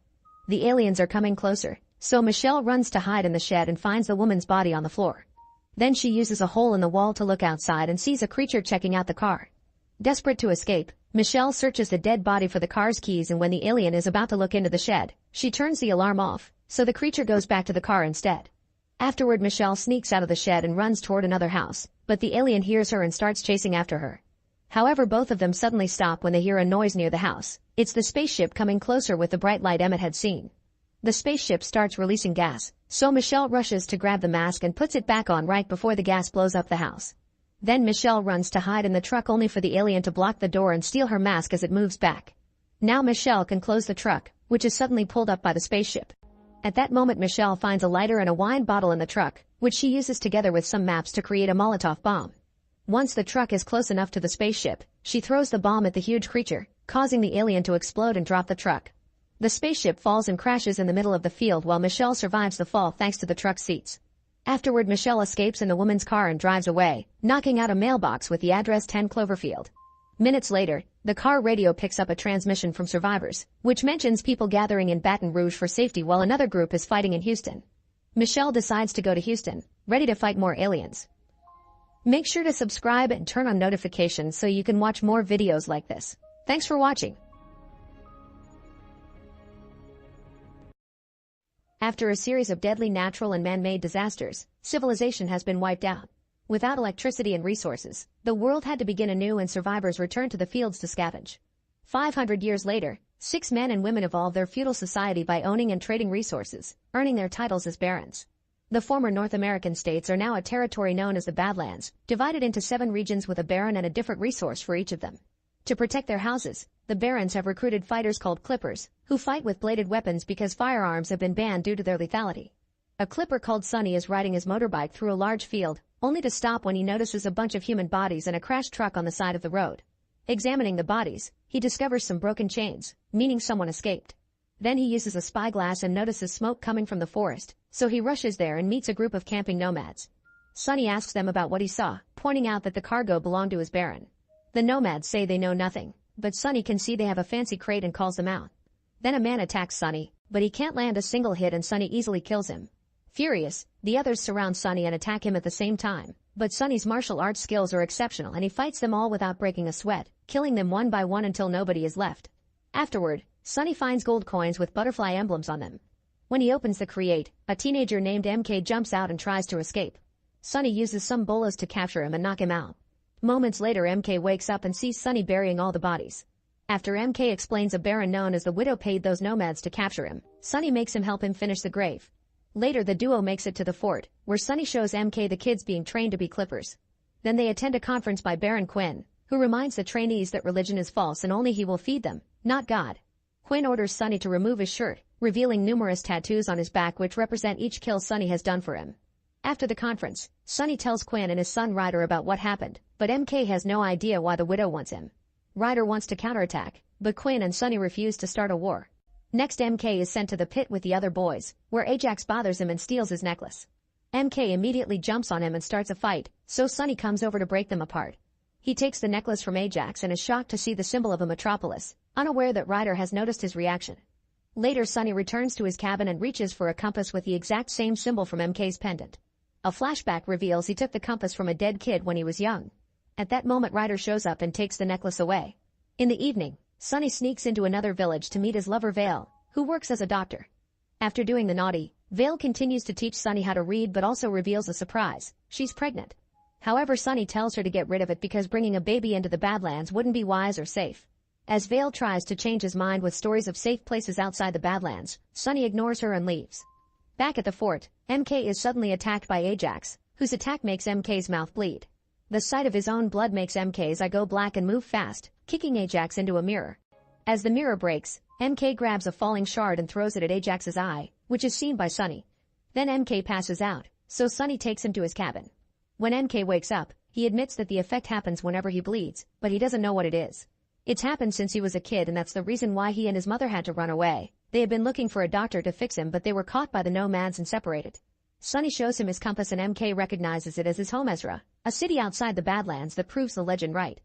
The aliens are coming closer, so Michelle runs to hide in the shed and finds the woman's body on the floor. Then she uses a hole in the wall to look outside and sees a creature checking out the car. Desperate to escape, Michelle searches the dead body for the car's keys and when the alien is about to look into the shed, she turns the alarm off, so the creature goes back to the car instead. Afterward, Michelle sneaks out of the shed and runs toward another house, but the alien hears her and starts chasing after her. However, both of them suddenly stop when they hear a noise near the house. It's the spaceship coming closer with the bright light Emmett had seen. The spaceship starts releasing gas, so Michelle rushes to grab the mask and puts it back on right before the gas blows up the house. Then Michelle runs to hide in the truck only for the alien to block the door and steal her mask as it moves back. Now Michelle can close the truck, which is suddenly pulled up by the spaceship. At that moment Michelle finds a lighter and a wine bottle in the truck, which she uses together with some maps to create a Molotov bomb. Once the truck is close enough to the spaceship, she throws the bomb at the huge creature, causing the alien to explode and drop the truck. The spaceship falls and crashes in the middle of the field while Michelle survives the fall thanks to the truck seats. Afterward, Michelle escapes in the woman's car and drives away, knocking out a mailbox with the address 10 Cloverfield. Minutes later, the car radio picks up a transmission from survivors, which mentions people gathering in Baton Rouge for safety while another group is fighting in Houston. Michelle decides to go to Houston, ready to fight more aliens. Make sure to subscribe and turn on notifications so you can watch more videos like this. Thanks for watching. After a series of deadly natural and man-made disasters, civilization has been wiped out. Without electricity and resources, the world had to begin anew and survivors returned to the fields to scavenge. 500 years later, 6 men and women evolved their feudal society by owning and trading resources, earning their titles as barons. The former North American states are now a territory known as the Badlands, divided into 7 regions with a baron and a different resource for each of them. To protect their houses, the barons have recruited fighters called clippers, who fight with bladed weapons because firearms have been banned due to their lethality. A clipper called Sunny is riding his motorbike through a large field, only to stop when he notices a bunch of human bodies and a crashed truck on the side of the road. Examining the bodies, he discovers some broken chains, meaning someone escaped. Then he uses a spyglass and notices smoke coming from the forest, so he rushes there and meets a group of camping nomads. Sunny asks them about what he saw, pointing out that the cargo belonged to his baron. The nomads say they know nothing, but Sunny can see they have a fancy crate and calls them out. Then a man attacks Sunny, but he can't land a single hit and Sunny easily kills him. Furious, the others surround Sunny and attack him at the same time, but Sunny's martial arts skills are exceptional and he fights them all without breaking a sweat, killing them one by one until nobody is left. Afterward, Sunny finds gold coins with butterfly emblems on them. When he opens the crate, a teenager named MK jumps out and tries to escape. Sunny uses some bolas to capture him and knock him out. Moments later MK wakes up and sees Sunny burying all the bodies. After MK explains a baron known as the Widow paid those nomads to capture him, Sunny makes him help him finish the grave. Later the duo makes it to the fort, where Sunny shows MK the kids being trained to be clippers. Then they attend a conference by Baron Quinn, who reminds the trainees that religion is false and only he will feed them, not God. Quinn orders Sunny to remove his shirt, revealing numerous tattoos on his back which represent each kill Sunny has done for him. After the conference, Sunny tells Quinn and his son Ryder about what happened, but MK has no idea why the Widow wants him. Ryder wants to counterattack, but Quinn and Sunny refuse to start a war. Next MK is sent to the pit with the other boys, where Ajax bothers him and steals his necklace. MK immediately jumps on him and starts a fight, so Sunny comes over to break them apart. He takes the necklace from Ajax and is shocked to see the symbol of a metropolis, unaware that Ryder has noticed his reaction. Later Sunny returns to his cabin and reaches for a compass with the exact same symbol from MK's pendant. A flashback reveals he took the compass from a dead kid when he was young. At that moment Ryder shows up and takes the necklace away. In the evening, Sunny sneaks into another village to meet his lover Vale, who works as a doctor. After doing the naughty, Vale continues to teach Sunny how to read but also reveals a surprise: she's pregnant. However, Sunny tells her to get rid of it because bringing a baby into the Badlands wouldn't be wise or safe. As Vale tries to change his mind with stories of safe places outside the Badlands, Sunny ignores her and leaves. Back at the fort, MK is suddenly attacked by Ajax, whose attack makes MK's mouth bleed. The sight of his own blood makes MK's eye go black and move fast, kicking Ajax into a mirror. As the mirror breaks, MK grabs a falling shard and throws it at Ajax's eye, which is seen by Sunny. Then MK passes out, so Sunny takes him to his cabin. When MK wakes up, he admits that the effect happens whenever he bleeds, but he doesn't know what it is. It's happened since he was a kid and that's the reason why he and his mother had to run away. They had been looking for a doctor to fix him but they were caught by the nomads and separated. Sunny shows him his compass and MK recognizes it as his home Ezra, a city outside the Badlands that proves the legend right.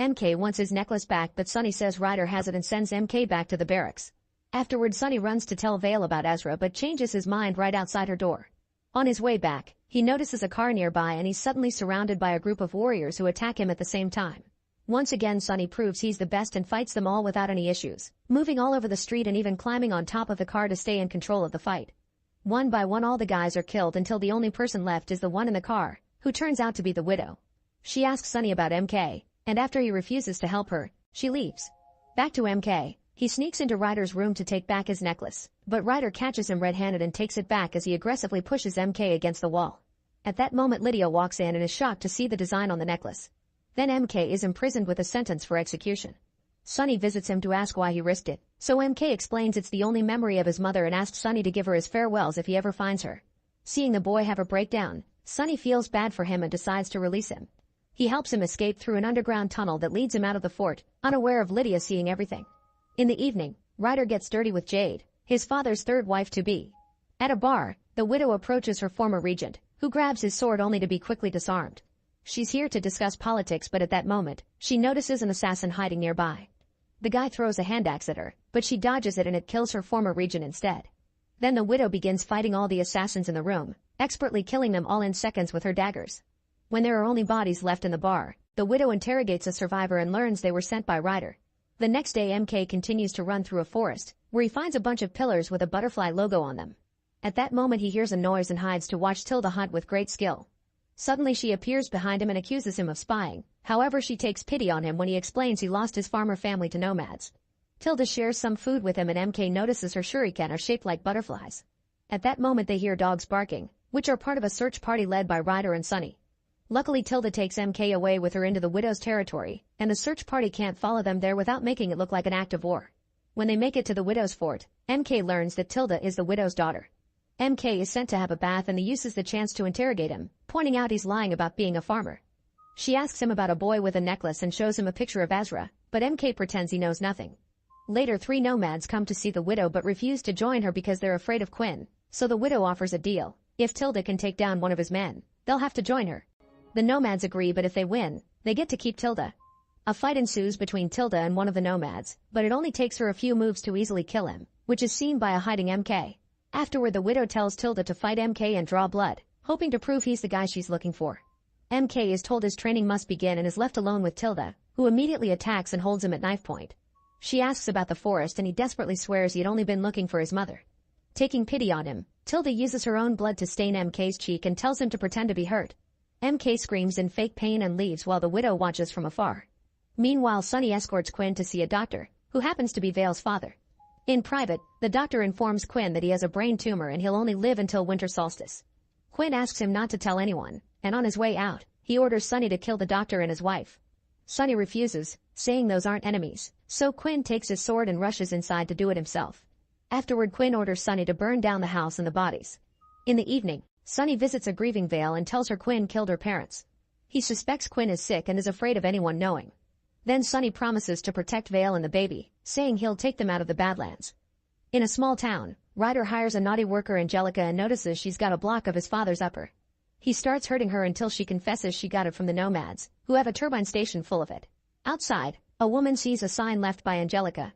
MK wants his necklace back but Sunny says Ryder has it and sends MK back to the barracks. Afterward Sunny runs to tell Vale about Ezra but changes his mind right outside her door. On his way back, he notices a car nearby and he's suddenly surrounded by a group of warriors who attack him at the same time. Once again Sunny proves he's the best and fights them all without any issues, moving all over the street and even climbing on top of the car to stay in control of the fight. One by one all the guys are killed until the only person left is the one in the car, who turns out to be the Widow. She asks Sunny about MK, and after he refuses to help her, she leaves. Back to MK, he sneaks into Ryder's room to take back his necklace, but Ryder catches him red-handed and takes it back as he aggressively pushes MK against the wall. At that moment Lydia walks in and is shocked to see the design on the necklace. Then MK is imprisoned with a sentence for execution. Sunny visits him to ask why he risked it, so MK explains it's the only memory of his mother and asks Sunny to give her his farewells if he ever finds her. Seeing the boy have a breakdown, Sunny feels bad for him and decides to release him. He helps him escape through an underground tunnel that leads him out of the fort, unaware of Lydia seeing everything. In the evening, Ryder gets dirty with Jade, his father's third wife-to-be. At a bar, the Widow approaches her former regent, who grabs his sword only to be quickly disarmed. She's here to discuss politics but at that moment, she notices an assassin hiding nearby. The guy throws a hand axe at her, but she dodges it and it kills her former regent instead. Then the Widow begins fighting all the assassins in the room, expertly killing them all in seconds with her daggers. When there are only bodies left in the bar, the Widow interrogates a survivor and learns they were sent by Ryder. The next day MK continues to run through a forest, where he finds a bunch of pillars with a butterfly logo on them. At that moment he hears a noise and hides to watch Tilda hunt with great skill. Suddenly she appears behind him and accuses him of spying, however she takes pity on him when he explains he lost his farmer family to nomads. Tilda shares some food with him and MK notices her shuriken are shaped like butterflies. At that moment they hear dogs barking, which are part of a search party led by Ryder and Sunny. Luckily Tilda takes MK away with her into the Widow's territory, and the search party can't follow them there without making it look like an act of war. When they make it to the Widow's fort, MK learns that Tilda is the Widow's daughter. MK is sent to have a bath and he uses the chance to interrogate him, pointing out he's lying about being a farmer. She asks him about a boy with a necklace and shows him a picture of Ezra, but MK pretends he knows nothing. Later, 3 nomads come to see the widow but refuse to join her because they're afraid of Quinn, so the widow offers a deal. If Tilda can take down one of his men, they'll have to join her. The nomads agree, but if they win, they get to keep Tilda. A fight ensues between Tilda and one of the nomads, but it only takes her a few moves to easily kill him, which is seen by a hiding MK. Afterward, the widow tells Tilda to fight MK and draw blood, hoping to prove he's the guy she's looking for. MK is told his training must begin and is left alone with Tilda, who immediately attacks and holds him at knife point. She asks about the forest and he desperately swears he had only been looking for his mother. Taking pity on him, Tilda uses her own blood to stain MK's cheek and tells him to pretend to be hurt. MK screams in fake pain and leaves while the widow watches from afar. Meanwhile, Sunny escorts Quinn to see a doctor, who happens to be Vale's father. In private, the doctor informs Quinn that he has a brain tumor and he'll only live until winter solstice. Quinn asks him not to tell anyone, and on his way out, he orders Sunny to kill the doctor and his wife. Sunny refuses, saying those aren't enemies, so Quinn takes his sword and rushes inside to do it himself. Afterward, Quinn orders Sunny to burn down the house and the bodies. In the evening, Sunny visits a grieving Vale and tells her Quinn killed her parents. He suspects Quinn is sick and is afraid of anyone knowing. Then Sunny promises to protect Vale and the baby, saying he'll take them out of the Badlands. In a small town, Ryder hires a naughty worker Angelica and notices she's got a block of his father's upper. He starts hurting her until she confesses she got it from the nomads, who have a turbine station full of it. Outside, a woman sees a sign left by Angelica.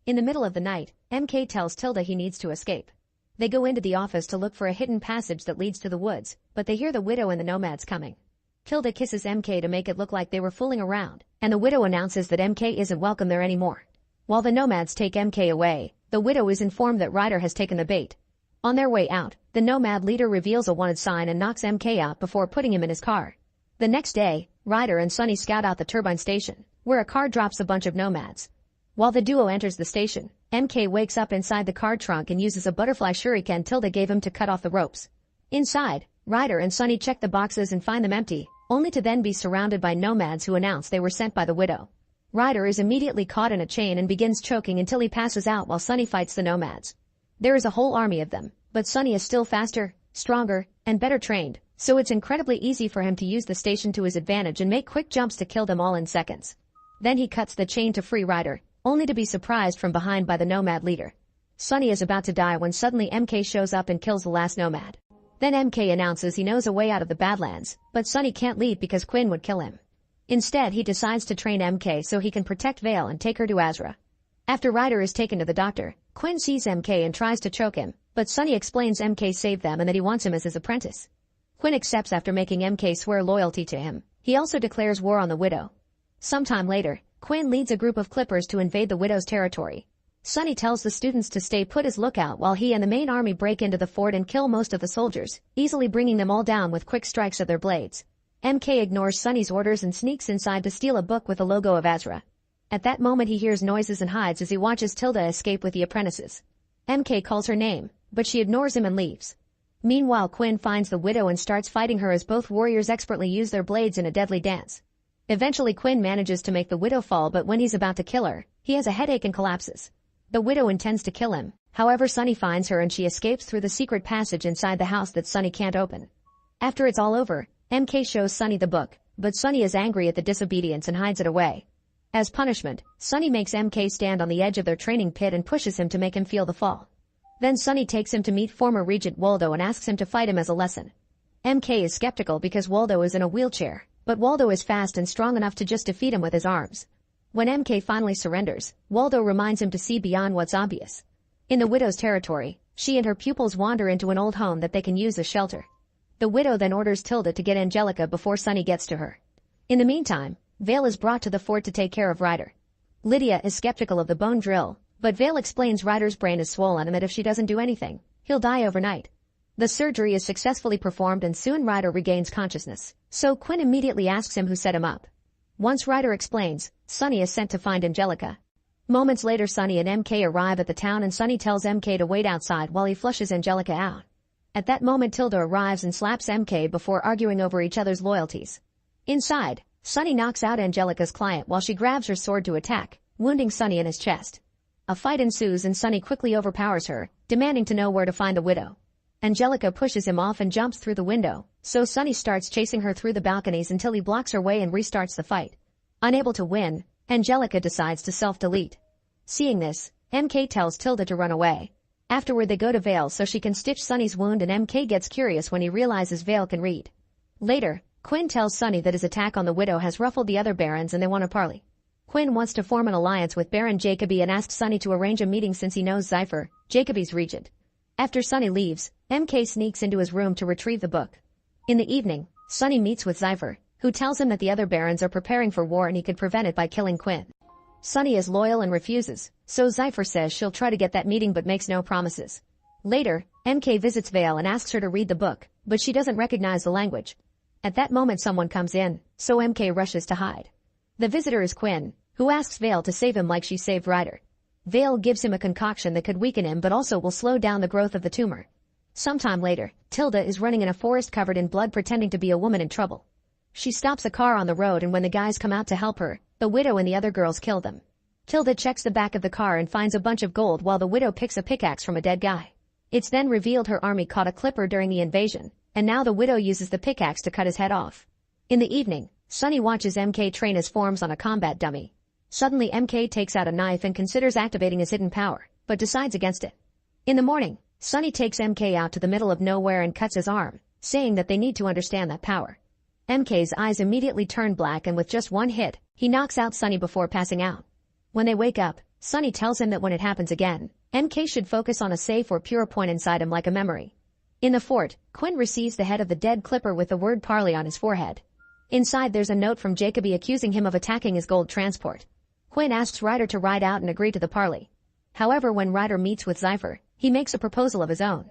In the middle of the night, MK tells Tilda he needs to escape. They go into the office to look for a hidden passage that leads to the woods, but they hear the widow and the nomads coming. Tilda kisses MK to make it look like they were fooling around, and the widow announces that MK isn't welcome there anymore. While the nomads take MK away, the widow is informed that Ryder has taken the bait. On their way out, the nomad leader reveals a wanted sign and knocks MK out before putting him in his car. The next day, Ryder and Sunny scout out the turbine station, where a car drops a bunch of nomads. While the duo enters the station, MK wakes up inside the car trunk and uses a butterfly shuriken Tilda gave him to cut off the ropes. Inside, Ryder and Sunny check the boxes and find them empty, only to then be surrounded by nomads who announce they were sent by the widow. Ryder is immediately caught in a chain and begins choking until he passes out while Sunny fights the nomads. There is a whole army of them, but Sunny is still faster, stronger, and better trained, so it's incredibly easy for him to use the station to his advantage and make quick jumps to kill them all in seconds. Then he cuts the chain to free Ryder, only to be surprised from behind by the nomad leader. Sunny is about to die when suddenly MK shows up and kills the last nomad. Then MK announces he knows a way out of the Badlands, but Sunny can't leave because Quinn would kill him. Instead, he decides to train MK so he can protect Vale and take her to Azra. After Ryder is taken to the doctor, Quinn sees MK and tries to choke him, but Sunny explains MK saved them and that he wants him as his apprentice. Quinn accepts after making MK swear loyalty to him. He also declares war on the widow. Sometime later, Quinn leads a group of Clippers to invade the widow's territory. Sunny tells the students to stay put as lookout while he and the main army break into the fort and kill most of the soldiers, easily bringing them all down with quick strikes of their blades. MK ignores Sunny's orders and sneaks inside to steal a book with the logo of Azra. At that moment he hears noises and hides as he watches Tilda escape with the apprentices. MK calls her name, but she ignores him and leaves. Meanwhile, Quinn finds the widow and starts fighting her as both warriors expertly use their blades in a deadly dance. Eventually Quinn manages to make the widow fall, but when he's about to kill her, he has a headache and collapses. The widow intends to kill him, however Sunny finds her and she escapes through the secret passage inside the house that Sunny can't open. After it's all over, MK shows Sunny the book, but Sunny is angry at the disobedience and hides it away. As punishment, Sunny makes MK stand on the edge of their training pit and pushes him to make him feel the fall. Then Sunny takes him to meet former Regent Waldo and asks him to fight him as a lesson. MK is skeptical because Waldo is in a wheelchair, but Waldo is fast and strong enough to just defeat him with his arms. When MK finally surrenders, Waldo reminds him to see beyond what's obvious. In the widow's territory, she and her pupils wander into an old home that they can use as shelter. The widow then orders Tilda to get Angelica before Sunny gets to her. In the meantime, Vale is brought to the fort to take care of Ryder. Lydia is skeptical of the bone drill, but Vale explains Ryder's brain is swollen and that if she doesn't do anything, he'll die overnight. The surgery is successfully performed and soon Ryder regains consciousness, so Quinn immediately asks him who set him up. Once Ryder explains, Sunny is sent to find Angelica. Moments later, Sunny and MK arrive at the town and Sunny tells MK to wait outside while he flushes Angelica out. At that moment Tilda arrives and slaps MK before arguing over each other's loyalties. Inside, Sunny knocks out Angelica's client while she grabs her sword to attack, wounding Sunny in his chest. A fight ensues and Sunny quickly overpowers her, demanding to know where to find the widow. Angelica pushes him off and jumps through the window, so Sunny starts chasing her through the balconies until he blocks her way and restarts the fight. Unable to win, Angelica decides to self-delete. Seeing this, MK tells Tilda to run away. Afterward they go to Vale so she can stitch Sunny's wound, and MK gets curious when he realizes Vale can read. Later, Quinn tells Sunny that his attack on the widow has ruffled the other barons and they want to parley. Quinn wants to form an alliance with Baron Jacobi and asks Sunny to arrange a meeting since he knows Zypher, Jacobi's regent. After Sunny leaves, MK sneaks into his room to retrieve the book. In the evening, Sunny meets with Zypher, who tells him that the other barons are preparing for war and he could prevent it by killing Quinn. Sunny is loyal and refuses, so Zypher says she'll try to get that meeting but makes no promises. Later, MK visits Vale and asks her to read the book, but she doesn't recognize the language. At that moment someone comes in, so MK rushes to hide. The visitor is Quinn, who asks Vale to save him like she saved Ryder. Vale gives him a concoction that could weaken him but also will slow down the growth of the tumor. Sometime later, Tilda is running in a forest covered in blood pretending to be a woman in trouble. She stops a car on the road, and when the guys come out to help her, the widow and the other girls kill them. Tilda checks the back of the car and finds a bunch of gold while the widow picks a pickaxe from a dead guy. It's then revealed her army caught a clipper during the invasion, and now the widow uses the pickaxe to cut his head off. In the evening, Sunny watches MK train his forms on a combat dummy. Suddenly MK takes out a knife and considers activating his hidden power, but decides against it. In the morning, Sunny takes MK out to the middle of nowhere and cuts his arm, saying that they need to understand that power. MK's eyes immediately turn black, and with just one hit, he knocks out Sunny before passing out. When they wake up, Sunny tells him that when it happens again, MK should focus on a safe or pure point inside him like a memory. In the fort, Quinn receives the head of the dead Clipper with the word parley on his forehead. Inside there's a note from Jacobi accusing him of attacking his gold transport. Quinn asks Ryder to ride out and agree to the parley. However, when Ryder meets with Zypher, he makes a proposal of his own.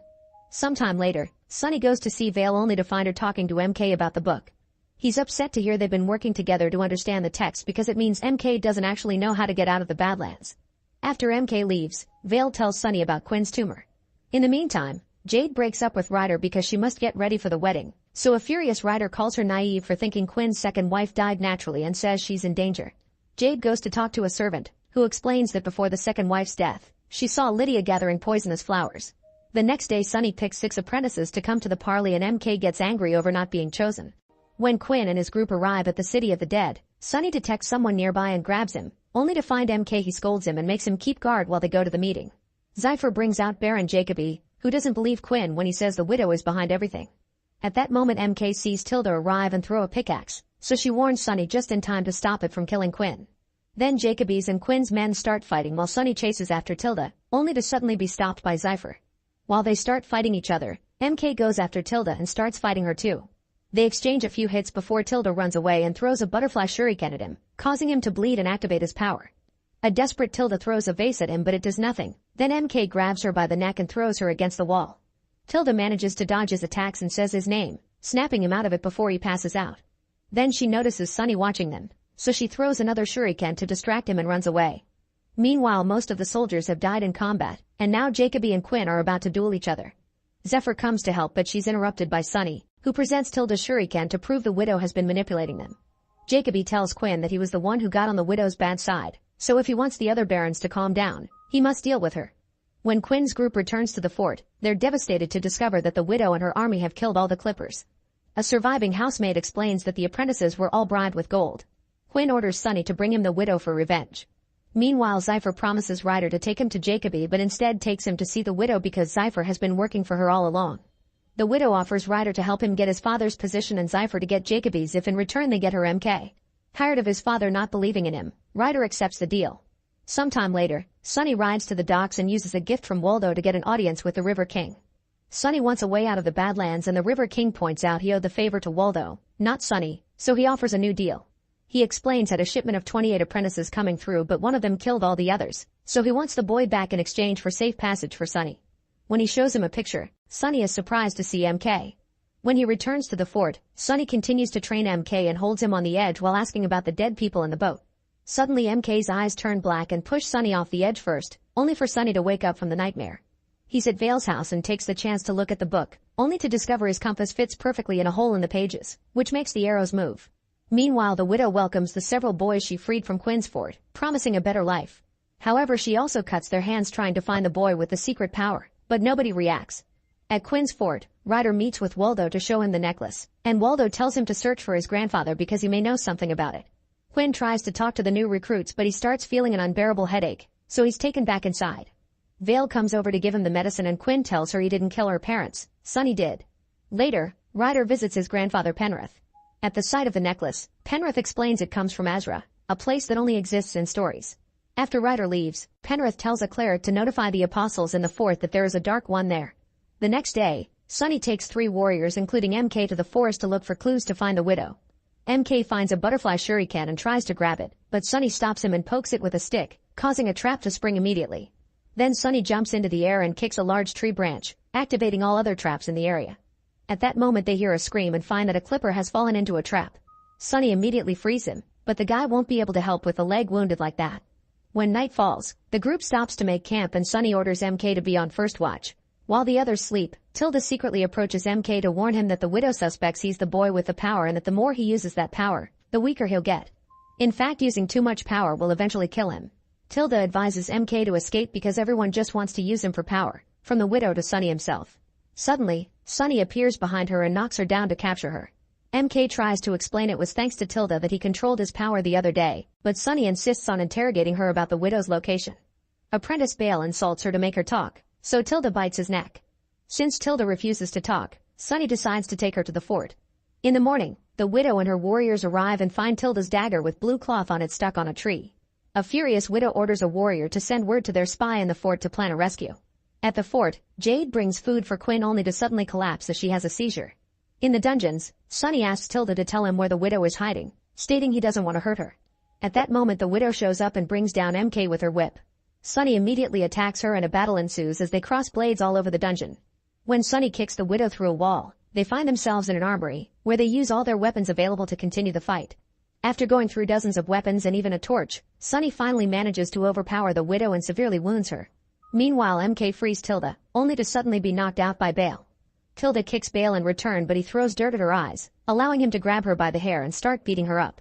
Sometime later, Sunny goes to see Vale only to find her talking to MK about the book. He's upset to hear they've been working together to understand the text because it means MK doesn't actually know how to get out of the Badlands. After MK leaves, Vale tells Sunny about Quinn's tumor. In the meantime, Jade breaks up with Ryder because she must get ready for the wedding, so a furious Ryder calls her naive for thinking Quinn's second wife died naturally and says she's in danger. Jade goes to talk to a servant, who explains that before the second wife's death, she saw Lydia gathering poisonous flowers. The next day Sunny picks 6 apprentices to come to the parley, and MK gets angry over not being chosen. When Quinn and his group arrive at the city of the dead, Sunny detects someone nearby and grabs him, only to find MK. He scolds him and makes him keep guard while they go to the meeting. Zypher brings out Baron Jacobi, who doesn't believe Quinn when he says the widow is behind everything. At that moment MK sees Tilda arrive and throw a pickaxe, so she warns Sunny just in time to stop it from killing Quinn. Then Jacobi's and Quinn's men start fighting while Sunny chases after Tilda, only to suddenly be stopped by Zypher. While they start fighting each other, MK goes after Tilda and starts fighting her too. They exchange a few hits before Tilda runs away and throws a butterfly shuriken at him, causing him to bleed and activate his power. A desperate Tilda throws a vase at him, but it does nothing. Then MK grabs her by the neck and throws her against the wall. Tilda manages to dodge his attacks and says his name, snapping him out of it before he passes out. Then she notices Sunny watching them, so she throws another shuriken to distract him and runs away. Meanwhile, most of the soldiers have died in combat, and now Jacobi and Quinn are about to duel each other. Zephyr comes to help, but she's interrupted by Sunny, who presents Tilda's shuriken to prove the widow has been manipulating them. Jacobi tells Quinn that he was the one who got on the widow's bad side, so if he wants the other barons to calm down, he must deal with her. When Quinn's group returns to the fort, they're devastated to discover that the widow and her army have killed all the Clippers. A surviving housemaid explains that the apprentices were all bribed with gold. Quinn orders Sunny to bring him the widow for revenge. Meanwhile, Zypher promises Ryder to take him to Jacobi, but instead takes him to see the widow because Zypher has been working for her all along. The widow offers Ryder to help him get his father's position and Zypher to get Jacobi's if in return they get her MK. Tired of his father not believing in him, Ryder accepts the deal. Sometime later, Sunny rides to the docks and uses a gift from Waldo to get an audience with the River King. Sunny wants a way out of the Badlands, and the River King points out he owed the favor to Waldo, not Sunny, so he offers a new deal. He explains had a shipment of 28 apprentices coming through, but one of them killed all the others, so he wants the boy back in exchange for safe passage for Sunny. When he shows him a picture, Sunny is surprised to see MK. When he returns to the fort, Sunny continues to train MK and holds him on the edge while asking about the dead people in the boat. Suddenly MK's eyes turn black and push Sunny off the edge first, only for Sunny to wake up from the nightmare. He's at Vale's house and takes the chance to look at the book, only to discover his compass fits perfectly in a hole in the pages, which makes the arrows move. Meanwhile, the widow welcomes the several boys she freed from Quinn's fort, promising a better life. However, she also cuts their hands trying to find the boy with the secret power, but nobody reacts. At Quinn's fort, Ryder meets with Waldo to show him the necklace, and Waldo tells him to search for his grandfather because he may know something about it. Quinn tries to talk to the new recruits but he starts feeling an unbearable headache, so he's taken back inside. Vale comes over to give him the medicine and Quinn tells her he didn't kill her parents, Sonny did. Later, Ryder visits his grandfather Penrith. At the sight of the necklace, Penrith explains it comes from Azra, a place that only exists in stories. After Ryder leaves, Penrith tells a cleric to notify the apostles in the fort that there is a dark one there. The next day, Sonny takes 3 warriors including MK to the forest to look for clues to find the widow. MK finds a butterfly shuriken and tries to grab it, but Sonny stops him and pokes it with a stick, causing a trap to spring immediately. Then Sonny jumps into the air and kicks a large tree branch, activating all other traps in the area. At that moment they hear a scream and find that a clipper has fallen into a trap. Sonny immediately frees him, but the guy won't be able to help with a leg wounded like that. When night falls, the group stops to make camp and Sonny orders MK to be on first watch. While the others sleep, Tilda secretly approaches MK to warn him that the widow suspects he's the boy with the power and that the more he uses that power, the weaker he'll get. In fact, using too much power will eventually kill him. Tilda advises MK to escape because everyone just wants to use him for power, from the widow to Sonny himself. Suddenly, Sonny appears behind her and knocks her down to capture her. MK tries to explain it was thanks to Tilda that he controlled his power the other day, but Sonny insists on interrogating her about the widow's location. Apprentice Bale insults her to make her talk, so Tilda bites his neck. Since Tilda refuses to talk, Sonny decides to take her to the fort. In the morning, the widow and her warriors arrive and find Tilda's dagger with blue cloth on it stuck on a tree. A furious widow orders a warrior to send word to their spy in the fort to plan a rescue. At the fort, Jade brings food for Quinn only to suddenly collapse as she has a seizure. In the dungeons, Sonny asks Tilda to tell him where the widow is hiding, stating he doesn't want to hurt her. At that moment the widow shows up and brings down MK with her whip. Sonny immediately attacks her and a battle ensues as they cross blades all over the dungeon. When Sonny kicks the widow through a wall, they find themselves in an armory, where they use all their weapons available to continue the fight. After going through dozens of weapons and even a torch, Sonny finally manages to overpower the widow and severely wounds her. Meanwhile MK frees Tilda, only to suddenly be knocked out by Bale. Tilda kicks Bale in return but he throws dirt at her eyes, allowing him to grab her by the hair and start beating her up.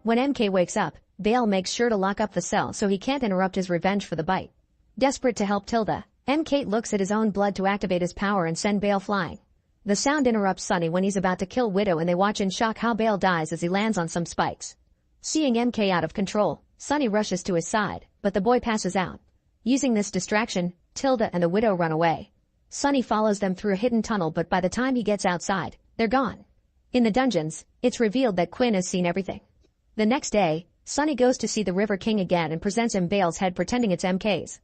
When MK wakes up, Bale makes sure to lock up the cell so he can't interrupt his revenge for the bite. Desperate to help Tilda, MK looks at his own blood to activate his power and send Bale flying. The sound interrupts Sonny when he's about to kill Widow and they watch in shock how Bale dies as he lands on some spikes. Seeing MK out of control, Sonny rushes to his side, but the boy passes out. Using this distraction, Tilda and the Widow run away. Sonny follows them through a hidden tunnel but by the time he gets outside, they're gone. In the dungeons, it's revealed that Quinn has seen everything. The next day, Sonny goes to see the River King again and presents him Bale's head pretending it's MK's.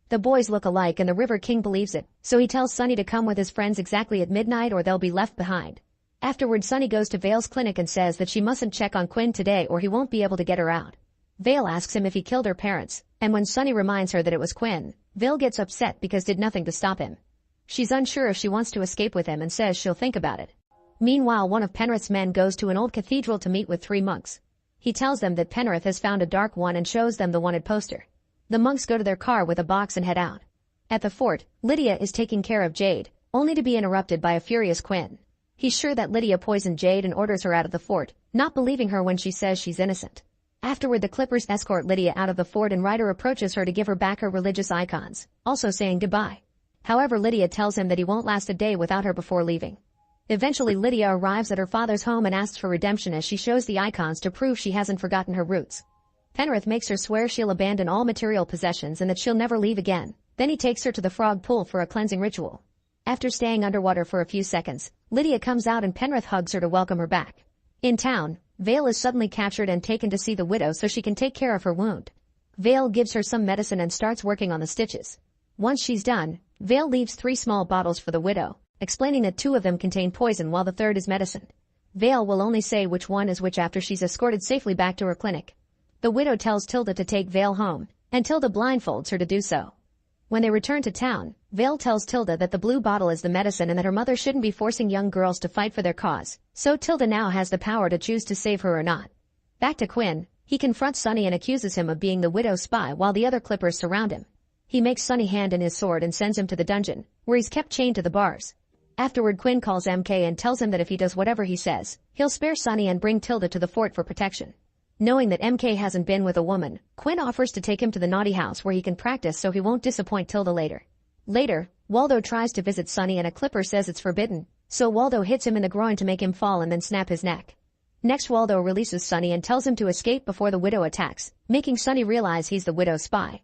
The boys look alike and the River King believes it, so he tells Sonny to come with his friends exactly at midnight or they'll be left behind. Afterward Sonny goes to Vale's clinic and says that she mustn't check on Quinn today or he won't be able to get her out. Vale asks him if he killed her parents, and when Sonny reminds her that it was Quinn, Vale gets upset because did nothing to stop him. She's unsure if she wants to escape with him and says she'll think about it. Meanwhile, one of Penrith's men goes to an old cathedral to meet with 3 monks. He tells them that Penrith has found a dark one and shows them the wanted poster. The monks go to their car with a box and head out. At the fort, Lydia is taking care of Jade, only to be interrupted by a furious Quinn. He's sure that Lydia poisoned Jade and orders her out of the fort, not believing her when she says she's innocent. Afterward the Clippers escort Lydia out of the fort and Ryder approaches her to give her back her religious icons, also saying goodbye. However, Lydia tells him that he won't last a day without her before leaving. Eventually Lydia arrives at her father's home and asks for redemption as she shows the icons to prove she hasn't forgotten her roots. Penrith makes her swear she'll abandon all material possessions and that she'll never leave again. Then he takes her to the frog pool for a cleansing ritual. After staying underwater for a few seconds, Lydia comes out and Penrith hugs her to welcome her back. In town, Vale is suddenly captured and taken to see the widow so she can take care of her wound. Vale gives her some medicine and starts working on the stitches. Once she's done, Vale leaves 3 small bottles for the widow, explaining that 2 of them contain poison while the 3rd is medicine. Vale will only say which one is which after she's escorted safely back to her clinic. The widow tells Tilda to take Vale home, and Tilda blindfolds her to do so. When they return to town, Vale tells Tilda that the blue bottle is the medicine and that her mother shouldn't be forcing young girls to fight for their cause, so Tilda now has the power to choose to save her or not. Back to Quinn, he confronts Sonny and accuses him of being the widow's spy while the other Clippers surround him. He makes Sonny hand in his sword and sends him to the dungeon, where he's kept chained to the bars. Afterward Quinn calls MK and tells him that if he does whatever he says, he'll spare Sonny and bring Tilda to the fort for protection. Knowing that MK hasn't been with a woman, Quinn offers to take him to the naughty house where he can practice so he won't disappoint Tilda later. Later, Waldo tries to visit Sonny and a clipper says it's forbidden, so Waldo hits him in the groin to make him fall and then snap his neck. Next Waldo releases Sonny and tells him to escape before the widow attacks, making Sonny realize he's the widow's spy.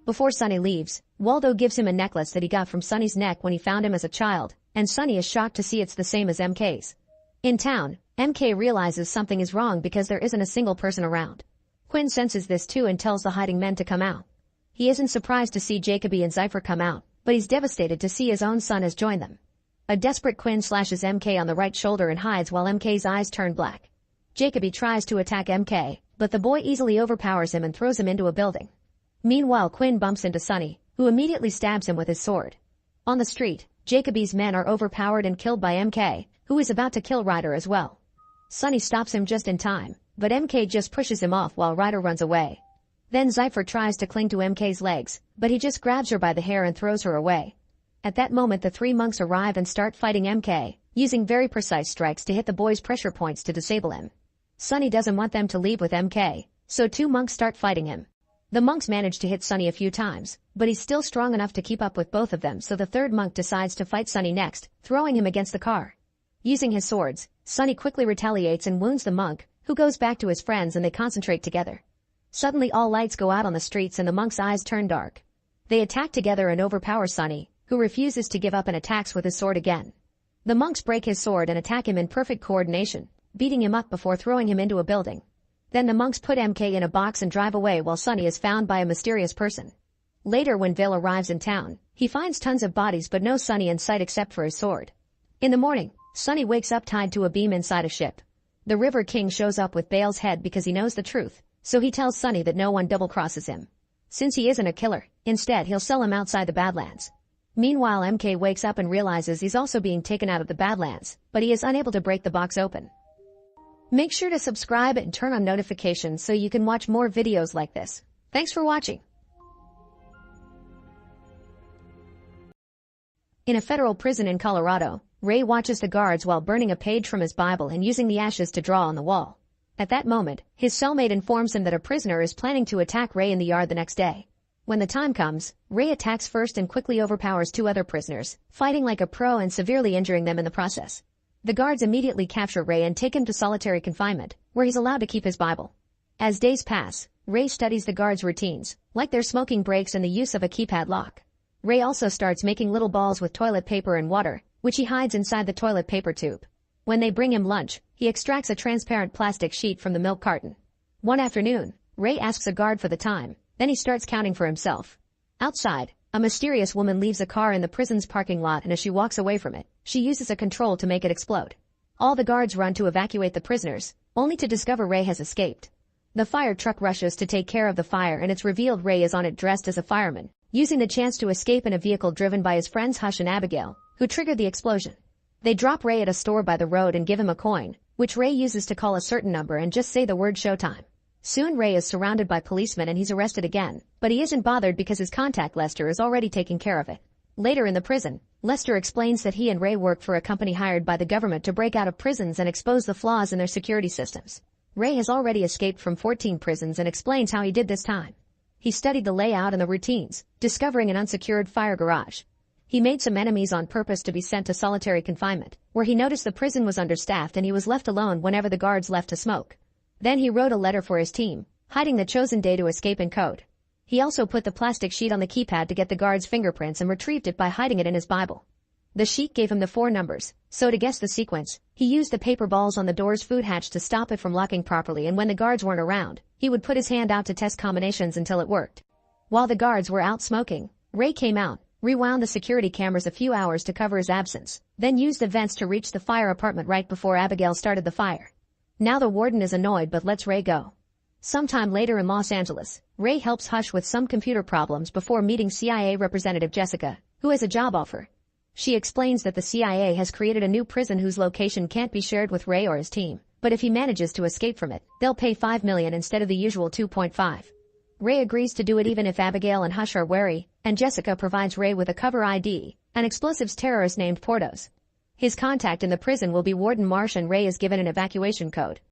Before Sonny leaves, Waldo gives him a necklace that he got from Sonny's neck when he found him as a child, and Sonny is shocked to see it's the same as MK's. In town, MK realizes something is wrong because there isn't a single person around. Quinn senses this too and tells the hiding men to come out. He isn't surprised to see Jacoby and Zypher come out, but he's devastated to see his own son has joined them. A desperate Quinn slashes MK on the right shoulder and hides while MK's eyes turn black. Jacoby tries to attack MK, but the boy easily overpowers him and throws him into a building. Meanwhile, Quinn bumps into Sonny, who immediately stabs him with his sword. On the street, Jacoby's men are overpowered and killed by MK, who is about to kill Ryder as well. Sonny stops him just in time, but MK just pushes him off while Ryder runs away. Then Zypher tries to cling to MK's legs, but he just grabs her by the hair and throws her away. At that moment the three monks arrive and start fighting MK, using very precise strikes to hit the boy's pressure points to disable him. Sonny doesn't want them to leave with MK, so two monks start fighting him. The monks manage to hit Sonny a few times, but he's still strong enough to keep up with both of them, so the third monk decides to fight Sonny next, throwing him against the car. Using his swords, Sonny quickly retaliates and wounds the monk, who goes back to his friends and they concentrate together. Suddenly all lights go out on the streets and the monks' eyes turn dark. They attack together and overpower Sonny, who refuses to give up and attacks with his sword again. The monks break his sword and attack him in perfect coordination, beating him up before throwing him into a building. Then the monks put MK in a box and drive away while Sonny is found by a mysterious person. Later when Vale arrives in town, he finds tons of bodies but no Sonny in sight except for his sword. In the morning, Sonny wakes up tied to a beam inside a ship. The River King shows up with Bale's head because he knows the truth, so he tells Sonny that no one double-crosses him. Since he isn't a killer, instead he'll sell him outside the Badlands. Meanwhile MK wakes up and realizes he's also being taken out of the Badlands, but he is unable to break the box open. Make sure to subscribe and turn on notifications so you can watch more videos like this. Thanks for watching. In a federal prison in Colorado, Ray watches the guards while burning a page from his Bible and using the ashes to draw on the wall. At that moment, his cellmate informs him that a prisoner is planning to attack Ray in the yard the next day. When the time comes, Ray attacks first and quickly overpowers two other prisoners, fighting like a pro and severely injuring them in the process. The guards immediately capture Ray and take him to solitary confinement, where he's allowed to keep his Bible. As days pass, Ray studies the guards' routines, like their smoking breaks and the use of a keypad lock. Ray also starts making little balls with toilet paper and water, which he hides inside the toilet paper tube. When they bring him lunch, he extracts a transparent plastic sheet from the milk carton. One afternoon, Ray asks a guard for the time, then he starts counting for himself. Outside, a mysterious woman leaves a car in the prison's parking lot and as she walks away from it, she uses a control to make it explode. All the guards run to evacuate the prisoners, only to discover Ray has escaped. The fire truck rushes to take care of the fire and it's revealed Ray is on it dressed as a fireman, using the chance to escape in a vehicle driven by his friends Hush and Abigail, who triggered the explosion. They drop Ray at a store by the road and give him a coin, which Ray uses to call a certain number and just say the word showtime. Soon Ray is surrounded by policemen and he's arrested again, but he isn't bothered because his contact Lester is already taking care of it. Later in the prison, Lester explains that he and Ray work for a company hired by the government to break out of prisons and expose the flaws in their security systems. Ray has already escaped from 14 prisons and explains how he did this time. He studied the layout and the routines, discovering an unsecured fire garage. He made some enemies on purpose to be sent to solitary confinement, where he noticed the prison was understaffed and he was left alone whenever the guards left to smoke. Then he wrote a letter for his team, hiding the chosen day to escape in code. He also put the plastic sheet on the keypad to get the guards' fingerprints and retrieved it by hiding it in his Bible. The sheet gave him the 4 numbers, so to guess the sequence, he used the paper balls on the door's food hatch to stop it from locking properly, and when the guards weren't around, he would put his hand out to test combinations until it worked. While the guards were out smoking, Ray came out, rewound the security cameras a few hours to cover his absence, then used the vents to reach the fire apartment right before Abigail started the fire. Now the warden is annoyed but lets Ray go. Sometime later in Los Angeles, Ray helps Hush with some computer problems before meeting CIA representative Jessica, who has a job offer. She explains that the CIA has created a new prison whose location can't be shared with Ray or his team, but if he manages to escape from it, they'll pay $5 million instead of the usual $2.5. Ray agrees to do it even if Abigail and Hush are wary, and Jessica provides Ray with a cover ID, an explosives terrorist named Portos. His contact in the prison will be Warden Marsh and Ray is given an evacuation code.